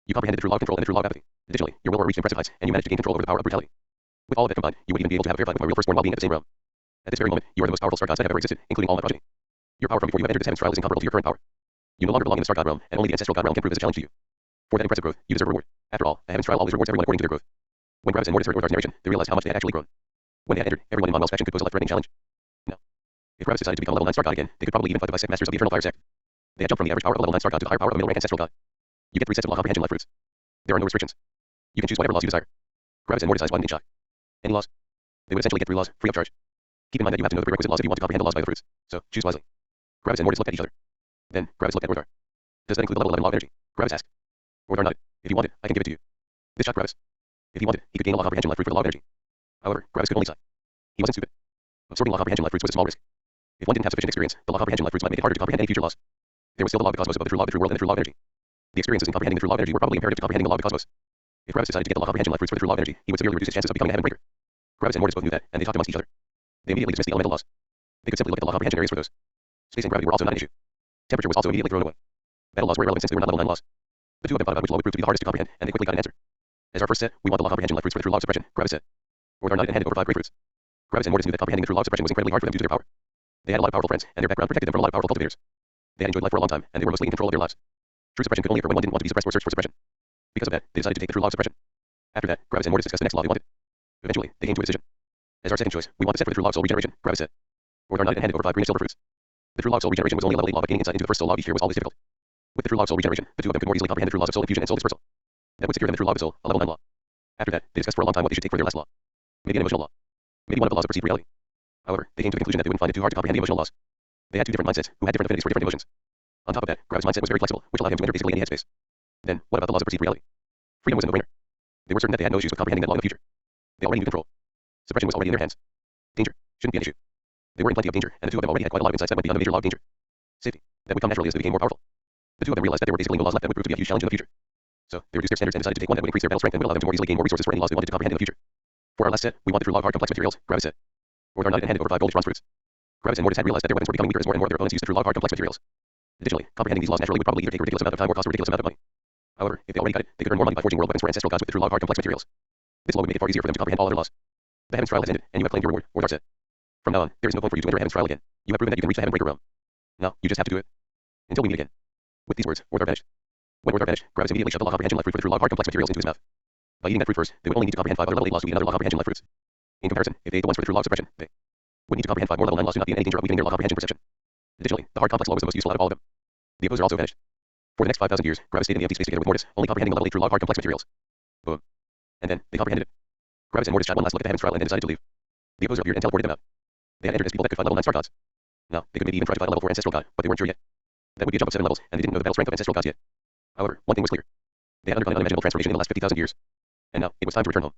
You comprehended the true law of control and the true law of apathy. Additionally, your willpower reached impressive heights, and you managed to gain control over the power of brutality. With all of that combined, you would even be able to have a fair fight with my real firstborn while being at the same realm. At this very moment, you are the most powerful star gods that have ever existed, including all my progeny. Your power from before you have entered this heaven's trial is incomparable to your current power. You no longer belong in the star god realm, and only the ancestral god realm can prove as a challenge to you. For that impressive growth, you deserve a reward. After all, a heaven's trial always rewards everyone according to their growth. When Gravis and Mortis heard Ordar's narration, they realized how much they had actually grown. When they had entered, everyone in Monwell's faction could pose a life-threatening challenge. Now, if Gravis decided to become a level 9 star god again, they could probably even fight the bisect masters of the Eternal Fire sect. They had jumped from the average power of a level 9 star god to the higher power of a middle rank ancestral god. You get 3 sets of law comprehension life fruits. There are no restrictions. You can choose whatever laws you desire. Gravis and Mortis' eyes widened in shock. Any laws? They would essentially get 3 laws, free of charge. Keep in mind that you have to know the prerequisite laws if you want to comprehend the laws by the fruits. So, choose wisely. Gravis and Mortis looked at each other. Then, Gravis looked at Ordar. Does that include the level 11 law of energy? Gravis asked. Ordar nodded. If you want it, I can give it to you. This shocked Gravis. If he wanted, he could gain a law comprehension life fruit for the law of energy. However, Gravis could only sigh. He wasn't stupid. Absorbing law comprehension life fruits was a small risk. If one didn't have sufficient experience, the law comprehension life fruits might make it harder to comprehend any future laws. There was still the law of the cosmos above the true law of the true world and the true law of energy. The experiences in comprehending the true law of energy were probably imperative to comprehending the law of the cosmos. If Gravis decided to get the law comprehension life fruits for the true law of energy, he would severely reduce his chances of becoming a heaven breaker. Gravis and Mortis both knew that, and they talked amongst each other. They immediately dismissed the elemental laws. They could simply look at the law comprehension areas for those. Space and gravity were also not an issue. Temperature was also immediately thrown away. Battle laws were irrelevant since they were not level 9 laws. The two of them thought about which law would prove to be the hardest to comprehend, and they quickly got an answer. As our first set, we want the law comprehension life fruits for the true law of suppression, Gravis said. Ordar nodded and handed over 5 great fruits. Gravis and Mortis knew that comprehending the true law of suppression was incredibly hard for them due to their power. They had a lot of powerful friends, and their background protected them from a lot of powerful cultivators. They had enjoyed life for a long time, and they were mostly in control of their lives. True suppression could only occur when one didn't want to be suppressed or search for suppression. Because of that, they decided to take the true law of suppression. After that, Gravis and Mortis discussed the next law they wanted. Eventually, they came to a decision. As our second choice, we want the set for the true law of soul regeneration, Gravis said. Ordar nodded and handed over 5 greenish silver fruits. The true law of soul regeneration was only a level 8 law, but gaining insight into the first soul law each year was always difficult. With the true law of soul regeneration, the two of them could more easily comprehend the true laws of soul infusion and soul dispersal. That would secure them the true law of the soul, a level 9 law. After that, they discussed for a long time what they should take for their last law. Maybe an emotional law. Maybe one of the laws of perceived reality. However, they came to the conclusion that they wouldn't find it too hard to comprehend the emotional laws. They had 2 different mindsets, who had different affinities for different emotions. On top of that, Gravis' mindset was very flexible, which allowed him to enter basically any headspace. Then, what about the laws of perceived reality? Freedom was a no-brainer. They were certain that they had no issues with comprehending that law in the future. They already knew control. Suppression was already in their hands. Danger shouldn't be an issue. They were in plenty of danger, and the two of them already had quite a lot of insights that went beyond the major law of danger. Safety. That would come naturally as they became more powerful. The two of them realized that there were basically no laws left that would prove to be a huge challenge in the future. So, they reduced their standards and decided to take one that would increase their battle strength and would allow them to more easily gain more resources for any laws they wanted to comprehend in the future. For our last set, we want the true law of hard complex materials, Gravis said. Ordar nodded and handed over 5 goldish bronze fruits. Gravis and Mortis had realized that their weapons were becoming weaker as more and more of their opponents used the true law of hard complex materials. Additionally, comprehending these laws naturally would probably either take a ridiculous amount of time or cost a ridiculous amount of money. However, if they already got it, they could earn more money by forging world weapons for ancestral gods with the true law of hard complex materials. This law would make it far easier for them to comprehend all other laws. The heaven's trial has ended, and you have claimed your reward, Ordar said. From now on, there is no point for you to enter heaven's trial again. You have proven that you can reach the heaven breaker realm. Now, you just have to do it. Until we meet again. With these words, Ordar vanished. When words are vanished, Gravis immediately shoved the law comprehension left fruit for the through log hard complex materials into his mouth. By eating that fruit first, they would only need to comprehend 5 other level 8 laws to eat another law comprehension left fruits. In comparison, if they ate the ones for the through log suppression, they would need to comprehend 5 more level 9 laws to not be in any danger of weakening their law comprehension perception. Additionally, the hard complex law was the most useful out of all of them. The opposer also vanished. For the next 5,000 years, Gravis stayed in the empty space together with Mortis, only comprehending the level 8 through log hard complex materials. Boom. And then, they comprehended it. Gravis and Mortis shot one last look at the heaven's trial and then decided to leave. The opposer appeared and teleported them out. They had entered as people that could fight level 9 star gods. Now, they could maybe even try to fight a level 4 ancestral god, but they weren't sure yet. That would be a jump of 7 levels, and they didn't know the battle strength of ancestral gods yet. However, one thing was clear. They had undergone an unimaginable transformation in the last 50,000 years. And now, it was time to return home.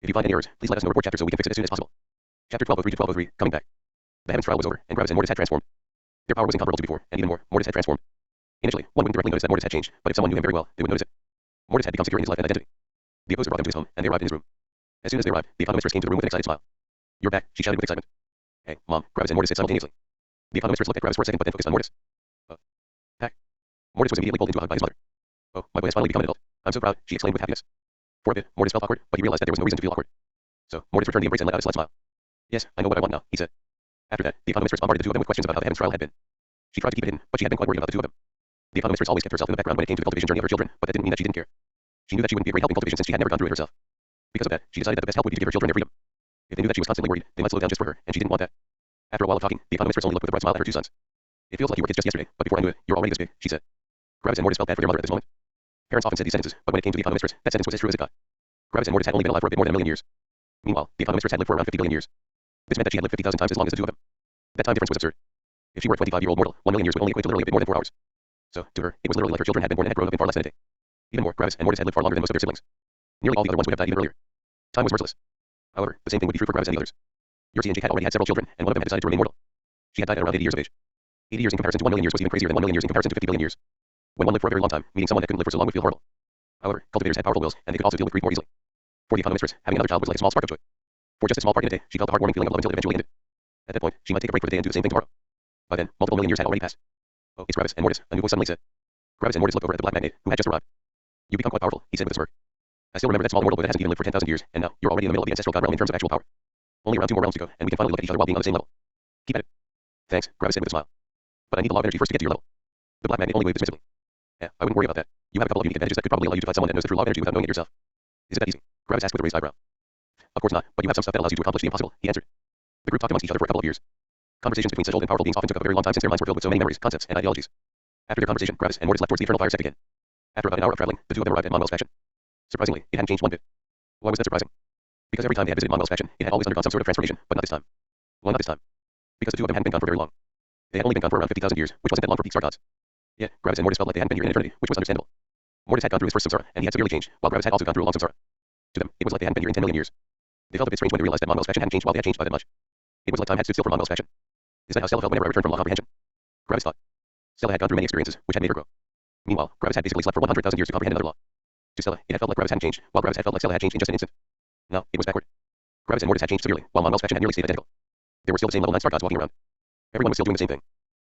If you find any errors, please let us know. Report chapter so we can fix it as soon as possible. Chapter 1203 to 1203, coming back. The heaven's trial was over, and Gravis and Mortis had transformed. Their power was incomparable to before, and even more, Mortis had transformed. Initially, one wouldn't directly notice that Mortis had changed, but if someone knew him very well, they would notice it. Mortis had become secure in his life and identity. The opposer brought them to his home, and they arrived in his room. As soon as they arrived, the economistress came to the room with an excited smile. You're back, she shouted with excitement. Hey, Mom, Gravis and Mortis said simultaneously. The economistress looked at Gravis for a second but then focused on Mortis. Pack. Mortis was immediately pulled into a hug by his mother. Oh, my boy has finally become an adult. I'm so proud, she exclaimed with happiness. For a bit, Mortis felt awkward, but he realized that there was no reason to feel awkward. So, Mortis returned the embrace and let out a slight smile. Yes, I know what I want now, he said. After that, the economistress bombarded the two of them with questions about how the heaven's trial had been. She tried to keep it hidden, but she had been quite worried about the two of them. The economistress always kept herself in the background when it came to the cultivation journey of her children, but that didn't mean that she didn't care. She knew that she wouldn't be a great help in cultivation since she had never gone through it herself. Because of that, she decided that the best help would be to give her children their freedom. If they knew that she was constantly worried, they might slow down just for her, and she didn't want that. After a while of talking, the economistress only looked with a bright smile at her two sons. It feels like you were kids just yesterday, but before I knew it, you're already this big, she said. Gravis and Mortis felt bad for their mother at this moment. Parents often said these sentences, but when it came to the economistress, that sentence was as true as it got. Gravis and Mortis had only been alive for a bit more than a million years. Meanwhile, the economistress had lived for around 50 billion years. This meant that she had lived 50,000 times as long as the two of them. That time difference was absurd. If she were a 25-year-old mortal, 1 million years would only equate to literally a bit more than 4 hours. So, to her, it was literally like her children had been born and had grown up in far less than a day. Even more, Gravis and Mortis had lived far longer than most of their siblings. Nearly all the other ones would have died even earlier. Time was merciless. However, the same thing would be true for Gravis and the others. Yorcie and Jake had already had several children, and one of them had decided to remain mortal. She had died at around 80 years of age. 80 years in comparison to 1 million years was even crazier than 1 million years in comparison to 50 billion years. When one lived for a very long time, meeting someone that couldn't live for so long would feel horrible. However, cultivators had powerful wills, and they could also deal with grief more easily. For the economistress, having another child was like a small spark of joy. For just a small part in a day, she felt the heartwarming feeling of love until it eventually ended. At that point, she might take a break for the day and do the same thing tomorrow. By then, multiple million years had already passed. Oh, it's Gravis and Mortis, a new voice suddenly said. Gravis and Mortis looked over at the black magnate, who had just arrived. You become quite powerful, he said with a smirk. I still remember that small mortal boy that hasn't even lived for 10,000 years, and now, you're already in the middle of the ancestral god realm in terms of actual power. Only around 2 more realms to go, and we can finally look at each other while being on the same level. Keep at it. Thanks, Gravis said with a smile. But I need the law of energy first to get to your level. The black magnate only waved dismissively. Yeah, I wouldn't worry about that. You have a couple of unique advantages that could probably allow you to find someone that knows the true law of energy without knowing it yourself. Is it that easy? Gravis asked with a raised eyebrow. Of course not, but you have some stuff that allows you to accomplish the impossible, he answered. The group talked amongst each other for a couple of years. Conversations between such old and powerful beings often took up a very long time since their minds were filled with so many memories, concepts, and ideologies. After their conversation, Gravis and Mortis left towards the Eternal Fire sect again. After about an hour of traveling, the two of them arrived at Monwell's faction. Surprisingly, it hadn't changed one bit. Why was that surprising? Because every time they had visited Monwell's faction, it had always undergone some sort of transformation, but not this time. Why not this time? Because the two of them hadn't been gone for very long. They had only been gone for around 50,000 years, which wasn't that long for peak star gods. Yet, Gravis and Mortis felt like they hadn't been here in eternity, which was understandable. Mortis had gone through his first samsara, and he had severely changed, while Gravis had also gone through a long samsara. To them, it was like they hadn't been here in 10 million years. They felt a bit strange when they realized that Monwell's faction hadn't changed while they had changed by that much. It was like time had stood still for Monwell's faction. Is that how Stella felt whenever I returned from law comprehension? Gravis thought. Stella had gone through many experiences, which had made her grow. Meanwhile, Gravis had basically slept for 100,000 years to comprehend another law. To Stella, it had felt like Gravis hadn't changed, while Gravis had felt like Stella had changed in just an instant. No, it was backward. Gravis and Mortis had changed severely, while Monwell's faction had nearly stayed identical. There were still the same level 9 star gods walking around. Everyone was still doing the same thing.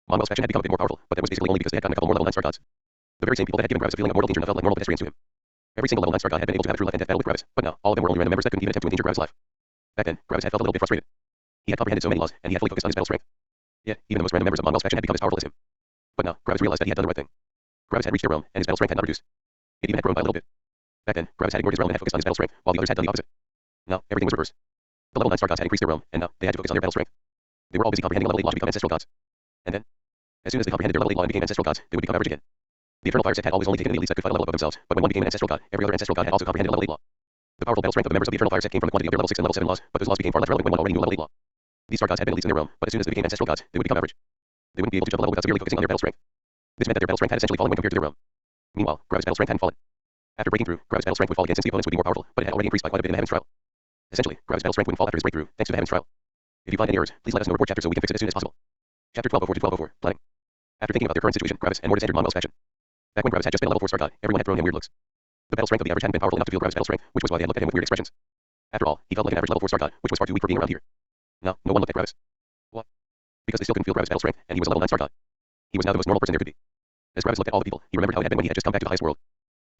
Monwell's faction had become a bit more powerful, but that was basically only because they had gotten a couple more level 9 star gods. The very same people that had given Gravis a feeling of mortal danger now felt like normal pedestrians to him. Every single level 9 star god had been able to have a true life and death battle with Gravis, but now, all of them were only random members that couldn't even attempt to endanger Gravis' life. Back then, Gravis had felt a little bit frustrated. He had comprehended so many laws, and he had fully focused on his battle strength. Yet, even the most random members of Monwell's faction had become as powerful as him. But now, Gravis realized that he had done the right thing. Gravis had reached their realm, and his battle strength had not reduced. It even had grown by a little bit. Back then, Gravis had ignored his realm and had focused on his battle strength, while the others had done the opposite. Now, everything was reversed. The level 9 star gods had increased their realm, and now, they had to focus on their battle strength. They were all busy comprehending a level 8 law to become ancestral gods. And then, as soon as they comprehended their level 8 law and became ancestral gods, they would become average again. The Eternal Fire sect had always only taken the elites that could fight a level above themselves, but when one became an ancestral god, every other ancestral god had also comprehended level 8 law. The powerful battle strength of the members of the Eternal Fire sect came from the quantity of their level 6 and level 7 laws, but those laws became far less relevant when one already knew level 8 law. These star gods had been elites in their realm, but as soon as they became ancestral gods, they would become average. They wouldn't be able to jump a level without severely focusing on their battle strength. This meant that their battle strength had essentially fallen when compared to their realm. Meanwhile, Gravis' battle strength hadn't fallen. After breaking through, Gravis' battle strength would fall again since the opponents would be more powerful, but it had already increased by quite a bit in the heaven's trial. Essentially, Gravis' battle strength wouldn't fall after his breakthrough, thanks to the heaven's trial. If you find any errors, please let us know. Report chapter so we can fix it as soon as possible. Chapter 1204 to 1204, planning. After thinking about their current situation, Gravis and Mortis entered Monwell's faction. Back when Gravis had just been a level 4 star god, everyone had thrown him weird looks. The battle strength of the average hadn't been powerful enough to feel Gravis' battle strength, which was why they had looked at him with weird expressions. After all, he felt like an average level 4 star god, which was far too weak for being around here. No one looked at Gravis. What? Because they still couldn't feel Gravis' battle strength, and he was a level 9 star god. He was now the most normal person there could be. As Gravis looked at all the people, he remembered how it had been when he had just come back to the highest world.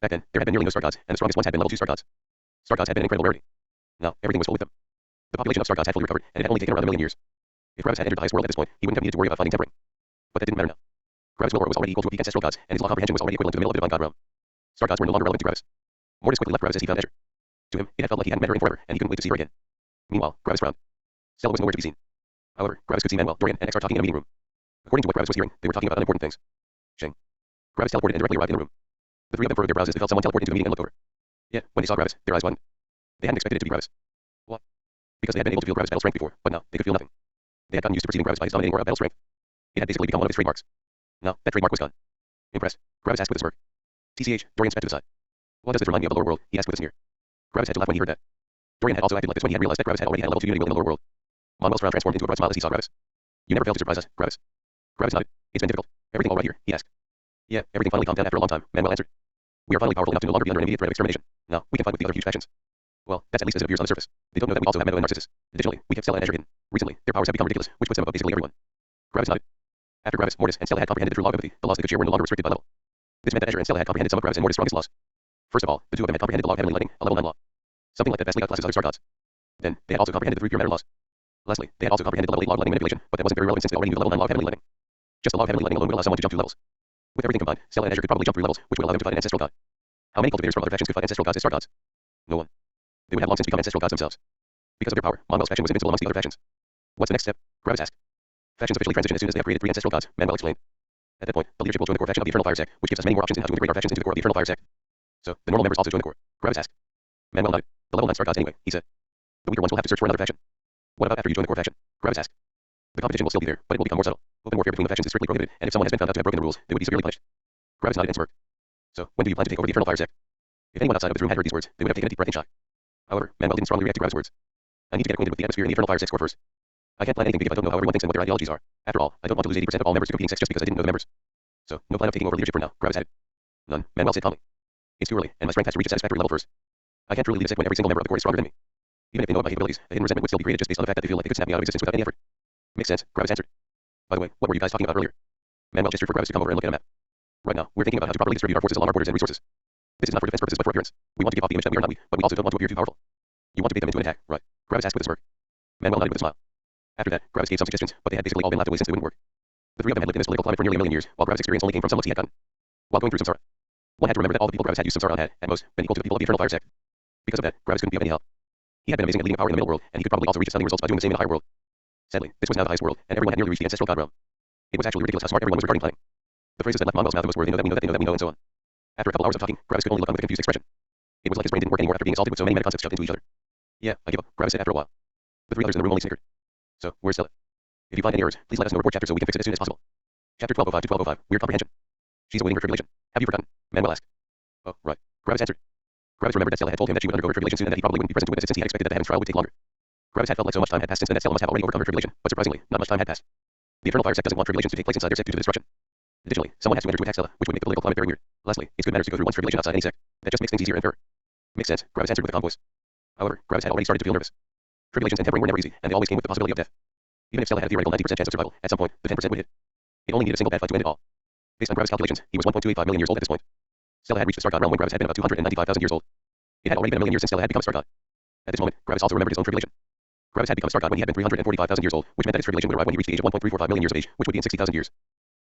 Back then, there had been nearly no star gods, and the strongest ones had been level 2 star gods. Star gods had been an incredible rarity. Now, everything was full with them. The population of star gods had fully recovered, and it had only taken around a million years. If Gravis had entered the highest world at this point, he wouldn't have needed to worry about finding tempering. But that didn't matter now. Gravis' will aura was already equal to a peak ancestral gods, and his law comprehension was already equivalent to the middle of the divine god realm. Star gods were no longer relevant to Gravis. Mortis quickly left Gravis as he found Azure. To him, it had felt like he hadn't met her in forever, and he couldn't wait to see her again. Meanwhile, Gravis frowned. Stella was nowhere to be seen. However, Gravis could see Manuel, Dorian, and Exar talking in a meeting room. According to what Gravis was hearing, they were talking about unimportant things. Shang. Gravis teleported and directly arrived in the room. The three of them furrowed their brows as they felt someone teleport into the meeting and looked over. Yet, when they saw Gravis, their eyes widened. They hadn't expected it to be Gravis. What? Because they had been able to feel Gravis' battle strength before, but now, they could feel nothing. They had gotten used to perceiving Gravis by his dominating aura of battle strength. It had basically become one of his trademarks. Now, that trademark was gone. Impressed, Gravis asked with a smirk. TCH, Dorian spat to the side. What does this remind me of the lower world? He asked with a sneer. Gravis had to laugh when he heard that. Dorian had also acted like this when he had realized that Gravis had already had a level 2 unity will in the lower world. Manuel's frown transformed into a broad smile as he saw Gravis. You never failed to surprise us, Gravis. Gravis nodded. It's been difficult. Everything all right here? He asked. Yeah, everything finally calmed down after a long time, Manuel answered. We are finally powerful enough to no longer be under an immediate threat of extermination. Now, we can fight with the other huge factions. Well, that's at least as it appears on the surface. They don't know that we also have Meadow and Narcissus. Additionally, we kept Stella and Azure hidden. Recently, their powers have become ridiculous, which puts them above basically everyone. Gravis nodded. After Gravis, Mortis, and Stella had comprehended the true law of empathy, the laws they could share were no longer restricted by level. This meant that Azure and Stella had comprehended some of Gravis and Mortis' strongest laws. First of all, the two of them had comprehended the law of heavenly lighting, a level 9 law. Something like that vastly outclasses other star gods. Then, they had also comprehended the 3 pure matter laws. Lastly, they had also comprehended the level 8 law of lighting manipulation, but that wasn't very relevant since they already knew the level 9 law of heavenly lighting. Just the law of heavenly lighting alone would allow someone to jump 2 levels. With everything combined, Stella and Azure could probably jump 3 levels, which would allow them to fight an ancestral god. How many cultivators from other factions could fight ancestral gods as star gods? No one. They would have long since become ancestral gods themselves. Because of their power, Manuel's faction was invincible amongst the other factions. What's the next step? Gravis asked. Factions officially transition as soon as they have created 3 ancestral gods, Manuel explained. At that point, the leadership will join the core faction of the Eternal Fire Sect, which gives us many more options in how to integrate our factions into the core of the Eternal Fire Sect. So, the normal members also join the core. Gravis asked. Manuel nodded. The level 9 star gods anyway, he said. The weaker ones will have to search for another faction. What about after you join the core faction? Gravis asked. The competition will still be there, but it will become more subtle. Open warfare between the factions is strictly prohibited, and if someone has been found out to have broken the rules, they would be severely punished. Gravis nodded and smirked. So, when do you plan to take over the Eternal Fire Sect? If anyone outside of this room had heard these words, they would have taken a deep breath in shock. However, Manuel didn't strongly react to Gravis' words. I need to get acquainted with the atmosphere in the Eternal Fire Sect core first. I can't plan anything big if I don't know how everyone thinks and what their ideologies are. After all, I don't want to lose 80% of all members to competing sects just because I didn't know the members. So, no plan of taking over leadership for now, Gravis added. None, Manuel said calmly. It's too early, and my strength has to reach a satisfactory level first. I can't truly lead a sect when every single member of the core is stronger than me. Even if they know about my capabilities, a hidden resentment would still be created just based on the fact that they feel like they could snap me out of existence without any effort. Makes sense, Gravis answered. By the way, what were you guys talking about earlier? Manuel gestured for Gravis to come over and look at a map. Right now, we're thinking about how to properly distribute our forces along our borders and resources. This is not for defense purposes but for appearance. We want to give off the image that we are not weak, but we also don't want to appear too powerful. You want to bait them into an attack, right? Gravis asked with a smirk. Manuel nodded with a smile. After that, Gravis gave some suggestions, but they had basically all been laughed away since they wouldn't work. The 3 of them had lived in this political climate for nearly a million years, while Gravis' experience only came from some looks he had gotten. While going through samsara, one had to remember that all the people Gravis had used samsara on had, at most, been equal to the people of the Eternal Fire Sect. Because of that, Gravis couldn't be of any help. He had been amazing at leading a power in the middle world, and he could probably also reach astounding results by doing the same in the higher world. Sadly, this was now the highest world, and everyone had nearly reached the ancestral god realm. It was actually ridiculous how smart everyone was regarding planning. The phrases that left Manuel's mouth the most were they know that we know that they know that we know and so on. After a couple hours of talking, Gravis could only look on with a confused expression. It was like his brain didn't work anymore after being assaulted with so many meta concepts shoved into each other. Yeah, I give up, Gravis said after a while. The 3 others in the room only snickered. So, where's Stella? If you find any errors, please let us know report chapter so we can fix it as soon as possible. Chapter 1205 to 1205, Weird Comprehension. She's awaiting her tribulation. Have you forgotten? Manuel asked. Oh, right. Gravis answered. Gravis remembered that Stella had told him that she would undergo her tribulation soon and that he probably wouldn't be present to witness it since he had expected that the heaven's trial would take longer. Gravis had felt like so much time had passed since then that Stella must have already overcome her tribulation, but surprisingly, not much time had passed. The Eternal Fire Sect doesn't want tribulations to take place inside their sect due to destruction. Additionally, someone has to enter to attack Stella, which would make the political climate very weird. Lastly, it's good manners to go through one's tribulation outside any sect. That just makes things easier and fairer. Makes sense, Gravis answered with a calm voice. However, Gravis had already started to feel nervous. Tribulations and tempering were never easy, and they always came with the possibility of death. Even if Stella had a theoretical 90% chance of survival, at some point, the 10% would hit. It only needed a single bad fight to end it all. Based on Gravis' calculations, he was 1.285 million years old at this point. Stella had reached the star god realm when Gravis had been about 295,000 years old. It had already been a million years since Stella had become a star god. At this moment, Gravis also remembered his own tribulation. Gravis had become a star god when he had been 345,000 years old, which meant that his tribulation would arrive when he reached the age of 1.345 million years of age, which would be in 60,000 years.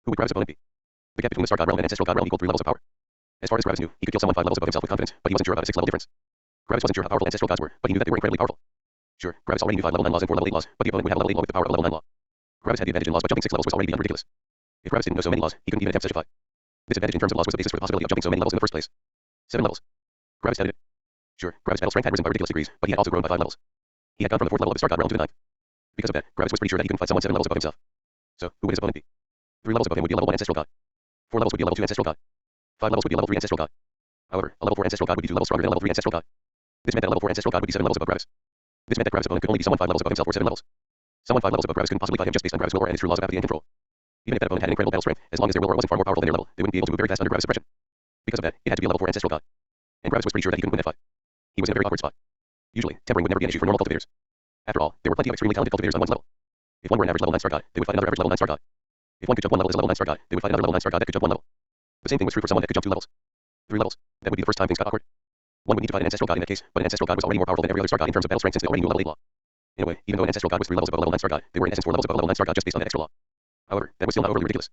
Who would Gravis' opponent be? The gap between the star god realm and ancestral god realm equaled 3 levels of power. As far as Gravis knew, he could kill someone 5 levels above himself with confidence, but he wasn't sure about a 6-level difference. Gravis wasn't sure how powerful ancestral gods were, but he knew that they were incredibly powerful. Sure, Gravis already knew 5 level 9 laws and 4 level 8 laws, but the opponent would have a level 8 law with the power of a level 9 law. Gravis had the advantage in laws, but jumping 6 levels was already beyond ridiculous. If Gravis didn't know so many laws, he couldn't even attempt such a fight. This advantage in terms of laws was the basis for the possibility of jumping so many levels in the first place. 7 levels. Gravis doubted it. Sure, Gravis' battle strength had risen by ridiculous degrees, but he had also grown by 5 levels. He had gone from the 4th level of the star god realm to the 9th. Because of that, Gravis was pretty sure that he couldn't fight someone 7 levels above himself. So, who would his opponent be? 3 levels above him would be a level 1 ancestral god. 4 levels would be a level 2 ancestral god. 5 levels would be a level 3 ancestral god. However, a level 4 ancestral god would be 2 levels stronger than a level 3 ancestral god. This meant that a level 4 ancestral god would be 7 levels above Gravis. This meant that Gravis' opponent could only be someone 5 levels above himself or 7 levels. Someone 5 levels above Gravis couldn't possibly fight him just based on Gravis' will and his true laws of apathy and control. Even if that opponent had incredible battle strength, as long as their will wasn't far more powerful than their level, they wouldn't be able to move very fast under Gravis' suppression. Because of that, it had to be a level 4 ancestral god. And Gravis was pretty sure that he couldn't win that fight. He was in a very awkward spot. Usually, tempering would never be an issue for normal cultivators. After all, there were plenty of extremely talented cultivators on one's level. If one were an average level 9 star god, they would fight another average level 9 star god. If one could jump 1 level as a level 9 star god, they would fight another level 9 star god that could jump 1 level. The same thing was true for someone that could jump 2 levels. 3 levels. That would be the first time things got awkward. One would need to fight an ancestral god in that case, but an ancestral god was already more powerful than every other star god in terms of battle strength since they already knew level 8 law. In a way, even though an ancestral god was 3 levels above a level 9 star god, they were in essence 4 levels above a level 9 star god just based on that extra law. However, that was still not overly ridiculous.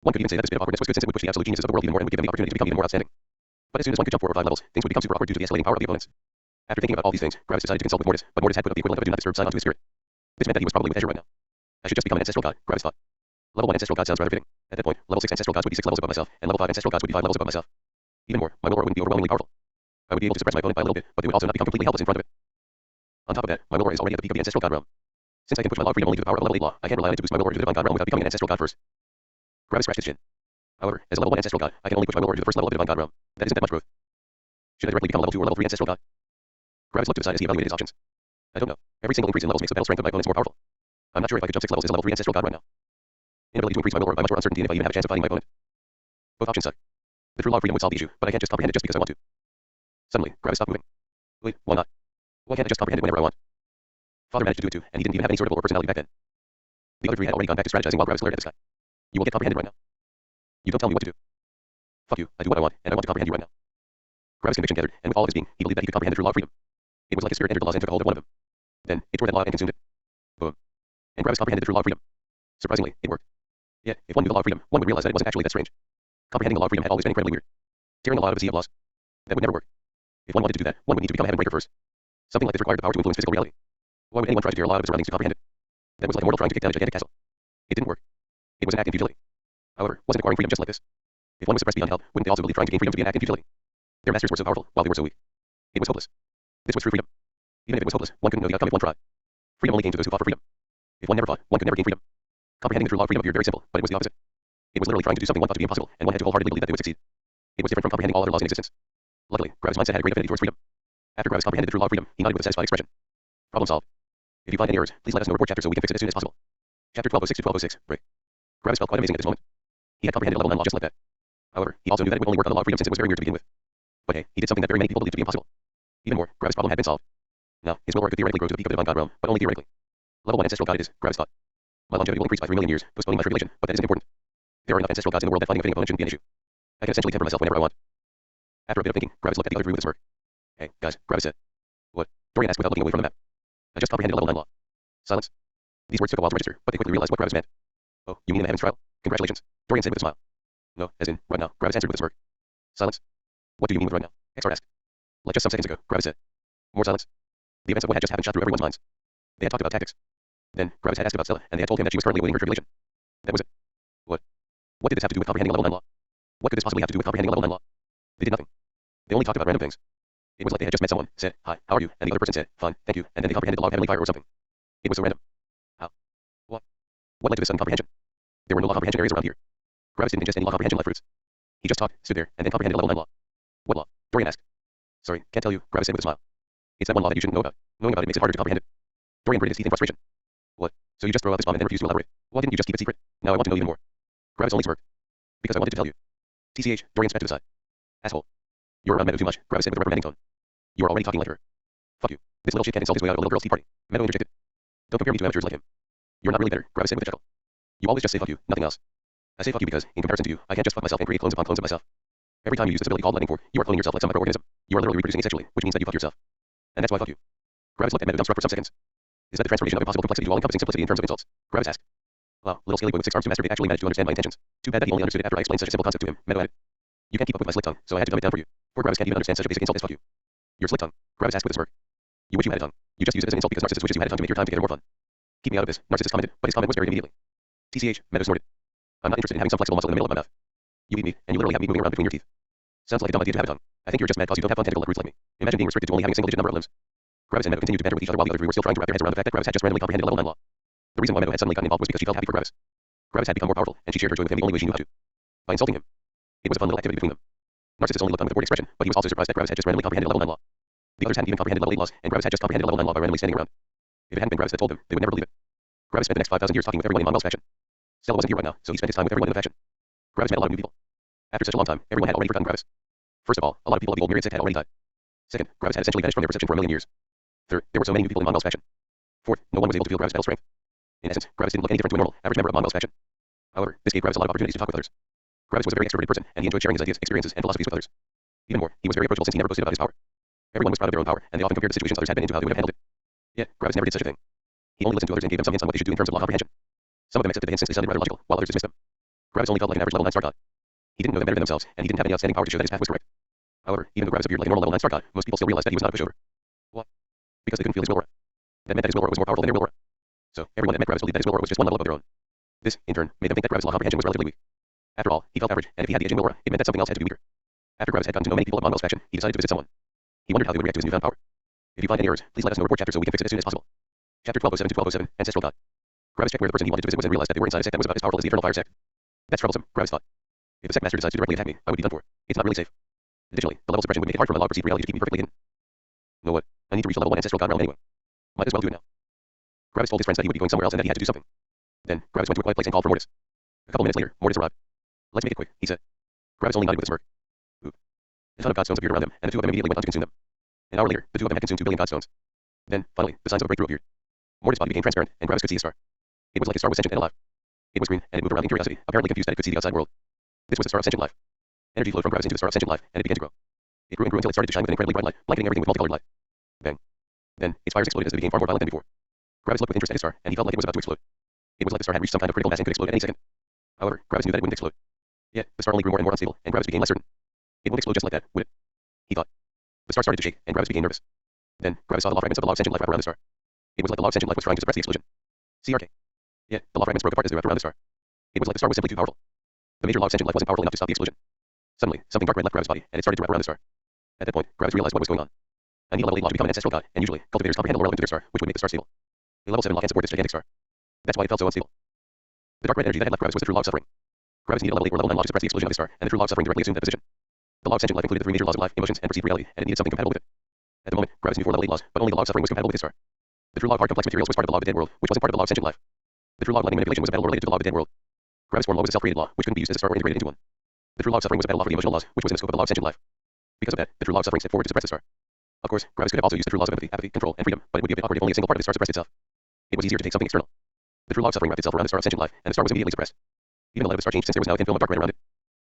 One could even say that this bit of awkwardness was good since it would push the absolute geniuses of the world even more and would give them the opportunity to become even more outstanding. But as soon as one could jump 4 or 5 levels, things would become super awkward due to the escalating power of the opponents. After thinking about all these things, Gravis decided to consult with Mortis, but Mortis had put up the equivalent of a do not disturb sign onto his spirit. This meant that he was probably with Azure right now. I should just become an ancestral god, Gravis thought. Level 1 ancestral god sounds rather fitting. At that point, level 6 ancestral gods would be 6 levels above myself, and level 5 ancestral gods would be 5 levels above myself. Even more, my will aura wouldn't be overwhelmingly powerful. I would be able to suppress my opponent by a little bit, but they would also not become completely helpless in front of it. On top of that, my will aura is already at the peak of the ancestral god realm. Since I can push my law of freedom only to the power of a level 8 law, I can't rely on it to boost my will aura to the divine god realm without becoming an ancestral god first. Gravis scratched his chin. However, as a level 1 ancestral god, I can only push my will aura to the first level of the divine god realm. That isn't that much growth. Should I directly become a level 2 or level 3 ancestral god? Gravis looked to the side as he evaluated his options. I don't know. Every single increase in levels makes the battle strength of my opponents more powerful. I'm not sure if I could jump 6 levels as a level 3 ancestral god right now. Inability to increase my will aura by much more uncertainty and if I even have a chance of fighting my opponent. Both options suck. The true law of freedom would solve the issue, but I can't just comprehend it just because I want to. Suddenly, Gravis stopped moving. Wait, why not? Why can't I just comprehend it whenever I want? Father managed to do it too, and he didn't even have any sort of will or personality back then. The other 3 had already gone back to strategizing while Gravis glared at the sky. You will get comprehended right now. You don't tell me what to do. Fuck you, I do what I want, and I want to comprehend you right now. Gravis' conviction gathered, and with all of his being, he believed that he could comprehend the true law of freedom. It was like his spirit entered the laws and took a hold of one of them. Then, it tore that law and consumed it. Boom. And Gravis comprehended the true law of freedom. Surprisingly, it worked. Yet, if one knew the law of freedom, one would realize that it wasn't actually that strange. Comprehending the law of freedom had always been incredibly weird. Tearing the law out of a sea of laws. That would never work. If one wanted to do that, one would need to become a heaven breaker first. Something like this required the power to influence physical reality. Why would anyone try to tear a law out of his surroundings to comprehend it? That was like a mortal trying to kick down a gigantic castle. It didn't work. It was an act in futility. However, wasn't acquiring freedom just like this? If one was suppressed beyond help, wouldn't they also believe trying to gain freedom to be an act in futility? Their masters were so powerful, while they were so weak. It was hopeless. This was true freedom. Even if it was hopeless, one couldn't know the outcome if one tried. Freedom only came to those who fought for freedom. If one never fought, one could never gain freedom. Comprehending the true law of freedom appeared very simple, but it was the opposite. It was literally trying to do something one thought to be impossible, and one had to wholeheartedly believe that they would succeed. It was different from comprehending all other laws in existence. Luckily, Gravis' mindset had a great affinity towards freedom. After Gravis comprehended the true law of freedom, he nodded with a satisfied expression. Problem solved. If you find any errors, please let us know report chapter so we can fix it as soon as possible. Chapter 1206 to 1206, break. Gravis felt quite amazing at this moment. He had comprehended level 9 law just like that. However, he also knew that it would only work on the law of freedom since it was very weird to begin with. But hey, he did something that very many people believed to be impossible. Even more, Gravis' problem had been solved. Now, his will aura could theoretically grow to the peak of the divine god realm, but only theoretically. Level 1 ancestral god it is, Gravis thought. My longevity will increase by 3 million years, postponing my tribulation, but that isn't important. There are enough ancestral gods in the world that fighting a fitting opponent shouldn't be an issue. I can essentially temper myself whenever I want. After a bit of thinking, Gravis looked at the other 3 with a smirk. Hey, guys, Gravis said. What? Dorian asked without looking away from the map. I just comprehended level 9 law. Silence. These words took a while to register, but they quickly realized what Gravis meant. Oh, you mean in the heavens trial? Congratulations. Dorian said with a smile. No, as in, right now, Gravis answered with a smirk. Silence. What do you mean with right now? Exar asked. Like just some seconds ago, Gravis said. More silence. The events of what had just happened shot through everyone's minds. They had talked about tactics. Then, Gravis had asked about Stella, and they had told him that she was currently awaiting her tribulation. That was it. What? What did this have to do with comprehending level 9 law? What could this possibly have to do with comprehending level 9 law? They did nothing. They only talked about random things. It was like they had just met someone, said, hi, how are you? And the other person said, fine, thank you, and then they comprehended the law of heavenly fire or something. It was so random. How? What? What led to this sudden comprehension? There were no law comprehension areas around here. Gravis didn't ingest any law comprehension left roots. He just talked, stood there, and then comprehended level 9 law. What law? Dorian asked. Sorry, can't tell you, Gravis said with a smile. It's that one law that you shouldn't know about. Knowing about it makes it harder to comprehend it. Dorian gritted his teeth in frustration. What? So you just throw out this bomb and then refuse to elaborate? Why didn't you just keep it secret? Now I want to know even more. Gravis only smirked. Because I wanted to tell you. TCH, Dorian spat to the side. Asshole. You're around Meadow too much, Gravis said with a reprimanding tone. You are already talking like her. Fuck you. This little shit can't insult his way out of a little girl's tea party. Meadow interjected. Don't compare me to amateurs like him. You're not really better, Gravis said with a chuckle. You always just say fuck you, nothing else. I say fuck you because, in comparison to you, I can't just fuck myself and create clones upon clones of myself. Every time you use this ability called letting for, you are cloning yourself like some microorganism. You are literally reproducing asexually, which means that you fuck yourself. And that's why fuck you. Gravis looked at Meadow dumbstruck for some seconds. Is that the transformation of impossible complexity to all-encompassing simplicity in terms of insults? Gravis asked. Wow, little scaly boy with 6 arms to masturbate actually managed to understand my intentions. Too bad that he only understood it after I explained such a simple concept to him, Meadow added. You can't keep up with my slick tongue, so I had to dumb it down for you. Poor Gravis can't even understand such a basic insult as fuck you. Your slick tongue, Gravis asked with a smirk. You wish you had a tongue. You just use it as an insult because Narcissus wishes you had a tongue to make your time together more fun. Keep me out of this, Narcissus commented, but his comment was buried immediately. TCH, Meadow snorted. I'm not interested in having some flexible muscle in the middle of my mouth. You eat me, and you literally have me moving around between your teeth. Sounds like a dumb idea to have a tongue. I think you're just mad because you don't have fun tentacle roots like me. Imagine being restricted to only having a single digit number of limbs. Gravis and Meadow continued to banter with each other while the other 3 were still trying to wrap their heads around the fact that Gravis had just randomly comprehended level 9 law. The reason why Meadow had suddenly gotten involved was because she felt happy for Gravis. Gravis had become more powerful, and she shared her joy with him the only way she knew how to. By insulting him. It was a fun little activity between them. Narcissus only looked on with a bored expression, but he was also surprised that Gravis had just randomly comprehended level 9 law. The others hadn't even comprehended level 8 laws, and Gravis had just comprehended level 9 law by randomly standing around. If it hadn't been Gravis that told them, they would never believe it. Gravis spent the next 5,000 years talking with everyone in Monwell's faction. Stella wasn't here right now, so he spent his time with everyone in the faction. Gravis met a lot of new people. After such a long time, everyone had already forgotten Gravis. First of all, a lot of people of the old myriad sect had already died. Second, Gravis had essentially vanished from their perception for a million years. Third, there were so many new people in Monwell's faction. Fourth, no one was able to feel Gravis' battle strength. In essence, Gravis didn't look any different to a normal, average member of Monwell's faction. However, this gave Gravis a lot of opportunities to talk with others. Gravis was a very extroverted person, and he enjoyed sharing his ideas, experiences, and philosophies with others. Even more, he was very approachable since he never boasted about his power. Everyone was proud of their own power, and they often compared the situations others had been into how they would have handled it. Yet, Gravis never did such a thing. He only listened to others and gave them some hints on what they should do in terms of law comprehension. Some of them accepted the hints since they sounded rather logical, while others dismissed them. Gravis only felt like an average level 9 star god. He didn't know them better than themselves, and he didn't have any outstanding power to show that his path was correct. However, even though Gravis appeared like a normal level 9 star god, most people still realized that he was not a pushover. Why? Because they couldn't feel his will aura. That meant that his will aura was more powerful than their will aura. So, everyone that met Gravis believed that his will aura was just one level above their own. This, in turn, made them think that Gravis' law comprehension was relatively weak. After all, he felt average, and if he had the aging will aura, it meant that something else had to be weaker. After Gravis had gotten to know many people of Monwell's faction, he decided to visit someone. He wondered how they would react to his newfound power. If you find any errors, please let us know. Report chapter so we can fix it as soon as possible. Chapter 1207 to 1207, Ancestral God. Gravis checked where the person he wanted to visit was and realized that they were inside a sect that was about as powerful as the Eternal Fire sect. That's troublesome, Gravis thought. If the sect master decides to directly attack me, I would be done for. It's not really safe. Additionally, the level of suppression would make it hard for my log perceived reality to keep me perfectly hidden. Know what? I need to reach the level 1 Ancestral God realm anyway. Might as well do it now. Gravis told his friends that he would be going somewhere else and that he had to do something. Then, Gravis went to a quiet place and called for Mortis. A couple minutes later, Mortis arrived. Let's make it quick, he said. Gravis only nodded with a smirk. Oop. A ton of godstones appeared around them, and the two of them immediately went on to consume them. An hour later, the two of them had consumed 2 billion godstones. Then, finally, the signs of a breakthrough appeared. Mortis' body became transparent, and Gravis could see a star. It was like a star was sentient and alive. It was green, and it moved around in curiosity, apparently confused that it could see the outside world. This was the star of sentient life. Energy flowed from Gravis into the star of sentient life, and it began to grow. It grew and grew until it started to shine with an incredibly bright light, blanketing everything with multicolored light. Bang. Then, its fires exploded as it became far more violent than before. Gravis looked with interest at his star, and he felt like it was about to explode. It was like the star had reached some kind of critical mass and could explode at any second. However, Gravis knew that it wouldn't explode. Yet, the star only grew more and more unstable, and Gravis became less certain. It won't explode just like that, would it? He thought. The star started to shake, and Gravis became nervous. Then, Gravis saw the law fragments of the log's sentient life wrap around the star. It was like the log's sentient life was trying to suppress the explosion. CRK. Yet, the law fragments broke apart as they wrapped around the star. It was like the star was simply too powerful. The major log's sentient life wasn't powerful enough to stop the explosion. Suddenly, something dark red left Gravis' body, and it started to wrap around the star. At that point, Gravis realized what was going on. I need a level 8 log to become an ancestral god, and usually, cultivators comprehend the lore into their star, which would make the star stable. A level 7 log can support this gigantic star. That's why it felt so unstable. The dark red energy that had left Gravis was the true log suffering. Gravis needed a level 8 or level 9 log to suppress the explosion of his star, and the true log suffering directly assumed that position. The log sentient life included the 3 major laws of life, emotions, and perceived reality, and it needed something compatible with it. At the moment, Gravis knew 4 level 8 laws, but only the log suffering was compatible with his star. The true log hard complex materials was part of the log of the dead world, which wasn't part of the log sentient life. The true log lightning manipulation was a battle law related to the log of the dead world. Gravis form law was a self-created law, which couldn't be used as a star or integrated into one. The true log suffering was a battle law for the emotional laws, which was in the scope of the log sentient life. Because of that, the true log suffering stepped forward to suppress the star. Of course, Gravis could have also used the true laws of empathy, apathy, control, and freedom, but it would be a bit awkward if only a single part of his star suppressed itself. It was easier to take something external. The true log suffering wrapped itself around the star of sentient life, and the star was immediately suppressed. Even the light of the star changed since there was now a thin film of dark red around it.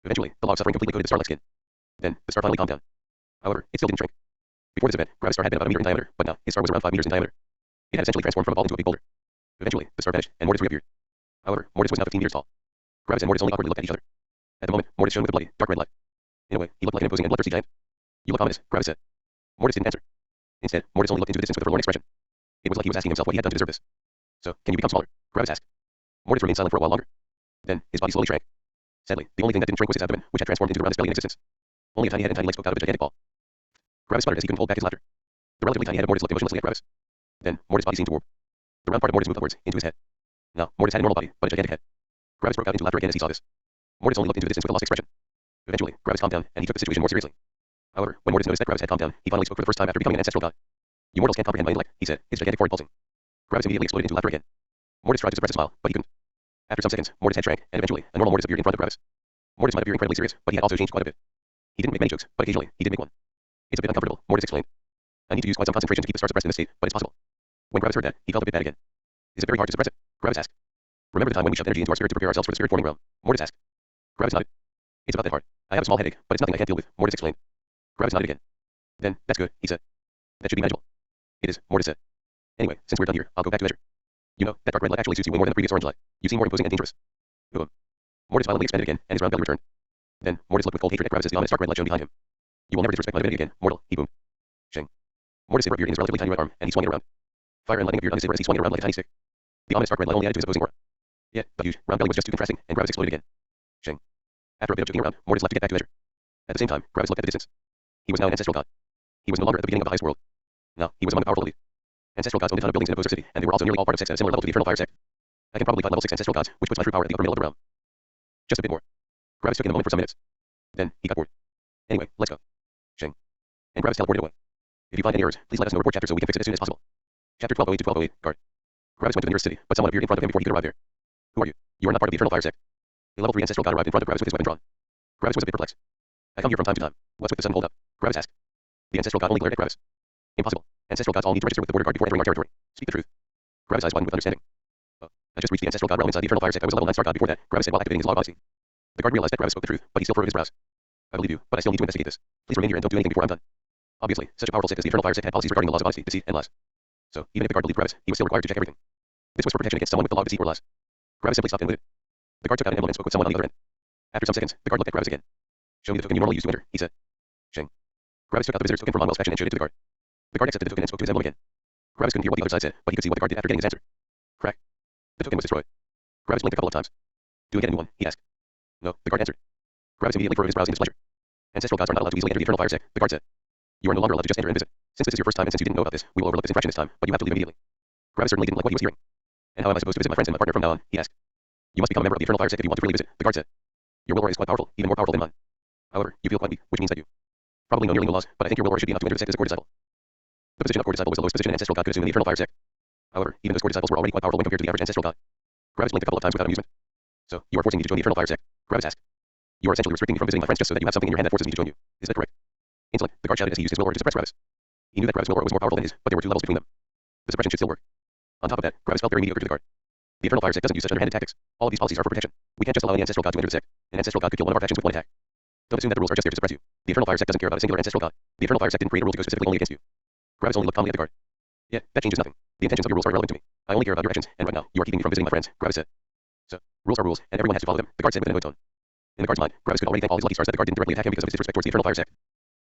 Eventually, the log suffering completely coated the star like skin. Then, the star finally calmed down. However, it still didn't shrink. Before this event, Gravis' star had been about a meter in diameter, but now, his star was around 5 meters in diameter. It had essentially transformed from a ball into a big boulder. Eventually, the star vanished, and Mortis reappeared. However, Mortis was now 15 meters tall. Gravis and Mortis only awkwardly looked at each other. At the moment, Mortis shone with a bloody, dark red light. In a way, he looked like an imposing and bloodthirsty giant. You look ominous, Gravis said. Mortis didn't answer. Instead, Mortis only looked into the distance with a forlorn expression. It was like he was asking himself what he had done to deserve this. So, can you become smaller? Gravis asked. Mortis remained silent for a while longer. Then, his body slowly shrank. Sadly, the only thing that didn't shrink was his abdomen, which had transformed into the roundest belly in existence. Only a tiny head and tiny legs poked out of a gigantic ball. Gravis sputtered as he couldn't hold back his laughter. The relatively tiny head of Mortis looked emotionlessly at Gravis. Then, Mortis' body seemed to warp. The round part of Mortis moved upwards, into his head. Now, Mortis had a normal body, but a gigantic head. Gravis broke out into laughter again as he saw this. Mortis only looked into the distance with a lost expression. Eventually, Gravis calmed down, and he took the situation more seriously. However, when Mortis noticed that Gravis had calmed down, he finally spoke for the first time after becoming an ancestral god. You mortals can't comprehend my intellect, he said, his gigantic forehead pulsing. Gravis immediately exploded into laughter again. Mortis tried to suppress a smile, but he couldn't. After some seconds, Mortis' head shrank, and eventually, a normal Mortis appeared in front of Gravis. Mortis might appear incredibly serious, but he had also changed quite a bit. He didn't make many jokes, but occasionally, he did make one. It's a bit uncomfortable, Mortis explained. I need to use quite some concentration to keep the star suppressed in this state, but it's possible. When Gravis heard that, he felt a bit bad again. Is it very hard to suppress it? Gravis asked. Remember the time when we shoved energy into our spirit to prepare ourselves for the spirit forming realm? Mortis asked. Gravis nodded. It's about that hard. I have a small headache, but it's nothing I can't deal with, Mortis explained. Gravis nodded again. Then, that's good, he said. That should be manageable. It is, Mortis said. Anyway, since we're done here, I'll go back to measure. You know, that dark red light actually suits you way more than the previous orange light. You seem more imposing and dangerous. Mortis violently expanded again, and his round belly returned. Then, Mortis looked with cold hatred at Gravis as the ominous dark red light shone behind him. You will never disrespect my divinity again, mortal, he boomed. Shing. Mortis' saber appeared in his relatively tiny right arm, and he swung it around. Fire and lightning appeared on his saber as he swung it around like a tiny stick. The ominous dark red light only added to his opposing aura. Yet, the huge, round belly was just too contrasting, and Gravis exploded again. Shing. After a bit of joking around, Mortis left to get back to measure. At the same time, Gravis looked at the distance. He was now an ancestral god. He was no longer at the beginning of the highest world. Now, he was among the powerful elite. Ancestral gods owned a ton of buildings in Opposer City, and they were also nearly all part of sects at a similar level to the Eternal Fire sect. I can probably fight level 6 ancestral gods, which puts my true power at the upper middle of the realm. Just a bit more. Gravis took in a moment for some minutes. Then, he got bored. Anyway, let's go. Shing. And Gravis teleported away. If you find any errors, please let us know. Report chapter so we can fix it as soon as possible. Chapter 1208 to 1208, guard. Gravis went to the nearest city, but someone appeared in front of him before he could arrive there. Who are you? You are not part of the Eternal Fire sect. A level 3 ancestral god arrived in front of Gravis with his weapon drawn. Gravis was a bit perplexed. I come here from time to time. What's with the sudden hold up? Gravis asked. The ancestral god only glared at Gravis. Impossible. Ancestral gods all need to register with the border guard before entering our territory. Speak the truth. Gravis' eyes widened with understanding. I just reached the ancestral god realm inside the Eternal Fire sect. I was a level 9 star god before that, Gravis said while activating his log odyssey. The guard realized that Gravis spoke the truth, but he still furrowed his brows. I believe you, but I still need to investigate this. Please remain here and don't do anything before I'm done. Obviously, such a powerful sect as the Eternal Fire sect had policies regarding the laws of honesty, deceit, and lies. So, even if the guard believed Gravis, he was still required to check everything. This was for protection against someone with the law of deceit or lies. Gravis simply stopped and waited. The guard took out an envelope and spoke with someone on the other end. After some seconds, the guard looked at Gravis again. Show me the token you normally use to enter, he said. Sheng. Gravis took out the visitor's token from Ronwell's faction and showed it to the guard. The guard accepted the token and spoke to his envelope again. Gravis couldn't hear what the other side said, but he could see what the guard did after getting his answer. Crack. The token was destroyed. Gravis blinked a couple of times. Do I get a new one? He asked. No, the guard answered. Gravis immediately furrowed his brows in displeasure. Ancestral gods are not allowed to easily enter the eternal fire sect, the guard said. You are no longer allowed to just enter and visit. Since this is your first time and since you didn't know about this, we will overlook this infraction this time, but you have to leave immediately. Gravis certainly didn't like what he was hearing. And how am I supposed to visit my friends and my partner from now on? He asked. You must become a member of the eternal fire sect if you want to really visit, the guard said. Your will aura is quite powerful, even more powerful than mine. However, you feel quite weak, which means that you probably know nearly no laws, but I think your will aura should be enough to enter the sect as a core disciple. The position of core disciple was the lowest position an ancestral god could assume in the eternal fire sect. However, even those core disciples were already quite powerful when compared to the average ancestral god. Gravis blinked a couple of times without amusement. So, you are forcing me to join the eternal fire sect? Gravis asked. You are essentially restricting me from visiting my friends just so that you have something in your hand that forces me to join you. Is that correct? Insolent, the guard shouted as he used his will aura to suppress Gravis. He knew that Gravis' will aura was more powerful than his, but there were two levels between them. The suppression should still work. On top of that, Gravis felt very mediocre to the guard. The eternal fire sect doesn't use such underhanded tactics. All of these policies are for protection. We can't just allow any ancestral god to enter the sect. An ancestral god could kill one of our factions with one attack. Don't assume that the rules are just there to suppress you. The eternal fire sect doesn't care about a singular ancestral god. The eternal fire sect didn't create a rule to go specifically only against you. Gravis only looked calmly at the guard. Yeah, that changes nothing. The intentions of your rules are irrelevant to me. I only care about your actions, and right now, you are keeping me from visiting my friends, Gravis said. So, rules are rules, and everyone has to follow them, the guard said with an annoyed tone. In the guard's mind, Gravis could already thank all his lucky stars that the guard didn't directly attack him because of his disrespect towards the eternal fire sect.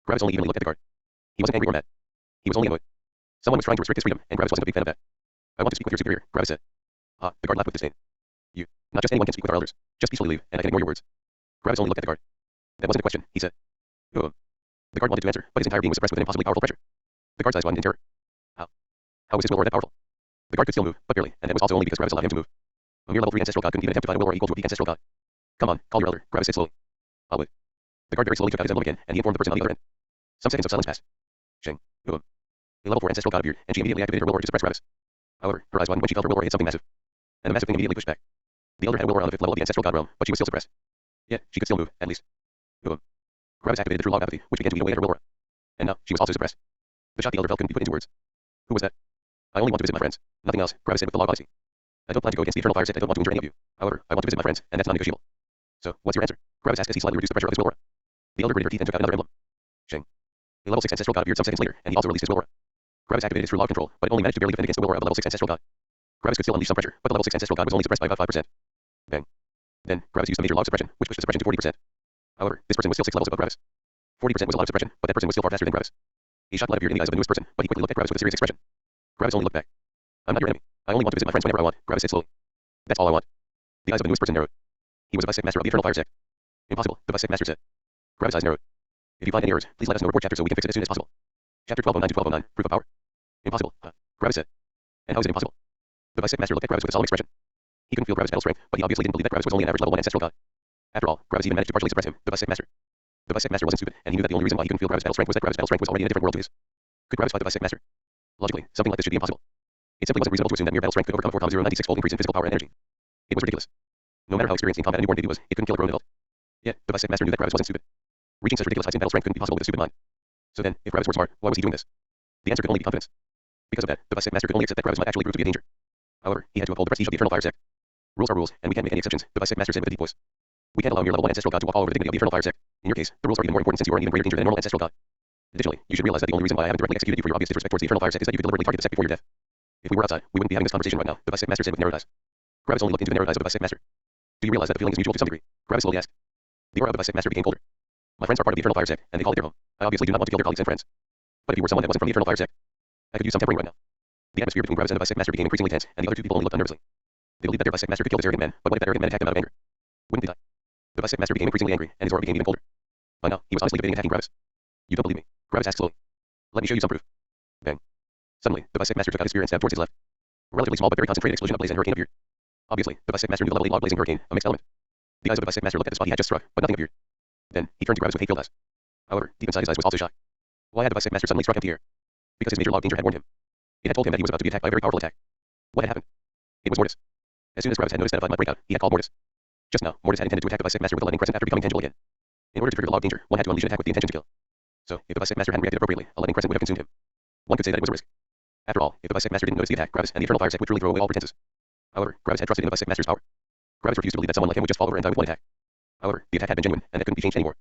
Gravis only evenly looked at the guard. He wasn't angry or mad. He was only annoyed. Someone was trying to restrict his freedom, and Gravis wasn't a big fan of that. I want to speak with your superior, Gravis said. Ah, the guard laughed with disdain. You. Not just anyone can speak with our elders. Just peacefully leave, and I can ignore your words. Gravis only looked at the guard. That wasn't a question, he said. The guard wanted to answer, but his entire being was suppressed with an impossibly powerful pressure. The guard's eyes widened in terror. How? How was his will aura that powerful? The guard could still move, but barely, and that was also only because Gravis allowed him to move. A mere level 3 ancestral god couldn't even attempt to find a will aura equal to a peak ancestral god. Come on, call your elder, Gravis said slowly. I'll wait. The guard very slowly took out his envelope again, and he informed the person on the other end. Some seconds of silence passed. Sheng. A level 4 ancestral god appeared, and she immediately activated her will aura to suppress Gravis. However, her eyes widened when she felt her will aura hit something massive. And the massive thing immediately pushed back. The elder had a will aura on the 5th level of the ancestral god realm, but she was still suppressed. Yeah, she could still move, at least. Gravis activated the true law of apathy, which began to eat away at her will aura. And now, she was also suppressed. The shock the elder felt couldn't be put into words. Who was that? I only want to visit my friends. Nothing else, Gravis said with the law of honesty. I don't plan to go against the eternal fire sect. I don't want to injure any of you. However, I want to visit my friends, and that's non-negotiable. So, what's your answer? Gravis asked as he slightly reduced the pressure of his will aura. The elder gritted her teeth and took out another emblem. Sheng. A level 6 ancestral god appeared some seconds later, and he also released his will aura. Gravis activated his true law of control, but only managed to barely defend against the will aura of the level 6 ancestral god. Gravis could still unleash some pressure, but the level 6 ancestral god was only suppressed by about 5%. Bang. Then, Gravis used the major law of suppression, which pushed the suppression to 40%. However, this person was still 6 levels above Gravis. 40% was a lot of suppression, but that person was still far faster than Gravis. A shocked light appeared in the eyes of the newest person, but he quickly looked at Gravis with a serious expression. Gravis only looked back. I'm not your enemy. I only want to visit my friends whenever I want, Gravis said slowly. That's all I want. The eyes of the newest person narrowed. He was a vice sect master of the eternal fire sect. Impossible, the vice sect master said. Gravis' eyes narrowed. If you find any errors, please let us know. Report chapter so we can fix it as soon as possible. Chapter 1209 to 1209, proof of power. Impossible, Gravis said. And how is it impossible? The vice sect master looked at Gravis with a solemn expression. He couldn't feel Gravis' battle strength, but he obviously didn't believe that Gravis was only an average level 1 ancestral god. After all, Gravis even managed to partially suppress him, the vice sect master. The vice sect master wasn't stupid, and he knew that the only reason why he couldn't feel Gravis' battle strength was that Gravis' battle strength was already in a different world to his. Could Gravis fight the vice sect master? Logically, something like this should be impossible. It simply wasn't reasonable to assume that mere battle strength could overcome a 4,096-fold increase in physical power and energy. It was ridiculous. No matter how experienced in combat a newborn baby was, it couldn't kill a grown adult. Yet, the vice sect master knew that Gravis wasn't stupid. Reaching such ridiculous heights in battle strength couldn't be possible with a stupid mind. So then, if Gravis were smart, why was he doing this? The answer could only be confidence. Because of that, the vice sect master could only accept that Gravis might actually prove to be a danger. However, he had to uphold the prestige of the eternal fire sect. Rules are rules, and we can't make any exceptions, the vice sect master said with a deep voice. We can't allow mere level 1 ancestral god to walk all over the dignity of the eternal fire sect. In your case, the rules are even more important since you are in even greater danger than a normal ancestral god. Additionally, you should realize that the only reason why I haven't directly executed you for your obvious disrespect towards the eternal fire sect is that you could deliberately target the sect before your death. If we were outside, we wouldn't be having this conversation right now, the vice sect master said with narrowed eyes. Gravis only looked into the narrowed eyes of the vice sect master. Do you realize that the feeling is mutual to some degree? Gravis slowly asked. The aura of the vice sect master became colder. My friends are part of the eternal fire sect, and they call it their home. I obviously do not want to kill their colleagues and friends. But if you were someone that wasn't from the eternal fire sect, I could use some tempering right now. The atmosphere between Gravis and the vice sect master became increasingly tense, and the other two people only looked on nervously. They believed that their vice sect master could kill this arrogant man, but what if that arrogant man attacked them out of anger? Wouldn't they die? The vice sect master became increasingly angry, and his aura became even colder. By now, he was honestly debating attacking Gravis. You don't believe me? Gravis asked slowly. Let me show you some proof. Bang. Suddenly, the vice sect master took out his spear and stabbed towards his left. A relatively small but very concentrated explosion of blaze and hurricane appeared. Obviously, the vice sect master knew the level 8 log blazing hurricane, a mixed element. The eyes of the vice sect master looked at the spot he had just struck, but nothing appeared. Then, he turned to Gravis with hate-filled eyes. However, deep inside his eyes was also shock. Why had the vice sect master suddenly struck empty air? Because his major log danger had warned him. It had told him that he was about to be attacked by a very powerful attack. What had happened? It was Mortis. As soon as Gravis had noticed that a fight might break out, he had called Mortis. Just now, Mortis had intended to attack the vice sect master with a lightning crescent after becoming tangible again. In order to trigger the log danger, one had to unleash an attack with the intention to kill. So, if the vice sect master hadn't reacted appropriately, a lightning crescent would have consumed him. One could say that it was a risk. After all, if the vice sect master didn't notice the attack, Gravis and the eternal fire sect would truly throw away all pretenses. However, Gravis had trusted in the vice sect master's power. Gravis refused to believe that someone like him would just fall over and die with one attack. However, the attack had been genuine, and that couldn't be changed anymore.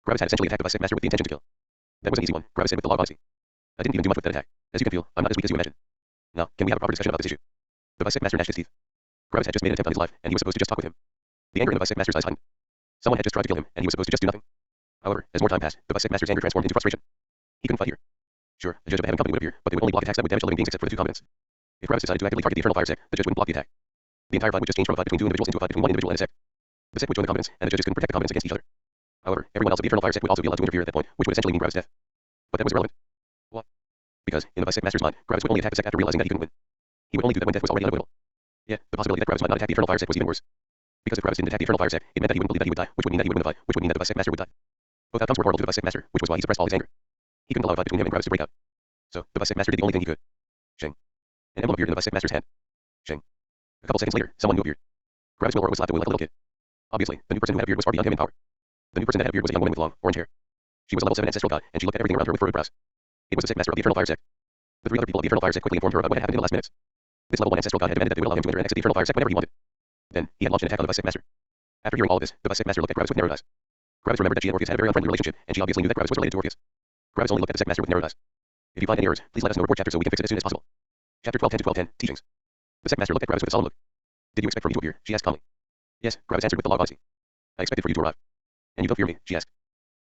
Gravis had essentially attacked the vice sect master with the intention to kill. That was an easy one, Gravis said with the log honesty. I didn't even do much with that attack. As you can feel, I'm not as weak as you imagine. Now, can we have a proper discussion about this issue? The vice sect master gnashed his teeth. Gravis had just made an attempt on his life, and he was supposed to just talk with him. The anger in the vice sect master's eyes heightened. Someone had just tried to kill him, and he was supposed to just do nothing. However, as more time passed, the vice sect master's anger transformed into frustration. He couldn't fight here. Sure, a judge of a heaven company would appear, but they would only block attacks that would damage the living beings except for the two combatants. If Gravis decided to actively target the Infernal Fire sect, the judge wouldn't block the attack. The entire fight would just change from a fight between two individuals into a fight between one individual and a sect. The sect would join the combatants, and the judges couldn't protect the combatants against each other. However, everyone else of the Infernal Fire sect would also be allowed to interfere at that point, which would essentially mean Gravis' death. But that was irrelevant. Why? Because, in the vice sect master's mind, Gravis would only attack the sect after realizing that he couldn't win. He would only do that when death was already unavoidable. Yet, the possibility that Gravis might not attack the Infernal Fire sect was even worse. Because if Gravis didn't attack the Infernal Fire sect, it meant that he wouldn't believe that he would die, which would mean that he would win the fight, which would mean that the vice sect master would die. Both outcomes were horrible to the vice sect master, which was why he suppressed all his anger. He couldn't allow a fight between him and Gravis to break out. So, the vice sect master did the only thing he could. Sheng. An emblem appeared in the vice sect master's hand. Sheng. A couple seconds later, someone new appeared. Gravis' will aura was slapped away like a little kid. Obviously, the new person who had appeared was far beyond him in power. The new person that had appeared was a young woman with long, orange hair. She was a level 7 ancestral god, and she looked at everything around her with furrowed brows. It was the sect master of the Infernal Fire sect. The three other people of the Infernal Fire sect quickly informed her about what had happened in the last minutes. This level 1 ancestral god had demanded that they would allow him to enter and exit the Infernal Fire sect whenever he wanted. Then, he had launched an attack on the vice sect master. After hearing all of this, the vice sect master looked at Gravis with narrowed eyes. Gravis remembered that she and Orpheus had a very unfriendly relationship, and she obviously knew that Gravis was related to Orpheus. Gravis only looked at the sect master with narrowed eyes. If you find any errors, please let us know. Report chapter so we can fix it as soon as possible. Chapter 12:10 to 12:10 Teachings. The sect master looked at Gravis with a solemn look. Did you expect for me to appear? She asked calmly. Yes, Gravis answered with the log honesty. I expected for you to arrive. And you don't fear me? She asked.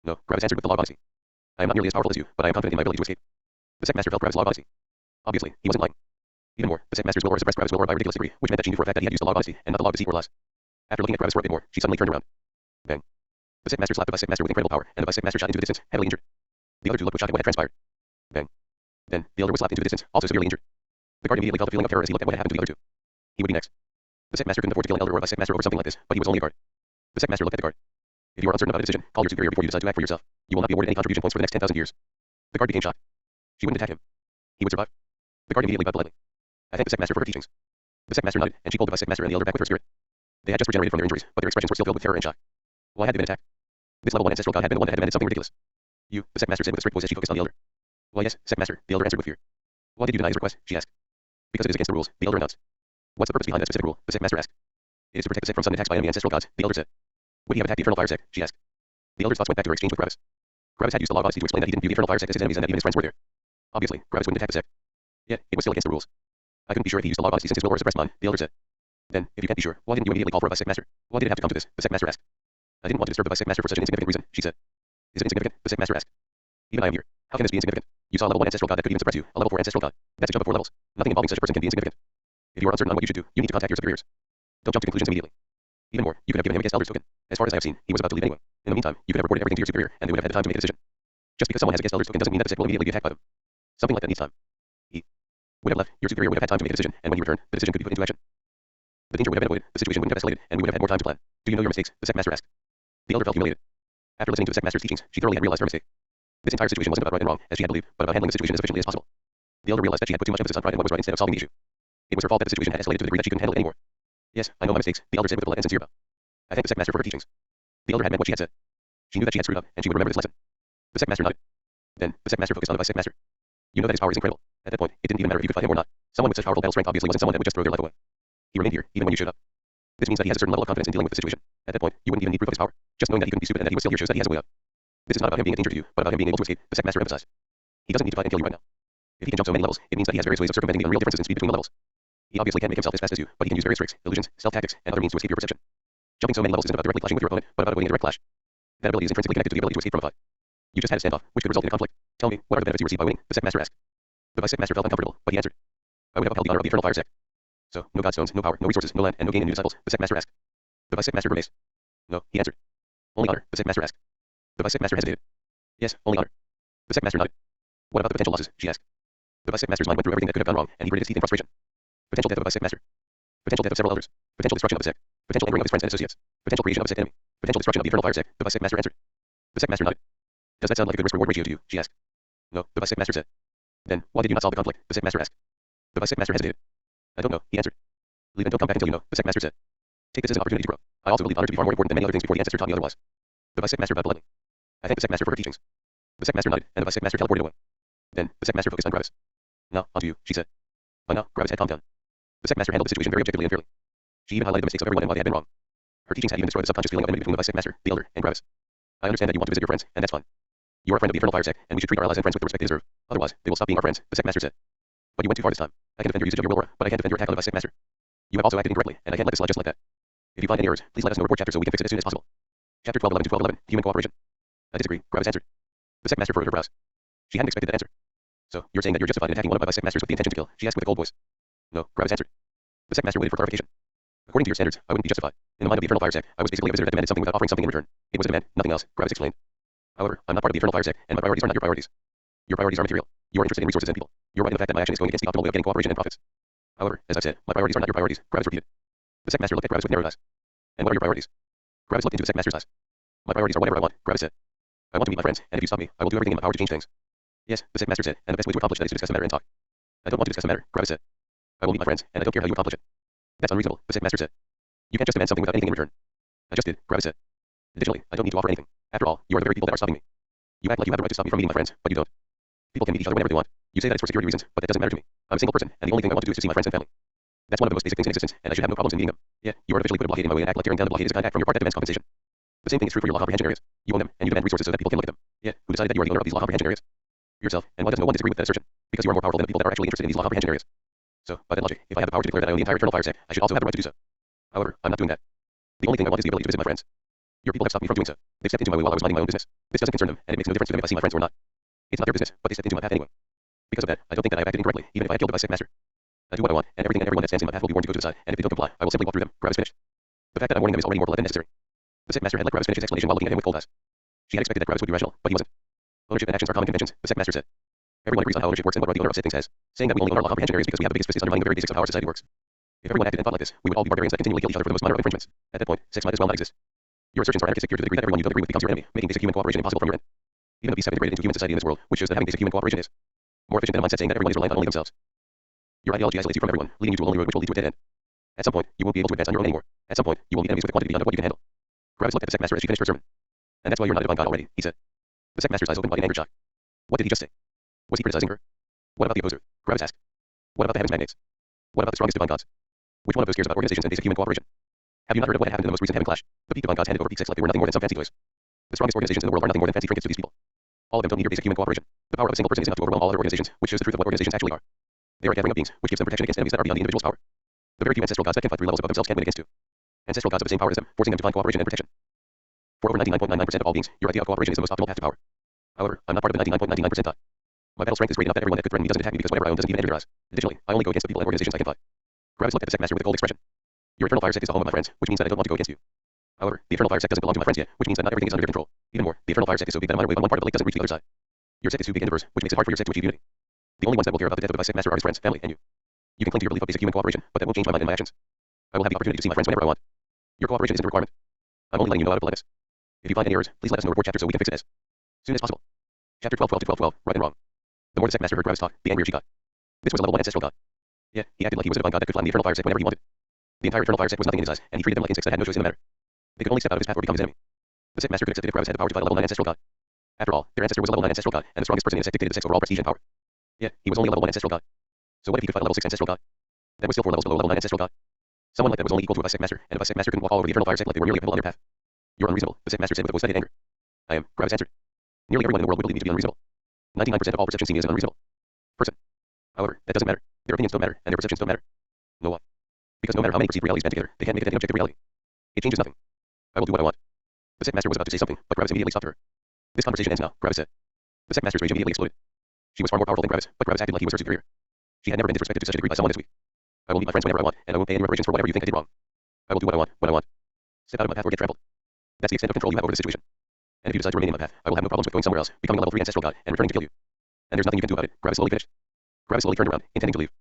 No, Gravis answered with the log honesty. I am not nearly as powerful as you, but I am confident in my ability to escape. The sect master felt Gravis' log honesty. Obviously, he wasn't lying. Even more, the sect master's will aura suppressed Gravis' will aura by a ridiculous degree, which meant that she knew for a fact that he had used the log honesty and not the log deceit or lies. After looking at Gravis for a bit more, she suddenly turned around. Bang. The sect master slapped the vice sect master with incredible power, and the vice sect master shot into the distance, heavily injured. The other two looked with shock at what had transpired. Bang. Then, the elder was slapped into the distance, also severely injured. The guard immediately felt a feeling of terror as he looked at what had happened to the other two. He would be next. The sect master couldn't afford to kill an elder or a vice sect master over something like this, but he was only a guard. The sect master looked at the guard. If you are uncertain about a decision, call your superior before you decide to act for yourself. You will not be awarded any contribution points for the next 10,000 years. The guard became shocked. She wouldn't attack him. He would survive. The guard immediately bowed politely. I thank the sect master for her teachings. The sect master nodded, and she pulled the vice sect master and the elder back with her spirit. They had just regenerated from their injuries, but their expressions were still filled with terror and shock. Why had they been attacked? This level 1 ancestral god had been the one that had demanded something ridiculous. You, the sect master said with a strict voice as she focused on the elder. Why yes, sect master, the elder answered with fear. Why did you deny his request? She asked. Because it is against the rules, the elder announced. What's the purpose behind that specific rule? The sect master asked. It is to protect the sect from sudden attacks by enemy ancestral gods, the elder said. Would he have attacked the Infernal Fire sect? She asked. The elder's thoughts went back to her exchange with Gravis. Gravis had used the log honesty to explain that he didn't view the Infernal Fire sect as his enemies and that even his friends were there. Obviously, Gravis wouldn't attack the sect. Yet, it was still against the rules. I couldn't be sure if he used the log honesty since his will aura suppressed mine, the elder said. Then, if you can't be sure, why didn't you immediately call for a vice sect master? Why did it have to come to this? The sect master asked. I didn't want to disturb the vice sect master for such an insignificant reason, she said. Is it insignificant? The sect master asked. Even I am here. How can this be insignificant? You saw a level 1 ancestral god that could even suppress you, a level 4 ancestral god. That's a jump of 4 levels. Nothing involving such a person can be insignificant. If you are uncertain on what you should do, you need to contact your superiors. Don't jump to conclusions immediately. Even more, you could have given him a guest elder's token. As far as I have seen, he was about to leave anyway. In the meantime, you could have reported everything to your superior, and they would have had the time to make a decision. Just because someone has a guest elder's token doesn't mean that the sect will immediately be attacked by them. Something like that needs time. He would have left. Your superior would have had time to make a decision, and when he returned, the decision could be put into action. The danger would have been avoided, the situation wouldn't have escalated, and we would have had more time to plan. Do you know your mistakes? The sect master asked. The elder felt humiliated. After listening to the sect master's teachings, she thoroughly had realized her mistake. This entire situation wasn't about right and wrong, as she had believed, but about handling the situation as efficiently as possible. The elder realized that she had put too much emphasis on pride and what was right instead of solving the issue. It was her fault that the situation had escalated to the degree that she couldn't handle it anymore. Yes, I know my mistakes, the elder said with polite and sincere bow. I thank the sect master for her teachings. The elder had meant what she had said. She knew that she had screwed up, and she would remember this lesson. The sect master nodded. Then, the sect master focused on the vice sect master. You know that his power is incredible. At that point, it didn't even matter if you could fight him or not. Someone with such powerful battle strength obviously wasn't someone that would just throw their life away. He remained here, even when you showed up. This means that he has a certain level of confidence in dealing with the situation. At that point, you wouldn't even need proof of his power. Just knowing that he couldn't be stupid and that he was still here shows that he has a way out. This is not about him being a danger to you, but about him being able to escape, the sect master emphasized. He doesn't need to fight and kill you right now. If he can jump so many levels, it means that he has various ways of circumventing the unreal differences in speed between the levels. He obviously can't make himself as fast as you, but he can use various tricks, illusions, stealth tactics, and other means to escape your perception. Jumping so many levels isn't about directly clashing with your opponent, but about avoiding a direct clash. That ability is intrinsically connected to the ability to escape from a fight. You just had a standoff, which could result in a conflict. Tell me, what are the benefits you receive by winning? The sect master asked. The vice sect master felt uncomfortable, but he answered. I would have upheld the honor of the Infernal Fire sect. So, no godstones, no power, no resources, no land, and no gain in new disciples, the sect master asked. The vice sect master grimaced. No, he answered. Only honor, the sect master asked. The vice sect master hesitated. Yes, only honor. The sect master nodded. What about the potential losses? She asked. The vice sect master's mind went through everything that could have gone wrong, and he gritted his teeth in frustration. Potential death of a vice sect master. Potential death of several elders. Potential destruction of a sect. Potential angering of his friends and associates. Potential creation of a sect enemy. Potential destruction of the Infernal Fire sect. The vice sect master answered. The sect master nodded. Does that sound like a good risk-reward ratio to you? She asked. No, the vice sect master said. Then, why did you not solve the conflict? The sect master asked. The vice sect master hesitated. I don't know, he answered. Leave and don't come back until you know, the sect master said. Take this as an opportunity to grow. I also believe honor to be far more important than many other things before the ancestor taught me otherwise. The vice sect master bowed politely. I thank the sect master for her teachings. The sect master nodded, and the vice sect master teleported away. Then, the sect master focused on Gravis. Now, on to you, she said. By now, Gravis had calmed down. The sect master handled the situation very objectively and fairly. She even highlighted the mistakes of everyone and why they had been wrong. Her teachings had even destroyed the subconscious feeling of enmity between the vice sect master, the elder, and Gravis. I understand that you want to visit your friends, and that's fine. You are a friend of the Infernal Fire sect, and we should treat our allies and friends with the respect they deserve. Otherwise, they will stop being our friends, the sect master said. But you went too far this time. I can defend your usage of your will aura, but I can't defend your attack on the vice sect master. You have also acted incorrectly, and I can't let this slide just like that. If you find any errors, please let us know. Report chapter so we can fix it as soon as possible. Chapter 12:11 to 12:11. Human cooperation. I disagree. Gravis answered. The sect master furrowed her brows. She hadn't expected that answer. So, you're saying that you're justified in attacking one of my sect masters with the intention to kill? She asked with a cold voice. No, Gravis answered. The sect master waited for clarification. According to your standards, I wouldn't be justified. In the mind of the Eternal Fire sect, I was basically a visitor that demanded something without offering something in return. It was a demand, nothing else, Gravis explained. However, I'm not part of the Eternal Fire sect, and my priorities are not your priorities. Your priorities are material. You are interested in resources and people. You're right in the fact that my action is going against the optimal way of getting cooperation and profits. However, as I've said, my priorities are not your priorities, Gravis repeated. The sect master looked at Gravis with narrowed eyes. And what are your priorities? Gravis looked into the sect master's eyes. My priorities are whatever I want, Gravis said. I want to meet my friends, and if you stop me, I will do everything in my power to change things. Yes, the sect master said, and the best way to accomplish that is to discuss the matter and talk. I don't want to discuss the matter, Gravis said. I will meet my friends, and I don't care how you accomplish it. That's unreasonable, the sect master said. You can't just demand something without anything in return. I just did, Gravis said. Additionally, I don't need to offer anything. After all, you are the very people that are stopping me. You act like you have the right to stop me from meeting my friends, but you don't. People can meet each other whenever they want. You say that it's for security reasons, but that doesn't matter to me. I'm a single person, and the only thing I want to do is to see my friends and family. That's one of the most basic things in existence, and I should have no problems in meeting them. Yeah, you artificially put a blockade in my way and act like tearing down the blockade is a kind act from your part that demands compensation. The same thing is true for your law comprehension areas. You own them, and you demand resources so that people can look at them. Yeah, who decided that you are the owner of these law comprehension areas? Yourself, and why does no one disagree with that assertion? Because you are more powerful than the people that are actually interested in these law comprehension areas. So, by that logic, if I have the power to declare that I own the entire Eternal Fire sect, I should also have the right to do so. However, I'm not doing that. The only thing I want is the ability to visit my friends. Your people have stopped me from doing so. They've stepped into my way while I was minding my own business. This doesn't concern them, and it makes no difference to them if I see my friends or not. It's not their business, but they stepped into my path anyway. Because of that, I don't think that I have acted incorrectly, even if I had killed the sect master. I do what I want, and everything and everyone that stands in my path will be warned to go to the side, and if they don't comply, I will simply walk through them. Gravis finished. The fact that I'm warning them is already more polite than necessary. The sect master had let Gravis finish his explanation while looking at him with cold eyes. She had expected that Gravis would be rational, but he wasn't. Ownership and actions are common conventions, the sect master said. Everyone agrees on how ownership works and what right the owner of said things has. Saying that we only own our law comprehension areas because we have the biggest fist is undermining the very basics of how our society works. If everyone acted and thought like this, we would all be barbarians that continually kill each other for the most minor of infringements. At that point, sex might as well not exist. Your assertions are anarchistic here to the degree that everyone you don't agree with becomes your enemy, making basic human cooperation impossible from your end. Even though beasts have integrated into human society in this world, which shows that having basic human cooperation is more efficient than a mindset saying that everyone is reliant on only themselves. Your ideology isolates you from everyone, leading you to a lonely road which will lead to a dead end. At some point, you won't be able to advance on your own anymore. At some point, you will meet enemies with a quantity beyond what you can handle. Gravis looked at the sect master as she finished her sermon. And that's why you're not a divine god already, he said. The sect master's eyes opened wide in angered shock. What did he just say? Was he criticizing her? What about the opposer? Gravis asked. What about the heavens magnates? What about the strongest divine gods? Which one of those cares about organizations and basic human cooperation? Have you not heard of what happened in the most recent heaven clash? The peak divine gods handed over peak sex like they were nothing more than some fancy toys. The strongest organizations in the world are nothing more than fancy trinkets to these people. All of them don't need your basic human cooperation. The power of a single person is enough to overwhelm all other organizations, which shows the truth of what organizations actually are. They are a gathering of beings, which gives them protection against enemies that are beyond the individual's power. The very few ancestral gods that can fight 3 levels above themselves can win against 2. Ancestral gods of the same power as them, forcing them to find cooperation and protection. For over 99.99% of all beings, your idea of cooperation is the most optimal path to power. However, I'm not part of the 99.99% thought. My battle strength is great enough that everyone that could threaten me doesn't attack me because whatever I own doesn't even enter their eyes. Additionally, I only go against the people and organizations I can fight. Gravis looked at the sect master with a cold expression. Your Eternal Fire sect is the home of my friends, which means that I don't want to go against you. However, the Eternal Fire sect doesn't belong to my friends yet, which means that not everything is under their control. Even more, the Eternal Fire sect is so big that a minor wave on one part of the lake doesn't reach the other side. Your sect is too big and diverse, which makes it hard for your sect to achieve unity. The only ones that will care about the death of the sect master are his friends, family, and you. You can cling to your belief of basic human cooperation, but that won't change my mind and my actions. I will have the opportunity to see my friends whenever I want. Your cooperation isn't a requirement. I'm only letting you know out of politeness. If you find any errors, please let us know. Report chapter so we can fix it as soon as possible. Chapter 12:12 to 12:12, right and wrong. The more the sect master heard Gravis talk, the angrier she got. This was a level 1 ancestral god. Yeah, he acted like he was a divine god that could flatten the Eternal Fire sect whenever he wanted. The entire Eternal Fire sect was nothing in his eyes, and he treated them like insects that had no choice in the matter. They could only step out of his path or become his enemy. The sect master could accept it if Gravis had the power to fight a level 9 ancestral god. After all, their ancestor was a level 9 ancestral god, and the strongest person in the sect dictated the sect's overall prestige and power. Yeah, he was only a level 1 ancestral god. So what if he could fight a level 6 ancestral god? That was still 4 levels below level 9 ancestral god. Someone like that was only equal to a sect master, and if a sect master couldn't walk all over the Eternal Fire sect like they were merely a pebble on their path. You're unreasonable, the sect master said with a voice that hid anger. I am, Gravis answered. Nearly everyone in the world would believe me to be unreasonable. 99% of all perception see me as an unreasonable person. However, that doesn't matter. Their opinions don't matter, and their perceptions don't matter. No why? Because no matter how many perceived realities band together, they can't make it any objective reality. It changes nothing. I will do what I want. The sect master was about to say something, but Gravis immediately stopped her. This conversation ends now, Gravis said. The sect master's rage immediately exploded. She was far more powerful than Gravis, but Gravis acted like he was her superior. She had never been disrespected to such a degree by someone this weak. I will meet my friends whenever I want, and I won't pay any reparations for whatever you think I did wrong. I will do what I want, when I want. Step out of my path or get trampled. That's the extent of control you have over the situation. And if you decide to remain in my path, I will have no problems with going somewhere else, becoming a level 3 ancestral god, and returning to kill you. And there's nothing you can do about it, Gravis slowly finished. Gravis slowly turned around, intending to leave.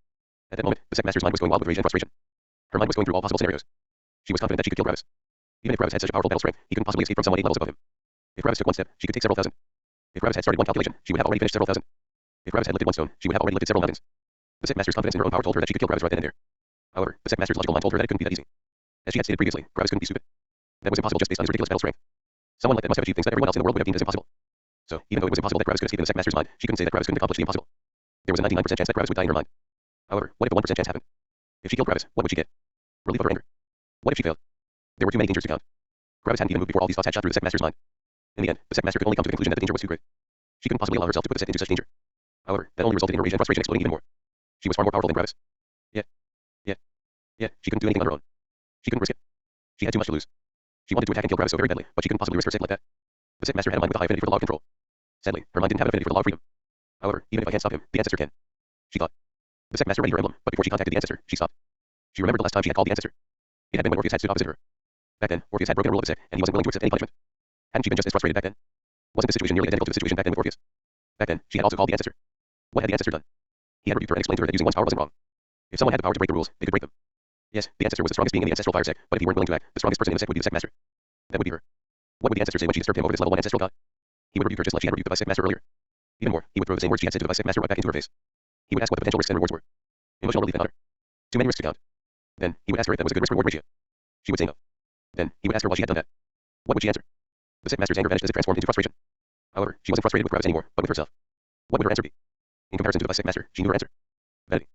At that moment, the sect master's mind was going wild with rage and frustration. Her mind was going through all possible scenarios. She was confident that she could kill Gravis. Even if Gravis had such a powerful battle strength, he couldn't possibly escape from someone 8 levels above him. If Gravis took one step, she could take several thousand. If Gravis had started one calculation, she would have already finished several thousand. If Gravis had lifted one stone, she would have already lifted several mountains. The sect master's confidence in her own power told her that she could kill Gravis right then and there. However, the sect master's logical mind told her that it couldn't be that easy. As she had stated previously, Gravis couldn't be stupid. That was impossible just based on his ridiculous battle strength. Someone like that must have achieved things that everyone else in the world would have deemed as impossible. So, even though it was impossible that Gravis could escape in the sect master's mind, she couldn't say that Gravis couldn't accomplish the impossible. There was a 99% chance that Gravis would die in her mind. However, what if the 1% chance happened? If she killed Gravis, what would she get? Relief of her anger. What if she failed? There were too many dangers to count. Gravis hadn't even moved before all these thoughts had shot through the sect master's mind. In the end, the sect master could only come to the conclusion that the danger was too great. She couldn't possibly allow herself to put the sect into such danger. However, that only resulted in her rage and frustration exploding even more. She was far more powerful than Gravis. Yeah, she couldn't do anything on her own. She couldn't risk it. She had too much to lose. She wanted to attack and kill Gravis so very badly, but she couldn't possibly risk her sick like that. The sick master had a mind with a high affinity for the law of control. Sadly, her mind didn't have an affinity for the law of freedom. However, even if I can't stop him, the ancestor can. She thought. The sick master ready her emblem, but before she contacted the ancestor, she stopped. She remembered the last time she had called the ancestor. It had been when Orpheus had stood opposite her. Back then, Orpheus had broken the rule of the sick, and he wasn't willing to accept any punishment. Hadn't she been just as frustrated back then? Wasn't the situation nearly identical to the situation back then with Orpheus? Back then, she had also called the ancestor. What had the ancestor done? He had rebuked her and explained to her that using one's power wasn't wrong. If someone had the power to break the rules, they could break them. Yes, the ancestor was the strongest being in the ancestral fire sect, but if he weren't willing to act, the strongest person in the sect would be the sect master. That would be her. What would the ancestor say when she disturbed him over this level 1 ancestral god? He would rebuke her just like she had rebuked the vice sect master earlier. Even more, he would throw the same words she had said to the vice sect master right back into her face. He would ask what the potential risks and rewards were. Emotional relief and honor. Too many risks to count. Then, he would ask her if that was a good risk-reward ratio. She would say no. Then, he would ask her why she had done that. What would she answer? The sect master's anger vanished as it transformed into frustration. However, she wasn't frustrated with Gravis anymore, but with herself. What would her answer be? In comparison to the vice sect master, she knew her answer. Vanity.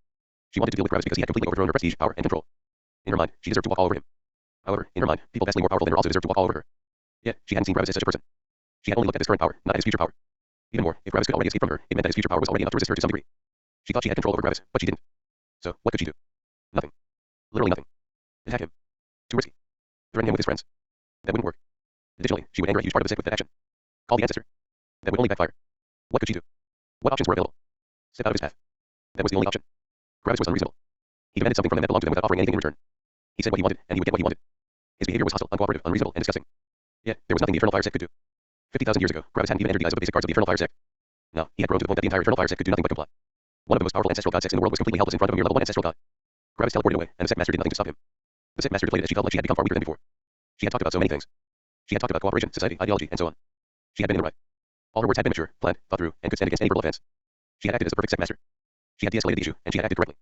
She wanted to deal with Gravis because he had completely overthrown her prestige, power, and control. In her mind, she deserved to walk all over him. However, in her mind, people vastly more powerful than her also deserved to walk all over her. Yet, she hadn't seen Gravis as such a person. She had only looked at his current power, not at his future power. Even more, if Gravis could already escape from her, it meant that his future power was already enough to resist her to some degree. She thought she had control over Gravis, but she didn't. So, what could she do? Nothing. Literally nothing. Attack him. Too risky. Threaten him with his friends. That wouldn't work. Additionally, she would anger a huge part of the sect with that action. Call the ancestor. That would only backfire. What could she do? What options were available? Step out of his path. That was the only option. Gravis was unreasonable. He demanded something from them that belonged to them without offering anything in return. He said what he wanted, and he would get what he wanted. His behavior was hostile, uncooperative, unreasonable, and disgusting. Yet, there was nothing the Eternal Fire Sect could do. 50,000 years ago, Gravis hadn't even entered the eyes of the basic guards of the Eternal Fire Sect. Now, he had grown to the point that the entire Eternal Fire Sect could do nothing but comply. One of the most powerful ancestral god sects in the world was completely helpless in front of a mere level 1 ancestral god. Gravis teleported away, and the sect master did nothing to stop him. The sect master deflated as she felt like she had become far weaker than before. She had talked about so many things. She had talked about cooperation, society, ideology, and so on. She had been in the right. All her words had been mature, planned, thought through, and could stand against any verbal offense. She had acted as the perfect sect master. She had de-escalated the issue, and she had acted correctly.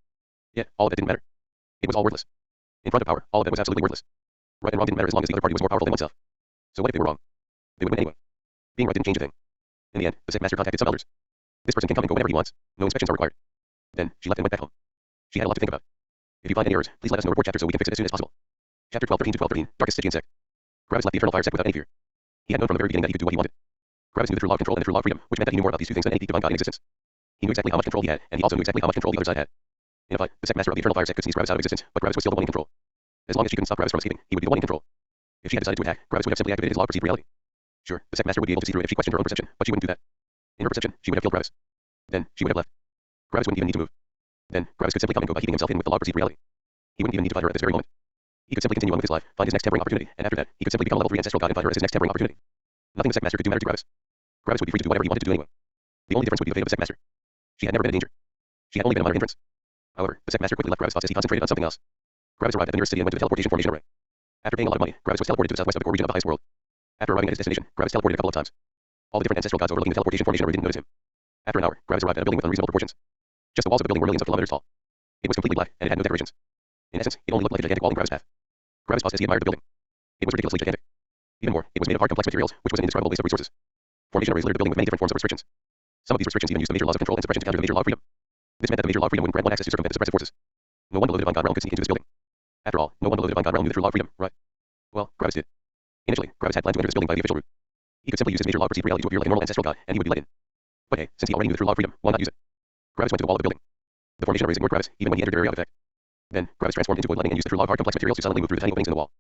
Yet, all of it didn't matter. It was all worthless. In front of power, all of it was absolutely worthless. Right and wrong didn't matter as long as the other party was more powerful than oneself. So what if they were wrong? They would win anyway. Being right didn't change a thing. In the end, the sect master contacted some elders. This person can come and go whenever he wants. No inspections are required. Then, she left and went back home. She had a lot to think about. If you find any errors, please let us know. Report chapter so we can fix it as soon as possible. Chapter 12:13 to 12:13, Darkest Stygian Sect. Gravis left the Eternal Fire Sect without any fear. He had known from the very beginning that he could do what he wanted. Gravis knew the true law of control and the true law of freedom, which meant that he knew more about these two things than any divine god in existence. He knew exactly how much control he had, and he also knew exactly how much control the other side had. In a fight, the sect master of the Eternal Fire Sect could seize Gravis out of existence, but Gravis was still the one in control. As long as she couldn't stop Gravis from escaping, he would be the one in control. If she had decided to attack, Gravis would have simply activated his law of perceived reality. Sure, the sect master would be able to see through it if she questioned her own perception, but she wouldn't do that. In her perception, she would have killed Gravis. Then, she would have left. Gravis wouldn't even need to move. Then, Gravis could simply come and go by keeping himself in with the law of perceived reality. He wouldn't even need to fight her at this very moment. He could simply continue on with his life, find his next tempering opportunity, and after that, he could simply become a level 3 ancestral god and find her as his next tempering opportunity. Nothing the sect master could do mattered to Gravis. Gravis would be free to do whatever he wanted to do anyway. The only difference would be the fate of the sect master. She had never been in danger. She had only been a minor hindrance. However, the sect master quickly left Gravis' thoughts as he concentrated on something else. Gravis arrived at the nearest city and went to the teleportation formation array. After paying a lot of money, Gravis was teleported to the southwest of the core region of the highest world. After arriving at his destination, Gravis teleported a couple of times. All the different ancestral gods overlooking the teleportation formation array didn't notice him. After an hour, Gravis arrived at a building with unreasonable proportions. Just the walls of the building were millions of kilometers tall. It was completely black, and it had no decorations. In essence, it only looked like a gigantic wall in Gravis' path. Gravis paused as he admired the building. It was ridiculously gigantic. Even more, it was made of hard, complex materials, which was an indescribable waste of resources. Formation arrays littered the building with many different forms of restrictions. Some of these restrictions even used the major laws of control and suppression to counter the major law of freedom. This meant that the major law of freedom wouldn't grant one access to circumvent the suppressive forces. No one below the divine god realm could sneak into this building. After all, no one below the divine god realm knew the true law of freedom, right? Well, Gravis did. Initially, Gravis had planned to enter this building by the official route. He could simply use his major law of perceived reality to appear like a normal ancestral god, and he would be let in. But hey, since he already knew the true law of freedom, why not use it? Gravis went to the wall of the building. The formation arrays ignored Gravis, even when he entered their area of effect. Then, Gravis transformed into void lightning and used the true law of hard, complex materials to silently move through the tiny openings in the wall.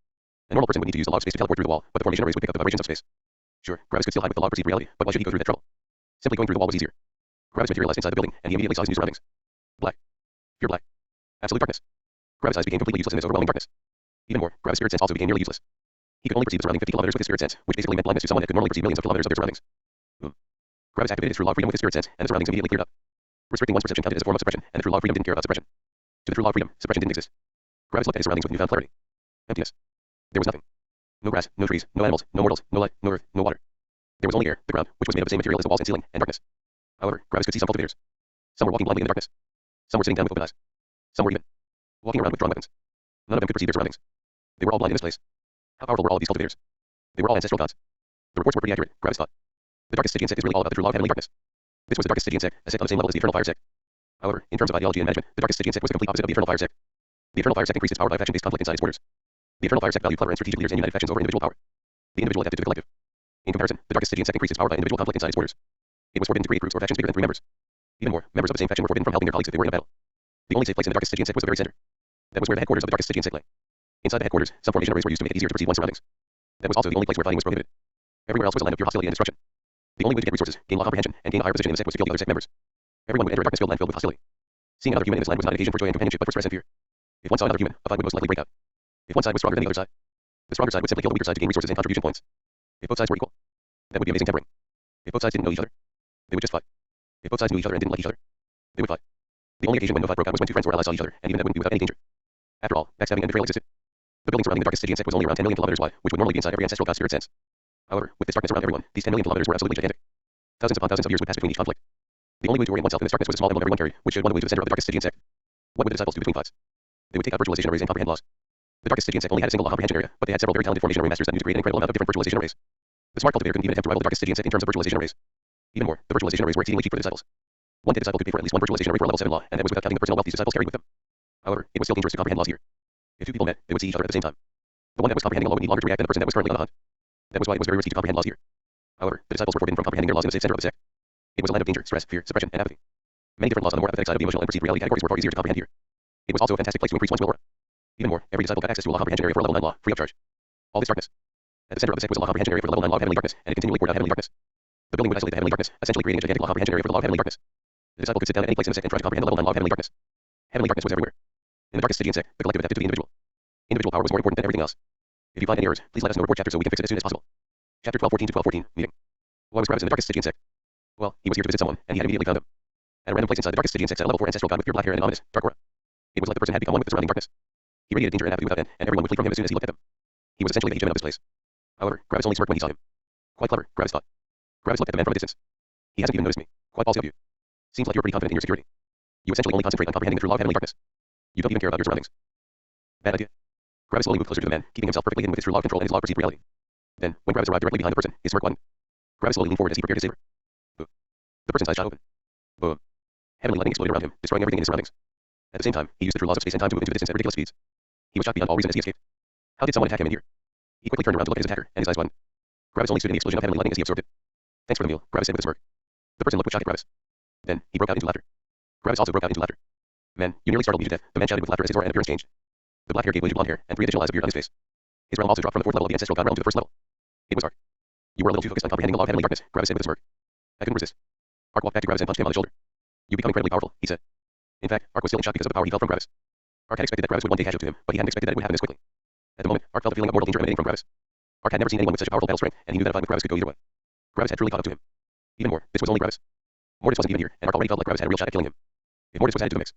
A normal person would need to use the law of space to teleport through the wall, but the formation arrays would pick up the vibrations of space. Sure, Gravis could still hide with the law of perceived reality, but why should he go through that trouble? Simply going through the wall was easier. Gravis materialized inside the building, and he immediately saw his new surroundings. Black. Pure black. Absolute darkness. Gravis' eyes became completely useless in this overwhelming darkness. Even more, Gravis' spirit sense also became nearly useless. He could only perceive the surrounding 50 kilometers with his spirit sense, which basically meant blindness to someone that could normally perceive millions of kilometers of their surroundings. Gravis activated his true law of freedom with his spirit sense, and the surroundings immediately cleared up. Restricting one's perception counted as a form of suppression, and the true law of freedom didn't care about suppression. To the true law of freedom, suppression didn't exist. Gravis looked at his surroundings with newfound clarity. Emptiness. There was nothing. No grass, no trees, no animals, no mortals, no light, no earth, no water. There was only air, the ground, which was made of the same material as the walls and ceiling, and darkness. However, Gravis could see some cultivators. Some were walking blindly in the darkness. Some were sitting down with open eyes. Some were even walking around with drawn weapons. None of them could perceive their surroundings. They were all blind in this place. How powerful were all of these cultivators? They were all ancestral gods. The reports were pretty accurate, Gravis thought. The Darkest Stygian Sect is really all about the true law of heavenly darkness. This was the Darkest Stygian Sect, a sect on the same level as the Eternal Fire Sect. However, in terms of ideology and management, the Darkest Stygian Sect was the complete opposite of the Eternal Fire Sect. The Eternal Fire Sect increased its power by faction-based conflict inside its borders. The Eternal Fire Sect valued clever and strategic leaders and united factions over individual power. The individual adapted to the collective. In comparison, the Darkest Stygian Sect increased its power by individual conflict inside its borders. It was forbidden to create groups or factions bigger than 3 members. Even more, members of the same faction were forbidden from helping their colleagues if they were in a battle. The only safe place in the Darkest Stygian Sect was the very center. That was where the headquarters of the Darkest Stygian Sect lay. Inside the headquarters, some formation arrays were used to make it easier to perceive one's surroundings. That was also the only place where fighting was prohibited. Everywhere else was a land of pure hostility and destruction. The only way to get resources, gain law comprehension, and gain a higher position in the sect was to kill the other sect members. Everyone would enter a darkness-filled land filled with hostility. Seeing another human in this land was not an occasion for joy and companionship, but for stress and fear. If one saw another human, a fight would most likely break out. If one side was stronger than the other side, the stronger side would simply kill the weaker side to gain resources and contribution points. If both sides were equal, that would be amazing tempering. If both sides didn't know each other, they would just fight. If both sides knew each other and didn't like each other, they would fight. The only occasion when no fight broke out was when two friends or allies saw each other, and even that wouldn't be without any danger. After all, backstabbing and betrayal existed. The building surrounding the darkest Stygian sect was only around 10 million kilometers wide, which would normally be inside every ancestral god spirit sense. However, with this darkness around everyone, these 10 million kilometers were absolutely gigantic. Thousands upon thousands of years would pass between each conflict. The only way to orient oneself in this darkness was a small emblem everyone carried, which showed one way to the center of the darkest Stygian sect. What would the disciples do between fights? They would take out virtualization arrays and comprehend laws. The darkest Stygian sect only had a single law comprehension area, but they had several very talented formation array masters that knew to create an incredible amount of different virtualization arrays. The smart cultivator couldn't even attempt to rival the darkest Stygian sect in terms of virtualization arrays. Even more, the virtualization arrays were exceedingly cheap for the disciples. One disciple could pay for at least one virtualization array for a level 7 law, and that was without counting the personal wealth these disciples carried with them. However, it was still dangerous to comprehend laws here. If two people met, they would see each other at the same time. The one that was comprehending a law would need longer to react than the person that was currently on the hunt. That was why it was very risky to comprehend laws here. However, the disciples were forbidden from comprehending their laws in the safe center of the sect. It was a land of danger, stress, fear, suppression, and apathy. Many different laws on the more apathetic side of the emotional and perceived reality categories were far easier to comprehend here. It was also a fantastic place to increase one's will aura. Even more, every disciple got access to a law comprehension area for a level 9 law, free of charge. All this darkness. At the center of the sect was a law comprehension area for the level 9 law of heavenly darkness, and it continually poured out heavenly darkness. The building would isolate the heavenly darkness, essentially creating a gigantic law comprehension area for the law of heavenly darkness. The disciple could sit down at any place in the sect and try to comprehend the level 9 law of heavenly darkness. Heavenly darkness was everywhere. In the darkest Stygian sect, the collective adapted to the individual. Individual power was more important than everything else. If you find any errors, please let us know. Report chapter so we can fix it as soon as possible. Chapter 12:14 to 12:14. Meeting. Why was Gravis in the darkest Stygian sect? Well, he was here to visit someone, and he had immediately found him. At a random place inside the darkest Stygian sect, a level 4 ancestral god with pure black hair and an ominous, dark aura. It was like the person had become one with the surrounding darkness. He radiated danger and apathy without end, and everyone would flee from him as soon as he looked at them. He was essentially the hegemon of this place. However, Gravis only smirked when he saw him. Quite clever, Gravis thought. Gravis looked at the man from a distance. He hasn't even noticed me. Quite ballsy of you. Seems like you're pretty confident in your security. You essentially only concentrate on comprehending the true law of heavenly darkness. You don't even care about your surroundings. Bad idea. Gravis slowly moved closer to the man, keeping himself perfectly hidden with his true law of control and his law of perceived reality. Then, when Gravis arrived directly behind the person, his smirk widened. Gravis slowly leaned forward as he prepared his saber. Boom. The person's eyes shot open. Boom. Heavenly lightning exploded around him, destroying everything in his surroundings. At the same time, he used the true laws of space and time to move into the distance at ridiculous speeds. He was shocked beyond all reason as he escaped. How did someone attack him in here? He quickly turned around to look at his attacker, and his eyes widened. Gravis only stood in the explosion of heavenly lightning as he absorbed it. Thanks for the meal, Gravis said with a smirk. The person looked with shock at Gravis. Then, he broke out into laughter. Gravis also broke out into laughter. Man, you nearly startled me to death, the man shouted with laughter as his aura and appearance changed. The black hair gave way to blonde hair, and 3 additional eyes appeared on his face. His realm also dropped from the 4th level of the ancestral god realm to the 1st level. It was Ark. You were a little too focused on comprehending the law of heavenly darkness, Gravis said with a smirk. I couldn't resist. Ark walked back to Gravis and punched him on the shoulder. You become incredibly powerful, he said. In fact, Ark was still in shock because of the power he felt from Gravis. Ark had expected that Gravis would one day catch up to him, but he hadn't expected that it would happen this quickly. At the moment, Ark felt a feeling of mortal danger emanating from Gravis. Ark had never seen anyone with such a powerful battle strength, and he knew that a fight with Gravis could go either way. Gravis had truly caught up to him. Even more, this was only Gravis. Mortis wasn't even here, and Ark already felt like Gravis had a real shot at killing him. If Mortis was added to the mix.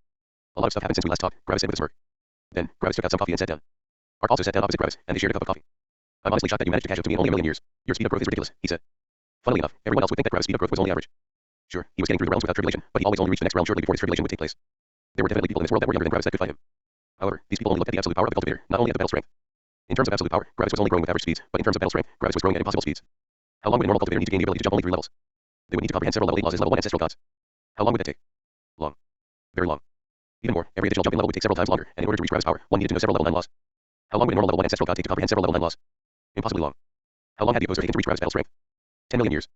A lot of stuff happened since we last talked, Gravis said with a smirk. Then, Gravis took out some coffee and sat down. Ark also sat down opposite Gravis, and they shared a cup of coffee. I'm honestly shocked that you managed to catch up to me in only a million years. Your speed of growth is ridiculous, he said. Funnily enough, everyone else would think that Gravis' speed of growth was only average. Sure, he was getting through the realms without tribulation, but he always only reached the next realm shortly before his tribulation would take place. There were definitely people in this world that were younger than Gravis that could fight him. However, these people only looked at the absolute power of the cultivator, not only at the battle strength. In terms of absolute power, Gravis was only growing with average speeds, but in terms of battle strength, Gravis was growing at impossible speeds. How long would a normal cultivator need to gain the ability to jump only 3 levels? They would need to comprehend several level 8 laws as level 1 ancestral gods. How long would that take? Long. Very long. Even more, every additional jumping level would take several times longer, and in order to reach Gravis' power, one needed to know several level 9 laws. How long would a normal level 1 ancestral god take to comprehend several level 9 laws? Impossibly long. How long had the opposer taken to reach Gravis' battle strength? 10 million years.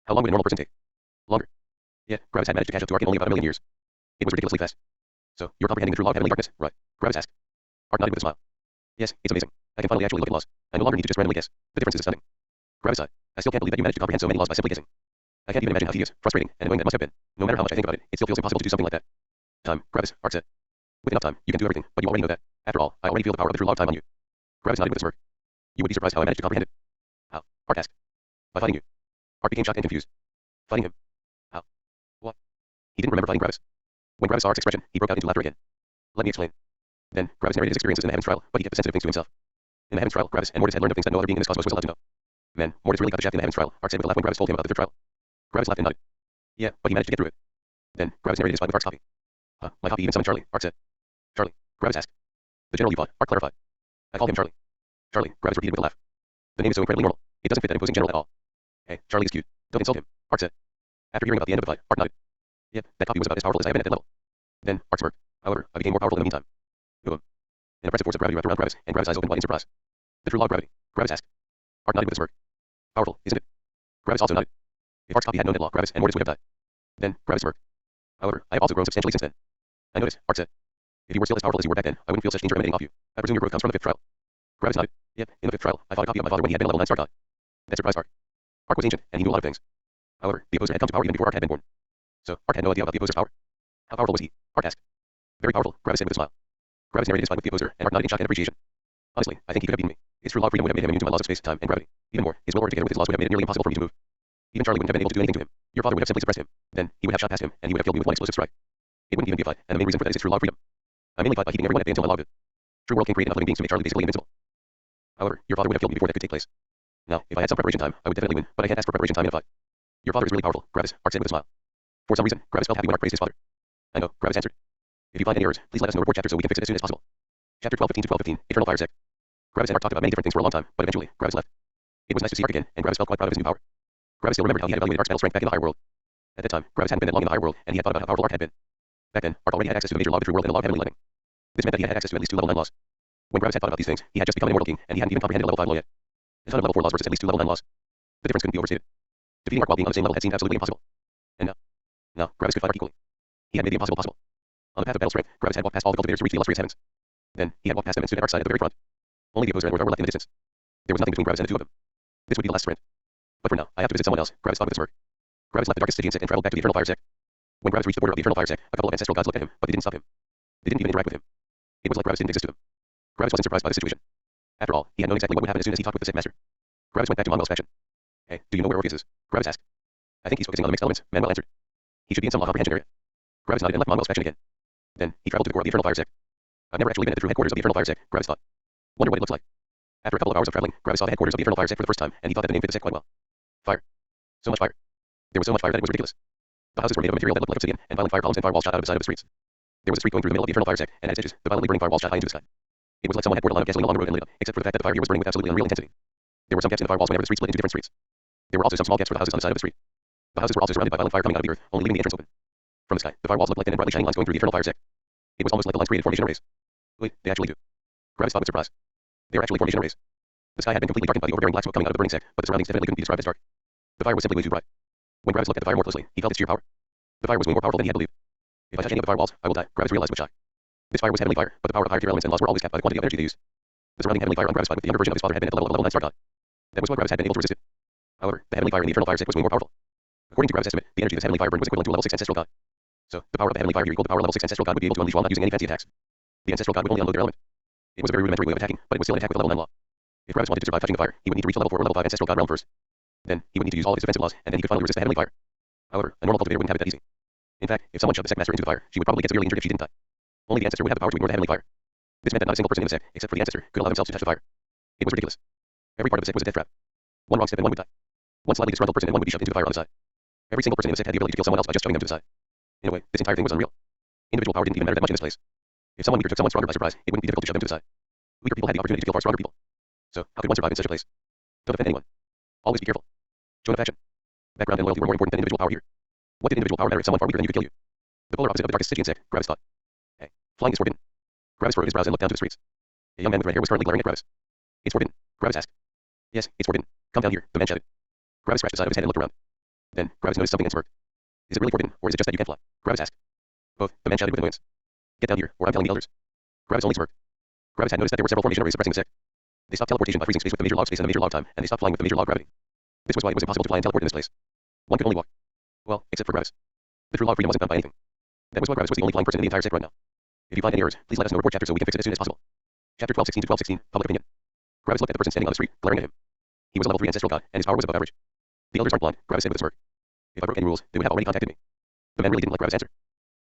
How long would a normal person take? Longer. Yeah, Gravis had managed to catch up to Ark in only about a million years. It was ridiculously fast. So, you're comprehending the true law of heavenly darkness, right? Gravis asked. Ark nodded with a smile. Yes, it's amazing. I can finally actually look at laws. I no longer need to just randomly guess. The difference is stunning. Gravis sighed. I still can't believe that you managed to comprehend so many laws by simply guessing. I can't even imagine how tedious, frustrating, and annoying that must have been. No matter how much I think about it, it still feels impossible to do something like that. Time, Gravis, Ark said. With enough time, you can do everything, but you already know that. After all, I already feel the power of the true law of time on you. Gravis nodded with a smirk. You would be surprised how I managed to comprehend it. How? Ark asked. By fighting you. Ark became shocked and confused. Fighting him. How? What? He didn't remember fighting Gravis. When Gravis saw Ark's expression, he broke out into laughter again. Let me explain. Then, Gravis narrated his experiences in the Heaven's Trial, but he kept the sensitive things to himself. In the Heaven's Trial, Gravis and Mortis had learned of things that no other being in this cosmos was allowed to know. Man, Mortis really got the shaft in the Heaven's Trial, Ark said with a laugh when Gravis told him about the 5th trial. Gravis laughed and nodded. Yeah, but he managed to get through it. Then, Gravis narrated his fight with Ark's copy. My copy even summoned Charlie, Ark said. Charlie, Gravis asked. The general you fought, Ark clarified. I called him Charlie. Charlie, Gravis repeated with a laugh. The name is so incredibly normal. It doesn't fit that imposing general at all. Hey, Charlie is cute. Don't insult him, Ark said. After hearing about the end of the fight, Ark nodded. Yep, that copy was about as powerful as I have been at that level. Then, Ark smirked. However, I became more powerful in the meantime. Boom. An oppressive force of gravity wrapped around Gravis, and Gravis' eyes opened wide in surprise. The true law of gravity, Gravis asked. Ark nodded with a smirk. Powerful, isn't it? Gravis also nodded. If Ark's copy had known that law, Gravis and Mortis would have died. Then, Gravis smirked. However, I have also grown substantially since then. I noticed, Ark said. If you were still as powerful as you were back then, I wouldn't feel such danger emanating off you. I presume your growth comes from the 5th trial. Gravis nodded. Yep, in the fifth trial, I fought a copy of my father when he had been a level 9 star god. That surprised Ark. Ark was ancient, and he knew a lot of things. However, the opposer had come to power even before Ark had been born. So, Ark had no idea about the opposer's power. How powerful was he? Ark asked. Very powerful, Gravis said with a smile. Gravis narrated his fight with the opposer, and Ark nodded in shock and appreciation. Honestly, I think he could have beaten me. His true law of freedom would have made him immune to my laws of space, time, and gravity. Even more, his will working together with his laws would have made it nearly impossible for me to move. Even Charlie wouldn't have been able to do anything to him. Your father would have simply suppressed him. Then, he would have shot past him, and he would have killed me with one explosive strike. It wouldn't even be a fight, and the main reason for that is his true law of freedom. I mainly fight by heating everyone at bay until my law of it. True world can create enough living beings to make Charlie basically invincible. However, your father would have killed me before that could take place. Now, if I had some preparation time, I would definitely win, but I can't ask for preparation time in a fight. Your father is really powerful, Gravis, Ark said with a smile. For some reason, Gravis felt happy when Ark praised his father. I know, Gravis answered. If you find any errors, please let us know report chapter so we can fix it as soon as possible. Chapter 12:15 to 12:15, Eternal Fire Sec. Gravis and Ark talked about many different things for a long time, but eventually, Gravis left. It was nice to see Ark again, and Gravis felt quite proud of his new power. Gravis still remembered how he had evaluated Ark's battle strength back in the higher world. At that time, Gravis hadn't been that long in the higher world, and he had thought about how powerful Ark had been. Back then, Ark already had access to the major law of the true world and a law of heavenly living. This meant that he had access to at least 2 level 9 laws. When Gravis had thought about these things, he had just become an immortal king, and he hadn't even comprehended a level 5 law yet. A ton of level 4 laws versus at least 2 level 9 laws. The difference couldn't be overstated. Defeating Ark while being on the same level had seemed absolutely impossible. And now, Gravis could fight Ark equally. He had made the impossible possible. On the path of battle strength, Gravis had walked past all the cultivators to reach the illustrious heavens. Then, he had walked past them and stood at Ark's side at the very front. Only the opposer and Ortho were left in the distance. There was nothing between Gravis and the two of them. This would be the last sprint. But for now, I have to visit someone else, Gravis thought with a smirk. Gravis left the darkest Stygian sect and traveled back to the Eternal Fire Sect. When Gravis reached the border of the Eternal Fire Sect, a couple of ancestral gods looked at him, but they didn't stop him. They didn't even interact with him. It was like Gravis didn't exist to them. Gravis wasn't surprised by the situation. After all, he had known exactly what would happen as soon as he talked with the sect master. Gravis went back to Monwell's faction. Hey, do you know where Orpheus is? Gravis asked. I think he's focusing on the mixed elements, Manuel answered. He should be in some law comprehension area. Gravis nodded and left Monwell's faction again. Then, he traveled to the core of the Eternal Fire Sect. I've never actually been at the true headquarters of the Eternal Fire Sect, Gravis thought. Wonder what it looks like. After a couple of hours of traveling, Gravis saw the headquarters of the Eternal Fire Sect for the first time, and he thought that the name fit the sect quite well. Fire. So much fire. There was so much fire that it was ridiculous. The houses were made of material that looked like obsidian, and violent fire columns and firewalls shot out of the side of the streets. There was a street going through the middle of the Eternal Fire Sect, and at its edges, the violently burning firewalls shot high into the sky. It was like someone had poured a line of gasoline along the road and lit it up, except for the fact that the fire here was burning with absolutely unreal intensity. There were some gaps in the firewalls whenever the street split into different streets. There were also some small gaps for the houses on the side of the street. The houses were also surrounded by violent fire coming out of the earth, only leaving the entrance open. From the sky, the firewalls looked like thin and brightly shining lines going through the Eternal Fire Sect. It was almost like the lines created formation arrays. Wait, they actually do. Gravis thought with surprise. They are actually formation arrays. The sky had been completely darkened by the overbearing black smoke coming out of the burning sect, but the surroundings definitely couldn't be described as dark. The fire was simply way too bright. When Gravis looked at the fire more closely, he felt its sheer power. The fire was way more powerful than he had believed. If I touch any of the firewalls, I will die, Gravis realized with shock. This fire was heavenly fire, but the power of higher tier elements and laws were always capped by the quantity of energy they used. The surrounding heavenly fire on Gravis fight with the younger version of his father had been at the level of a level 9 star god. That was what Gravis had been able to resist it. However, the heavenly fire in the Eternal Fire Sect was way more powerful. According to Gravis' estimate, the energy this heavenly fire burned was equivalent to a level 6 ancestral god. So, the power of the heavenly fire here equaled the power level 6 ancestral god would be able to unleash while not using any fancy attacks. The ancestral god would only unload their element. It was a very rudimentary way of attacking, but it was still an attack with a level 9 law. If Gravis wanted to survive touching the fire, he would need to reach the level 4 or level 5 ancestral god realm first. Then, he would need to use all of his defensive laws, and then he could finally resist the heavenly fire. However, a normal cultivator wouldn't have it that easy. In fact, if someone shoved the sect master into the fire, she would probably get severely injured if she didn't die. Only the ancestor would have the power to ignore the heavenly fire. This meant that not a single person in the sect, except for the ancestor, could allow themselves to touch the fire. It was ridiculous. Every part of the sect was a death trap. One wrong step and one would die. One slightly disgruntled person and one would be shoved into the fire on the side. Every single person in the sect had the ability to kill someone else by just shoving them to the side. In a way, this entire thing was unreal. Individual power didn't even matter that much in this place. If someone weaker took someone stronger by surprise, it wouldn't be difficult to shove them to the side. Weaker people had the opportunity to kill far stronger people. So, how could one survive in such a place? Don't offend anyone. Always be careful. Join a faction. Background and loyalty were more important than individual power here. What did individual power matter if someone far weaker than you could kill you? The polar opposite of the darkest Stygian sect, Gravis thought. Hey, flying is forbidden. Gravis furrowed his brows and looked down to the streets. A young man with red hair was currently glaring at Gravis. It's forbidden, Gravis asked. Yes, it's forbidden. Come down here, the man shouted. Gravis scratched the side of his head and looked around. Then, Gravis noticed something and smirked. Is it really forbidden, or is it just that you can't fly? Gravis asked. Both, the man shouted with annoyance. Get down here, or I'm telling the elders. Gravis only smirked. Gravis had noticed that there were several formation arrays suppressing the sect. They stopped teleportation by freezing space with the major log space and the major log time, and they stopped flying with the major log gravity. This was why it was impossible to fly and teleport in this place. One could only walk. Well, except for Gravis. The true law of freedom wasn't bound by anything. That was why Gravis was the only flying person in the entire sect right now. If you find any errors, please let us know report chapter so we can fix it as soon as possible. Chapter 12:16 to 12:16, Public Opinion. Gravis looked at the person standing on the street, glaring at him. He was a level 3 ancestral god, and his power was above average. The elders aren't blind, Gravis said with a smirk. If I broke any rules, they would have already contacted me. The man really didn't like Gravis' answer.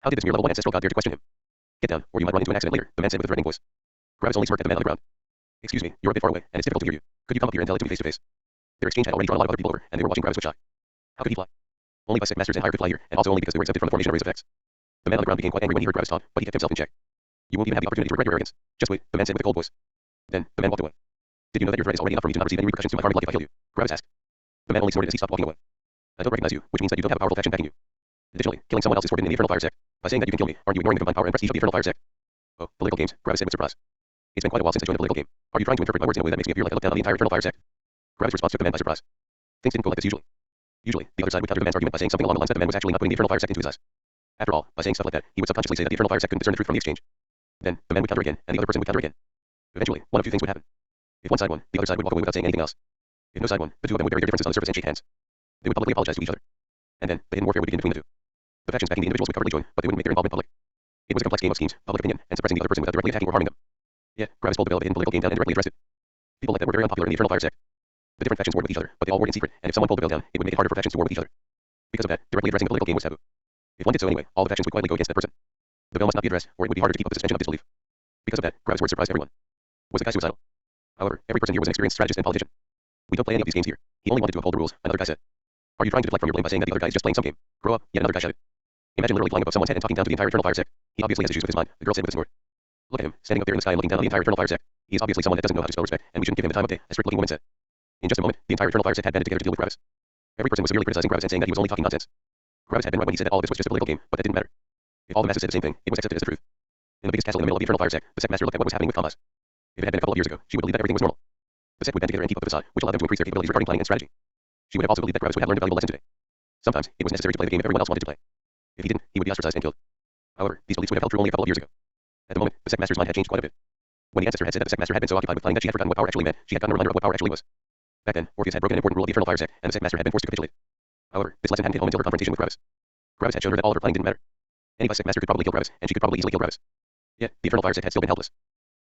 How did this mere level 1 ancestral god dare to question him? Get down, or you might run into an accident later, the man said with a threatening voice. Gravis only smirked at the man on the ground. Excuse me, you're a bit far away, and it's difficult to hear you. Could you come up here and tell it to me face to face? Their exchange had already drawn a lot of other people over, and they were watching Gravis with shock. How could he fly? Only by sect masters and higher could fly here, and also only because they were exempted from the formation arrays effects. The man on the ground became quite angry when he heard Gravis talk, but he kept himself in check. You won't even have the opportunity to regret your arrogance. Just wait, the man said with a cold voice. Then, the man walked away. Did you know that your threat is already enough for me to not receive any repercussions to my farming life if I kill you? Gravis asked. The man only snorted as he stopped walking away. I don't recognize you, which means that you don't have a powerful faction backing you. Additionally, killing someone else is forbidden in the Eternal Fire Sect. By saying that you can kill me, aren't you ignoring the combined power and prestige of the Eternal Fire Sect? Oh, political games, Gravis said with surprise. It's been quite a while since I joined a political game. Are you trying to interpret my words in a way that makes me appear like I look down on the entire Eternal Fire Sect? Gravis' response took the man by surprise. Things didn't go like this usually. Usually, the other side would counter the man's argument by saying something along the lines that the man was actually not putting the Eternal Fire Sect into his eyes. After all, by saying stuff like that, he would subconsciously say that the Eternal Fire Sect couldn't discern the truth from the exchange. Then, the man would counter again, and the other person would counter again. Eventually, one of two things would happen. If one side won, the other side would walk away without saying anything else. If no side won, the two of them would bury their differences on the surface and shake hands. They would publicly apologize to each other. And then, the hidden warfare would begin between the two. The factions backing the individuals would covertly join, but they wouldn't make their involvement public. It was a complex game of schemes, public opinion, and suppressing the other person without directly attacking or harming them. Yet, Gravis pulled the veil of a hidden political game down and directly addressed it. People like that were very unpopular in the Eternal Fire sect. The different factions warred with each other, but they all warred in secret, and if someone pulled the veil down, it would make it harder for factions to war with each other. Because of that, directly addressing the political game was taboo. If one did so anyway, all the factions would quietly go against that person. The veil must not be addressed, or it would be harder to keep up the suspension of disbelief. Because of that, Gravis' words surprised everyone. Was the guy suicidal? However, every person here was an experienced strategist and politician. We don't play any of these games here. He only wanted to uphold the rules, another guy said. Are you trying to deflect from your blame by saying that the other guy is just playing some game? Grow up, yet another guy shouted. Imagine literally flying above someone's head and talking down to the entire Eternal Fire sect. He obviously has issues with his mind, the girl said with a snort. Look at him, standing up there in the sky and looking down on the entire Eternal Fire sect. He is obviously someone that doesn't know how to spell respect, and we shouldn't give him the time of day, a strict-looking woman said. In just a moment, the entire Eternal Fire sect had banded together to deal with Gravis. Every person was severely criticizing Gravis and saying that he was only talking nonsense. Gravis had been right when he said that all of this was just a political game, but that didn't matter. If all the masses said the same thing, it was accepted as the truth. In the biggest castle in the middle of the Eternal Fire sect, the sect master looked at what was happening with commas. If it had been a couple of years ago, she would believe that everything was normal. The sect would band together and keep up the facade, which allowed them to increase their capabilities regarding planning and strategy. She would have also believed that Gravis would have learned a valuable lesson today. Sometimes, it was necessary to play the game if everyone else wanted to play. If he didn't, he would be ostracized and killed. However, these beliefs would have held true only a couple of years ago. At the moment, the sect master's mind had changed quite a bit. When the ancestor had said that the sect master had been so occupied with playing that she had forgotten what power actually meant, she had gotten a reminder of what power actually was. Back then, Orpheus had broken an important rule of the Eternal Fire sect, and the sect master had been forced to capitulate. However, this lesson hadn't hit home until her confrontation with Gravis. Gravis had shown her that all of her planning didn't matter. Any sect master could probably kill Gravis, and she could probably easily kill Gravis. Yet, the Eternal Fire sect had still been helpless.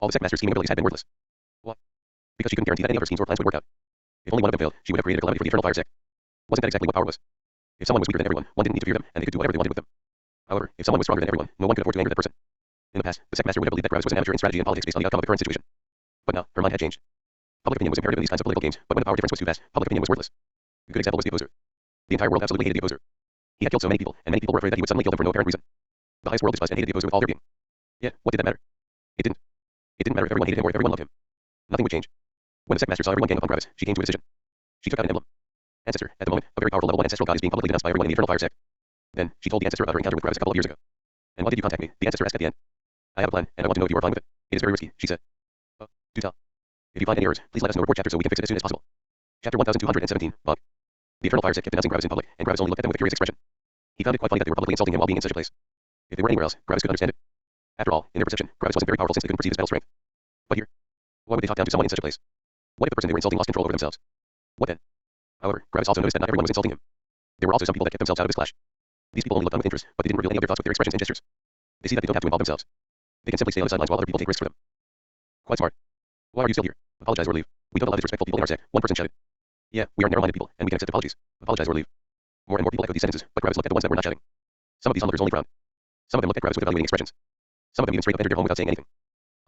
All the sect master's scheming abilities had been worthless. What? Because she couldn't guarantee that any of her schemes or plans would work out. If only one of them failed, she would have created a calamity for the Eternal Fire sect. Wasn't that exactly what power was? If someone was weaker than everyone, one didn't need to fear them, and they could do whatever they wanted with them. However, if someone was stronger than everyone, no one could afford to anger that person. In the past, the sect master would have believed that Gravis was an amateur in strategy and politics based on the outcome of the current situation. But now, her mind had changed. Public opinion was imperative in these kinds of political games, but when the power difference was too vast, public opinion was worthless. A good example was the opposer. The entire world absolutely hated the opposer. He had killed so many people, and many people were afraid that he would suddenly kill them for no apparent reason. The highest world despised and hated the opposer with all their being. Yet, what did that matter? It didn't. It didn't matter if everyone hated him or if everyone loved him. Nothing would change. When the sect master saw everyone gang up on Gravis, she came to a decision. She took out an emblem. Ancestor, at the moment, a very powerful level 1 ancestral god is being publicly denounced by everyone in the Eternal Fire sect. Then, she told the ancestor about her encounter with Gravis a couple of years ago. And why did you contact me? The ancestor asked at the end. I have a plan, and I want to know if you are fine with it. It is very risky, she said. Do tell. If you find any errors, please let us know. Report chapter so we can fix it as soon as possible. Chapter 1217, Bug. The Eternal Fire sect kept denouncing Gravis in public, and Gravis only looked at them with a curious expression. He found it quite funny that they were publicly insulting him while being in such a place. If they were anywhere else, Gravis could understand it. After all, in their perception, Gravis wasn't very powerful since they couldn't perceive his battle strength. But here, why would they talk down to someone in such a place? What if the person they were insulting lost control over themselves? What then? However, Gravis also noticed that not everyone was insulting him. There were also some people that kept themselves out of his clash. These people only looked on with interest, but they didn't reveal any of their thoughts with their expressions and gestures. They see that they don't have to involve themselves. They can simply stay on the sidelines while other people take risks for them. Quite smart. Why are you still here? Apologize or leave. We don't allow disrespectful people in our sect, one person shouted. Yeah, we are narrow-minded people, and we can accept apologies. Apologize or leave. More and more people echoed these sentences, but Gravis looked at the ones that were not shouting. Some of these onlookers only frowned. Some of them looked at Gravis with evaluating expressions. Some of them even straight up entered their home without saying anything.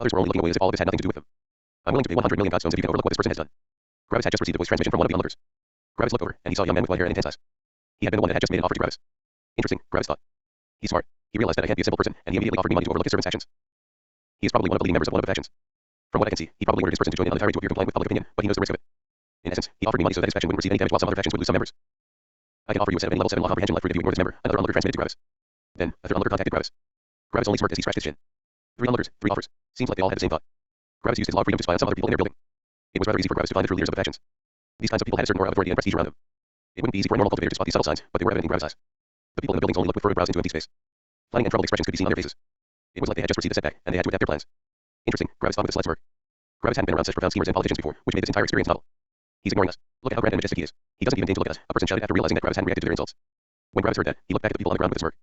Others were only looking away as if all of this had nothing to do with them. I'm willing to pay 100 million godstones if you can overlook what this person has done. Gravis had just received a voice transmission from one of the onlookers. Gravis looked over, and he saw a young man with white hair and intense eyes. He had been the one that had just made an offer to Gravis. Interesting, Gravis thought. He's smart. He realized that I can't be a simple person, and he immediately offered me money to overlook his servant's actions. He is probably one of the leading members of one of the factions. From what I can see, he probably ordered his person to join in on the tirade to appear compliant with public opinion, but he knows the risk of it. In essence, he offered me money so that his faction wouldn't receive any damage while some other factions would lose some members. I can offer you a set of any level 7 law comprehension left for you to ignore this member, another onlooker transmitted to Gravis. Then, a third onlooker contacted Gravis. Gravis only smirked as he scratched his chin. 3 onlookers, 3 offers. Seems like they all had the same thought. Gravis used his law of freedom to spy on some other people in their building. It was rather easy for Gravis to find the true leaders of the factions. These kinds of people had a certain aura of authority and prestige around them. It wouldn't be easy for a normal cultivator to spot these subtle signs, but they were evident in Gravis' eyes. The people in the buildings only looked with furrowed brows into empty space. Planning and troubled expressions could be seen on their faces. It was like they had just received a setback, and they had to adapt their plans. Interesting, Gravis thought with a slight smirk. Gravis hadn't been around such profound schemers and politicians before, which made this entire experience novel. He's ignoring us. Look at how grand and majestic he is. He doesn't even deign to look at us, a person shouted after realizing that Gravis hadn't reacted to their insults. When Gravis heard that, he looked back at the people on the ground with a smirk.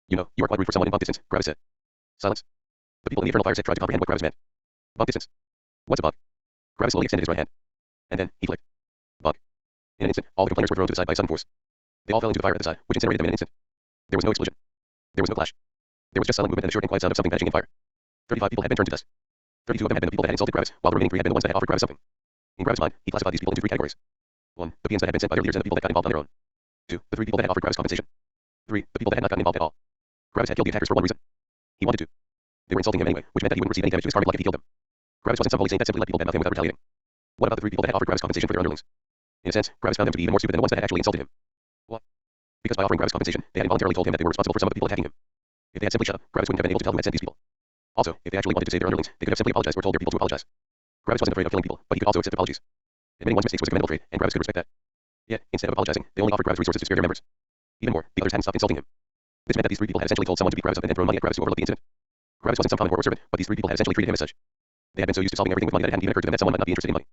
You know, you are quite rude for someone in bump distance, Gravis said. Silence. The people in the Eternal Fire sect tried to comprehend what Gravis meant. Bump distance. What's a bug? Gravis slowly extended his right hand. And then, he flicked. Bug. In an instant, all the complainers were thrown to the side by sudden force. They all fell into the fire at the side, which incinerated them in an instant. There was no explosion. There was no clash. There was just silent movement and the short and quiet sound of something vanishing in fire. 35 people had been turned to dust. 32 of them had been the people that had insulted Gravis, while the remaining 3 had been the ones that had offered Gravis something. In Gravis' mind, he classified these people into 3 categories. 1. The peons that had been sent by their leaders and the people that got involved on their own. 2. The 3 people that had offered Gravis compensation. 3. The people that had not gotten involved at all. Gravis had killed the attackers for one reason. He wanted to. They were insulting him anyway, which meant that he wouldn't receive any damage to his karmic life if he killed them. Gravis wasn't some holy saint that simply let people badmouth him without retaliating. What about the 3 people that had offered Gravis compensation for their underlings? In a sense, Gravis found them to be even more stupid than the ones that had actually insulted him. What? Because by offering Gravis compensation, they had involuntarily told him that they were responsible for some of the people attacking him. If they had simply shut up, Gravis wouldn't have been able to tell who had sent these people. Also, if they actually wanted to save their underlings, they could have simply apologized or told their people to apologize. Gravis wasn't afraid of killing people, but he could also accept apologies. Admitting one's mistakes was a commendable trait, and Gravis could respect that. Yet, instead of apologizing, they only offered Gravis resources to spare their members. Even more, the others hadn't stopped insulting him. This meant that these 3 people had essentially told someone to beat Gravis up and then thrown money at Gravis to overlook the incident. Gravis wasn't some common war servant, but these 3 people had essentially treated him as such. They had been so used to solving everything with money that it hadn't even occurred to them that someone might not be interested in money.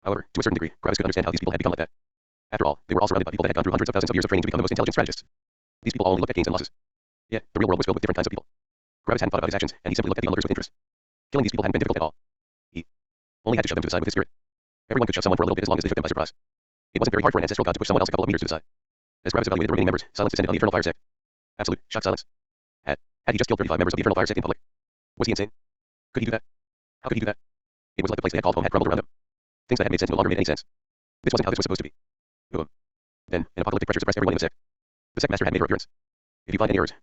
However, to a certain degree, Gravis could understand how these people had become like that. After all, they were all surrounded by people that had gone through hundreds of thousands of years of training to become the most intelligent strategists. These people all only looked at gains and losses. Yet, the real world was filled with different kinds of people. Gravis hadn't thought about his actions, and he simply looked at the onlookers with interest. Killing these people hadn't been difficult at all. He only had to shove them to the side with his spirit. Everyone could shove someone for a little bit as long as they took them by surprise. It wasn't very hard for an ancestral god to push someone else a couple of meters to the side. As Gravis evaluated the remaining members, silence descended on the Eternal Fire sect. Absolute, shocked silence. Had he just killed 35 members of the Eternal Fire sect in public? Was he insane? Could he do that? How could he do that? It was like the place they had called home had crumbled around him. Things that had made sense no longer made any sense. This wasn't how this was supposed to be. Then, an apocalyptic pressure suppressed everyone in the sect. The sect master had made her appearance. If you find any errors, please